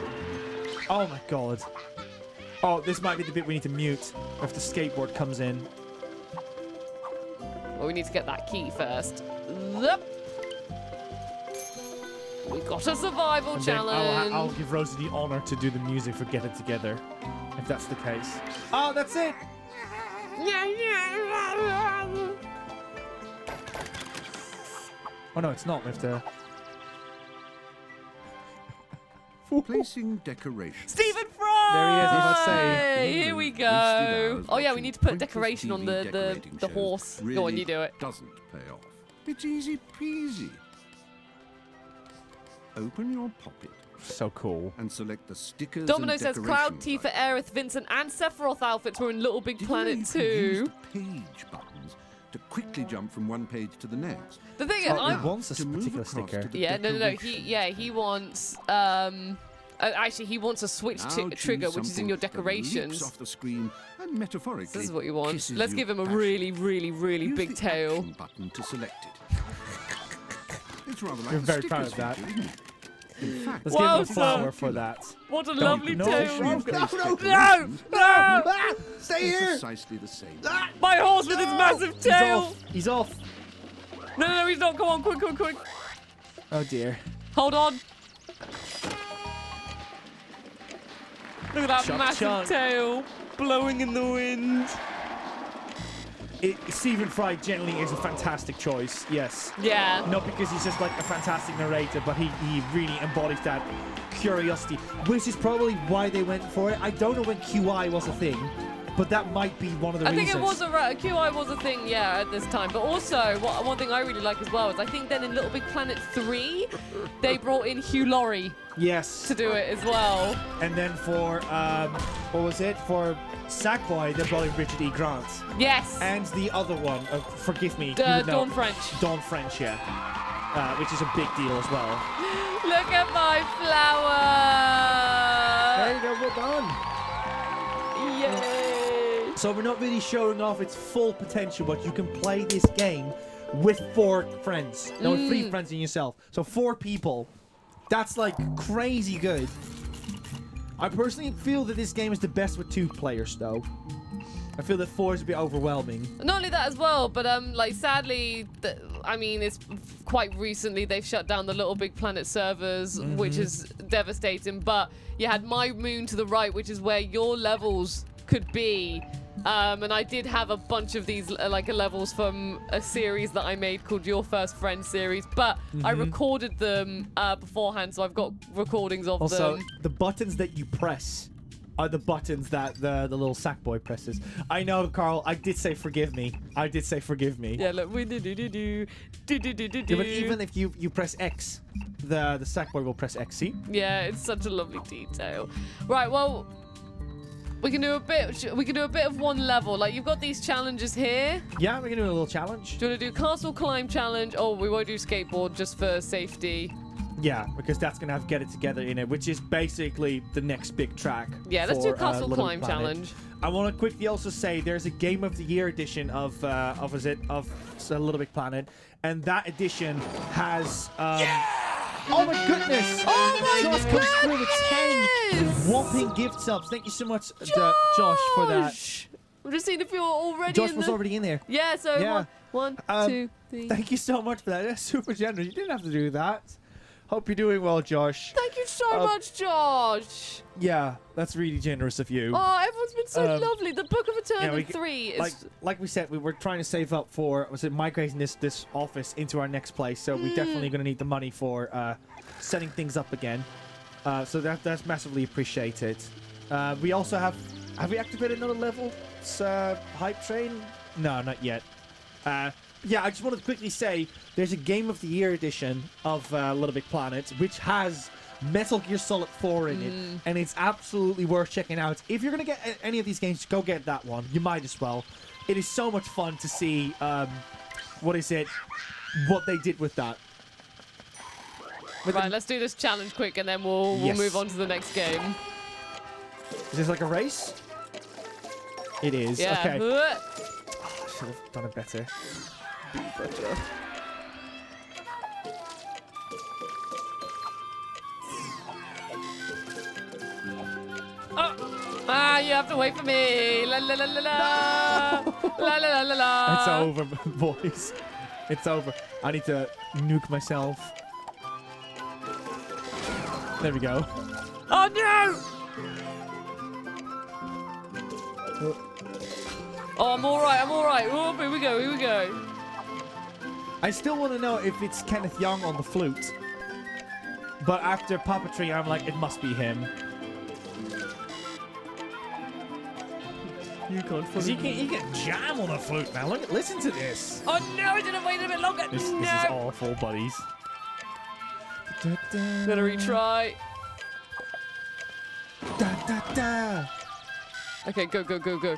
Oh my god. Oh, this might be the bit we need to mute if the skateboard comes in. Well, we need to get that key first. Yep. We got a survival challenge. I'll give Rosie the honor to do the music for Get It Together. if that's the case. Oh, that's it. Oh no, it's not. We have to. Placing decoration. Stephen Fry! There he is, I must say. Here we go. Oh yeah, we need to put decoration on the horse. Go on, you do it. Doesn't pay off. It's easy peasy. Open your pocket. So cool. And select the stickers. Domino and says Cloud, Tifa, Aerith, Vincent, and Sephiroth outfits were in Little Big Planet 2. Use the page buttons to quickly jump from one page to the next. The thing is, he wants a particular sticker. Yeah, no. He wants. Actually, he wants a switch trigger, which is in your decorations. Off the screen and metaphorically. This is what you want. Let's give him a really, really, really Use big the tail. action button to select it. It's rather like You're a very sticker proud of that. switch, isn't it? In fact, Let's give him a flower for that. What a lovely tail. No! Stay here. Precisely the same. My horse with his massive tail. He's off. No, he's not. Come on, quick. Oh dear. Hold on. Look at that Chunk, massive chunk. tail blowing in the wind. Stephen Fry generally is a fantastic choice, yes. Yeah. Not because he's just like a fantastic narrator, but he really embodies that curiosity, which is probably why they went for it. I don't know when QI was a thing, but that might be one of the reasons. I think it was QI was a thing, yeah, at this time. But also, one thing I really like as well is I think then in Little Big Planet 3, they brought in Hugh Laurie. Yes. To do it as well. And then for, what was it? For Sackboy, they brought in Richard E. Grant. Yes. And the other one, forgive me. Dawn French. Dawn French, yeah. Which is a big deal as well. Look at my flower. There you go, we're done. Yay. So we're not really showing off its full potential, but you can play this game with 4 friends. No, 3 friends and yourself. So 4 people. That's like crazy good. I personally feel that this game is the best with 2 players, though. I feel that 4 is a bit overwhelming. Not only that as well, but like sadly, I mean, it's quite recently they've shut down the Little Big Planet servers, which is devastating. But you had My Moon to the right, which is where your levels could be. And I did have a bunch of these levels from a series that I made called Your First Friend series, but I recorded them beforehand, so I've got recordings of them. Also, the buttons that you press are the buttons that the little Sackboy presses. I know, Carl, I did say forgive me. Yeah, look, we do. Yeah, but even if you press X, the Sackboy will press X, see? Yeah, it's such a lovely detail. Right, well, we can do a bit of one level. Like, you've got these challenges here. Yeah, we can do a little challenge. Do you want to do castle climb challenge? Oh, we won't do skateboard just for safety. Yeah, because that's going to have Get It Together in it, which is basically the next big track. Yeah, let's do castle Little climb Planet. challenge. I want to quickly also say there's a Game of the Year edition of Little Big Planet, and that edition has oh my goodness! Oh my Josh comes through with 10 whopping gift subs. Thank you so much, Josh, for that. I'm just seeing if you're already Josh in was already in there. Yeah, so Yeah. one, 2, 3. Thank you so much for that. That's super generous. You didn't have to do that. Hope you're doing well, Josh. Thank you so much, Josh. Yeah, that's really generous of you. Oh, everyone's been so lovely. The Book of Eternityyy 3 is... Like we said, we were trying to save up for migrating this office into our next place, so we're definitely going to need the money for setting things up again. So that's massively appreciated. We also have we activated another level? It's Hype Train? No, not yet. Yeah, I just wanted to quickly say there's a Game of the Year edition of Little Big Planet, which has Metal Gear Solid 4 in it, and it's absolutely worth checking out. If you're going to get any of these games, go get that one. You might as well. It is so much fun to see, what they did with that. Right, let's do this challenge quick, and then we'll move on to the next game. Is this like a race? It is. Yeah. Okay. Oh, I should have done it better. You have to wait for me. La la la la la. La la la la la. It's over, boys. It's over. I need to nuke myself. There we go. Oh no! Oh, I'm alright, I'm alright. Oh, here we go, here we go. I still want to know if it's Kenneth Young on the flute. But after puppetry, I'm like, it must be him. You can't Because he can jam on a flute now. Look, listen to this. Oh no, I didn't wait a bit longer. This is awful, buddies. Gonna retry. Da, da, da. Okay, go, go, go, go.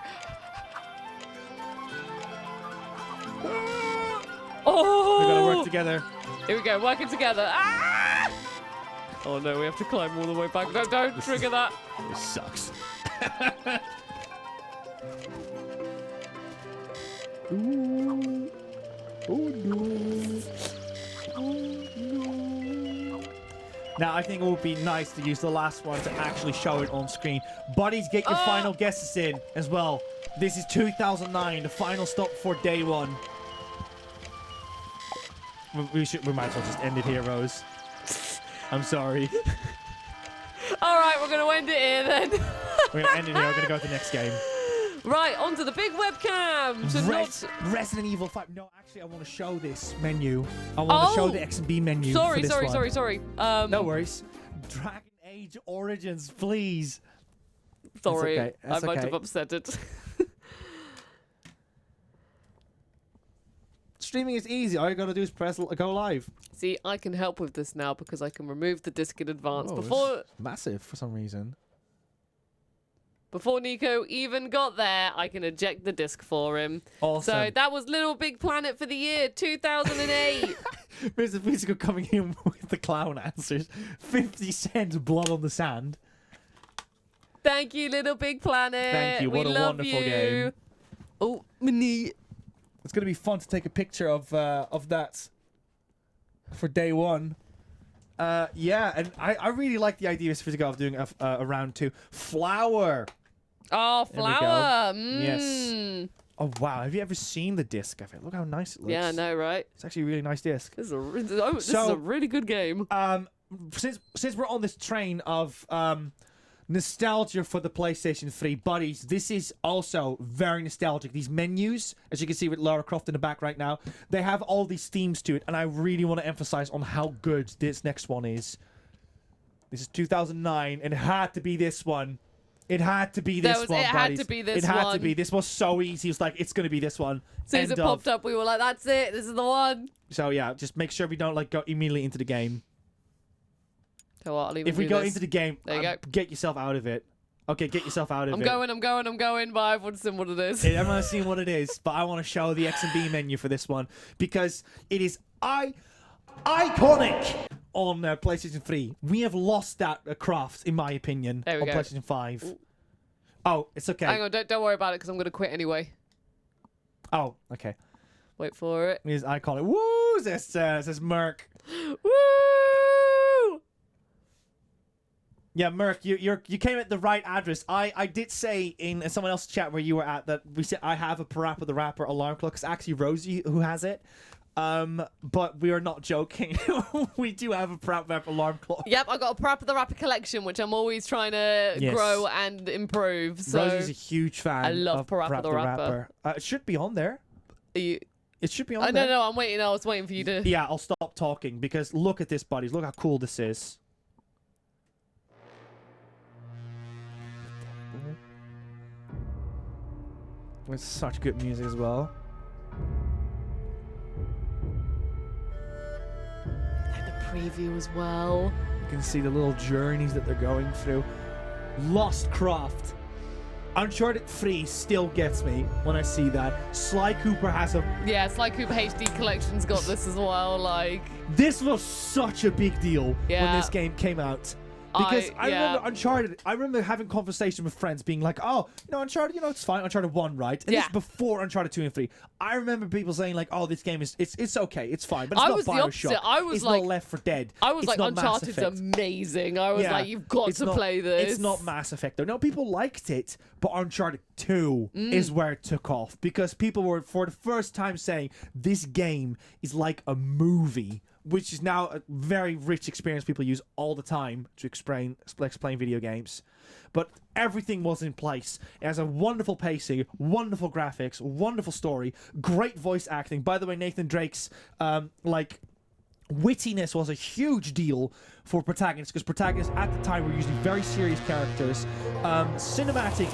Oh! We gotta work together. Here we go, working together. Ah! Oh no, we have to climb all the way back. No, don't trigger that. This sucks. Ooh. Oh no. Oh no. Now I think it would be nice to use the last one to actually show it on screen. Buddies, get your final guesses in as well. This is 2009, the final stop for day one. We might as well just end it here, Rose. I'm sorry. All right, we're gonna end it here then. We're gonna end it here. We're gonna go to the next game. Right, onto the big webcam. So Resident Evil 5. No, actually, I want to show this menu. I want to show the X and B menu. Sorry, for this one. sorry. No worries. Dragon Age Origins, please. Sorry, okay. I might have upset it. Streaming is easy. All you gotta do is press go live. See, I can help with this now because I can remove the disc in advance. Oh, it's massive for some reason. Before Nico even got there, I can eject the disc for him. Awesome. So that was Little Big Planet for the year 2008. Mr. Physical coming in with the clown answers. 50 cents, blood on the sand. Thank you, Little Big Planet. Thank you. What we a love wonderful you. game. Oh, my knee. It's gonna be fun to take a picture of that for day one. Yeah, and I really like the idea of Physical of doing a round two. Flower. Oh, flower. Yes. Oh wow, have you ever seen the disc of it? Look how nice it looks. Yeah, I know, right? It's actually a really nice disc. This is a really good game. Since we're on this train of nostalgia for the PlayStation 3, buddies, this is also very nostalgic. These menus, as you can see with Lara Croft in the back right now, they have all these themes to it, and I really want to emphasize on how good this next one is. This is 2009, and it had to be this one. It had to be this one, buddies. It had to be this It had one. to be. This was so easy. It was like, it's going to be this one. As soon as it popped up, we were like, that's it. This is the one. So yeah, just make sure we don't like go immediately into the game. So what, I'll even If we do go this. into the game, There you go. get yourself out of it. Okay, get yourself out of I'm it. going, but I haven't seen what it is. I'm not seeing what it is, but I want to show the X and B menu for this one because it is iconic on PlayStation 3. We have lost that craft, in my opinion, There we on go. PlayStation 5. Oh, it's okay. Hang on, don't worry about it because I'm going to quit anyway. Oh, okay. Wait for it. It is iconic. Woo! Says Merc. Woo! Yeah, Merc, you came at the right address. I did say in someone else's chat where you were at that we said I have a PaRapper the Rapper alarm clock. It's actually Rosie who has it. But we are not joking. We do have a PaRapper the Rapper alarm clock. Yep, I got a PaRapper the Rapper collection, which I'm always trying to grow and improve. So Rosie's a huge fan. I love of PaRapper the Rapper. It should be on there. It should be on I there. don't know. I'm waiting. I was waiting for you to. Yeah, I'll stop talking because look at this, buddies. Look how cool this is. It's such good music as well. And the preview as well. You can see the little journeys that they're going through. Lost Craft. Uncharted 3 still gets me when I see that. Sly Cooper has a... Yeah, Sly Cooper HD Collection's got this as well. Like, this was such a big deal when this game came out. Because I remember Uncharted, I remember having conversation with friends being like, oh, Uncharted, it's fine. Uncharted 1, right? And this is before Uncharted 2 and 3. I remember people saying like, oh, this game is, it's okay, it's fine. But it's not BioShock. The opposite. I was it's like, not Left 4 Dead. I was it's like, not Mass Uncharted's Effect. amazing. I was like, you've got to play this. It's not Mass Effect, though. No, people liked it, but Uncharted 2 is where it took off. Because people were, for the first time, saying, this game is like a movie. which is now a very rich experience people use all the time to explain video games. But everything was in place. It has a wonderful pacing, wonderful graphics, wonderful story, great voice acting. By the way, Nathan Drake's wittiness was a huge deal for protagonists, because protagonists at the time were usually very serious characters. Cinematic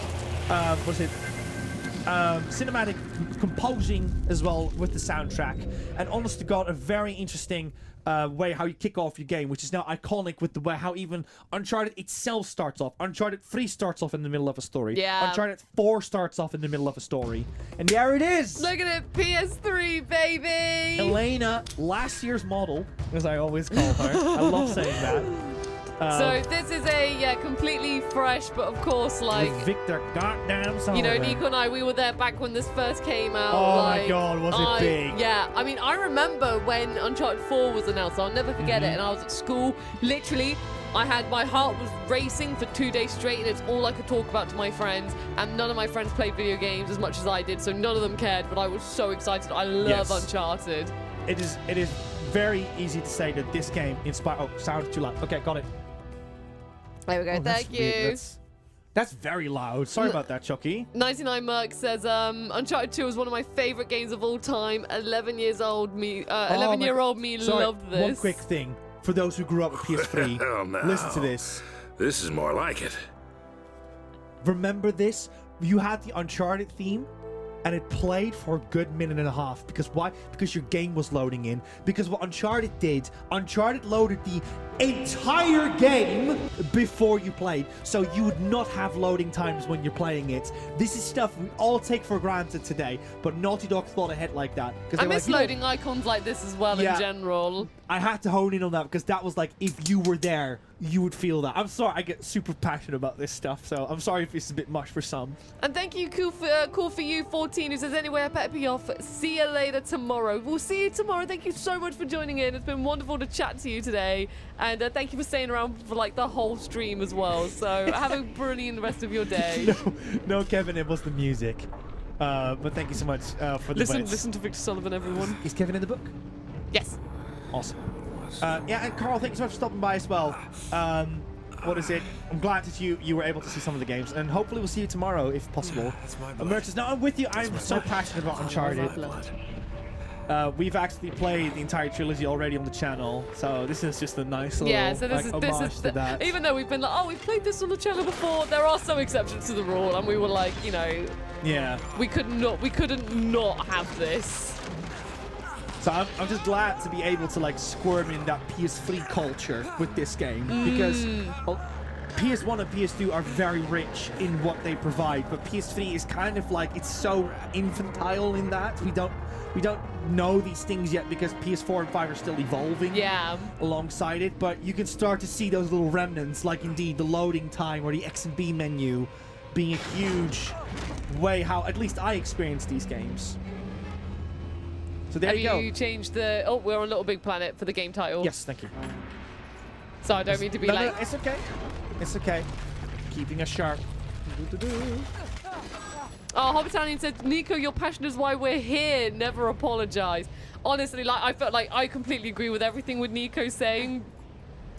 composing as well with the soundtrack, and honest to God, a very interesting way how you kick off your game, which is now iconic with the way how even Uncharted itself starts off. Uncharted 3 starts off in the middle of a story. Yeah. Uncharted 4 starts off in the middle of a story. And there it is! Look at it, PS3, baby! Elena, last year's model, as I always call her. I love saying that. So this is a completely fresh, but of course, like, Victor goddamn Sullivan. you know, Nico and I, we were there back when this first came out. Oh like, my God, was it big? Yeah, I mean, I remember when Uncharted 4 was announced. I'll never forget it. And I was at school. Literally, my heart was racing for 2 days straight, and it's all I could talk about to my friends. And none of my friends played video games as much as I did, so none of them cared. But I was so excited. I love Uncharted. It is very easy to say that this game inspired. Oh, sound too loud. Okay, got it. There we go. Oh, Thank you. That's very loud. Sorry about that, Chucky. 99 Merc says, Uncharted 2 is one of my favorite games of all time. 11-year-old me loved this. One quick thing for those who grew up with PS3. Hell no. Listen to this. This is more like it. Remember this? You had the Uncharted theme, and it played for a good minute and a half. Because why? Because your game was loading in. Because what Uncharted did, Uncharted loaded the entire game before you played. So you would not have loading times when you're playing it. This is stuff we all take for granted today, but Naughty Dog thought ahead like that. I miss loading icons like this as well in general. I had to hone in on that because that was like, if you were there, you would feel that. I'm sorry, I get super passionate about this stuff, so I'm sorry if it's a bit much for some. And thank you, Cool for You 14, who says, anyway, I better be off. See you later tomorrow. We'll see you tomorrow. Thank you so much for joining in. It's been wonderful to chat to you today. And thank you for staying around for like the whole stream as well. So have a brilliant rest of your day. No, Kevin, it was the music. But thank you so much for the Listen to Victor Sullivan, everyone. Is Kevin in the book? Yes. Awesome. Yeah, and Carl, thank you so much for stopping by as well. What is it? I'm glad that you were able to see some of the games, and hopefully we'll see you tomorrow if possible. Merchants, no, I'm with you. I'm so passionate about Uncharted. We've actually played the entire trilogy already on the channel, so this is just a nice little so this is to that. Even though we've been like, oh, we've played this on the channel before, there are some exceptions to the rule, and we were like, you know, we couldn't not have this. So I'm just glad to be able to like squirm in that PS3 culture with this game, because PS1 and PS2 are very rich in what they provide, but PS3 is kind of like, it's so infantile in that we don't know these things yet, because PS4 and 5 are still evolving alongside it, but you can start to see those little remnants, like indeed the loading time or the X and B menu being a huge way how at least I experience these games. So there you go. Have you changed the... Oh, we're on Little Big Planet for the game title. Yes, thank you. So I don't mean to be like... No, it's okay. It's okay. Keeping us sharp. Oh, Hobbitanian said, Nico, your passion is why we're here. Never apologize. Honestly, like, I felt like I completely agree with everything with Nico saying.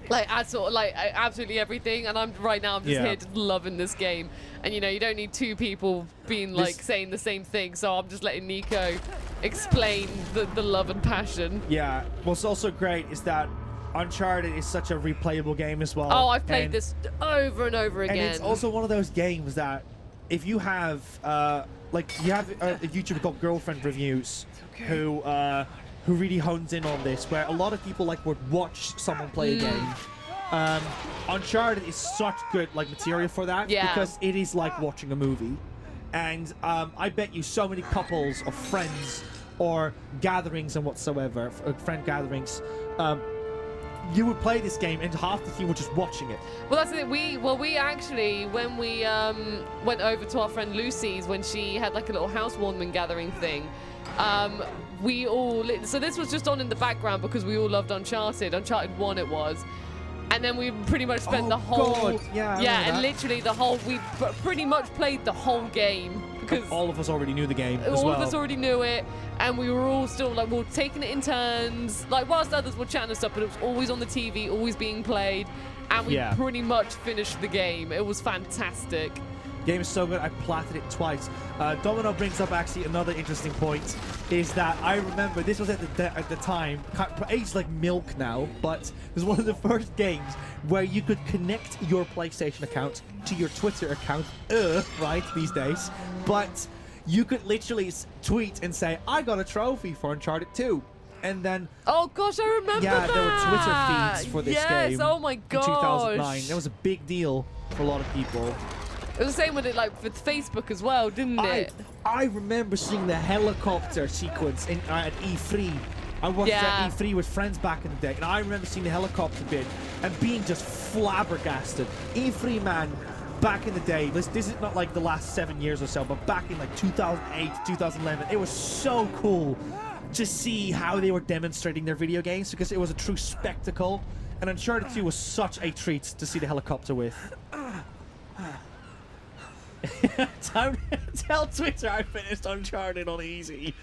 Like, absolutely everything. And I'm just here just loving this game. And, you know, you don't need two people being, like, saying the same thing. So I'm just letting Nico explain the love and passion. Yeah. What's also great is that Uncharted is such a replayable game as well. Oh, I've played this over and over again. And it's also one of those games that if you have, like, you have a YouTuber called Girlfriend Reviews who really hones in on this, where a lot of people, like, would watch someone play a game. Uncharted is such good, like, material for that because it is like watching a movie. And I bet you so many couples of friends or gatherings and whatsoever, friend gatherings, you would play this game and half the team were just watching it. Well, that's it. We actually, when we went over to our friend Lucy's, when she had like a little housewarming gathering thing, we all... So this was just on in the background because we all loved Uncharted. Uncharted 1 it was. And then we pretty much spent the whole... God. Yeah, and literally the whole... We pretty much played the whole game because all of us already knew the game as all well. of us already knew it, and we were all still like, we were taking it in turns, like whilst others were chatting and stuff, but it was always on the TV, always being played, and we pretty much finished the game. It was fantastic. Game is so good, I platted it twice. Domino brings up actually another interesting point, is that I remember this was at the time, aged like milk now, but it was one of the first games where you could connect your PlayStation account to your Twitter account, right, these days, but you could literally tweet and say, I got a trophy for Uncharted 2. And then... Oh gosh, I remember that! Yeah, there were Twitter feeds for this game. Yes, oh my gosh! In 2009. That was a big deal for a lot of people. It was the same with it, like with Facebook as well, didn't it? I remember seeing the helicopter sequence at E3. I watched at E3 with friends back in the day, and I remember seeing the helicopter bit and being just flabbergasted. E3, man, back in the day, this is not like the last 7 years or so, but back in like 2008, 2011, it was so cool to see how they were demonstrating their video games, because it was a true spectacle, and Uncharted 2 was such a treat to see the helicopter with. Tell Twitter I finished Uncharted on easy.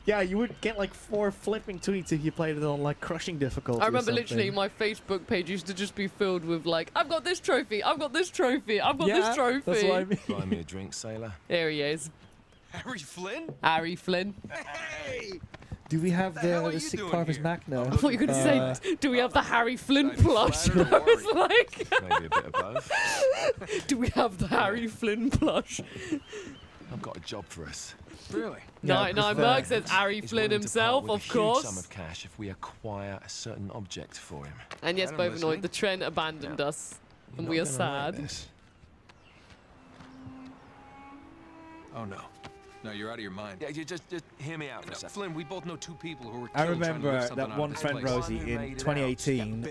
Yeah, you would get like 4 flipping tweets if you played it on like crushing difficulty. I remember literally my Facebook page used to just be filled with like, I've got this trophy, I've got this trophy, I've got this trophy. That's what I mean. Buy me a drink, sailor. There he is. Harry Flynn? Harry Flynn. Hey! Do we have the sick Carver's Mac now? I thought you were going to say, do we have the Harry Flynn plush? I was like... Maybe a bit of both. Do we have the Harry Flynn plush? I've got a job for us. Really? 99 Merc says Harry Flynn himself, of course. Sum of cash if we acquire a certain object for him. And yes, both annoyed. The Trent abandoned us, and we are sad. Oh no. No, you're out of your mind. Yeah, you just hear me out for a second. Flynn, we both know 2 people who were I killed trying to remember lift something that out one of this friend, place. Rosie, in 2018,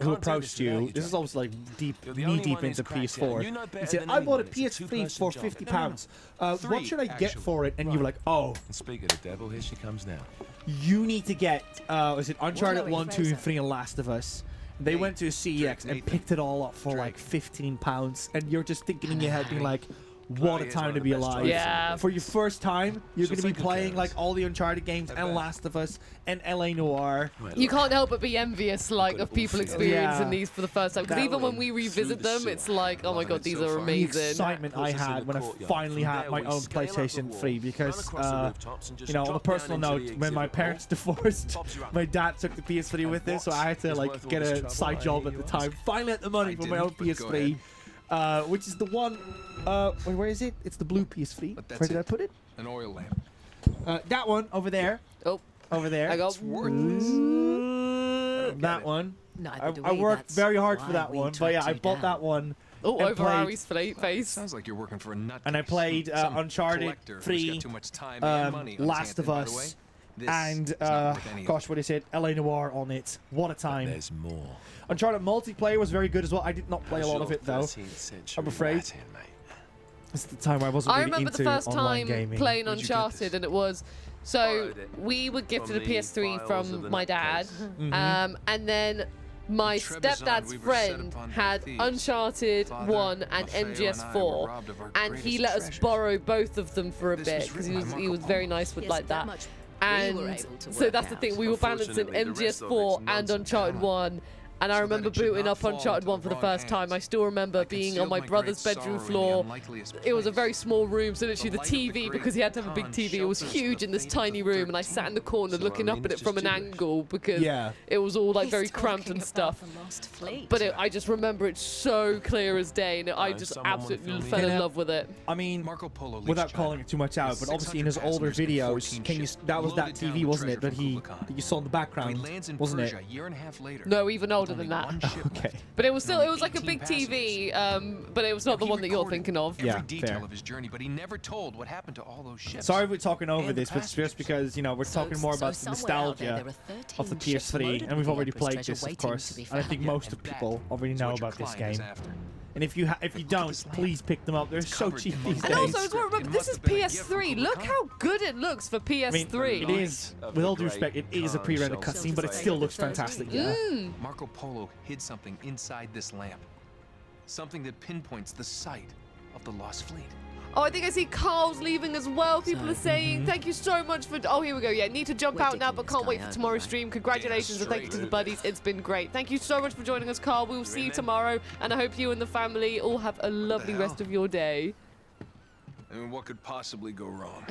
who approached you. This is almost like knee-deep into PS4. He said, I bought a PS3 for £50. What should I get for it? And you were like, oh. And speak of the devil, here she comes now. You need to get, was it Uncharted 1, 2, and 3 and Last of Us. They went to a CEX and picked it all up for like £15. And you're just thinking in your head, being like, what a time to be alive. Yeah. For your first time, you're going to be playing like all the Uncharted games and Last of Us and L.A. Noire. You can't help but be envious, like, of people experiencing these for the first time. Because even when we revisit them, it's like, oh my god, these are amazing. The excitement I had when I finally had my own PlayStation 3, because, you know, on a personal note, when my parents divorced, my dad took the PS3 with us, so I had to like get a side job at the time. Finally had the money for my own PS3. Which is the one, where is it? It's the blue PS3. Where did I put it? An oil lamp. That one over there. Oh. Over there. I got that one. I worked very hard for that one, but yeah, I bought that one. Oh, over Harry's face. Sounds like you're working for a nut. And I played Uncharted 3, Last of Us, and gosh, what is it? L.A. Noire on it. What a time. There's more. Uncharted multiplayer was very good as well. I did not play a lot of it though, I'm afraid. It's the time where I wasn't really into I remember the first time gaming. playing Uncharted, and it was... So, we were gifted a PS3 from my dad, and then my stepdad's friend had Uncharted 1 and MGS4, and he let us borrow both of them for a bit, because he was very nice with like that. And so that's the thing, we were balancing MGS4 and Uncharted 1. And I remember booting up Uncharted 1 for the first time. I still remember being on my brother's bedroom floor. It was a very small room, so literally the TV, because he had to have a big TV, it was huge in this tiny room, and I sat in the corner looking up at it from an angle, because it was all like very cramped and stuff. But I just remember it so clear as day, and I just absolutely fell in love with it. I mean, without calling it too much out, but obviously in his older videos, that was that TV, wasn't it, that you saw in the background, wasn't it? No, even older than that. Okay. But it was still, it was like a big TV, but it was not the one that you're thinking of. Yeah, every detail of his journey, but he never told what happened to all those ships. Sorry we're talking over this, but just because, you know, we're talking more about the nostalgia of the PS3, and we've already played this, of course. And I think most of people already know about this game. And if you don't, please pick them up. They're so cheap these days. And also, as well, remember, this is PS3. Look how good it looks for PS3. I mean, it is, with all due respect, it is a pre-rendered cutscene, but it still looks fantastic. Yeah. Marco Polo hid something inside this lamp. Something that pinpoints the site of the lost fleet. Oh, I think I see Carl's leaving as well. People are saying thank you so much for. Oh, here we go. Yeah, need to jump out now, but can't wait for tomorrow's stream. Congratulations and thank you to the buddies. It's been great. Thank you so much for joining us, Carl. We'll see you tomorrow, and I hope you and the family all have a lovely rest of your day. I mean, what could possibly go wrong?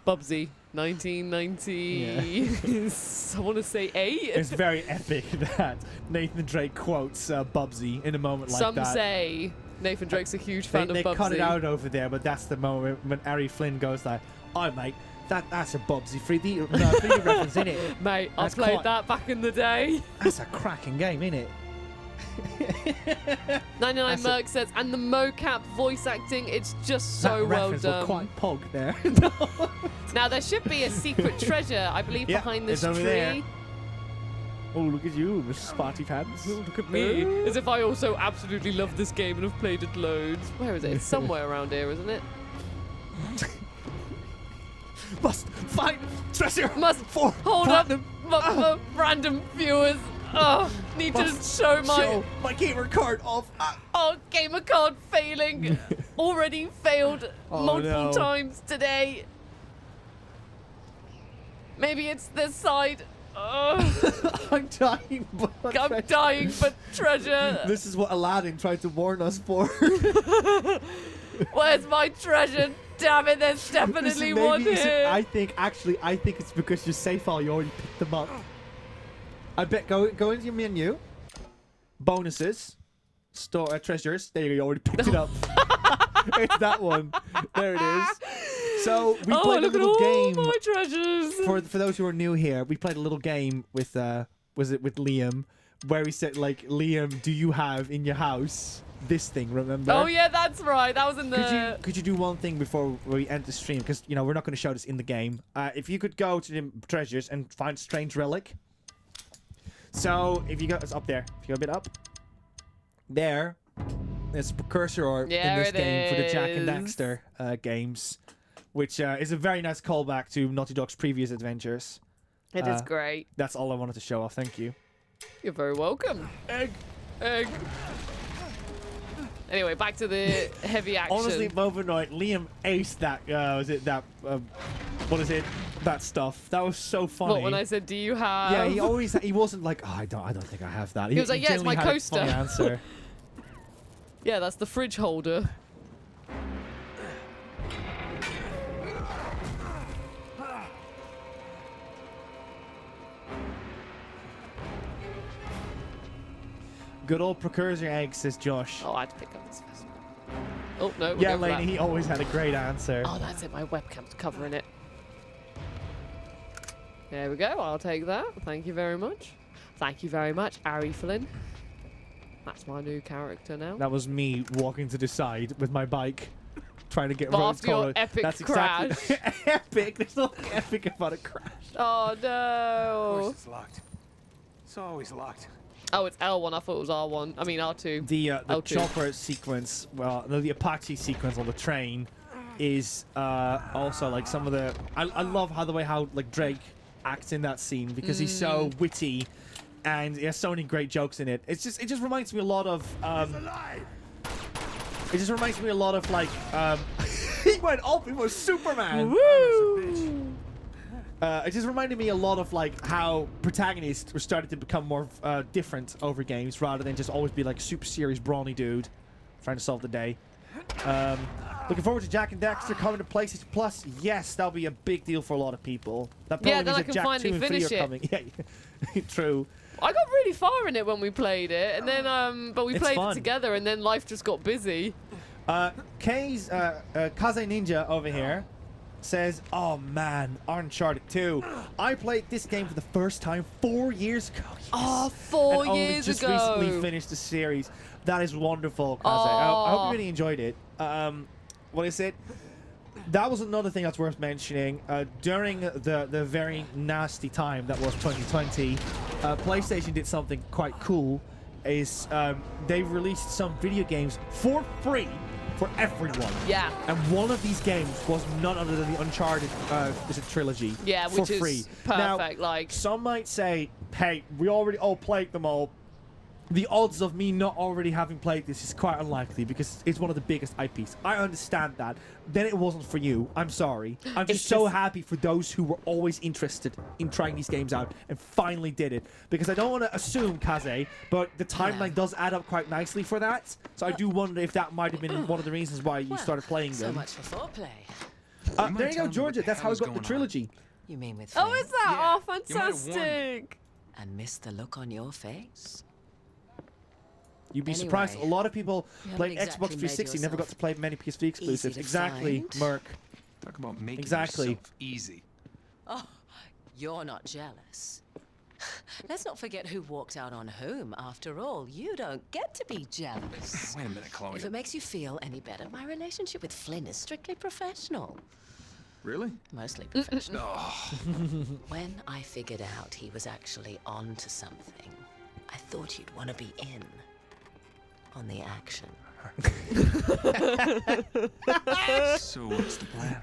Bubsy, 1990. Yeah. I want to say 8. It's very epic that Nathan Drake quotes Bubsy in a moment like Some that. Some say Nathan Drake's a huge fan of Bubsy. They cut it out over there, but that's the moment when Ari Flynn goes like, "Oh mate, that's a Bubsy 3D reference, isn't it?" Mate, I played that back in the day. That's a cracking game, isn't it? 99 Merc says, and the mocap voice acting, it's just so well done. Quite pog there. Now there should be a secret treasure, I believe, behind this over tree. There. Oh, look at you, Miss Sparty Pants. Oh, look at me. As if I also absolutely love this game and have played it loads. Where is it? It's somewhere around here, isn't it? Must find treasure. Must hold platinum. up, random viewers. Oh, need to show my gamer card off. Oh, gamer card failing. Already failed multiple times today. Maybe it's this side. I'm dying, for treasure. This is what Aladdin tried to warn us for. Where's my treasure? Damn it, there's definitely one here. I think it's because you save file, you already picked them up. I bet go into your menu, bonuses, store treasures. There you go, you already picked it up. It's that one. There it is. So we played a little game. My treasures. For those who are new here, we played a little game with with Liam, where we said like, Liam, do you have in your house this thing? Remember? Oh yeah, that's right. That was in the. Could you do one thing before we end the stream? Because we're not going to show this in the game. If you could go to the treasures and find strange relic. So if you go, it's up there. If you go a bit up, there's a precursor in this game for the Jack and Daxter games, which is a very nice callback to Naughty Dog's previous adventures. It is great. That's all I wanted to show off. Thank you. You're very welcome. Egg. Anyway, back to the heavy action. Honestly, overnight, Liam aced that. What is it? That stuff. That was so funny. What, when I said, "Do you have?" Yeah, he wasn't like, "Oh, I don't think I have that." He was like, "Yeah, it's my coaster." Funny answer. Yeah, that's the fridge holder. Good old precursor egg, says Josh. Oh, I had to pick up this first. Oh no. Yeah, Lainey, he always had a great answer. Oh, that's it. My webcam's covering it. There we go. I'll take that. Thank you very much. Thank you very much, Ari Flynn. That's my new character now. That was me walking to the side with my bike, trying to get But after your epic crash. Exactly epic. There's nothing epic about a crash. Oh no. Of course it's locked. It's always locked. Oh, it's L1. I thought it was R1. I mean R2. The L2. chopper sequence, well, no, the Apache sequence on the train is also like some of the. I love how like Drake acts in that scene because he's so witty, and he has so many great jokes in it. It just reminds me a lot of. It just reminds me a lot of like. He went off. He was Superman. Woo! It just reminded me a lot of like how protagonists were starting to become more different over games rather than just always be like super serious brawny dude trying to solve the day. Looking forward to Jack and Daxter coming to PlayStation Plus. Yes, that'll be a big deal for a lot of people. That probably then means I that can Jack finally 2 and 3 finish are it. coming. Yeah, true. I got really far in it when we played it, and then but we It's played fun. it together, and then life just got busy. Kaze Ninja over here says, "Oh man, Uncharted 2. I played this game for the first time 4 years ago." Yes. Oh, 4 and years just ago. recently finished the series. That is wonderful, Kaze. I hope you really enjoyed it. What is it? That was another thing that's worth mentioning. During the very nasty time that was 2020, PlayStation did something quite cool. Is they released some video games for free for everyone. Yeah. And one of these games was none other than the Uncharted trilogy. Yeah, for which is free. perfect. Now, like some might say, "Hey, we already all played them all. the odds of me not already having played this is quite unlikely because it's one of the biggest IPs. I understand that. Then it wasn't for you. I'm sorry. I'm just so happy for those who were always interested in trying these games out and finally did it. Because I don't want to assume, Kaze, but the timeline does add up quite nicely for that. So I do wonder if that might have been one of the reasons why you started playing them. So much for foreplay. There you go, Georgia. That's how we got the trilogy. You mean with Oh, is that? Yeah. Oh, fantastic. And miss the look on your face? You'd be surprised. A lot of people you played haven't Xbox exactly 360, made never got to play many PS3 exclusives. to Exactly, find. Merc. Talk about making Exactly. yourself easy. Oh, you're not jealous. Let's not forget who walked out on whom. After all, you don't get to be jealous. Wait a minute, Chloe. If it makes you feel any better, my relationship with Flynn is strictly professional. Really? Mostly professional. When I figured out he was actually on to something, I thought you'd want to be in on the action. So what's the plan?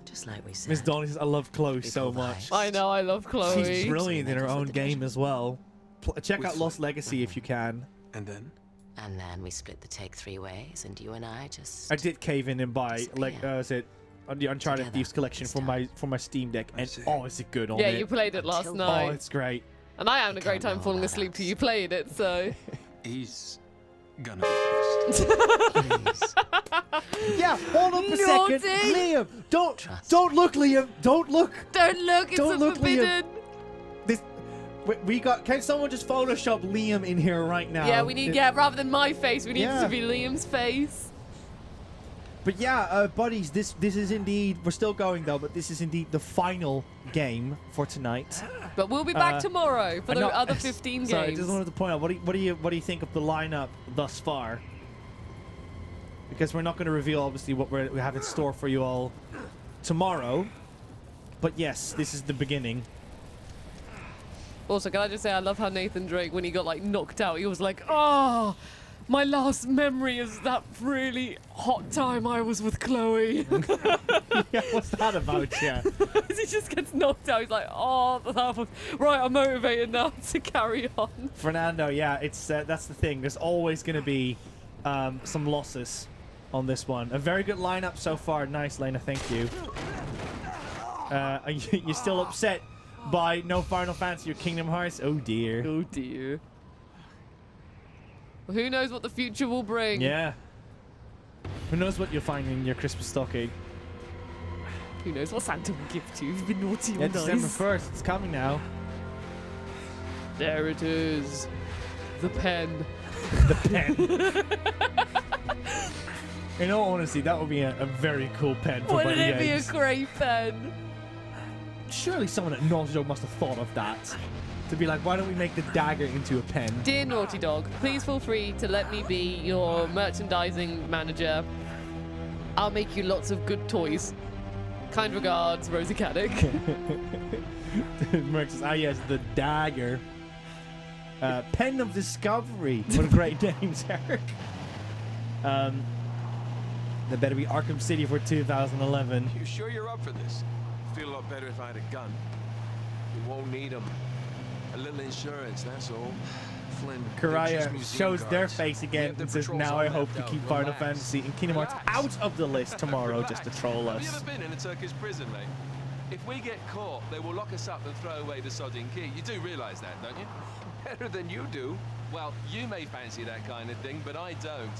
Just like we said. Miss Donnie says, I love Chloe so much. I know, I love Chloe. She's brilliant in her own game as well. Check out Lost Legacy if you can. And then? And then we split the take 3 ways, and you and I just... I did cave in and buy, like, the Uncharted Thieves collection for my Steam Deck, and oh, is it good on it? Yeah, you played it last night. Oh, it's great. And I had a great time falling asleep till you played it, so... He's gonna be pissed. Yeah, hold up a second. Naughty. Liam, don't look, Liam. Don't look. Don't look, it's Don't look, forbidden. Liam. We got. Can someone just Photoshop Liam in here right now? Yeah, we need. Yeah, rather than my face, we need it to be Liam's face. But yeah, buddies, this is indeed. We're still going though, but this is indeed the final game for tonight. But we'll be back tomorrow for the other 15 games. Sorry, I just wanted to point out. What do you think of the lineup thus far? Because we're not going to reveal obviously what we have in store for you all tomorrow. But yes, this is the beginning. Also, can I just say I love how Nathan Drake, when he got like knocked out, he was like, "Oh, my last memory is that really hot time I was with Chloe." Yeah, what's that about? Yeah. He just gets knocked out. He's like, "Oh, right, I'm motivated now to carry on." Fernando, yeah, it's that's the thing. There's always going to be some losses on this one. A very good lineup so far. Nice, Lena. Thank you. Are you still upset by no Final Fantasy or Kingdom Hearts? Oh dear. Oh dear. Well, who knows what the future will bring? Yeah. Who knows what you'll find in your Christmas stocking? Who knows what Santa will give to you? You've been naughty or Yeah, nice. December 1st. It's coming now. There it is. The pen. The pen. In all honesty, that would be a very cool pen for Wouldn't it be a BuddyGames. great pen? Surely someone at Naughty Dog must have thought of that. To be like, why don't we make the dagger into a pen? Dear Naughty Dog, please feel free to let me be your merchandising manager. I'll make you lots of good toys. Kind regards, Rosie Caddick. Merc says, ah yes, the dagger. Pen of Discovery. What a great name, Eric. There better be Arkham City for 2011. You sure you're up for this? Feel a lot better if I had a gun. You won't need them. A little insurance, that's all. Flynn, Karaya shows their face again and says, now I hope to keep Final Fantasy and Kingdom Hearts out of the list tomorrow just to troll Have you us. ever been in a Turkish prison, mate? If we get caught, they will lock us up and throw away the sodding key. You do realise that, don't you? Better than you do. Well, you may fancy that kind of thing, but I don't.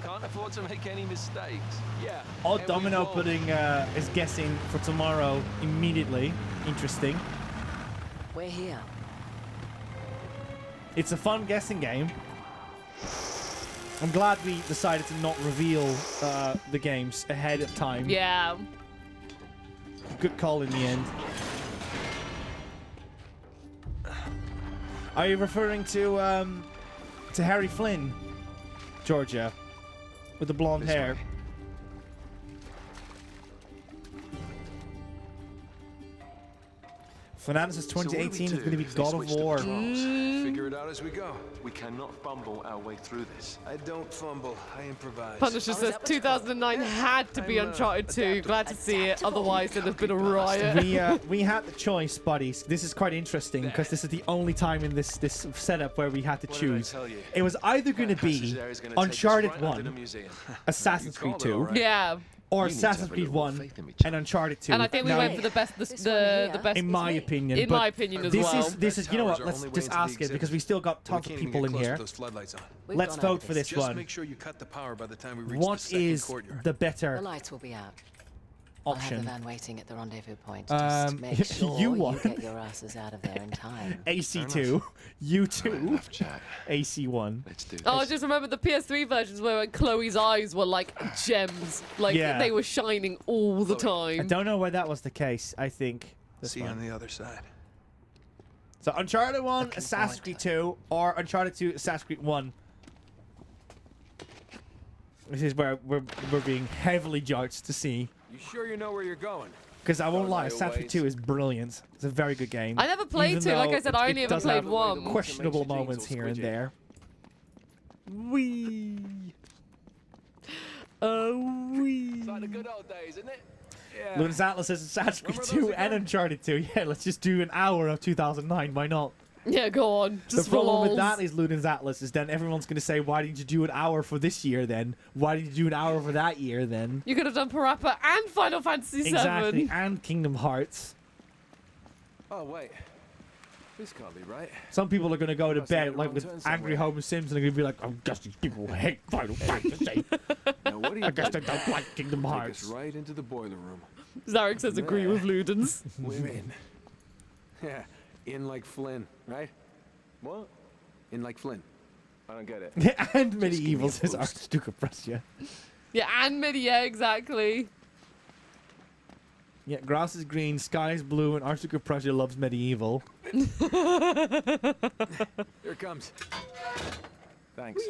Can't afford to make any mistakes. Yeah. Odd and we Domino won't. putting is guessing for tomorrow immediately. Interesting. We're here. It's a fun guessing game. I'm glad we decided to not reveal the games ahead of time. Yeah. Good call in the end. Are you referring to Harry Flynn, Georgia, with the blonde hair? Fernandez says 2018 is going to be God of War. Figure it out as we go. We cannot fumble our way through this. I don't fumble. I improvise. Punisher says 2009 had to be Uncharted 2. Glad to see it. Otherwise, there'd have been a riot. We had the choice, buddies. This is quite interesting because this is the only time in this setup where we had to choose. It was either going to be Uncharted 1, Assassin's Creed 2, yeah, or Assassin's Creed 1 and Uncharted 2. And I think we went for the best, the best. In my opinion. In my opinion as well. This is, you know what? Let's just ask it because we still got tons of people in here. Let's vote for this one. Make sure you cut the power by the time we reach What the second is courtyard. the better The lights will be out. option? I'll have the van waiting at the rendezvous point. Just make sure you get your asses out of there in time. AC2, U2, AC1. Let's do this. Oh, I just remember the PS3 versions where Chloe's eyes were like gems. Like they were shining all the time. I don't know why that was the case. I think. See you on the other side. So Uncharted 1, Assassin's Creed 2, or Uncharted 2, Assassin's Creed 1. This is where we're being heavily judged to see. You sure you know where you're going? Because I won't lie, Assassin's Creed 2 is brilliant. It's a very good game. I never played 2. Like I said, I only ever played 1. Questionable moments here and there. Wee. Wee. It's like the good old days, isn't it? Yeah. Lunas Atlas says Assassin's Creed 2 and Uncharted 2. Yeah, let's just do an hour of 2009. Why not? Yeah, go on. Just the problem with lols. that is Lunas Atlas is then everyone's going to say, why didn't you do an hour for this year then? Why didn't you do an hour for that year then? You could have done PaRapper and Final Fantasy VII. Exactly, and Kingdom Hearts. Oh, wait. This can't be right. Some people are going to go to bed like with turn angry Homer Simpson and going to be like, I guess these people hate Final Fantasy. Now, what do you I guess they don't like Kingdom Take Hearts. us right into the boiler room. Zarek says agree with Ludens. We're in. Yeah, in like Flynn, right? What? In like Flynn. I don't get it. And Medieval says Archduke of Prussia. Yeah, and Midi, yeah, exactly. Yeah, grass is green, sky is blue, and Archduke of Prussia loves Medieval. Here it comes. Thanks.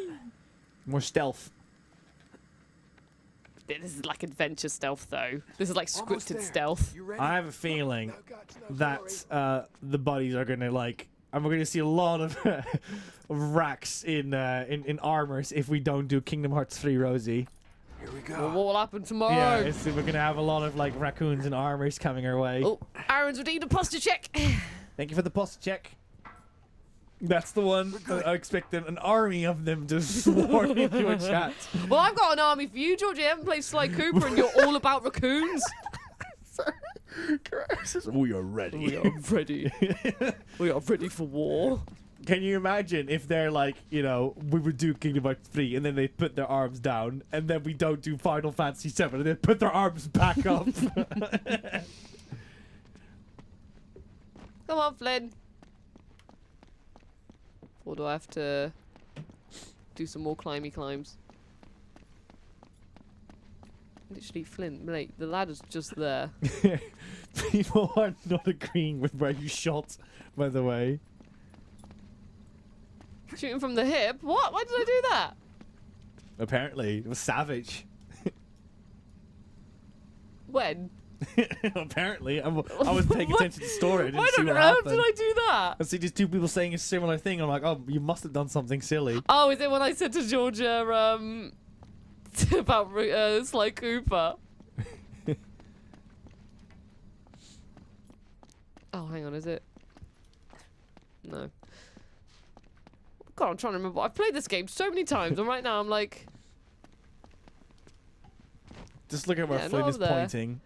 More stealth. This is like adventure stealth, though. This is like scripted stealth. I have a feeling that the buddies are gonna like, and we're gonna see a lot of racks in armors if we don't do Kingdom Hearts 3, Rosie. Here we go. Well, what will happen tomorrow? Yeah, we're gonna have a lot of like raccoons and armors coming our way. Oh, Aaron's redeemed a posture check. Thank you for the posture check. That's the one. I expect an army of them to swarm into a chat. Well, I've got an army for you, George. You haven't played Sly Cooper and you're all about raccoons. We are ready. We are ready. We are ready for war. Can you imagine if they're like, you know, we would do Kingdom Hearts 3 and then they put their arms down and then we don't do Final Fantasy 7 and they put their arms back up? Come on, Flynn. Or do I have to do some more climby climbs? Literally, Flynn, mate, the ladder's just there. People are not agreeing with where you shot, by the way. Shooting from the hip? What? Why did I do that? Apparently, it was savage. When? Apparently, I was paying attention to the story. I didn't Why see on what earth happened. did I do that? I see these two people saying a similar thing. I'm like, oh, you must have done something silly. Oh, is it when I said to Georgia about Sly Cooper? Oh, hang on, is it? No. God, I'm trying to remember. I've played this game so many times, and right now I'm like... Just look at where Flynn is pointing.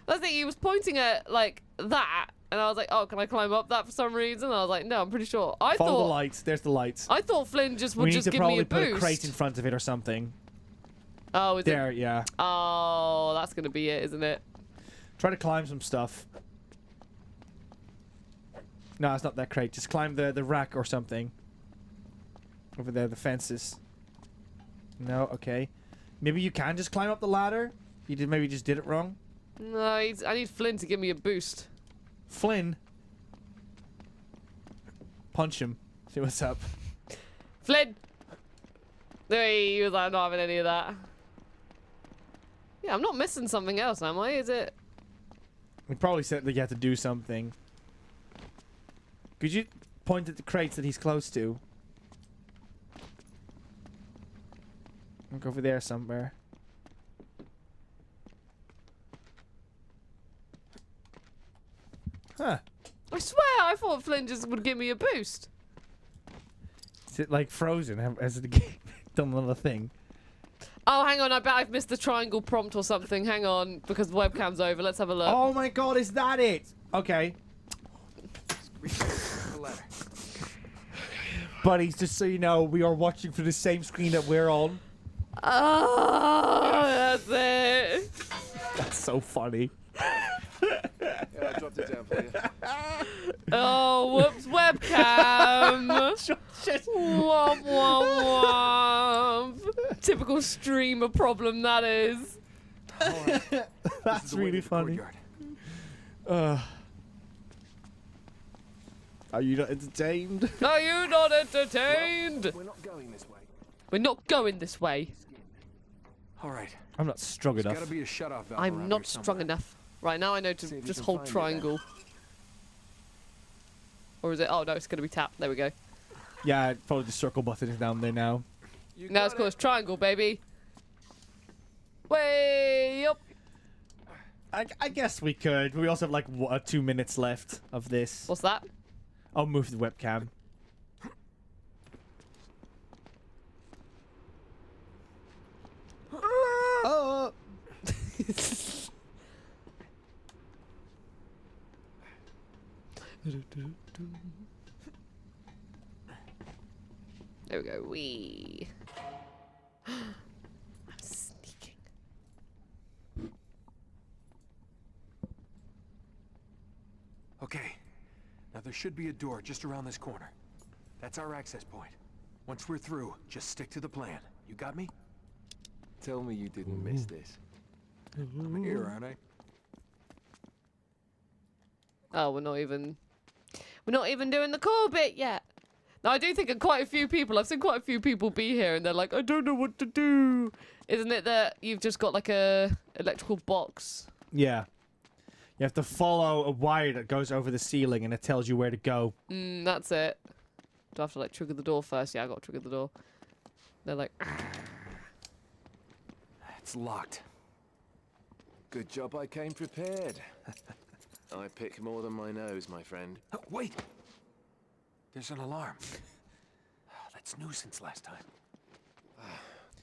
That's the thing, he was pointing at, like, that, and I was like, oh, can I climb up that for some reason? And I was like, no, I'm pretty sure. Follow the lights. There's the lights. I thought Flynn just would just give me a boost. We need to probably put a crate in front of it or something. Oh, is there, it? yeah. Oh, that's going to be it, isn't it? Try to climb some stuff. No, it's not that crate. Just climb the rack or something. Over there, the fences. No, okay. Maybe you can just climb up the ladder? Maybe just did it wrong? No, I need Flynn to give me a boost. Flynn? Punch him. See what's up. Flynn! He was like, I'm not having any of that. Yeah, I'm not missing something else, am I? Is it? We probably said that you had to do something. Could you point at the crates that he's close to? Look over there somewhere. Huh. I swear, I thought Flynn just would give me a boost. Is it like frozen? Has the game done another thing? Oh, hang on. I bet I've missed the triangle prompt or something. Hang on, because the webcam's over. Let's have a look. Oh my god, is that it? Okay. Buddies, just so you know, we are watching for the same screen that we're on. Oh, that's it. That's so funny. Yeah, I dropped it down for you. Oh, whoops, webcam. Womp, womp, womp. Typical streamer problem, that is. That's really funny. Are you not entertained? Are you not entertained? Well, we're not going this way. We're not going this way. All right. I'm not strong enough. There's gotta be a shut-off valve I'm around not here strong somewhere. enough. Right, now I know See to if you just can hold find it triangle. Or is it? Oh, no, it's going to be tapped. There we go. Yeah, probably the circle button is down there now. Now it's called triangle, baby. Way up. I guess we could. We also have like 2 minutes left of this. What's that? I'll move the webcam. Oh. There we go. Wee. I'm sneaking. Okay. Now there should be a door just around this corner. That's our access point. Once we're through, just stick to the plan. You got me? Tell me you didn't miss this. I'm here, aren't I? Oh, we're not even doing the core bit yet. Now I do think quite a few people, I've seen quite a few people be here and they're like, I don't know what to do. Isn't it that you've just got like a electrical box? Yeah. You have to follow a wire that goes over the ceiling and it tells you where to go. That's it. Do I have to like trigger the door first? Yeah, I got to trigger the door. They're like, It's locked. Good job I came prepared. I pick more than my nose, my friend. Oh, wait! There's an alarm. That's new since last time.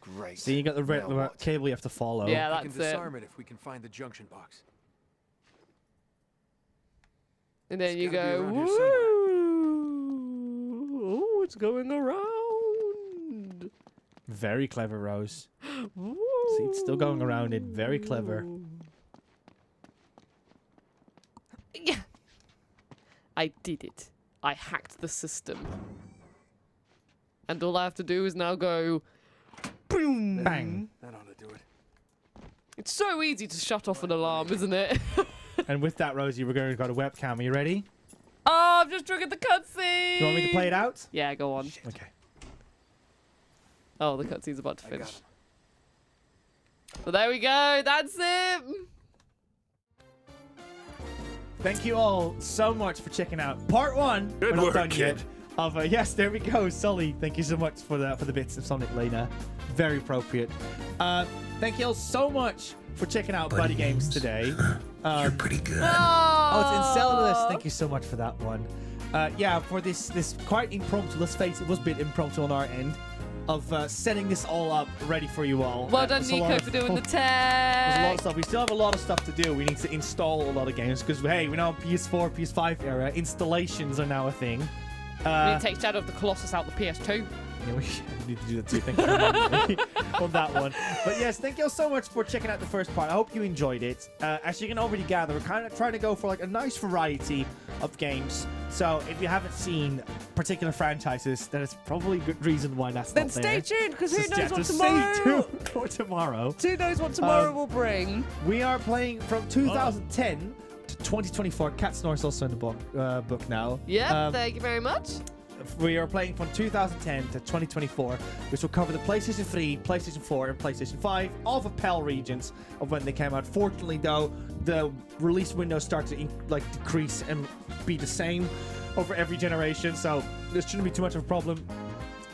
Great. So you got the Now what? cable you have to follow. Yeah, We that's can disarm it if we can find the junction box. and then It's you gotta be go, around here somewhere. woo! Oh, it's going around. Very clever, Rose. See, it's still going around it. Very clever. Yeah. I did it. I hacked the system. And all I have to do is now go boom. Bang. That ought to do it. It's so easy to shut off an alarm, isn't it? And with that, Rosie, we're going to go to webcam. Are you ready? Oh, I've just triggered the cutscene. You want me to play it out? Yeah, go on. Okay. Oh, the cutscene's about to finish. Well, there we go. That's it. Thank you all so much for checking out part 1. Good We're not work, done kid. yet. Of yes, there we go, Sully. Thank you so much for the bits of Sonic Lena. Very appropriate. Thank you all so much for checking out BuddyGames today. You're pretty good. Oh, it's Enceladus. Thank you so much for that one. Yeah, for this quite impromptu. Let's face it was a bit impromptu on our end of setting this all up ready for you all. Well done, There's a Nico, lot for of- doing the There's a lot test. of stuff. We still have a lot of stuff to do. We need to install a lot of games because, hey, we're now on PS4, PS5 era. Installations are now a thing. We need to take Shadow of the Colossus out the PS2. Yeah, we need to do that too. Thank you for reminding me on that one. But yes, thank you all so much for checking out the first part. I hope you enjoyed it. As you can already gather, we're kind of trying to go for like a nice variety of games. So if you haven't seen particular franchises, then it's probably a good reason why that's Then not there. stay tuned, because who So knows what just tomorrow... Stay tuned for tomorrow. Who knows what tomorrow will bring? We are playing from 2010 to 2024. Cat Snore's also in the book now. Yep, thank you very much. We are playing from 2010 to 2024, which will cover the PlayStation 3, PlayStation 4, and PlayStation 5, all the PAL regions of when they came out. Fortunately, though, the release windows start to decrease and be the same. over every generation, so this shouldn't be too much of a problem.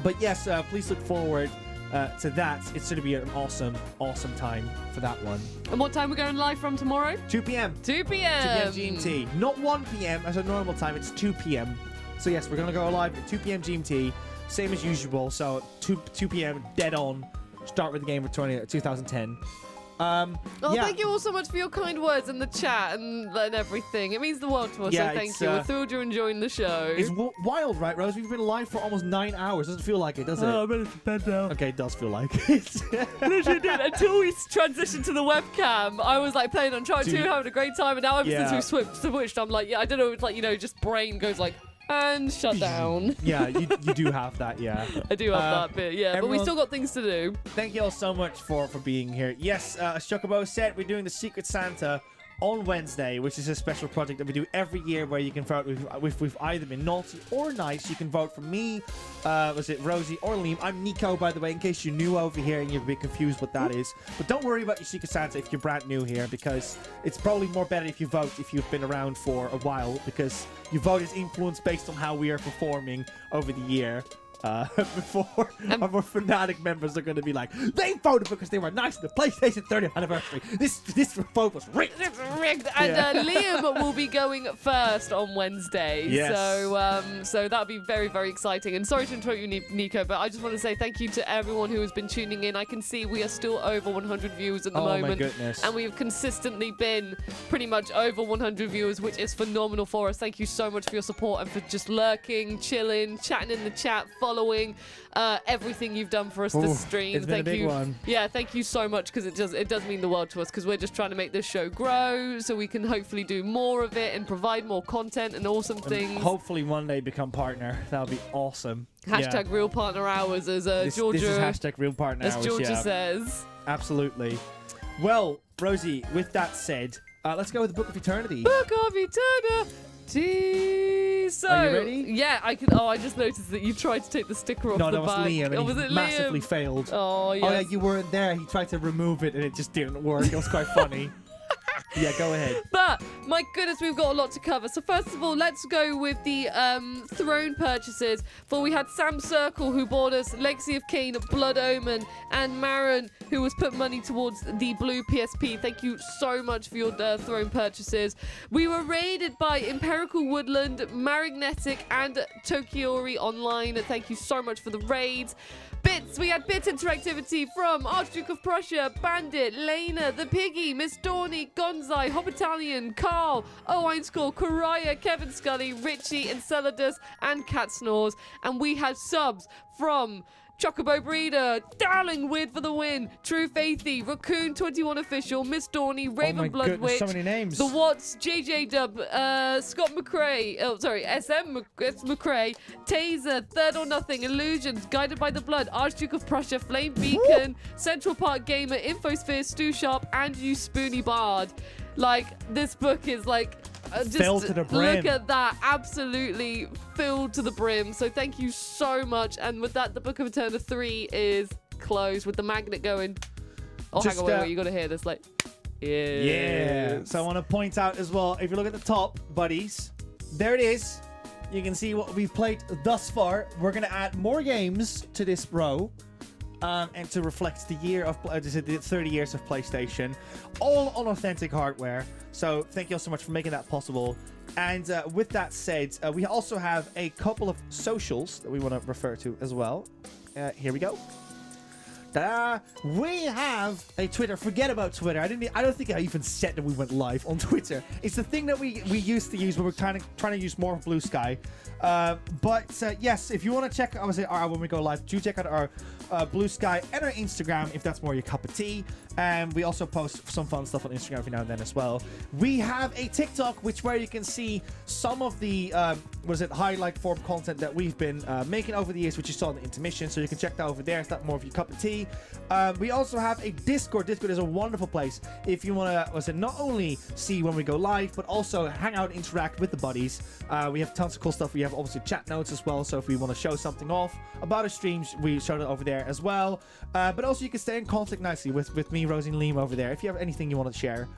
But yes, please look forward to that. It's going to be an awesome time for that one. And what time we're going live from tomorrow? 2 p.m. 2 p.m. 2 p.m. GMT. Not 1 p.m. as a normal time. It's 2 p.m. So yes, we're going to go live at 2 p.m. GMT. Same as usual. So 2 p.m. dead on. Start with the game for 2010. Thank you all so much for your kind words in the chat and everything. It means the world to us, so thank you. We're thrilled you're enjoying the show. It's wild, right, Rose? We've been live for almost 9 hours. Doesn't feel like it, does it? Oh, I'm ready to bed now. Okay, it does feel like it. Literally did. Until we transitioned to the webcam, I was like playing Uncharted 2, having a great time, and now ever since we switched, I'm like, I don't know, it's like, just brain goes like, and shut down. Yeah, you do have that, yeah. I do have that bit, yeah. Everyone, but we still got things to do. Thank you all so much for being here. Yes, as Chocobo said, we're doing the Secret Santa on Wednesday, which is a special project that we do every year where you can vote. We've either been naughty or nice. You can vote for me, was it Rosie or Liam? I'm Nico, by the way, in case you're new over here and you're a bit confused what that is. But don't worry about your Secret Santa if you're brand new here, because it's probably more better if you vote if you've been around for a while, because your vote is influenced based on how we are performing over the year. Before our fanatic members are going to be like, they voted because they were nice to the PlayStation 30th anniversary. This vote was rigged. It's rigged. And Liam will be going first on Wednesday. Yes. So that'll be very, very exciting. And sorry to interrupt you, Nico, but I just want to say thank you to everyone who has been tuning in. I can see we are still over 100 viewers at the moment. Oh my goodness. And we've consistently been pretty much over 100 viewers, which is phenomenal for us. Thank you so much for your support and for just lurking, chilling, chatting in the chat, following everything you've done for us this stream. It's been a big one. Yeah, thank you so much, because it does mean the world to us, because we're just trying to make this show grow so we can hopefully do more of it and provide more content and awesome things. Hopefully one day become partner. That would be awesome. Hashtag real partner hours, as Georgia. This is hashtag real partner hours. As Georgia says. Absolutely. Well, Rosie, with that said, let's go with the Book of Eternity. Book of Eternity. So, are you ready? Yeah, I can. Oh, I just noticed that you tried to take the sticker off the back. No, that was Liam, and was he it massively Liam? failed. Oh, yes. Oh, yeah, you weren't there. He tried to remove it, and it just didn't work. It was quite funny. Yeah, go ahead. But, my goodness, we've got a lot to cover. So, first of all, let's go with the throne purchases. For we had Sam Circle, who bought us Legacy of Kain, Blood Omen, and Marin, who was put money towards the blue PSP. Thank you so much for your throne purchases. We were raided by Empirical Woodland, Marignetic, and Tokiori Online. Thank you so much for the raids. Bits, we had Bit Interactivity from Archduke of Prussia, Bandit, Lena, The Piggy, Miss Dorney, Gonzai, Hobbitalian, Carl, Owinescore, Koraya, Kevin Scully, Richie, Enceladus, and Cat Snores. And we had subs from Chocobo Breeder, Darling Weird for the win, True Faithy, Raccoon 21 Official, Miss Dorney, Raven Blood goodness, Witch, so many names. The Watts, JJ Dub, Scott McRae, SM McRae, Taser, Third or Nothing, Illusions, Guided by the Blood, Archduke of Prussia, Flame Beacon, Central Park Gamer, Infosphere, Stu Sharp, and you Spoony Bard. Like, this book is like, just filled to the brim. Look at that, absolutely filled to the brim. So thank you so much. And with that, the Book of Eternity 3 is closed with the magnet going. Oh, hang on, wait, you got to hear this. Like, yeah. So I want to point out as well, if you look at the top, buddies, there it is. You can see what we've played thus far. We're going to add more games to this row. And to reflect the year of the 30 years of PlayStation, all on authentic hardware. So thank you all so much for making that possible. And with that said, we also have a couple of socials that we want to refer to as well. Here we go. Ta-da! We have a Twitter. Forget about Twitter. I don't think I even said that we went live on Twitter. It's the thing that we used to use when we're trying to use more of Blue Sky. But yes, if you want to check when we go live, do check out our Blue Sky and our Instagram if that's more your cup of tea. And we also post some fun stuff on Instagram every now and then as well. We have a TikTok where you can see some of the highlight form content that we've been making over the years, which you saw in the intermission. So you can check that over there. It's not more of your cup of tea. We also have a Discord. Discord is a wonderful place if you want to not only see when we go live, but also hang out and interact with the buddies. We have tons of cool stuff. We have obviously chat notes as well. So if we want to show something off about our streams, we show it over there as well. But also you can stay in contact nicely with me, Rosie, and Liam over there if you have anything you want to share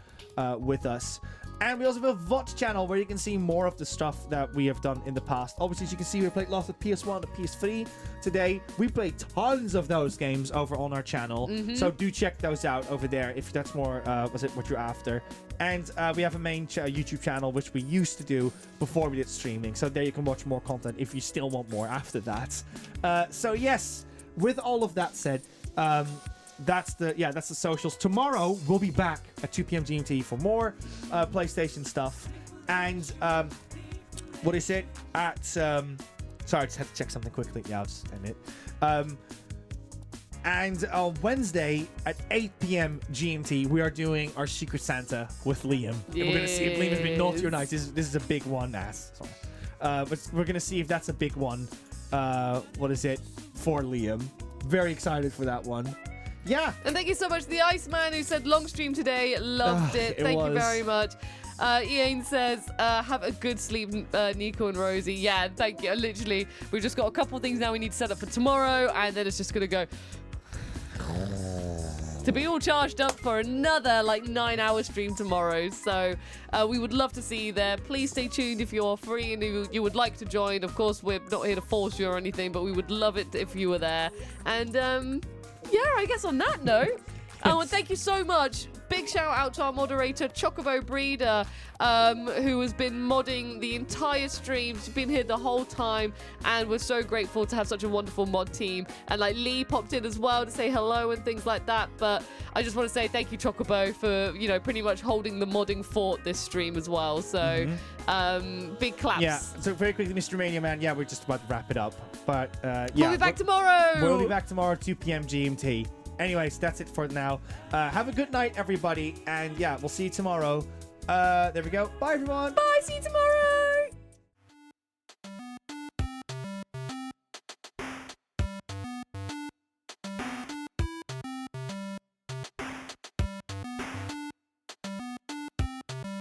with us. And we also have a VOD channel where you can see more of the stuff that we have done in the past. Obviously, as you can see, we played lots of PS1 and PS3 today. We played tons of those games over on our channel. So do check those out over there if that's more what you're after. And we have a main YouTube channel, which we used to do before we did streaming. So there you can watch more content if you still want more after that. So yes, with all of that said, that's the socials. Tomorrow we'll be back at 2 p.m. GMT for more PlayStation stuff. And what is it? Sorry, I just had to check something quickly. Yeah, I'll just end it. And on Wednesday at 8 p.m. GMT, we are doing our Secret Santa with Liam. And we're gonna see if Liam has been naughty or nice. This is a big one, Sorry. But we're gonna see if that's a big one. What is it for Liam? Very excited for that one. Yeah. And thank you so much to the Iceman who said long stream today. Loved it. Thank you very much. Ian says, have a good sleep, Nico and Rosie. Yeah, thank you. Literally, we've just got a couple of things now we need to set up for tomorrow, and then it's just going to go to be all charged up for another 9-hour stream tomorrow. So we would love to see you there. Please stay tuned if you're free and you would like to join. Of course, we're not here to force you or anything, but we would love it if you were there. And yeah, I guess on that note, and thank you so much. Big shout out to our moderator, Chocobo Breeder, who has been modding the entire stream. She's been here the whole time, and we're so grateful to have such a wonderful mod team. And Lee popped in as well to say hello and things like that. But I just want to say thank you, Chocobo, for pretty much holding the modding fort this stream as well. So big claps. Yeah. So very quickly, Mr. Mania Man. Yeah, we're just about to wrap it up, but yeah, we'll be back tomorrow. We'll be back tomorrow, 2 p.m. GMT. Anyways, that's it for now. Have a good night, everybody. And yeah, we'll see you tomorrow. There we go. Bye, everyone. Bye. See you tomorrow.